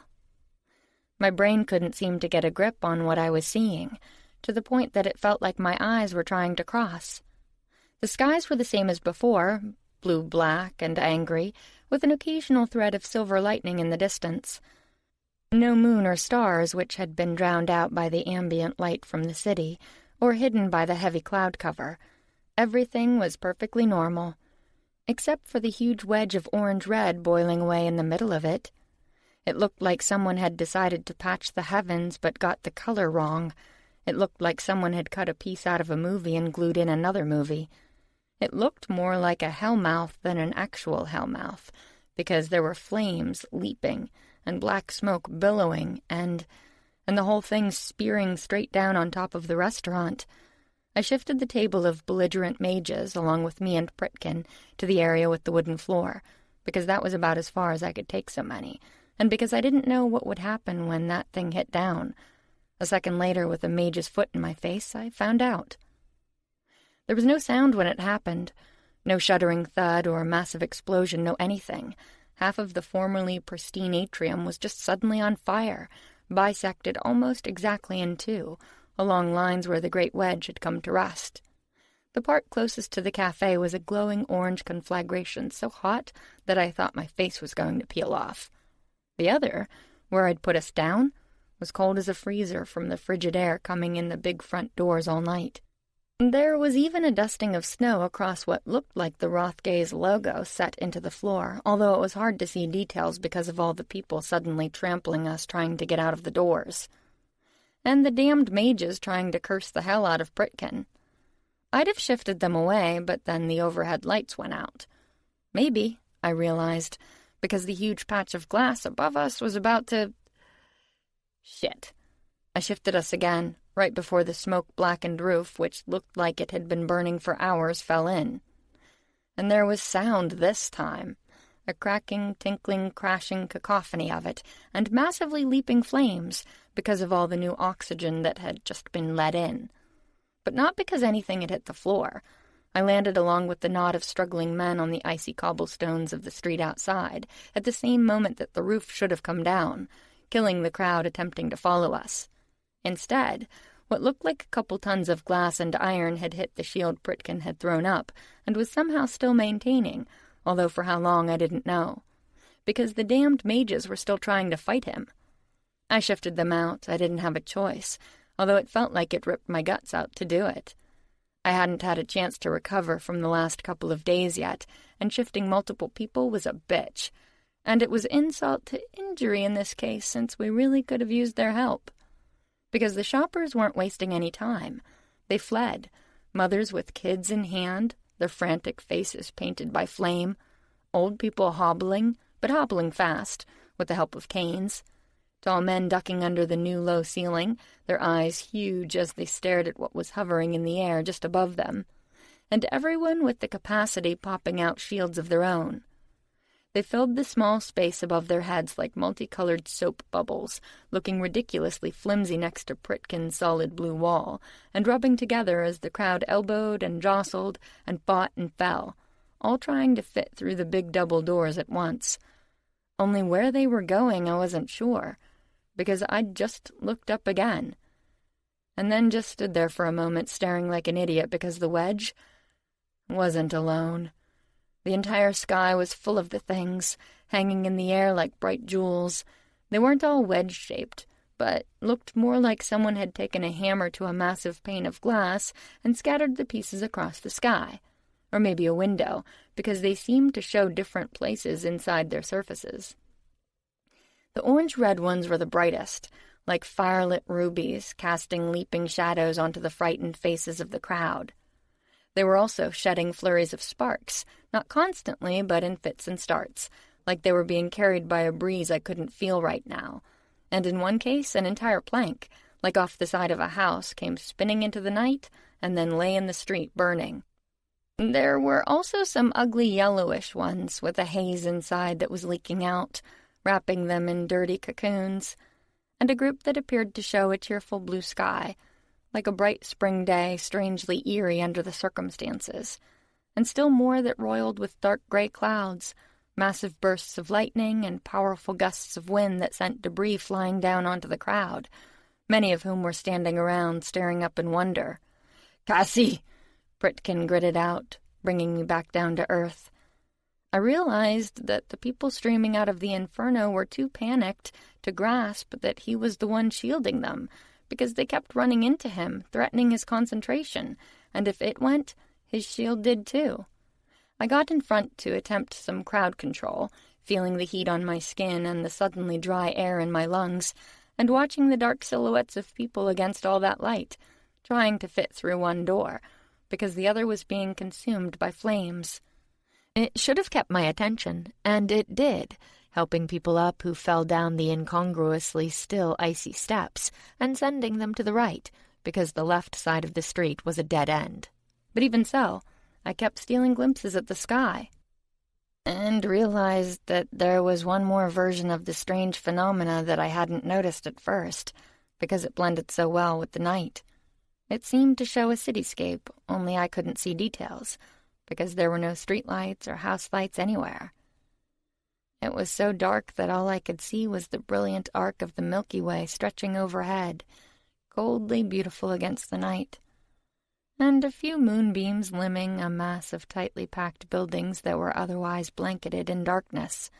My brain couldn't seem to get a grip on what I was seeing, to the point that it felt like my eyes were trying to cross. The skies were the same as before, blue-black and angry, with an occasional thread of silver lightning in the distance. No moon or stars, which had been drowned out by the ambient light from the city, or hidden by the heavy cloud cover. Everything was perfectly normal, except for the huge wedge of orange-red boiling away in the middle of it. It looked like someone had decided to patch the heavens but got the color wrong. It looked like someone had cut a piece out of a movie and glued in another movie. It looked more like a hellmouth than an actual hellmouth, because there were flames leaping and black smoke billowing and the whole thing spearing straight down on top of the restaurant. I shifted the table of belligerent mages, along with me and Pritkin, to the area with the wooden floor, because that was about as far as I could take so many, and because I didn't know what would happen when that thing hit down. A second later, with a mage's foot in my face, I found out. There was no sound when it happened, No shuddering thud or massive explosion, no anything. Half of the formerly pristine atrium was just suddenly on fire, bisected almost exactly in two, along lines where the great wedge had come to rest. The part closest to the cafe was a glowing orange conflagration so hot that I thought my face was going to peel off. The other, where I'd put us down, was cold as a freezer from the frigid air coming in the big front doors all night. There was even a dusting of snow across what looked like the Rothgaze logo set into the floor, although it was hard to see details because of all the people suddenly trampling us trying to get out of the doors. And the damned mages trying to curse the hell out of Pritkin. I'd have shifted them away, but then the overhead lights went out. Maybe, I realized, because the huge patch of glass above us was about to... Shit. I shifted us again, right before the smoke-blackened roof, which looked like it had been burning for hours, fell in. And there was sound this time. A cracking, tinkling, crashing cacophony of it, and massively leaping flames because of all the new oxygen that had just been let in. But not because anything had hit the floor. I landed along with the knot of struggling men on the icy cobblestones of the street outside, at the same moment that the roof should have come down, killing the crowd attempting to follow us. Instead, what looked like a couple tons of glass and iron had hit the shield Pritkin had thrown up, and was somehow still maintaining, although for how long I didn't know, because the damned mages were still trying to fight him. I shifted them out. I didn't have a choice, although it felt like it ripped my guts out to do it. I hadn't had a chance to recover from the last couple of days yet, and shifting multiple people was a bitch. And it was insult to injury in this case, since we really could have used their help. Because the shoppers weren't wasting any time. They fled, mothers with kids in hand, their frantic faces painted by flame, old people hobbling, but hobbling fast, with the help of canes, tall men ducking under the new low ceiling, their eyes huge as they stared at what was hovering in the air just above them, and everyone with the capacity popping out shields of their own. They filled the small space above their heads like multicolored soap bubbles, looking ridiculously flimsy next to Pritkin's solid blue wall, and rubbing together as the crowd elbowed and jostled and fought and fell, all trying to fit through the big double doors at once. Only where they were going I wasn't sure, because I'd just looked up again, and then just stood there for a moment staring like an idiot because the wedge wasn't alone. The entire sky was full of the things, hanging in the air like bright jewels. They weren't all wedge-shaped, but looked more like someone had taken a hammer to a massive pane of glass and scattered the pieces across the sky. Or maybe a window, because they seemed to show different places inside their surfaces. The orange-red ones were the brightest, like firelit rubies, casting leaping shadows onto the frightened faces of the crowd. They were also shedding flurries of sparks, not constantly, but in fits and starts, like they were being carried by a breeze I couldn't feel right now. And in one case, an entire plank, like off the side of a house, came spinning into the night and then lay in the street burning. There were also some ugly yellowish ones with a haze inside that was leaking out, wrapping them in dirty cocoons, and a group that appeared to show a cheerful blue sky, like a bright spring day, strangely eerie under the circumstances, and still more that roiled with dark gray clouds, massive bursts of lightning, and powerful gusts of wind that sent debris flying down onto the crowd, many of whom were standing around, staring up in wonder. "Cassie!" Pritkin gritted out, bringing me back down to earth. I realized that the people streaming out of the inferno were too panicked to grasp that he was the one shielding them, because they kept running into him, threatening his concentration, and if it went, his shield did too. I got in front to attempt some crowd control, feeling the heat on my skin and the suddenly dry air in my lungs, and watching the dark silhouettes of people against all that light, trying to fit through one door, because the other was being consumed by flames. It should have kept my attention, and it did, helping people up who fell down the incongruously still icy steps, and sending them to the right, because the left side of the street was a dead end. But even so, I kept stealing glimpses at the sky, and realized that there was one more version of the strange phenomena that I hadn't noticed at first, because it blended so well with the night. It seemed to show a cityscape, only I couldn't see details, because there were no streetlights or house lights anywhere. It was so dark that all I could see was the brilliant arc of the Milky Way stretching overhead, coldly beautiful against the night, and a few moonbeams limning a mass of tightly packed buildings that were otherwise blanketed in darkness.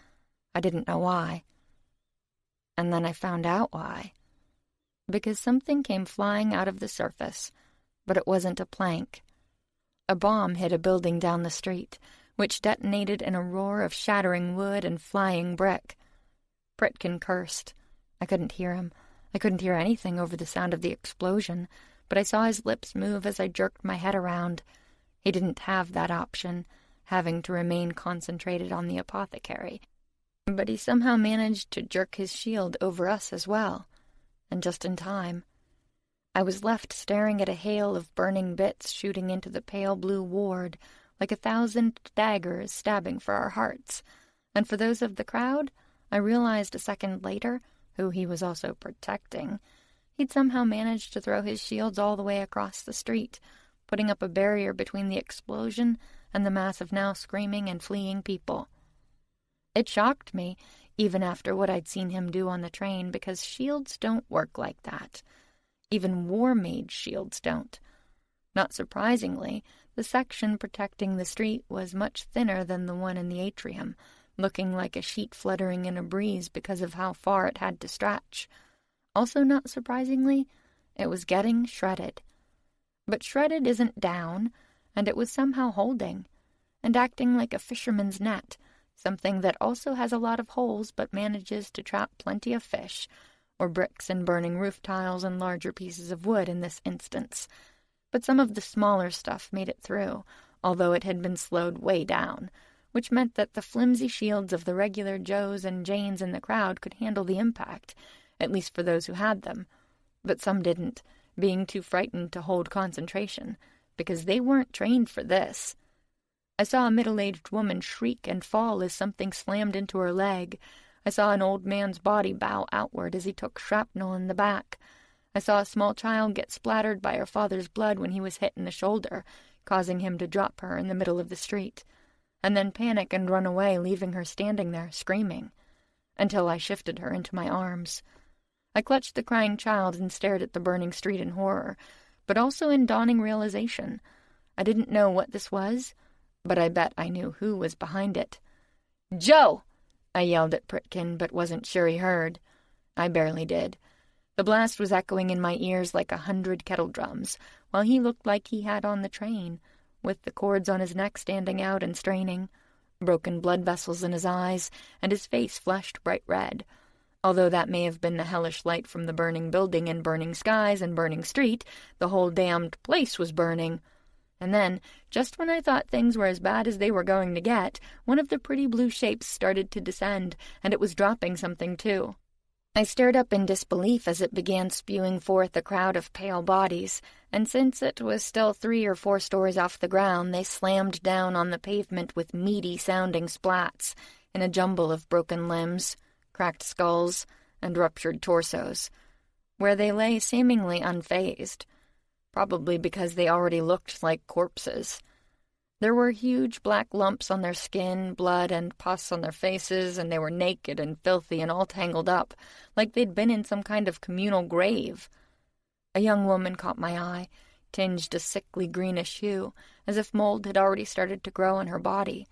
I didn't know why. And then I found out why. Because something came flying out of the surface, but it wasn't a plank. A bomb hit a building down the street, which detonated in a roar of shattering wood and flying brick. Pritkin cursed. I couldn't hear him. I couldn't hear anything over the sound of the explosion, but I saw his lips move as I jerked my head around. He didn't have that option, having to remain concentrated on the apothecary. But he somehow managed to jerk his shield over us as well, and just in time. I was left staring at a hail of burning bits shooting into the pale blue ward, like 1,000 daggers stabbing for our hearts. And for those of the crowd, I realized a second later, who he was also protecting, he'd somehow managed to throw his shields all the way across the street, putting up a barrier between the explosion and the mass of now screaming and fleeing people. It shocked me, even after what I'd seen him do on the train, because shields don't work like that. Even war-made shields don't. Not surprisingly, the section protecting the street was much thinner than the one in the atrium, looking like a sheet fluttering in a breeze because of how far it had to stretch. Also, not surprisingly, it was getting shredded. But shredded isn't down, and it was somehow holding, and acting like a fisherman's net, something that also has a lot of holes but manages to trap plenty of fish, or bricks and burning roof tiles and larger pieces of wood in this instance. But some of the smaller stuff made it through, although it had been slowed way down, which meant that the flimsy shields of the regular Joes and Janes in the crowd could handle the impact, at least for those who had them. But some didn't, being too frightened to hold concentration, because they weren't trained for this. I saw a middle-aged woman shriek and fall as something slammed into her leg. I saw an old man's body bow outward as he took shrapnel in the back. I saw a small child get splattered by her father's blood when he was hit in the shoulder, causing him to drop her in the middle of the street, and then panic and run away, leaving her standing there, screaming, until I shifted her into my arms. I clutched the crying child and stared at the burning street in horror, but also in dawning realization. I didn't know what this was, but I bet I knew who was behind it. "Joe!" I yelled at Pritkin, but wasn't sure he heard. I barely did. The blast was echoing in my ears like 100 kettle drums, while he looked like he had on the train, with the cords on his neck standing out and straining, broken blood vessels in his eyes, and his face flushed bright red. Although that may have been the hellish light from the burning building and burning skies and burning street, the whole damned place was burning. And then, just when I thought things were as bad as they were going to get, one of the pretty blue shapes started to descend, and it was dropping something too. I stared up in disbelief as it began spewing forth a crowd of pale bodies, and since it was still 3 or 4 stories off the ground, they slammed down on the pavement with meaty-sounding splats, in a jumble of broken limbs, cracked skulls, and ruptured torsos, where they lay seemingly unfazed, probably because they already looked like corpses. There were huge black lumps on their skin, blood and pus on their faces, and they were naked and filthy and all tangled up, like they'd been in some kind of communal grave. A young woman caught my eye, tinged a sickly greenish hue, as if mold had already started to grow on her body.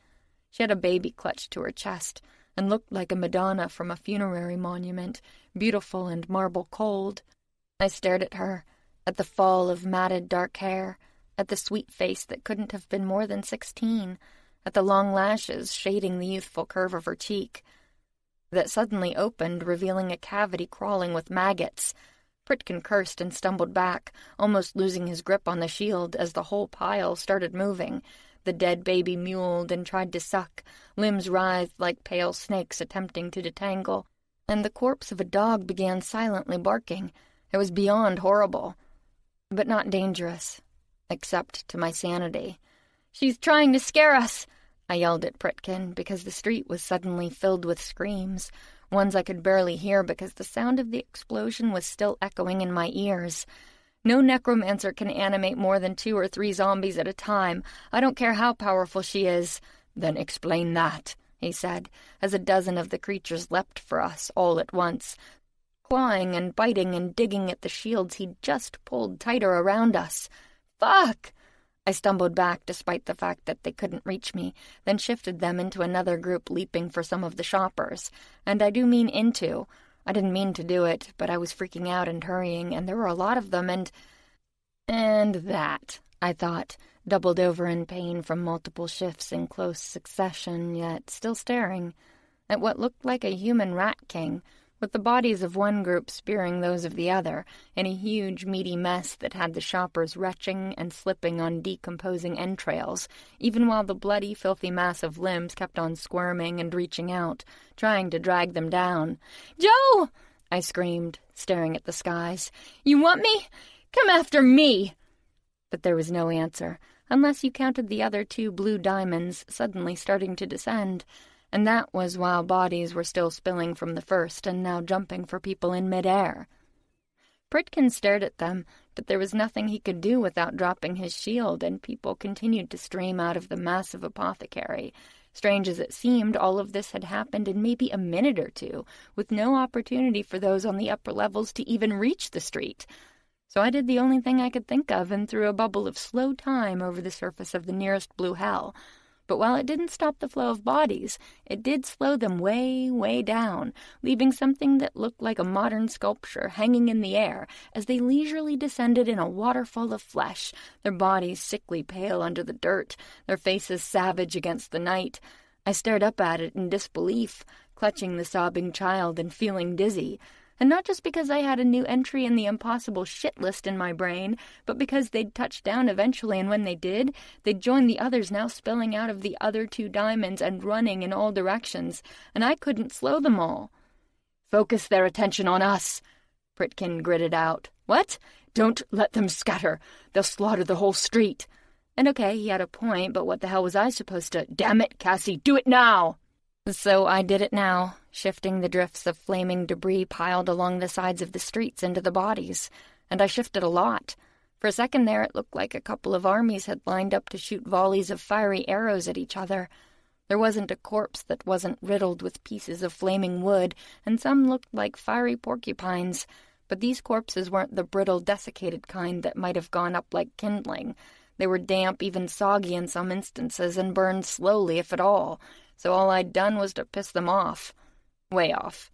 She had a baby clutched to her chest, and looked like a Madonna from a funerary monument, beautiful and marble cold. I stared at her, at the fall of matted dark hair, at the sweet face that couldn't have been more than 16, at the long lashes shading the youthful curve of her cheek, that suddenly opened, revealing a cavity crawling with maggots. Pritkin cursed and stumbled back, almost losing his grip on the shield as the whole pile started moving. The dead baby mewled and tried to suck, limbs writhed like pale snakes attempting to detangle, and the corpse of a dog began silently barking. It was beyond horrible, but not dangerous, except to my sanity. "She's trying to scare us!" I yelled at Pritkin, because the street was suddenly filled with screams, ones I could barely hear because the sound of the explosion was still echoing in my ears. No necromancer can animate more than 2 or 3 zombies at a time. I don't care how powerful she is." "Then explain that," he said, as a dozen of the creatures leapt for us all at once, clawing and biting and digging at the shields he'd just pulled tighter around us. "Fuck!" I stumbled back despite the fact that they couldn't reach me, then shifted them into another group leaping for some of the shoppers. And I do mean into. I didn't mean to do it, but I was freaking out and hurrying, and there were a lot of them, and that, I thought, doubled over in pain from multiple shifts in close succession, yet still staring at what looked like a human rat king, with the bodies of one group spearing those of the other, in a huge, meaty mess that had the shoppers retching and slipping on decomposing entrails, even while the bloody, filthy mass of limbs kept on squirming and reaching out, trying to drag them down. "Joe!" I screamed, staring at the skies. "You want me? Come after me!" But there was no answer, unless you counted the other 2 blue diamonds suddenly starting to descend, and that was while bodies were still spilling from the first and now jumping for people in midair. Pritkin stared at them, but there was nothing he could do without dropping his shield, and people continued to stream out of the massive apothecary. Strange as it seemed, all of this had happened in maybe a minute or 2, with no opportunity for those on the upper levels to even reach the street. So I did the only thing I could think of and threw a bubble of slow time over the surface of the nearest blue hell. But while it didn't stop the flow of bodies, it did slow them way, way down, leaving something that looked like a modern sculpture hanging in the air as they leisurely descended in a waterfall of flesh, their bodies sickly pale under the dirt, their faces savage against the night. I stared up at it in disbelief, clutching the sobbing child and feeling dizzy. And not just because I had a new entry in the impossible shit list in my brain, but because they'd touch down eventually, and when they did, they'd join the others now spilling out of the other 2 diamonds and running in all directions, and I couldn't slow them all. "Focus their attention on us," Pritkin gritted out. "What? Don't let them scatter. They'll slaughter the whole street." And okay, he had a point, but what the hell was I supposed to— "Damn it, Cassie, do it now!" So I did it now, shifting the drifts of flaming debris piled along the sides of the streets into the bodies, and I shifted a lot. For a second there, it looked like a couple of armies had lined up to shoot volleys of fiery arrows at each other. There wasn't a corpse that wasn't riddled with pieces of flaming wood, and some looked like fiery porcupines, but these corpses weren't the brittle, desiccated kind that might have gone up like kindling. They were damp, even soggy in some instances, and burned slowly, if at all, so all I'd done was to piss them off. Way off.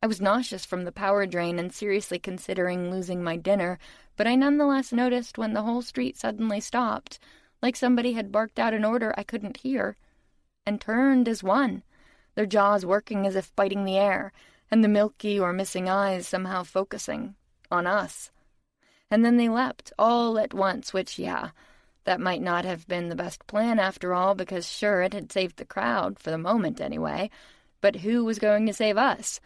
I was nauseous from the power drain and seriously considering losing my dinner, but I nonetheless noticed when the whole street suddenly stopped, like somebody had barked out an order I couldn't hear, and turned as one, their jaws working as if biting the air, and the milky or missing eyes somehow focusing on us. And then they leapt, all at once, which, yeah, that might not have been the best plan after all, because sure, it had saved the crowd, for the moment anyway, but who was going to save us?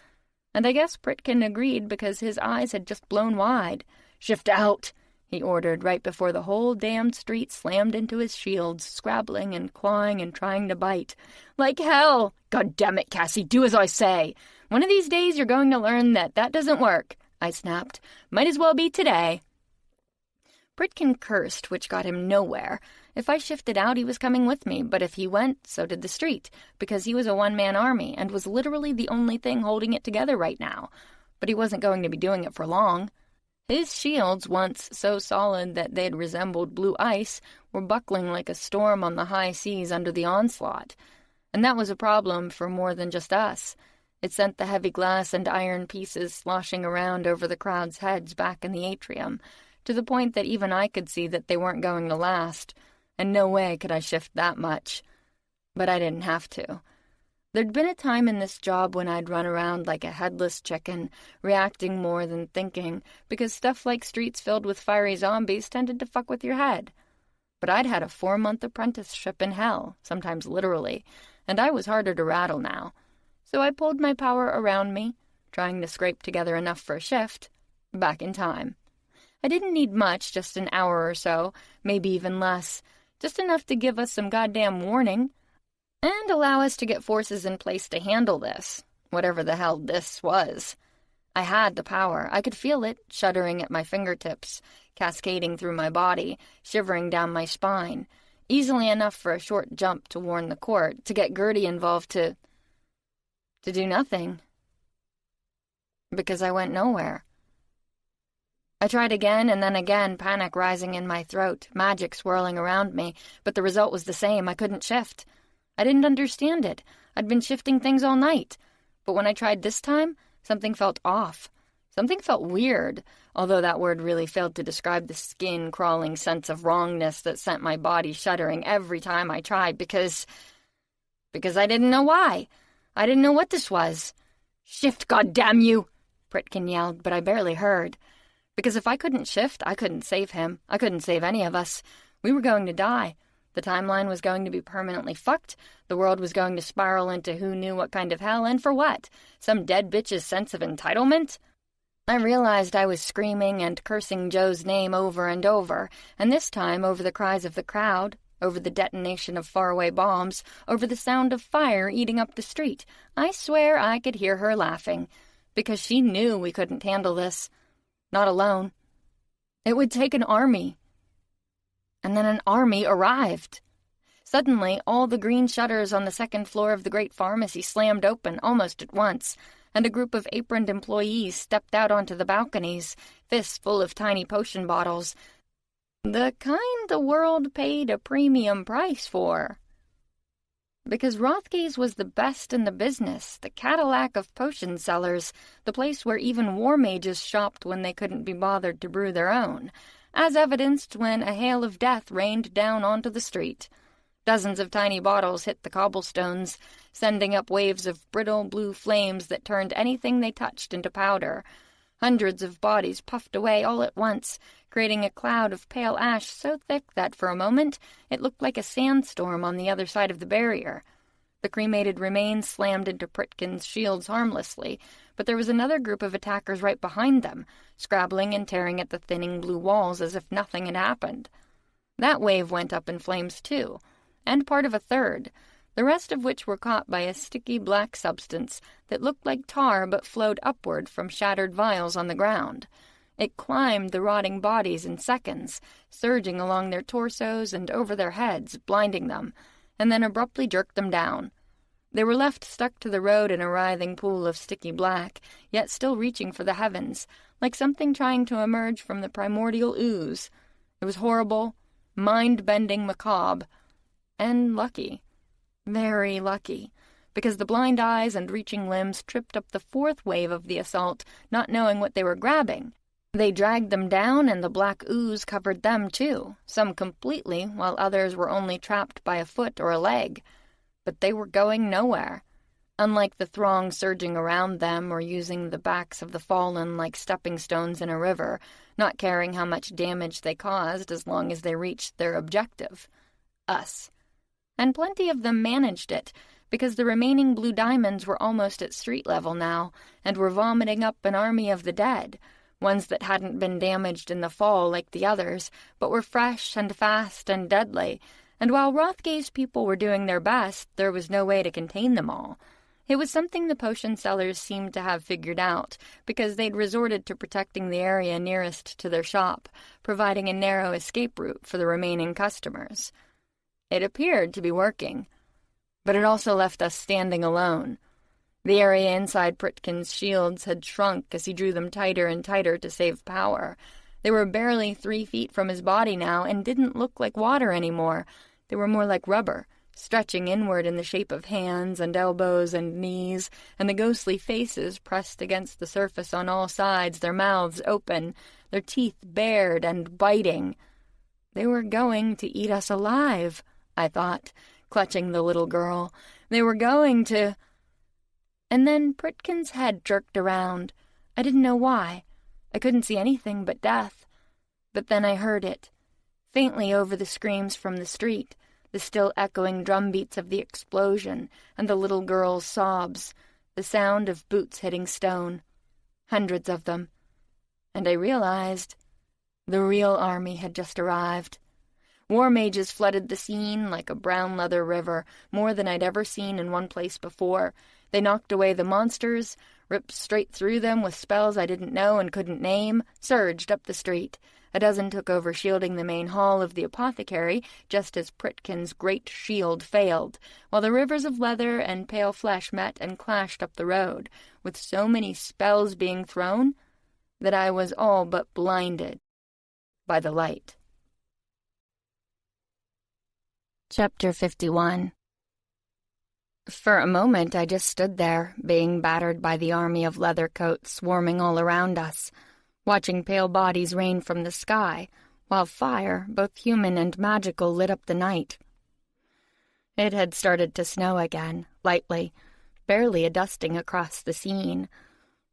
And I guess Pritkin agreed because his eyes had just blown wide. "Shift out," he ordered right before the whole damned street slammed into his shields, scrabbling and clawing and trying to bite. "Like hell! God damn it, Cassie, do as I say! One of these days you're going to learn that doesn't work," I snapped. "Might as well be today." Pritkin cursed, which got him nowhere. If I shifted out, he was coming with me, but if he went, so did the street, because he was a one-man army and was literally the only thing holding it together right now. But he wasn't going to be doing it for long. His shields, once so solid that they'd resembled blue ice, were buckling like a storm on the high seas under the onslaught. And that was a problem for more than just us. It sent the heavy glass and iron pieces sloshing around over the crowd's heads back in the atrium, to the point that even I could see that they weren't going to last, and no way could I shift that much. But I didn't have to. There'd been a time in this job when I'd run around like a headless chicken, reacting more than thinking, because stuff like streets filled with fiery zombies tended to fuck with your head. But I'd had a 4-month apprenticeship in hell, sometimes literally, and I was harder to rattle now. So I pulled my power around me, trying to scrape together enough for a shift, back in time. I didn't need much, just an hour or so, maybe even less, just enough to give us some goddamn warning, and allow us to get forces in place to handle this, whatever the hell this was. I had the power. I could feel it, shuddering at my fingertips, cascading through my body, shivering down my spine, easily enough for a short jump to warn the court, to get Gertie involved, to do nothing. Because I went nowhere. I tried again and then again, panic rising in my throat, magic swirling around me, but the result was the same. I couldn't shift. I didn't understand it. I'd been shifting things all night. But when I tried this time, something felt off. Something felt weird, although that word really failed to describe the skin-crawling sense of wrongness that sent my body shuddering every time I tried, because I didn't know why. I didn't know what this was. "Shift, goddamn you!" Pritkin yelled, but I barely heard. Because if I couldn't shift, I couldn't save him. I couldn't save any of us. We were going to die. The timeline was going to be permanently fucked. The world was going to spiral into who knew what kind of hell, and for what? Some dead bitch's sense of entitlement? I realized I was screaming and cursing Joe's name over and over, and this time over the cries of the crowd, over the detonation of faraway bombs, over the sound of fire eating up the street. I swear I could hear her laughing, because she knew we couldn't handle this. Not alone. It would take an army. And then an army arrived. Suddenly, all the green shutters on the second floor of the great pharmacy slammed open almost at once, and a group of aproned employees stepped out onto the balconies, fists full of tiny potion bottles. The kind the world paid a premium price for. Because Rothgaze was the best in the business, the Cadillac of potion sellers, the place where even war mages shopped when they couldn't be bothered to brew their own, as evidenced when a hail of death rained down onto the street. Dozens of tiny bottles hit the cobblestones, sending up waves of brittle blue flames that turned anything they touched into powder. Hundreds of bodies puffed away all at once, creating a cloud of pale ash so thick that for a moment it looked like a sandstorm on the other side of the barrier. The cremated remains slammed into Pritkin's shields harmlessly, but there was another group of attackers right behind them, scrabbling and tearing at the thinning blue walls as if nothing had happened. That wave went up in flames too, and part of a third, the rest of which were caught by a sticky black substance that looked like tar but flowed upward from shattered vials on the ground. It climbed the rotting bodies in seconds, surging along their torsos and over their heads, blinding them, and then abruptly jerked them down. They were left stuck to the road in a writhing pool of sticky black, yet still reaching for the heavens, like something trying to emerge from the primordial ooze. It was horrible, mind-bending, macabre, and lucky. Very lucky, because the blind eyes and reaching limbs tripped up the fourth wave of the assault, not knowing what they were grabbing. They dragged them down, and the black ooze covered them too, some completely, while others were only trapped by a foot or a leg. But they were going nowhere. Unlike the throng surging around them or using the backs of the fallen like stepping stones in a river, not caring how much damage they caused as long as they reached their objective. Us. And plenty of them managed it, because the remaining blue diamonds were almost at street level now, and were vomiting up an army of the dead, ones that hadn't been damaged in the fall like the others, but were fresh and fast and deadly, and while Rothgaze people were doing their best, there was no way to contain them all. It was something the potion sellers seemed to have figured out, because they'd resorted to protecting the area nearest to their shop, providing a narrow escape route for the remaining customers. It appeared to be working, but it also left us standing alone. The area inside Pritkin's shields had shrunk as he drew them tighter and tighter to save power. They were barely 3 feet from his body now and didn't look like water anymore. They were more like rubber, stretching inward in the shape of hands and elbows and knees, and the ghostly faces pressed against the surface on all sides, their mouths open, their teeth bared and biting. They were going to eat us alive, I thought, clutching the little girl. They were going to... And then Pritkin's head jerked around. I didn't know why. I couldn't see anything but death. But then I heard it, faintly over the screams from the street, the still echoing drumbeats of the explosion, and the little girl's sobs, the sound of boots hitting stone. Hundreds of them. And I realized the real army had just arrived. War mages flooded the scene like a brown leather river, more than I'd ever seen in one place before. They knocked away the monsters, ripped straight through them with spells I didn't know and couldn't name, surged up the street. A dozen took over shielding the main hall of the apothecary, just as Pritkin's great shield failed, while the rivers of leather and pale flesh met and clashed up the road, with so many spells being thrown that I was all but blinded by the light. Chapter 51. For a moment I just stood there, being battered by the army of leathercoats swarming all around us, watching pale bodies rain from the sky, while fire, both human and magical, lit up the night. It had started to snow again, lightly, barely a dusting across the scene,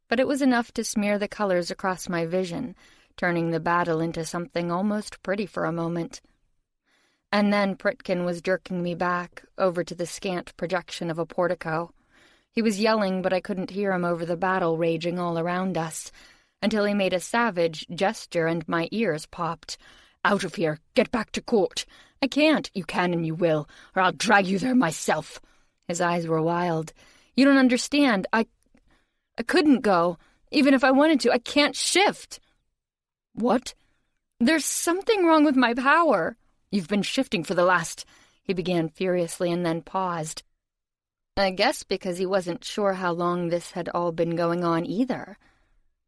but it was enough to smear the colors across my vision, turning the battle into something almost pretty for a moment. And then Pritkin was jerking me back, over to the scant projection of a portico. He was yelling, but I couldn't hear him over the battle raging all around us, until he made a savage gesture and my ears popped. "Out of here! Get back to court! I can't! You can and you will, or I'll drag you there myself!" His eyes were wild. "You don't understand. I couldn't go. Even if I wanted to, I can't shift." "What?" "There's something wrong with my power." "You've been shifting for the last—" He began furiously and then paused. I guess because he wasn't sure how long this had all been going on either.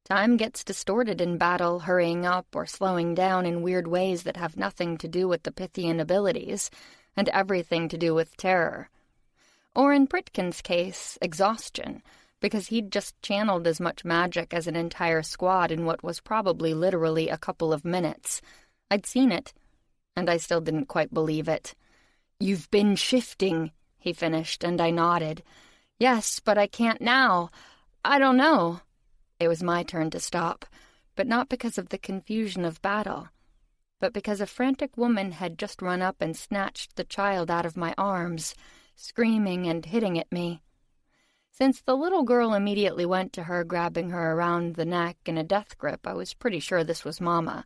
Time gets distorted in battle, hurrying up or slowing down in weird ways that have nothing to do with the Pythian abilities, and everything to do with terror. Or in Pritkin's case, exhaustion, because he'd just channeled as much magic as an entire squad in what was probably literally a couple of minutes. I'd seen it, and I still didn't quite believe it. "You've been shifting," he finished, and I nodded. "Yes, but I can't now. I don't know." It was my turn to stop, but not because of the confusion of battle, but because a frantic woman had just run up and snatched the child out of my arms, screaming and hitting at me. Since the little girl immediately went to her, grabbing her around the neck in a death grip, I was pretty sure this was Mama,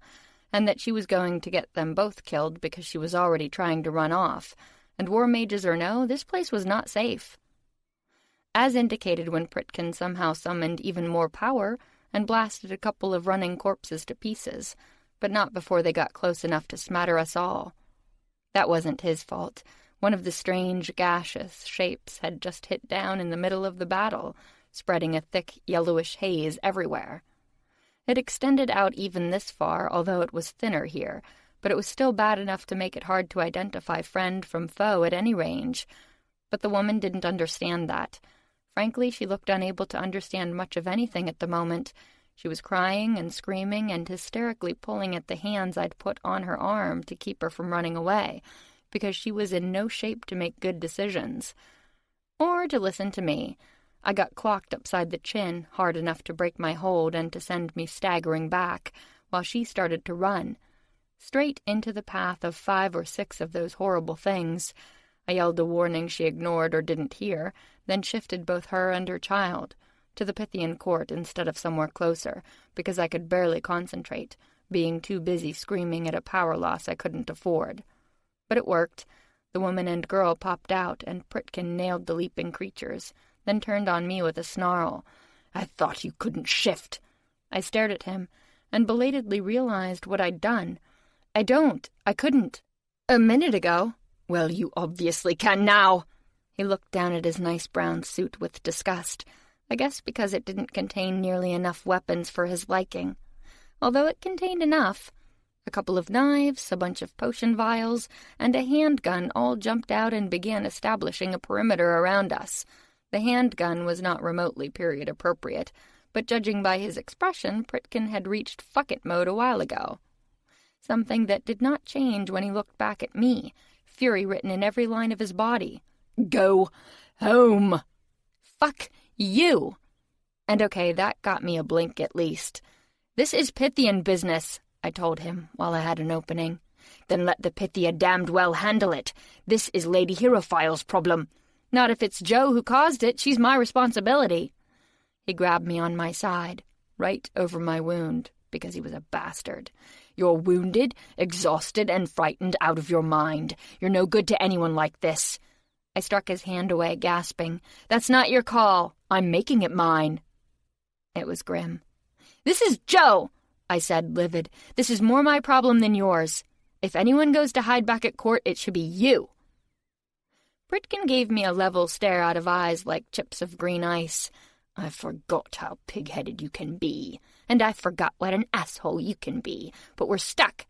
and that she was going to get them both killed because she was already trying to run off, and war mages or no, this place was not safe. As indicated when Pritkin somehow summoned even more power and blasted a couple of running corpses to pieces, but not before they got close enough to smatter us all. That wasn't his fault. One of the strange, gaseous shapes had just hit down in the middle of the battle, spreading a thick, yellowish haze everywhere. It extended out even this far, although it was thinner here, but it was still bad enough to make it hard to identify friend from foe at any range. But the woman didn't understand that. Frankly, she looked unable to understand much of anything at the moment. She was crying and screaming and hysterically pulling at the hands I'd put on her arm to keep her from running away, because she was in no shape to make good decisions. Or to listen to me. I got clocked upside the chin, hard enough to break my hold and to send me staggering back, while she started to run, straight into the path of 5 or 6 of those horrible things. I yelled a warning she ignored or didn't hear, then shifted both her and her child to the Pythian court instead of somewhere closer, because I could barely concentrate, being too busy screaming at a power loss I couldn't afford. But it worked. The woman and girl popped out, and Pritkin nailed the leaping creatures, then turned on me with a snarl. "I thought you couldn't shift." I stared at him, and belatedly realized what I'd done. I couldn't. A minute ago. "Well, you obviously can now." He looked down at his nice brown suit with disgust, I guess because it didn't contain nearly enough weapons for his liking. Although it contained enough. A couple of knives, a bunch of potion vials, and a handgun all jumped out and began establishing a perimeter around us. The handgun was not remotely period-appropriate, but judging by his expression, Pritkin had reached fuck-it mode a while ago. Something that did not change when he looked back at me, fury written in every line of his body. "Go home." "Fuck you." And okay, that got me a blink at least. "This is Pythian business," I told him while I had an opening. "Then let the Pythia damned well handle it. This is Lady Herophile's problem. Not if it's Jo who caused it. She's my responsibility." He grabbed me on my side, right over my wound, because he was a bastard. "You're wounded, exhausted, and frightened out of your mind. You're no good to anyone like this." I struck his hand away, gasping. "That's not your call. I'm making it mine." It was grim. "This is Joe," I said, livid. "This is more my problem than yours. If anyone goes to hide back at court, it should be you." Pritkin gave me a level stare out of eyes like chips of green ice. "I forgot how pig-headed you can be, and I forgot what an asshole you can be, but we're stuck."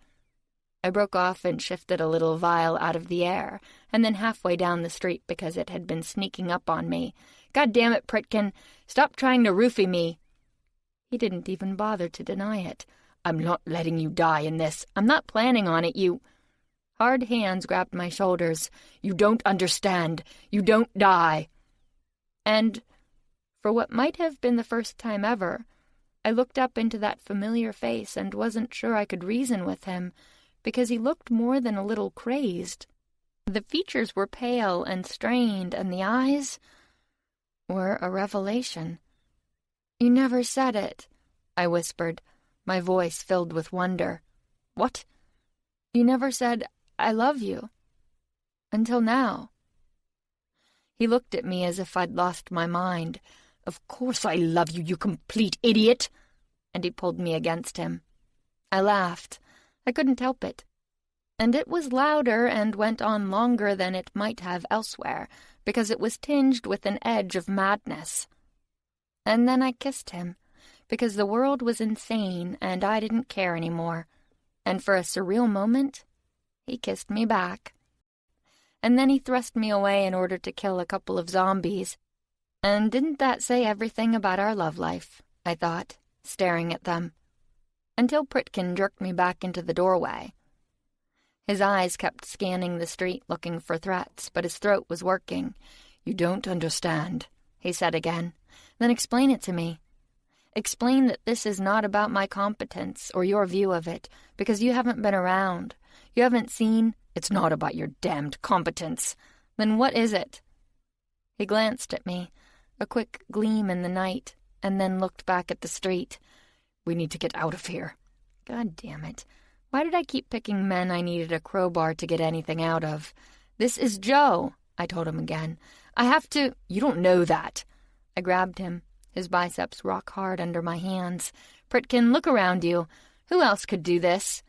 I broke off and shifted a little vial out of the air, and then halfway down the street because it had been sneaking up on me. "God damn it, Pritkin! Stop trying to roofie me!" He didn't even bother to deny it. "I'm not letting you die in this. I'm not planning on it, you—" Hard hands grabbed my shoulders. "You don't understand. You don't die." And, for what might have been the first time ever, I looked up into that familiar face and wasn't sure I could reason with him, because he looked more than a little crazed. The features were pale and strained, and the eyes were a revelation. "You never said it," I whispered, my voice filled with wonder. "What?" "You never said, 'I love you,' until now." He looked at me as if I'd lost my mind. "Of course I love you, you complete idiot!" And he pulled me against him. I laughed. I couldn't help it. And it was louder and went on longer than it might have elsewhere, because it was tinged with an edge of madness. And then I kissed him, because the world was insane and I didn't care anymore. And for a surreal moment, he kissed me back. And then he thrust me away in order to kill a couple of zombies. And didn't that say everything about our love life, I thought, staring at them. Until Pritkin jerked me back into the doorway. His eyes kept scanning the street looking for threats, but his throat was working. "You don't understand," he said again. "Then explain it to me. Explain that this is not about my competence or your view of it, because you haven't been around. You haven't seen—" "It's not about your damned competence." "Then what is it?" He glanced at me, a quick gleam in the night, and then looked back at the street. "We need to get out of here." God damn it. Why did I keep picking men I needed a crowbar to get anything out of? "This is Joe," I told him again. "I have to—" "You don't know that." I grabbed him, his biceps rock hard under my hands. "Pritkin, look around you. Who else could do this?"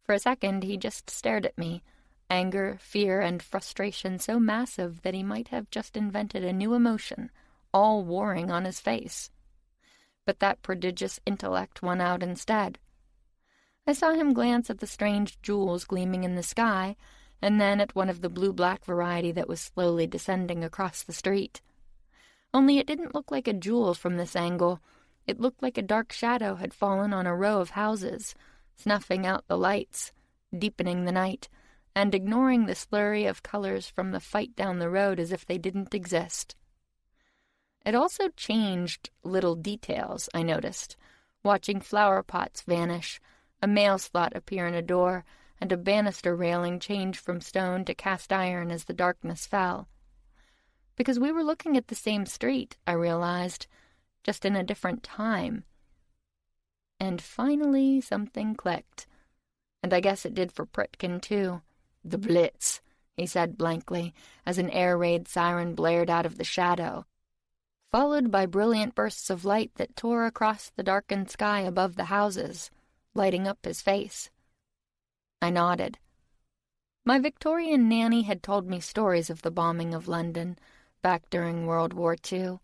For a second, he just stared at me, anger, fear, and frustration so massive that he might have just invented a new emotion, all warring on his face. But that prodigious intellect won out instead. I saw him glance at the strange jewels gleaming in the sky, and then at one of the blue-black variety that was slowly descending across the street. Only it didn't look like a jewel from this angle. It looked like a dark shadow had fallen on a row of houses, snuffing out the lights, deepening the night, and ignoring the slurry of colors from the fight down the road as if they didn't exist. It also changed little details, I noticed, watching flower pots vanish, a mail slot appear in a door, and a banister railing change from stone to cast iron as the darkness fell. Because we were looking at the same street, I realized, just in a different time. And finally something clicked. And I guess it did for Pritkin, too. "The Blitz," he said blankly, as an air raid siren blared out of the shadow, followed by brilliant bursts of light that tore across the darkened sky above the houses, lighting up his face. I nodded. My Victorian nanny had told me stories of the bombing of London, back during World War II.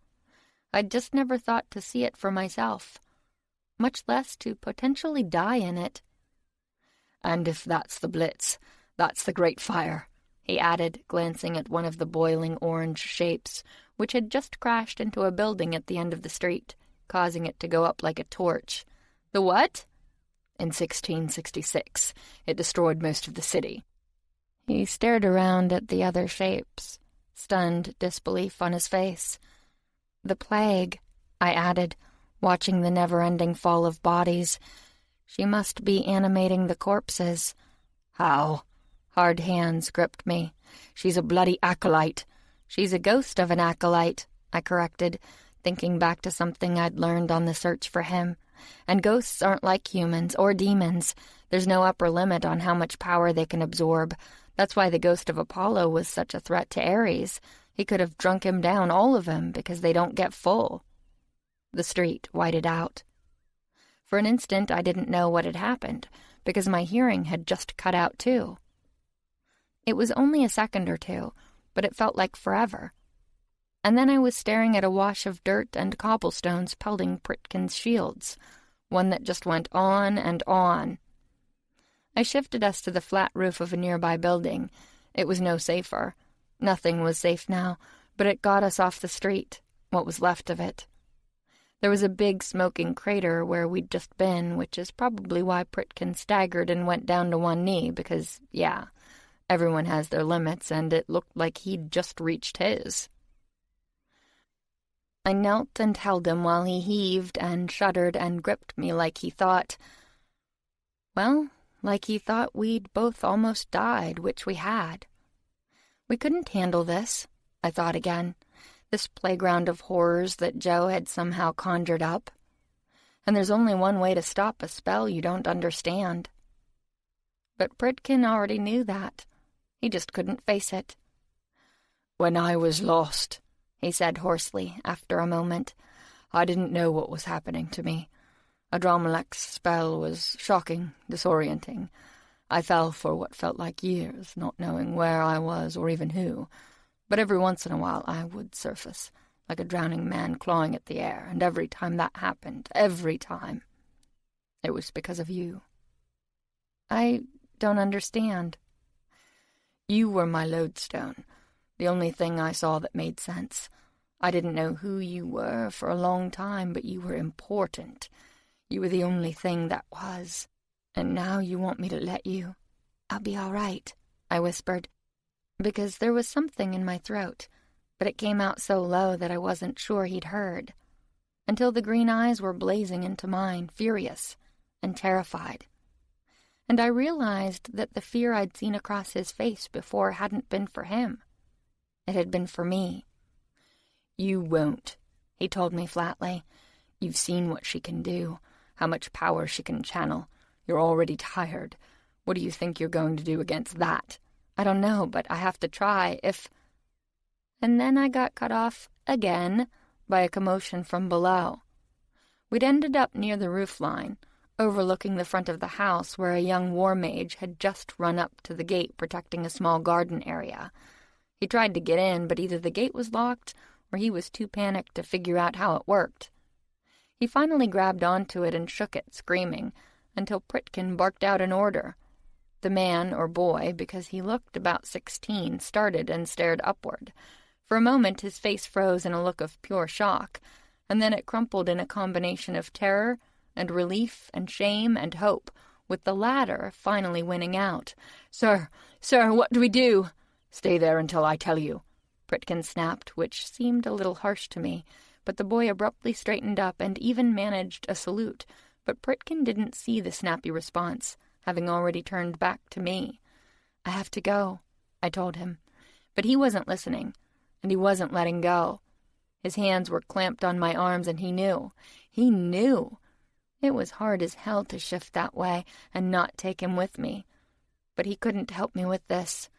I'd just never thought to see it for myself, much less to potentially die in it. "And if that's the Blitz, that's the Great Fire," he added, glancing at one of the boiling orange shapes, which had just crashed into a building at the end of the street, causing it to go up like a torch. "The what?" "In 1666, it destroyed most of the city." He stared around at the other shapes, stunned disbelief on his face. "The plague," I added, watching the never-ending fall of bodies. "She must be animating the corpses." "How?" Hard hands gripped me. "She's a bloody acolyte." "She's a ghost of an acolyte," I corrected, thinking back to something I'd learned on the search for him. "And ghosts aren't like humans or demons. There's no upper limit on how much power they can absorb. That's why the ghost of Apollo was such a threat to Ares. He could have drunk him down, all of him, because they don't get full. The street whited out. For an instant, I didn't know what had happened, because my hearing had just cut out too. It was only a second or two, but it felt like forever. And then I was staring at a wash of dirt and cobblestones pelting Pritkin's shields, one that just went on and on. I shifted us to the flat roof of a nearby building. It was no safer. Nothing was safe now, but it got us off the street, what was left of it. There was a big smoking crater where we'd just been, which is probably why Pritkin staggered and went down to one knee, because, yeah, everyone has their limits, and it looked like he'd just reached his. I knelt and held him while he heaved and shuddered and gripped me like he thought we'd both almost died, which we had. We couldn't handle this, I thought again, this playground of horrors that Joe had somehow conjured up. And there's only one way to stop a spell you don't understand. But Pritkin already knew that. He just couldn't face it. "When I was lost," he said hoarsely after a moment, "I didn't know what was happening to me. A Dromalex spell was shocking, disorienting. I fell for what felt like years, not knowing where I was or even who. But every once in a while I would surface, like a drowning man clawing at the air, and every time that happened, every time, it was because of you." I don't understand. "You were my lodestone, the only thing I saw that made sense. I didn't know who you were for a long time, but you were important. You were the only thing that was. And now you want me to let you?" "I'll be all right," I whispered, because there was something in my throat, but it came out so low that I wasn't sure he'd heard, until the green eyes were blazing into mine, furious and terrified. And I realized that the fear I'd seen across his face before hadn't been for him. It had been for me. "You won't," he told me flatly. "You've seen what she can do, how much power she can channel. You're already tired. What do you think you're going to do against that?" "I don't know, but I have to try, if—" And then I got cut off again by a commotion from below. We'd ended up near the roofline, overlooking the front of the house where a young war mage had just run up to the gate protecting a small garden area. He tried to get in, but either the gate was locked or he was too panicked to figure out how it worked. He finally grabbed onto it and shook it, screaming, until Pritkin barked out an order. The man, or boy, because he looked about 16, started and stared upward. For a moment his face froze in a look of pure shock, and then it crumpled in a combination of terror and relief and shame and hope, with the latter finally winning out. Sir, what do we do?" "Stay there until I tell you," Pritkin snapped, which seemed a little harsh to me, but the boy abruptly straightened up and even managed a salute. But Pritkin didn't see the snappy response, having already turned back to me. "I have to go," I told him. But he wasn't listening, and he wasn't letting go. His hands were clamped on my arms, and he knew. He knew. It was hard as hell to shift that way and not take him with me. But he couldn't help me with this.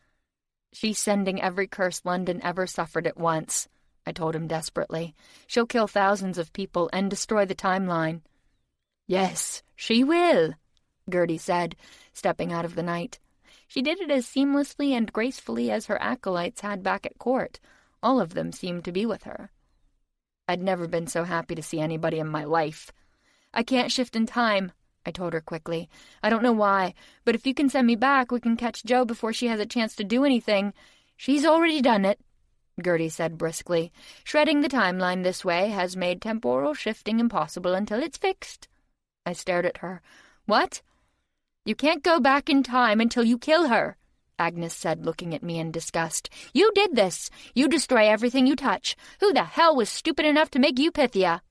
"She's sending every curse London ever suffered at once," I told him desperately. "She'll kill thousands of people and destroy the timeline." "Yes, she will," Gertie said, stepping out of the night. She did it as seamlessly and gracefully as her acolytes had back at court. All of them seemed to be with her. I'd never been so happy to see anybody in my life. "I can't shift in time," I told her quickly. "I don't know why, but if you can send me back, we can catch Jo before she has a chance to do anything." "She's already done it," Gertie said briskly. "Shredding the timeline this way has made temporal shifting impossible until it's fixed." I stared at her. "What?" "You can't go back in time until you kill her," Agnes said, looking at me in disgust. "You did this. You destroy everything you touch. Who the hell was stupid enough to make you Pythia?"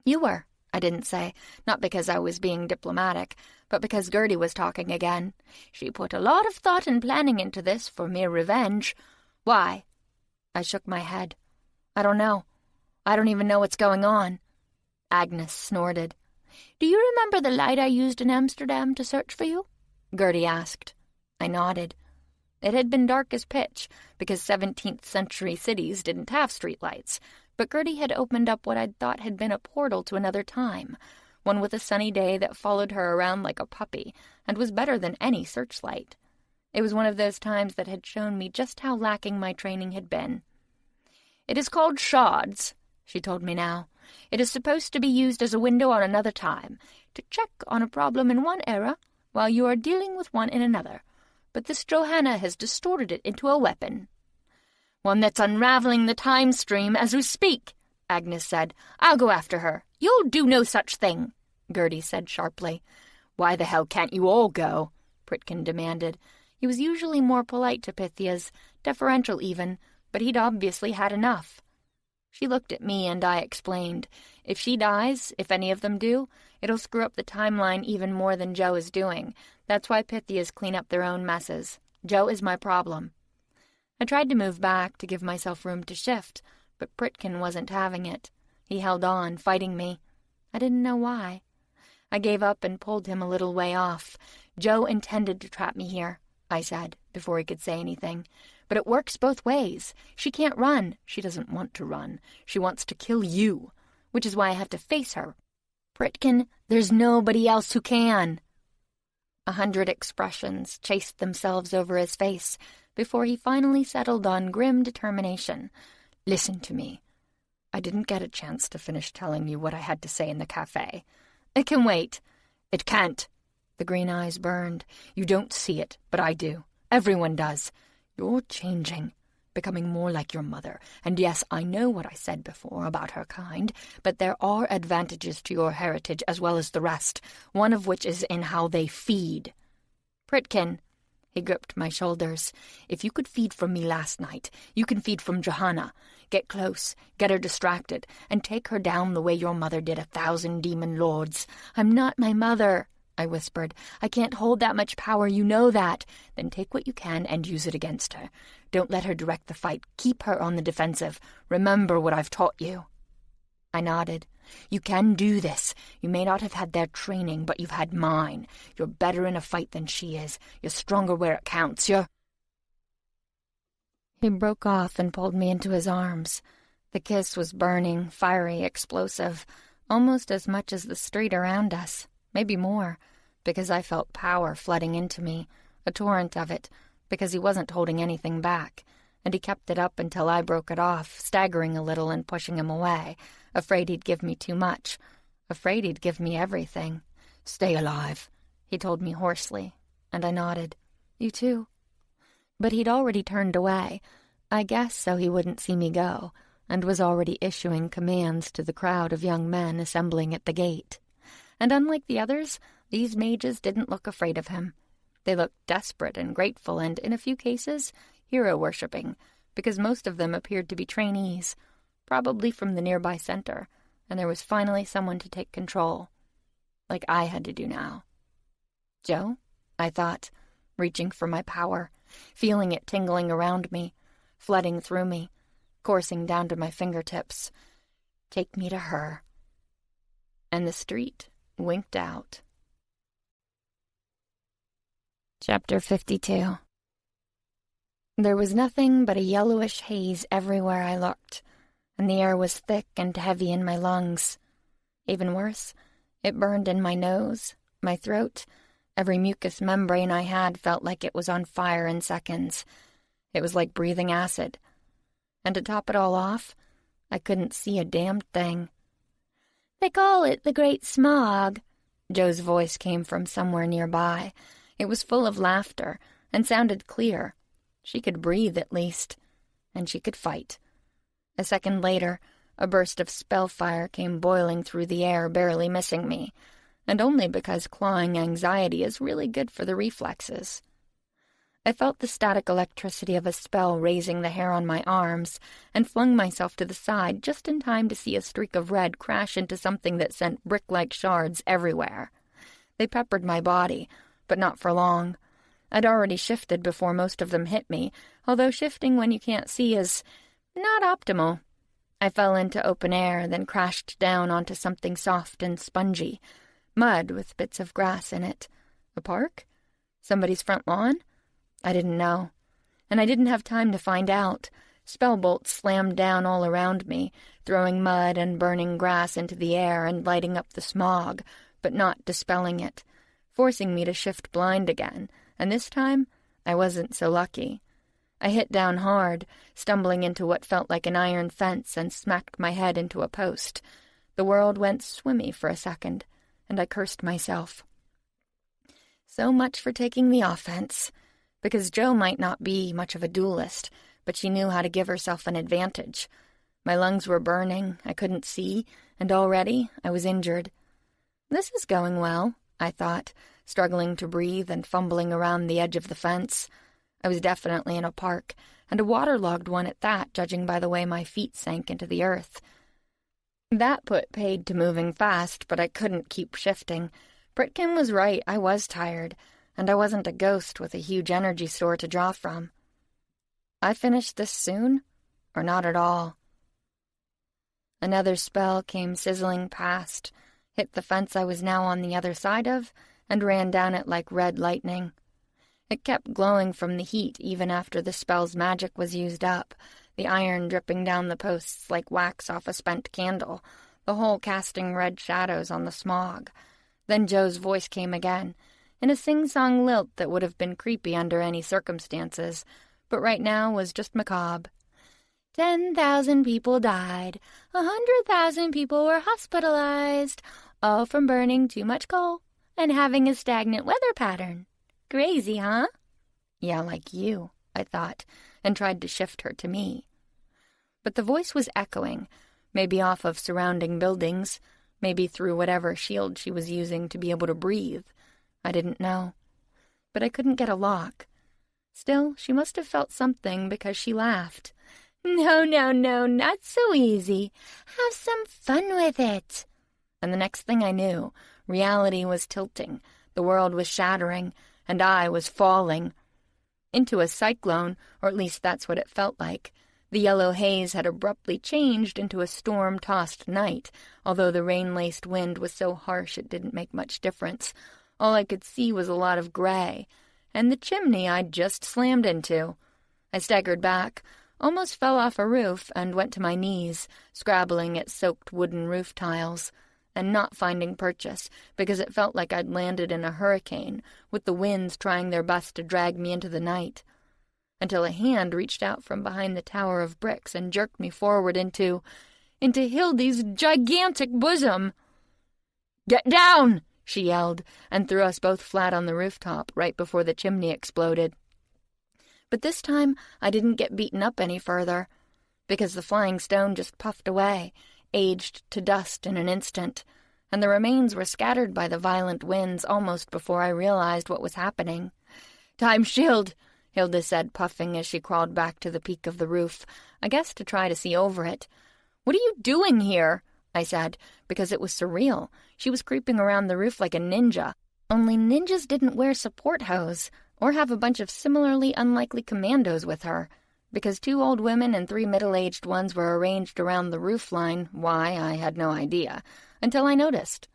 "You were," I didn't say, not because I was being diplomatic, but because Gertie was talking again. "She put a lot of thought and planning into this for mere revenge. Why?" I shook my head. "I don't know. I don't even know what's going on." Agnes snorted. "Do you remember the light I used in Amsterdam to search for you?" Gertie asked. I nodded. It had been dark as pitch, because 17th-century cities didn't have streetlights, but Gertie had opened up what I'd thought had been a portal to another time, one with a sunny day that followed her around like a puppy, and was better than any searchlight. It was one of those times that had shown me just how lacking my training had been. "It is called shards," she told me now. "It is supposed to be used as a window on another time, to check on a problem in one era while you are dealing with one in another. But this Johanna has distorted it into a weapon." "One that's unraveling the time stream as we speak," Agnes said. "I'll go after her." "You'll do no such thing," Gertie said sharply. "Why the hell can't you all go?" Pritkin demanded. He was usually more polite to Pythias, deferential even, but he'd obviously had enough. She looked at me and I explained. If she dies, if any of them do, it'll screw up the timeline even more than Joe is doing. That's why Pythias clean up their own messes. Joe is my problem. I tried to move back to give myself room to shift, but Pritkin wasn't having it. He held on, fighting me. I didn't know why. I gave up and pulled him a little way off. "Joe intended to trap me here," I said, before he could say anything. "But it works both ways. She can't run. She doesn't want to run. She wants to kill you, which is why I have to face her. Pritkin, there's nobody else who can." 100 expressions chased themselves over his face before he finally settled on grim determination. "Listen to me. I didn't get a chance to finish telling you what I had to say in the cafe. It can wait." "It can't." The green eyes burned. "You don't see it, but I do. Everyone does. You're changing, becoming more like your mother. And yes, I know what I said before about her kind, but there are advantages to your heritage as well as the rest, one of which is in how they feed." "Pritkin," he gripped my shoulders, "if you could feed from me last night, you can feed from Johanna. Get close, get her distracted, and take her down the way your mother did 1,000 demon lords." "I'm not my mother," I whispered. "I can't hold that much power, you know that." "Then take what you can and use it against her. Don't let her direct the fight. Keep her on the defensive. Remember what I've taught you." I nodded. "You can do this. You may not have had their training, but you've had mine. You're better in a fight than she is. You're stronger where it counts. He broke off and pulled me into his arms. The kiss was burning, fiery, explosive, almost as much as the street around us, maybe more, because I felt power flooding into me, a torrent of it, because he wasn't holding anything back, and he kept it up until I broke it off, staggering a little and pushing him away, afraid he'd give me too much, afraid he'd give me everything. "Stay alive," he told me hoarsely, and I nodded. "You too." But he'd already turned away, I guess so he wouldn't see me go, and was already issuing commands to the crowd of young men assembling at the gate. And unlike the others, these mages didn't look afraid of him. They looked desperate and grateful and, in a few cases, hero-worshipping, because most of them appeared to be trainees, probably from the nearby center, and there was finally someone to take control, like I had to do now. "Joe?" I thought, reaching for my power, feeling it tingling around me, flooding through me, coursing down to my fingertips. "Take me to her." And the street winked out. Chapter 52. There was nothing but a yellowish haze everywhere I looked, and the air was thick and heavy in my lungs. Even worse, it burned in my nose, my throat. Every mucous membrane I had felt like it was on fire in seconds. It was like breathing acid. And to top it all off, I couldn't see a damned thing. "They call it the Great Smog." Joe's voice came from somewhere nearby. It was full of laughter and sounded clear. She could breathe, at least. And she could fight. A second later, a burst of spellfire came boiling through the air, barely missing me, and only because clawing anxiety is really good for the reflexes. I felt the static electricity of a spell raising the hair on my arms, and flung myself to the side just in time to see a streak of red crash into something that sent brick-like shards everywhere. They peppered my body, but not for long. I'd already shifted before most of them hit me, although shifting when you can't see is not optimal. I fell into open air, then crashed down onto something soft and spongy. Mud with bits of grass in it. A park? Somebody's front lawn? I didn't know. and I didn't have time to find out. Spell bolts slammed down all around me, throwing mud and burning grass into the air and lighting up the smog, but not dispelling it, forcing me to shift blind again, and this time I wasn't so lucky. I hit down hard, stumbling into what felt like an iron fence and smacked my head into a post. The world went swimmy for a second, and I cursed myself. So much for taking the offense, because Jo might not be much of a duelist, but she knew how to give herself an advantage. My lungs were burning, I couldn't see, and already I was injured. This is going well, I thought, struggling to breathe and fumbling around the edge of the fence. I was definitely in a park, and a waterlogged one at that, judging by the way my feet sank into the earth. That put paid to moving fast, but I couldn't keep shifting. Britkin was right, I was tired, and I wasn't a ghost with a huge energy store to draw from. I finished this soon, or not at all. Another spell came sizzling past, hit the fence I was now on the other side of, and ran down it like red lightning. It kept glowing from the heat even after the spell's magic was used up, the iron dripping down the posts like wax off a spent candle, the whole casting red shadows on the smog. Then Jo's voice came again, in a sing-song lilt that would have been creepy under any circumstances, but right now was just macabre. 10,000 people died, 100,000 people were hospitalized, all from burning too much coal and having a stagnant weather pattern. Crazy, huh? Yeah, like you, I thought, and tried to shift her to me. But the voice was echoing, maybe off of surrounding buildings, maybe through whatever shield she was using to be able to breathe. I didn't know. But I couldn't get a lock. Still, she must have felt something because she laughed. No, not so easy. Have some fun with it. And the next thing I knew, reality was tilting, the world was shattering, and I was falling. Into a cyclone, or at least that's what it felt like. The yellow haze had abruptly changed into a storm-tossed night, although the rain-laced wind was so harsh it didn't make much difference. All I could see was a lot of gray, and the chimney I'd just slammed into. I staggered back, almost fell off a roof, and went to my knees, scrabbling at soaked wooden roof tiles, and not finding purchase, because it felt like I'd landed in a hurricane, with the winds trying their best to drag me into the night, until a hand reached out from behind the tower of bricks and jerked me forward into Hildy's gigantic bosom. "Get down!" she yelled, and threw us both flat on the rooftop right before the chimney exploded. But this time I didn't get beaten up any further, because the flying stone just puffed away, aged to dust in an instant, and the remains were scattered by the violent winds almost before I realized what was happening. "Time shield," Hilda said, puffing as she crawled back to the peak of the roof, I guess to try to see over it. "What are you doing here?" I said, because it was surreal. She was creeping around the roof like a ninja, only ninjas didn't wear support hose, or have a bunch of similarly unlikely commandos with her. Because 2 old women and 3 middle-aged ones were arranged around the roof line, why, I had no idea, until I noticed.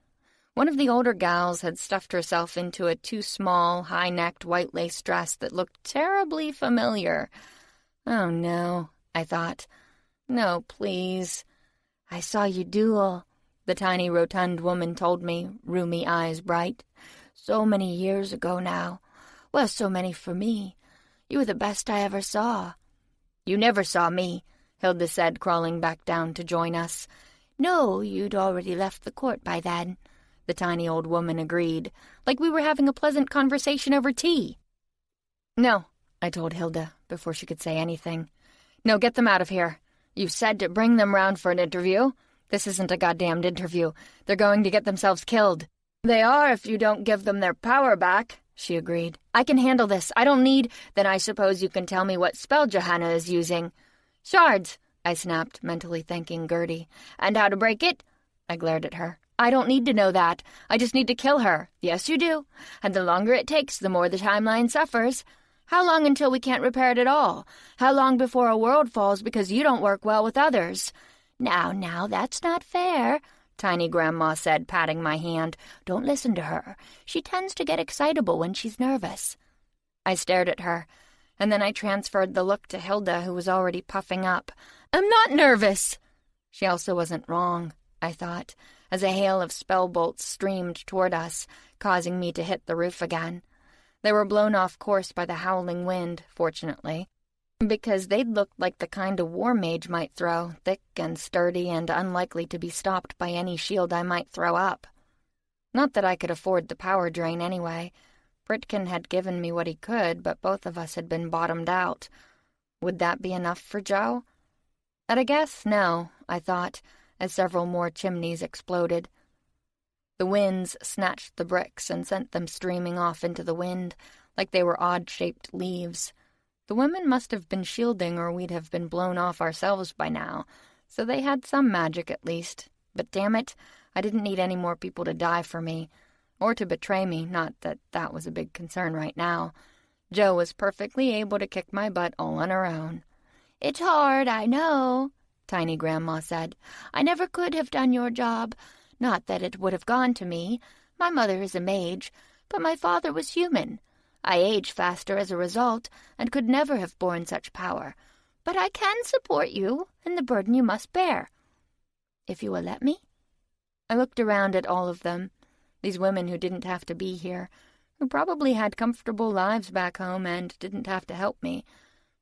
One of the older gals had stuffed herself into a too small, high-necked white lace dress that looked terribly familiar. Oh, no, I thought. No, please. "I saw you duel," the tiny rotund woman told me, roomy eyes bright. "So many years ago now. Well, so many for me. You were the best I ever saw." "You never saw me," Hilda said, crawling back down to join us. "No, you'd already left the court by then," the tiny old woman agreed, like we were having a pleasant conversation over tea. "No," I told Hilda before she could say anything. "No, get them out of here. You said to bring them round for an interview. This isn't a goddamned interview. They're going to get themselves killed." "They are if you don't give them their power back," she agreed. "I can handle this. I don't need—" "Then I suppose you can tell me what spell Johanna is using." "Shards," I snapped, mentally thanking Gertie. "And how to break it?" I glared at her. "I don't need to know that. I just need to kill her." "Yes, you do. And the longer it takes, the more the timeline suffers. How long until we can't repair it at all? How long before a world falls because you don't work well with others?" Now, that's not fair," Tiny Grandma said, patting my hand. "Don't listen to her. She tends to get excitable when she's nervous." I stared at her. And then I transferred the look to Hilda, who was already puffing up. "I'm not nervous!" She also wasn't wrong, I thought, as a hail of spell bolts streamed toward us, causing me to hit the roof again. They were blown off course by the howling wind, fortunately, because they'd looked like the kind a war mage might throw, thick and sturdy and unlikely to be stopped by any shield I might throw up. Not that I could afford the power drain anyway. Britkin had given me what he could, but both of us had been bottomed out. Would that be enough for Joe? At a guess, no, I thought, as several more chimneys exploded. The winds snatched the bricks and sent them streaming off into the wind, like they were odd-shaped leaves. The women must have been shielding, or we'd have been blown off ourselves by now, so they had some magic at least. But damn it, I didn't need any more people to die for me, or to betray me, not that that was a big concern right now. Jo was perfectly able to kick my butt all on her own. "It's hard, I know," Tiny Grandma said. "I never could have done your job. Not that it would have gone to me. My mother is a mage, but my father was human. I age faster as a result, and could never have borne such power. But I can support you in the burden you must bear. If you will let me?" I looked around at all of them, these women who didn't have to be here, who probably had comfortable lives back home and didn't have to help me,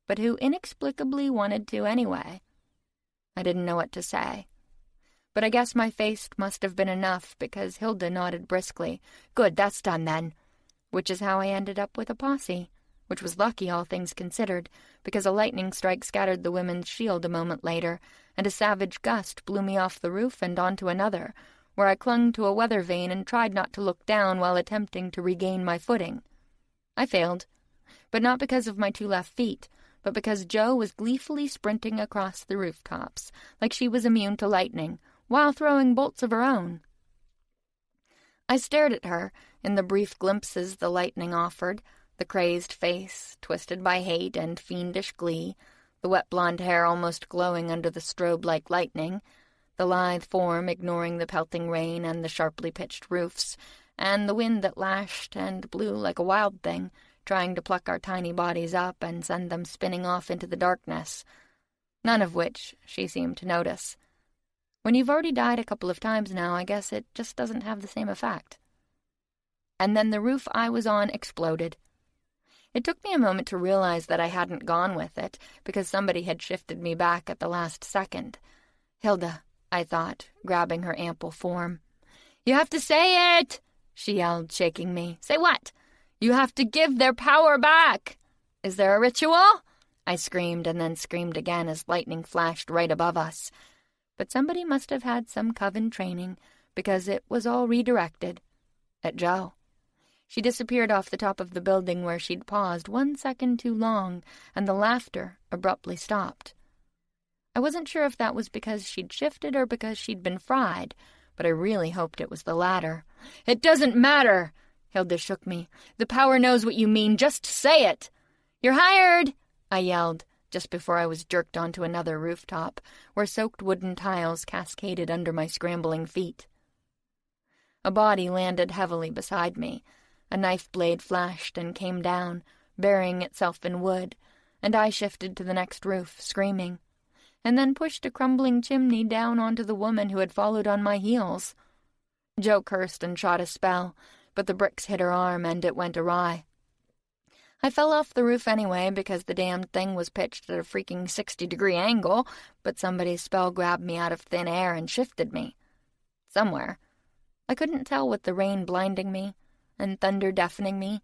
but who inexplicably wanted to anyway. I didn't know what to say. But I guess my face must have been enough, because Hilda nodded briskly. "Good, that's done then." Which is how I ended up with a posse, which was lucky, all things considered, because a lightning strike scattered the women's shield a moment later, and a savage gust blew me off the roof and onto another, where I clung to a weather vane and tried not to look down while attempting to regain my footing. I failed, but not because of my 2 left feet, but because Jo was gleefully sprinting across the rooftops, like she was immune to lightning, while throwing bolts of her own. I stared at her, in the brief glimpses the lightning offered, the crazed face, twisted by hate and fiendish glee, the wet blonde hair almost glowing under the strobe-like lightning, the lithe form ignoring the pelting rain and the sharply pitched roofs, and the wind that lashed and blew like a wild thing, trying to pluck our tiny bodies up and send them spinning off into the darkness, none of which she seemed to notice. When you've already died a couple of times now, I guess it just doesn't have the same effect. And then the roof I was on exploded. It took me a moment to realize that I hadn't gone with it, because somebody had shifted me back at the last second. "Hilda," I thought, grabbing her ample form. "You have to say it!" she yelled, shaking me. "Say what?" "You have to give their power back!" "Is there a ritual?" I screamed, and then screamed again as lightning flashed right above us. But somebody must have had some coven training, because it was all redirected. At Jo. She disappeared off the top of the building where she'd paused 1 second too long, and the laughter abruptly stopped. I wasn't sure if that was because she'd shifted or because she'd been fried, but I really hoped it was the latter. "It doesn't matter!" Hilda shook me. "The power knows what you mean. Just say it!" "You're hired!" I yelled, just before I was jerked onto another rooftop, where soaked wooden tiles cascaded under my scrambling feet. A body landed heavily beside me. A knife blade flashed and came down, burying itself in wood, and I shifted to the next roof, screaming, and then pushed a crumbling chimney down onto the woman who had followed on my heels. Jo cursed and shot a spell, but the bricks hit her arm and it went awry. I fell off the roof anyway because the damned thing was pitched at a freaking 60-degree angle, but somebody's spell grabbed me out of thin air and shifted me. Somewhere. I couldn't tell, with the rain blinding me, and thunder deafening me,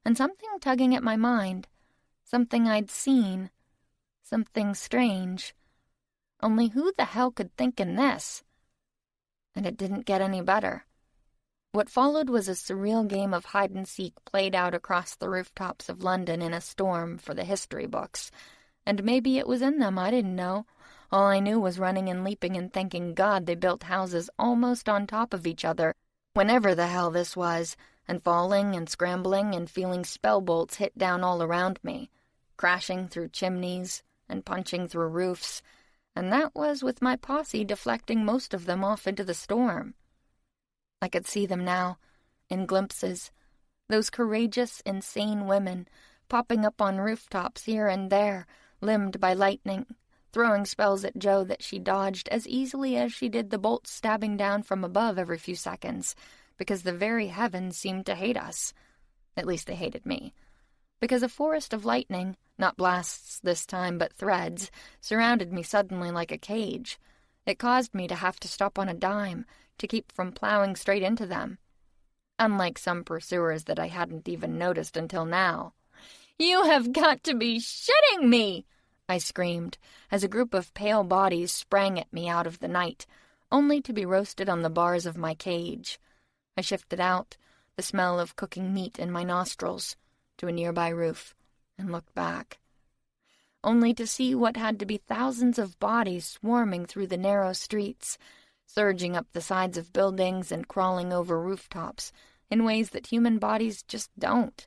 and something tugging at my mind. Something I'd seen. Something strange. Only who the hell could think in this? And it didn't get any better. What followed was a surreal game of hide-and-seek played out across the rooftops of London in a storm for the history books. And maybe it was in them, I didn't know. All I knew was running and leaping and thanking God they built houses almost on top of each other, whenever the hell this was, and falling and scrambling and feeling spell bolts hit down all around me, crashing through chimneys and punching through roofs, and that was with my posse deflecting most of them off into the storm. I could see them now, in glimpses, those courageous, insane women, popping up on rooftops here and there, limbed by lightning, throwing spells at Joe that she dodged as easily as she did the bolts stabbing down from above every few seconds, because the very heavens seemed to hate us. At least they hated me. Because a forest of lightning, not blasts this time but threads, surrounded me suddenly like a cage. It caused me to have to stop on a dime to keep from plowing straight into them. Unlike some pursuers that I hadn't even noticed until now. "You have got to be shitting me!" I screamed, as a group of pale bodies sprang at me out of the night, only to be roasted on the bars of my cage. I shifted out, the smell of cooking meat in my nostrils, to a nearby roof, and looked back, only to see what had to be thousands of bodies swarming through the narrow streets, surging up the sides of buildings and crawling over rooftops in ways that human bodies just don't.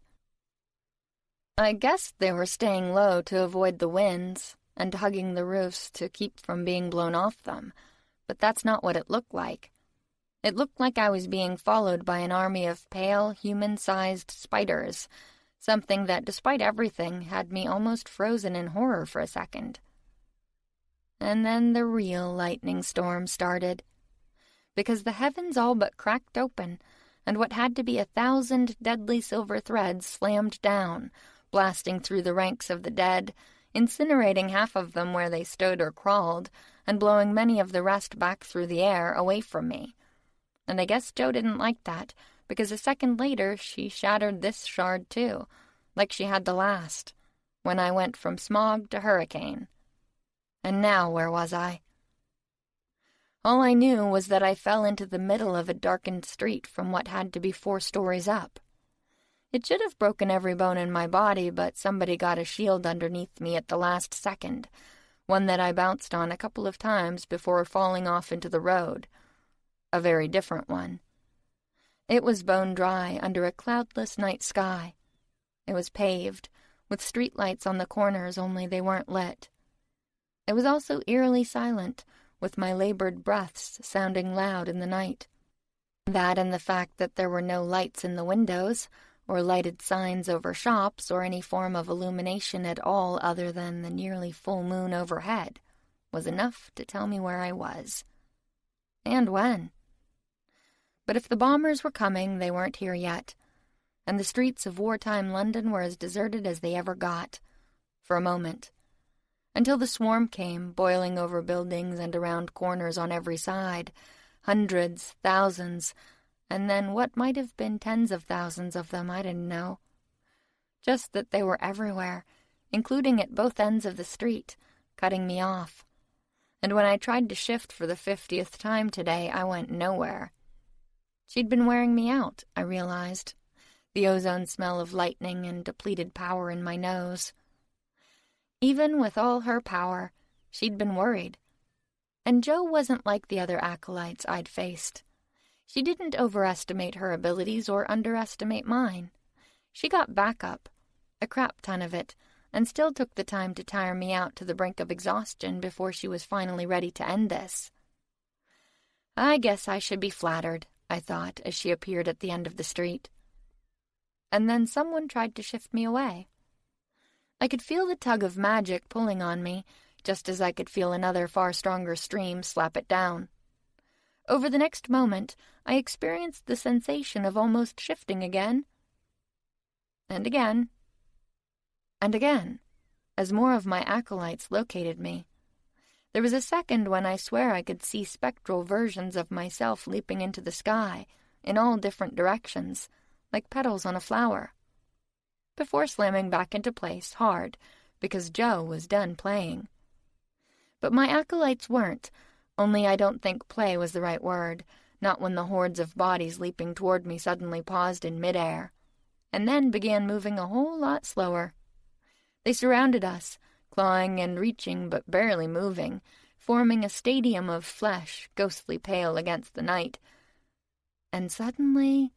I guessed they were staying low to avoid the winds and hugging the roofs to keep from being blown off them, but that's not what it looked like. It looked like I was being followed by an army of pale, human-sized spiders, something that, despite everything, had me almost frozen in horror for a second. And then the real lightning storm started, because the heavens all but cracked open, and what had to be 1,000 deadly silver threads slammed down, blasting through the ranks of the dead, incinerating half of them where they stood or crawled, and blowing many of the rest back through the air away from me. And I guess Joe didn't like that, because a second later she shattered this shard too, like she had the last, when I went from smog to hurricane. And now where was I? All I knew was that I fell into the middle of a darkened street from what had to be 4 stories up. It should have broken every bone in my body, but somebody got a shield underneath me at the last second, one that I bounced on a couple of times before falling off into the road. A very different one. It was bone dry under a cloudless night sky. It was paved, with streetlights on the corners, only they weren't lit. It was also eerily silent, with my labored breaths sounding loud in the night. That and the fact that there were no lights in the windows, or lighted signs over shops, or any form of illumination at all other than the nearly full moon overhead, was enough to tell me where I was. And when. But if the bombers were coming, they weren't here yet, and the streets of wartime London were as deserted as they ever got, for a moment, until the swarm came, boiling over buildings and around corners on every side, hundreds, thousands, and then what might have been tens of thousands of them, I didn't know. Just that they were everywhere, including at both ends of the street, cutting me off. And when I tried to shift for the 50th time today, I went nowhere. She'd been wearing me out, I realized, the ozone smell of lightning and depleted power in my nose. Even with all her power, she'd been worried. And Joe wasn't like the other acolytes I'd faced. She didn't overestimate her abilities or underestimate mine. She got backup, a crap ton of it, and still took the time to tire me out to the brink of exhaustion before she was finally ready to end this. I guess I should be flattered, I thought, as she appeared at the end of the street. And then someone tried to shift me away. I could feel the tug of magic pulling on me, just as I could feel another far stronger stream slap it down. Over the next moment, I experienced the sensation of almost shifting again. And again. And again, as more of my acolytes located me. There was a second when I swear I could see spectral versions of myself leaping into the sky, in all different directions, like petals on a flower, before slamming back into place hard, because Joe was done playing. But my acolytes weren't, only I don't think play was the right word, not when the hordes of bodies leaping toward me suddenly paused in midair, and then began moving a whole lot slower. They surrounded us, clawing and reaching but barely moving, forming a stadium of flesh, ghostly pale against the night. And suddenly,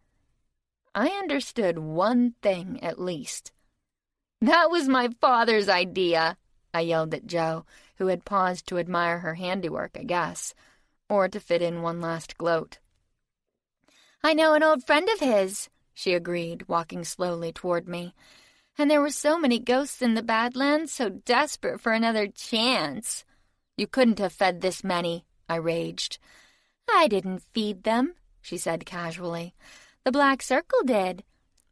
I understood one thing at least. "That was my father's idea," I yelled at Joe, who had paused to admire her handiwork, I guess, or to fit in one last gloat. "I know an old friend of his," she agreed, walking slowly toward me. And there were so many ghosts in the Badlands, so desperate for another chance. You couldn't have fed this many, I raged. I didn't feed them, she said casually. The Black Circle did.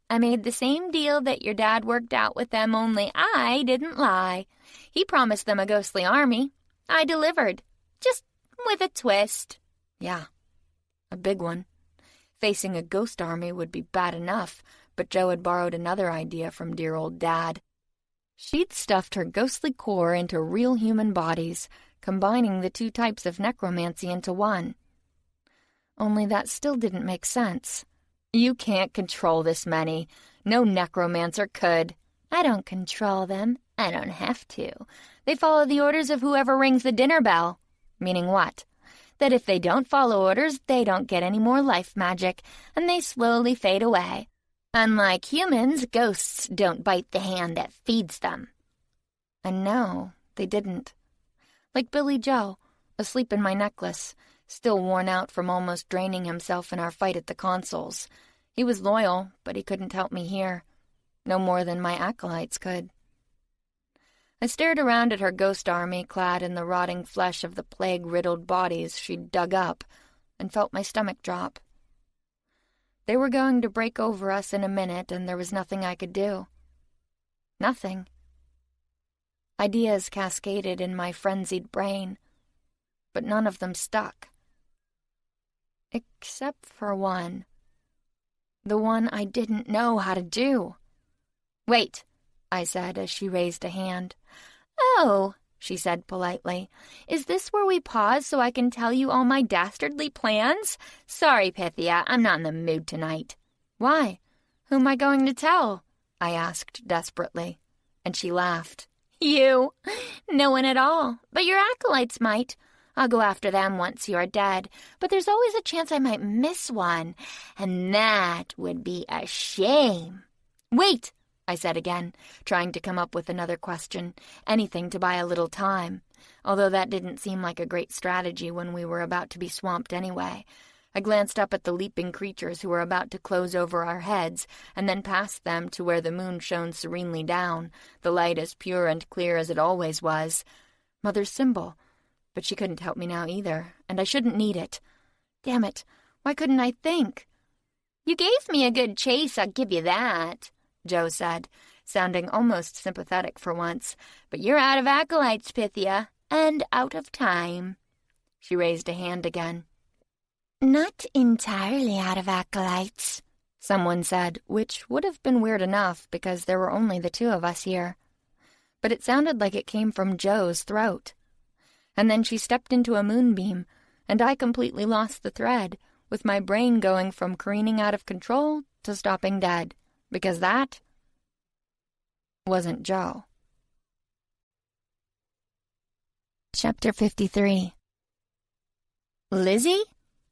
I made the same deal that your dad worked out with them, only I didn't lie. He promised them a ghostly army. I delivered, just with a twist. Yeah, a big one. Facing a ghost army would be bad enough, but Jo had borrowed another idea from dear old Dad. She'd stuffed her ghostly core into real human bodies, combining the two types of necromancy into one. Only that still didn't make sense. You can't control this many. No necromancer could. I don't control them. I don't have to. They follow the orders of whoever rings the dinner bell. Meaning what? That if they don't follow orders, they don't get any more life magic, and they slowly fade away. Unlike humans, ghosts don't bite the hand that feeds them. And no, they didn't. Like Billy Joe, asleep in my necklace, still worn out from almost draining himself in our fight at the consoles. He was loyal, but he couldn't help me here. No more than my acolytes could. I stared around at her ghost army clad in the rotting flesh of the plague-riddled bodies she'd dug up, and felt my stomach drop. They were going to break over us in a minute, and there was nothing I could do. Nothing. Ideas cascaded in my frenzied brain, but none of them stuck. Except for one. The one I didn't know how to do. "Wait," I said as she raised a hand. "Oh," she said politely. "Is this where we pause so I can tell you all my dastardly plans? Sorry, Pythia, I'm not in the mood tonight." "Why? Who am I going to tell?" I asked desperately, and she laughed. "You? No one at all, but your acolytes might. I'll go after them once you're dead, but there's always a chance I might miss one, and that would be a shame." "Wait," I said again, trying to come up with another question, anything to buy a little time, although that didn't seem like a great strategy when we were about to be swamped anyway. I glanced up at the leaping creatures who were about to close over our heads, and then past them to where the moon shone serenely down, the light as pure and clear as it always was. Mother's symbol. But she couldn't help me now either, and I shouldn't need it. Damn it, why couldn't I think? "You gave me a good chase, I'll give you that," Jo said, sounding almost sympathetic for once. "But you're out of acolytes, Pythia, and out of time." She raised a hand again. "Not entirely out of acolytes," someone said, which would have been weird enough because there were only the two of us here. But it sounded like it came from Jo's throat. And then she stepped into a moonbeam, and I completely lost the thread, with my brain going from careening out of control to stopping dead, because that wasn't Jo. Chapter 53. Lizzie?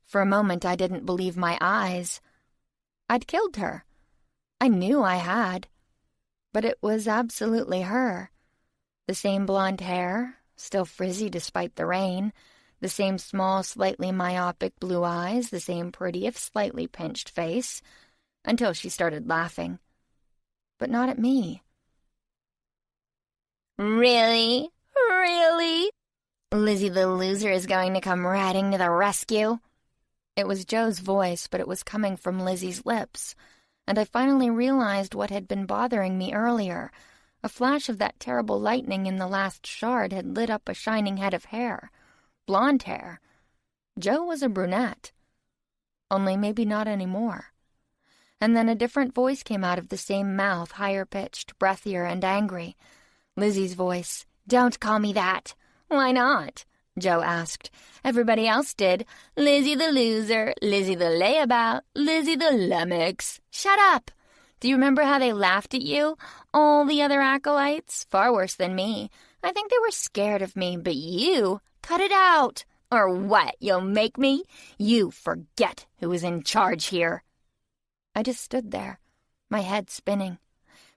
For a moment I didn't believe my eyes. I'd killed her. I knew I had. But it was absolutely her. The same blonde hair, still frizzy despite the rain, the same small, slightly myopic blue eyes, the same pretty if slightly pinched face, until she started laughing. But not at me. "Really? Really? Lizzie the loser is going to come riding to the rescue?" It was Jo's voice, but it was coming from Lizzie's lips, and I finally realized what had been bothering me earlier. A flash of that terrible lightning in the last shard had lit up a shining head of hair. Blonde hair. Jo was a brunette. Only maybe not anymore. And then a different voice came out of the same mouth, higher-pitched, breathier, and angry. Lizzie's voice. "Don't call me that." "Why not?" Jo asked. "Everybody else did. Lizzie the loser, Lizzie the layabout, Lizzie the lummox." "Shut up! Do you remember how they laughed at you? All the other acolytes? Far worse than me. I think they were scared of me, but you, cut it out. Or what, you'll make me? You forget who is in charge here." I just stood there, my head spinning,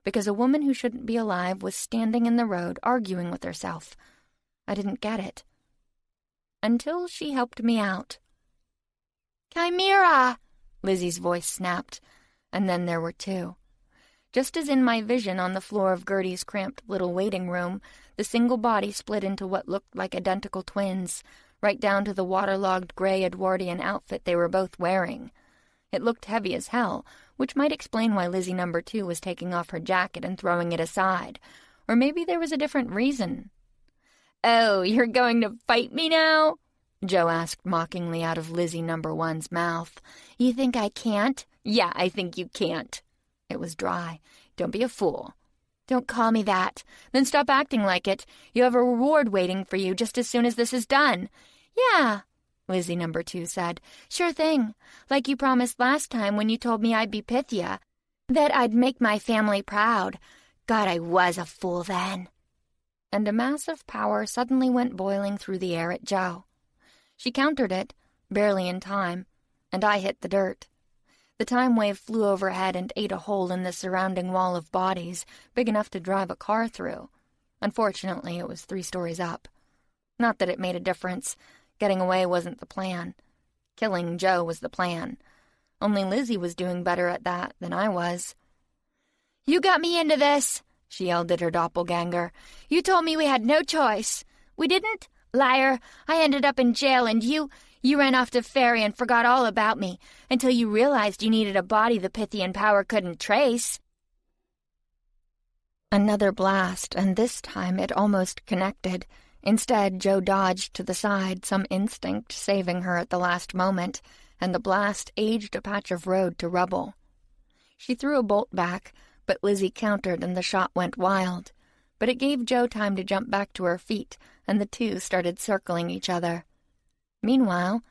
because a woman who shouldn't be alive was standing in the road arguing with herself. I didn't get it. Until she helped me out. "Chimera!" Lizzie's voice snapped, and then there were two. Just as in my vision on the floor of Gertie's cramped little waiting room, the single body split into what looked like identical twins, right down to the waterlogged gray Edwardian outfit they were both wearing. It looked heavy as hell, which might explain why Lizzie number 2 was taking off her jacket and throwing it aside. Or maybe there was a different reason. "Oh, you're going to fight me now?" Joe asked mockingly out of Lizzie number 1's mouth. "You think I can't?" "Yeah, I think you can't." It was dry. "Don't be a fool." "Don't call me that. Then stop acting like it. You have a reward waiting for you just as soon as this is done." "Yeah," Lizzie number 2 said. "Sure thing. Like you promised last time when you told me I'd be Pythia. That I'd make my family proud. God, I was a fool then." And a mass of power suddenly went boiling through the air at Joe. She countered it, barely in time, and I hit the dirt. The time wave flew overhead and ate a hole in the surrounding wall of bodies, big enough to drive a car through. Unfortunately, it was 3 stories up. Not that it made a difference. Getting away wasn't the plan. Killing Joe was the plan. Only Lizzie was doing better at that than I was. "You got me into this," she yelled at her doppelganger. "You told me we had no choice." "We didn't? Liar. I ended up in jail and you ran off to Fairy and forgot all about me, until you realized you needed a body the Pythian power couldn't trace." Another blast, and this time it almost connected. Instead, Joe dodged to the side, some instinct saving her at the last moment, and the blast aged a patch of road to rubble. She threw a bolt back, but Lizzie countered and the shot went wild. But it gave Joe time to jump back to her feet, and the two started circling each other. Meanwhile,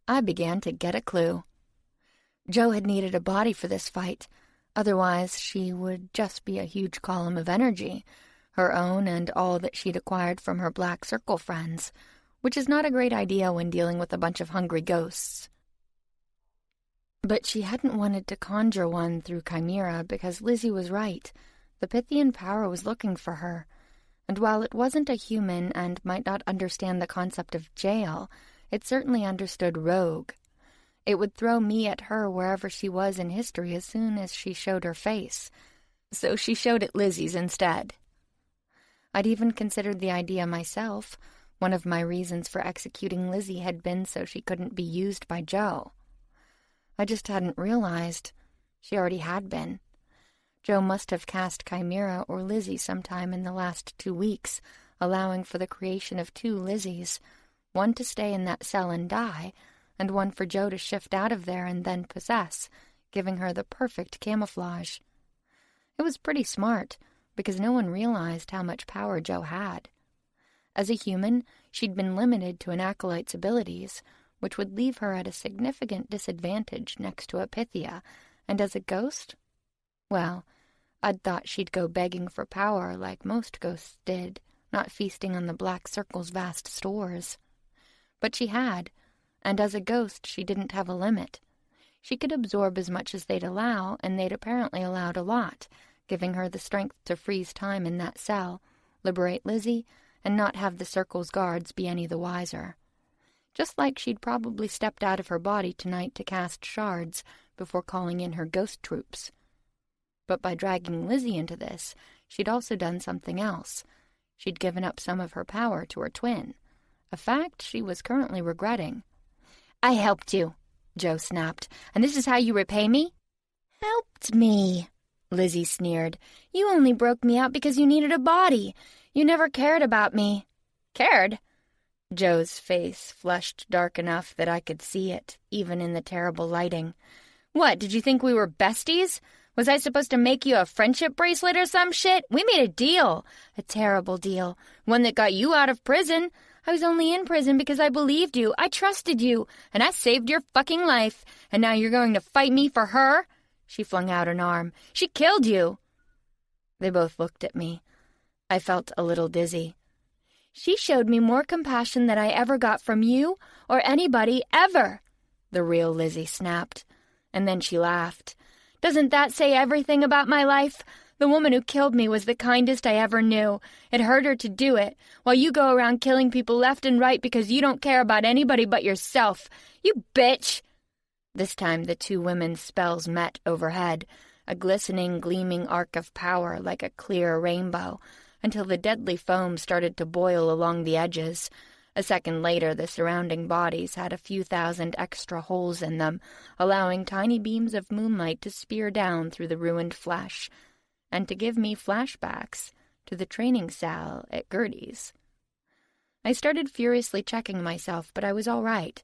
I began to get a clue. Joe had needed a body for this fight. Otherwise, she would just be a huge column of energy, her own and all that she'd acquired from her Black Circle friends, which is not a great idea when dealing with a bunch of hungry ghosts. But she hadn't wanted to conjure one through Chimera because Lizzie was right. The Pythian power was looking for her, and while it wasn't a human and might not understand the concept of jail, it certainly understood rogue. It would throw me at her wherever she was in history as soon as she showed her face. So she showed it Lizzie's instead. I'd even considered the idea myself. One of my reasons for executing Lizzie had been so she couldn't be used by Joe. I just hadn't realized she already had been. Joe must have cast Chimera or Lizzie sometime in the last 2 weeks, allowing for the creation of 2 Lizzies, one to stay in that cell and die, and one for Joe to shift out of there and then possess, giving her the perfect camouflage. It was pretty smart, because no one realized how much power Joe had. As a human, she'd been limited to an acolyte's abilities, which would leave her at a significant disadvantage next to a Pythia, and as a ghost, well, I'd thought she'd go begging for power like most ghosts did, not feasting on the Black Circle's vast stores. But she had, and as a ghost she didn't have a limit. She could absorb as much as they'd allow, and they'd apparently allowed a lot, giving her the strength to freeze time in that cell, liberate Lizzie, and not have the Circle's guards be any the wiser. Just like she'd probably stepped out of her body tonight to cast shards before calling in her ghost troops. But by dragging Lizzie into this, she'd also done something else. She'd given up some of her power to her twin, a fact she was currently regretting. "I helped you," Joe snapped, "and this is how you repay me?" "Helped me," Lizzie sneered. "You only broke me out because you needed a body. You never cared about me." "Cared?" Joe's face flushed dark enough that I could see it, even in the terrible lighting. "What, did you think we were besties? Was I supposed to make you a friendship bracelet or some shit? We made a deal. A terrible deal. One that got you out of prison. I was only in prison because I believed you. I trusted you. And I saved your fucking life. And now you're going to fight me for her?" She flung out an arm. "She killed you." They both looked at me. I felt a little dizzy. "She showed me more compassion than I ever got from you or anybody ever," the real Lizzie snapped. And then she laughed. "Doesn't that say everything about my life? The woman who killed me was the kindest I ever knew. It hurt her to do it, while you go around killing people left and right because you don't care about anybody but yourself. You bitch!" This time the 2 women's spells met overhead. a glistening, gleaming arc of power like a clear rainbow, until the deadly foam started to boil along the edges. A second later, the surrounding bodies had a few thousand extra holes in them, allowing tiny beams of moonlight to spear down through the ruined flesh, and to give me flashbacks to the training cell at Gertie's. I started furiously checking myself, but I was all right.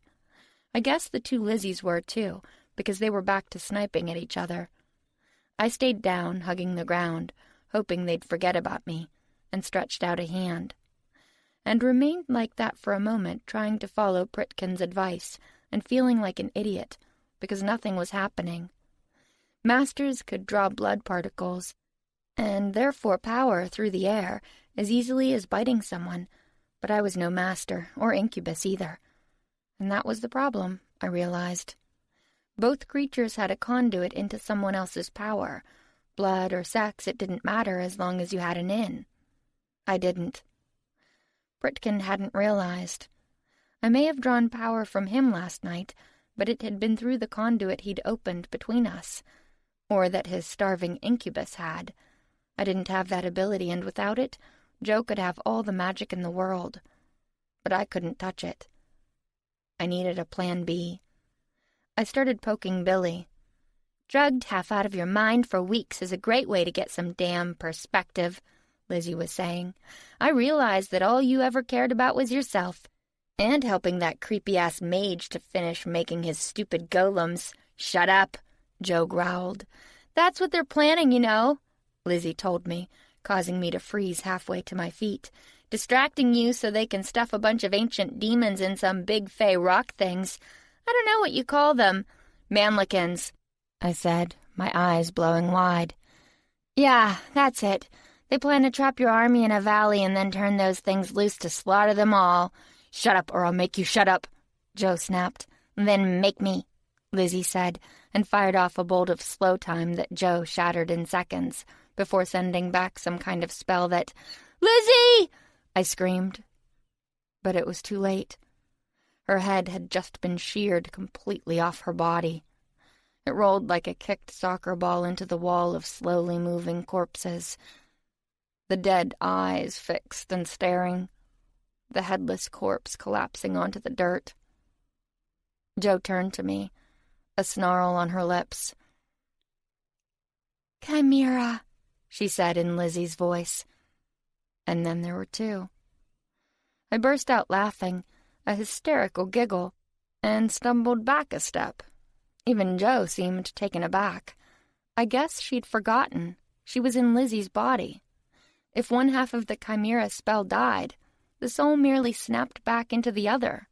I guess the two Lizzies were, too, because they were back to sniping at each other. I stayed down, hugging the ground, hoping they'd forget about me, and stretched out a hand, and remained like that for a moment, trying to follow Pritkin's advice and feeling like an idiot, because nothing was happening. Masters could draw blood particles, and therefore power through the air, as easily as biting someone, but I was no master, or incubus either. And that was the problem, I realized. Both creatures had a conduit into someone else's power. Blood or sex, it didn't matter as long as you had an in. I didn't. Pritkin hadn't realized. I may have drawn power from him last night, but it had been through the conduit he'd opened between us, or that his starving incubus had. I didn't have that ability, and without it, Joe could have all the magic in the world. But I couldn't touch it. I needed a plan B. I started poking Billy. "Drugged half out of your mind for weeks is a great way to get some damn perspective," Lizzie was saying. "I realized that all you ever cared about was yourself, and helping that creepy-ass mage to finish making his stupid golems." "Shut up," Joe growled. "That's what they're planning, you know," Lizzie told me, causing me to freeze halfway to my feet. "Distracting you so they can stuff a bunch of ancient demons in some big fey rock things. I don't know what you call them. Manlikins," I said, my eyes blowing wide. "Yeah, that's it. They plan to trap your army in a valley and then turn those things loose to slaughter them all." "Shut up, or I'll make you shut up," Joe snapped. "Then make me," Lizzie said, and fired off a bolt of slow time that Joe shattered in seconds, before sending back some kind of spell that... "Lizzie!" I screamed. But it was too late. Her head had just been sheared completely off her body. It rolled like a kicked soccer ball into the wall of slowly moving corpses. The dead eyes fixed and staring. The headless corpse collapsing onto the dirt. Joe turned to me, a snarl on her lips. "Chimera," she said in Lizzie's voice. And then there were two. I burst out laughing, a hysterical giggle, and stumbled back a step. Even Joe seemed taken aback. I guess she'd forgotten. She was in Lizzie's body. If one half of the chimera spell died, the soul merely snapped back into the other,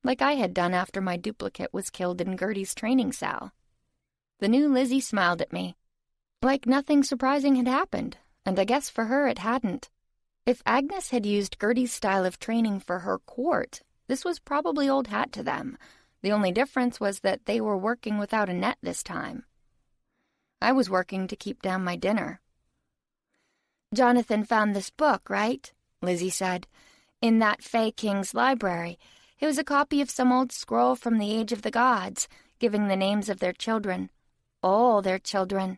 like I had done after my duplicate was killed in Gertie's training cell. The new Lizzie smiled at me, like nothing surprising had happened, and I guess for her it hadn't. If Agnes had used Gertie's style of training for her court, this was probably old hat to them. The only difference was that they were working without a net this time. I was working to keep down my dinner. "Jonathan found this book, right?" Lizzie said. "In that Fey King's library. It was a copy of some old scroll from the Age of the Gods, giving the names of their children. All their children.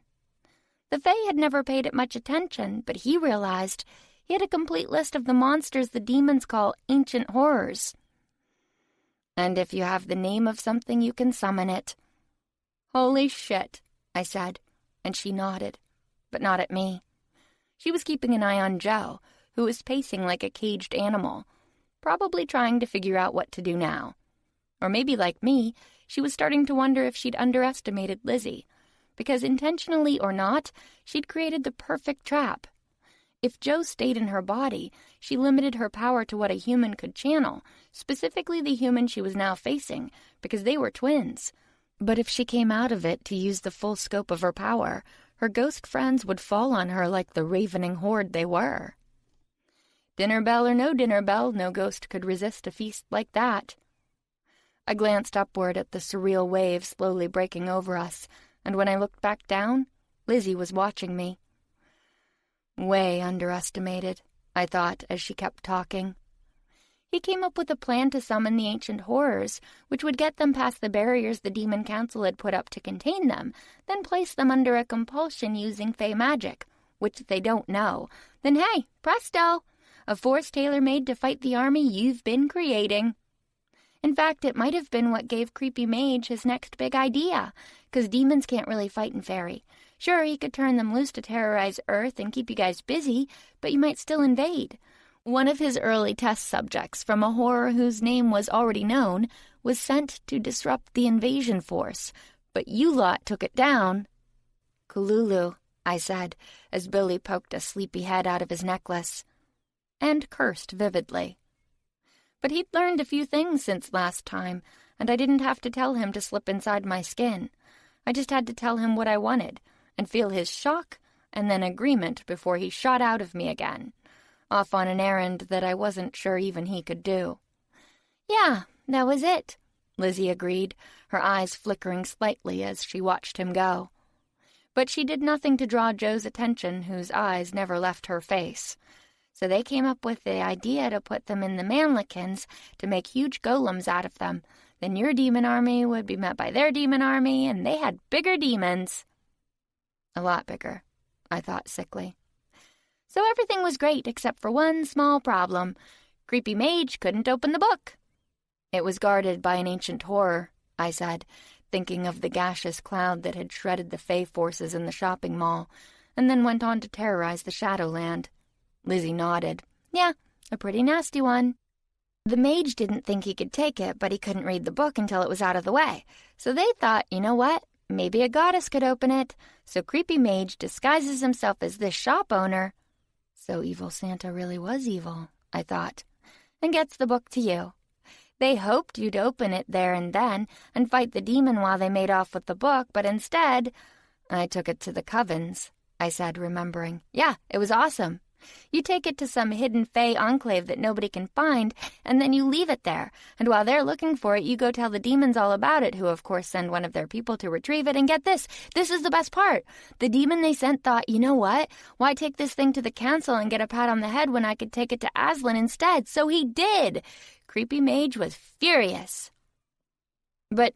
The Fey had never paid it much attention, but he realized he had a complete list of the monsters the demons call ancient horrors. And if you have the name of something, you can summon it." "Holy shit," I said, and she nodded, but not at me. She was keeping an eye on Joe, who was pacing like a caged animal, probably trying to figure out what to do now. Or maybe, like me, she was starting to wonder if she'd underestimated Lizzie, because intentionally or not, she'd created the perfect trap. If Joe stayed in her body, she limited her power to what a human could channel, specifically the human she was now facing, because they were twins. But if she came out of it to use the full scope of her power, her ghost friends would fall on her like the ravening horde they were. Dinner bell or no dinner bell, no ghost could resist a feast like that. I glanced upward at the surreal wave slowly breaking over us, and when I looked back down, Lizzie was watching me. Way underestimated, I thought as she kept talking. He came up with a plan to summon the ancient horrors, which would get them past the barriers the Demon Council had put up to contain them, then place them under a compulsion using fey magic, which they don't know. Then hey, presto! A force tailor-made to fight the army you've been creating. In fact, it might have been what gave Creepy Mage his next big idea, 'cause demons can't really fight in fairy. Sure, he could turn them loose to terrorize Earth and keep you guys busy, but you might still invade. One of his early test subjects, from a horror whose name was already known, was sent to disrupt the invasion force, but you lot took it down. "Kululu," I said, as Billy poked a sleepy head out of his necklace, and cursed vividly. But he'd learned a few things since last time, and I didn't have to tell him to slip inside my skin. I just had to tell him what I wanted, and feel his shock and then agreement before he shot out of me again, off on an errand that I wasn't sure even he could do. "Yeah, that was it," Lizzie agreed, her eyes flickering slightly as she watched him go. But she did nothing to draw Joe's attention, whose eyes never left her face. So they came up with the idea to put them in the manlikins to make huge golems out of them. Then your demon army would be met by their demon army, and they had bigger demons. A lot bigger, I thought sickly. So everything was great except for one small problem. Creepy Mage couldn't open the book. It was guarded by an ancient horror, I said, thinking of the gaseous cloud that had shredded the Fey forces in the shopping mall, and then went on to terrorize the Shadowland. Lizzie nodded. "Yeah, a pretty nasty one." The mage didn't think he could take it, but he couldn't read the book until it was out of the way. So they thought, you know what? Maybe a goddess could open it. So Creepy Mage disguises himself as this shop owner. So evil Santa really was evil, I thought, and gets the book to you. They hoped you'd open it there and then and fight the demon while they made off with the book, but instead, I took it to the covens, I said, remembering. Yeah, it was awesome. You take it to some hidden Fey enclave that nobody can find, and then you leave it there. And while they're looking for it, you go tell the demons all about it, who of course send one of their people to retrieve it. And get this is the best part. The demon they sent thought, you know what? Why take this thing to the council and get a pat on the head when I could take it to Aslan instead? So he did. Creepy Mage was furious. But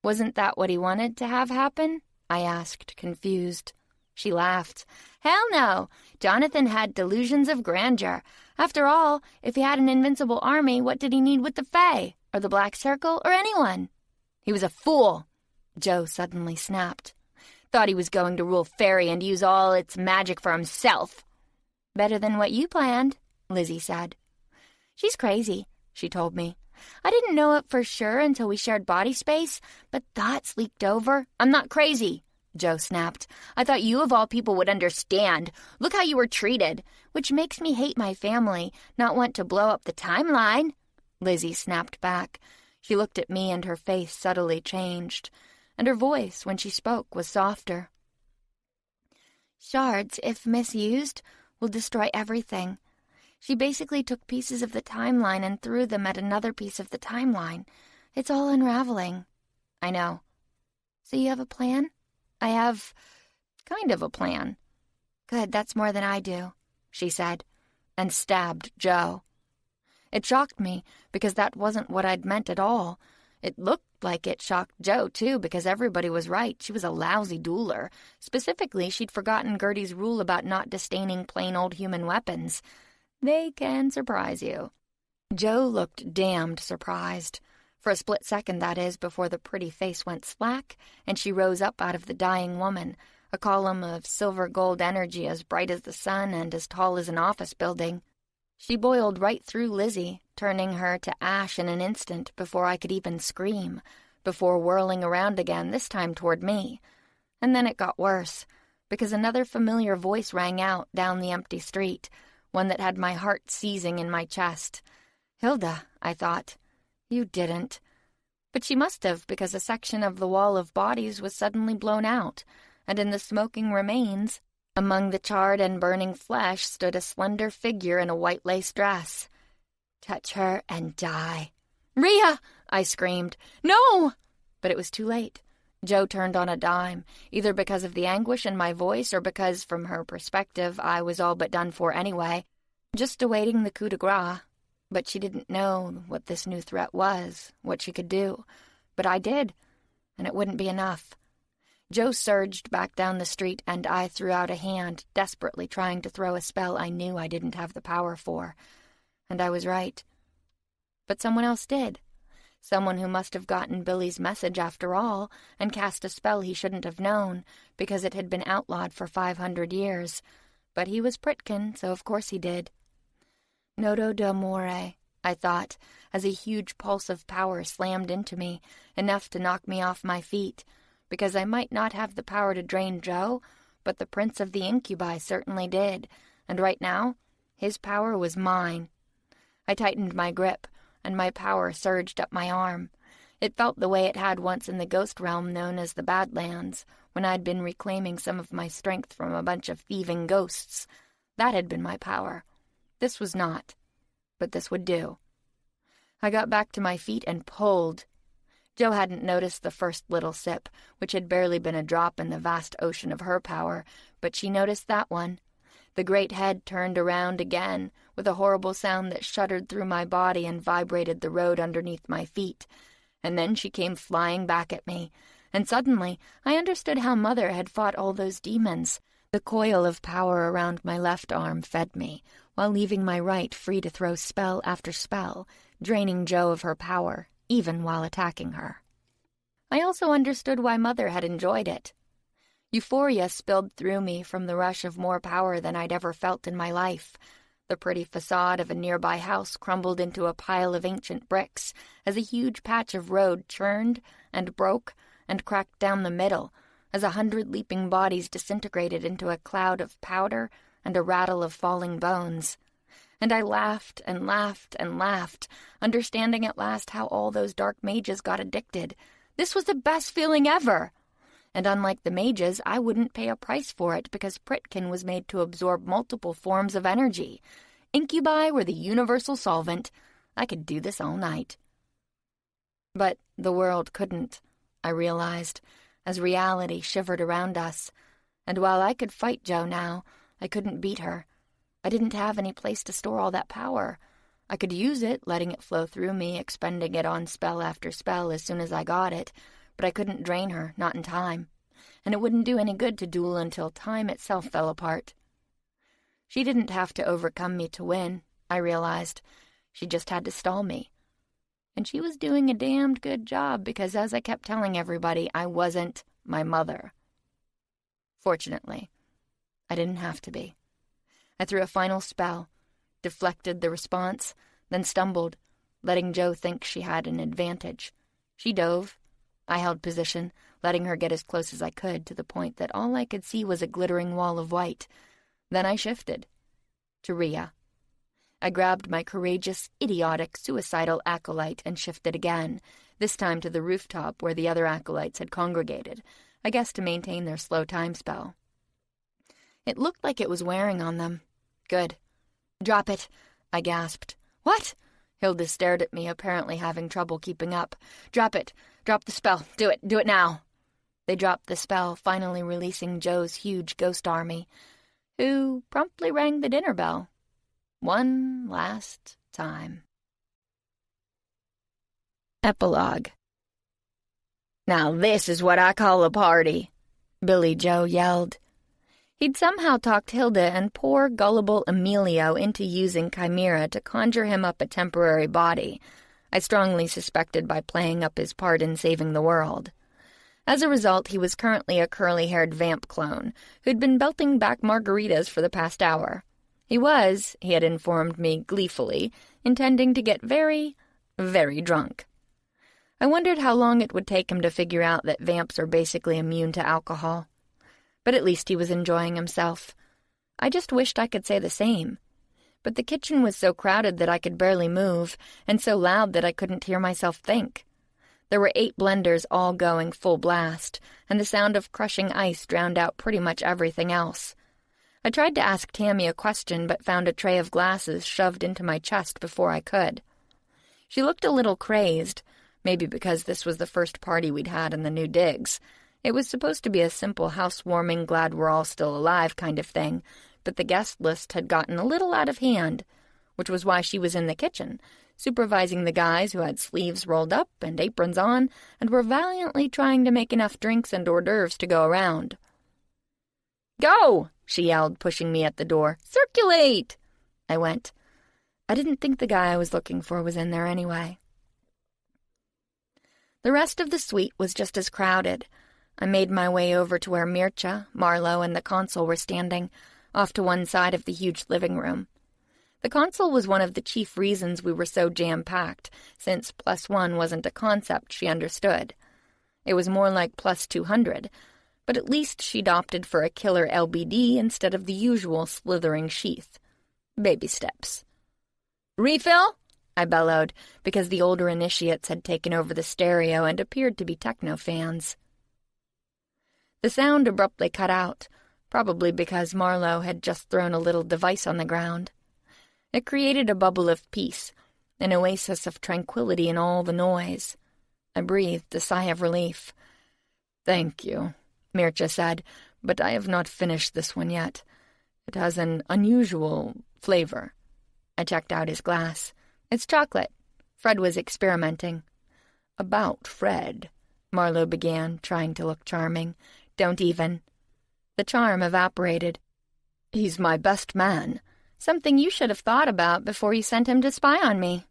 wasn't that what he wanted to have happen? I asked, confused. She laughed. Hell no! Jonathan had delusions of grandeur. After all, if he had an invincible army, what did he need with the Fae, or the Black Circle, or anyone? He was a fool, Joe suddenly snapped. Thought he was going to rule Fairy and use all its magic for himself. Better than what you planned, Lizzie said. She's crazy, she told me. I didn't know it for sure until we shared body space, but thoughts leaked over. I'm not crazy, Joe snapped. I thought you of all people would understand. Look how you were treated. Which makes me hate my family, not want to blow up the timeline. Lizzie snapped back. She looked at me and her face subtly changed, and her voice, when she spoke, was softer. Shards, if misused, will destroy everything. She basically took pieces of the timeline and threw them at another piece of the timeline. It's all unraveling. I know. So you have a plan? I have kind of a plan. Good, that's more than I do, she said, and stabbed Joe. It shocked me, because that wasn't what I'd meant at all. It looked like it shocked Joe, too, because everybody was right. She was a lousy dueler. Specifically, she'd forgotten Gertie's rule about not disdaining plain old human weapons. They can surprise you. Joe looked damned surprised. For a split second, that is, before the pretty face went slack, and she rose up out of the dying woman, a column of silver-gold energy as bright as the sun and as tall as an office building. She boiled right through Lizzie, turning her to ash in an instant before I could even scream, before whirling around again, this time toward me. And then it got worse, because another familiar voice rang out down the empty street, one that had my heart seizing in my chest. Hilda, I thought. You didn't. But she must have, because a section of the wall of bodies was suddenly blown out, and in the smoking remains, among the charred and burning flesh, stood a slender figure in a white lace dress. Touch her and die. Rhea! I screamed. No! But it was too late. Joe turned on a dime, either because of the anguish in my voice or because, from her perspective, I was all but done for anyway, just awaiting the coup de grace. But she didn't know what this new threat was, what she could do. But I did, and it wouldn't be enough. Joe surged back down the street, and I threw out a hand, desperately trying to throw a spell I knew I didn't have the power for. And I was right. But someone else did. Someone who must have gotten Billy's message after all, and cast a spell he shouldn't have known, because it had been outlawed for 500 years. But he was Pritkin, so of course he did. Nodo d'amore, I thought, as a huge pulse of power slammed into me, enough to knock me off my feet, because I might not have the power to drain Joe, but the Prince of the Incubi certainly did, and right now, his power was mine. I tightened my grip, and my power surged up my arm. It felt the way it had once in the ghost realm known as the Badlands, when I'd been reclaiming some of my strength from a bunch of thieving ghosts. That had been my power. This was not, but this would do. I got back to my feet and pulled. Jo hadn't noticed the first little sip, which had barely been a drop in the vast ocean of her power, but she noticed that one. The great head turned around again, with a horrible sound that shuddered through my body and vibrated the road underneath my feet. And then she came flying back at me, and suddenly I understood how Mother had fought all those demons. The coil of power around my left arm fed me, while leaving my right free to throw spell after spell, draining Jo of her power, even while attacking her. I also understood why Mother had enjoyed it. Euphoria spilled through me from the rush of more power than I'd ever felt in my life. The pretty facade of a nearby house crumbled into a pile of ancient bricks as a huge patch of road churned and broke and cracked down the middle, as 100 leaping bodies disintegrated into a cloud of powder and a rattle of falling bones. And I laughed and laughed and laughed, understanding at last how all those dark mages got addicted. This was the best feeling ever! And unlike the mages, I wouldn't pay a price for it because Pritkin was made to absorb multiple forms of energy. Incubi were the universal solvent. I could do this all night. But the world couldn't, I realized, as reality shivered around us. And while I could fight Jo now, I couldn't beat her. I didn't have any place to store all that power. I could use it, letting it flow through me, expending it on spell after spell as soon as I got it, but I couldn't drain her, not in time. And it wouldn't do any good to duel until time itself fell apart. She didn't have to overcome me to win, I realized. She just had to stall me. And she was doing a damned good job because, as I kept telling everybody, I wasn't my mother. Fortunately, I didn't have to be. I threw a final spell, deflected the response, then stumbled, letting Jo think she had an advantage. She dove. I held position, letting her get as close as I could, to the point that all I could see was a glittering wall of white. Then I shifted. To Rhea. I grabbed my courageous, idiotic, suicidal acolyte and shifted again, this time to the rooftop where the other acolytes had congregated, I guess to maintain their slow time spell. It looked like it was wearing on them. Good. Drop it, I gasped. What? Hilda stared at me, apparently having trouble keeping up. Drop it. Drop the spell. Do it. Do it now. They dropped the spell, finally releasing Jo's huge ghost army, who promptly rang the dinner bell. One last time. Epilogue. Now this is what I call a party, Billy Joe yelled. He'd somehow talked Hilda and poor, gullible Emilio into using Chimera to conjure him up a temporary body, I strongly suspected by playing up his part in saving the world. As a result, he was currently a curly-haired vamp clone who'd been belting back margaritas for the past hour. He was, he had informed me gleefully, intending to get very, very drunk. I wondered how long it would take him to figure out that vamps are basically immune to alcohol. But at least he was enjoying himself. I just wished I could say the same. But the kitchen was so crowded that I could barely move, and so loud that I couldn't hear myself think. There were 8 blenders all going full blast, and the sound of crushing ice drowned out pretty much everything else. I tried to ask Tammy a question, but found a tray of glasses shoved into my chest before I could. She looked a little crazed, maybe because this was the first party we'd had in the new digs. It was supposed to be a simple housewarming, glad we're all still alive kind of thing, but the guest list had gotten a little out of hand. which was why she was in the kitchen, supervising the guys who had sleeves rolled up and aprons on and were valiantly trying to make enough drinks and hors d'oeuvres to go around. "Go!" she yelled, pushing me at the door. "Circulate!" I went. I didn't think the guy I was looking for was in there anyway. The rest of the suite was just as crowded. I made my way over to where Mircea, Marlowe, and the consul were standing, off to one side of the huge living room. The consul was one of the chief reasons we were so jam-packed, since +1 wasn't a concept she understood. It was more like +200, but at least she'd opted for a killer LBD instead of the usual slithering sheath. Baby steps. "Refill?" I bellowed, because the older initiates had taken over the stereo and appeared to be techno fans. The sound abruptly cut out, probably because Marlowe had just thrown a little device on the ground. It created a bubble of peace, an oasis of tranquility in all the noise. I breathed a sigh of relief. "Thank you," Mircea said, "but I have not finished this one yet. It has an unusual flavor." I checked out his glass. "It's chocolate." Fred was experimenting. "About Fred," Marlowe began, trying to look charming. "Don't even." The charm evaporated. "He's my best man. Something you should have thought about before you sent him to spy on me."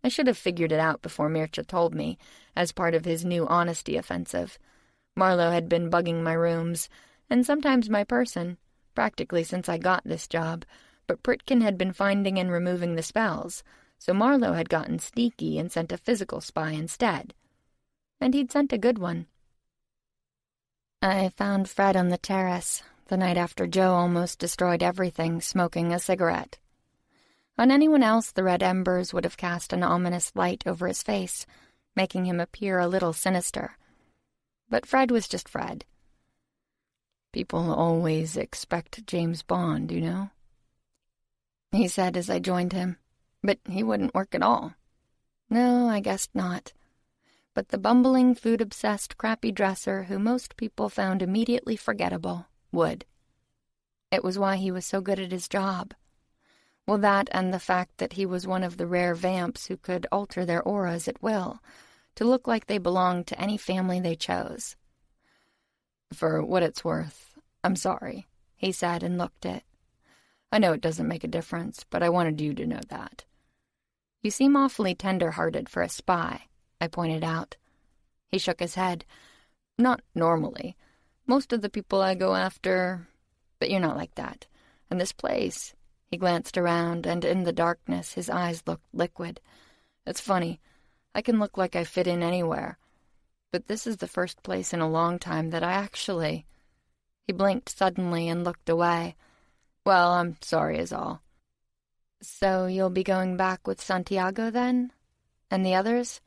I should have figured it out before Mircea told me, as part of his new honesty offensive. Marlowe had been bugging my rooms, and sometimes my person, practically since I got this job, but Pritkin had been finding and removing the spells, so Marlowe had gotten sneaky and sent a physical spy instead. And he'd sent a good one. I found Fred on the terrace, the night after Joe almost destroyed everything, smoking a cigarette. On anyone else, the red embers would have cast an ominous light over his face, making him appear a little sinister. But Fred was just Fred. "People always expect James Bond, you know?" he said as I joined him. But he wouldn't work at all. No, I guessed not. But the bumbling, food-obsessed, crappy dresser who most people found immediately forgettable would. It was why he was so good at his job. Well, that and the fact that he was one of the rare vamps who could alter their auras at will, to look like they belonged to any family they chose. "For what it's worth, I'm sorry," he said and looked it. "I know it doesn't make a difference, but I wanted you to know that." "You seem awfully tender-hearted for a spy," I pointed out. He shook his head. "Not normally. Most of the people I go after... But you're not like that. And this place..." He glanced around, and in the darkness his eyes looked liquid. "It's funny. I can look like I fit in anywhere. But this is the first place in a long time that I actually..." He blinked suddenly and looked away. "Well, I'm sorry is all." "So you'll be going back with Santiago then? And the others?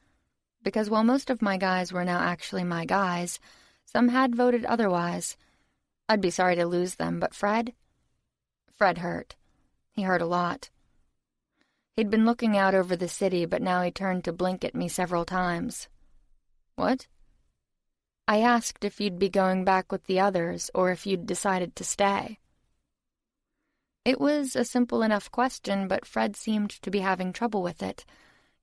Because while most of my guys were now actually my guys, some had voted otherwise. I'd be sorry to lose them, but Fred? Fred hurt. He hurt a lot." He'd been looking out over the city, but now he turned to blink at me several times. "What?" "I asked if you'd be going back with the others, or if you'd decided to stay." It was a simple enough question, but Fred seemed to be having trouble with it.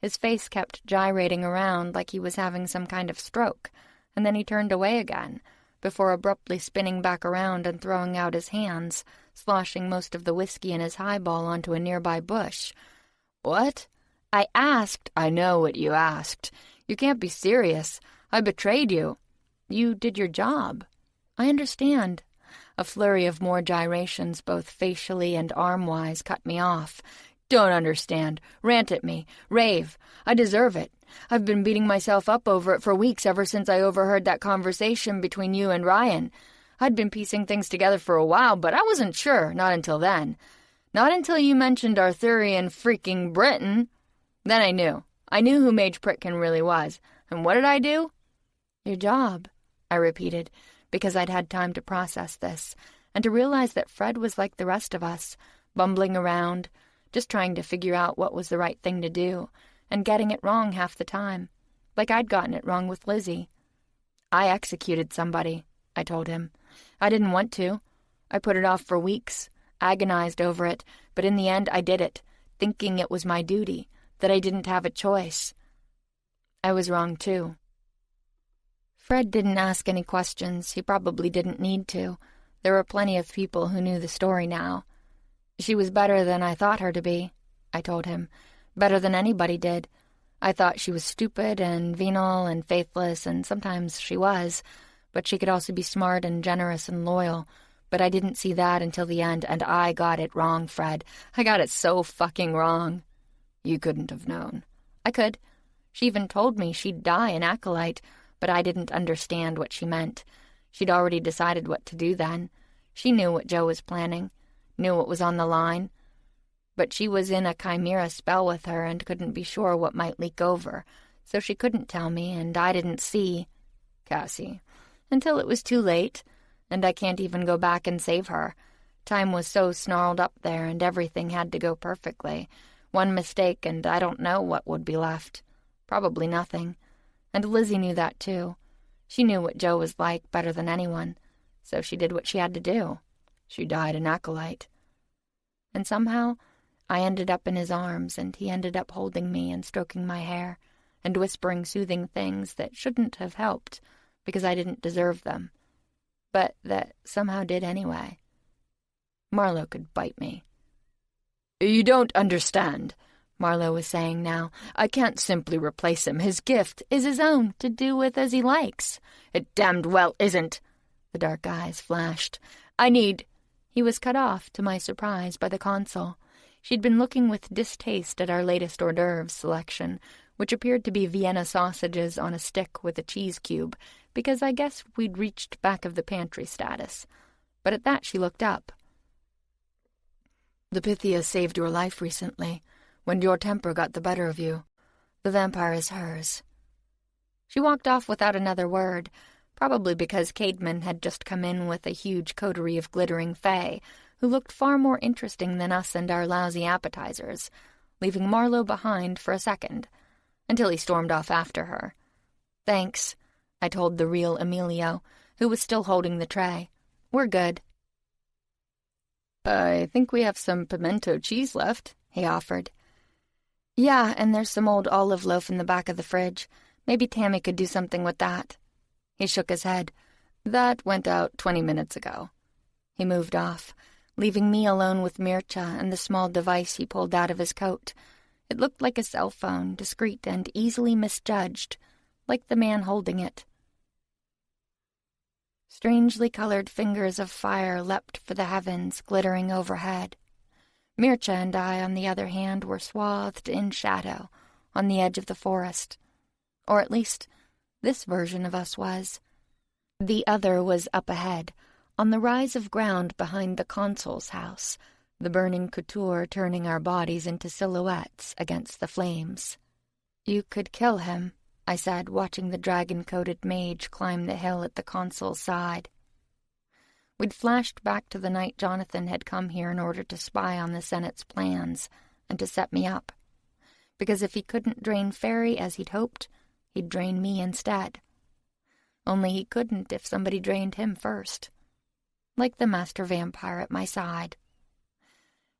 His face kept gyrating around like he was having some kind of stroke, and then he turned away again, before abruptly spinning back around and throwing out his hands, sloshing most of the whiskey in his highball onto a nearby bush. "What?" "I asked." "I know what you asked. You can't be serious. I betrayed you." "You did your job." "I understand." A flurry of more gyrations, both facially and arm-wise, cut me off. "Don't understand. Rant at me. Rave. I deserve it. I've been beating myself up over it for weeks ever since I overheard that conversation between you and Ryan. I'd been piecing things together for a while, but I wasn't sure, not until then. Not until you mentioned Arthurian freaking Britain. Then I knew. I knew who Mage Pritkin really was. And what did I do?" "Your job," I repeated, because I'd had time to process this, and to realize that Fred was like the rest of us, bumbling around, just trying to figure out what was the right thing to do, and getting it wrong half the time, like I'd gotten it wrong with Lizzie. "I executed somebody," I told him. "I didn't want to. I put it off for weeks, agonized over it, but in the end I did it. thinking it was my duty, that I didn't have a choice. I was wrong, too. Fred didn't ask any questions. He probably didn't need to. There were plenty of people who knew the story now. She was better than I thought her to be, I told him. Better than anybody did. I thought she was stupid and venal and faithless, and sometimes she was, but she could also be smart and generous and loyal. But I didn't see that until the end, and I got it wrong, Fred. I got it so fucking wrong. You couldn't have known. I could. She even told me she'd die an acolyte, but I didn't understand what she meant. She'd already decided what to do then. She knew what Joe was planning, knew what was on the line. But she was in a chimera spell with her and couldn't be sure what might leak over, so she couldn't tell me, and I didn't see, Cassie, until it was too late, and I can't even go back and save her. Time was so snarled up there, and everything had to go perfectly. One mistake, and I don't know what would be left. Probably nothing. And Lizzie knew that, too. She knew what Joe was like better than anyone, so she did what she had to do. She died an acolyte. And somehow, I ended up in his arms, and he ended up holding me and stroking my hair, and whispering soothing things that shouldn't have helped, because I didn't deserve them, but that somehow did anyway. Marlowe could bite me. You don't understand, Marlowe was saying now. I can't simply replace him. His gift is his own, to do with as he likes. It damned well isn't. The dark eyes flashed. I need... He was cut off, to my surprise, by the consul. She'd been looking with distaste at our latest hors d'oeuvres selection, which appeared to be Vienna sausages on a stick with a cheese cube, because I guess we'd reached back of the pantry status. But at that she looked up. The Pythia saved your life recently, when your temper got the better of you. The vampire is hers. She walked off without another word, probably because Caedmon had just come in with a huge coterie of glittering fae, who looked far more interesting than us and our lousy appetizers, leaving Marlowe behind for a second, until he stormed off after her. Thanks, I told the real Emilio, who was still holding the tray. We're good. I think we have some pimento cheese left, he offered. Yeah, and there's some old olive loaf in the back of the fridge. Maybe Tammy could do something with that. He shook his head. That went out 20 minutes ago. He moved off, leaving me alone with Mircea and the small device he pulled out of his coat. It looked like a cell phone, discreet and easily misjudged, like the man holding it. Strangely colored fingers of fire leapt for the heavens, glittering overhead. Mircea and I, on the other hand, were swathed in shadow on the edge of the forest. Or at least, this version of us was. The other was up ahead, on the rise of ground behind the consul's house, the burning couture turning our bodies into silhouettes against the flames. You could kill him, I said, watching the dragon-coated mage climb the hill at the consul's side. We'd flashed back to the night Jonathan had come here in order to spy on the Senate's plans and to set me up. Because if he couldn't drain Ferry as he'd hoped, he'd drain me instead. Only he couldn't if somebody drained him first. Like the master vampire at my side.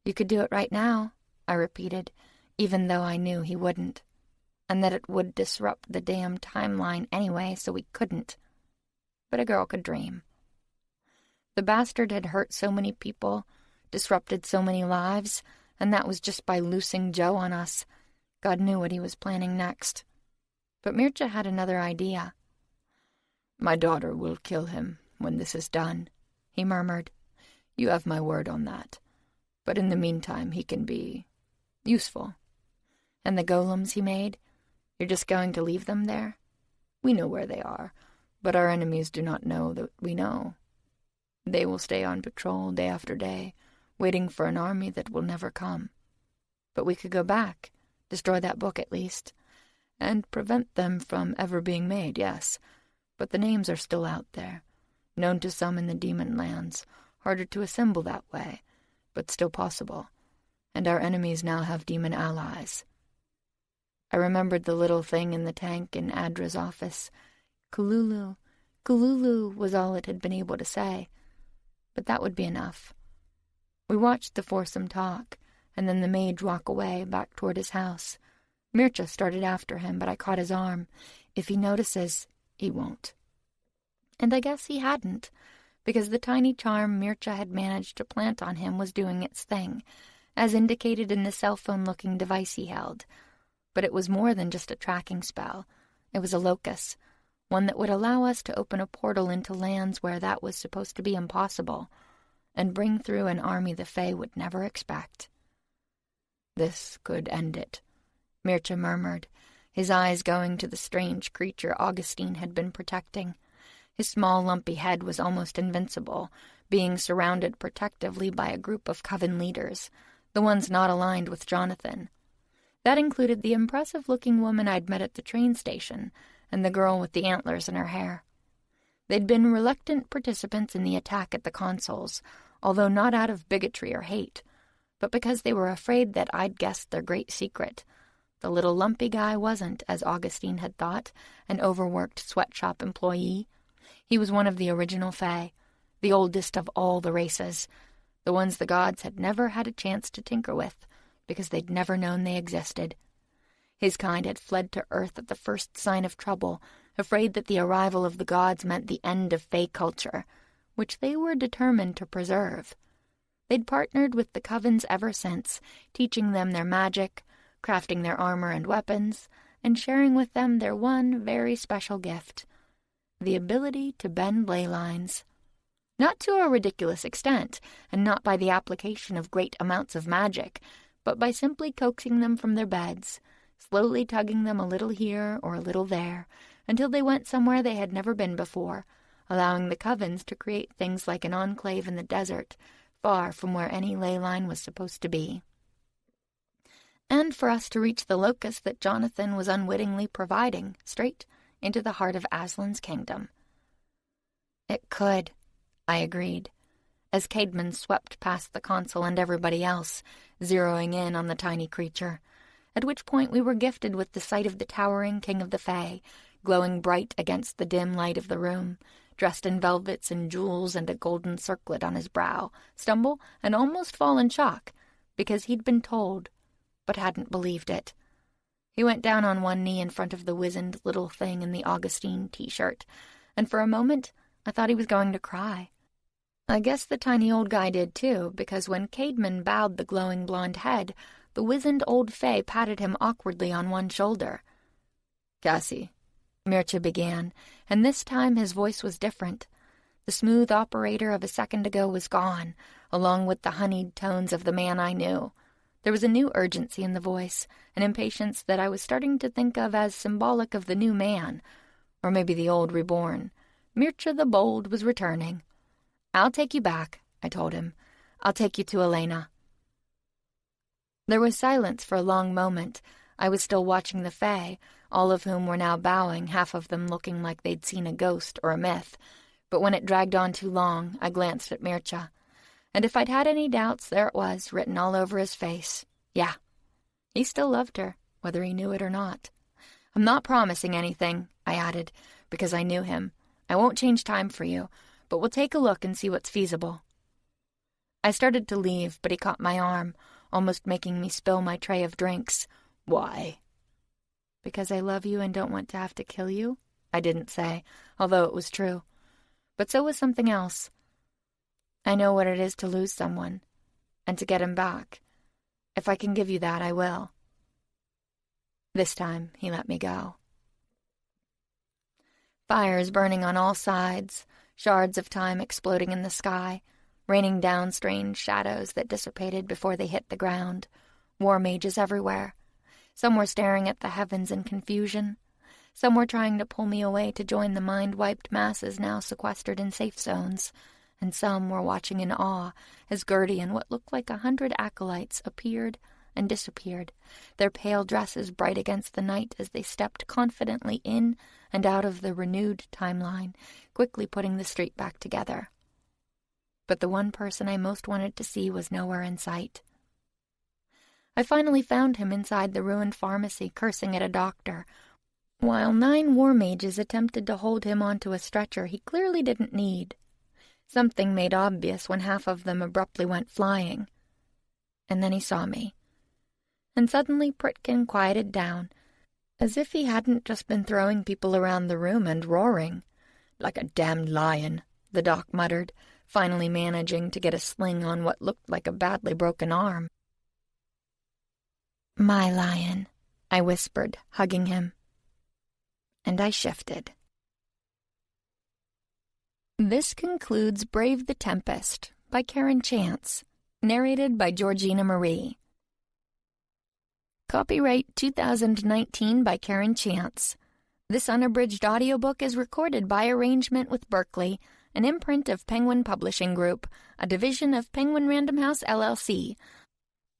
You could do it right now, I repeated, even though I knew he wouldn't, and that it would disrupt the damn timeline anyway, so we couldn't. But a girl could dream. The bastard had hurt so many people, disrupted so many lives, and that was just by loosing Joe on us. God knew what he was planning next. But Mircea had another idea. My daughter will kill him when this is done, he murmured. You have my word on that. But in the meantime, he can be useful. And the golems he made? You're just going to leave them there? We know where they are, but our enemies do not know that we know. They will stay on patrol day after day, waiting for an army that will never come. But we could go back, destroy that book at least, and prevent them from ever being made, yes. But the names are still out there, known to some in the demon lands, harder to assemble that way, but still possible. And our enemies now have demon allies. I remembered the little thing in the tank in Adra's office. Kululu. Kululu was all it had been able to say. But that would be enough. We watched the foursome talk, and then the mage walk away, back toward his house. Mircea started after him, but I caught his arm. If he notices, he won't. And I guess he hadn't, because the tiny charm Mircea had managed to plant on him was doing its thing, as indicated in the cell phone-looking device he held. But it was more than just a tracking spell. It was a locus, one that would allow us to open a portal into lands where that was supposed to be impossible, and bring through an army the Fae would never expect. "This could end it," Mircea murmured, his eyes going to the strange creature Augustine had been protecting. His small, lumpy head was almost invincible, being surrounded protectively by a group of coven leaders, the ones not aligned with Jonathan. That included the impressive-looking woman I'd met at the train station and the girl with the antlers in her hair. They'd been reluctant participants in the attack at the consoles, although not out of bigotry or hate, but because they were afraid that I'd guessed their great secret. The little lumpy guy wasn't, as Augustine had thought, an overworked sweatshop employee. He was one of the original Fae, the oldest of all the races, the ones the gods had never had a chance to tinker with, because they'd never known they existed. His kind had fled to Earth at the first sign of trouble, afraid that the arrival of the gods meant the end of Fae culture, which they were determined to preserve. They'd partnered with the covens ever since, teaching them their magic, crafting their armor and weapons, and sharing with them their one very special gift, the ability to bend ley lines. Not to a ridiculous extent, and not by the application of great amounts of magic, but by simply coaxing them from their beds, slowly tugging them a little here or a little there, until they went somewhere they had never been before, allowing the covens to create things like an enclave in the desert, far from where any ley line was supposed to be. And for us to reach the locus that Jonathan was unwittingly providing, straight into the heart of Aslan's kingdom. "It could," I agreed, as Caedmon swept past the consul and everybody else, zeroing in on the tiny creature, at which point we were gifted with the sight of the towering king of the Fae, glowing bright against the dim light of the room, dressed in velvets and jewels and a golden circlet on his brow, stumble and almost fall in shock, because he'd been told, but hadn't believed it. He went down on one knee in front of the wizened little thing in the Augustine t-shirt, and for a moment I thought he was going to cry. I guess the tiny old guy did too, because when Caedmon bowed the glowing blonde head, the wizened old Fae patted him awkwardly on one shoulder. "Cassie," Mircea began, and this time his voice was different. The smooth operator of a second ago was gone, along with the honeyed tones of the man I knew. There was a new urgency in the voice, an impatience that I was starting to think of as symbolic of the new man, or maybe the old reborn. Mircea the Bold was returning. "I'll take you back," I told him. "I'll take you to Elena." There was silence for a long moment. I was still watching the Fae, all of whom were now bowing, half of them looking like they'd seen a ghost or a myth. But when it dragged on too long, I glanced at Mircea. And if I'd had any doubts, there it was, written all over his face. Yeah, he still loved her, whether he knew it or not. "I'm not promising anything," I added, because I knew him. "I won't change time for you, but we'll take a look and see what's feasible." I started to leave, but he caught my arm, almost making me spill my tray of drinks. "Why?" "Because I love you and don't want to have to kill you," I didn't say, although it was true. But so was something else. I know what it is to lose someone, and to get him back. If I can give you that, I will. This time, he let me go. Fires burning on all sides, shards of time exploding in the sky, raining down strange shadows that dissipated before they hit the ground, war mages everywhere. Some were staring at the heavens in confusion. Some were trying to pull me away to join the mind-wiped masses now sequestered in safe zones, and some were watching in awe as Gertie and what looked like 100 acolytes appeared and disappeared, their pale dresses bright against the night as they stepped confidently in and out of the renewed timeline, quickly putting the street back together. But the one person I most wanted to see was nowhere in sight. I finally found him inside the ruined pharmacy, cursing at a doctor, while 9 war mages attempted to hold him onto a stretcher he clearly didn't need. Something made obvious when half of them abruptly went flying. and then he saw me. And suddenly Pritkin quieted down, as if he hadn't just been throwing people around the room and roaring. "Like a damned lion," the doc muttered, finally managing to get a sling on what looked like a badly broken arm. "My lion," I whispered, hugging him. And I shifted. This concludes Brave the Tempest by Karen Chance, narrated by Georgina Marie. Copyright 2019 by Karen Chance. This unabridged audiobook is recorded by arrangement with Berkeley, an imprint of Penguin Publishing Group, a division of Penguin Random House LLC,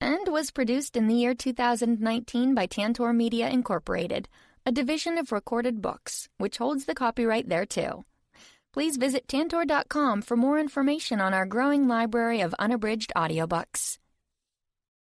and was produced in the year 2019 by Tantor Media Incorporated, a division of Recorded Books, which holds the copyright thereto. Please visit Tantor.com for more information on our growing library of unabridged audiobooks.